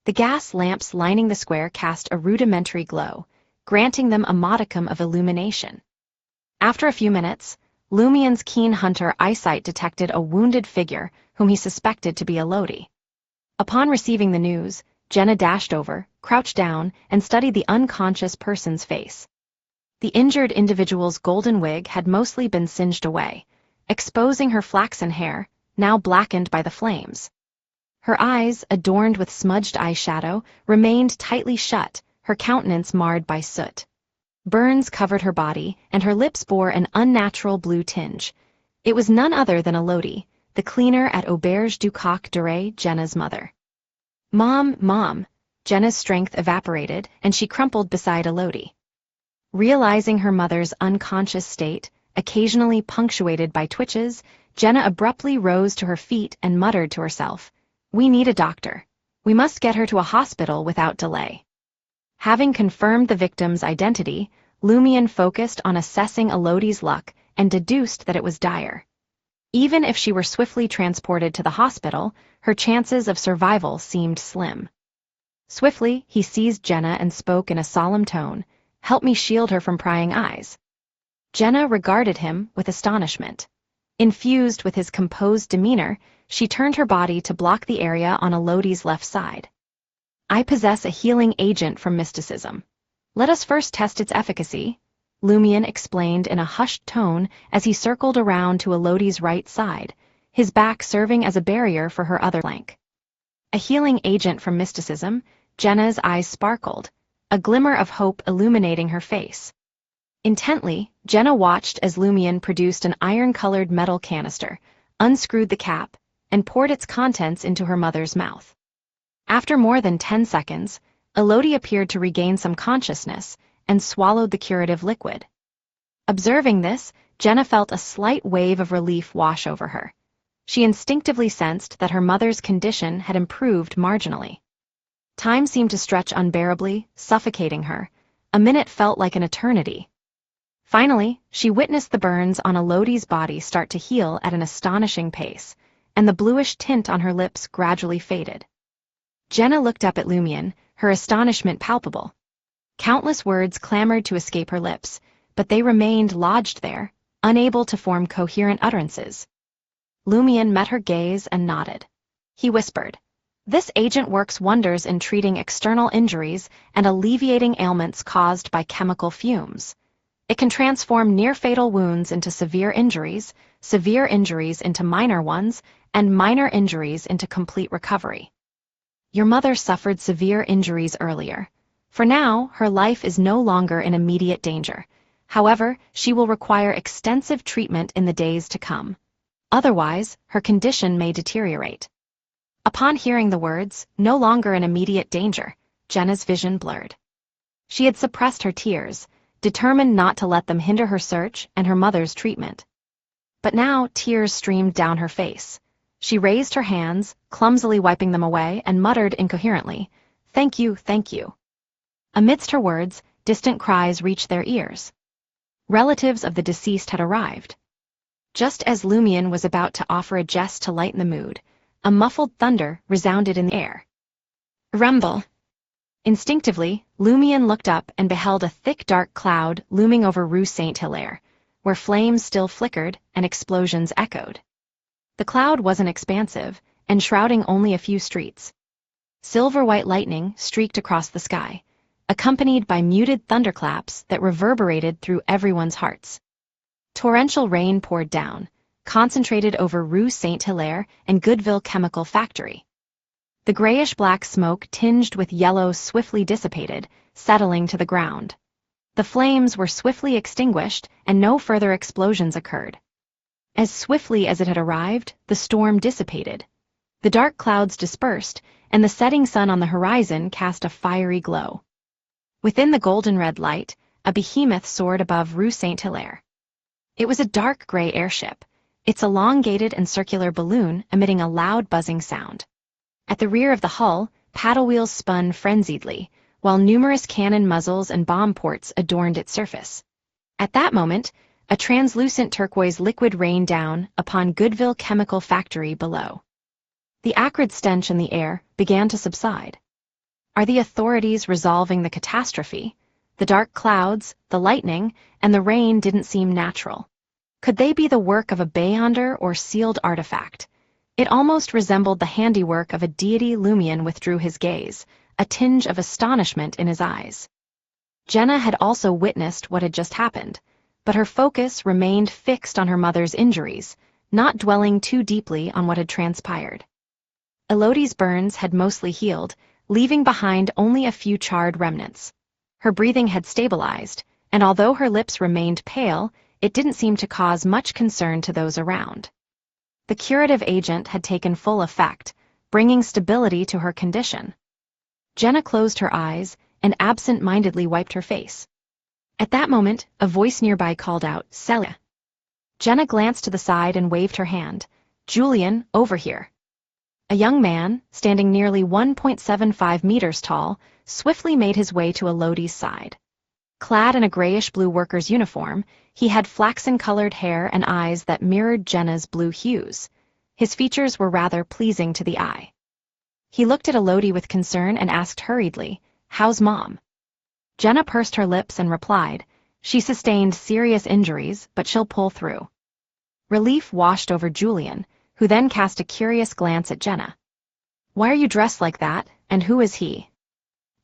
The gas lamps lining the square cast a rudimentary glow, granting them a modicum of illumination. After a few minutes, Lumian's keen hunter eyesight detected a wounded figure whom he suspected to be Elodie. Upon receiving the news, Jenna dashed over, crouched down, and studied the unconscious person's face. The injured individual's golden wig had mostly been singed away, exposing her flaxen hair, now blackened by the flames. Her eyes, adorned with smudged eyeshadow, remained tightly shut, her countenance marred by soot. Burns covered her body, and her lips bore an unnatural blue tinge. It was none other than Elodie, the cleaner at Auberge du Coq d'Oreille, Jenna's mother. Mom! Jenna's strength evaporated, and she crumpled beside Elodie. Realizing her mother's unconscious state, occasionally punctuated by twitches, Jenna abruptly rose to her feet and muttered to herself, "We need a doctor. We must get her to a hospital without delay." Having confirmed the victim's identity, Lumian focused on assessing Elodie's luck and deduced that it was dire. Even if she were swiftly transported to the hospital, her chances of survival seemed slim. Swiftly, he seized Jenna and spoke in a solemn tone, "Help me shield her from prying eyes." Jenna regarded him with astonishment. Infused with his composed demeanor, she turned her body to block the area on Elodie's left side. "I possess a healing agent from mysticism. Let us first test its efficacy," Lumian explained in a hushed tone as he circled around to Elodie's right side, his back serving as a barrier for her other flank. A healing agent from mysticism? Jenna's eyes sparkled, a glimmer of hope illuminating her face. Intently, Jenna watched as Lumian produced an iron-colored metal canister, unscrewed the cap, and poured its contents into her mother's mouth. After more than 10 seconds, Elodie appeared to regain some consciousness and swallowed the curative liquid. Observing this, Jenna felt a slight wave of relief wash over her. She instinctively sensed that her mother's condition had improved marginally. Time seemed to stretch unbearably, suffocating her. A minute felt like an eternity. Finally, she witnessed the burns on Elodie's body start to heal at an astonishing pace, and the bluish tint on her lips gradually faded. Jenna looked up at Lumian, her astonishment palpable. Countless words clamored to escape her lips, but they remained lodged there, unable to form coherent utterances. Lumian met her gaze and nodded. He whispered, "This agent works wonders in treating external injuries and alleviating ailments caused by chemical fumes. It can transform near-fatal wounds into severe injuries into minor ones, and minor injuries into complete recovery. Your mother suffered severe injuries earlier. For now, her life is no longer in immediate danger. However, she will require extensive treatment in the days to come. Otherwise, her condition may deteriorate." Upon hearing the words, "no longer in immediate danger," Jenna's vision blurred. She had suppressed her tears, determined not to let them hinder her search and her mother's treatment. But now tears streamed down her face. She raised her hands, clumsily wiping them away, and muttered incoherently, "Thank you, thank you." Amidst her words, distant cries reached their ears. Relatives of the deceased had arrived. Just as Lumian was about to offer a jest to lighten the mood, a muffled thunder resounded in the air. Rumble! Instinctively, Lumian looked up and beheld a thick dark cloud looming over Rue Saint-Hilaire, where flames still flickered and explosions echoed. The cloud wasn't expansive, enshrouding only a few streets. Silver-white lightning streaked across the sky, accompanied by muted thunderclaps that reverberated through everyone's hearts. Torrential rain poured down, concentrated over Rue Saint-Hilaire and Goodville Chemical Factory. The grayish-black smoke tinged with yellow swiftly dissipated, settling to the ground. The flames were swiftly extinguished, and no further explosions occurred. As swiftly as it had arrived, the storm dissipated. The dark clouds dispersed, and the setting sun on the horizon cast a fiery glow. Within the golden-red light, a behemoth soared above Rue Saint-Hilaire. It was a dark gray airship, its elongated and circular balloon emitting a loud buzzing sound. At the rear of the hull, paddle wheels spun frenziedly, while numerous cannon muzzles and bomb ports adorned its surface. At that moment, a translucent turquoise liquid rained down upon Goodville Chemical Factory below. The acrid stench in the air began to subside. Are the authorities resolving the catastrophe? The dark clouds, the lightning, and the rain didn't seem natural. Could they be the work of a beyonder or sealed artifact? It almost resembled the handiwork of a deity. Lumion withdrew his gaze, a tinge of astonishment in his eyes. Jenna had also witnessed what had just happened, but her focus remained fixed on her mother's injuries, not dwelling too deeply on what had transpired. Elodie's burns had mostly healed, leaving behind only a few charred remnants. Her breathing had stabilized, and although her lips remained pale, it didn't seem to cause much concern to those around. The curative agent had taken full effect, bringing stability to her condition. Jenna closed her eyes and absent-mindedly wiped her face. At that moment, a voice nearby called out, "Celia." Jenna glanced to the side and waved her hand. "Julian, over here." A young man, standing nearly 1.75 meters tall, swiftly made his way to Elodie's side. Clad in a grayish-blue worker's uniform, he had flaxen-colored hair and eyes that mirrored Jenna's blue hues. His features were rather pleasing to the eye. He looked at Elodie with concern and asked hurriedly, "How's Mom?" Jenna pursed her lips and replied, "She sustained serious injuries, but she'll pull through." Relief washed over Julian, who then cast a curious glance at Jenna. "Why are you dressed like that, and who is he?"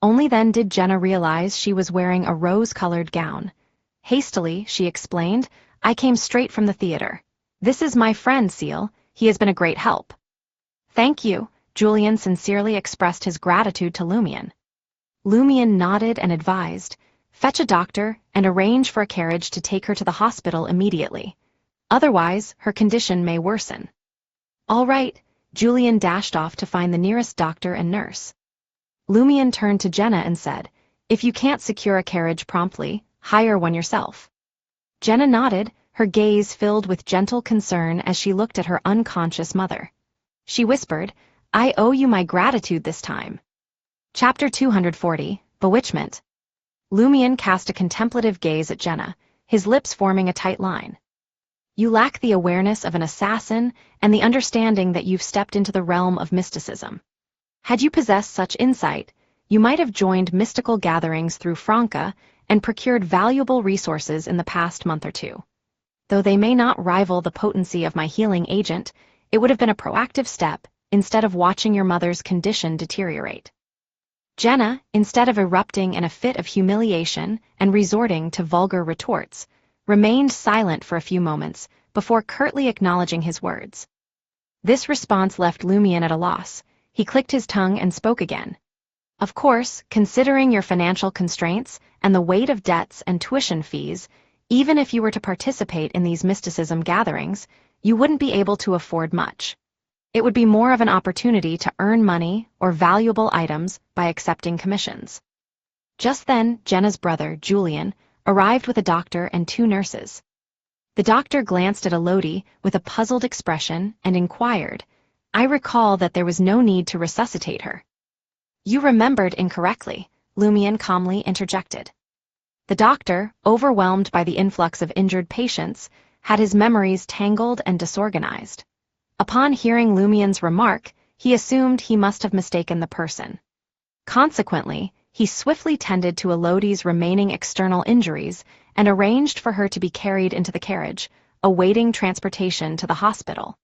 Only then did Jenna realize she was wearing a rose-colored gown. Hastily, she explained, "I came straight from the theater. This is my friend, Seal. He has been a great help." "Thank you," Julian sincerely expressed his gratitude to Lumion. Lumion nodded and advised, "Fetch a doctor and arrange for a carriage to take her to the hospital immediately. Otherwise, her condition may worsen." "All right," Julian dashed off to find the nearest doctor and nurse. Lumion turned to Jenna and said, "If you can't secure a carriage promptly, hire one yourself." Jenna nodded, her gaze filled with gentle concern as she looked at her unconscious mother. She whispered, "I owe you my gratitude this time." Chapter 240, Bewitchment. Lumion cast a contemplative gaze at Jenna, his lips forming a tight line. "You lack the awareness of an assassin and the understanding that you've stepped into the realm of mysticism. Had you possessed such insight, you might have joined mystical gatherings through Franca and procured valuable resources in the past month or two. Though they may not rival the potency of my healing agent, it would have been a proactive step instead of watching your mother's condition deteriorate." Jenna, instead of erupting in a fit of humiliation and resorting to vulgar retorts, remained silent for a few moments before curtly acknowledging his words. This response left Lumion at a loss. He clicked his tongue and spoke again. "Of course, considering your financial constraints and the weight of debts and tuition fees, even if you were to participate in these mysticism gatherings, you wouldn't be able to afford much. It would be more of an opportunity to earn money or valuable items by accepting commissions." Just then, Jenna's brother, Julian, arrived with a doctor and two nurses. The doctor glanced at Elodie with a puzzled expression and inquired, "I recall that there was no need to resuscitate her." "You remembered incorrectly," Lumion calmly interjected. The doctor, overwhelmed by the influx of injured patients, had his memories tangled and disorganized. Upon hearing Lumion's remark, he assumed he must have mistaken the person. Consequently, he swiftly tended to Elodie's remaining external injuries and arranged for her to be carried into the carriage, awaiting transportation to the hospital.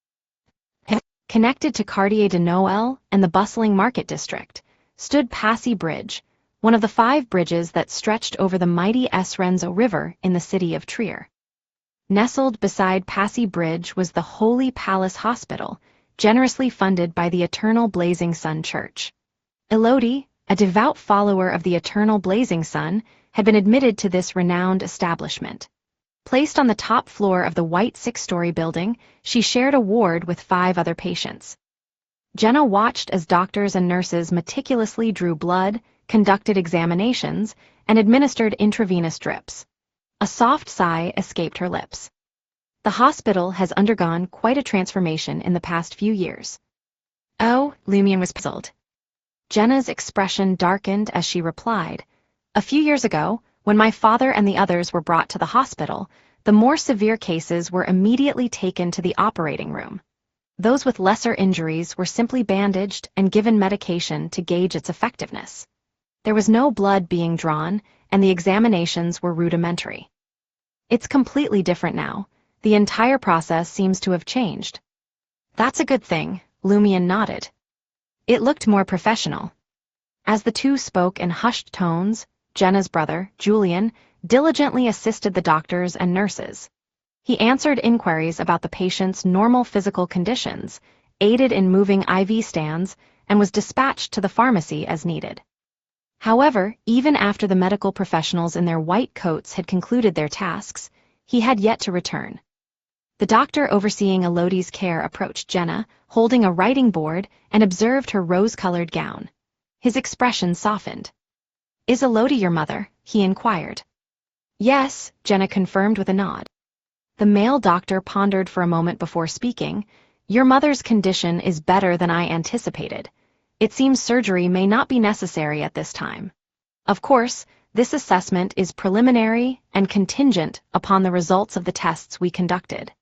Connected to Quartier de Noël and the bustling market district, stood Passy Bridge, one of the 5 bridges that stretched over the mighty Esrenzo River in the city of Trier. Nestled beside Passy Bridge was the Holy Palace Hospital, generously funded by the Eternal Blazing Sun Church. Elodie, a devout follower of the Eternal Blazing Sun, had been admitted to this renowned establishment. Placed on the top floor of the white 6-story building, she shared a ward with 5 other patients. Jenna watched as doctors and nurses meticulously drew blood, conducted examinations, and administered intravenous drips. A soft sigh escaped her lips. The hospital has undergone quite a transformation in the past few years. "Oh," Lumion was puzzled. Jenna's expression darkened as she replied, "A few years ago, when my father and the others were brought to the hospital, the more severe cases were immediately taken to the operating room. Those with lesser injuries were simply bandaged and given medication to gauge its effectiveness. There was no blood being drawn, and the examinations were rudimentary. It's completely different now. The entire process seems to have changed." "That's a good thing," Lumian nodded. It looked more professional. As the two spoke in hushed tones, Jenna's brother, Julian, diligently assisted the doctors and nurses. He answered inquiries about the patient's normal physical conditions, aided in moving IV stands, and was dispatched to the pharmacy as needed. However, even after the medical professionals in their white coats had concluded their tasks, he had yet to return. The doctor overseeing Elodie's care approached Jenna, holding a writing board, and observed her rose-colored gown. His expression softened. "Is Elodie your mother?" he inquired. "Yes," Jenna confirmed with a nod. The male doctor pondered for a moment before speaking. "Your mother's condition is better than I anticipated. It seems surgery may not be necessary at this time. Of course, this assessment is preliminary and contingent upon the results of the tests we conducted."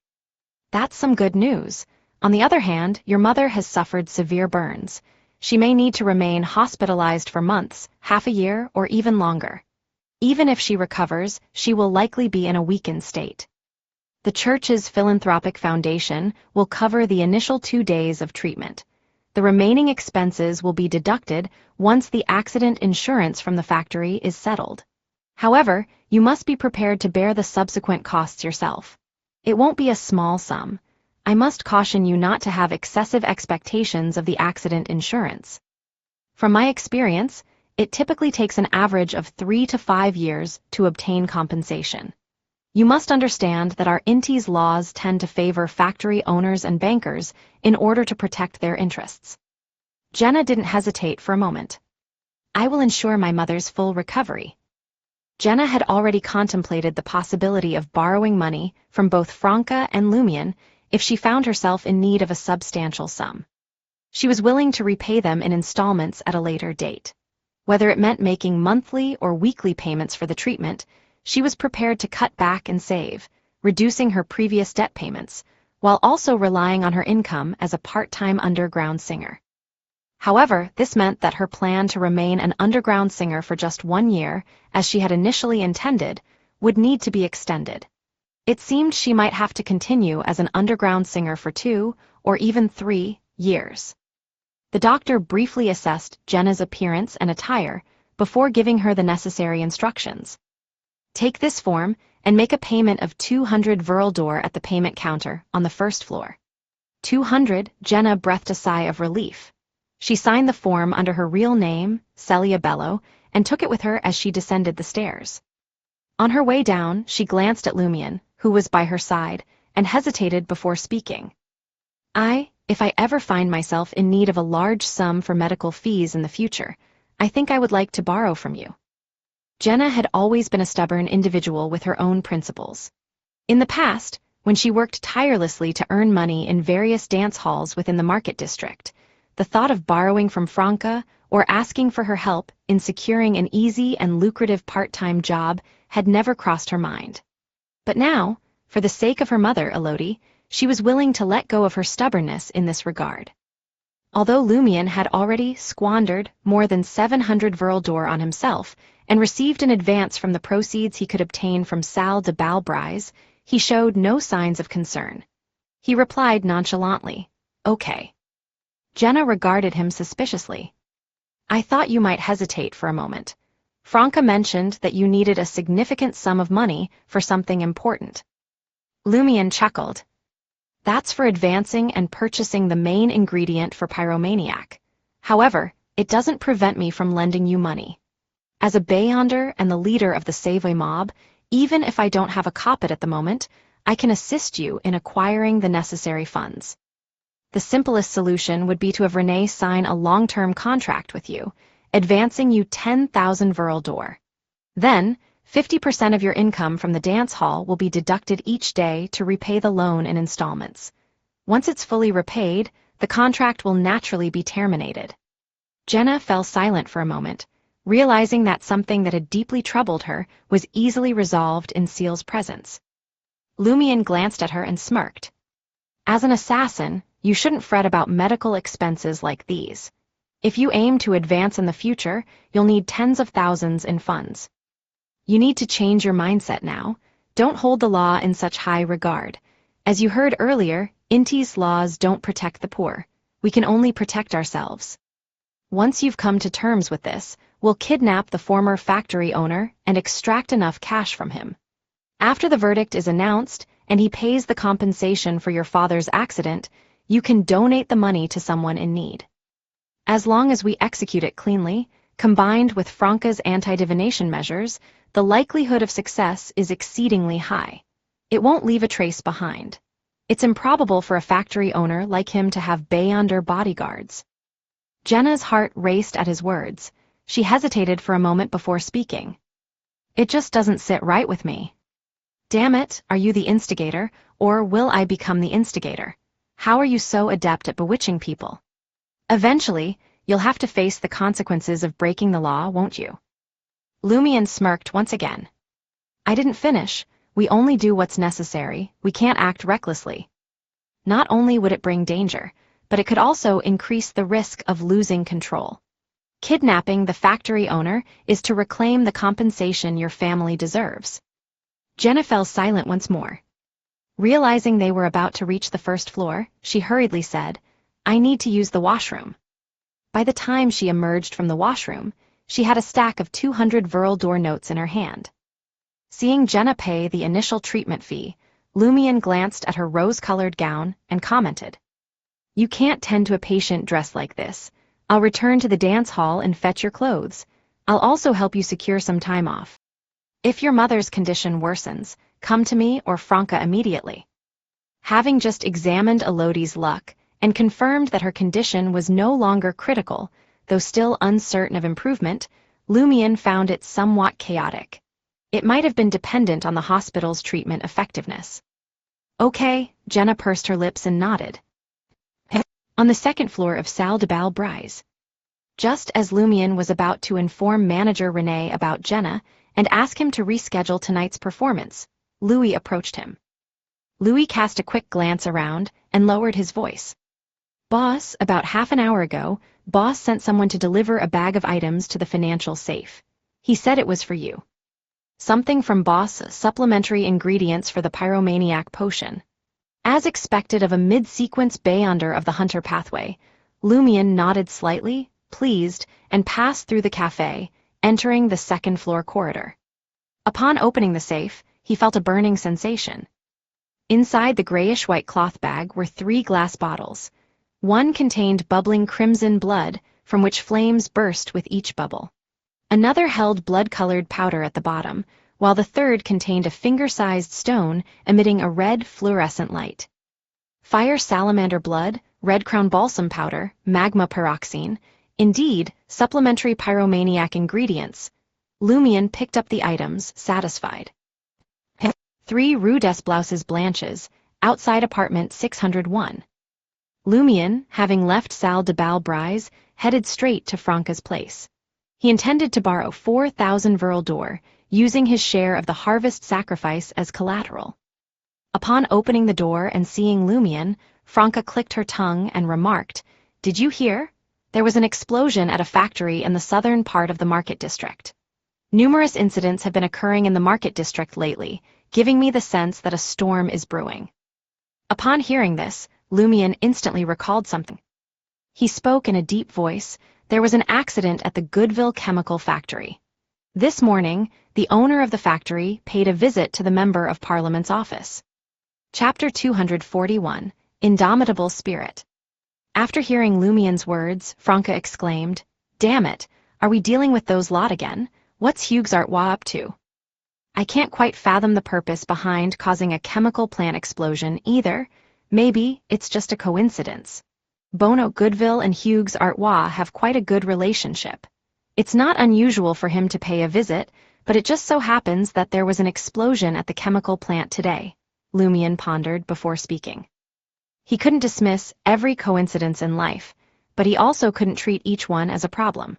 "That's some good news. On the other hand, your mother has suffered severe burns. She may need to remain hospitalized for months, half a year, or even longer. Even if she recovers, she will likely be in a weakened state. The church's philanthropic foundation will cover the initial 2 days of treatment. The remaining expenses will be deducted once the accident insurance from the factory is settled. However, you must be prepared to bear the subsequent costs yourself. It won't be a small sum. I must caution you not to have excessive expectations of the accident insurance. From my experience, it typically takes an average of 3 to 5 years to obtain compensation. You must understand that our INTI's laws tend to favor factory owners and bankers in order to protect their interests." Jenna didn't hesitate for a moment. "I will ensure my mother's full recovery." Jenna had already contemplated the possibility of borrowing money from both Franca and Lumian if she found herself in need of a substantial sum. She was willing to repay them in installments at a later date. Whether it meant making monthly or weekly payments for the treatment, she was prepared to cut back and save, reducing her previous debt payments, while also relying on her income as a part-time underground singer. However, this meant that her plan to remain an underground singer for just 1 year, as she had initially intended, would need to be extended. It seemed she might have to continue as an underground singer for 2, or even 3, years. The doctor briefly assessed Jenna's appearance and attire before giving her the necessary instructions. "Take this form and make a payment of 200 Veraldor at the payment counter on the first floor." 200, Jenna breathed a sigh of relief. She signed the form under her real name, Celia Bello, and took it with her as she descended the stairs. On her way down, she glanced at Lumian, who was by her side, and hesitated before speaking. If I ever find myself in need of a large sum for medical fees in the future, I think I would like to borrow from you." Jenna had always been a stubborn individual with her own principles. In the past, when she worked tirelessly to earn money in various dance halls within the market district, the thought of borrowing from Franca or asking for her help in securing an easy and lucrative part-time job had never crossed her mind. But now, for the sake of her mother, Elodie, she was willing to let go of her stubbornness in this regard. Although Lumian had already squandered more than 700 Veraldor on himself and received an advance from the proceeds he could obtain from Salle de Balbrise, he showed no signs of concern. He replied nonchalantly, "Okay." Jenna regarded him suspiciously. "I thought you might hesitate for a moment. Franca mentioned that you needed a significant sum of money for something important." Lumian chuckled. "That's for advancing and purchasing the main ingredient for Pyromaniac. However, it doesn't prevent me from lending you money. As a Beyonder and the leader of the Savoy mob, even if I don't have a coppet at the moment, I can assist you in acquiring the necessary funds. The simplest solution would be to have Renee sign a long-term contract with you, advancing you 10,000 Veraldor. Then, 50% of your income from the dance hall will be deducted each day to repay the loan in installments. Once it's fully repaid, the contract will naturally be terminated." Jenna fell silent for a moment, realizing that something that had deeply troubled her was easily resolved in Seal's presence. Lumion glanced at her and smirked. As an assassin, you shouldn't fret about medical expenses like these. If you aim to advance in the future, you'll need tens of thousands in funds. You need to change your mindset now. Don't hold the law in such high regard. As you heard earlier, Inti's laws don't protect the poor. We can only protect ourselves. Once you've come to terms with this, we'll kidnap the former factory owner and extract enough cash from him. After the verdict is announced and he pays the compensation for your father's accident, you can donate the money to someone in need. As long as we execute it cleanly, combined with Franca's anti-divination measures, the likelihood of success is exceedingly high. It won't leave a trace behind. It's improbable for a factory owner like him to have Beyonder bodyguards. Jenna's heart raced at his words. She hesitated for a moment before speaking. It just doesn't sit right with me. Damn it, are you the instigator, or will I become the instigator? How are you so adept at bewitching people? Eventually, you'll have to face the consequences of breaking the law, won't you? Lumion smirked once again. I didn't finish. We only do what's necessary. We can't act recklessly. Not only would it bring danger, but it could also increase the risk of losing control. Kidnapping the factory owner is to reclaim the compensation your family deserves. Jenna fell silent once more. Realizing they were about to reach the first floor, she hurriedly said, I need to use the washroom. By the time she emerged from the washroom, she had a stack of 200 Veraldor notes in her hand. Seeing Jenna pay the initial treatment fee, Lumion glanced at her rose-colored gown and commented, You can't tend to a patient dressed like this. I'll return to the dance hall and fetch your clothes. I'll also help you secure some time off. If your mother's condition worsens, come to me or Franca immediately. Having just examined Elodie's luck and confirmed that her condition was no longer critical, though still uncertain of improvement, Lumion found it somewhat chaotic. It might have been dependent on the hospital's treatment effectiveness. Okay, Jenna pursed her lips and nodded. On the second floor of Salle de Bal Brise. Just as Lumion was about to inform manager Renee about Jenna and ask him to reschedule tonight's performance, Louis approached him. Louis cast a quick glance around and lowered his voice. Boss, about half an hour ago, Boss sent someone to deliver a bag of items to the financial safe. He said it was for you. Something from Boss, supplementary ingredients for the Pyromaniac potion. As expected of a mid-sequence Beyonder of the Hunter pathway, Lumion nodded slightly, pleased, and passed through the cafe, entering the second-floor corridor. Upon opening the safe, he felt a burning sensation. Inside the grayish-white cloth bag were 3 glass bottles. One contained bubbling crimson blood, from which flames burst with each bubble. Another held blood-colored powder at the bottom, while the third contained a finger-sized stone emitting a red fluorescent light. Fire salamander blood, red crown balsam powder, magma pyroxene, indeed, supplementary pyromaniac ingredients. Lumion picked up the items, satisfied. 3 Rue des Blouses Blanches, outside apartment 601. Lumion, having left Salle de Bal Brise, headed straight to Franca's place. He intended to borrow 4,000 Veraldor, using his share of the harvest sacrifice as collateral. Upon opening the door and seeing Lumion, Franca clicked her tongue and remarked, Did you hear? There was an explosion at a factory in the southern part of the market district. Numerous incidents have been occurring in the market district lately, giving me the sense that a storm is brewing. Upon hearing this, Lumion instantly recalled something. He spoke in a deep voice. There was an accident at the Goodville chemical factory. This morning, the owner of the factory paid a visit to the Member of Parliament's office. Chapter 241, Indomitable Spirit. After hearing Lumion's words, Franca exclaimed, Damn it, are we dealing with those lot again? What's Hugues Artois up to? I can't quite fathom the purpose behind causing a chemical plant explosion either. Maybe it's just a coincidence. Bono Goodville and Hugues Artois have quite a good relationship. It's not unusual for him to pay a visit, but it just so happens that there was an explosion at the chemical plant today, Lumion pondered before speaking. He couldn't dismiss every coincidence in life, but he also couldn't treat each one as a problem.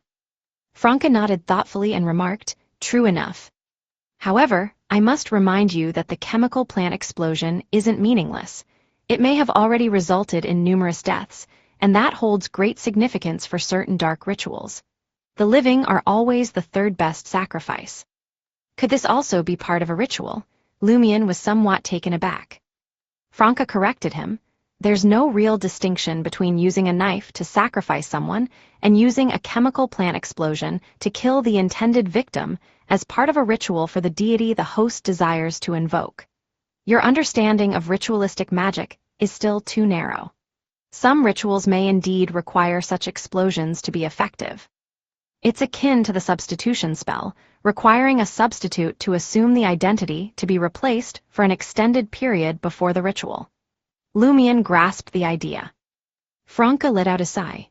Franca nodded thoughtfully and remarked, "True enough. However, I must remind you that the chemical plant explosion isn't meaningless. It may have already resulted in numerous deaths, and that holds great significance for certain dark rituals. The living are always the third best sacrifice." Could this also be part of a ritual? Lumion was somewhat taken aback. Franca corrected him. There's no real distinction between using a knife to sacrifice someone and using a chemical plant explosion to kill the intended victim as part of a ritual for the deity the host desires to invoke. Your understanding of ritualistic magic is still too narrow. Some rituals may indeed require such explosions to be effective. It's akin to the substitution spell, requiring a substitute to assume the identity to be replaced for an extended period before the ritual. Lumion grasped the idea. Franca let out a sigh.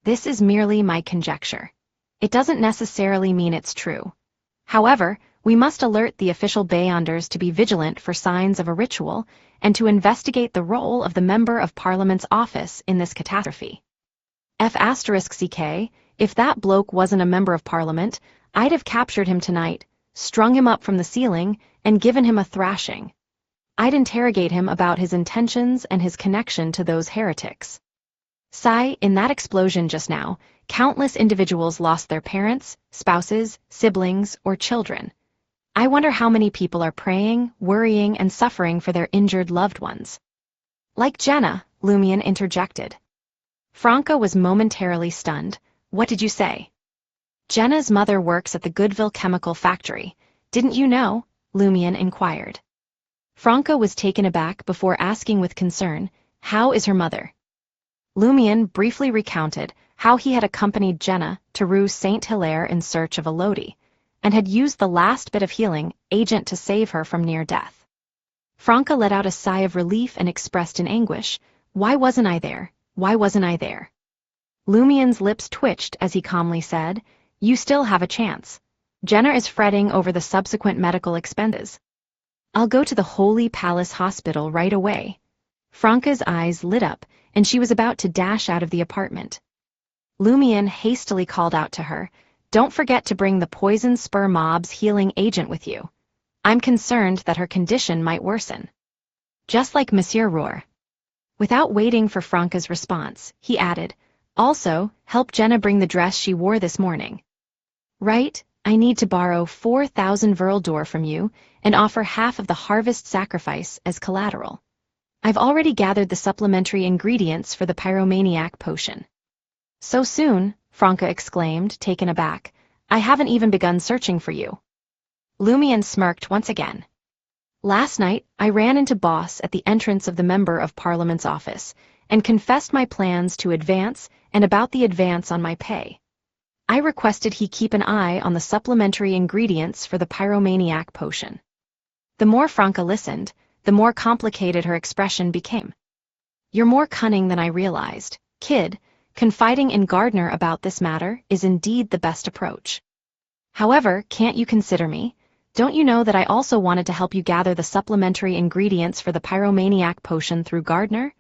This is merely my conjecture. It doesn't necessarily mean it's true. However, we must alert the official Beyonders to be vigilant for signs of a ritual and to investigate the role of the Member of Parliament's office in this catastrophe. F***CK, if that bloke wasn't a Member of Parliament, I'd have captured him tonight, strung him up from the ceiling, and given him a thrashing. I'd interrogate him about his intentions and his connection to those heretics. Sigh, in that explosion just now, countless individuals lost their parents, spouses, siblings, or children. I wonder how many people are praying, worrying, and suffering for their injured loved ones. Like Jenna, Lumion interjected. Franca was momentarily stunned. What did you say? Jenna's mother works at the Goodville Chemical Factory. Didn't you know? Lumion inquired. Franca was taken aback before asking with concern, how is her mother? Lumion briefly recounted how he had accompanied Jenna to Rue Saint-Hilaire in search of a Lodi, and had used the last bit of healing agent to save her from near death. Franca let out a sigh of relief and expressed in anguish, why wasn't I there? Why wasn't I there? Lumion's lips twitched as he calmly said, you still have a chance. Jenna is fretting over the subsequent medical expenses. I'll go to the Holy Palace Hospital right away. Franca's eyes lit up, and she was about to dash out of the apartment. Lumion hastily called out to her, don't forget to bring the poison spur mob's healing agent with you. I'm concerned that her condition might worsen. Just like Monsieur Rohr. Without waiting for Franca's response, he added, also, help Jenna bring the dress she wore this morning. Right, I need to borrow 4,000 Verl d'Or from you and offer half of the harvest sacrifice as collateral. I've already gathered the supplementary ingredients for the Pyromaniac potion. So soon, Franca exclaimed, taken aback. I haven't even begun searching for you. Lumion smirked once again. Last night, I ran into Boss at the entrance of the Member of Parliament's office and confessed my plans to advance and about the advance on my pay. I requested he keep an eye on the supplementary ingredients for the Pyromaniac potion. The more Franca listened, the more complicated her expression became. You're more cunning than I realized, kid. Confiding in Gardner about this matter is indeed the best approach. However, can't you consider me? Don't you know that I also wanted to help you gather the supplementary ingredients for the Pyromaniac potion through Gardner?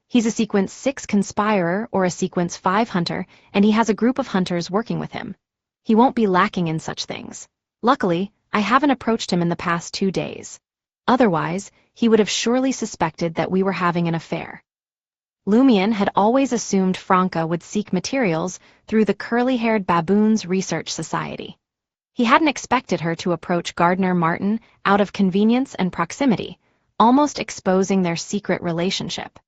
He's a Sequence 6 conspirer or a Sequence 5 hunter, and he has a group of hunters working with him. He won't be lacking in such things. Luckily, I haven't approached him in the past 2 days. Otherwise, he would have surely suspected that we were having an affair. Lumion had always assumed Franca would seek materials through the curly-haired Baboons Research Society. He hadn't expected her to approach Gardner Martin out of convenience and proximity, almost exposing their secret relationship.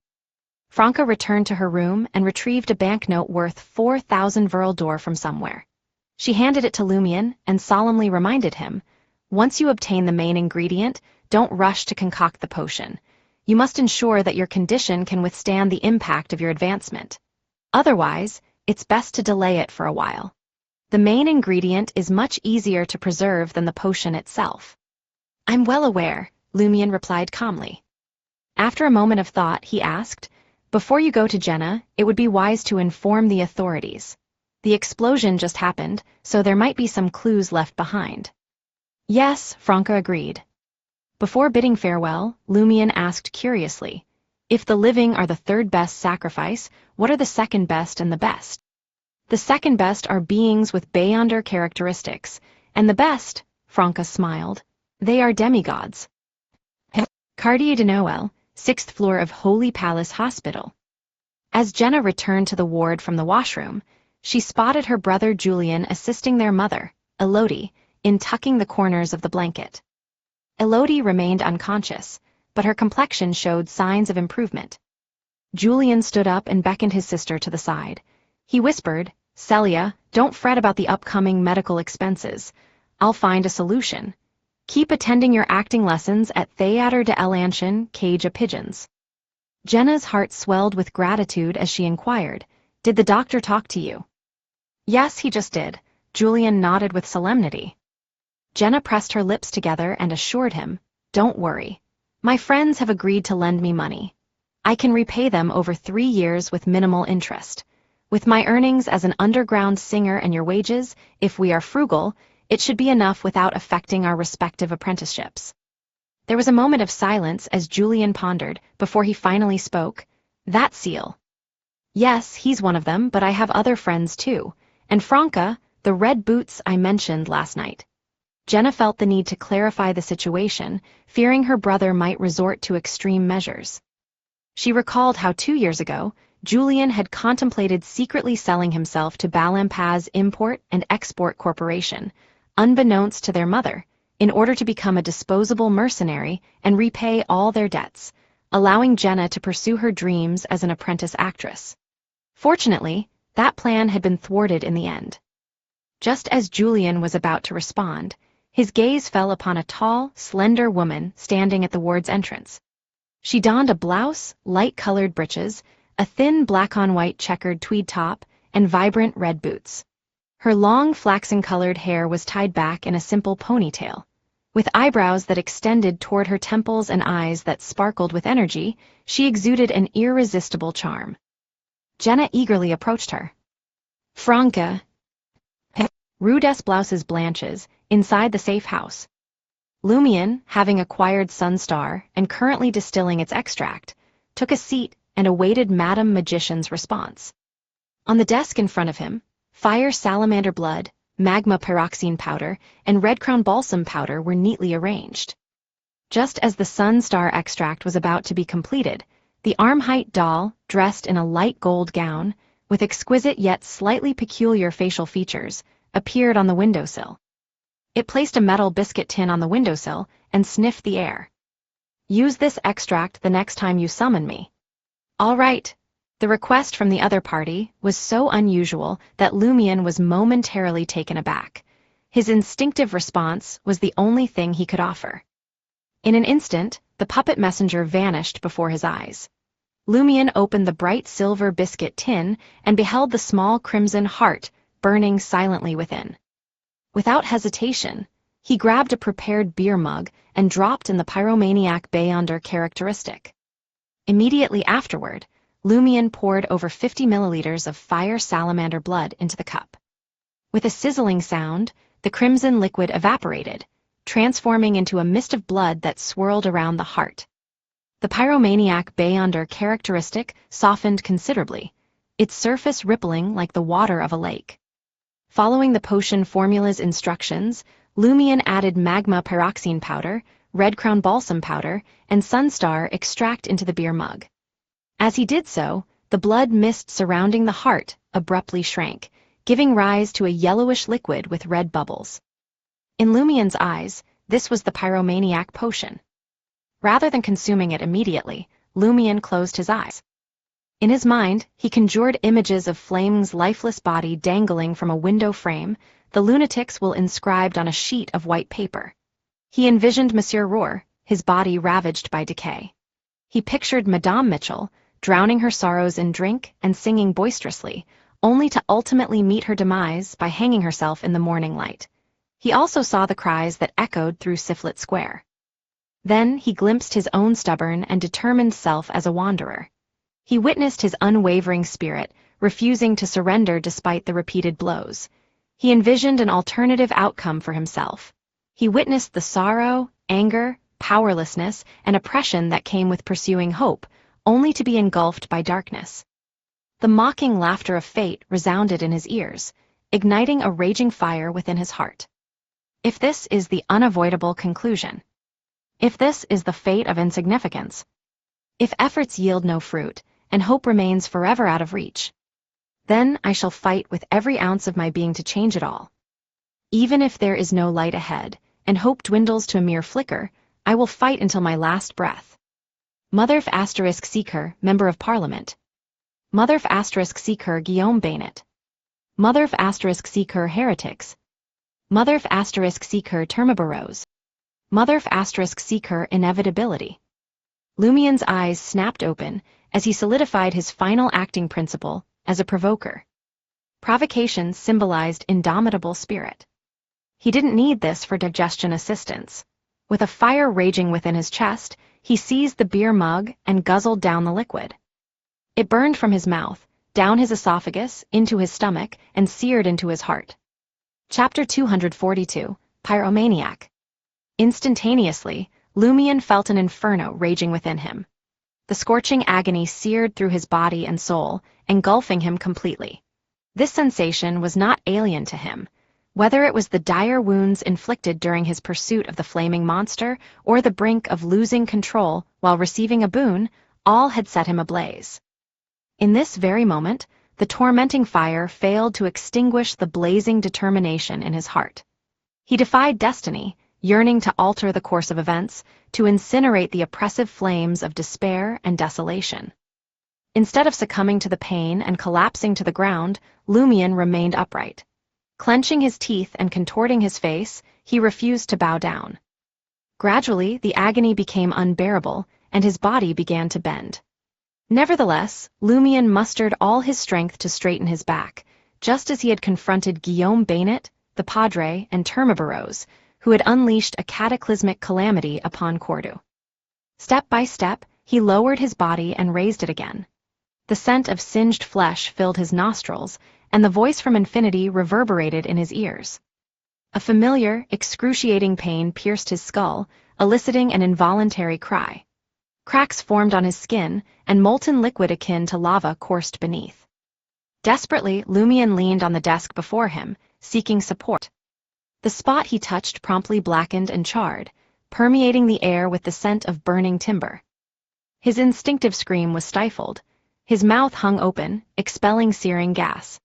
Franca returned to her room and retrieved a banknote worth 4,000 Verl d'Or from somewhere. She handed it to Lumion and solemnly reminded him, once you obtain the main ingredient, don't rush to concoct the potion. You must ensure that your condition can withstand the impact of your advancement. Otherwise, it's best to delay it for a while. The main ingredient is much easier to preserve than the potion itself. I'm well aware, Lumion replied calmly. After a moment of thought, he asked, before you go to Jenna, it would be wise to inform the authorities. The explosion just happened, so there might be some clues left behind. Yes, Franca agreed. Before bidding farewell, Lumion asked curiously, If the living are the third best sacrifice, what are the second best and the best? The second best are beings with Beyonder characteristics, and the best, Franca smiled, they are demigods. Quartier de Noël, 6th floor of Holy Palace Hospital. As Jenna returned to the ward from the washroom, she spotted her brother Julian assisting their mother, Elodie, in tucking the corners of the blanket. Elodie remained unconscious, but her complexion showed signs of improvement. Julian stood up and beckoned his sister to the side. He whispered, "Celia, don't fret about the upcoming medical expenses. I'll find a solution. Keep attending your acting lessons at Théâtre de l'Ancien Cage of Pigeons." Jenna's heart swelled with gratitude as she inquired, "Did the doctor talk to you?" "Yes, he just did." Julian nodded with solemnity. Jenna pressed her lips together and assured him, "Don't worry. My friends have agreed to lend me money. I can repay them over 3 years with minimal interest. With my earnings as an underground singer and your wages, if we are frugal, it should be enough without affecting our respective apprenticeships." There was a moment of silence as Julian pondered, before he finally spoke. "That seal." "Yes, he's one of them, but I have other friends too. And Franca, the red boots I mentioned last night." Jenna felt the need to clarify the situation, fearing her brother might resort to extreme measures. She recalled how 2 years ago, Julian had contemplated secretly selling himself to Balampaz Import and Export Corporation, unbeknownst to their mother, in order to become a disposable mercenary and repay all their debts, allowing Jenna to pursue her dreams as an apprentice actress. Fortunately, that plan had been thwarted in the end. Just as Julian was about to respond, his gaze fell upon a tall, slender woman standing at the ward's entrance. She donned a blouse, light-colored breeches, a thin black-on-white checkered tweed top, and vibrant red boots. Her long flaxen-colored hair was tied back in a simple ponytail. With eyebrows that extended toward her temples and eyes that sparkled with energy, she exuded an irresistible charm. Jenna eagerly approached her. "Franca." Rue des Blouses Blanches, inside the safe house. Lumion, having acquired Sunstar and currently distilling its extract, took a seat and awaited Madame Magician's response. On the desk in front of him, fire salamander blood, magma pyroxene powder, and red crown balsam powder were neatly arranged. Just as the Sunstar extract was about to be completed, the arm-height doll, dressed in a light gold gown, with exquisite yet slightly peculiar facial features, appeared on the windowsill. It placed a metal biscuit tin on the windowsill and sniffed the air. "Use this extract the next time you summon me." "All right." The request from the other party was so unusual that Lumion was momentarily taken aback. His instinctive response was the only thing he could offer. In an instant, the puppet messenger vanished before his eyes. Lumion opened the bright silver biscuit tin and beheld the small crimson heart burning silently within. Without hesitation, he grabbed a prepared beer mug and dropped in the Pyromaniac Beyonder characteristic. Immediately afterward, Lumion poured over 50 milliliters of fire salamander blood into the cup. With a sizzling sound, the crimson liquid evaporated, transforming into a mist of blood that swirled around the heart. The Pyromaniac Beyonder characteristic softened considerably, its surface rippling like the water of a lake. Following the potion formula's instructions, Lumion added magma pyroxene powder, red crown balsam powder, and Sunstar extract into the beer mug. As he did so, the blood mist surrounding the heart abruptly shrank, giving rise to a yellowish liquid with red bubbles. In Lumion's eyes, this was the Pyromaniac potion. Rather than consuming it immediately, Lumion closed his eyes. In his mind, he conjured images of Flame's lifeless body dangling from a window frame, the lunatic's will inscribed on a sheet of white paper. He envisioned Monsieur Rohr, his body ravaged by decay. He pictured Madame Mitchell, drowning her sorrows in drink and singing boisterously, only to ultimately meet her demise by hanging herself in the morning light. He also saw the cries that echoed through Siflet Square. Then he glimpsed his own stubborn and determined self as a wanderer. He witnessed his unwavering spirit, refusing to surrender despite the repeated blows. He envisioned an alternative outcome for himself. He witnessed the sorrow, anger, powerlessness, and oppression that came with pursuing hope, only to be engulfed by darkness. The mocking laughter of fate resounded in his ears, igniting a raging fire within his heart. If this is the unavoidable conclusion, if this is the fate of insignificance, if efforts yield no fruit, and hope remains forever out of reach, then I shall fight with every ounce of my being to change it all. Even if there is no light ahead, and hope dwindles to a mere flicker, I will fight until my last breath. Mother f*** Seeker, Member of Parliament. Mother f*** Seeker Guillaume Bainet. Mother f*** Seeker Heretics. Mother f*** Seeker Termibarose. Mother f*** Seeker Inevitability. Lumien's eyes snapped open as he solidified his final acting principle as a provoker. Provocation symbolized indomitable spirit. He didn't need this for digestion assistance. With a fire raging within his chest, he seized the beer mug and guzzled down the liquid. It burned from his mouth, down his esophagus, into his stomach, and seared into his heart. Chapter 242, Pyromaniac. Instantaneously, Lumien felt an inferno raging within him. The scorching agony seared through his body and soul, engulfing him completely. This sensation was not alien to him. Whether it was the dire wounds inflicted during his pursuit of the flaming monster, or the brink of losing control while receiving a boon, all had set him ablaze. In this very moment, the tormenting fire failed to extinguish the blazing determination in his heart. He defied destiny, yearning to alter the course of events, to incinerate the oppressive flames of despair and desolation. Instead of succumbing to the pain and collapsing to the ground, Lumien remained upright. Clenching his teeth and contorting his face, he refused to bow down. Gradually, the agony became unbearable, and his body began to bend. Nevertheless, Lumien mustered all his strength to straighten his back, just as he had confronted Guillaume Bainet, the Padre, and Termibarose, who had unleashed a cataclysmic calamity upon Cordoue. Step by step, he lowered his body and raised it again. The scent of singed flesh filled his nostrils, and the voice from infinity reverberated in his ears. A familiar, excruciating pain pierced his skull, eliciting an involuntary cry. Cracks formed on his skin, and molten liquid akin to lava coursed beneath. Desperately, Lumien leaned on the desk before him, seeking support. The spot he touched promptly blackened and charred, permeating the air with the scent of burning timber. His instinctive scream was stifled. His mouth hung open, expelling searing gas.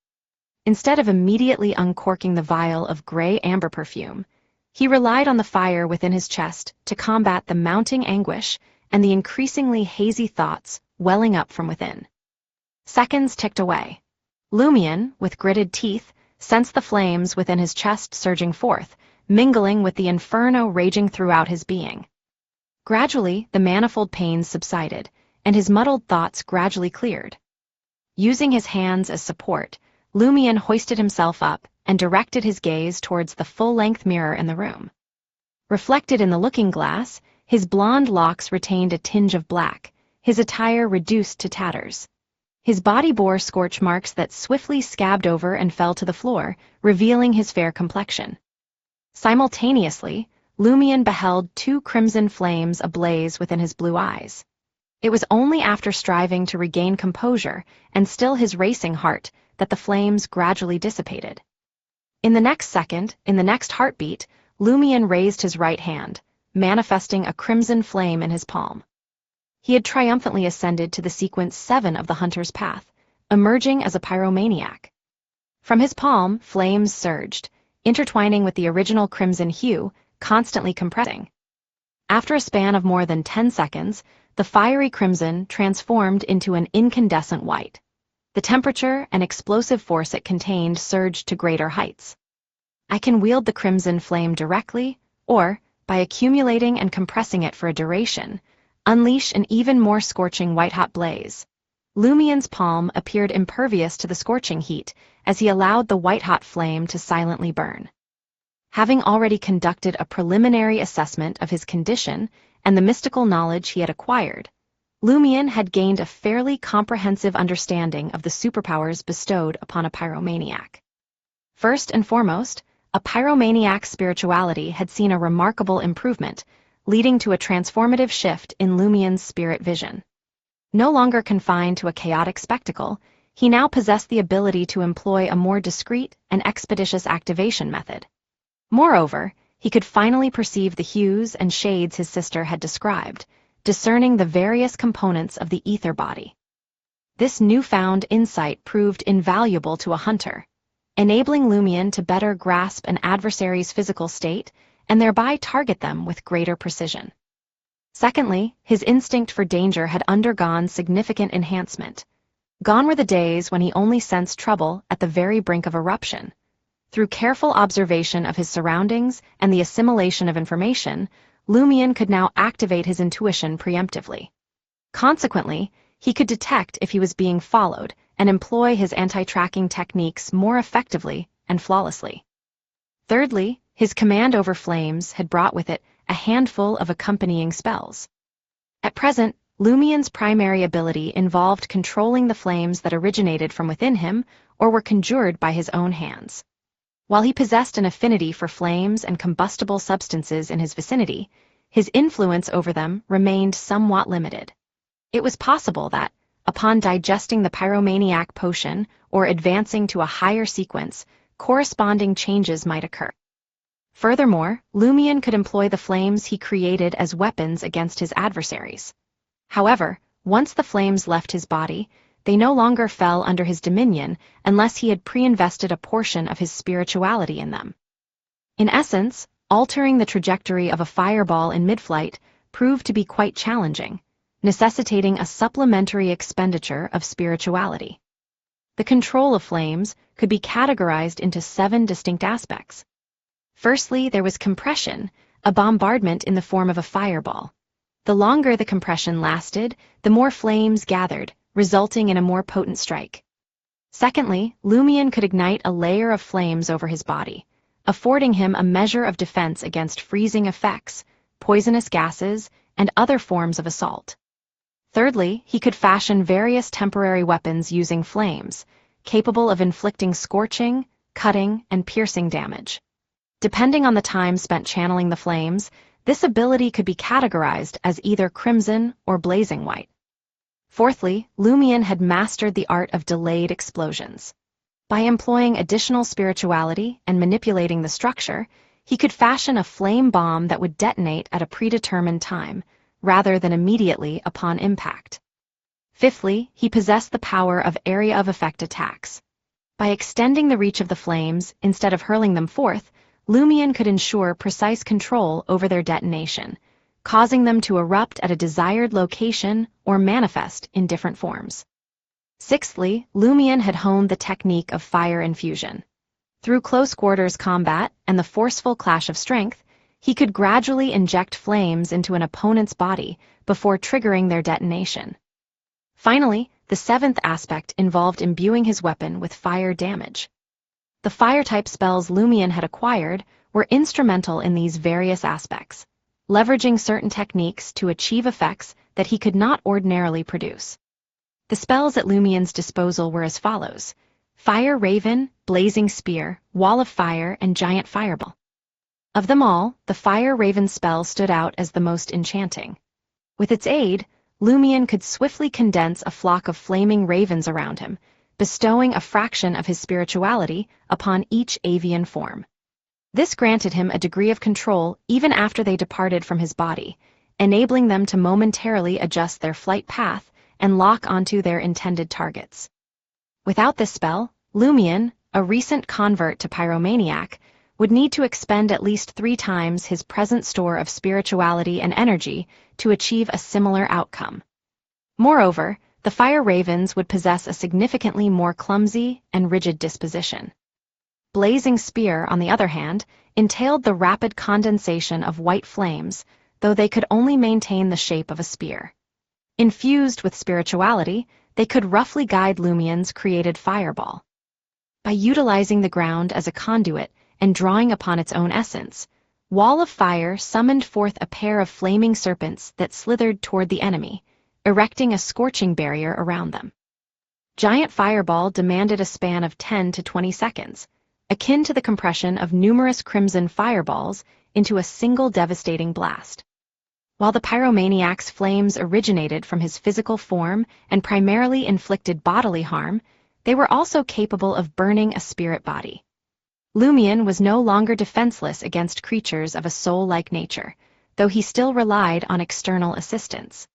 Instead of immediately uncorking the vial of gray amber perfume, he relied on the fire within his chest to combat the mounting anguish and the increasingly hazy thoughts welling up from within. Seconds ticked away. Lumien, with gritted teeth, sensed the flames within his chest surging forth, mingling with the inferno raging throughout his being. Gradually, the manifold pains subsided, and his muddled thoughts gradually cleared. Using his hands as support, Lumien hoisted himself up and directed his gaze towards the full-length mirror in the room. Reflected in the looking-glass, his blonde locks retained a tinge of black, his attire reduced to tatters. His body bore scorch marks that swiftly scabbed over and fell to the floor, revealing his fair complexion. Simultaneously, Lumien beheld two crimson flames ablaze within his blue eyes. It was only after striving to regain composure and still his racing heart that the flames gradually dissipated. In the next second, in the next heartbeat, Lumien raised his right hand, manifesting a crimson flame in his palm. He had triumphantly ascended to the sequence 7 of the Hunter's Path, emerging as a pyromaniac. From his palm, flames surged, intertwining with the original crimson hue, constantly compressing. After a span of more than 10 seconds, the fiery crimson transformed into an incandescent white. The temperature and explosive force it contained surged to greater heights. I can wield the crimson flame directly, or, by accumulating and compressing it for a duration, unleash an even more scorching white-hot blaze. Lumien's palm appeared impervious to the scorching heat as he allowed the white-hot flame to silently burn. Having already conducted a preliminary assessment of his condition and the mystical knowledge he had acquired, Lumien had gained a fairly comprehensive understanding of the superpowers bestowed upon a pyromaniac. First and foremost, a pyromaniac's spirituality had seen a remarkable improvement, leading to a transformative shift in Lumien's spirit vision. No longer confined to a chaotic spectacle, he now possessed the ability to employ a more discreet and expeditious activation method. Moreover, he could finally perceive the hues and shades his sister had described, discerning the various components of the ether body. This newfound insight proved invaluable to a hunter, enabling Lumion to better grasp an adversary's physical state and thereby target them with greater precision. Secondly, his instinct for danger had undergone significant enhancement. Gone were the days when he only sensed trouble at the very brink of eruption. Through careful observation of his surroundings and the assimilation of information, Lumion could now activate his intuition preemptively. Consequently, he could detect if he was being followed and employ his anti-tracking techniques more effectively and flawlessly. Thirdly, his command over flames had brought with it a handful of accompanying spells. At present, Lumion's primary ability involved controlling the flames that originated from within him or were conjured by his own hands. While he possessed an affinity for flames and combustible substances in his vicinity, his influence over them remained somewhat limited. It was possible that, upon digesting the Pyromaniac potion or advancing to a higher sequence, corresponding changes might occur. Furthermore, Lumion could employ the flames he created as weapons against his adversaries. However, once the flames left his body, they no longer fell under his dominion unless he had pre-invested a portion of his spirituality in them. In essence, altering the trajectory of a fireball in mid-flight proved to be quite challenging, necessitating a supplementary expenditure of spirituality. The control of flames could be categorized into 7 distinct aspects. Firstly, there was compression, a bombardment in the form of a fireball. The longer the compression lasted, the more flames gathered, resulting in a more potent strike. Secondly, Lumion could ignite a layer of flames over his body, affording him a measure of defense against freezing effects, poisonous gases, and other forms of assault. Thirdly, he could fashion various temporary weapons using flames, capable of inflicting scorching, cutting, and piercing damage. Depending on the time spent channeling the flames, this ability could be categorized as either crimson or blazing white. Fourthly, Lumion had mastered the art of delayed explosions. By employing additional spirituality and manipulating the structure, he could fashion a flame bomb that would detonate at a predetermined time, rather than immediately upon impact. Fifthly, he possessed the power of area of effect attacks. By extending the reach of the flames instead of hurling them forth, Lumion could ensure precise control over their detonation, causing them to erupt at a desired location or manifest in different forms. Sixthly, Lumion had honed the technique of fire infusion. Through close quarters combat and the forceful clash of strength, he could gradually inject flames into an opponent's body before triggering their detonation. Finally, the 7th aspect involved imbuing his weapon with fire damage. The fire-type spells Lumion had acquired were instrumental in these various aspects, leveraging certain techniques to achieve effects that he could not ordinarily produce. The spells at Lumion's disposal were as follows: Fire Raven, Blazing Spear, Wall of Fire, and Giant Fireball. Of them all, the Fire Raven spell stood out as the most enchanting. With its aid, Lumion could swiftly condense a flock of flaming ravens around him, bestowing a fraction of his spirituality upon each avian form. This granted him a degree of control even after they departed from his body, enabling them to momentarily adjust their flight path and lock onto their intended targets. Without this spell, Lumion, a recent convert to Pyromaniac, would need to expend at least 3 times his present store of spirituality and energy to achieve a similar outcome. Moreover, the Fire Ravens would possess a significantly more clumsy and rigid disposition. Blazing Spear, on the other hand, entailed the rapid condensation of white flames, though they could only maintain the shape of a spear. Infused with spirituality, they could roughly guide Lumion's created fireball. By utilizing the ground as a conduit and drawing upon its own essence, Wall of Fire summoned forth a pair of flaming serpents that slithered toward the enemy, erecting a scorching barrier around them. Giant Fireball demanded a span of 10 to 20 seconds, akin to the compression of numerous crimson fireballs into a single devastating blast. While the pyromaniac's flames originated from his physical form and primarily inflicted bodily harm, they were also capable of burning a spirit body. Lumion was no longer defenseless against creatures of a soul-like nature, though he still relied on external assistance.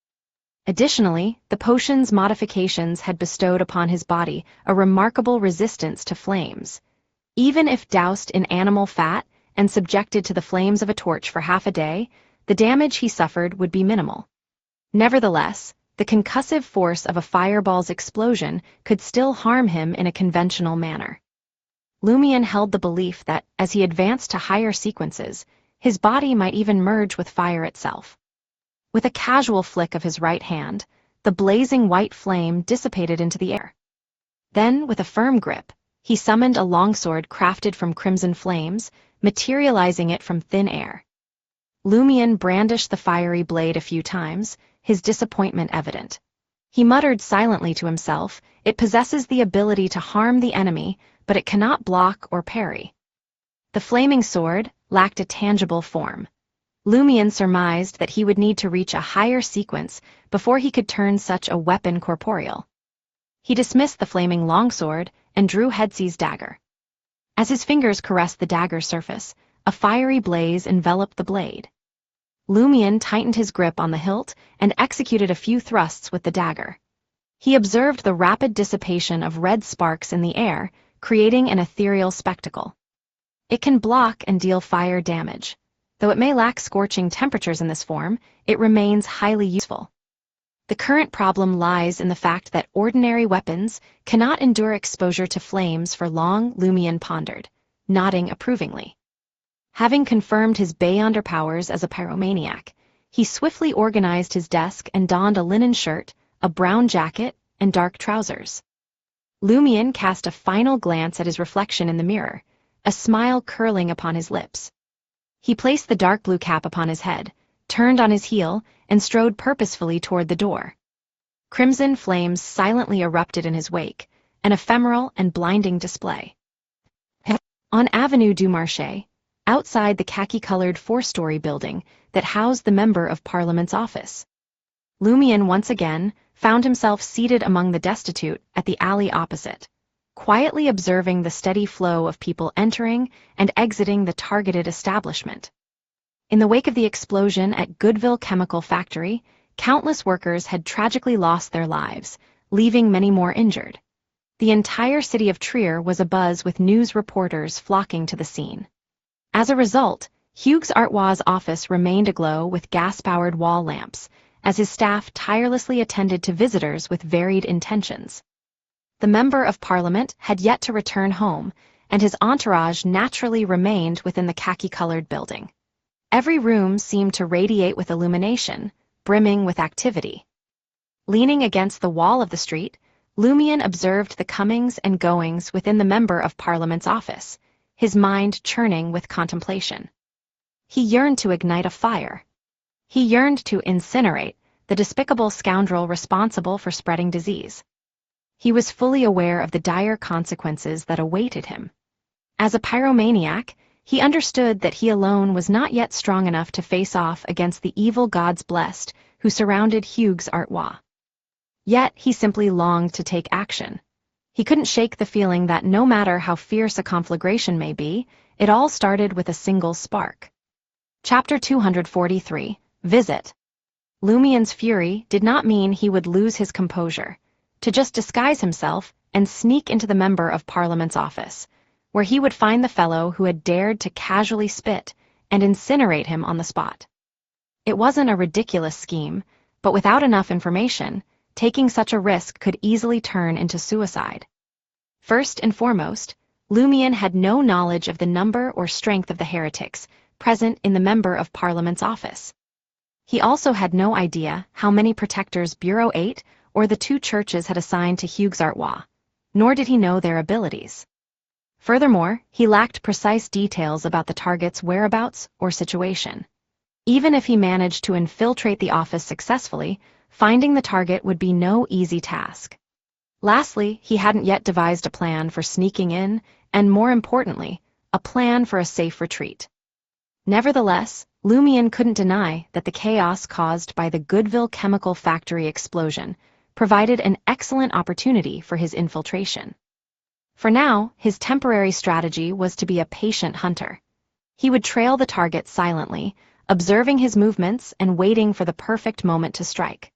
Additionally, the potion's modifications had bestowed upon his body a remarkable resistance to flames. Even if doused in animal fat and subjected to the flames of a torch for half a day, the damage he suffered would be minimal. Nevertheless, the concussive force of a fireball's explosion could still harm him in a conventional manner. Lumion held the belief that, as he advanced to higher sequences, his body might even merge with fire itself. With a casual flick of his right hand, the blazing white flame dissipated into the air. Then, with a firm grip, he summoned a longsword crafted from crimson flames, materializing it from thin air. Lumion brandished the fiery blade a few times, his disappointment evident. He muttered silently to himself, "It possesses the ability to harm the enemy, but it cannot block or parry." The flaming sword lacked a tangible form. Lumion surmised that he would need to reach a higher sequence before he could turn such a weapon corporeal. He dismissed the flaming longsword and drew Hedsey's dagger. As his fingers caressed the dagger's surface, a fiery blaze enveloped the blade. Lumion tightened his grip on the hilt and executed a few thrusts with the dagger. He observed the rapid dissipation of red sparks in the air, creating an ethereal spectacle. It can block and deal fire damage. Though it may lack scorching temperatures in this form, it remains highly useful. The current problem lies in the fact that ordinary weapons cannot endure exposure to flames for long, Lumion pondered, nodding approvingly. Having confirmed his beyonder powers as a pyromaniac, he swiftly organized his desk and donned a linen shirt, a brown jacket, and dark trousers. Lumion cast a final glance at his reflection in the mirror, a smile curling upon his lips. He placed the dark blue cap upon his head, turned on his heel, and strode purposefully toward the door. Crimson flames silently erupted in his wake, an ephemeral and blinding display. On Avenue du Marché, outside the khaki-colored four-story building that housed the Member of Parliament's office, Lumion once again found himself seated among the destitute at the alley opposite, quietly observing the steady flow of people entering and exiting the targeted establishment. In the wake of the explosion at Goodville Chemical Factory, countless workers had tragically lost their lives, leaving many more injured. The entire city of Trier was abuzz with news reporters flocking to the scene. As a result, Hugues Artois' office remained aglow with gas-powered wall lamps, as his staff tirelessly attended to visitors with varied intentions. The Member of Parliament had yet to return home, and his entourage naturally remained within the khaki-colored building. Every room seemed to radiate with illumination, brimming with activity. Leaning against the wall of the street, Lumion observed the comings and goings within the Member of Parliament's office, his mind churning with contemplation. He yearned to ignite a fire. He yearned to incinerate the despicable scoundrel responsible for spreading disease. He was fully aware of the dire consequences that awaited him. As a pyromaniac, he understood that he alone was not yet strong enough to face off against the evil gods blessed who surrounded Hugues Artois. Yet he simply longed to take action. He couldn't shake the feeling that no matter how fierce a conflagration may be, it all started with a single spark. Chapter 243, Visit. Lumion's fury did not mean he would lose his composure. To just disguise himself and sneak into the Member of Parliament's office, where he would find the fellow who had dared to casually spit and incinerate him on the spot. It wasn't a ridiculous scheme, but without enough information, taking such a risk could easily turn into suicide. First and foremost, Lumion had no knowledge of the number or strength of the heretics present in the Member of Parliament's office. He also had no idea how many protectors Bureau 8 or the two churches had assigned to Hugues Artois, nor did he know their abilities. Furthermore, he lacked precise details about the target's whereabouts or situation. Even if he managed to infiltrate the office successfully, finding the target would be no easy task. Lastly, he hadn't yet devised a plan for sneaking in, and more importantly, a plan for a safe retreat. Nevertheless, Lumion couldn't deny that the chaos caused by the Goodville chemical factory explosion provided an excellent opportunity for his infiltration. For now, his temporary strategy was to be a patient hunter. He would trail the target silently, observing his movements and waiting for the perfect moment to strike.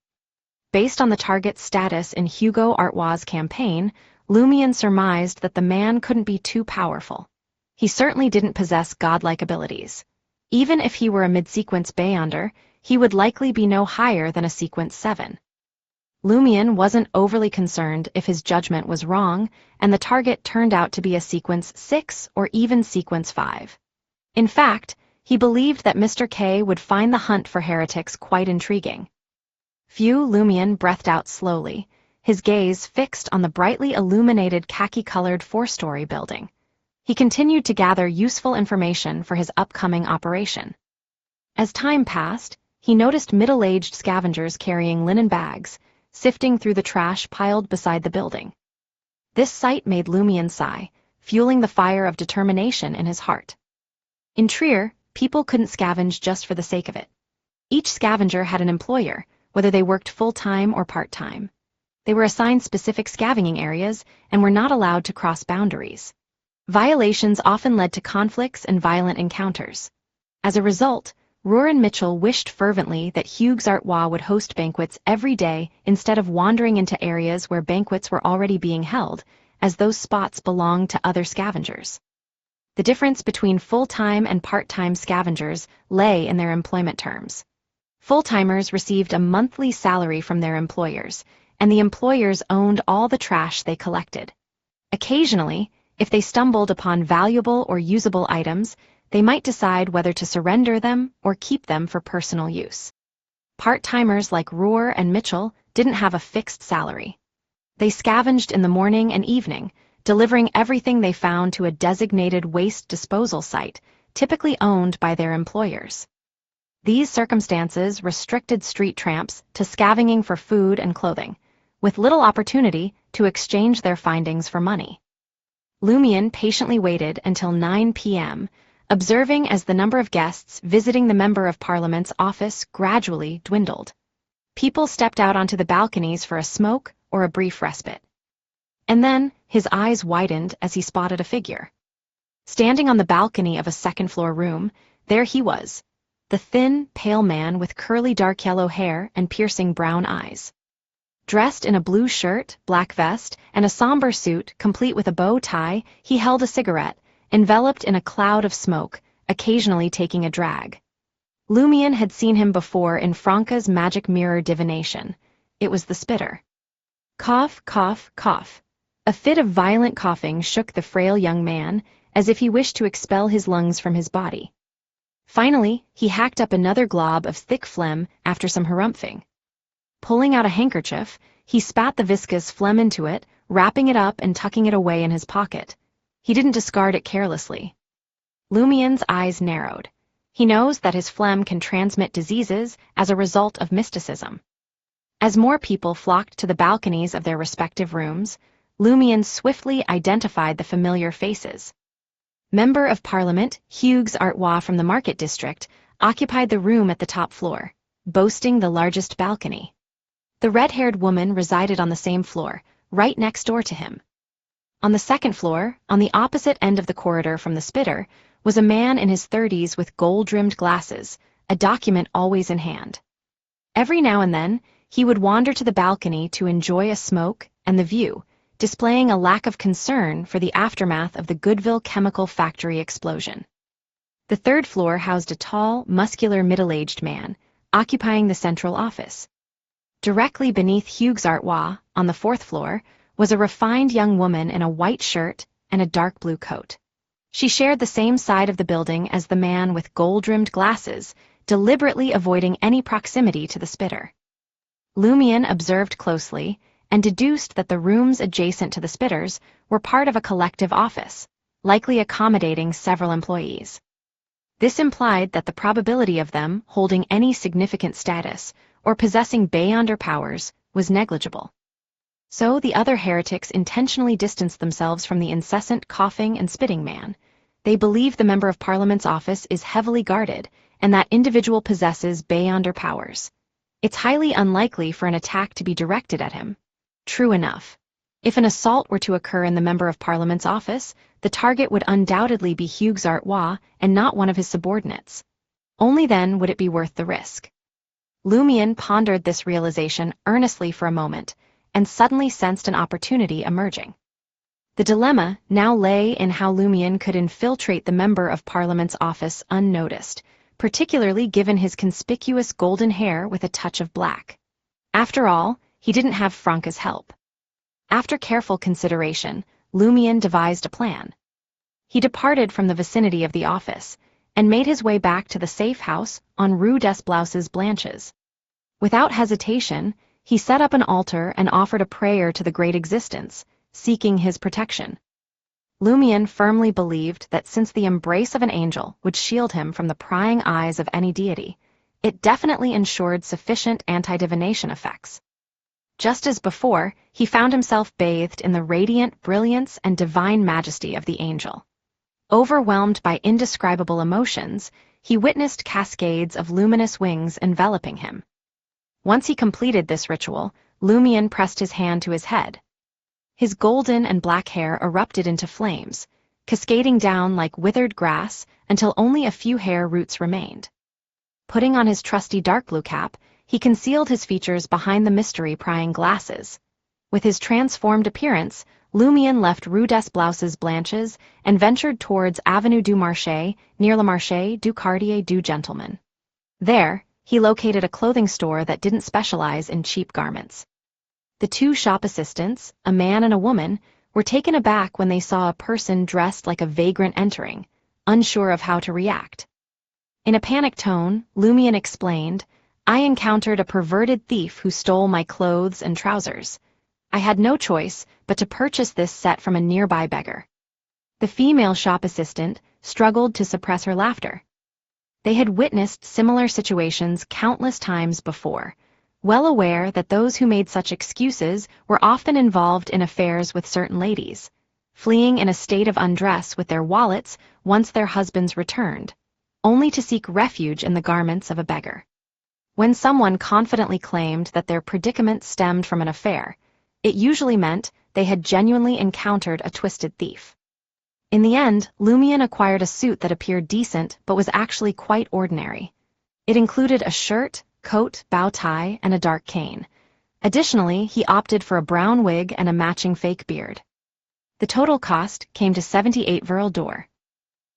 Based on the target's status in Hugo Artois' campaign, Lumion surmised that the man couldn't be too powerful. He certainly didn't possess godlike abilities. Even if he were a mid-sequence Beyonder, he would likely be no higher than a sequence 7. Lumion wasn't overly concerned if his judgment was wrong, and the target turned out to be a sequence 6 or even sequence 5. In fact, he believed that Mr. K would find the hunt for heretics quite intriguing. Lumion breathed out slowly, his gaze fixed on the brightly illuminated khaki-colored 4-story building. He continued to gather useful information for his upcoming operation. As time passed, he noticed middle-aged scavengers carrying linen bags, sifting through the trash piled beside the building. This sight made Lumion sigh, fueling the fire of determination in his heart. In Trier, people couldn't scavenge just for the sake of it. Each scavenger had an employer, whether they worked full-time or part-time. They were assigned specific scavenging areas and were not allowed to cross boundaries. Violations often led to conflicts and violent encounters. As a result, Rohr and Mitchell wished fervently that Hugues Artois would host banquets every day instead of wandering into areas where banquets were already being held, as those spots belonged to other scavengers. The difference between full-time and part-time scavengers lay in their employment terms. Full-timers received a monthly salary from their employers, and the employers owned all the trash they collected. Occasionally, if they stumbled upon valuable or usable items, they might decide whether to surrender them or keep them for personal use. Part-timers like Rohr and Mitchell didn't have a fixed salary. They scavenged in the morning and evening, delivering everything they found to a designated waste disposal site, typically owned by their employers. These circumstances restricted street tramps to scavenging for food and clothing, with little opportunity to exchange their findings for money. Lumion patiently waited until 9 p.m., observing as the number of guests visiting the Member of Parliament's office gradually dwindled. People stepped out onto the balconies for a smoke or a brief respite. And then his eyes widened as he spotted a figure. Standing on the balcony of a second-floor room, there he was, the thin, pale man with curly dark yellow hair and piercing brown eyes. Dressed in a blue shirt, black vest, and a somber suit complete with a bow tie, he held a cigarette, enveloped in a cloud of smoke, occasionally taking a drag. Lumion had seen him before in Franca's magic mirror divination. It was the spitter. Cough, cough, cough. A fit of violent coughing shook the frail young man, as if he wished to expel his lungs from his body. Finally, he hacked up another glob of thick phlegm after some harumphing. Pulling out a handkerchief, he spat the viscous phlegm into it, wrapping it up and tucking it away in his pocket. He didn't discard it carelessly. Lumion's eyes narrowed. He knows that his phlegm can transmit diseases as a result of mysticism. As more people flocked to the balconies of their respective rooms, Lumion swiftly identified the familiar faces. Member of Parliament Hugues Artois from the Market District occupied the room at the top floor, boasting the largest balcony. The red-haired woman resided on the same floor, right next door to him. On the second floor, on the opposite end of the corridor from the spitter, was a man in his 30s with gold-rimmed glasses, a document always in hand. Every now and then, he would wander to the balcony to enjoy a smoke and the view, displaying a lack of concern for the aftermath of the Goodville chemical factory explosion. The third floor housed a tall, muscular middle-aged man, occupying the central office. Directly beneath Hugues Artois, on the fourth floor, was a refined young woman in a white shirt and a dark blue coat. She shared the same side of the building as the man with gold-rimmed glasses, deliberately avoiding any proximity to the spitter. Lumion observed closely and deduced that the rooms adjacent to the spitters were part of a collective office, likely accommodating several employees. This implied that the probability of them holding any significant status or possessing Beyonder powers was negligible. So the other heretics intentionally distanced themselves from the incessant coughing and spitting man. They believe the Member of Parliament's office is heavily guarded, and that individual possesses beyonder powers. It's highly unlikely for an attack to be directed at him. True enough. If an assault were to occur in the Member of Parliament's office, the target would undoubtedly be Hugues Artois and not one of his subordinates. Only then would it be worth the risk. Lumion pondered this realization earnestly for a moment, and suddenly sensed an opportunity emerging. The dilemma now lay in how Lumion could infiltrate the Member of Parliament's office unnoticed, particularly given his conspicuous golden hair with a touch of black. After all, he didn't have Franca's help. After careful consideration, Lumion devised a plan. He departed from the vicinity of the office, and made his way back to the safe house on Rue des Blanches. Without hesitation, he set up an altar and offered a prayer to the great existence, seeking his protection. Lumion firmly believed that since the embrace of an angel would shield him from the prying eyes of any deity, it definitely ensured sufficient anti-divination effects. Just as before, he found himself bathed in the radiant brilliance and divine majesty of the angel. Overwhelmed by indescribable emotions, he witnessed cascades of luminous wings enveloping him. Once he completed this ritual, Lumion pressed his hand to his head. His golden and black hair erupted into flames, cascading down like withered grass until only a few hair roots remained. Putting on his trusty dark blue cap, he concealed his features behind the mystery-prying glasses. With his transformed appearance, Lumion left Rue des Blanches and ventured towards Avenue du Marché, near Le Marché du Quartier du Gentleman. There, he located a clothing store that didn't specialize in cheap garments. The two shop assistants, a man and a woman, were taken aback when they saw a person dressed like a vagrant entering, unsure of how to react. In a panicked tone, Lumion explained, "I encountered a perverted thief who stole my clothes and trousers. I had no choice but to purchase this set from a nearby beggar." The female shop assistant struggled to suppress her laughter. They had witnessed similar situations countless times before, well aware that those who made such excuses were often involved in affairs with certain ladies, fleeing in a state of undress with their wallets once their husbands returned, only to seek refuge in the garments of a beggar. When someone confidently claimed that their predicament stemmed from an affair, it usually meant they had genuinely encountered a twisted thief. In the end, Lumion acquired a suit that appeared decent but was actually quite ordinary. It included a shirt, coat, bow tie, and a dark cane. Additionally, he opted for a brown wig and a matching fake beard. The total cost came to 78 Verle d'Or.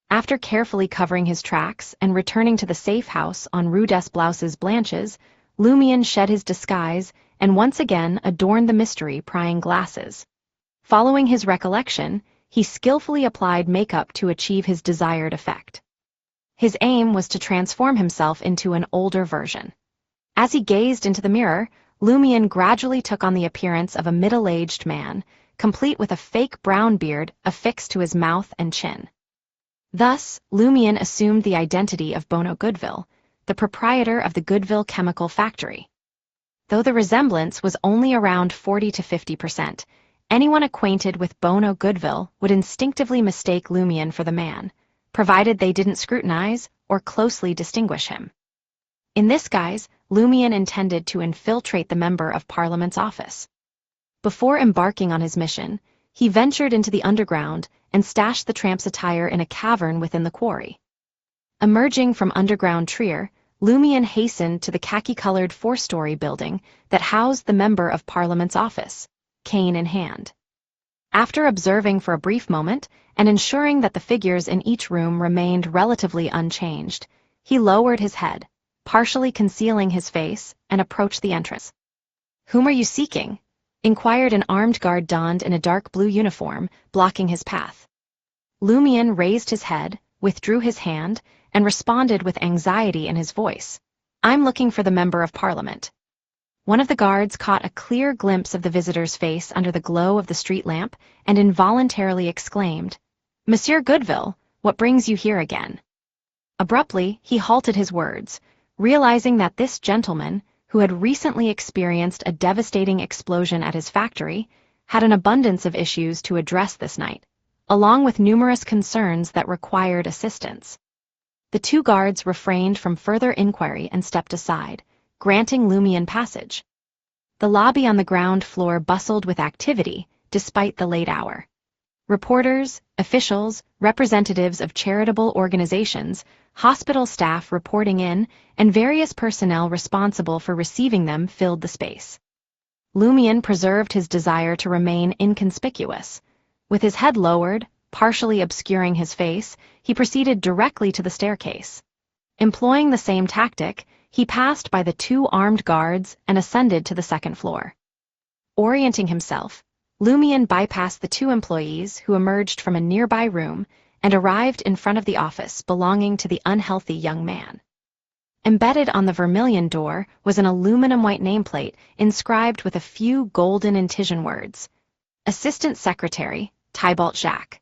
After carefully covering his tracks and returning to the safe house on Rue des Blanches, Lumion shed his disguise and once again adorned the mystery-prying glasses. Following his recollection, he skillfully applied makeup to achieve his desired effect. His aim was to transform himself into an older version. As he gazed into the mirror, Lumion gradually took on the appearance of a middle-aged man, complete with a fake brown beard affixed to his mouth and chin. Thus, Lumion assumed the identity of Bono Goodville, the proprietor of the Goodville Chemical Factory. Though the resemblance was only around 40 to 50%, anyone acquainted with Bono Goodville would instinctively mistake Lumion for the man, provided they didn't scrutinize or closely distinguish him. In this guise, Lumion intended to infiltrate the Member of Parliament's office. Before embarking on his mission, he ventured into the underground and stashed the tramp's attire in a cavern within the quarry. Emerging from underground Trier, Lumion hastened to the khaki-colored four-story building that housed the Member of Parliament's office, cane in hand. After observing for a brief moment and ensuring that the figures in each room remained relatively unchanged, he lowered his head, partially concealing his face, and approached the entrance. "Whom are you seeking?" inquired an armed guard donned in a dark blue uniform, blocking his path. Lumion raised his head, withdrew his hand, and responded with anxiety in his voice. "I'm looking for the Member of Parliament." One of the guards caught a clear glimpse of the visitor's face under the glow of the street lamp and involuntarily exclaimed, "Monsieur Goodville, what brings you here again?" Abruptly, he halted his words, realizing that this gentleman, who had recently experienced a devastating explosion at his factory, had an abundance of issues to address this night, along with numerous concerns that required assistance. The two guards refrained from further inquiry and stepped aside, granting Lumion passage. The lobby on the ground floor bustled with activity, despite the late hour. Reporters, officials, representatives of charitable organizations, hospital staff reporting in, and various personnel responsible for receiving them filled the space. Lumion preserved his desire to remain inconspicuous. With his head lowered, partially obscuring his face, he proceeded directly to the staircase. Employing the same tactic, he passed by the two armed guards and ascended to the second floor. Orienting himself, Lumion bypassed the two employees who emerged from a nearby room and arrived in front of the office belonging to the unhealthy young man. Embedded on the vermilion door was an aluminum white nameplate inscribed with a few golden incision words. Assistant Secretary, Tybalt Jacques.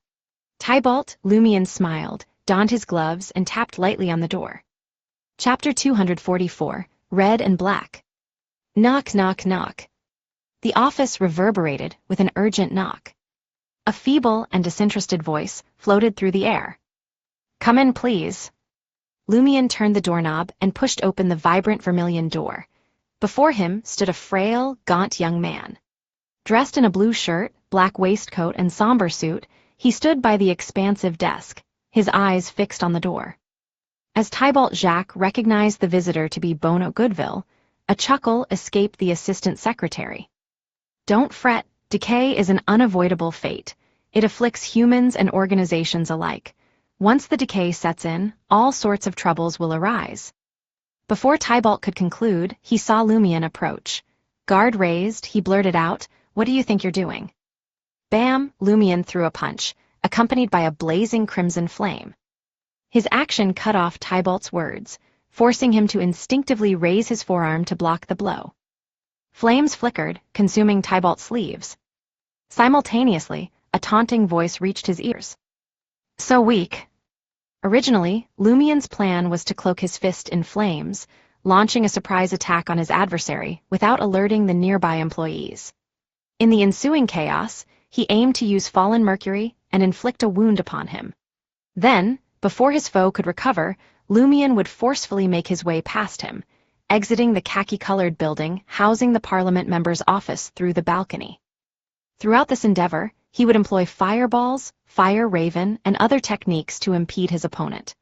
Tybalt, Lumion smiled, donned his gloves, and tapped lightly on the door. Chapter 244, Red and Black. Knock, knock, knock. The office reverberated with an urgent knock. A feeble and disinterested voice floated through the air. Come in, please. Lumion turned the doorknob and pushed open the vibrant vermilion door. Before him stood a frail, gaunt young man. Dressed in a blue shirt, black waistcoat, and somber suit, he stood by the expansive desk, his eyes fixed on the door. As Tybalt Jacques recognized the visitor to be Bono Goodville, a chuckle escaped the assistant secretary. Don't fret, decay is an unavoidable fate. It afflicts humans and organizations alike. Once the decay sets in, all sorts of troubles will arise. Before Tybalt could conclude, he saw Lumion approach. Guard raised, he blurted out, "What do you think you're doing?" Bam! Lumion threw a punch, accompanied by a blazing crimson flame. His action cut off Tybalt's words, forcing him to instinctively raise his forearm to block the blow. Flames flickered, consuming Tybalt's sleeves. Simultaneously, a taunting voice reached his ears. So weak. Originally, Lumion's plan was to cloak his fist in flames, launching a surprise attack on his adversary without alerting the nearby employees. In the ensuing chaos, he aimed to use fallen mercury and inflict a wound upon him. Then, before his foe could recover, Lumion would forcefully make his way past him, exiting the khaki-colored building housing the Parliament member's office through the balcony. Throughout this endeavor, he would employ fireballs, fire raven, and other techniques to impede his opponent.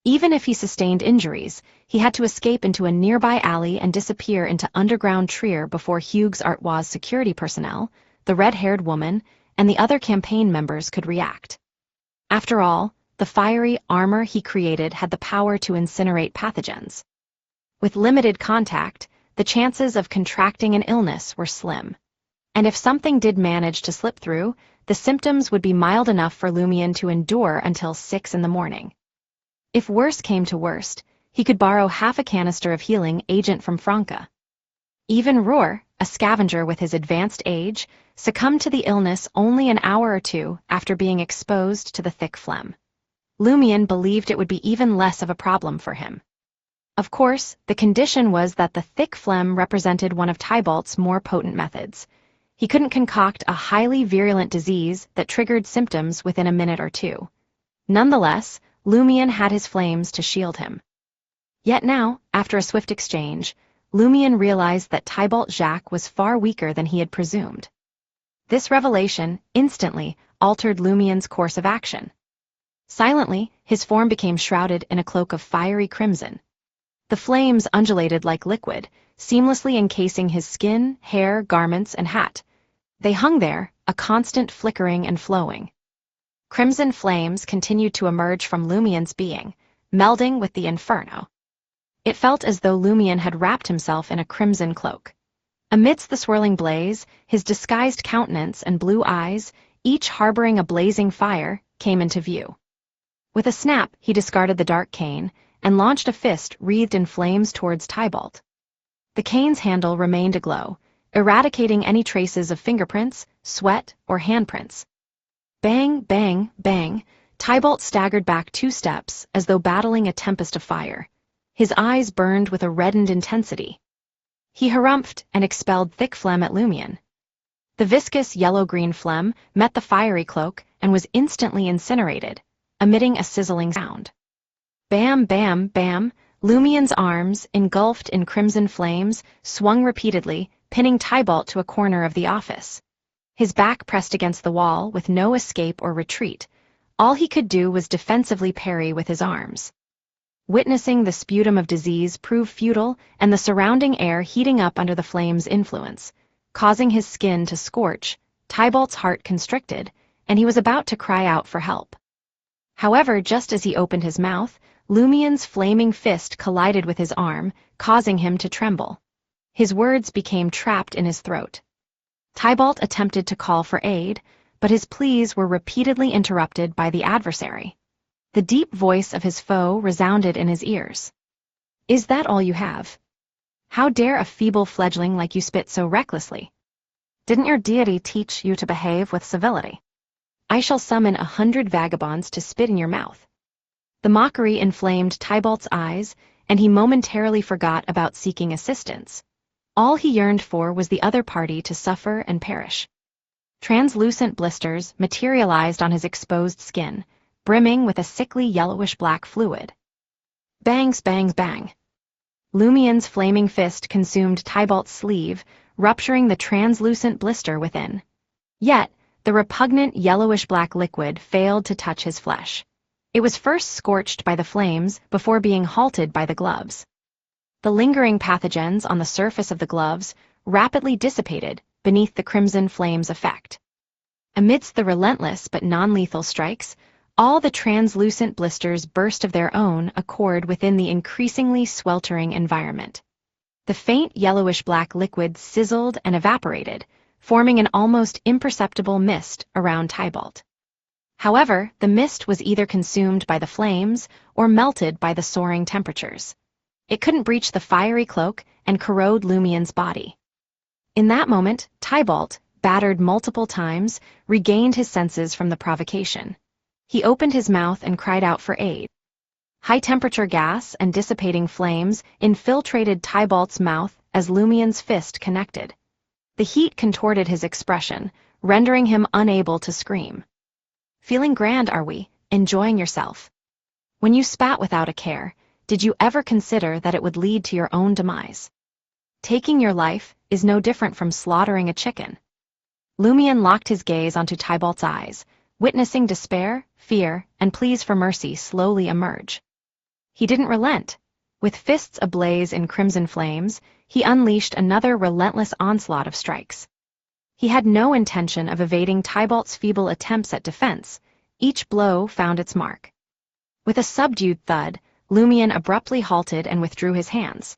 Even if he sustained injuries, he had to escape into a nearby alley and disappear into underground Trier before Hugues Artois' security personnel, the red-haired woman, and the other campaign members could react. After all, the fiery armor he created had the power to incinerate pathogens. With limited contact, the chances of contracting an illness were slim. And if something did manage to slip through, the symptoms would be mild enough for Lumion to endure until 6 in the morning. If worse came to worst, he could borrow half a canister of healing agent from Franca. Even Rohr, a scavenger with his advanced age, succumbed to the illness only an hour or two after being exposed to the thick phlegm. Lumion believed it would be even less of a problem for him. Of course, the condition was that the thick phlegm represented one of Tybalt's more potent methods. He couldn't concoct a highly virulent disease that triggered symptoms within a minute or two. Nonetheless, Lumion had his flames to shield him. Yet now, after a swift exchange, Lumion realized that Tybalt Jacques was far weaker than he had presumed. This revelation instantly altered Lumion's course of action. Silently, his form became shrouded in a cloak of fiery crimson. The flames undulated like liquid, seamlessly encasing his skin, hair, garments, and hat. They hung there, a constant flickering and flowing. Crimson flames continued to emerge from Lumion's being, melding with the inferno. It felt as though Lumion had wrapped himself in a crimson cloak. Amidst the swirling blaze, his disguised countenance and blue eyes, each harboring a blazing fire, came into view. With a snap, he discarded the dark cane and launched a fist wreathed in flames towards Tybalt. The cane's handle remained aglow, eradicating any traces of fingerprints, sweat, or handprints. Bang, bang, bang, Tybalt staggered back 2 steps as though battling a tempest of fire. His eyes burned with a reddened intensity. He harumphed and expelled thick phlegm at Lumion. The viscous yellow-green phlegm met the fiery cloak and was instantly incinerated, emitting a sizzling sound. Bam, bam, bam, Lumien's arms, engulfed in crimson flames, swung repeatedly, pinning Tybalt to a corner of the office. His back pressed against the wall, with no escape or retreat. All he could do was defensively parry with his arms. Witnessing the sputum of disease prove futile and the surrounding air heating up under the flame's influence, causing his skin to scorch, Tybalt's heart constricted, and he was about to cry out for help. However, just as he opened his mouth, Lumien's flaming fist collided with his arm, causing him to tremble. His words became trapped in his throat. Tybalt attempted to call for aid, but his pleas were repeatedly interrupted by the adversary. The deep voice of his foe resounded in his ears. "Is that all you have? How dare a feeble fledgling like you spit so recklessly? Didn't your deity teach you to behave with civility? I shall summon 100 vagabonds to spit in your mouth." The mockery inflamed Tybalt's eyes, and he momentarily forgot about seeking assistance. All he yearned for was the other party to suffer and perish. Translucent blisters materialized on his exposed skin, brimming with a sickly yellowish-black fluid. Bangs, bangs, bang. Lumien's flaming fist consumed Tybalt's sleeve, rupturing the translucent blister within. Yet, the repugnant yellowish-black liquid failed to touch his flesh. It was first scorched by the flames before being halted by the gloves. The lingering pathogens on the surface of the gloves rapidly dissipated beneath the crimson flame's effect. Amidst the relentless but non-lethal strikes, all the translucent blisters burst of their own accord within the increasingly sweltering environment. The faint yellowish-black liquid sizzled and evaporated, forming an almost imperceptible mist around Tybalt. However, the mist was either consumed by the flames or melted by the soaring temperatures. It couldn't breach the fiery cloak and corrode Lumien's body. In that moment, Tybalt, battered multiple times, regained his senses from the provocation. He opened his mouth and cried out for aid. High-temperature gas and dissipating flames infiltrated Tybalt's mouth as Lumien's fist connected. The heat contorted his expression, rendering him unable to scream. "Feeling grand, are we? Enjoying yourself? When you spat without a care, did you ever consider that it would lead to your own demise? Taking your life is no different from slaughtering a chicken." Lumien locked his gaze onto Tybalt's eyes, witnessing despair, fear, and pleas for mercy slowly emerge. He didn't relent. With fists ablaze in crimson flames, he unleashed another relentless onslaught of strikes. He had no intention of evading Tybalt's feeble attempts at defense. Each blow found its mark. With a subdued thud, Lumien abruptly halted and withdrew his hands.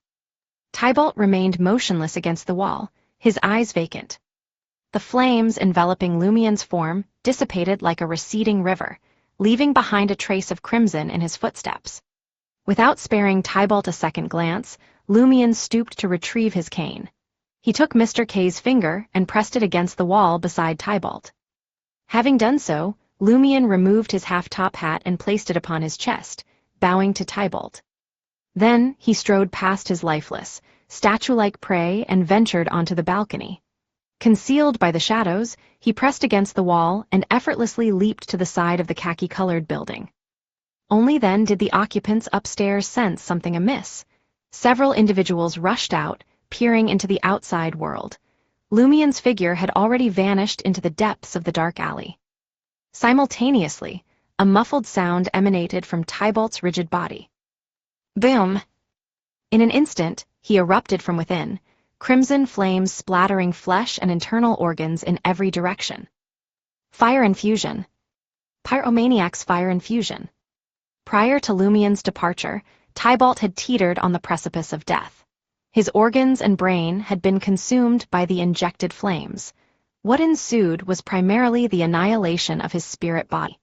Tybalt remained motionless against the wall, his eyes vacant. The flames enveloping Lumien's form dissipated like a receding river, leaving behind a trace of crimson in his footsteps. Without sparing Tybalt a second glance, Lumien stooped to retrieve his cane. He took Mr. K's finger and pressed it against the wall beside Tybalt. Having done so, Lumien removed his half-top hat and placed it upon his chest, bowing to Tybalt. Then he strode past his lifeless, statue-like prey and ventured onto the balcony. Concealed by the shadows, he pressed against the wall and effortlessly leaped to the side of the khaki-colored building. Only then did the occupants upstairs sense something amiss. Several individuals rushed out, peering into the outside world. Lumien's figure had already vanished into the depths of the dark alley. Simultaneously, a muffled sound emanated from Tybalt's rigid body. Boom! In an instant, he erupted from within, crimson flames splattering flesh and internal organs in every direction. Fire infusion. Pyromaniac's fire infusion. Prior to Lumien's departure, Tybalt had teetered on the precipice of death. His organs and brain had been consumed by the injected flames. What ensued was primarily the annihilation of his spirit body.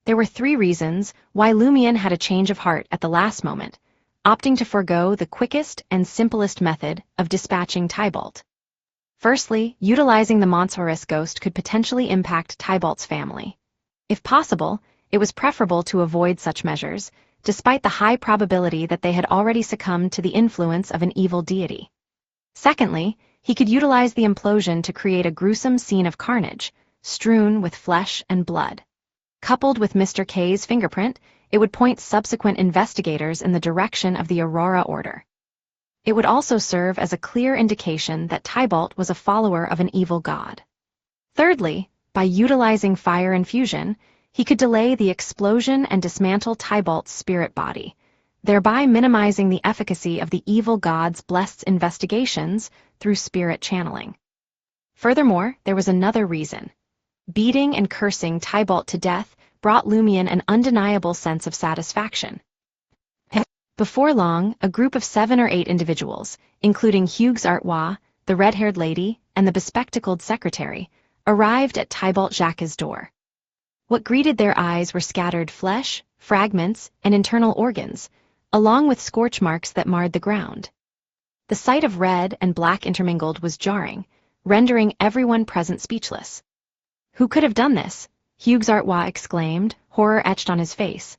There were 3 reasons why Lumien had a change of heart at the last moment, opting to forego the quickest and simplest method of dispatching Tybalt. Firstly, utilizing the Monsaurus ghost could potentially impact Tybalt's family. If possible, it was preferable to avoid such measures, despite the high probability that they had already succumbed to the influence of an evil deity. Secondly, he could utilize the implosion to create a gruesome scene of carnage, strewn with flesh and blood. Coupled with Mr. K's fingerprint, it would point subsequent investigators in the direction of the Aurora Order. It would also serve as a clear indication that Tybalt was a follower of an evil god. Thirdly, by utilizing fire infusion, he could delay the explosion and dismantle Tybalt's spirit body, thereby minimizing the efficacy of the evil god's blessed investigations through spirit channeling. Furthermore, there was another reason. Beating and cursing Tybalt to death brought Lumion an undeniable sense of satisfaction. Before long, a group of 7 or 8 individuals, including Hugues Artois, the red-haired lady, and the bespectacled secretary, arrived at Tybalt Jacques' door. What greeted their eyes were scattered flesh, fragments, and internal organs, along with scorch marks that marred the ground. The sight of red and black intermingled was jarring, rendering everyone present speechless. "Who could have done this?" Hugues Artois exclaimed, horror etched on his face.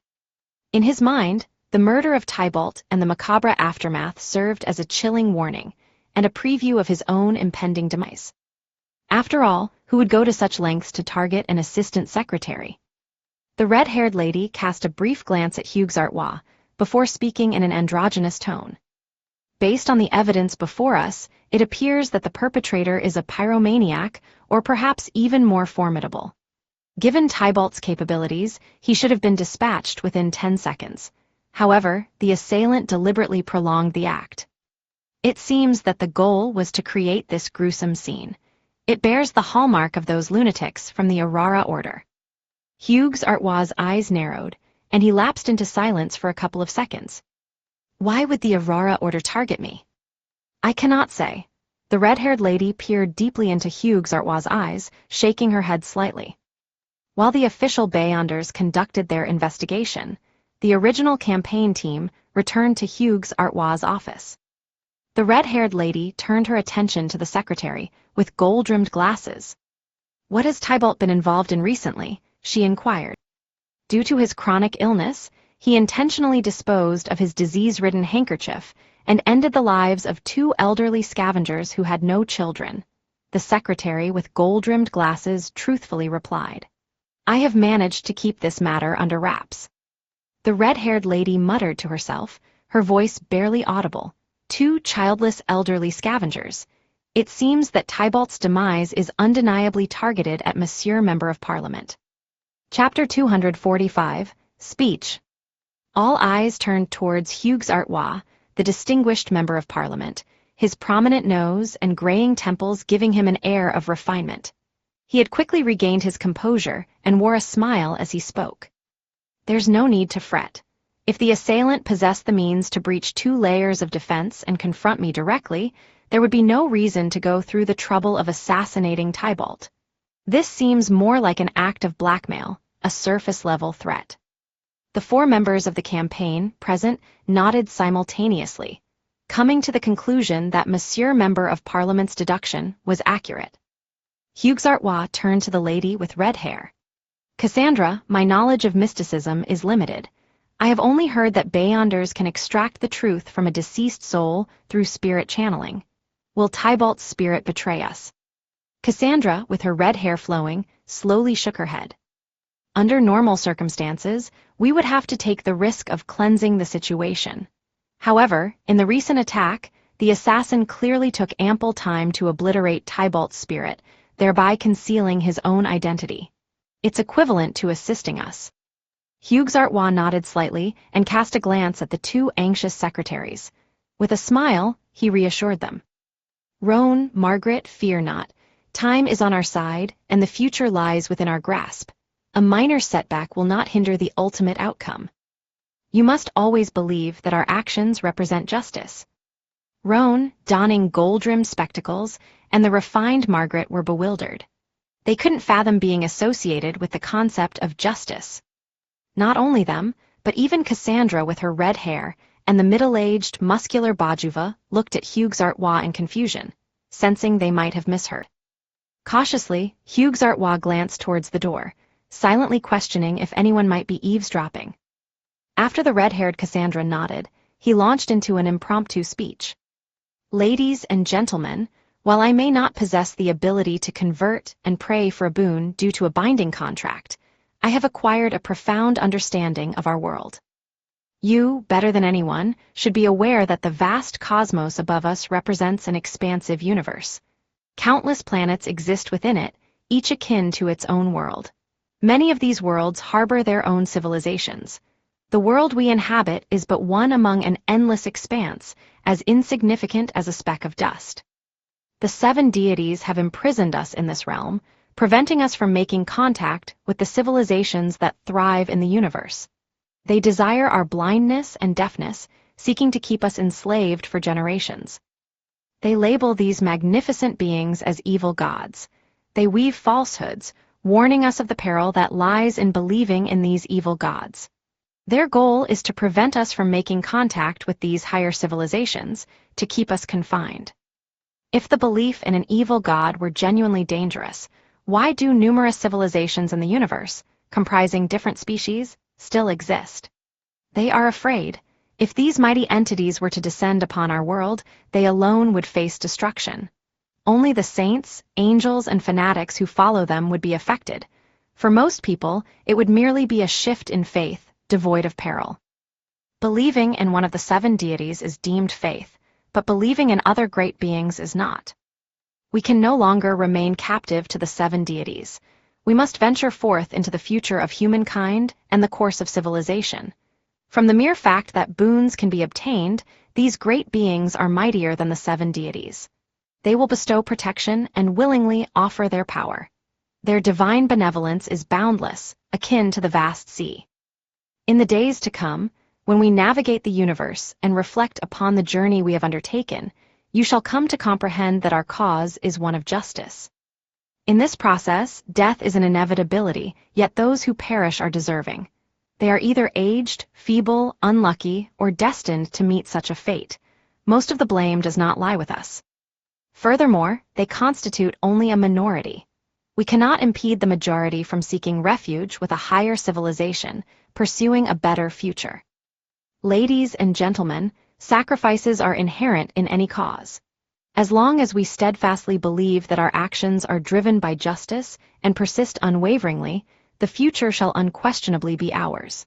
In his mind, the murder of Tybalt and the macabre aftermath served as a chilling warning, and a preview of his own impending demise. After all, who would go to such lengths to target an assistant secretary? The red-haired lady cast a brief glance at Hugues Artois, before speaking in an androgynous tone. "Based on the evidence before us, it appears that the perpetrator is a pyromaniac, or perhaps even more formidable. Given Tybalt's capabilities, he should have been dispatched within 10 seconds. However, the assailant deliberately prolonged the act. It seems that the goal was to create this gruesome scene. It bears the hallmark of those lunatics from the Aurora Order." Hugues Artois' eyes narrowed, and he lapsed into silence for a couple of seconds. "Why would the Aurora Order target me?" "I cannot say." The red-haired lady peered deeply into Hugues Artois' eyes, shaking her head slightly. While the official Beyonders conducted their investigation, the original campaign team returned to Hugues Artois' office. The red-haired lady turned her attention to the secretary, with gold-rimmed glasses. "What has Tybalt been involved in recently?" she inquired. Due to his chronic illness, he intentionally disposed of his disease-ridden handkerchief and ended the lives of 2 elderly scavengers who had no children. The secretary with gold-rimmed glasses truthfully replied. "I have managed to keep this matter under wraps." The red-haired lady muttered to herself, her voice barely audible. 2 childless elderly scavengers. It seems that Tybalt's demise is undeniably targeted at Monsieur Member of Parliament. Chapter 245, Speech. All eyes turned towards Hugues Artois, the distinguished Member of Parliament, his prominent nose and graying temples giving him an air of refinement. He had quickly regained his composure and wore a smile as he spoke. "There's no need to fret. If the assailant possessed the means to breach 2 layers of defense and confront me directly, there would be no reason to go through the trouble of assassinating Tybalt. This seems more like an act of blackmail, a surface-level threat." The 4 members of the campaign present nodded simultaneously, coming to the conclusion that Monsieur Member of Parliament's deduction was accurate. Hugues Artois turned to the lady with red hair. "Cassandra, my knowledge of mysticism is limited. I have only heard that Beyonders can extract the truth from a deceased soul through spirit channeling. Will Tybalt's spirit betray us?" Cassandra, with her red hair flowing, slowly shook her head. "Under normal circumstances, we would have to take the risk of cleansing the situation. However, in the recent attack, the assassin clearly took ample time to obliterate Tybalt's spirit, thereby concealing his own identity. It's equivalent to assisting us." Hugues Artois nodded slightly and cast a glance at the 2 anxious secretaries. With a smile, he reassured them. "Roan, Margaret, fear not. Time is on our side, and the future lies within our grasp. A minor setback will not hinder the ultimate outcome. You must always believe that our actions represent justice." Roan, donning gold-rimmed spectacles, and the refined Margaret were bewildered. They couldn't fathom being associated with the concept of justice. Not only them, but even Cassandra with her red hair and the middle-aged, muscular Bajuva looked at Hugues Artois in confusion, sensing they might have misheard. Cautiously, Hugues Artois glanced towards the door, silently questioning if anyone might be eavesdropping. After the red-haired Cassandra nodded, he launched into an impromptu speech. "Ladies and gentlemen, While I may not possess the ability to convert and pray for a boon due to a binding contract, I have acquired a profound understanding of our world. You, better than anyone, should be aware that the vast cosmos above us represents an expansive universe. Countless planets exist within it, each akin to its own world. Many of these worlds harbor their own civilizations. The world we inhabit is but one among an endless expanse, as insignificant as a speck of dust. The 7 deities have imprisoned us in this realm, preventing us from making contact with the civilizations that thrive in the universe. They desire our blindness and deafness, seeking to keep us enslaved for generations. They label these magnificent beings as evil gods. They weave falsehoods, warning us of the peril that lies in believing in these evil gods. Their goal is to prevent us from making contact with these higher civilizations, to keep us confined. If the belief in an evil god were genuinely dangerous, why do numerous civilizations in the universe, comprising different species, still exist? They are afraid. If these mighty entities were to descend upon our world, they alone would face destruction. Only the saints, angels, and fanatics who follow them would be affected. For most people, it would merely be a shift in faith, devoid of peril. Believing in one of the 7 deities is deemed faith, but believing in other great beings is not. We can no longer remain captive to the 7 deities. We must venture forth into the future of humankind and the course of civilization. From the mere fact that boons can be obtained, these great beings are mightier than the 7 deities. They will bestow protection and willingly offer their power. Their divine benevolence is boundless, akin to the vast sea. In the days to come, when we navigate the universe and reflect upon the journey we have undertaken, you shall come to comprehend that our cause is one of justice. In this process, death is an inevitability, yet those who perish are deserving. They are either aged, feeble, unlucky, or destined to meet such a fate. Most of the blame does not lie with us. Furthermore, they constitute only a minority. We cannot impede the majority from seeking refuge with a higher civilization, pursuing a better future. Ladies and gentlemen, sacrifices are inherent in any cause. As long as we steadfastly believe that our actions are driven by justice and persist unwaveringly, the future shall unquestionably be ours.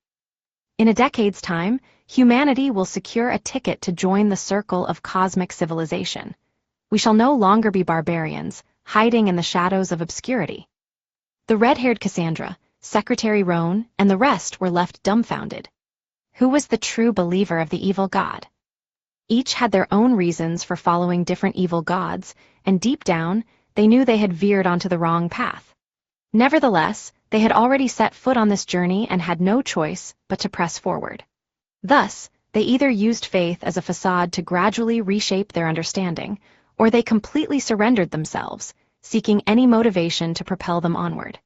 In a decade's time, humanity will secure a ticket to join the circle of cosmic civilization. We shall no longer be barbarians, hiding in the shadows of obscurity. The red-haired Cassandra, Secretary Roan, and the rest were left dumbfounded. Who was the true believer of the evil god? Each had their own reasons for following different evil gods, and deep down, they knew they had veered onto the wrong path. Nevertheless, they had already set foot on this journey and had no choice but to press forward. Thus, they either used faith as a facade to gradually reshape their understanding, or they completely surrendered themselves, seeking any motivation to propel them onward.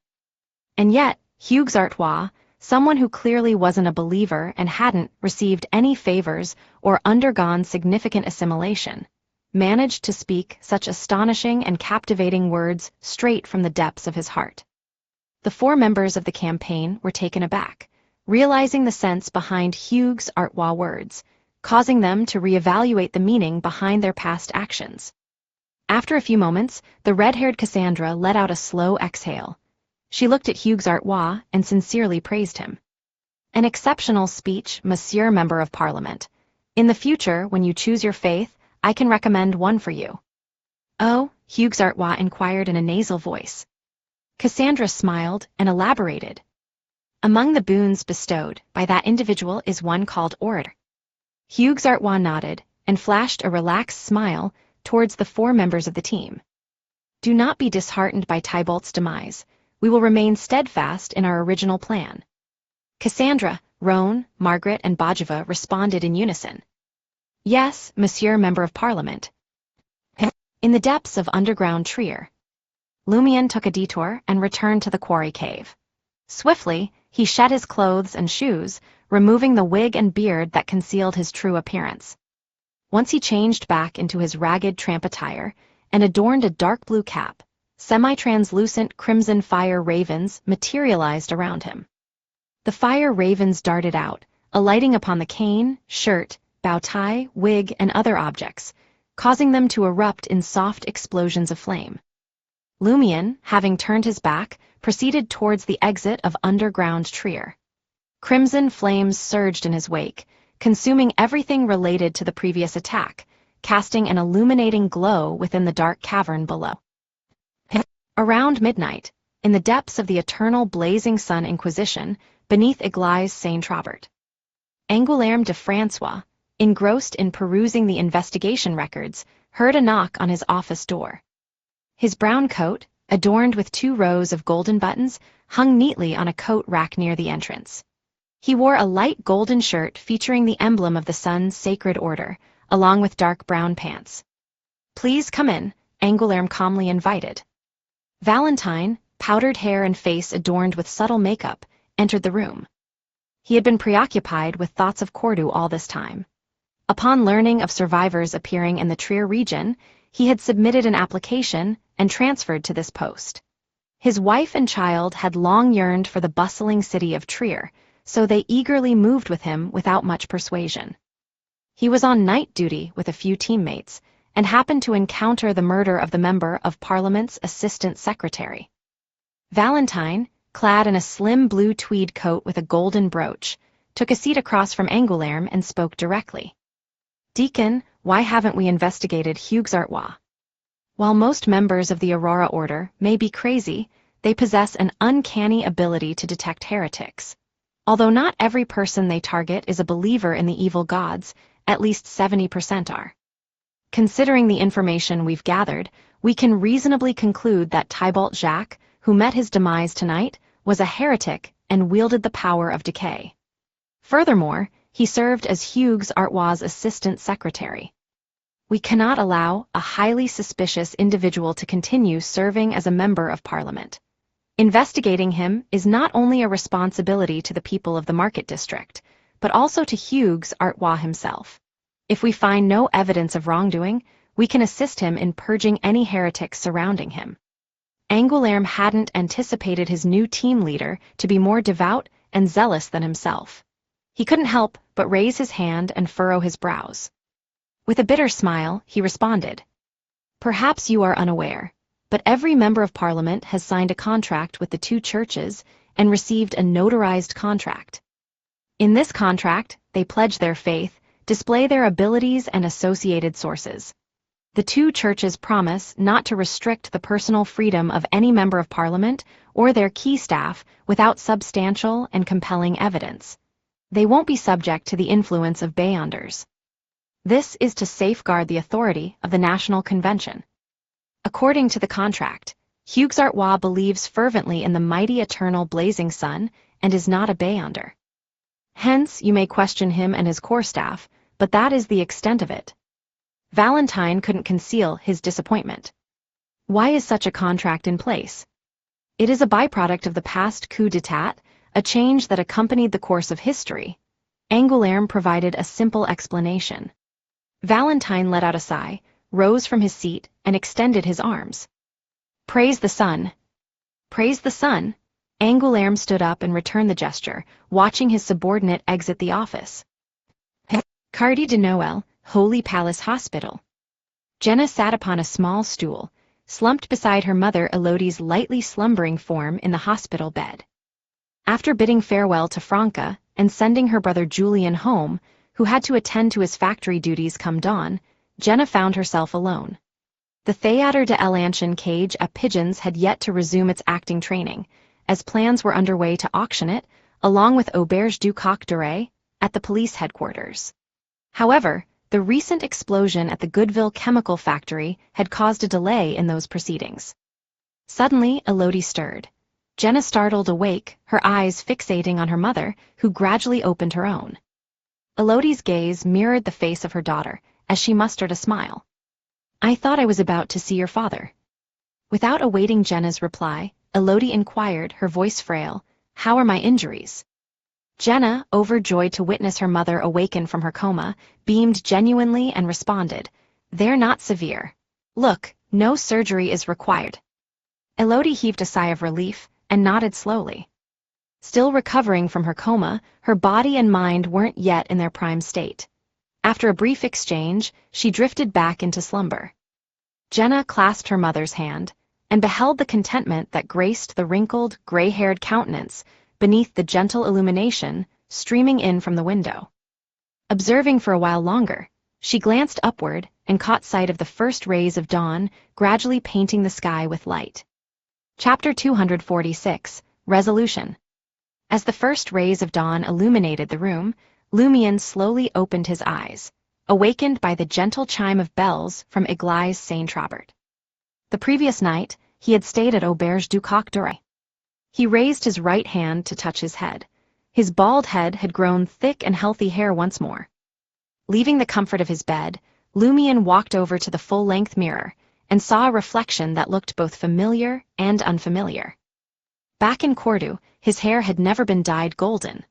And yet, Hugues Artois, someone who clearly wasn't a believer and hadn't received any favors or undergone significant assimilation, managed to speak such astonishing and captivating words straight from the depths of his heart. The 4 members of the campaign were taken aback, realizing the sense behind Hugues Artois' words, causing them to reevaluate the meaning behind their past actions. After a few moments, the red-haired Cassandra let out a slow exhale. She looked at Hugues Artois and sincerely praised him. An exceptional speech, Monsieur Member of Parliament. In the future, when you choose your faith, I can recommend one for you. Oh, Hugues Artois inquired in a nasal voice. Cassandra smiled and elaborated. Among the boons bestowed by that individual is one called Orator. Hugues Artois nodded and flashed a relaxed smile towards the 4 members of the team. Do not be disheartened by Tybalt's demise. We will remain steadfast in our original plan. Cassandra, Roan, Margaret, and Bajava responded in unison. Yes, Monsieur Member of Parliament. In the depths of underground Trier, Lumion took a detour and returned to the quarry cave. Swiftly, he shed his clothes and shoes, removing the wig and beard that concealed his true appearance. Once he changed back into his ragged tramp attire and adorned a dark blue cap, semi-translucent crimson fire ravens materialized around him. The fire ravens darted out, alighting upon the cane, shirt, bow tie, wig, and other objects, causing them to erupt in soft explosions of flame. Lumion, having turned his back, proceeded towards the exit of underground Trier. Crimson flames surged in his wake, consuming everything related to the previous attack, casting an illuminating glow within the dark cavern below. Around midnight, in the depths of the eternal blazing sun Inquisition, beneath Église Saint-Robert, Angoulême de François, engrossed in perusing the investigation records, heard a knock on his office door. His brown coat, adorned with 2 rows of golden buttons, hung neatly on a coat rack near the entrance. He wore a light golden shirt featuring the emblem of the sun's sacred order, along with dark brown pants. "Please come in," Angoulême calmly invited. Valentine, powdered hair and face adorned with subtle makeup, entered the room. He had been preoccupied with thoughts of Cordoue all this time. Upon learning of survivors appearing in the Trier region, he had submitted an application and transferred to this post. His wife and child had long yearned for the bustling city of Trier, so they eagerly moved with him without much persuasion. He was on night duty with a few teammates, and happened to encounter the murder of the Member of Parliament's Assistant Secretary. Valentine, clad in a slim blue tweed coat with a golden brooch, took a seat across from Angoulême and spoke directly. "Deacon, why haven't we investigated Hugues Artois? While most members of the Aurora Order may be crazy, they possess an uncanny ability to detect heretics. Although not every person they target is a believer in the evil gods, at least 70% are. Considering the information we've gathered, we can reasonably conclude that Tybalt Jacques, who met his demise tonight, was a heretic and wielded the power of decay. Furthermore, he served as Hugues Artois' assistant secretary. We cannot allow a highly suspicious individual to continue serving as a member of Parliament. Investigating him is not only a responsibility to the people of the Market District, but also to Hugues Artois himself. If we find no evidence of wrongdoing, we can assist him in purging any heretics surrounding him." Angoulême hadn't anticipated his new team leader to be more devout and zealous than himself. He couldn't help but raise his hand and furrow his brows. With a bitter smile, he responded, "Perhaps you are unaware, but every member of Parliament has signed a contract with the 2 churches and received a notarized contract. In this contract, they pledge their faith, display their abilities and associated sources. The 2 churches promise not to restrict the personal freedom of any member of Parliament or their key staff without substantial and compelling evidence. They won't be subject to the influence of beyonders. This is to safeguard the authority of the National Convention. According to the contract, Hugues Artois believes fervently in the mighty eternal blazing sun and is not a beyonder. Hence, you may question him and his core staff, but that is the extent of it." Valentine couldn't conceal his disappointment. Why is such a contract in place? It is a byproduct of the past coup d'etat, a change that accompanied the course of history. Angoulême provided a simple explanation. Valentine let out a sigh, rose from his seat, and extended his arms. "Praise the sun!" "Praise the sun!" Angoulême stood up and returned the gesture, watching his subordinate exit the office. Quartier de Noël, Holy Palace Hospital. Jenna sat upon a small stool, slumped beside her mother Elodie's lightly slumbering form in the hospital bed. After bidding farewell to Franca and sending her brother Julien home, who had to attend to his factory duties come dawn, Jenna found herself alone. The Théâtre de l'Ancien Cage à Pigeons had yet to resume its acting training, as plans were underway to auction it, along with Auberge du Coq d'Oreille, at the police headquarters. However, the recent explosion at the Goodville chemical factory had caused a delay in those proceedings. Suddenly, Elodie stirred. Jenna startled awake, her eyes fixating on her mother, who gradually opened her own. Elodie's gaze mirrored the face of her daughter, as she mustered a smile. "I thought I was about to see your father." Without awaiting Jenna's reply, Elodie inquired, her voice frail, "How are my injuries?" Jenna, overjoyed to witness her mother awaken from her coma, beamed genuinely and responded, "They're not severe. Look, no surgery is required." Elodie heaved a sigh of relief and nodded slowly. Still recovering from her coma, her body and mind weren't yet in their prime state. After a brief exchange, she drifted back into slumber. Jenna clasped her mother's hand, and beheld the contentment that graced the wrinkled, gray-haired countenance beneath the gentle illumination streaming in from the window. Observing for a while longer, she glanced upward and caught sight of the first rays of dawn gradually painting the sky with light. Chapter 246, Resolution. As the first rays of dawn illuminated the room, Lumion slowly opened his eyes, awakened by the gentle chime of bells from Église Saint-Trobert. The previous night, he had stayed at Auberge du Coq d'Oreille. He raised his right hand to touch his head. His bald head had grown thick and healthy hair once more. Leaving the comfort of his bed, Lumion walked over to the full-length mirror and saw a reflection that looked both familiar and unfamiliar. Back in Cordoue, his hair had never been dyed golden.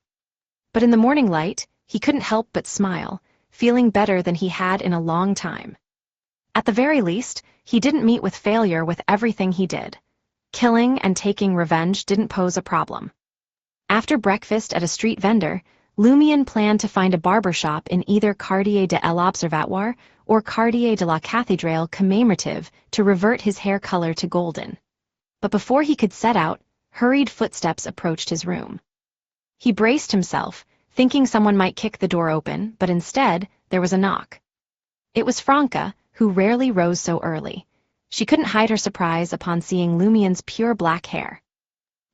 But in the morning light, he couldn't help but smile, feeling better than he had in a long time. At the very least, he didn't meet with failure with everything he did. Killing and taking revenge didn't pose a problem. After breakfast at a street vendor, Lumion planned to find a barber shop in either Quartier de l'Observatoire or Quartier de la Cathédrale commémorative to revert his hair color to golden. But before he could set out, hurried footsteps approached his room. He braced himself, thinking someone might kick the door open, but instead, there was a knock. It was Franca, who rarely rose so early. She couldn't hide her surprise upon seeing Lumion's pure black hair.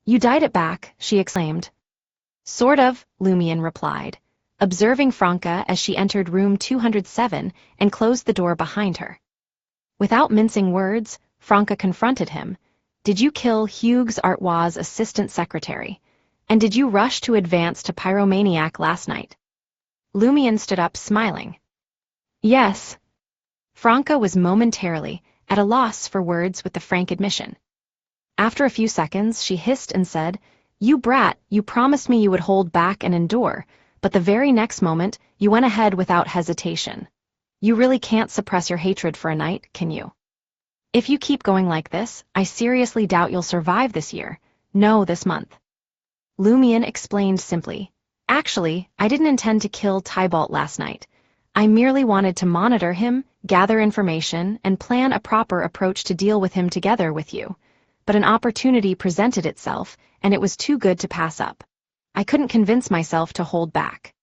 "You dyed it back," she exclaimed. "Sort of," Lumion replied, observing Franca as she entered room 207 and closed the door behind her. Without mincing words, Franca confronted him. "Did you kill Hugues Artois' assistant secretary? And did you rush to advance to Pyromaniac last night?" Lumion stood up smiling. "Yes." Franca was momentarily at a loss for words with the frank admission. After a few seconds, she hissed and said, "You brat, you promised me you would hold back and endure, but the very next moment, you went ahead without hesitation. You really can't suppress your hatred for a night, can you? If you keep going like this, I seriously doubt you'll survive this year. No, this month." Lumion explained simply, "Actually, I didn't intend to kill Tybalt last night. I merely wanted to monitor him, gather information, and plan a proper approach to deal with him together with you. But an opportunity presented itself, and it was too good to pass up. I couldn't convince myself to hold back.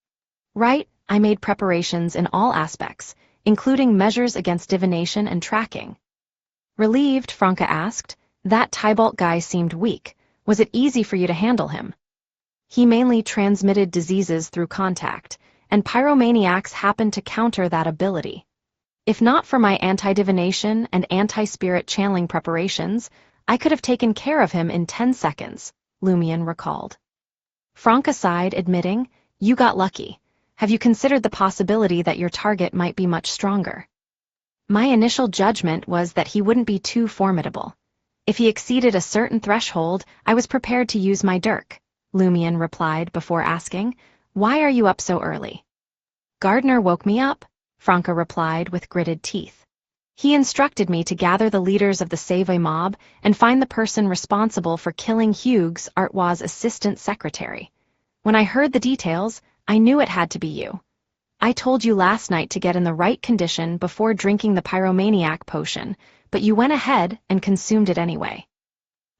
Right, I made preparations in all aspects, including measures against divination and tracking." Relieved, Franca asked, "That Tybalt guy seemed weak. Was it easy for you to handle him?" "He mainly transmitted diseases through contact, and pyromaniacs happen to counter that ability. If not for my anti-divination and anti-spirit channeling preparations, I could have taken care of him in 10 seconds, Lumion recalled. Franca sighed, admitting, "You got lucky. Have you considered the possibility that your target might be much stronger?" "My initial judgment was that he wouldn't be too formidable. If he exceeded a certain threshold, I was prepared to use my dirk," Lumion replied before asking, "Why are you up so early?" "Gardner woke me up," Franca replied with gritted teeth. "He instructed me to gather the leaders of the Save mob and find the person responsible for killing Hugues Artois' assistant secretary. When I heard the details, I knew it had to be you. I told you last night to get in the right condition before drinking the pyromaniac potion, but you went ahead and consumed it anyway."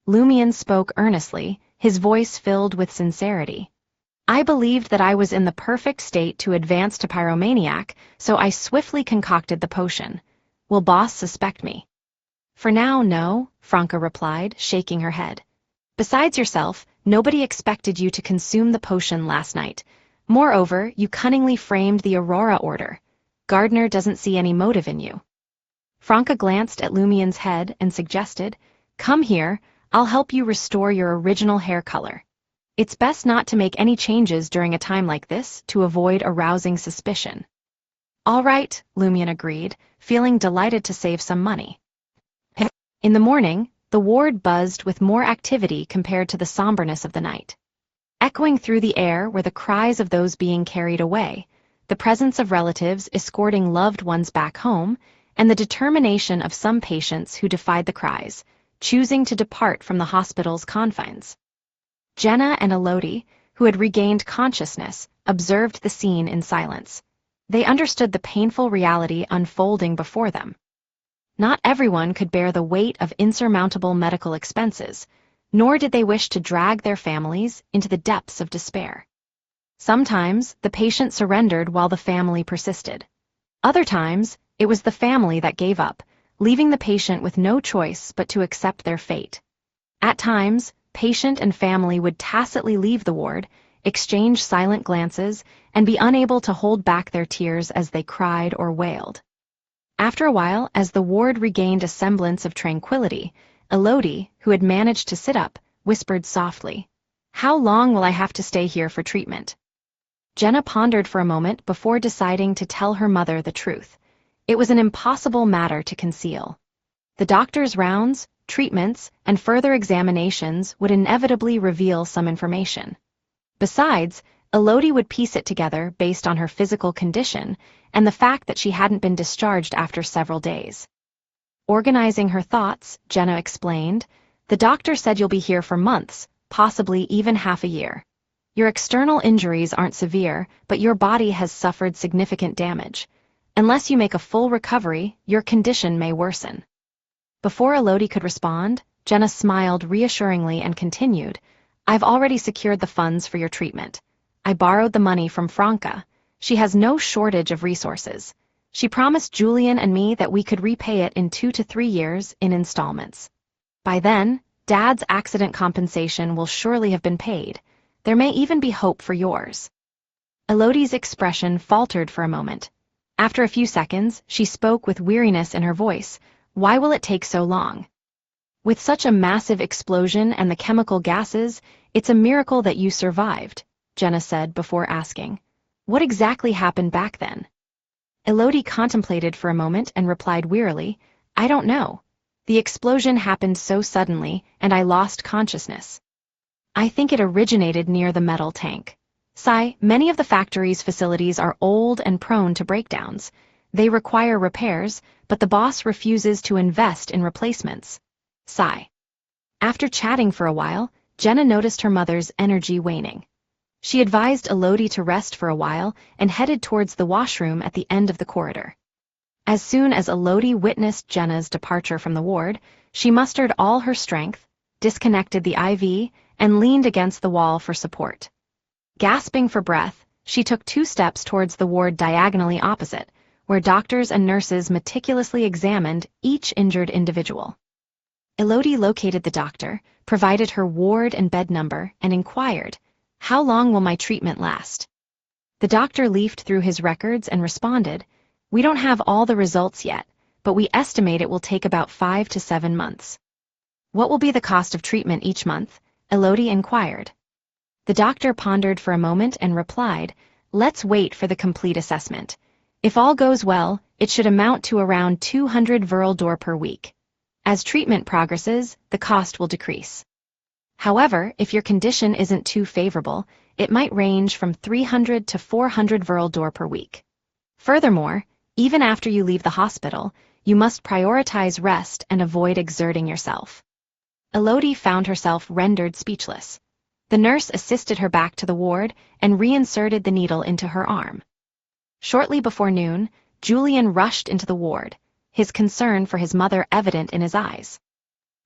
Lumion spoke earnestly, his voice filled with sincerity. "I believed that I was in the perfect state to advance to pyromaniac, so I swiftly concocted the potion. Will boss suspect me?" "For now, no," Franca replied, shaking her head. "Besides yourself, nobody expected you to consume the potion last night. Moreover, you cunningly framed the Aurora order. Gardner doesn't see any motive in you." Franca glanced at Lumion's head and suggested, "Come here, I'll help you restore your original hair color. It's best not to make any changes during a time like this to avoid arousing suspicion." "All right," Lumion agreed, feeling delighted to save some money. In the morning, the ward buzzed with more activity compared to the somberness of the night. Echoing through the air were the cries of those being carried away, the presence of relatives escorting loved ones back home, and the determination of some patients who defied the cries, choosing to depart from the hospital's confines. Jenna and Elodie, who had regained consciousness, observed the scene in silence. They understood the painful reality unfolding before them. Not everyone could bear the weight of insurmountable medical expenses, nor did they wish to drag their families into the depths of despair. Sometimes, the patient surrendered while the family persisted. Other times, it was the family that gave up, leaving the patient with no choice but to accept their fate. At times, patient and family would tacitly leave the ward, exchange silent glances, and be unable to hold back their tears as they cried or wailed. After a while, as the ward regained a semblance of tranquility, Elodie, who had managed to sit up, whispered softly, "How long will I have to stay here for treatment?" Jenna pondered for a moment before deciding to tell her mother the truth. It was an impossible matter to conceal. The doctor's rounds, treatments, and further examinations would inevitably reveal some information. Besides, Elodie would piece it together based on her physical condition and the fact that she hadn't been discharged after several days. Organizing her thoughts, Jenna explained, "The doctor said you'll be here for months, possibly even half a year. Your external injuries aren't severe, but your body has suffered significant damage. Unless you make a full recovery, your condition may worsen." Before Elodie could respond, Jenna smiled reassuringly and continued, "I've already secured the funds for your treatment. I borrowed the money from Franca. She has no shortage of resources. She promised Julian and me that we could repay it in 2 to 3 years in installments. By then, Dad's accident compensation will surely have been paid. There may even be hope for yours." Elodie's expression faltered for a moment. After a few seconds, she spoke with weariness in her voice. "Why will it take so long?" "With such a massive explosion and the chemical gases, it's a miracle that you survived," Jenna said before asking, "What exactly happened back then?" Elodie contemplated for a moment and replied wearily, "I don't know. The explosion happened so suddenly, and I lost consciousness. I think it originated near the metal tank. Many of the factory's facilities are old and prone to breakdowns. They require repairs, but the boss refuses to invest in replacements." After chatting for a while, Jenna noticed her mother's energy waning. She advised Elodie to rest for a while and headed towards the washroom at the end of the corridor. As soon as Elodie witnessed Jenna's departure from the ward, she mustered all her strength, disconnected the IV, and leaned against the wall for support. Gasping for breath, she took 2 steps towards the ward diagonally opposite, where doctors and nurses meticulously examined each injured individual. Elodie located the doctor, provided her ward and bed number, and inquired, "How long will my treatment last?" The doctor leafed through his records and responded, "We don't have all the results yet, but we estimate it will take about 5 to 7 months." "What will be the cost of treatment each month?" Elodie inquired. The doctor pondered for a moment and replied, "Let's wait for the complete assessment. If all goes well, it should amount to around 200 Vril per week. As treatment progresses, the cost will decrease. However, if your condition isn't too favorable, it might range from 300 to 400 Vril per week. Furthermore, even after you leave the hospital, you must prioritize rest and avoid exerting yourself." Elodie found herself rendered speechless. The nurse assisted her back to the ward and reinserted the needle into her arm. Shortly before noon, Julian rushed into the ward, his concern for his mother evident in his eyes.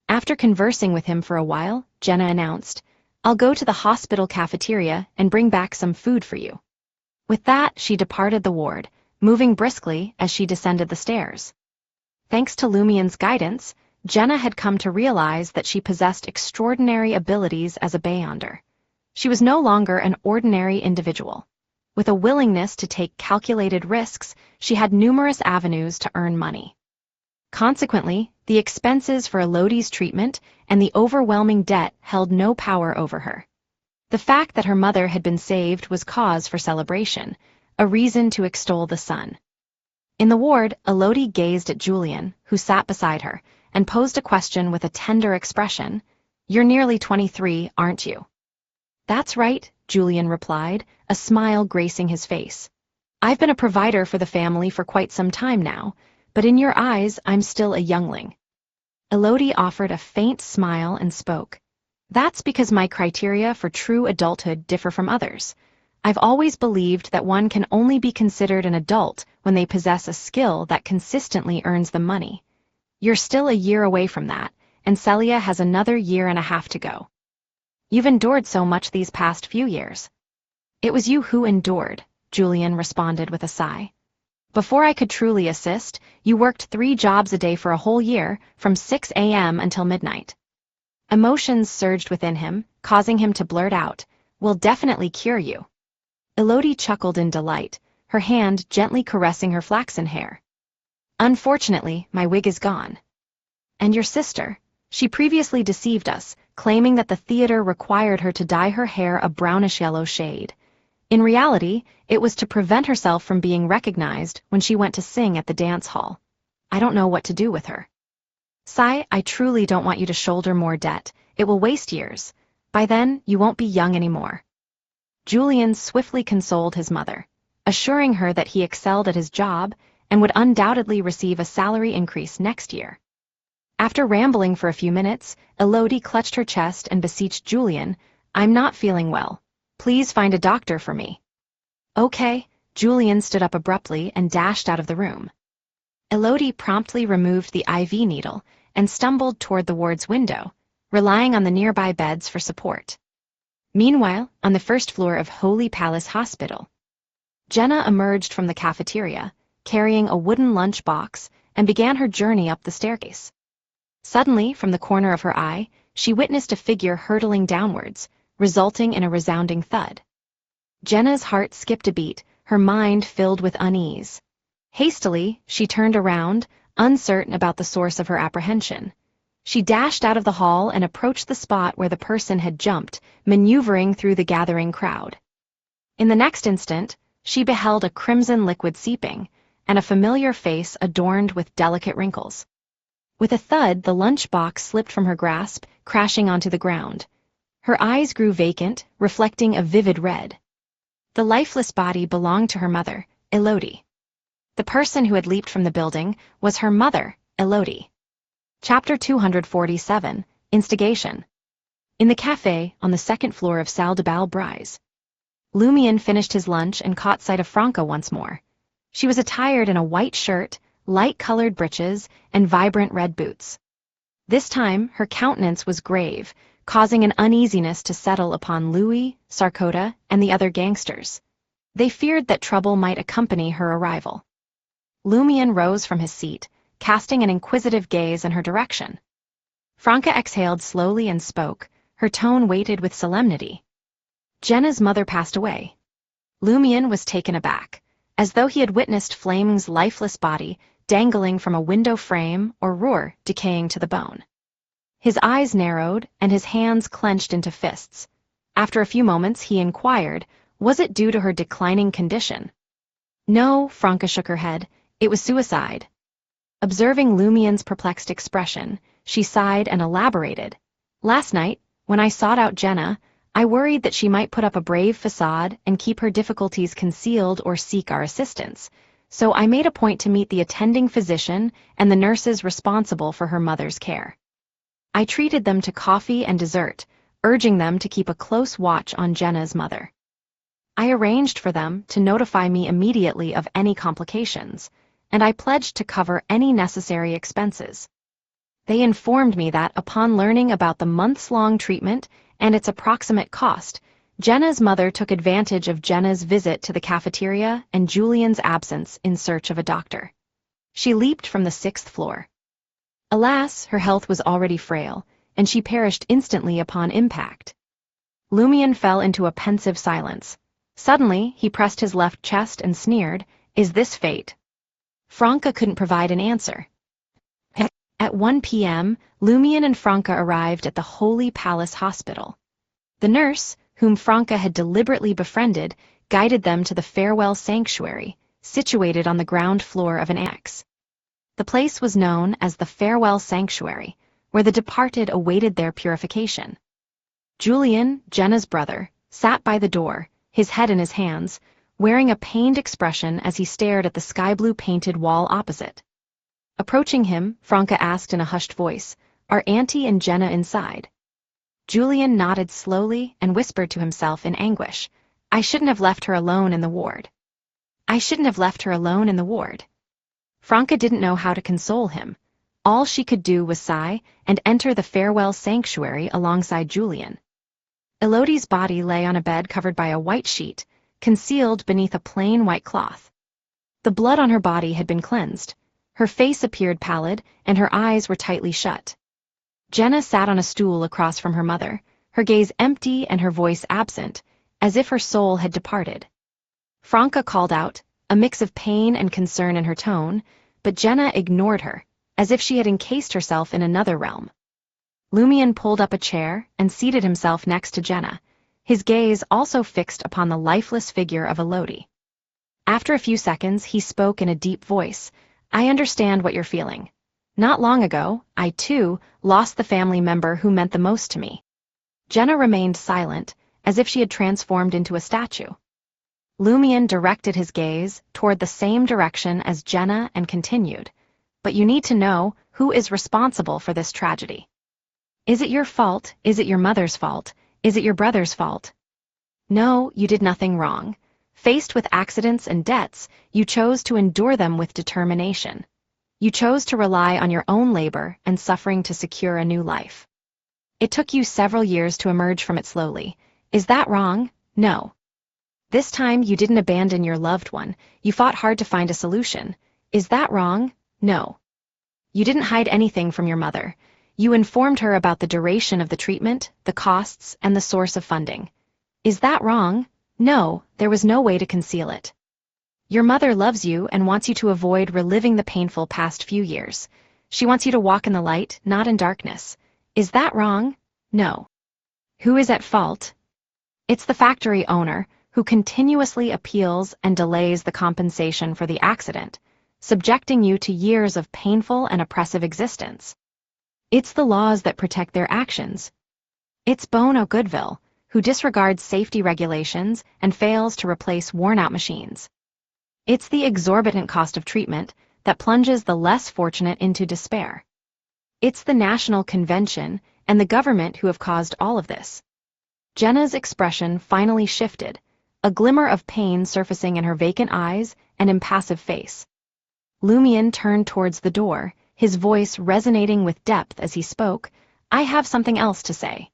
After conversing with him for a while, Jenna announced, "I'll go to the hospital cafeteria and bring back some food for you." With that, she departed the ward, moving briskly as she descended the stairs. Thanks to Lumien's guidance, Jenna had come to realize that she possessed extraordinary abilities as a beyonder. She was no longer an ordinary individual. With a willingness to take calculated risks, she had numerous avenues to earn money. Consequently, the expenses for Elodie's treatment and the overwhelming debt held no power over her. The fact that her mother had been saved was cause for celebration, a reason to extol the sun. In the ward, Elodie gazed at Julian, who sat beside her, and posed a question with a tender expression. "You're nearly 23, aren't you?" "That's right," Julian replied, a smile gracing his face. "I've been a provider for the family for quite some time now, but in your eyes I'm still a youngling." Elodie offered a faint smile and spoke. "That's because my criteria for true adulthood differ from others. I've always believed that one can only be considered an adult when they possess a skill that consistently earns them money. You're still a year away from that, and Celia has another year and a half to go. You've endured so much these past few years. It was you who endured, Julian responded with a sigh. Before I could truly assist, you worked 3 jobs a day for a whole year, from 6 a.m. until midnight. Emotions surged within him, causing him to blurt out, "We'll definitely cure you." Elodie chuckled in delight, her hand gently caressing her flaxen hair. "Unfortunately, my wig is gone." "And your sister? She previously deceived us, claiming that the theater required her to dye her hair a brownish-yellow shade. In reality, it was to prevent herself from being recognized when she went to sing at the dance hall. I don't know what to do with her." "Sai, I truly don't want you to shoulder more debt. It will waste years. By then, you won't be young anymore." Julian swiftly consoled his mother, assuring her that he excelled at his job and would undoubtedly receive a salary increase next year. After rambling for a few minutes, Elodie clutched her chest and beseeched Julian, "I'm not feeling well. Please find a doctor for me." "Okay." Julian stood up abruptly and dashed out of the room. Elodie promptly removed the IV needle and stumbled toward the ward's window, relying on the nearby beds for support. Meanwhile, on the first floor of Holy Palace Hospital, Jenna emerged from the cafeteria, carrying a wooden lunch box, and began her journey up the staircase. Suddenly, from the corner of her eye, she witnessed a figure hurtling downwards, resulting in a resounding thud. Jenna's heart skipped a beat, her mind filled with unease. Hastily, she turned around, uncertain about the source of her apprehension. She dashed out of the hall and approached the spot where the person had jumped, maneuvering through the gathering crowd. In the next instant, she beheld a crimson liquid seeping, and a familiar face adorned with delicate wrinkles. With a thud, the lunchbox slipped from her grasp, crashing onto the ground. Her eyes grew vacant, reflecting a vivid red. The lifeless body belonged to her mother, Elodie. The person who had leaped from the building was her mother, Elodie. Chapter 247, Instigation. In the café on the second floor of Salle de Bal Brise, Lumian finished his lunch and caught sight of Franca once more. She was attired in a white shirt, light-colored breeches, and vibrant red boots. This time, her countenance was grave, causing an uneasiness to settle upon Louis, Sarkota, and the other gangsters. They feared that trouble might accompany her arrival. Lumian rose from his seat, casting an inquisitive gaze in her direction. Franca exhaled slowly and spoke, her tone weighted with solemnity. "Jenna's mother passed away." Lumian was taken aback, as though he had witnessed Flaming's lifeless body dangling from a window frame or roar decaying to the bone. His eyes narrowed, and his hands clenched into fists. After a few moments, he inquired, was it due to her declining condition? "No," Franca shook her head, "it was suicide." Observing Lumian's perplexed expression, she sighed and elaborated. "Last night, when I sought out Jenna, I worried that she might put up a brave facade and keep her difficulties concealed or seek our assistance, so I made a point to meet the attending physician and the nurses responsible for her mother's care. I treated them to coffee and dessert, urging them to keep a close watch on Jenna's mother. I arranged for them to notify me immediately of any complications, and I pledged to cover any necessary expenses. They informed me that upon learning about the months-long treatment and its approximate cost, Jenna's mother took advantage of Jenna's visit to the cafeteria and Julian's absence in search of a doctor. She leaped from the 6th floor. Alas, her health was already frail, and she perished instantly upon impact." Lumian fell into a pensive silence. Suddenly, he pressed his left chest and sneered, "Is this fate?" Franca couldn't provide an answer. At 1 p.m., Lumian and Franca arrived at the Holy Palace Hospital. The nurse, whom Franca had deliberately befriended, guided them to the farewell sanctuary, situated on the ground floor of an annex. The place was known as the Farewell Sanctuary, where the departed awaited their purification. Julian, Jenna's brother, sat by the door, his head in his hands, wearing a pained expression as he stared at the sky-blue painted wall opposite. Approaching him, Franca asked in a hushed voice, "Are Auntie and Jenna inside?" Julian nodded slowly and whispered to himself in anguish, I shouldn't have left her alone in the ward. I shouldn't have left her alone in the ward. Franca didn't know how to console him. All she could do was sigh and enter the farewell sanctuary alongside Julian. Elodie's body lay on a bed covered by a white sheet, concealed beneath a plain white cloth. The blood on her body had been cleansed. Her face appeared pallid, and her eyes were tightly shut. Jenna sat on a stool across from her mother, her gaze empty and her voice absent, as if her soul had departed. Franca called out, a mix of pain and concern in her tone, but Jenna ignored her, as if she had encased herself in another realm. Lumion pulled up a chair and seated himself next to Jenna, his gaze also fixed upon the lifeless figure of Elodie. After a few seconds, he spoke in a deep voice. I understand what you're feeling. Not long ago, I too lost the family member who meant the most to me. Jenna remained silent, as if she had transformed into a statue. Lumion directed his gaze toward the same direction as Jenna and continued, but you need to know who is responsible for this tragedy. Is it your fault? Is it your mother's fault? Is it your brother's fault? No, you did nothing wrong. Faced with accidents and debts, you chose to endure them with determination. You chose to rely on your own labor and suffering to secure a new life. It took you several years to emerge from it slowly. Is that wrong? No. This time you didn't abandon your loved one, you fought hard to find a solution. Is that wrong? No. You didn't hide anything from your mother. You informed her about the duration of the treatment, the costs, and the source of funding. Is that wrong? No, there was no way to conceal it. Your mother loves you and wants you to avoid reliving the painful past few years. She wants you to walk in the light, not in darkness. Is that wrong? No. Who is at fault? It's the factory owner, who continuously appeals and delays the compensation for the accident, subjecting you to years of painful and oppressive existence. It's the laws that protect their actions. It's Bono Goodville, who disregards safety regulations and fails to replace worn-out machines. It's the exorbitant cost of treatment that plunges the less fortunate into despair. It's the National Convention and the government who have caused all of this. Jenna's expression finally shifted, a glimmer of pain surfacing in her vacant eyes and impassive face. Lumion turned towards the door, his voice resonating with depth as he spoke. I have something else to say.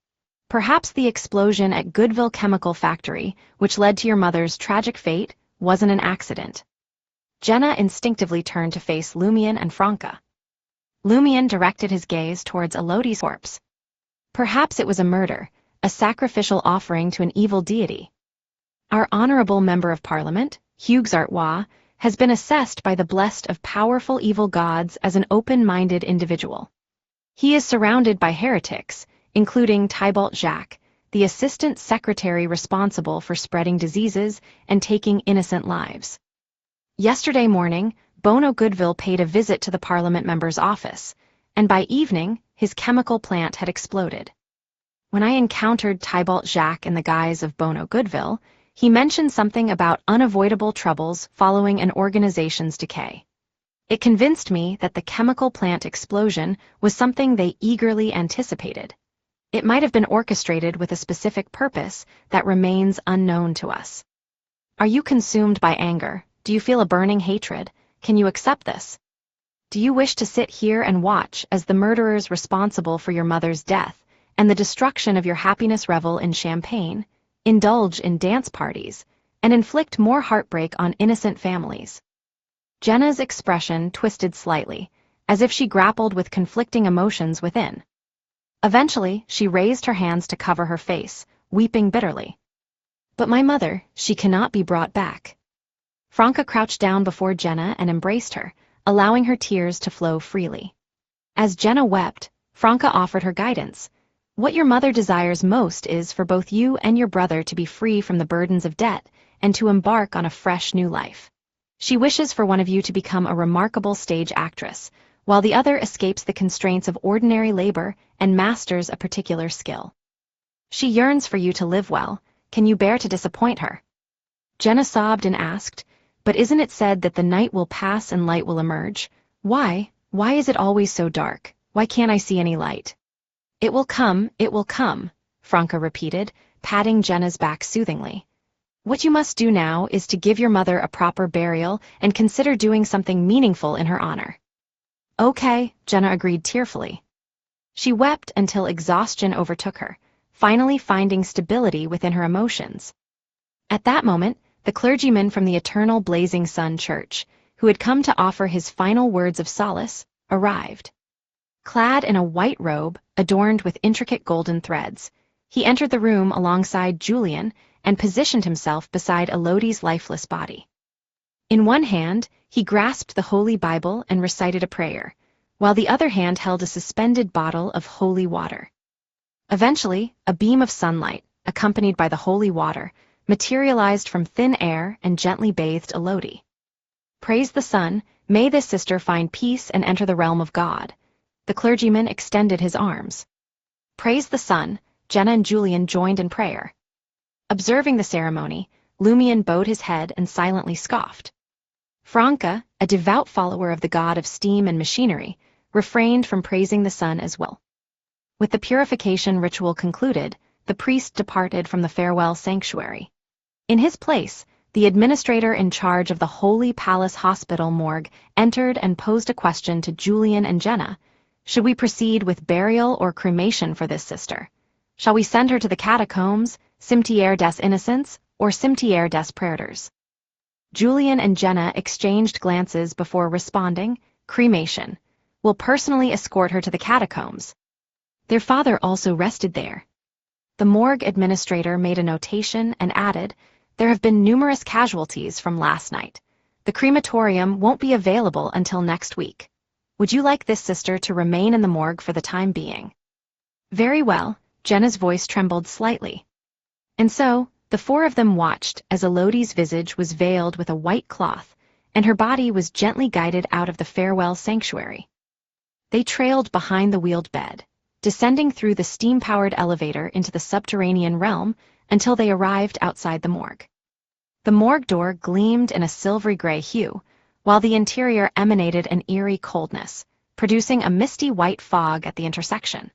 Perhaps the explosion at Goodville Chemical Factory, which led to your mother's tragic fate, wasn't an accident. Jenna instinctively turned to face Lumion and Franca. Lumion directed his gaze towards Elodie's corpse. Perhaps it was a murder, a sacrificial offering to an evil deity. Our honorable member of parliament, Hugues Artois, has been assessed by the blessed of powerful evil gods as an open-minded individual. He is surrounded by heretics, including Thibault Jacques, the assistant secretary responsible for spreading diseases and taking innocent lives. Yesterday morning, Bono Goodville paid a visit to the parliament member's office, and by evening, his chemical plant had exploded. When I encountered Thibault Jacques in the guise of Bono Goodville, he mentioned something about unavoidable troubles following an organization's decay. It convinced me that the chemical plant explosion was something they eagerly anticipated. It might have been orchestrated with a specific purpose that remains unknown to us. Are you consumed by anger? Do you feel a burning hatred? Can you accept this? Do you wish to sit here and watch as the murderers responsible for your mother's death and the destruction of your happiness revel in champagne, indulge in dance parties, and inflict more heartbreak on innocent families? Jenna's expression twisted slightly, as if she grappled with conflicting emotions within. Eventually, she raised her hands to cover her face, weeping bitterly. But my mother, she cannot be brought back. Franca crouched down before Jenna and embraced her, allowing her tears to flow freely. As Jenna wept, Franca offered her guidance. What your mother desires most is for both you and your brother to be free from the burdens of debt and to embark on a fresh new life. She wishes for one of you to become a remarkable stage actress, while the other escapes the constraints of ordinary labor and masters a particular skill. She yearns for you to live well. Can you bear to disappoint her? Jenna sobbed and asked, but isn't it said that the night will pass and light will emerge? Why is it always so dark? Why can't I see any light? It will come, Franca repeated, patting Jenna's back soothingly. What you must do now is to give your mother a proper burial and consider doing something meaningful in her honor. Okay, Jenna agreed tearfully. She wept until exhaustion overtook her, finally finding stability within her emotions. At that moment, the clergyman from the Eternal Blazing Sun Church, who had come to offer his final words of solace, arrived. Clad in a white robe, adorned with intricate golden threads, he entered the room alongside Julian and positioned himself beside Elodie's lifeless body. In one hand, he grasped the Holy Bible and recited a prayer, while the other hand held a suspended bottle of holy water. Eventually, a beam of sunlight, accompanied by the holy water, materialized from thin air and gently bathed Elodie. Praise the sun, may this sister find peace and enter the realm of God. The clergyman extended his arms. Praise the sun, Jenna and Julian joined in prayer. Observing the ceremony, Lumion bowed his head and silently scoffed. Franca, a devout follower of the god of steam and machinery, refrained from praising the sun as well. With the purification ritual concluded, the priest departed from the farewell sanctuary. In his place, the administrator in charge of the Holy Palace Hospital morgue entered and posed a question to Julian and Jenna. Should we proceed with burial or cremation for this sister? Shall we send her to the catacombs, Cimetière des Innocents, or Cimetière des Prédateurs? Julian and Jenna exchanged glances before responding, cremation. We'll personally escort her to the catacombs. Their father also rested there. The morgue administrator made a notation and added, there have been numerous casualties from last night. The crematorium won't be available until next week. Would you like this sister to remain in the morgue for the time being? Very well, Jenna's voice trembled slightly. And so, the four of them watched as Elodie's visage was veiled with a white cloth, and her body was gently guided out of the farewell sanctuary. They trailed behind the wheeled bed, descending through the steam-powered elevator into the subterranean realm until they arrived outside the morgue. The morgue door gleamed in a silvery gray hue, while the interior emanated an eerie coldness, producing a misty white fog at the intersection.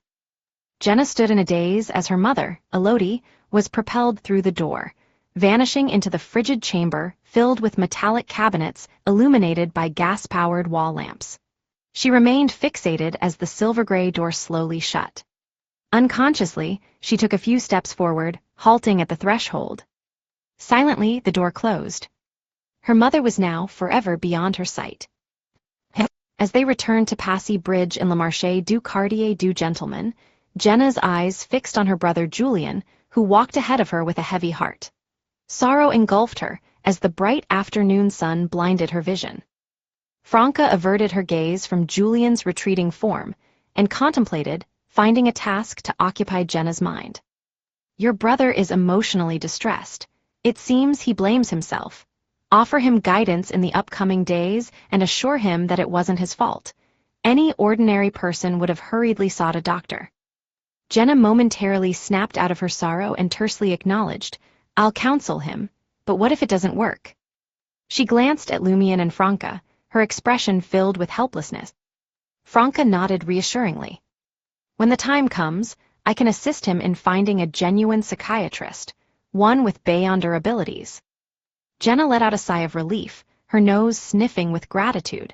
Jenna stood in a daze as her mother, Elodie, was propelled through the door, vanishing into the frigid chamber filled with metallic cabinets illuminated by gas-powered wall lamps. She remained fixated as the silver-gray door slowly shut. Unconsciously, she took a few steps forward, halting at the threshold. Silently, the door closed. Her mother was now forever beyond her sight. As they returned to Passy Bridge in Le Marché du Quartier du Gentleman, Jenna's eyes fixed on her brother Julian, who walked ahead of her with a heavy heart. Sorrow engulfed her as the bright afternoon sun blinded her vision. Franca averted her gaze from Julian's retreating form and contemplated, finding a task to occupy Jenna's mind. Your brother is emotionally distressed. It seems he blames himself. Offer him guidance in the upcoming days and assure him that it wasn't his fault. Any ordinary person would have hurriedly sought a doctor. Jenna momentarily snapped out of her sorrow and tersely acknowledged, I'll counsel him, but what if it doesn't work? She glanced at Lumion and Franca, her expression filled with helplessness. Franca nodded reassuringly. When the time comes, I can assist him in finding a genuine psychiatrist, one with Beyonder abilities. Jenna let out a sigh of relief, her nose sniffing with gratitude.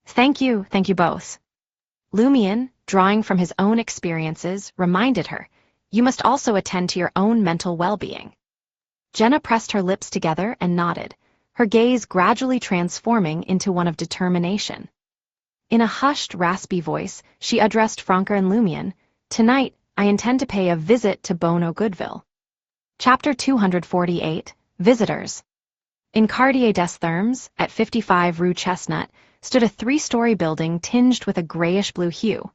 Thank you both. Lumion, drawing from his own experiences, reminded her, you must also attend to your own mental well-being. Jenna pressed her lips together and nodded, her gaze gradually transforming into one of determination. In a hushed, raspy voice, she addressed Franca and Lumion, tonight, I intend to pay a visit to Bono Goodville. Chapter 248, Visitors. In Quartier des Thermes, at 55 Rue Chestnut, stood a 3-story building tinged with a grayish-blue hue.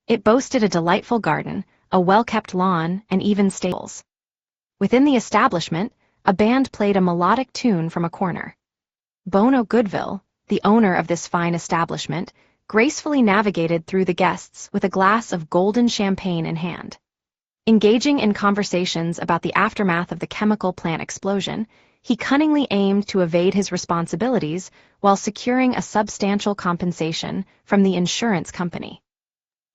It boasted a delightful garden, a well-kept lawn, and even stables. Within the establishment, a band played a melodic tune from a corner. Bono Goodville, the owner of this fine establishment, gracefully navigated through the guests with a glass of golden champagne in hand. Engaging in conversations about the aftermath of the chemical plant explosion, he cunningly aimed to evade his responsibilities while securing a substantial compensation from the insurance company.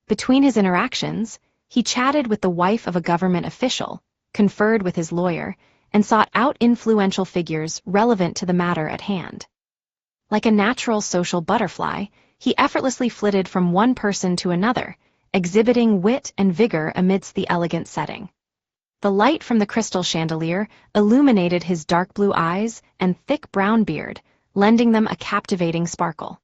Between his interactions, he chatted with the wife of a government official, conferred with his lawyer, and sought out influential figures relevant to the matter at hand. Like a natural social butterfly, he effortlessly flitted from one person to another, exhibiting wit and vigor amidst the elegant setting. The light from the crystal chandelier illuminated his dark blue eyes and thick brown beard, lending them a captivating sparkle.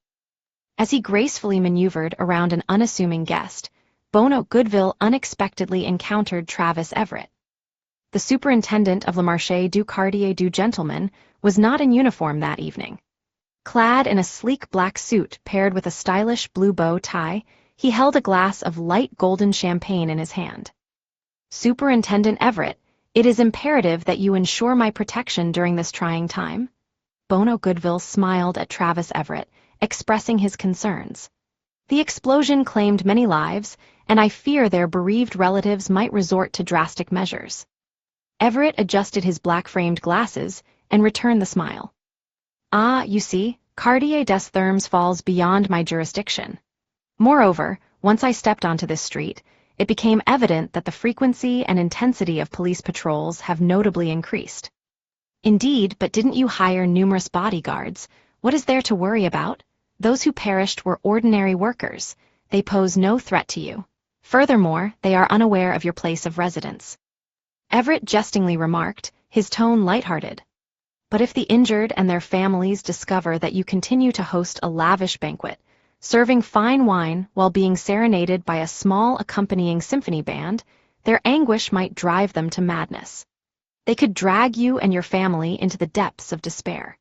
As he gracefully maneuvered around an unassuming guest, Bono Goodville unexpectedly encountered Travis Everett. The superintendent of Le Marché du Quartier du Gentleman was not in uniform that evening. Clad in a sleek black suit paired with a stylish blue bow tie, he held a glass of light golden champagne in his hand. "Superintendent Everett, it is imperative that you ensure my protection during this trying time." Bono Goodville smiled at Travis Everett, expressing his concerns. "The explosion claimed many lives, and I fear their bereaved relatives might resort to drastic measures." Everett adjusted his black-framed glasses and returned the smile. "Ah, you see, Quartier des Thermes falls beyond my jurisdiction. Moreover, once I stepped onto this street, it became evident that the frequency and intensity of police patrols have notably increased." "Indeed, but didn't you hire numerous bodyguards? What is there to worry about? Those who perished were ordinary workers. They pose no threat to you. Furthermore, they are unaware of your place of residence," Everett jestingly remarked, his tone lighthearted. "But if the injured and their families discover that you continue to host a lavish banquet, serving fine wine while being serenaded by a small accompanying symphony band, their anguish might drive them to madness. They could drag you and your family into the depths of despair."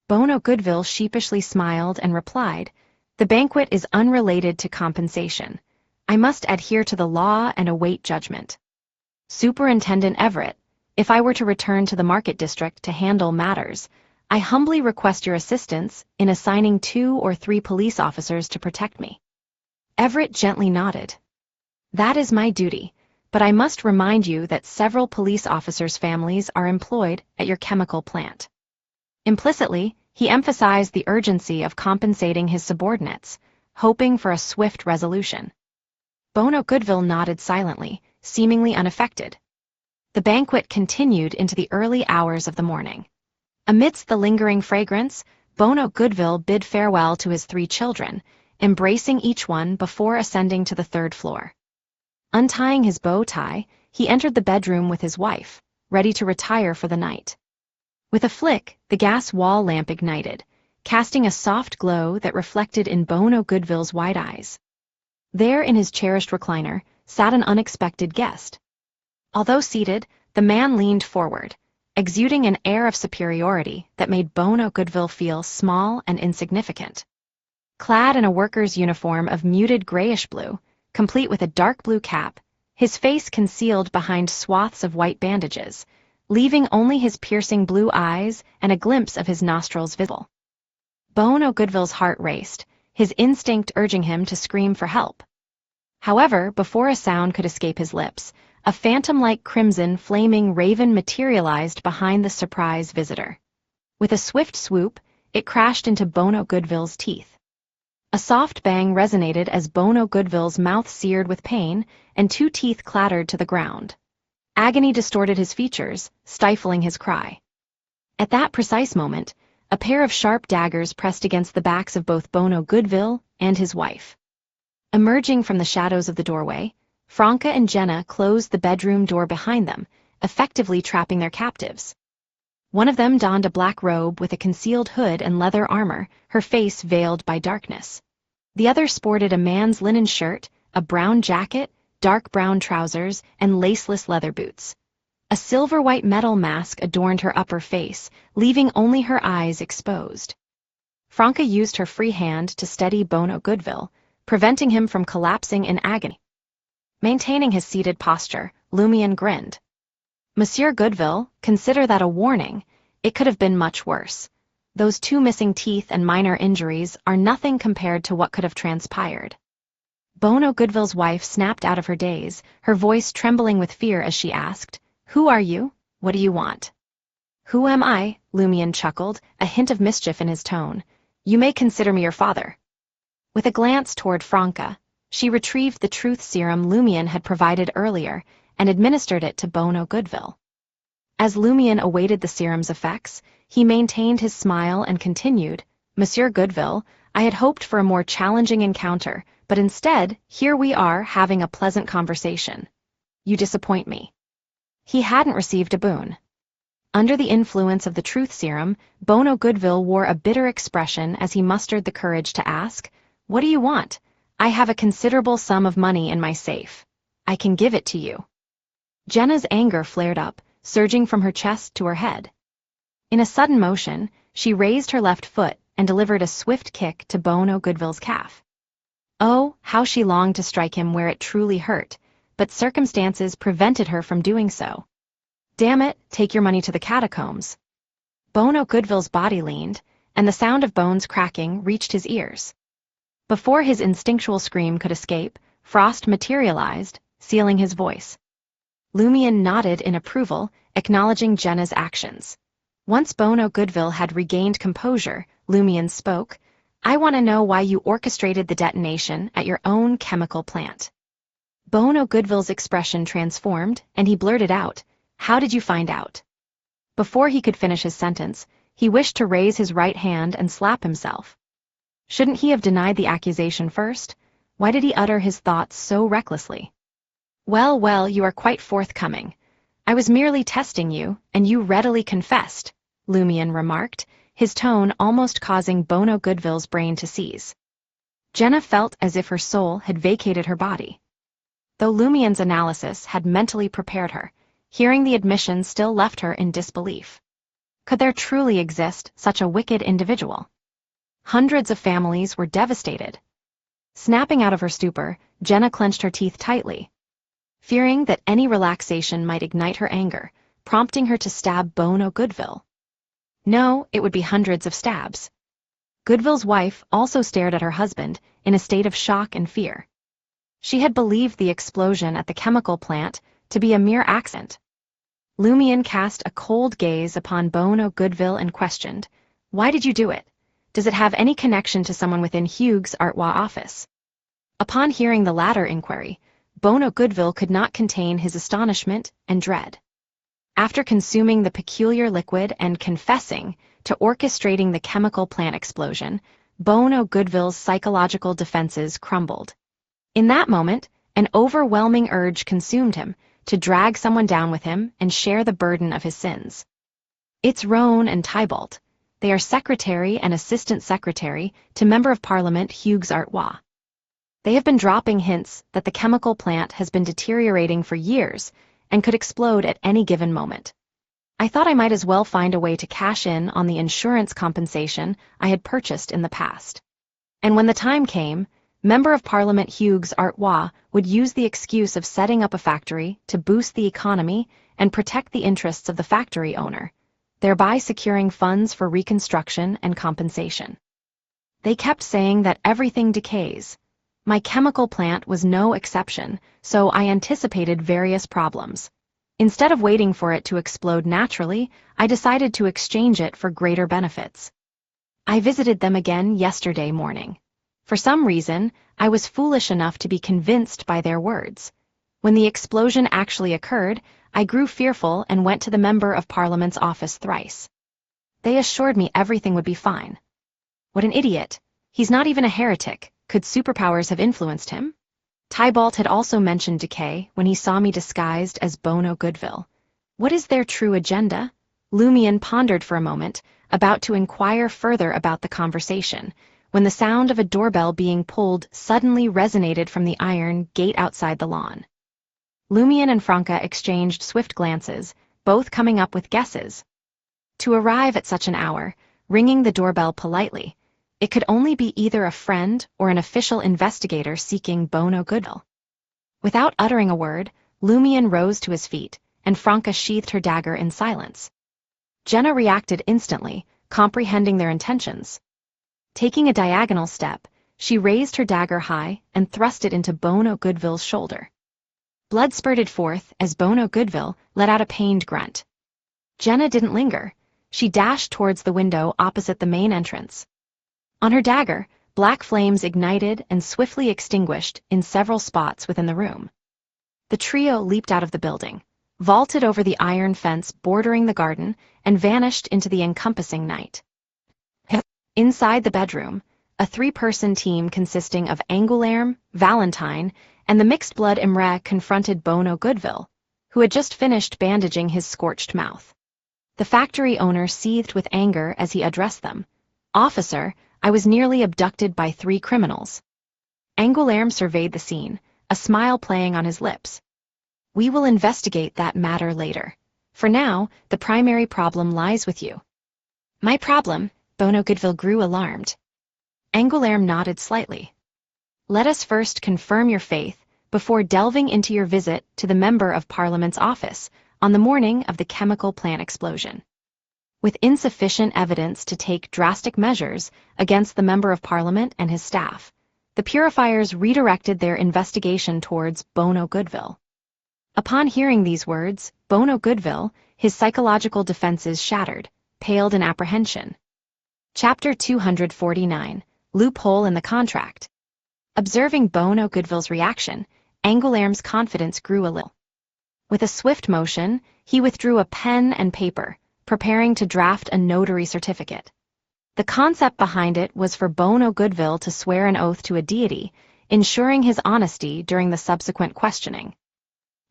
Bono Goodville sheepishly smiled and replied, "The banquet is unrelated to compensation. I must adhere to the law and await judgment. Superintendent Everett, if I were to return to the market district to handle matters, I humbly request your assistance in assigning 2 or 3 police officers to protect me." Everett gently nodded. "That is my duty, but I must remind you that several police officers' families are employed at your chemical plant." Implicitly, he emphasized the urgency of compensating his subordinates, hoping for a swift resolution. Bono Goodville nodded silently, seemingly unaffected. The banquet continued into the early hours of the morning. Amidst the lingering fragrance, Bono Goodville bid farewell to his 3 children, embracing each one before ascending to the 3rd floor. Untying his bow tie, he entered the bedroom with his wife, ready to retire for the night. With a flick, the gas wall lamp ignited, casting a soft glow that reflected in Bono Goodville's wide eyes. There in his cherished recliner sat an unexpected guest. Although seated, the man leaned forward, exuding an air of superiority that made Bono Goodville feel small and insignificant. Clad in a worker's uniform of muted grayish-blue, complete with a dark blue cap, his face concealed behind swaths of white bandages, leaving only his piercing blue eyes and a glimpse of his nostrils visible. Bono Goodville's heart raced, his instinct urging him to scream for help. However, before a sound could escape his lips, a phantom-like crimson flaming raven materialized behind the surprise visitor. With a swift swoop, it crashed into Bono Goodville's teeth. A soft bang resonated as Bono Goodville's mouth seared with pain, and 2 teeth clattered to the ground. Agony distorted his features, stifling his cry. At that precise moment, a pair of sharp daggers pressed against the backs of both Bono Goodville and his wife. Emerging from the shadows of the doorway, Franca and Jenna closed the bedroom door behind them, effectively trapping their captives. One of them donned a black robe with a concealed hood and leather armor, her face veiled by darkness. The other sported a man's linen shirt, a brown jacket, dark brown trousers, and laceless leather boots. A silver-white metal mask adorned her upper face, leaving only her eyes exposed. Franca used her free hand to steady Bono Goodville, preventing him from collapsing in agony. Maintaining his seated posture, Lumian grinned. "Monsieur Goodville, consider that a warning. It could have been much worse. Those 2 missing teeth and minor injuries are nothing compared to what could have transpired." Bono Goodville's wife snapped out of her daze, her voice trembling with fear as she asked, "Who are you? What do you want?" "Who am I?" Lumian chuckled, a hint of mischief in his tone. "You may consider me your father." With a glance toward Franca, she retrieved the truth serum Lumian had provided earlier and administered it to Bono Goodville. As Lumian awaited the serum's effects, he maintained his smile and continued, "Monsieur Goodville, I had hoped for a more challenging encounter, but instead, here we are having a pleasant conversation. You disappoint me." He hadn't received a boon. Under the influence of the truth serum, Bono Goodville wore a bitter expression as he mustered the courage to ask, "What do you want? I have a considerable sum of money in my safe. I can give it to you." Jenna's anger flared up, surging from her chest to her head. In a sudden motion, she raised her left foot and delivered a swift kick to Bono Goodville's calf. Oh, how she longed to strike him where it truly hurt, but circumstances prevented her from doing so. "Damn it, take your money to the catacombs." Bono Goodville's body leaned, and the sound of bones cracking reached his ears. Before his instinctual scream could escape, Frost materialized, sealing his voice. Lumian nodded in approval, acknowledging Jenna's actions. Once Bono Goodville had regained composure, Lumian spoke, "I want to know why you orchestrated the detonation at your own chemical plant." Bono Goodville's expression transformed, and he blurted out, "How did you find out?" Before he could finish his sentence, he wished to raise his right hand and slap himself. Shouldn't he have denied the accusation first? Why did he utter his thoughts so recklessly? "Well, well, you are quite forthcoming. I was merely testing you, and you readily confessed," Lumian remarked, his tone almost causing Bono Goodville's brain to seize. Jenna felt as if her soul had vacated her body. Though Lumian's analysis had mentally prepared her, hearing the admission still left her in disbelief. Could there truly exist such a wicked individual? Hundreds of families were devastated. Snapping out of her stupor, Jenna clenched her teeth tightly, fearing that any relaxation might ignite her anger, prompting her to stab Bono Goodville. No, it would be hundreds of stabs. Goodville's wife also stared at her husband, in a state of shock and fear. She had believed the explosion at the chemical plant to be a mere accident. Lumian cast a cold gaze upon Bono Goodville and questioned, "Why did you do it? Does it have any connection to someone within Hugues' Artois office?" Upon hearing the latter inquiry, Bono Goodville could not contain his astonishment and dread. After consuming the peculiar liquid and confessing to orchestrating the chemical plant explosion, Bono Goodville's psychological defenses crumbled. In that moment, an overwhelming urge consumed him to drag someone down with him and share the burden of his sins. It's Roan and Tybalt. They are secretary and assistant secretary to Member of Parliament Hugues Artois. They have been dropping hints that the chemical plant has been deteriorating for years and could explode at any given moment. I thought I might as well find a way to cash in on the insurance compensation I had purchased in the past. And when the time came, Member of Parliament Hugues Artois would use the excuse of setting up a factory to boost the economy and protect the interests of the factory owner, thereby securing funds for reconstruction and compensation. They kept saying that everything decays. My chemical plant was no exception, so I anticipated various problems. Instead of waiting for it to explode naturally, I decided to exchange it for greater benefits. I visited them again yesterday morning. For some reason, I was foolish enough to be convinced by their words. When the explosion actually occurred, I grew fearful and went to the Member of Parliament's office thrice. They assured me everything would be fine. What an idiot. He's not even a heretic. Could superpowers have influenced him? Tybalt had also mentioned decay when he saw me disguised as Bono Goodville. What is their true agenda? Lumian pondered for a moment, about to inquire further about the conversation, when the sound of a doorbell being pulled suddenly resonated from the iron gate outside the lawn. Lumian and Franca exchanged swift glances, both coming up with guesses. To arrive at such an hour, ringing the doorbell politely, it could only be either a friend or an official investigator seeking Bono Goodville. Without uttering a word, Lumian rose to his feet, and Franca sheathed her dagger in silence. Jenna reacted instantly, comprehending their intentions. Taking a diagonal step, she raised her dagger high and thrust it into Bono Goodville's shoulder. Blood spurted forth as Bono Goodville let out a pained grunt. Jenna didn't linger. She dashed towards the window opposite the main entrance. On her dagger, black flames ignited and swiftly extinguished in several spots within the room. The trio leaped out of the building. vaulted over the iron fence bordering the garden, and vanished into the encompassing night. Inside the bedroom, a three-person team consisting of Angoulême, Valentine, and the mixed-blood Imre confronted Bono Goodville, who had just finished bandaging his scorched mouth. The factory owner seethed with anger as he addressed them. "Officer, I was nearly abducted by 3 criminals." Angoulême surveyed the scene, a smile playing on his lips. "We will investigate that matter later. For now, the primary problem lies with you." "My problem?" Bono Goodville grew alarmed. Angoulême nodded slightly. "Let us first confirm your faith before delving into your visit to the Member of Parliament's office on the morning of the chemical plant explosion. With insufficient evidence to take drastic measures against the Member of Parliament and his staff, the purifiers redirected their investigation towards Bono Goodville." Upon hearing these words, Bono Goodville, his psychological defenses shattered, paled in apprehension. Chapter 249, Loophole in the Contract. Observing Bono Goodville's reaction, Angoulême's confidence grew a little. With a swift motion, he withdrew a pen and paper, preparing to draft a notary certificate. The concept behind it was for Bono Goodville to swear an oath to a deity, ensuring his honesty during the subsequent questioning.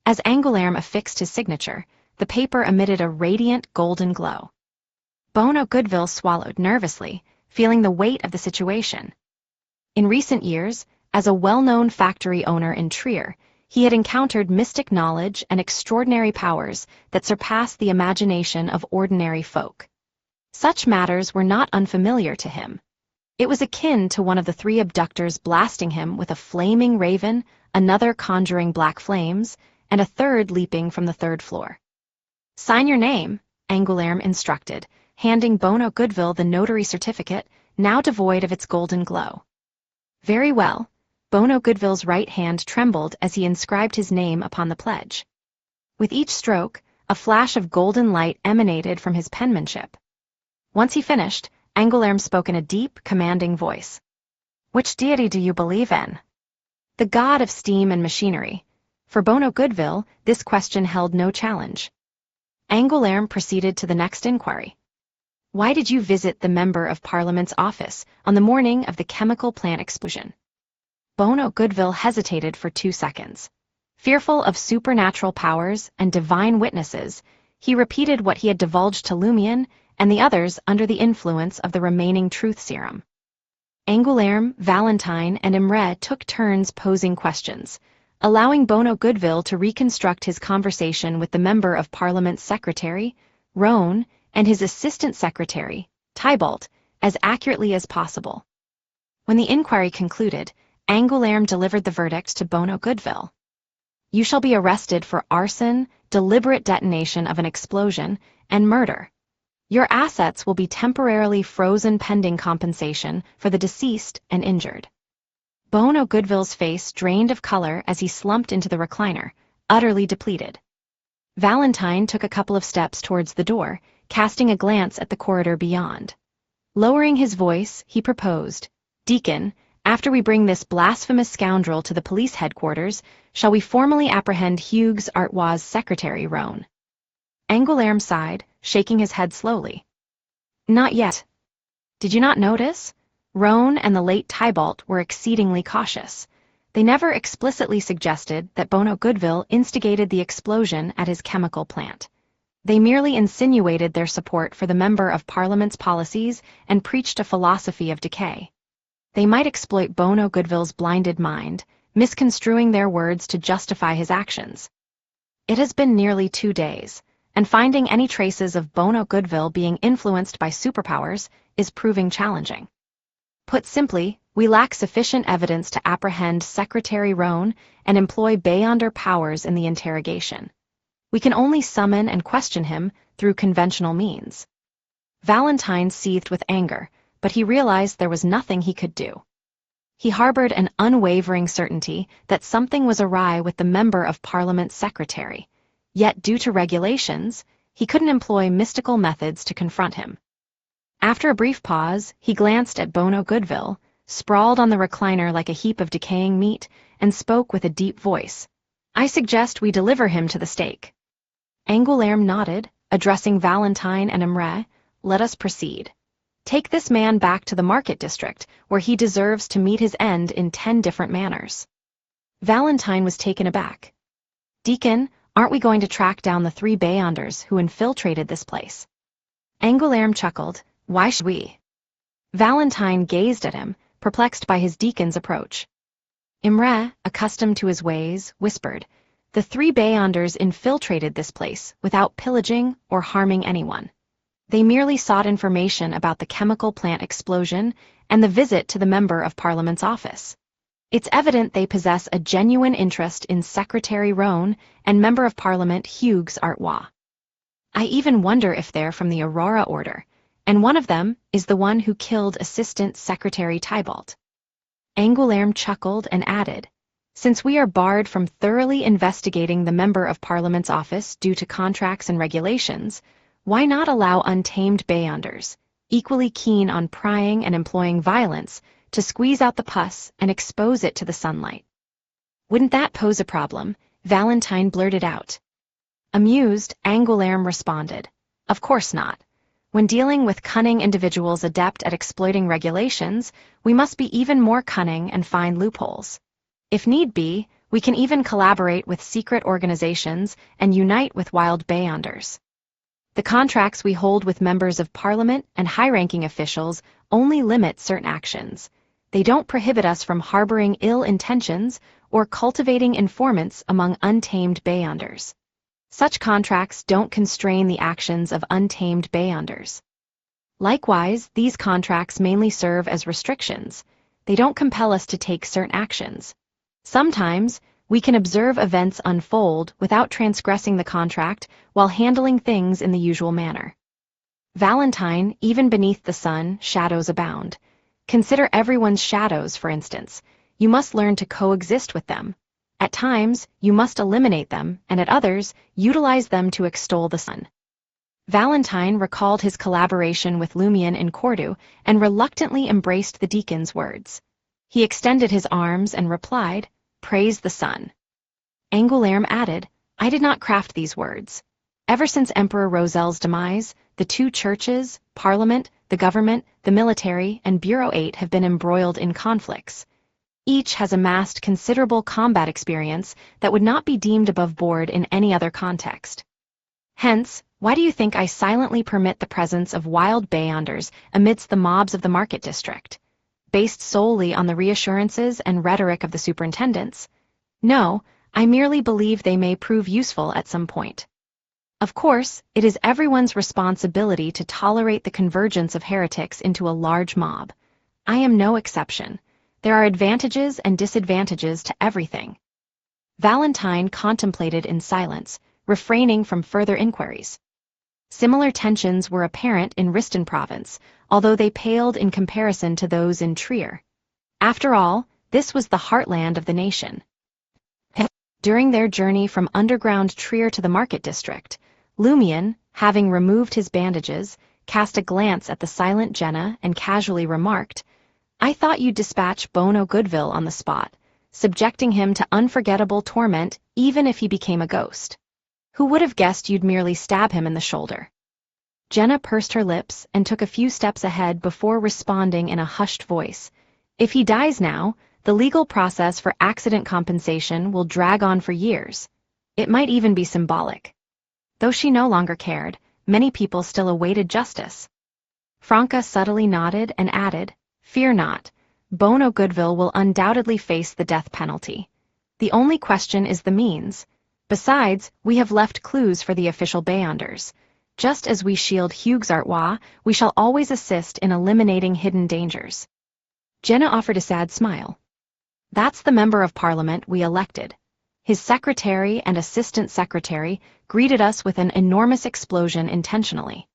As Angoulême affixed his signature, the paper emitted a radiant golden glow. Bono Goodville swallowed nervously, feeling the weight of the situation. In recent years, as a well-known factory owner in Trier, he had encountered mystic knowledge and extraordinary powers that surpassed the imagination of ordinary folk. Such matters were not unfamiliar to him. It was akin to one of the 3 abductors blasting him with a flaming raven, another conjuring black flames, and a third leaping from the 3rd floor. "Sign your name," Angoulême instructed, handing Bono Goodville the notary certificate, now devoid of its golden glow. "Very well." Bono Goodville's right hand trembled as he inscribed his name upon the pledge. With each stroke, a flash of golden light emanated from his penmanship. Once he finished, Angoulême spoke in a deep, commanding voice. "Which deity do you believe in?" "The god of steam and machinery." For Bono Goodville, this question held no challenge. Angoulême proceeded to the next inquiry. "Why did you visit the Member of Parliament's office on the morning of the chemical plant explosion?" Bono Goodville hesitated for 2 seconds. Fearful of supernatural powers and divine witnesses, he repeated what he had divulged to Lumion and the others under the influence of the remaining truth serum. Angoulême, Valentine, and Imre took turns posing questions, allowing Bono Goodville to reconstruct his conversation with the Member of Parliament's secretary, Roan, and his assistant secretary, Tybalt, as accurately as possible. When the inquiry concluded, Angoulême delivered the verdict to Bono Goodville. "You shall be arrested for arson, deliberate detonation of an explosion, and murder. Your assets will be temporarily frozen pending compensation for the deceased and injured." Bono Goodville's face drained of color as he slumped into the recliner, utterly depleted. Valentine took a couple of steps towards the door, casting a glance at the corridor beyond. Lowering his voice, he proposed, "Deacon, after we bring this blasphemous scoundrel to the police headquarters, shall we formally apprehend Hugues Artois' secretary, Roan?" Angoulême sighed, shaking his head slowly. "Not yet. Did you not notice? Roan and the late Tybalt were exceedingly cautious. They never explicitly suggested that Bono Goodville instigated the explosion at his chemical plant. They merely insinuated their support for the Member of Parliament's policies and preached a philosophy of decay. They might exploit Bono Goodville's blinded mind, misconstruing their words to justify his actions. It has been nearly 2 days, and finding any traces of Bono Goodville being influenced by superpowers is proving challenging. Put simply, we lack sufficient evidence to apprehend Secretary Roan and employ beyonder powers in the interrogation. We can only summon and question him through conventional means." Valentine seethed with anger, but he realized there was nothing he could do. He harbored an unwavering certainty that something was awry with the Member of Parliament's secretary, yet due to regulations, he couldn't employ mystical methods to confront him. After a brief pause, he glanced at Bono Goodville, sprawled on the recliner like a heap of decaying meat, and spoke with a deep voice. "I suggest we deliver him to the stake." Angoulême nodded, addressing Valentine and Imre. Let us proceed. Take this man back to the market district, where he deserves to meet his end in 10 different manners. Valentine was taken aback. Deacon, aren't we going to track down the 3 Beyonders who infiltrated this place? Angoulême chuckled. Why should we? Valentine gazed at him, perplexed by his deacon's approach. Imre, accustomed to his ways, whispered, the 3 Beyonders infiltrated this place without pillaging or harming anyone. They merely sought information about the chemical plant explosion and the visit to the Member of Parliament's office. It's evident they possess a genuine interest in Secretary Roan and Member of Parliament Hugues Artois. I even wonder if they're from the Aurora Order, and one of them is the one who killed Assistant Secretary Tybalt. Angoulême chuckled and added, since we are barred from thoroughly investigating the Member of Parliament's office due to contracts and regulations, why not allow untamed Beyonders, equally keen on prying and employing violence, to squeeze out the pus and expose it to the sunlight? Wouldn't that pose a problem? Valentine blurted out. Amused, Angoulême responded, of course not. When dealing with cunning individuals adept at exploiting regulations, we must be even more cunning and find loopholes. If need be, we can even collaborate with secret organizations and unite with wild Beyonders. The contracts we hold with members of Parliament and high-ranking officials only limit certain actions. They don't prohibit us from harboring ill intentions or cultivating informants among untamed Beyonders. Such contracts don't constrain the actions of untamed Beyonders. Likewise, these contracts mainly serve as restrictions. They don't compel us to take certain actions. Sometimes, we can observe events unfold without transgressing the contract while handling things in the usual manner. Valentine, even beneath the sun, shadows abound. Consider everyone's shadows, for instance. You must learn to coexist with them. At times, you must eliminate them, and at others, utilize them to extol the sun. Valentine recalled his collaboration with Lumion in Cordoue and reluctantly embraced the deacon's words. He extended his arms and replied, praise the sun. Angoulême added, I did not craft these words. Ever since Emperor Rosel's demise, the 2 churches, Parliament, the government, the military, and Bureau 8 have been embroiled in conflicts. Each has amassed considerable combat experience that would not be deemed above board in any other context. Hence, why do you think I silently permit the presence of wild Beyonders amidst the mobs of the market district? Based solely on the reassurances and rhetoric of the superintendents? No, I merely believe they may prove useful at some point. Of course, it is everyone's responsibility to tolerate the convergence of heretics into a large mob. I am no exception. There are advantages and disadvantages to everything. Valentine contemplated in silence, refraining from further inquiries. Similar tensions were apparent in Riston province, although they paled in comparison to those in Trier. After all, this was the heartland of the nation. During their journey from underground Trier to the market district, Lumion, having removed his bandages, cast a glance at the silent Jenna and casually remarked, I thought you'd dispatch Bono Goodville on the spot, subjecting him to unforgettable torment even if he became a ghost. Who would have guessed you'd merely stab him in the shoulder? Jenna pursed her lips and took a few steps ahead before responding in a hushed voice. If he dies now, the legal process for accident compensation will drag on for years. It might even be symbolic. Though she no longer cared, many people still awaited justice. Franca subtly nodded and added, fear not. Bono Goodville will undoubtedly face the death penalty. The only question is the means. Besides, we have left clues for the official Beyonders. Just as we shield Hugues Artois, we shall always assist in eliminating hidden dangers. Jenna offered a sad smile. That's the Member of Parliament we elected. His secretary and assistant secretary greeted us with an enormous explosion intentionally.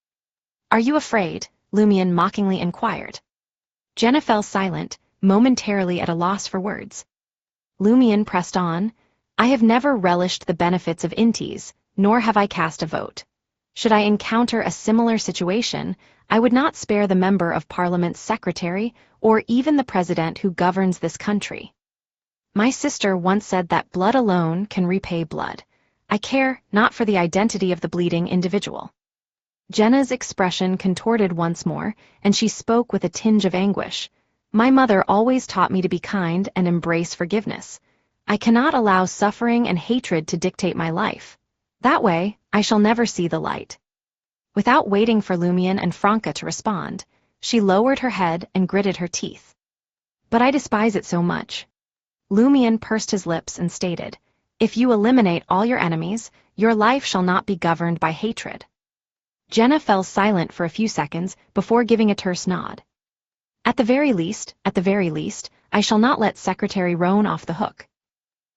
Are you afraid? Lumion mockingly inquired. Jenna fell silent, momentarily at a loss for words. Lumion pressed on, I have never relished the benefits of inties, nor have I cast a vote. Should I encounter a similar situation, I would not spare the Member of Parliament's secretary or even the president who governs this country. My sister once said that blood alone can repay blood. I care not for the identity of the bleeding individual." Jenna's expression contorted once more, and she spoke with a tinge of anguish. "My mother always taught me to be kind and embrace forgiveness. I cannot allow suffering and hatred to dictate my life. That way, I shall never see the light." Without waiting for Lumion and Franca to respond, she lowered her head and gritted her teeth. "But I despise it so much." Lumion pursed his lips and stated, "If you eliminate all your enemies, your life shall not be governed by hatred." Jenna fell silent for a few seconds before giving a terse nod. At the very least, I shall not let Secretary Roan off the hook."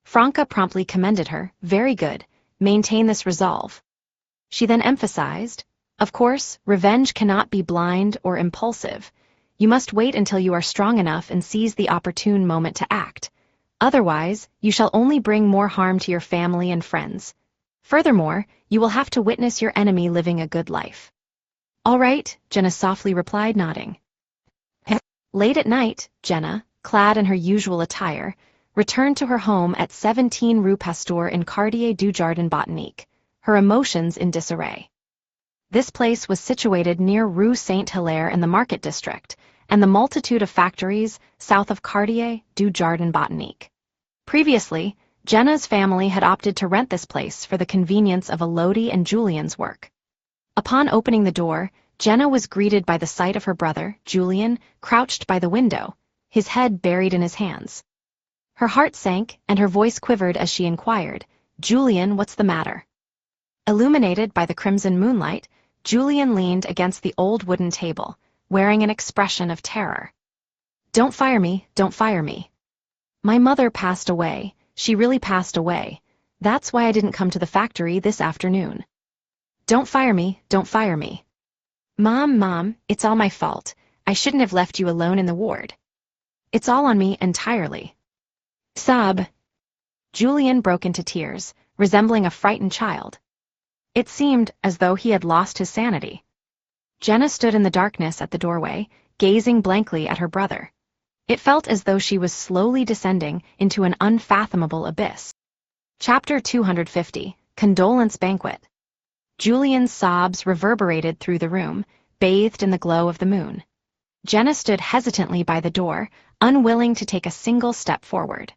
Franca promptly commended her. "Very good. Maintain this resolve." She then emphasized, "Of course, revenge cannot be blind or impulsive. You must wait until you are strong enough and seize the opportune moment to act. Otherwise, you shall only bring more harm to your family and friends. Furthermore, you will have to witness your enemy living a good life." "All right," Jenna softly replied, nodding. Late at night, Jenna, clad in her usual attire, returned to her home at 17 Rue Pasteur in Quartier du Jardin Botanique, her emotions in disarray. This place was situated near Rue Saint-Hilaire in the Market District, and the multitude of factories south of Quartier du Jardin Botanique. Previously, Jenna's family had opted to rent this place for the convenience of Elodie and Julian's work. Upon opening the door, Jenna was greeted by the sight of her brother, Julian, crouched by the window, his head buried in his hands. Her heart sank and her voice quivered as she inquired, "Julian, what's the matter?" Illuminated by the crimson moonlight, Julian leaned against the old wooden table, wearing an expression of terror. "Don't fire me, don't fire me. My mother passed away. She really passed away. That's why I didn't come to the factory this afternoon. Don't fire me, don't fire me. Mom, it's all my fault. I shouldn't have left you alone in the ward. It's all on me entirely." Sob. Julian broke into tears, resembling a frightened child. It seemed as though he had lost his sanity. Jenna stood in the darkness at the doorway, gazing blankly at her brother. It felt as though she was slowly descending into an unfathomable abyss. Chapter 250, Condolence Banquet. Julian's sobs reverberated through the room, bathed in the glow of the moon. Jenna stood hesitantly by the door, unwilling to take a single step forward.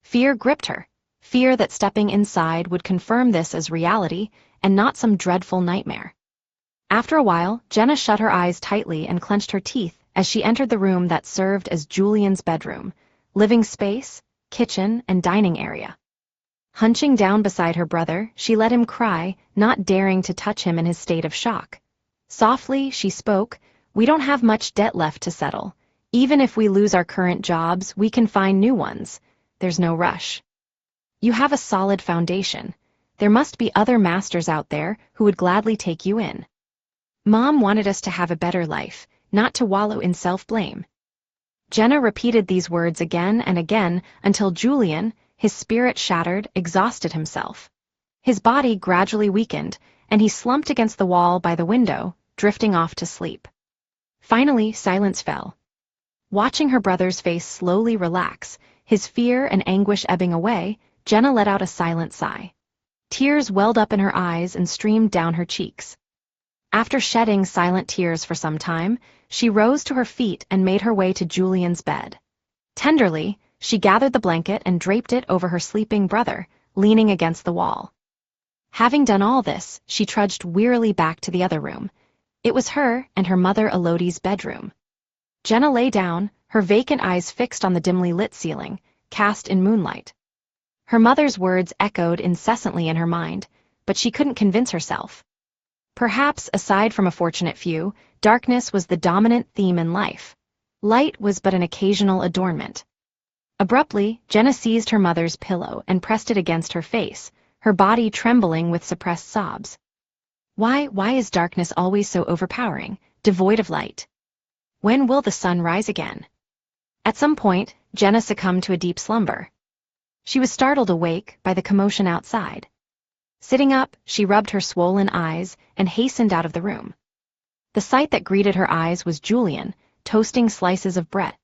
Fear gripped her, fear that stepping inside would confirm this as reality and not some dreadful nightmare. After a while, Jenna shut her eyes tightly and clenched her teeth as she entered the room that served as Julian's bedroom, living space, kitchen, and dining area. Hunching down beside her brother, she let him cry, not daring to touch him in his state of shock. Softly, she spoke, "We don't have much debt left to settle. Even if we lose our current jobs, we can find new ones. There's no rush. You have a solid foundation. There must be other masters out there who would gladly take you in. Mom wanted us to have a better life, not to wallow in self-blame." Jenna repeated these words again and again until Julian, his spirit shattered, exhausted himself. His body gradually weakened, and he slumped against the wall by the window, drifting off to sleep. Finally, silence fell. Watching her brother's face slowly relax, his fear and anguish ebbing away, Jenna let out a silent sigh. Tears welled up in her eyes and streamed down her cheeks. After shedding silent tears for some time, she rose to her feet and made her way to Julian's bed. Tenderly, she gathered the blanket and draped it over her sleeping brother, leaning against the wall. Having done all this, she trudged wearily back to the other room. It was her and her mother Elodie's bedroom. Jenna lay down, her vacant eyes fixed on the dimly lit ceiling, cast in moonlight. Her mother's words echoed incessantly in her mind, but she couldn't convince herself. Perhaps, aside from a fortunate few, darkness was the dominant theme in life. Light was but an occasional adornment. Abruptly, Jenna seized her mother's pillow and pressed it against her face, her body trembling with suppressed sobs. Why is darkness always so overpowering, devoid of light? When will the sun rise again? At some point, Jenna succumbed to a deep slumber. She was startled awake by the commotion outside. Sitting up, she rubbed her swollen eyes and hastened out of the room. The sight that greeted her eyes was Julian, toasting slices of bread.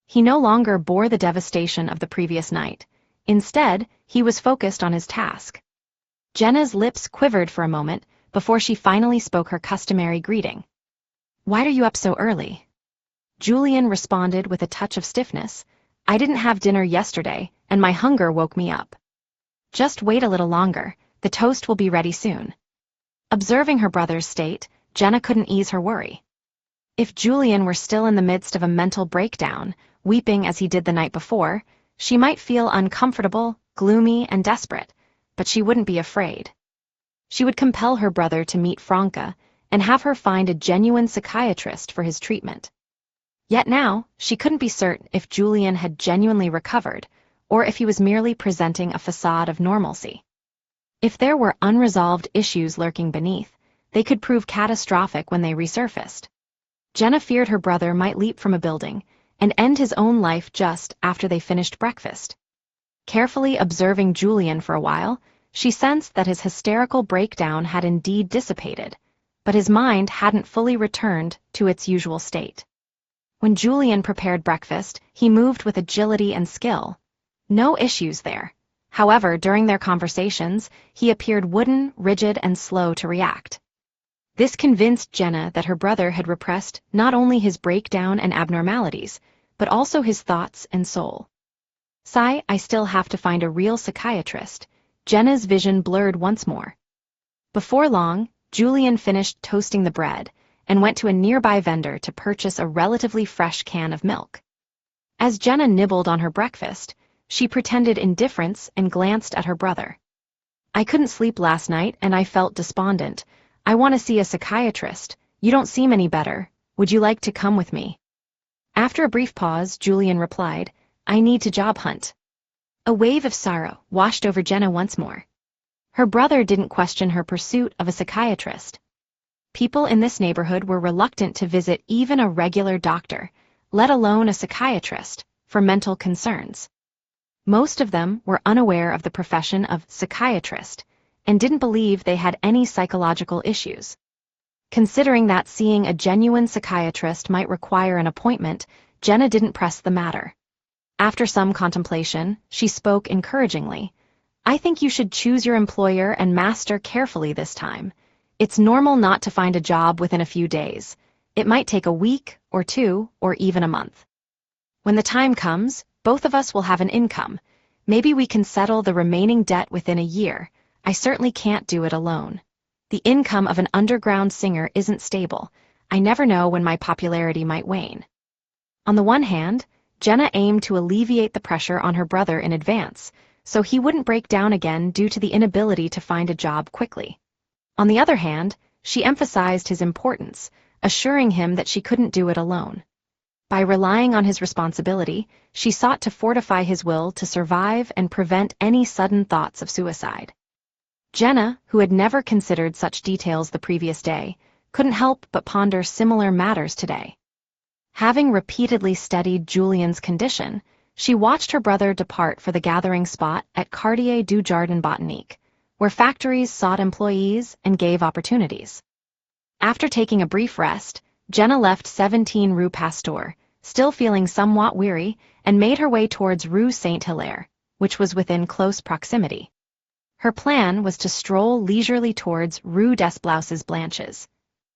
He no longer bore the devastation of the previous night. Instead, he was focused on his task. Jenna's lips quivered for a moment before she finally spoke her customary greeting. "Why are you up so early?" Julian responded with a touch of stiffness. "I didn't have dinner yesterday, and my hunger woke me up." "Just wait a little longer, the toast will be ready soon." Observing her brother's state, Jenna couldn't ease her worry. If Julian were still in the midst of a mental breakdown, weeping as he did the night before, she might feel uncomfortable, gloomy, and desperate, but she wouldn't be afraid. She would compel her brother to meet Franca and have her find a genuine psychiatrist for his treatment. Yet now, she couldn't be certain if Julian had genuinely recovered, or if he was merely presenting a facade of normalcy. If there were unresolved issues lurking beneath, they could prove catastrophic when they resurfaced. Jenna feared her brother might leap from a building and end his own life just after they finished breakfast. Carefully observing Julian for a while, she sensed that his hysterical breakdown had indeed dissipated, but his mind hadn't fully returned to its usual state. When Julian prepared breakfast, he moved with agility and skill. No issues there. However, during their conversations, he appeared wooden, rigid, and slow to react. This convinced Jenna that her brother had repressed not only his breakdown and abnormalities, but also his thoughts and soul. I still have to find a real psychiatrist. Jenna's vision blurred once more. Before long, Julian finished toasting the bread and went to a nearby vendor to purchase a relatively fresh can of milk. As Jenna nibbled on her breakfast, she pretended indifference and glanced at her brother. "I couldn't sleep last night and I felt despondent. I want to see a psychiatrist. You don't seem any better. Would you like to come with me?" After a brief pause, Julian replied, "I need to job hunt." A wave of sorrow washed over Jenna once more. Her brother didn't question her pursuit of a psychiatrist. People in this neighborhood were reluctant to visit even a regular doctor, let alone a psychiatrist, for mental concerns. Most of them were unaware of the profession of psychiatrist and didn't believe they had any psychological issues. Considering that seeing a genuine psychiatrist might require an appointment, Jenna didn't press the matter. After some contemplation, she spoke encouragingly. "I think you should choose your employer and master carefully this time. It's normal not to find a job within a few days. It might take a week, or two, or even a month. When the time comes, both of us will have an income. Maybe we can settle the remaining debt within a year. I certainly can't do it alone. The income of an underground singer isn't stable. I never know when my popularity might wane." On the one hand, Jenna aimed to alleviate the pressure on her brother in advance, so he wouldn't break down again due to the inability to find a job quickly. On the other hand, she emphasized his importance, assuring him that she couldn't do it alone. By relying on his responsibility, she sought to fortify his will to survive and prevent any sudden thoughts of suicide. Jenna, who had never considered such details the previous day, couldn't help but ponder similar matters today. Having repeatedly studied Julian's condition, she watched her brother depart for the gathering spot at Quartier du Jardin Botanique, where factories sought employees and gave opportunities. After taking a brief rest, Jenna left 17 Rue Pasteur, still feeling somewhat weary, and made her way towards Rue Saint-Hilaire, which was within close proximity. Her plan was to stroll leisurely towards Rue des Blanches.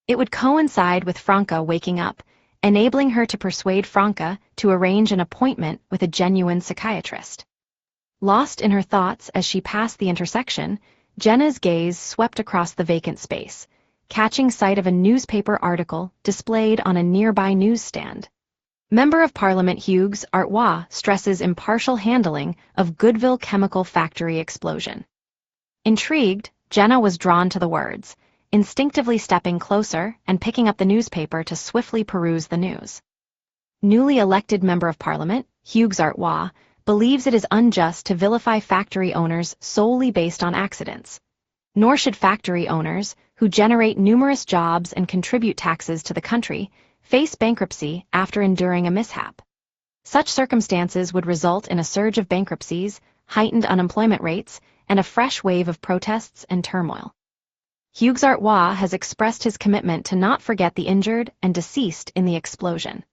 It would coincide with Franca waking up, enabling her to persuade Franca to arrange an appointment with a genuine psychiatrist. Lost in her thoughts as she passed the intersection, Jenna's gaze swept across the vacant space, catching sight of a newspaper article displayed on a nearby newsstand. Member of Parliament Hugues Artois stresses impartial handling of Goodville Chemical Factory explosion. Intrigued, Jenna was drawn to the words, instinctively stepping closer and picking up the newspaper to swiftly peruse the news. Newly elected Member of Parliament, Hugues Artois, believes it is unjust to vilify factory owners solely based on accidents. Nor should factory owners, who generate numerous jobs and contribute taxes to the country, face bankruptcy after enduring a mishap. Such circumstances would result in a surge of bankruptcies, heightened unemployment rates, and a fresh wave of protests and turmoil. Hugues Artois has expressed his commitment to not forget the injured and deceased in the explosion.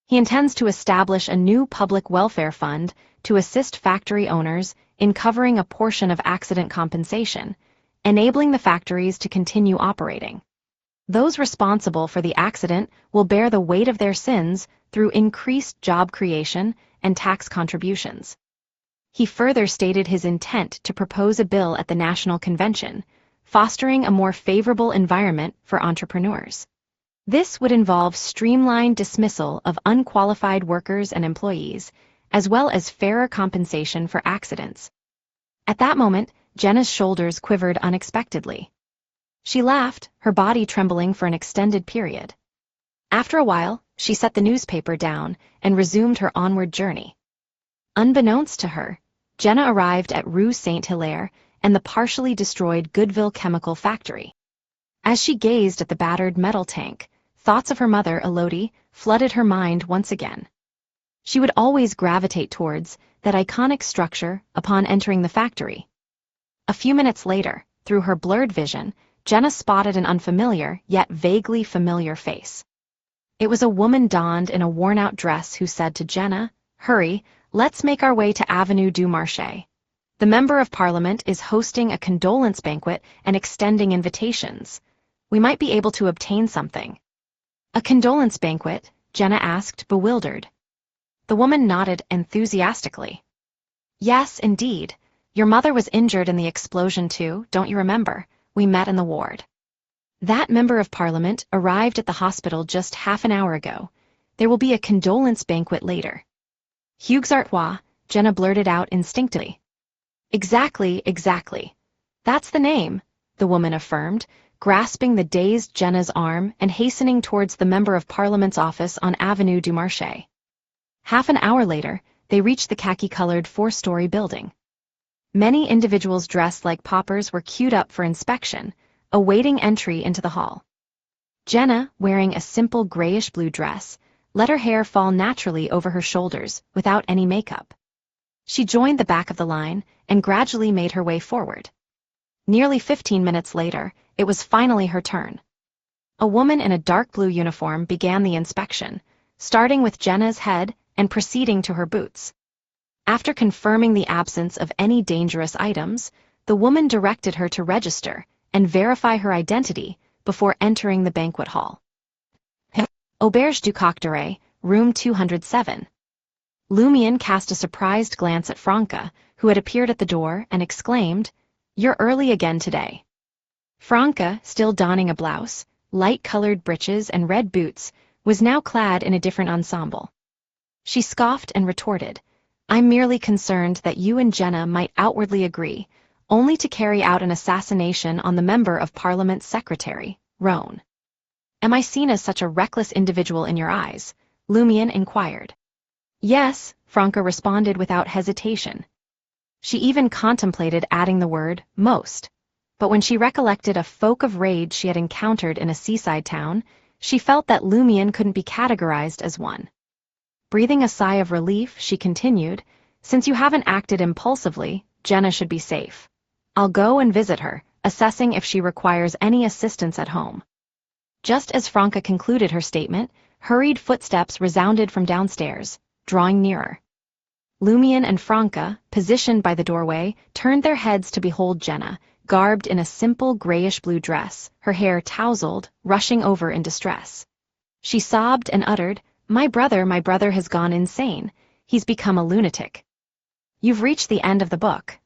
He intends to establish a new public welfare fund to assist factory owners in covering a portion of accident compensation, enabling the factories to continue operating. Those responsible for the accident will bear the weight of their sins through increased job creation and tax contributions. He further stated his intent to propose a bill at the National Convention, fostering a more favorable environment for entrepreneurs. This would involve streamlined dismissal of unqualified workers and employees, as well as fairer compensation for accidents. At that moment, Jenna's shoulders quivered unexpectedly. She laughed, her body trembling for an extended period. After a while, she set the newspaper down and resumed her onward journey. Unbeknownst to her, Jenna arrived at Rue Saint-Hilaire and the partially destroyed Goodville chemical factory. As she gazed at the battered metal tank, thoughts of her mother, Elodie, flooded her mind once again. She would always gravitate towards that iconic structure upon entering the factory. A few minutes later, through her blurred vision, Jenna spotted an unfamiliar, yet vaguely familiar face. It was a woman donned in a worn-out dress who said to Jenna, "Hurry, let's make our way to Avenue du Marché. The Member of Parliament is hosting a condolence banquet and extending invitations. We might be able to obtain something." "A condolence banquet?" Jenna asked, bewildered. The woman nodded enthusiastically. "Yes, indeed. Your mother was injured in the explosion too, don't you remember? We met in the ward. That Member of Parliament arrived at the hospital just half an hour ago. There will be a condolence banquet later." "Hugues Artois," Jenna blurted out instinctively. Exactly. That's the name," the woman affirmed, grasping the dazed Jenna's arm and hastening towards the Member of Parliament's office on Avenue du Marché. Half an hour later, they reached the khaki-colored four-story building. Many individuals dressed like paupers were queued up for inspection, awaiting entry into the hall. Jenna, wearing a simple grayish-blue dress, let her hair fall naturally over her shoulders without any makeup. She joined the back of the line and gradually made her way forward. Nearly 15 minutes later, it was finally her turn. A woman in a dark blue uniform began the inspection, starting with Jenna's head and proceeding to her boots. After confirming the absence of any dangerous items, the woman directed her to register and verify her identity before entering the banquet hall. Auberge du Coq d'Oreille, room 207. Lumion cast a surprised glance at Franca, who had appeared at the door, and exclaimed, "You're early again today." Franca, still donning a blouse, light-colored breeches and red boots, was now clad in a different ensemble. She scoffed and retorted, "I'm merely concerned that you and Jenna might outwardly agree, only to carry out an assassination on the Member of Parliament's secretary, Roan." "Am I seen as such a reckless individual in your eyes?" Lumion inquired. "Yes," Franca responded without hesitation. She even contemplated adding the word most, but when she recollected a folk of rage she had encountered in a seaside town, she felt that Lumion couldn't be categorized as one. Breathing a sigh of relief, she continued, "Since you haven't acted impulsively, Jenna should be safe. I'll go and visit her, assessing if she requires any assistance at home." Just as Franca concluded her statement, hurried footsteps resounded from downstairs, drawing nearer. Lumion and Franca, positioned by the doorway, turned their heads to behold Jenna, garbed in a simple grayish-blue dress, her hair tousled, rushing over in distress. She sobbed and uttered, my brother has gone insane. He's become a lunatic." "You've reached the end of the book,"